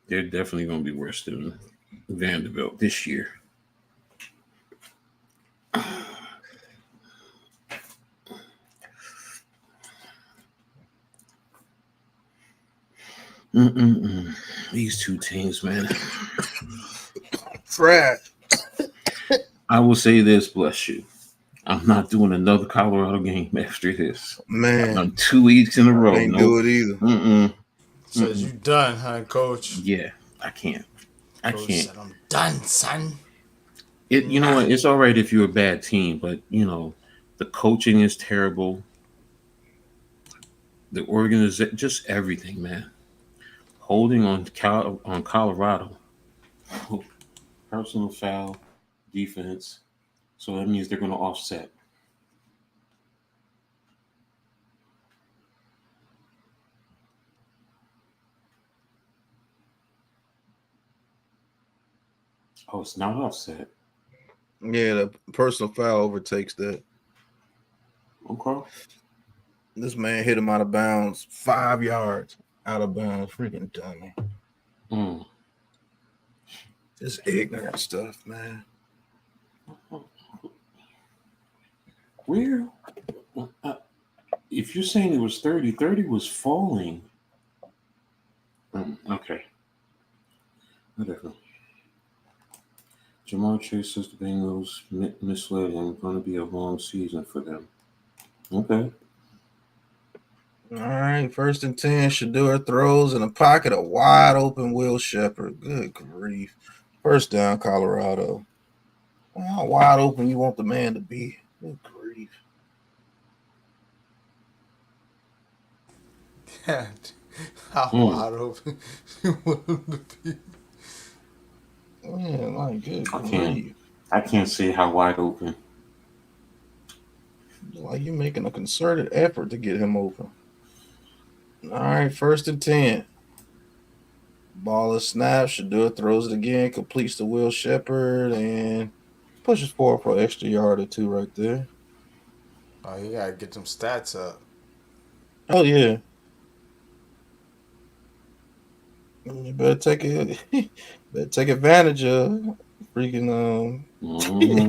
They're definitely going to be worse than Vanderbilt this year. These two teams, man. Frat. I will say this, bless you. I'm not doing another Colorado game after this. Man. I'm 2 weeks in a row. Can't do it either. Says you done, huh, Coach? Yeah, I can't. Coach said, I'm done, son. You know what? It's all right if you're a bad team, but, you know, the coaching is terrible. The organization, just everything, man. Holding on Colorado. Personal foul, defense. So that means they're going to offset. Oh, it's not offset. Yeah, the personal foul overtakes that. Okay. This man hit him out of bounds, 5 yards out of bounds. Freaking dummy. Just ignorant stuff, man. Where? If you're saying it was 30 was falling. Okay. Whatever. Jamar Chase says the Bengals misled him. Going to be a long season for them. Okay. All right, 1st and 10. Shador throws in a pocket, a wide open Will Shepherd. Good grief. 1st down, Colorado. How wide open you want the man to be? Good grief. How wide open you want him to be? Man, like, good grief. I can't say how wide open. Like you're making a concerted effort to get him open. All right, 1st and 10. Ball is snapped. Shador throws it again, completes to Will Shepherd, and pushes forward for an extra yard or 2 right there. Oh, you gotta get them stats up. Oh yeah. You better take advantage of freaking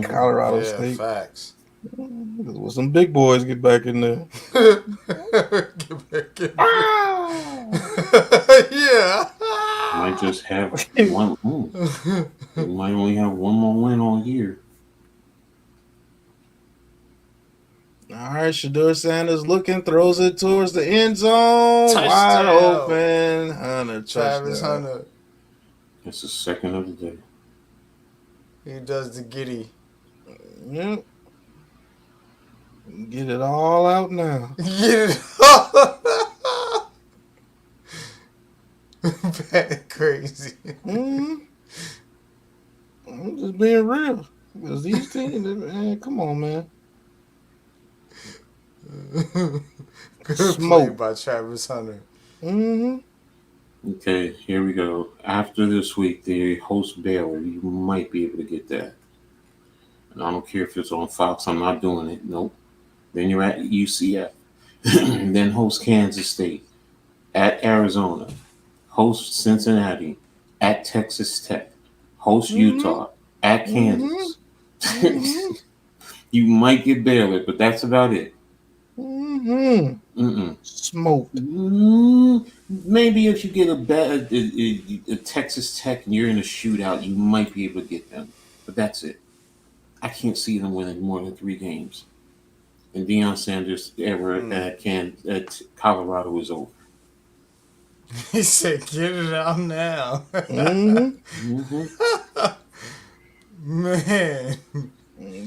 Colorado State. Facts. When some big boys get back in there. Get back in there. Yeah. Might just have one. They might only have one more win all year. All right, Shador Sanders looking, throws it towards the end zone. Touchdown. Wide open. Hunter, Travis touchdown. Hunter. It's the second of the day. He does the giddy. Yep. Get it all out now. Get it all. Bad crazy. I'm just being real. Because these teams, man, come on, man. Good Smoke play by Travis Hunter. Okay, here we go. After this week, they host Baylor. You might be able to get that. And I don't care if it's on Fox. I'm not doing it. Nope. Then you're at UCF. Then host Kansas State. At Arizona. Host Cincinnati. At Texas Tech. Host Utah. At Kansas. You might get Baylor, but that's about it. Smoke. Maybe if you get a Texas Tech and you're in a shootout, you might be able to get them. But that's it. I can't see them winning more than 3 games. And Deion Sanders ever at Colorado is over. He said, "Get it out now." Man.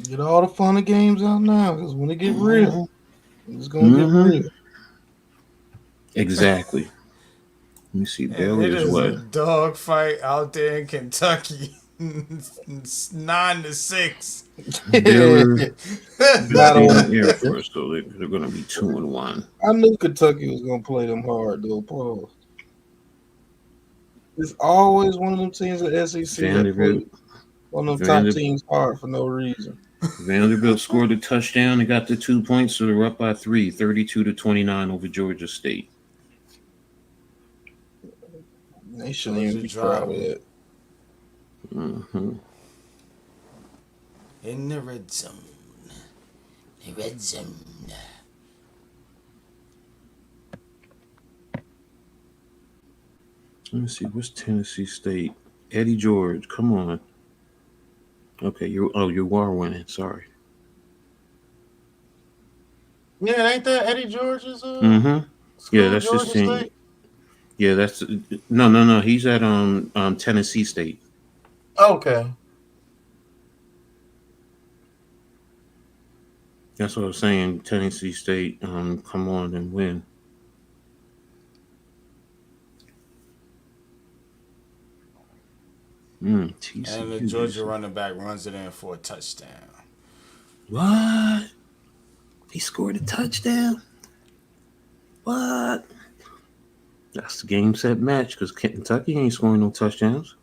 Get all the fun of games out now, because when it get real, it's going to get real. Exactly. Let me see. Baylor It is is what? a dog fight out there in Kentucky. 9-6. Baylor Air Force, so they're going to be 2-1. I knew Kentucky was going to play them hard, though, Paul. It's always one of them teams at SEC that play one of them top teams hard for no reason. Vanderbilt scored a touchdown and got the 2 points, so they're up by 3, 32-29 over Georgia State. They shouldn't even be proud of that. In the red zone. The red zone. Let me see. What's Tennessee State? Eddie George. Come on. Okay, you are winning. Sorry. Yeah, ain't that Eddie George's? Yeah, that's Georgia his team. State? Yeah, that's no. He's at Tennessee State. Okay. That's what I was saying. Tennessee State, come on and win. TCU. And the Georgia running back runs it in for a touchdown. What? He scored a touchdown? What? That's the game set match because Kentucky ain't scoring no touchdowns.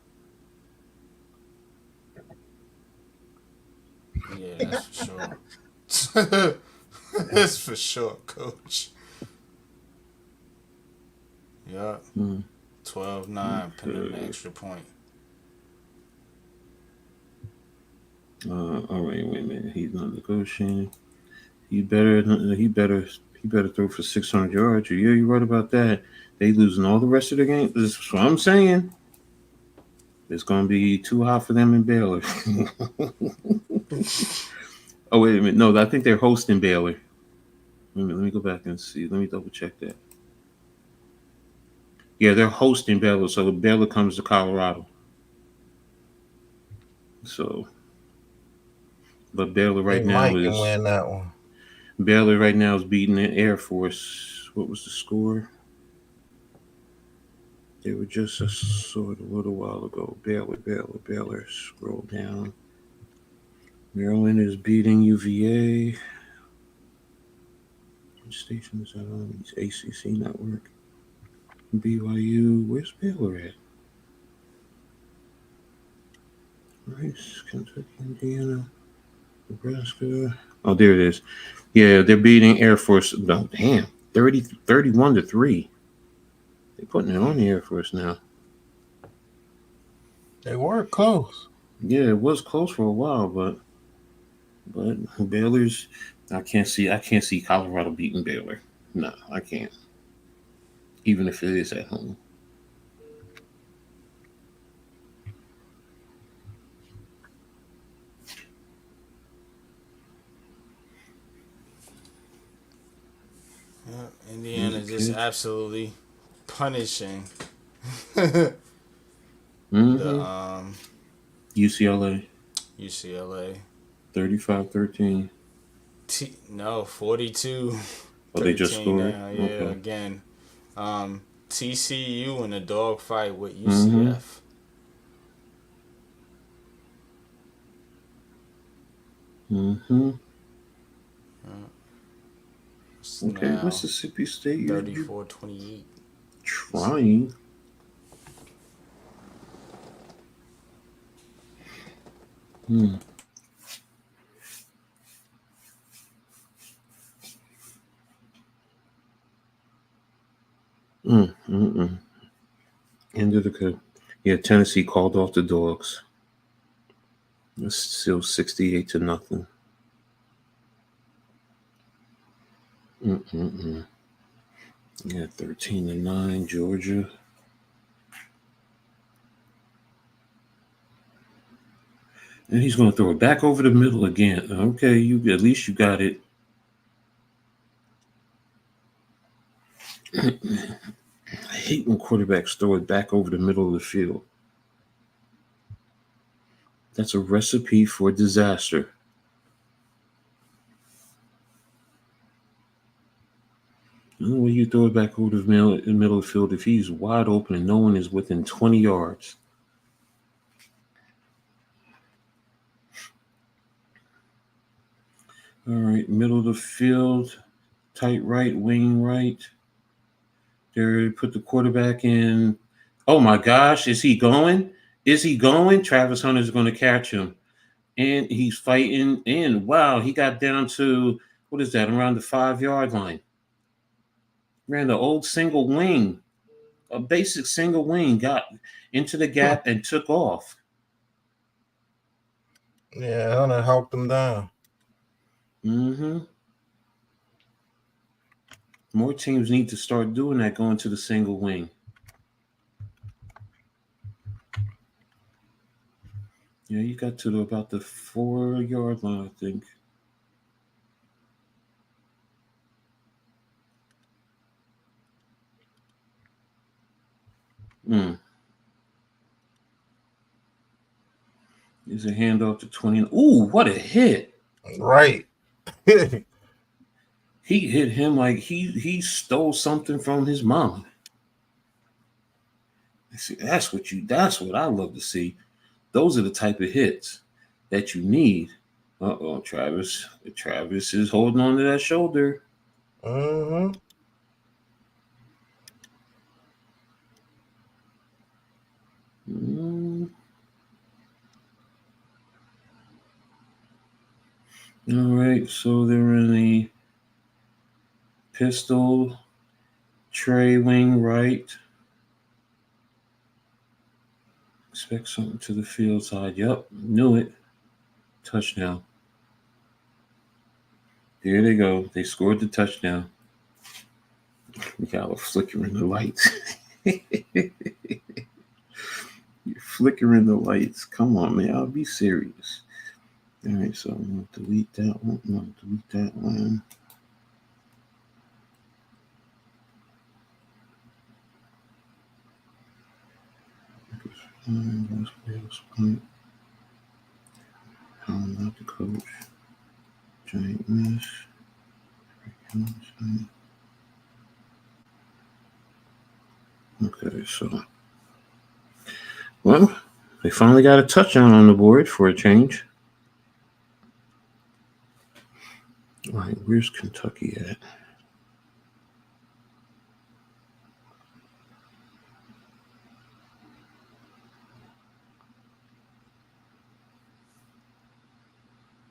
Yeah, that's for sure. That's for sure, Coach. Yeah. 12-9, pinning an extra point. All right, wait a minute. He's not negotiating. He better throw for 600 yards. You're right about that. They losing all the rest of the game. That's what I'm saying. It's going to be too hot for them in Baylor. Oh, wait a minute. No, I think they're hosting Baylor. Let me go back and see. Let me double check that. Yeah, they're hosting Baylor, so Baylor comes to Colorado. So, but Baylor right now Mike is can win that one. Baylor right now is beating the Air Force. What was the score? They were just a sort of a little while ago. Baylor. Scroll down. Maryland is beating UVA. What station is that on? It's ACC Network. BYU. Where's Baylor at? Rice, Kentucky, Indiana, Nebraska. Oh, there it is. Yeah, they're beating Air Force. Oh, damn. 31-3. They're putting it on the Air Force now. They were close. Yeah, it was close for a while, but Baylor's. I can't see Colorado beating Baylor. No, I can't. Even if it is at home. Yeah, Indiana just absolutely punishing Mm-hmm. the UCLA. 35-13. No, 42. Oh, they just scored? Now. Yeah, Okay. again. TCU in a dogfight with UCF. Mm-hmm. Okay, Now, Mississippi State. 34-28. Trying. End of the Tennessee called off the Dogs. It's still 68-0. Yeah, 13-9, Georgia. And he's going to throw it back over the middle again. Okay, at least you got it. I hate when quarterbacks throw it back over the middle of the field. That's a recipe for disaster. The only way you throw it back over the middle of the field if he's wide open and no one is within 20 yards. All right, middle of the field, tight right, wing right. They put the quarterback in. Oh my gosh, is he going? Travis Hunter's going to catch him. And he's fighting. And wow, he got down to, what is that, around the 5-yard line. Ran the old single wing, a basic single wing, got into the gap and took off. Yeah, Hunter helped him down. Mm-hmm. More teams need to start doing that, going to the single wing. Yeah, you got to about the 4-yard line, I think. There's a handoff to 20. Ooh, what a hit. Right. He hit him like he stole something from his mom. See, that's what I love to see. Those are the type of hits that you need. Travis is holding on to that shoulder. Mm-hmm. All right, so they're in the pistol tray wing right. Expect something to the field side. Yep, knew it. Touchdown. There they go. They scored the touchdown. We got a flicker in the lights. You're flickering the lights. Come on, man. I'll be serious. All right, so I'm going to delete that one. I'm going to delete that one. I'm not the coach. Giant miss. Okay, so well, they finally got a touchdown on the board for a change. All right, where's Kentucky at?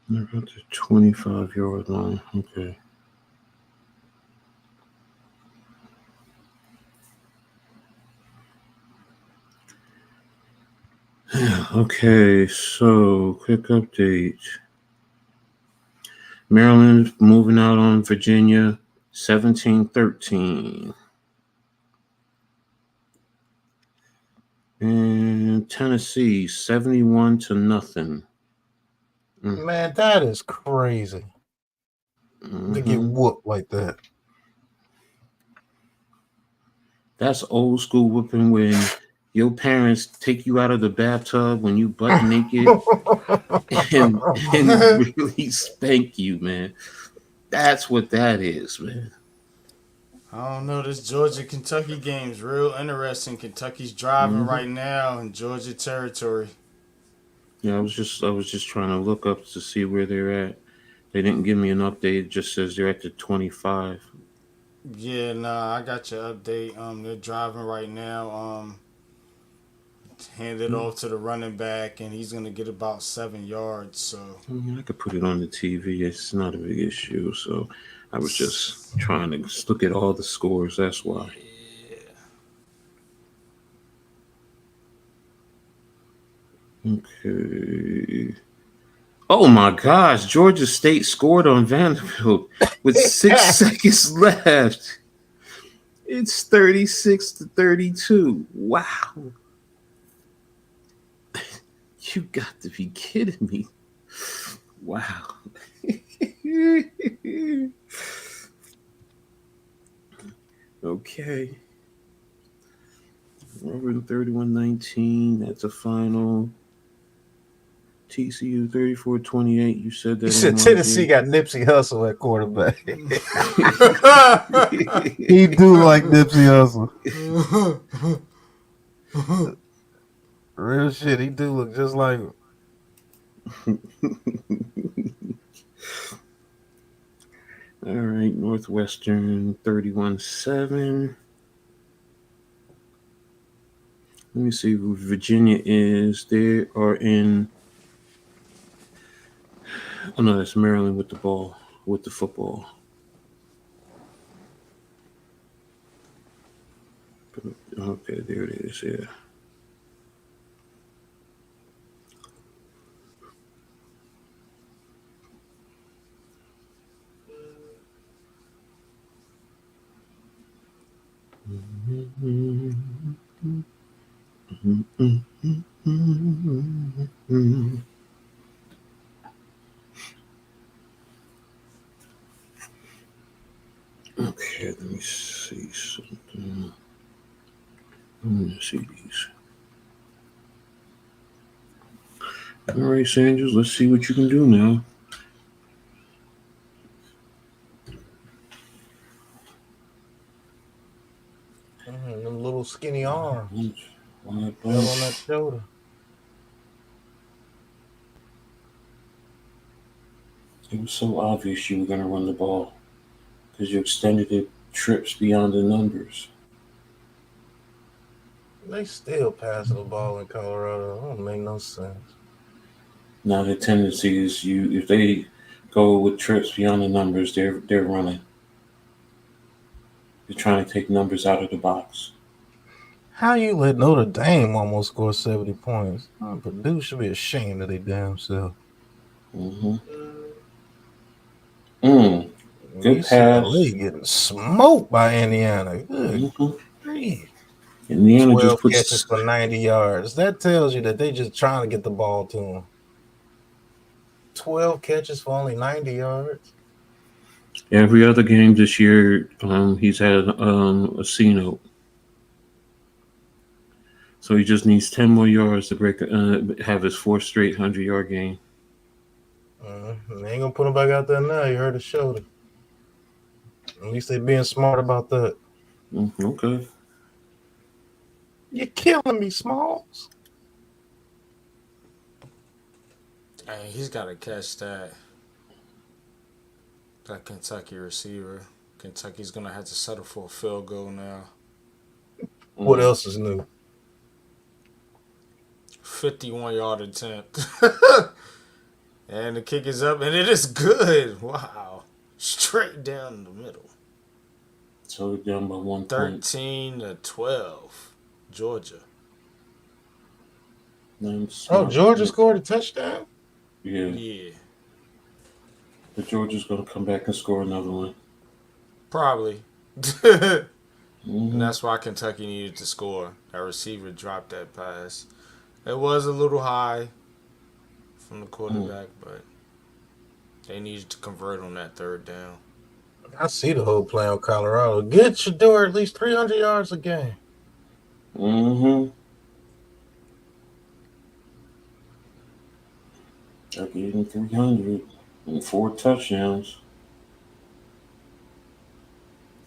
They're at the 25-yard line. Okay. Okay, so quick update. Maryland moving out on Virginia 17-13. And Tennessee 71-0. Man, that is crazy. To get whooped like that. That's old school whooping when your parents take you out of the bathtub when you butt naked and really spank you, man. That's what that is, man. I don't know. This Georgia-Kentucky game's real interesting. Kentucky's driving right now in Georgia territory. Yeah, I was just trying to look up to see where they're at. They didn't give me an update. It just says they're at the 25. Yeah, nah, I got your update. They're driving right now. Hand it off to the running back, and he's gonna get about 7 yards. So I could put it on the TV. It's not a big issue. So I was just trying to look at all the scores. That's why. Okay. Oh my gosh! Georgia State scored on Vanderbilt with 6 seconds left. It's 36-32. Wow. You got to be kidding me. Wow. Okay. Robert 31-19. That's a final. TCU 34-28. You said that. You said Tennessee got Nipsey Hussle at quarterback. He do like Nipsey Hussle. Real shit. He do look just like him. All right, Northwestern 31-7. Let me see who Virginia is. They are in. Oh no, that's Maryland with the ball, with the football. Okay, there it is. Yeah. Okay, let me see something. I'm gonna see these. All right, Sanders, let's see what you can do now. Them little skinny arms. Fell on that shoulder. It was so obvious you were going to run the ball because you extended it trips beyond the numbers. They still passing the ball in Colorado. That don't make no sense. Now the tendency is if they go with trips beyond the numbers, they're running. They're trying to take numbers out of the box. How you let Notre Dame almost score 70 points? Purdue should be ashamed of their damn self. Good pass. They getting smoked by Indiana. Good grief. Indiana 12 just catches for 90 yards. That tells you that they just trying to get the ball to him. 12 catches for only 90 yards. every other game this year. He's had a C note. So he just needs 10 more yards to have his fourth straight 100-yard game. They ain't gonna put him back out there now. You heard his shoulder. At least they being smart about that. Okay. You're killing me, Smalls. Hey, he's got to catch that Kentucky receiver. Kentucky's going to have to settle for a field goal now. What else is new? 51-yard attempt. And the kick is up, and it is good. Wow. Straight down the middle. So we're down by 1 point. 13-12. Georgia. Georgia scored a touchdown? Yeah. But Georgia's going to come back and score another one. Probably. And that's why Kentucky needed to score. That receiver dropped that pass. It was a little high from the quarterback, but they needed to convert on that third down. I see the whole play on Colorado. Get Shador at least 300 yards a game. I gave him 300 and 4 touchdowns.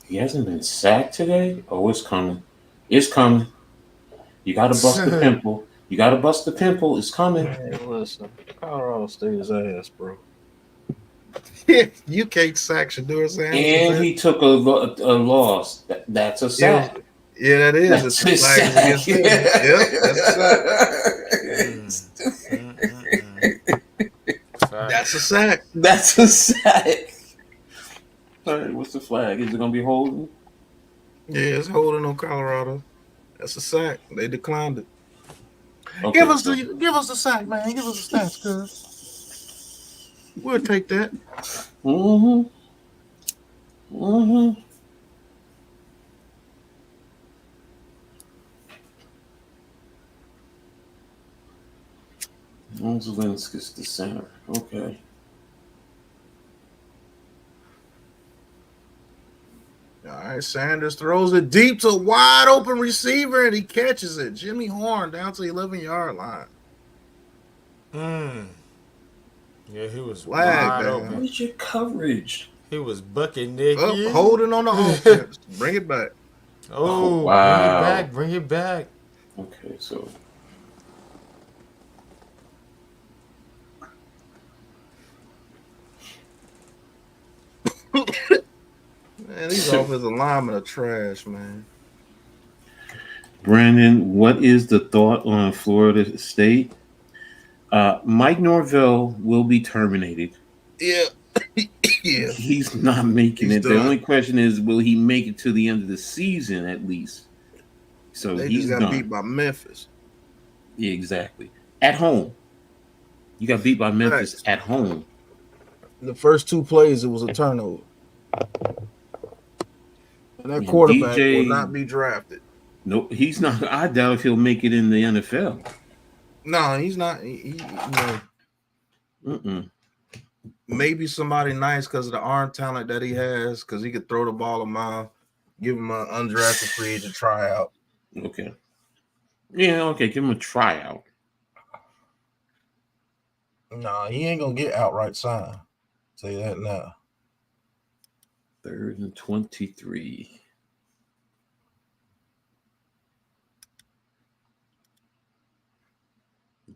He hasn't been sacked today? Oh, it's coming. It's coming. You got to bust the pimple. You got to bust the pimple. It's coming. Hey, listen. Colorado State's ass, bro. You can't sack Shador Sanders. And he took a loss. That's a sack. Yeah, that is. That's a sack. Yep, that's a sack. That's a sack. All right, what's the flag? Is it going to be holding? Yeah, it's holding on Colorado. That's a sack. They declined it. Okay, give us the sack, man. Give us the stats, cuz. We'll take that. Zelenskis the center. Okay. All right, Sanders throws it deep to a wide open receiver and he catches it. Jimmy Horn down to the 11-yard line. Yeah, he was wide open. Where's your coverage? He was bucking Nicky. Holding on the offense. Bring it back. Oh, wow. Bring it back. Okay, so. Man, these offensive linemen are trash, man. Brandon, what is the thought on Florida State? Mike Norvell will be terminated. Yeah. Yeah. He's not making it. Done. The only question is, will he make it to the end of the season at least? So they he's just got done. beat by Memphis. Yeah, exactly. At home. You got beat by Memphis at home. The first 2 plays, it was a turnover. And that quarterback will not be drafted. No, he's not. I doubt if he'll make it in the NFL. No, he's not. Maybe somebody nice because of the arm talent that he has, because he could throw the ball a mile, give him an undrafted free agent tryout. Okay. Yeah, okay. Give him a tryout. Nah, he ain't going to get outright signed. Say that now. 3rd and 23.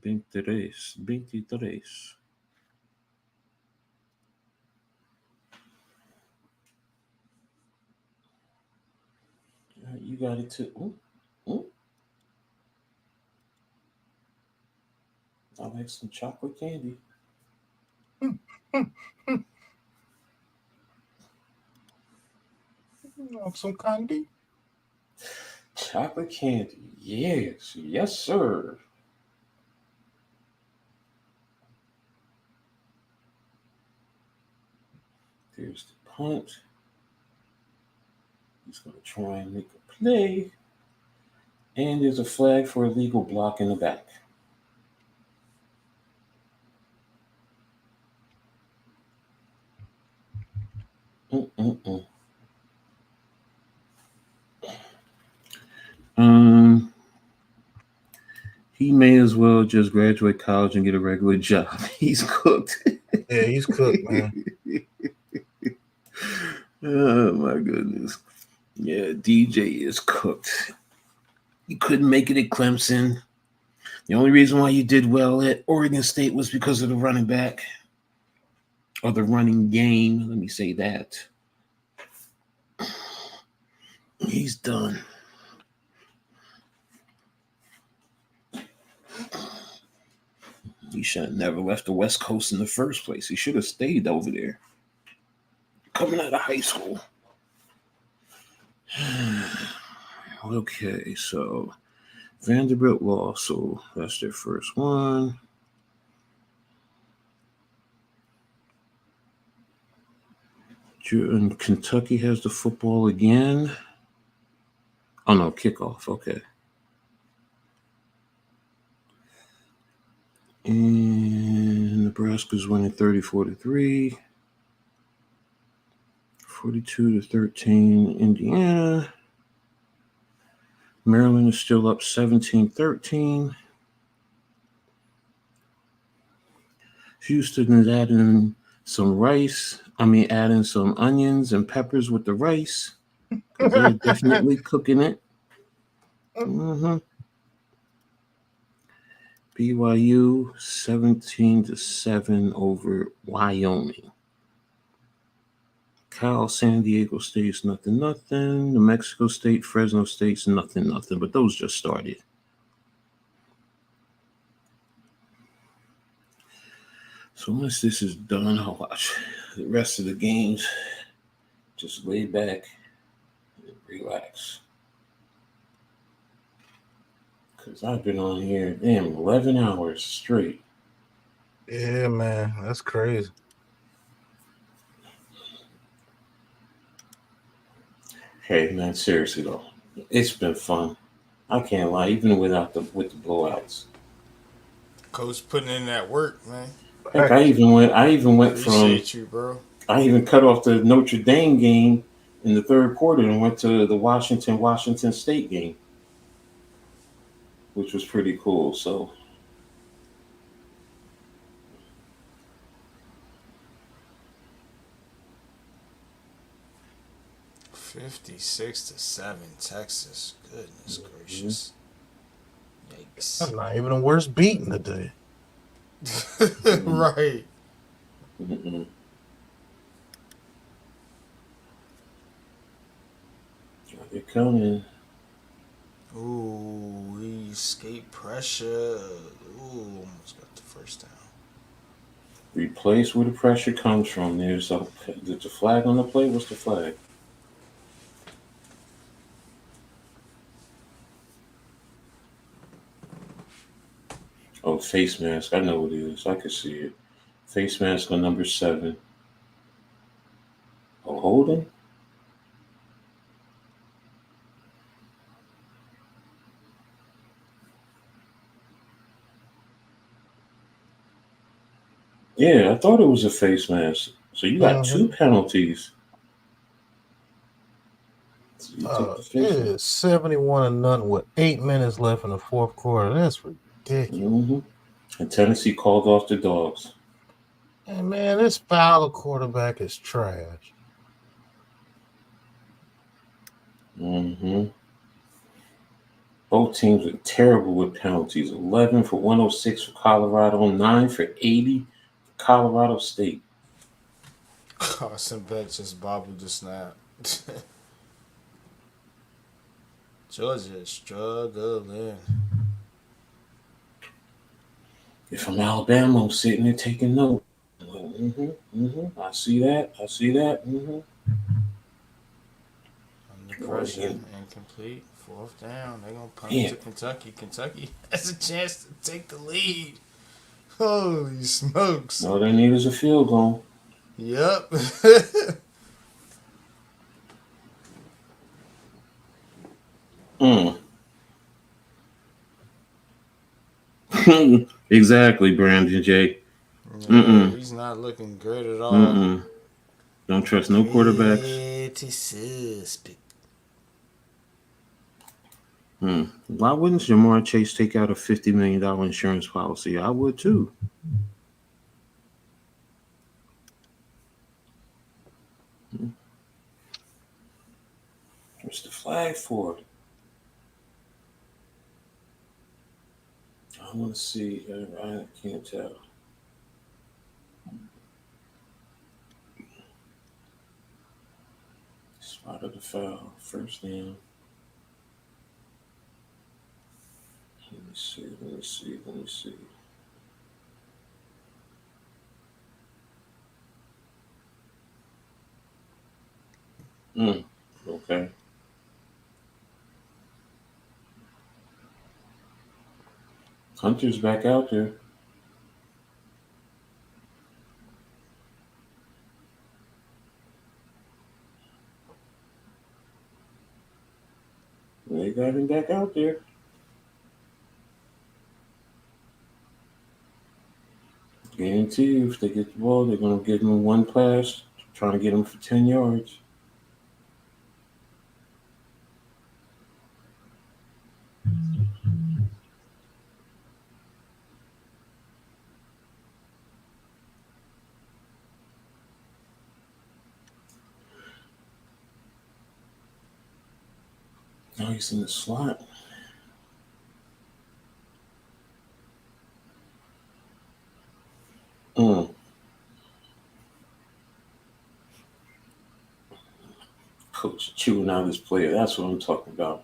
Veintitrés. You got it too. I'll make some chocolate candy. Some candy? Chocolate candy. Yes. Yes, sir. There's the punt. He's going to try and make a play. And there's a flag for illegal block in the back. He may as well just graduate college and get a regular job. He's cooked. Yeah, he's cooked, man. Oh my goodness. Yeah, DJ is cooked. You couldn't make it at Clemson. The only reason why you did well at Oregon State was because of the running back or the running game. Let me say that. He's done. He should have never left the West Coast in the first place. He should have stayed over there. Coming out of high school. Okay, so Vanderbilt lost, so that's their first one. And Kentucky has the football again. Oh no, kickoff. Okay. And Nebraska's winning 34-3. 42-13 Indiana. Maryland is still up 17-13. Houston is adding some rice. Adding some onions and peppers with the rice. They're definitely cooking it. BYU 17-7 over Wyoming. Cal, San Diego State's 0-0. New Mexico State, Fresno State's 0-0. But those just started. So once this is done, I'll watch the rest of the games. Just lay back and relax. Because I've been on here, 11 hours straight. Yeah, man. That's crazy. Hey, man, seriously, though. It's been fun. I can't lie, even with the blowouts. Coach putting in that work, man. Heck, I even went Appreciate from you, bro. I even cut off the Notre Dame game in the third quarter and went to the Washington State game, which was pretty cool. So 56-7 Texas. Goodness gracious. Yikes. That's not even a worse beating today. Right. mm-mm. They're coming. Ooh, we escape pressure. Ooh, almost got the first down. Replace where the pressure comes from. There's the flag on the play. What's the flag? Oh, face mask. I know what it is. I can see it. Face mask on number 7. Oh, holding? Yeah, I thought it was a face mask. So you got 2 penalties. So it is 71-0 with 8 minutes left in the fourth quarter. That's ridiculous. And Tennessee called off the dogs. And man, this Fowler quarterback is trash. Both teams are terrible with penalties. 11 for 106 for Colorado, 9 for 80 for Colorado State. Carson Beck just bobbled the snap. Georgia struggling. If I'm Alabama, I'm sitting there taking notes. I see that. Under pressure, incomplete. Fourth down. They're going to punt it to Kentucky. Kentucky has a chance to take the lead. Holy smokes. All they need is a field goal. Yep. Exactly, Brandon J. Yeah, he's not looking good at all. Don't trust no quarterbacks. Pretty suspect. Why wouldn't Jamar Chase take out a $50 million insurance policy? I would too. What's the flag for? I want to see. I can't tell. Spot of the foul. First down. Let me see. Okay. Hunter's back out there. They got him back out there. Guarantee you, if they get the ball, they're going to give him one pass, trying to get him for 10 yards. Now he's in the slot. Coach chewing out his player. That's what I'm talking about.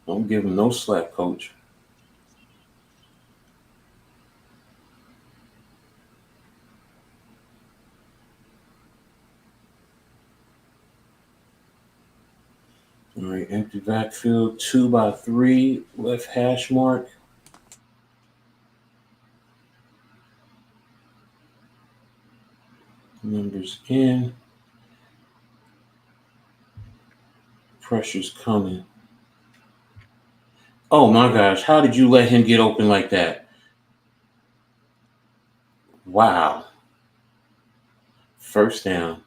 Don't give him no slack, coach. All right, empty backfield, 2x3, left hash mark. Numbers again. Pressure's coming. Oh my gosh, how did you let him get open like that? Wow. First down.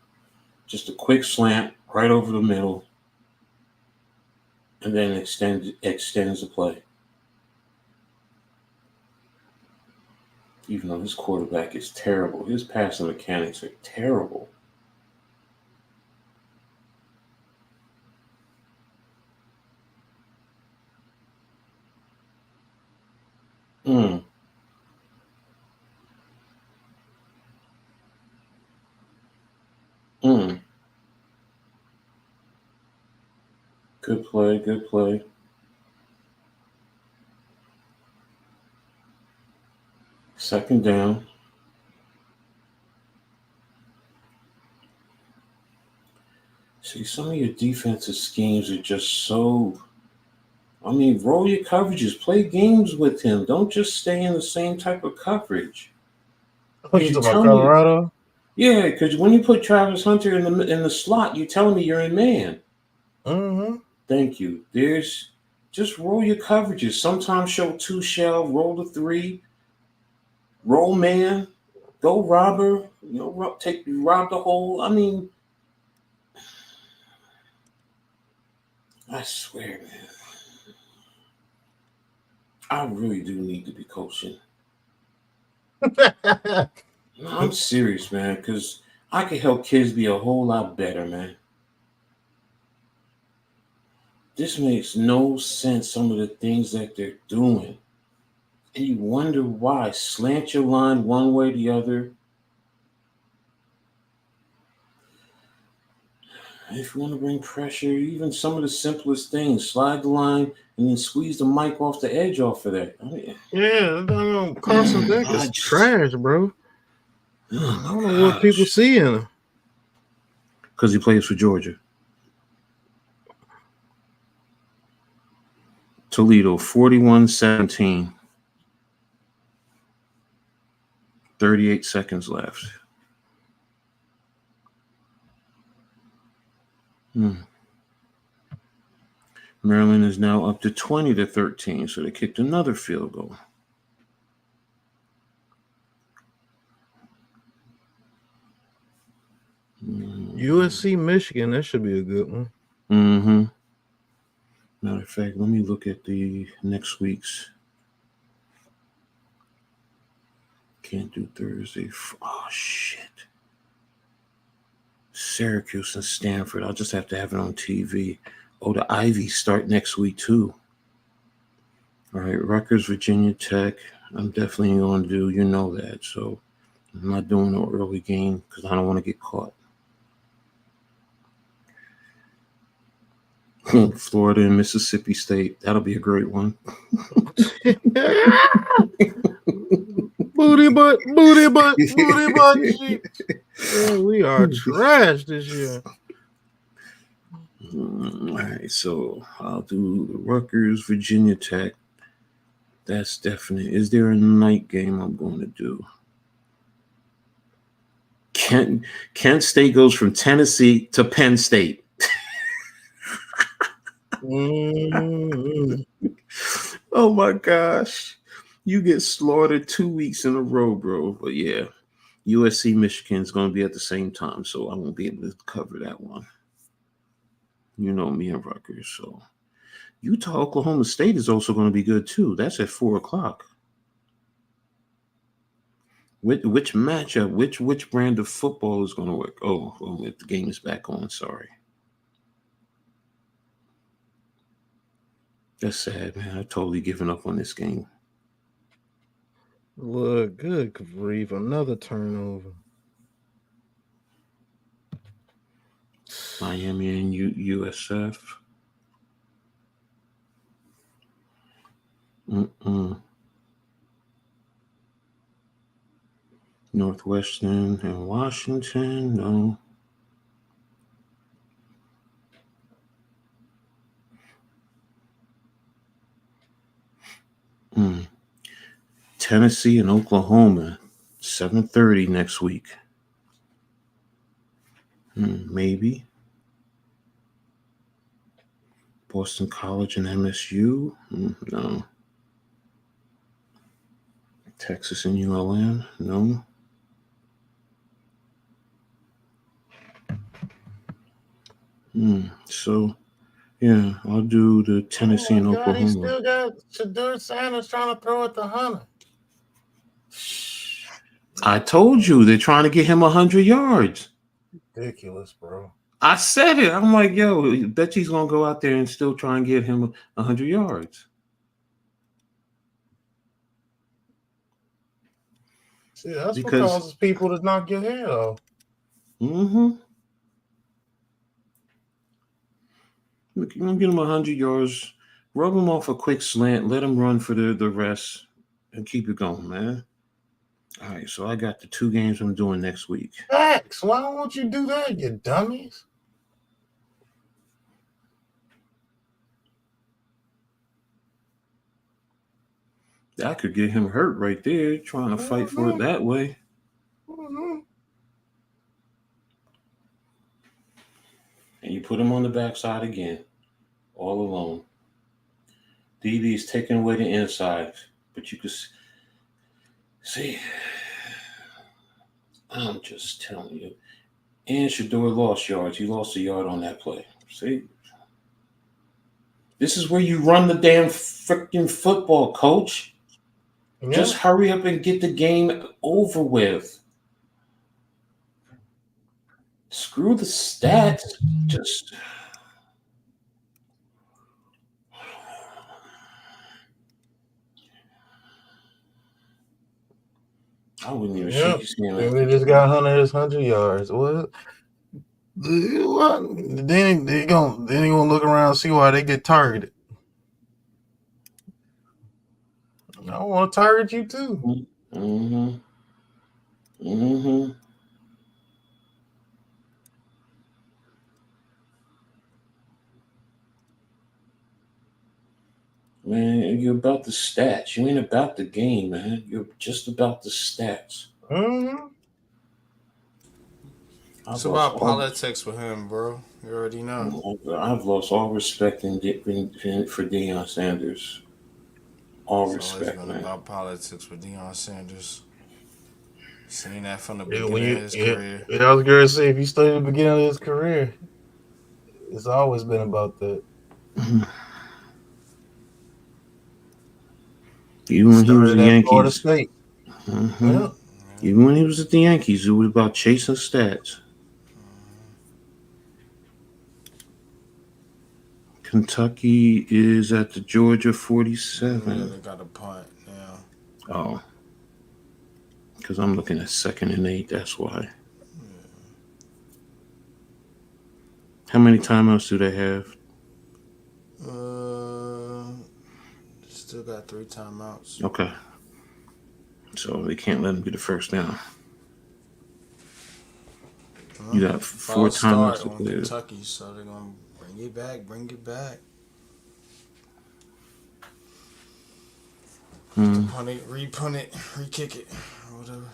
Just a quick slant right over the middle. And then extends the play. Even though his quarterback is terrible, his passing mechanics are terrible. Good play. Second down. See, some of your defensive schemes are just so... I mean, roll your coverages. Play games with him. Don't just stay in the same type of coverage. Oh, you talking about Colorado? Yeah, because when you put Travis Hunter in the slot, you're telling me you're in man. Thank you. Just roll your coverages. Sometimes show 2 shell, roll the 3, roll man, go robber. Rob the hole. I mean, I swear, man. I really do need to be coaching. No, I'm serious, man, because I could help kids be a whole lot better, man. This makes no sense, some of the things that they're doing. And you wonder why. Slant your line one way or the other. If you want to bring pressure, even some of the simplest things, slide the line and then squeeze the mic off the edge off of that. I mean, Carson Beck is trash, bro. I don't know what people see in him. Because he plays for Georgia. Toledo, 41-17. 38 seconds left. Maryland is now up to 20-13, so they kicked another field goal. USC, Michigan. That should be a good one. Mm-hmm. Matter of fact, let me look at the next week's. Can't do Thursday. Oh, shit. Syracuse and Stanford. I'll just have to have it on TV. Oh, the Ivies start next week, too. All right, Rutgers, Virginia Tech. I'm definitely going to do, you know that. So I'm not doing no early game because I don't want to get caught. Florida and Mississippi State. That'll be a great one. Booty butt. Man, we are trash this year. All right, so I'll do the Rutgers, Virginia Tech. That's definite. Is there a night game I'm going to do? Kent State goes from Tennessee to Penn State. Oh my gosh. You get slaughtered 2 weeks in a row, bro. But yeah, USC Michigan is going to be at the same time, so I won't be able to cover that one. You know me and Rutgers. So Utah, Oklahoma State is also going to be good too. That's at 4:00. Which matchup? Which brand of football is going to work? Oh, the game is back on. Sorry. That's sad, man. I've totally given up on this game. Look, good grief. Another turnover. Miami and USF. Northwestern and Washington. No. Tennessee and Oklahoma, 7:30 next week. Maybe. Boston College and MSU. No. Texas and ULM. No. So, yeah, I'll do the Tennessee and Oklahoma. He still got Shadur Sanders trying to throw it to Hunter. I told you they're trying to get him 100 yards. Ridiculous, bro. I said it. I'm like, yo, bet he's going to go out there and still try and get him 100 yards. See, that's what causes people to not get hit, though. Look, you're going to get him 100 yards, rub him off a quick slant, let him run for the rest, and keep it going, man. All right, so I got the 2 games I'm doing next week. Facts. Why won't you do that, you dummies? That could get him hurt right there, trying to fight for it that way. And you put him on the backside again, all alone. DB's taking away the inside, but you could see. I'm just telling you. And Shador lost yards. He lost a yard on that play. See? This is where you run the damn freaking football, coach. Yeah. Just hurry up and get the game over with. Screw the stats. Just I wouldn't even shake his hand. They just got 100 yards. What? Then they gonna look around and see why they get targeted. I want to target you too. Man, you're about the stats. You ain't about the game, man. You're just about the stats. It's about politics with him, bro. You already know. I've lost all respect for Deion Sanders. All respect, man. About politics with Deion Sanders. Seen that from the Yeah, beginning of his career. I was going to say, if you study the beginning of his career, it's always been about that. Even when he was Started a at Florida Yankees. State. Yeah. Even when he was at the Yankees, it was about chasing stats. Kentucky is at the Georgia 47. Yeah, they got a punt now. Oh. Because I'm looking at 2nd and 8. That's why. How many timeouts do they have? Still got 3 timeouts. Okay. So they can't let him get the first down. You got 4 timeouts to play. Kentucky, so they're gonna bring it back. Punt it, re-punt it, re-kick it, or whatever.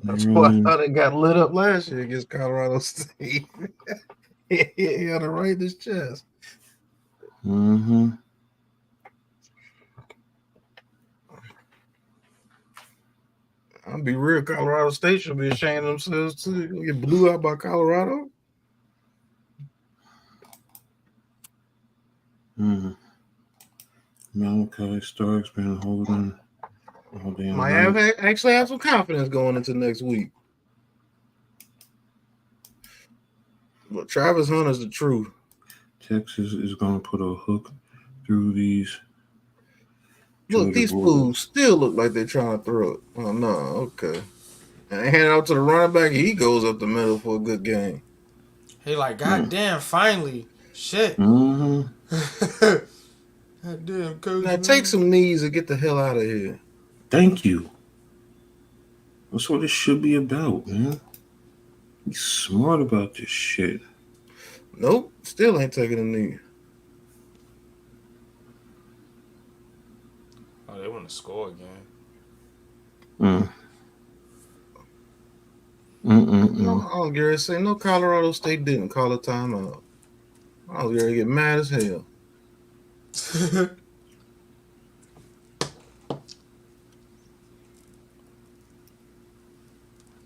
That's why I thought it got lit up last year against Colorado State. He had it right in his chest. I'll be real. Colorado State should be ashamed of themselves too. They get blew out by Colorado. Malachi Starks been holding. Miami actually have some confidence going into next week. But Travis Hunter's the truth. Texas is going to put a hook through these. Look, these fools still look like they're trying to throw it. Oh, no. Okay. And they hand it out to the running back. He goes up the middle for a good game. Hey, like, goddamn, finally. Shit. Mm-hmm. Goddamn, coach. Now, take some knees and get the hell out of here. Thank you. That's what it should be about, man. Be smart about this shit. Nope. Still ain't taking a knee. Oh, they want to score again. No, I was going to say, no, Colorado State didn't call a timeout. I was going to get mad as hell.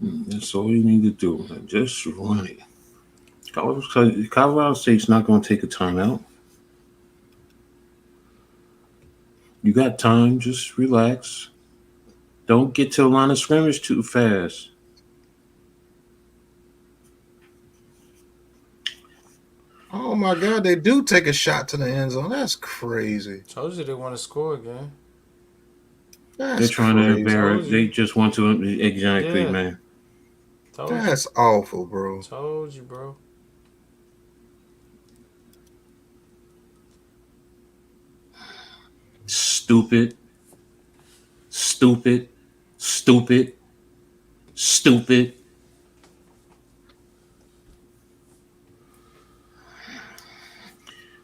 That's all you need to do. Just run it. Colorado State's not going to take a timeout. You got time. Just relax. Don't get to the line of scrimmage too fast. Oh, my God. They do take a shot to the end zone. That's crazy. Told you they want to score again. They're trying to embarrass. They just want to. Exactly, Yeah. man. That's awful, bro. Told you, bro. Stupid. Stupid. Stupid. Stupid.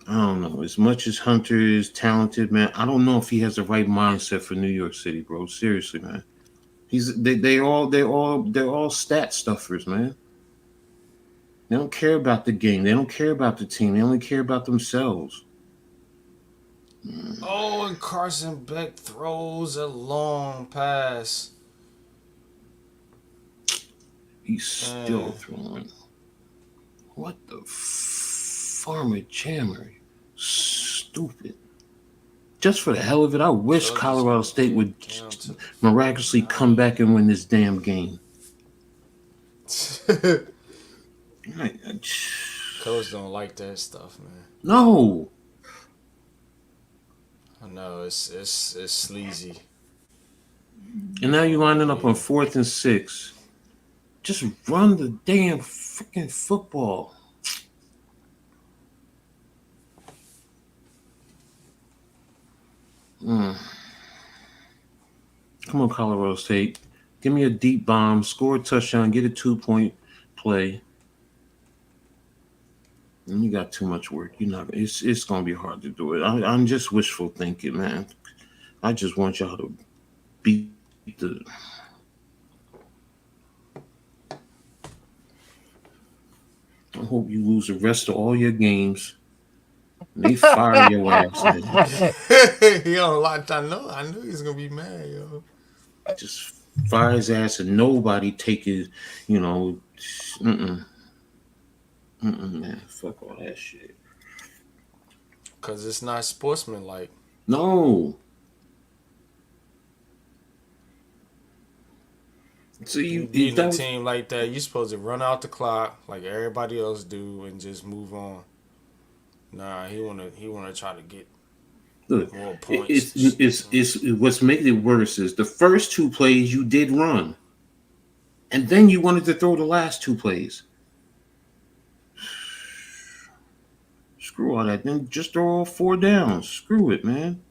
I don't know. As much as Hunter is talented, man, I don't know if he has the right mindset for New York City, bro. Seriously, man. They're all stat stuffers, man. They don't care about the game. They don't care about the team. They only care about themselves. Oh, and Carson Beck throws a long pass. He's still throwing. What the farmer jammer? Stupid. Just for the hell of it, I wish Colorado State would miraculously come back and win this damn game. Coach don't like that stuff, man. No. I know it's sleazy. And now you're lining up on 4th and 6. Just run the damn freaking football. Come on, Colorado State. Give me a deep bomb, score a touchdown, get a 2-point play. And you got too much work. It's gonna be hard to do it. I'm just wishful thinking, man. I just want y'all to beat the. hope you lose the rest of all your games. And they fire your ass. Yo, like I knew he was gonna be mad, yo. Just fire his ass and nobody take his, man. Fuck all that shit. Cause it's not sportsmanlike. No. So you beating a team like that, you're supposed to run out the clock like everybody else do and just move on. Nah, he wanna try to get more points. It's what's making it worse is the first two plays you did run, and then you wanted to throw the last two plays. Screw all that. Then just throw all 4 downs. Screw it, man.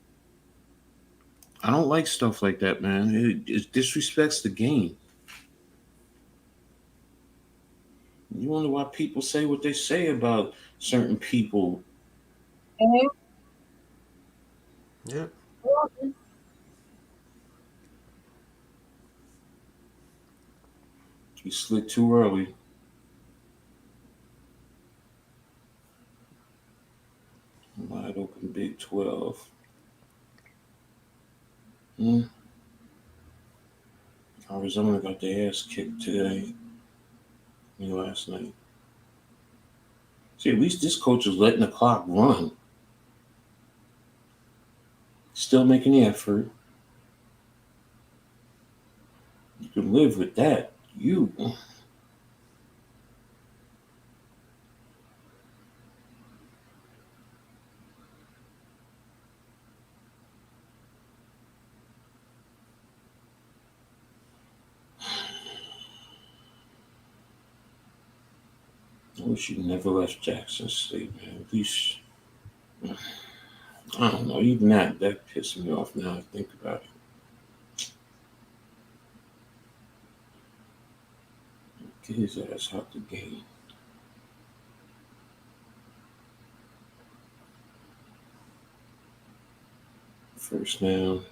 I don't like stuff like that, man. It disrespects the game. You wonder why people say what they say about certain people. Yep. You slid too early. Wide open Big 12. Arizona got their ass kicked today. Last night. See, at least this coach is letting the clock run. Still making the effort. You can live with that. I wish you never left Jackson State, man. At least, I don't know. Even that pissed me off now I think about it. Get his ass out the game. First down.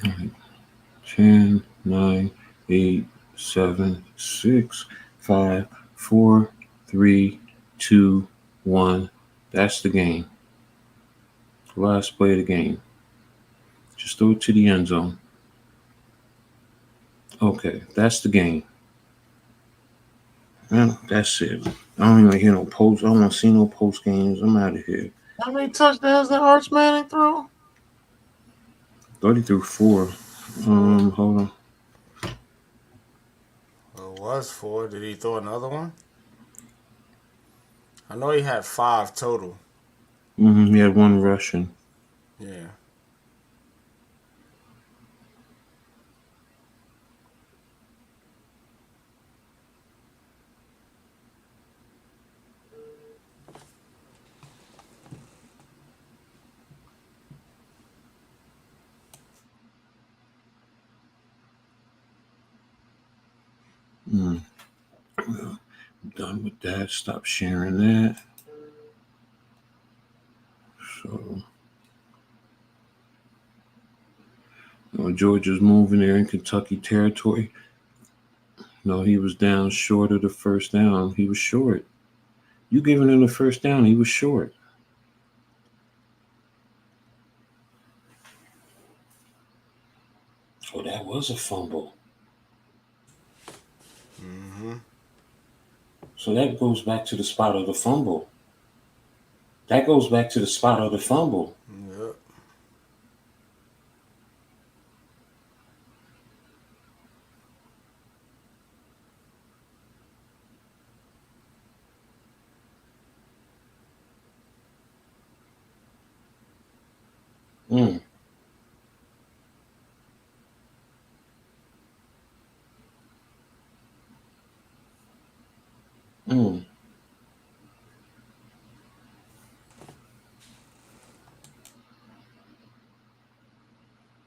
All right. 10, 9, 8, 7, 6, 5, 4, 3, 2, 1. That's the game. Last play of the game. Just throw it to the end zone. Okay, that's the game. Well, that's it. I don't even hear no post. I don't want to see no post games. I'm out of here. How many touchdowns did Arch Manning throw? 30 through 4. Hold on. It was 4. Did he throw another one? I know he had 5 total. He had 1 rushing. Yeah. Well, I'm done with that. Stop sharing that. So, Georgia's moving there in Kentucky territory. No, he was down short of the first down. He was short. You giving him the first down, he was short. Oh, that was a fumble. So that goes back to the spot of the fumble. Yep.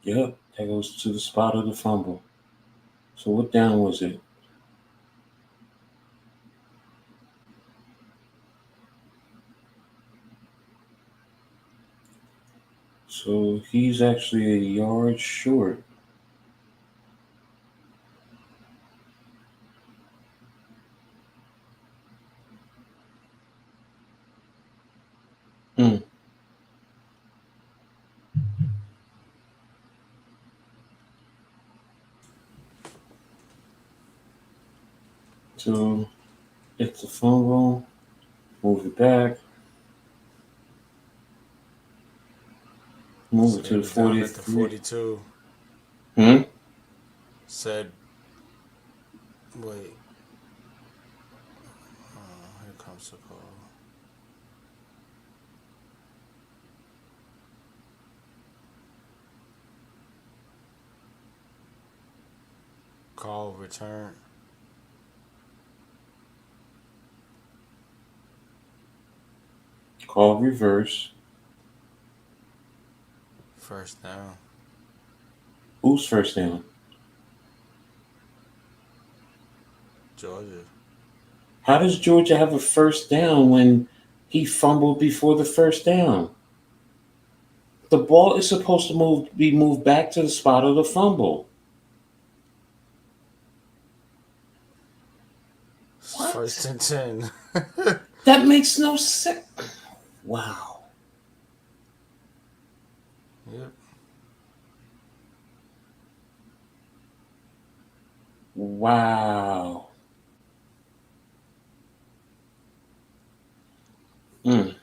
Yep, that goes to the spot of the fumble. So what down was it? So he's actually a yard short. Hmm. So it's a fumble. Move it back. Move it to the Down at the 43. 42. Hmm? Said, wait. Here comes the call. Call return. Call reverse. First down. Who's first down? Georgia. How does Georgia have a first down when he fumbled before the first down? The ball is supposed to be moved back to the spot of the fumble. What? First and 10. That makes no sense. Wow. Yep. Wow. Mm.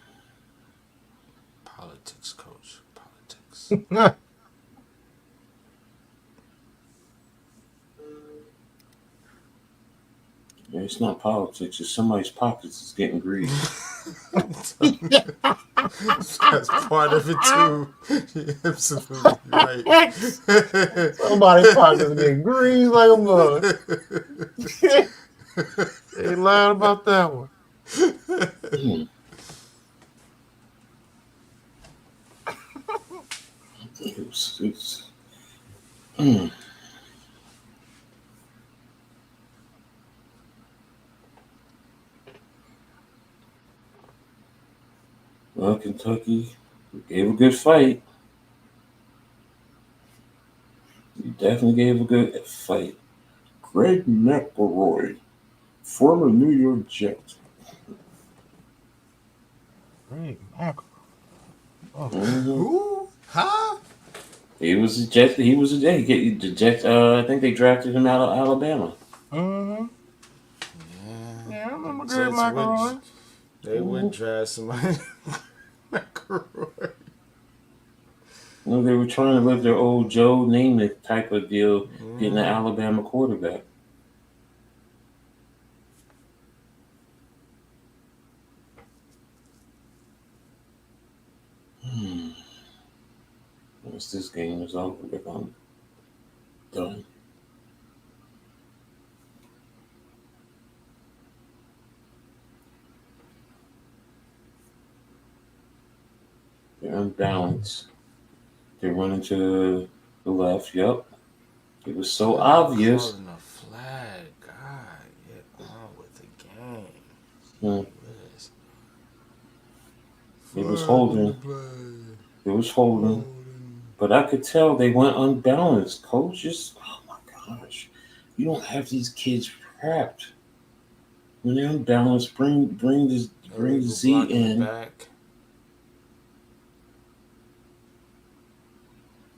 Politics, coach. Politics. It's not politics. It's somebody's pockets is getting greased. That's part of it too. You're absolutely right. Somebody's pockets getting greased like a mug. Ain't lying about that one. Mm. Mm. Well, Kentucky gave a good fight. You definitely gave a good fight. Greg McElroy, former New York Jet. Greg McElroy. Oh. Who? Huh? He was a Jet. He was a Jet. The Jets. I think they drafted him out of Alabama. Mm-hmm. Yeah, I remember Greg Jets McElroy. They would draft somebody. McElroy. No, they were trying to live their old Joe Namath type of deal, getting an Alabama quarterback. Once this game is over, I'm done. They're unbalanced. They're running to the left. Yep. It was so obvious. Calling a flag. God, get on with the game. Yes. It was holding. It was holding. But I could tell they went unbalanced. Coaches, oh my gosh. You don't have these kids prepped. When they're unbalanced, bring the Z in. Back.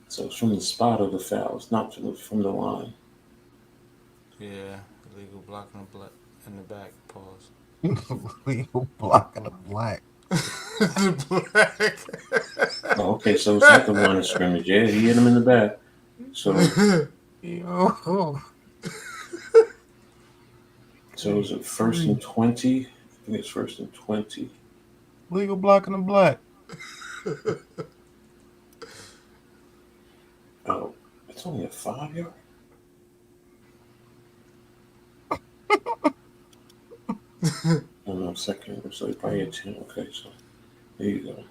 So it's from the spot of the fouls, not from the line. Yeah, illegal blocking in the back. Pause. Illegal blocking the black. The black. Oh, okay, so it's not the line of scrimmage. Yeah, he hit him in the back. So is it first and 20? I think it's first and 20. Legal blocking the black. Oh, it's only a 5-yard? Oh, no, second. So probably a 10. Okay, so there you go.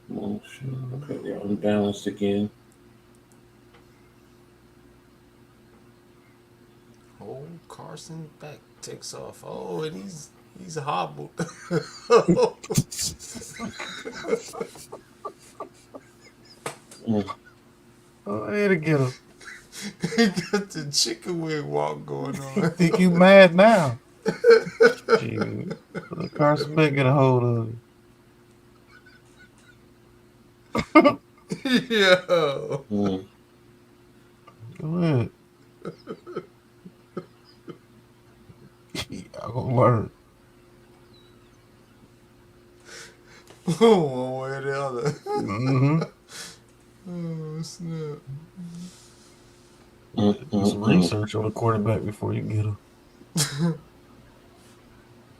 Motion. Okay, they're unbalanced again. Oh, Carson back takes off. Oh, and he's hobbled. Go ahead and get him. He got the chicken wing walk going on. Think you mad now? Shoot. Let Carson Beck get a hold of you. Yo. Go ahead. Y'all gonna learn. One way or the other. Mm-hmm. Oh, snap. Do some research on the quarterback before you get him.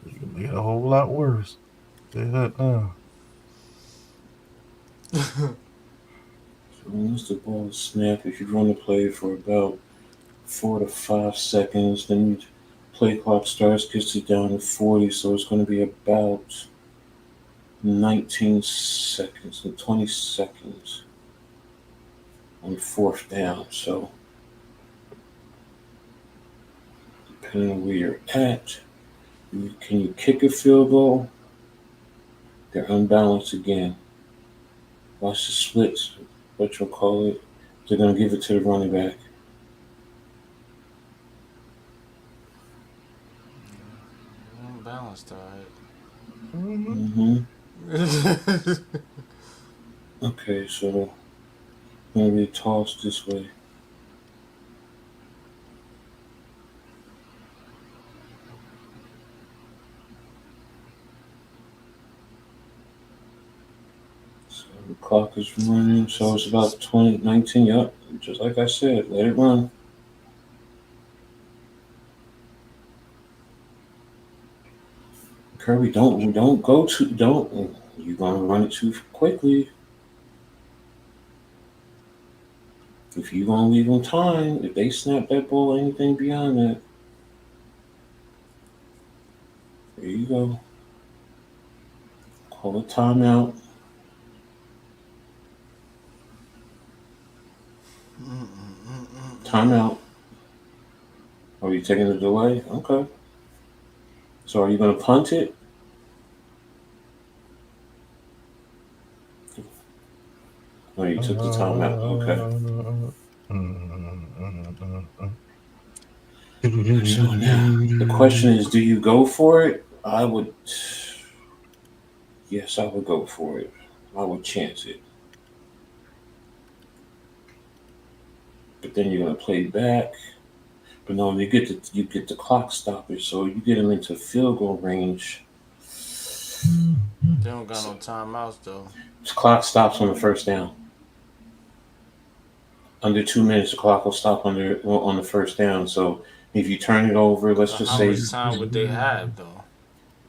You can make it a whole lot worse. Say that now. So once the ball is snapped, if you run the play for about 4 to 5 seconds, then you play clock starts, gets it down to 40, so it's going to be about 19 seconds and 20 seconds on 4th down. So depending on where you're at, can you kick a field goal? They're unbalanced again. Watch the splits, what you'll call it. They're going to give it to the running back. Unbalanced, all right. Okay, so maybe toss this way. So the clock is running, so it's about 19, yep, just like I said, let it run. Kirby, you're gonna run it too quickly. If you're gonna leave them time, if they snap that ball, anything beyond that, there you go. Call a timeout. Timeout. Are you taking the delay? Okay. So are you going to punt it? Oh, you took the timeout. Okay. So now the question is, do you go for it? Yes, I would go for it. I would chance it. But then you're going to play back. But no, you get the clock stoppage, so you get them into field goal range. They don't got no timeouts though. The clock stops on the 1st down. Under 2 minutes, the clock will stop on the 1st down. So if you turn it over, let's just say. How much time would they have though?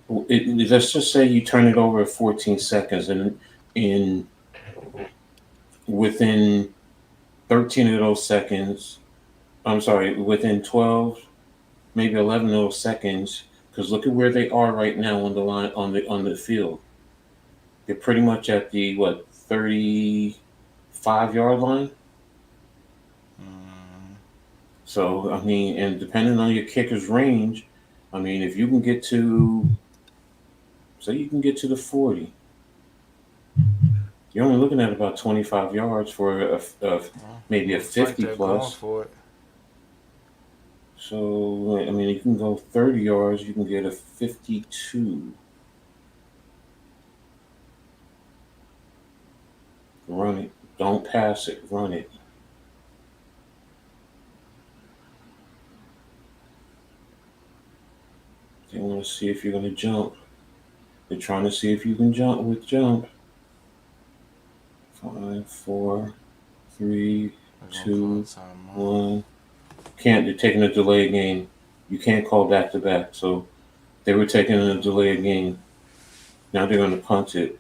Let's just say you turn it over at 14 seconds, and within 13 of those seconds. Within 12, maybe 11 of those seconds, because look at where they are right now on the line on the field. They're pretty much at the 35-yard line. So I mean, and depending on your kicker's range, I mean, if you can get to, say you can get to the 40, you're only looking at about 25 yards for maybe a 50 plus. For it. So, I mean, you can go 30 yards, you can get a 52. Run it. Don't pass it. Run it. They want to see if you're going to jump. They're trying to see if you can jump. 5, 4, 3, 2, 1. They're taking a delay game. You can't call back to back. So they were taking a delay game. Now they're going to punt it.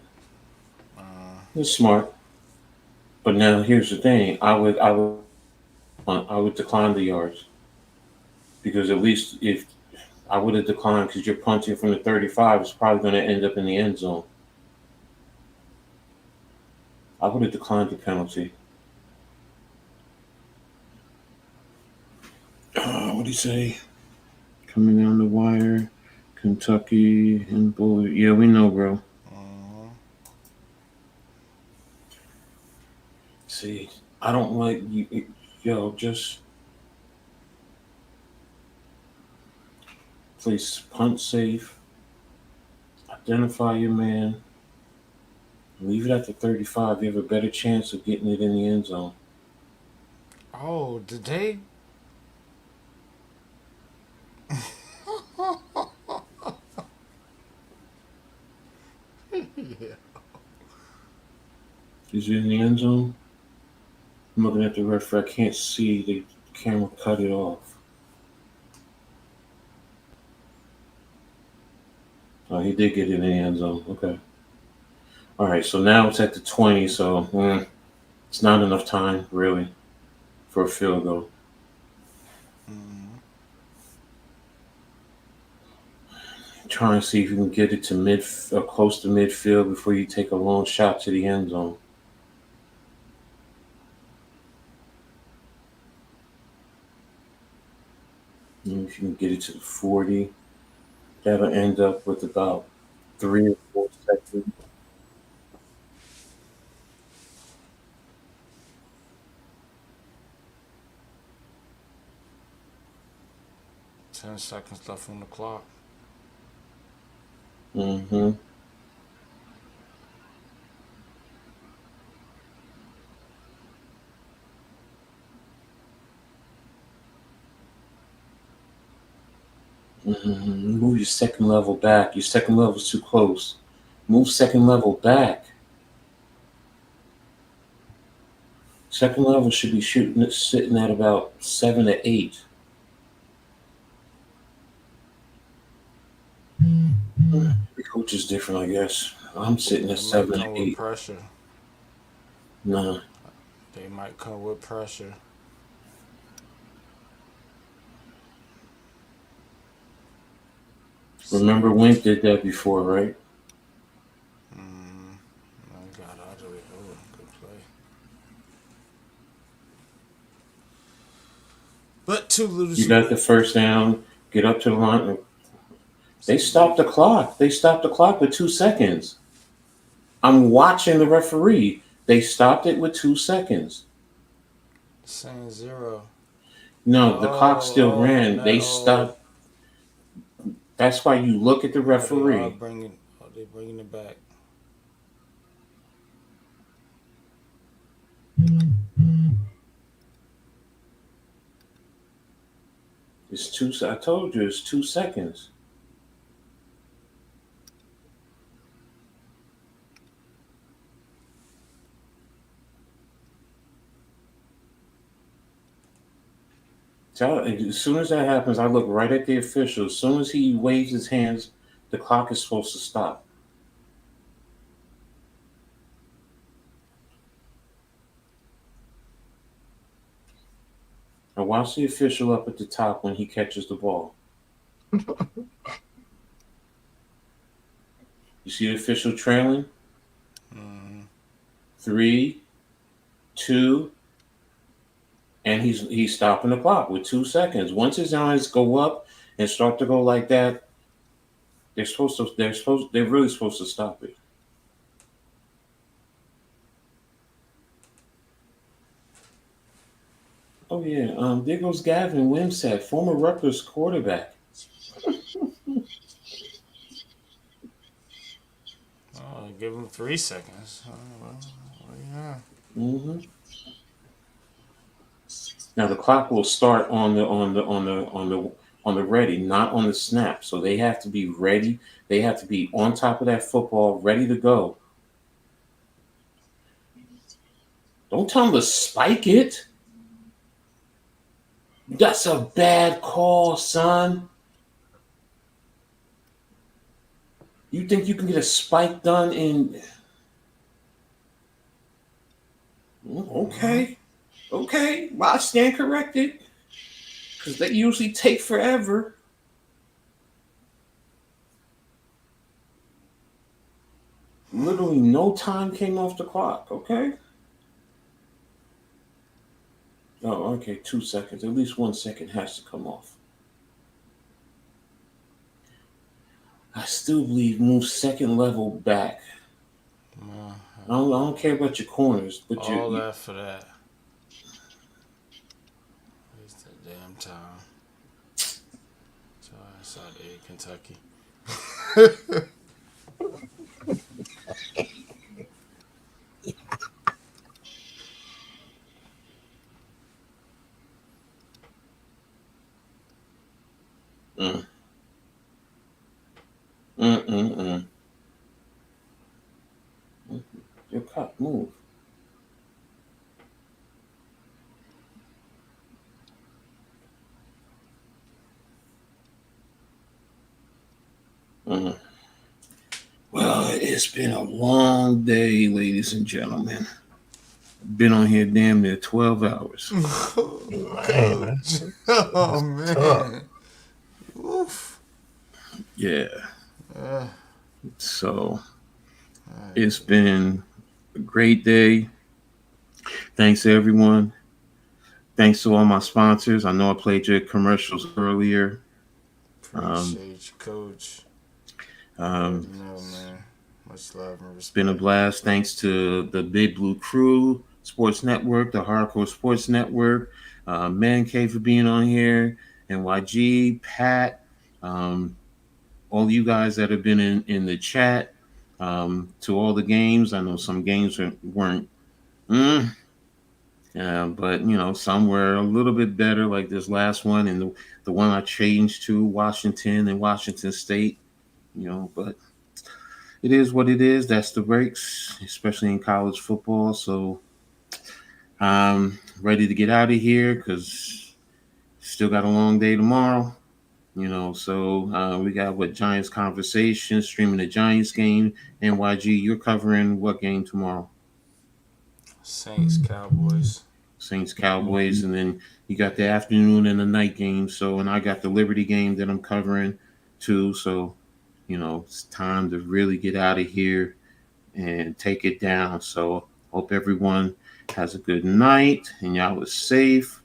It's smart. But now here's the thing. I would decline the yards. Because at least if I would have declined, because you're punting from the 35, it's probably going to end up in the end zone. I would have declined the penalty. What do you say? Coming down the wire, Kentucky and Bull. Yeah, we know, bro. See, I don't like you. Yo, just please punt safe. Identify your man. Leave it at the 35. You have a better chance of getting it in the end zone. Oh, did they? Yeah. Is it in the end zone? I'm looking at the referee. I can't see. The camera cut it off. Oh, he did get it in the end zone. Okay. All right, so now it's at the 20, so it's not enough time, really, for a field goal. Try and see if you can get it to close to midfield before you take a long shot to the end zone. And if you can get it to the 40, that'll end up with about 3 or 4 seconds. Ten seconds left on the clock. Mm-hmm. Move your second level back. Your second level is too close. Move second level back. Second level should be sitting at about 7 to 8. The coach is different, I guess. I'm sitting at 7 to 8. Pressure. Nah. They might come with pressure. Remember, Wink did that before, right? I got out of it. Oh, good play. But too little. You got the first down. Get up to the line. They stopped the clock. They stopped the clock with 2 seconds. I'm watching the referee. They stopped it with 2 seconds. Saying 0. No, the clock still ran. They stopped. That's why you look at the referee. They're bringing it back. It's 2. I told you it's 2 seconds. As soon as that happens, I look right at the official. As soon as he waves his hands, the clock is supposed to stop. Now watch the official up at the top when he catches the ball. You see the official trailing? 3, 2, and he's stopping the clock with 2 seconds. Once his eyes go up and start to go like that, they're really supposed to stop it. Oh yeah, there goes Gavin Wimsatt, former Rutgers quarterback. Give him 3 seconds. Yeah. Now the clock will start on the ready, not on the snap. So they have to be ready. They have to be on top of that football, ready to go. Don't tell them to spike it. That's a bad call, son. You think you can get a spike done in... Okay. Well, I stand corrected. Because they usually take forever. Literally no time came off the clock, okay? Oh, okay, 2 seconds. At least 1 second has to come off. I still believe move second level back. I don't care about your corners, but all that for that. Waste the damn time. So I saw Kentucky. Your cop, move. Well, it's been a long day, ladies and gentlemen. Been on here damn near 12 hours. Man, Oh man. Oof. Yeah. So it's been a great day. Thanks to everyone. Thanks to all my sponsors. I know I played your commercials earlier. Appreciate you, Coach. Man. Much love and respect. It's been a blast. Thanks to the Big Blue Crew, Sports Network, the Hardcore Sports Network, Man Cave for being on here, NYG, Pat, all you guys that have been in the chat, to all the games. I know some games weren't, but some were a little bit better, like this last one, and the one I changed to Washington and Washington State. But it is what it is. That's the breaks, especially in college football. So I'm ready to get out of here because still got a long day tomorrow. So we got Giants Conversation, streaming the Giants game. NYG, you're covering what game tomorrow? Saints, Cowboys. Saints, Cowboys, and then you got the afternoon and the night game. So, and I got the Liberty game that I'm covering too. So, it's time to really get out of here and take it down. So, hope everyone has a good night and y'all was safe.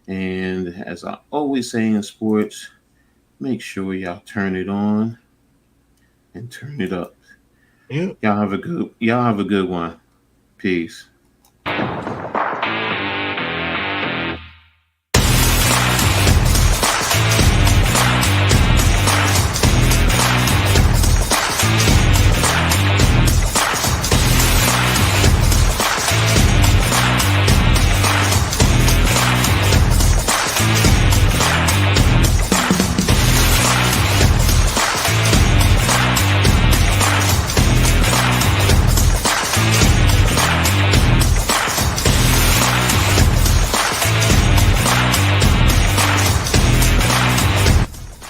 And as I always say in sports, make sure y'all turn it on and turn it up. Yep. Y'all have a good one. Peace.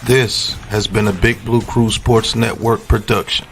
This has been a Big Blue Crew Sports Network production.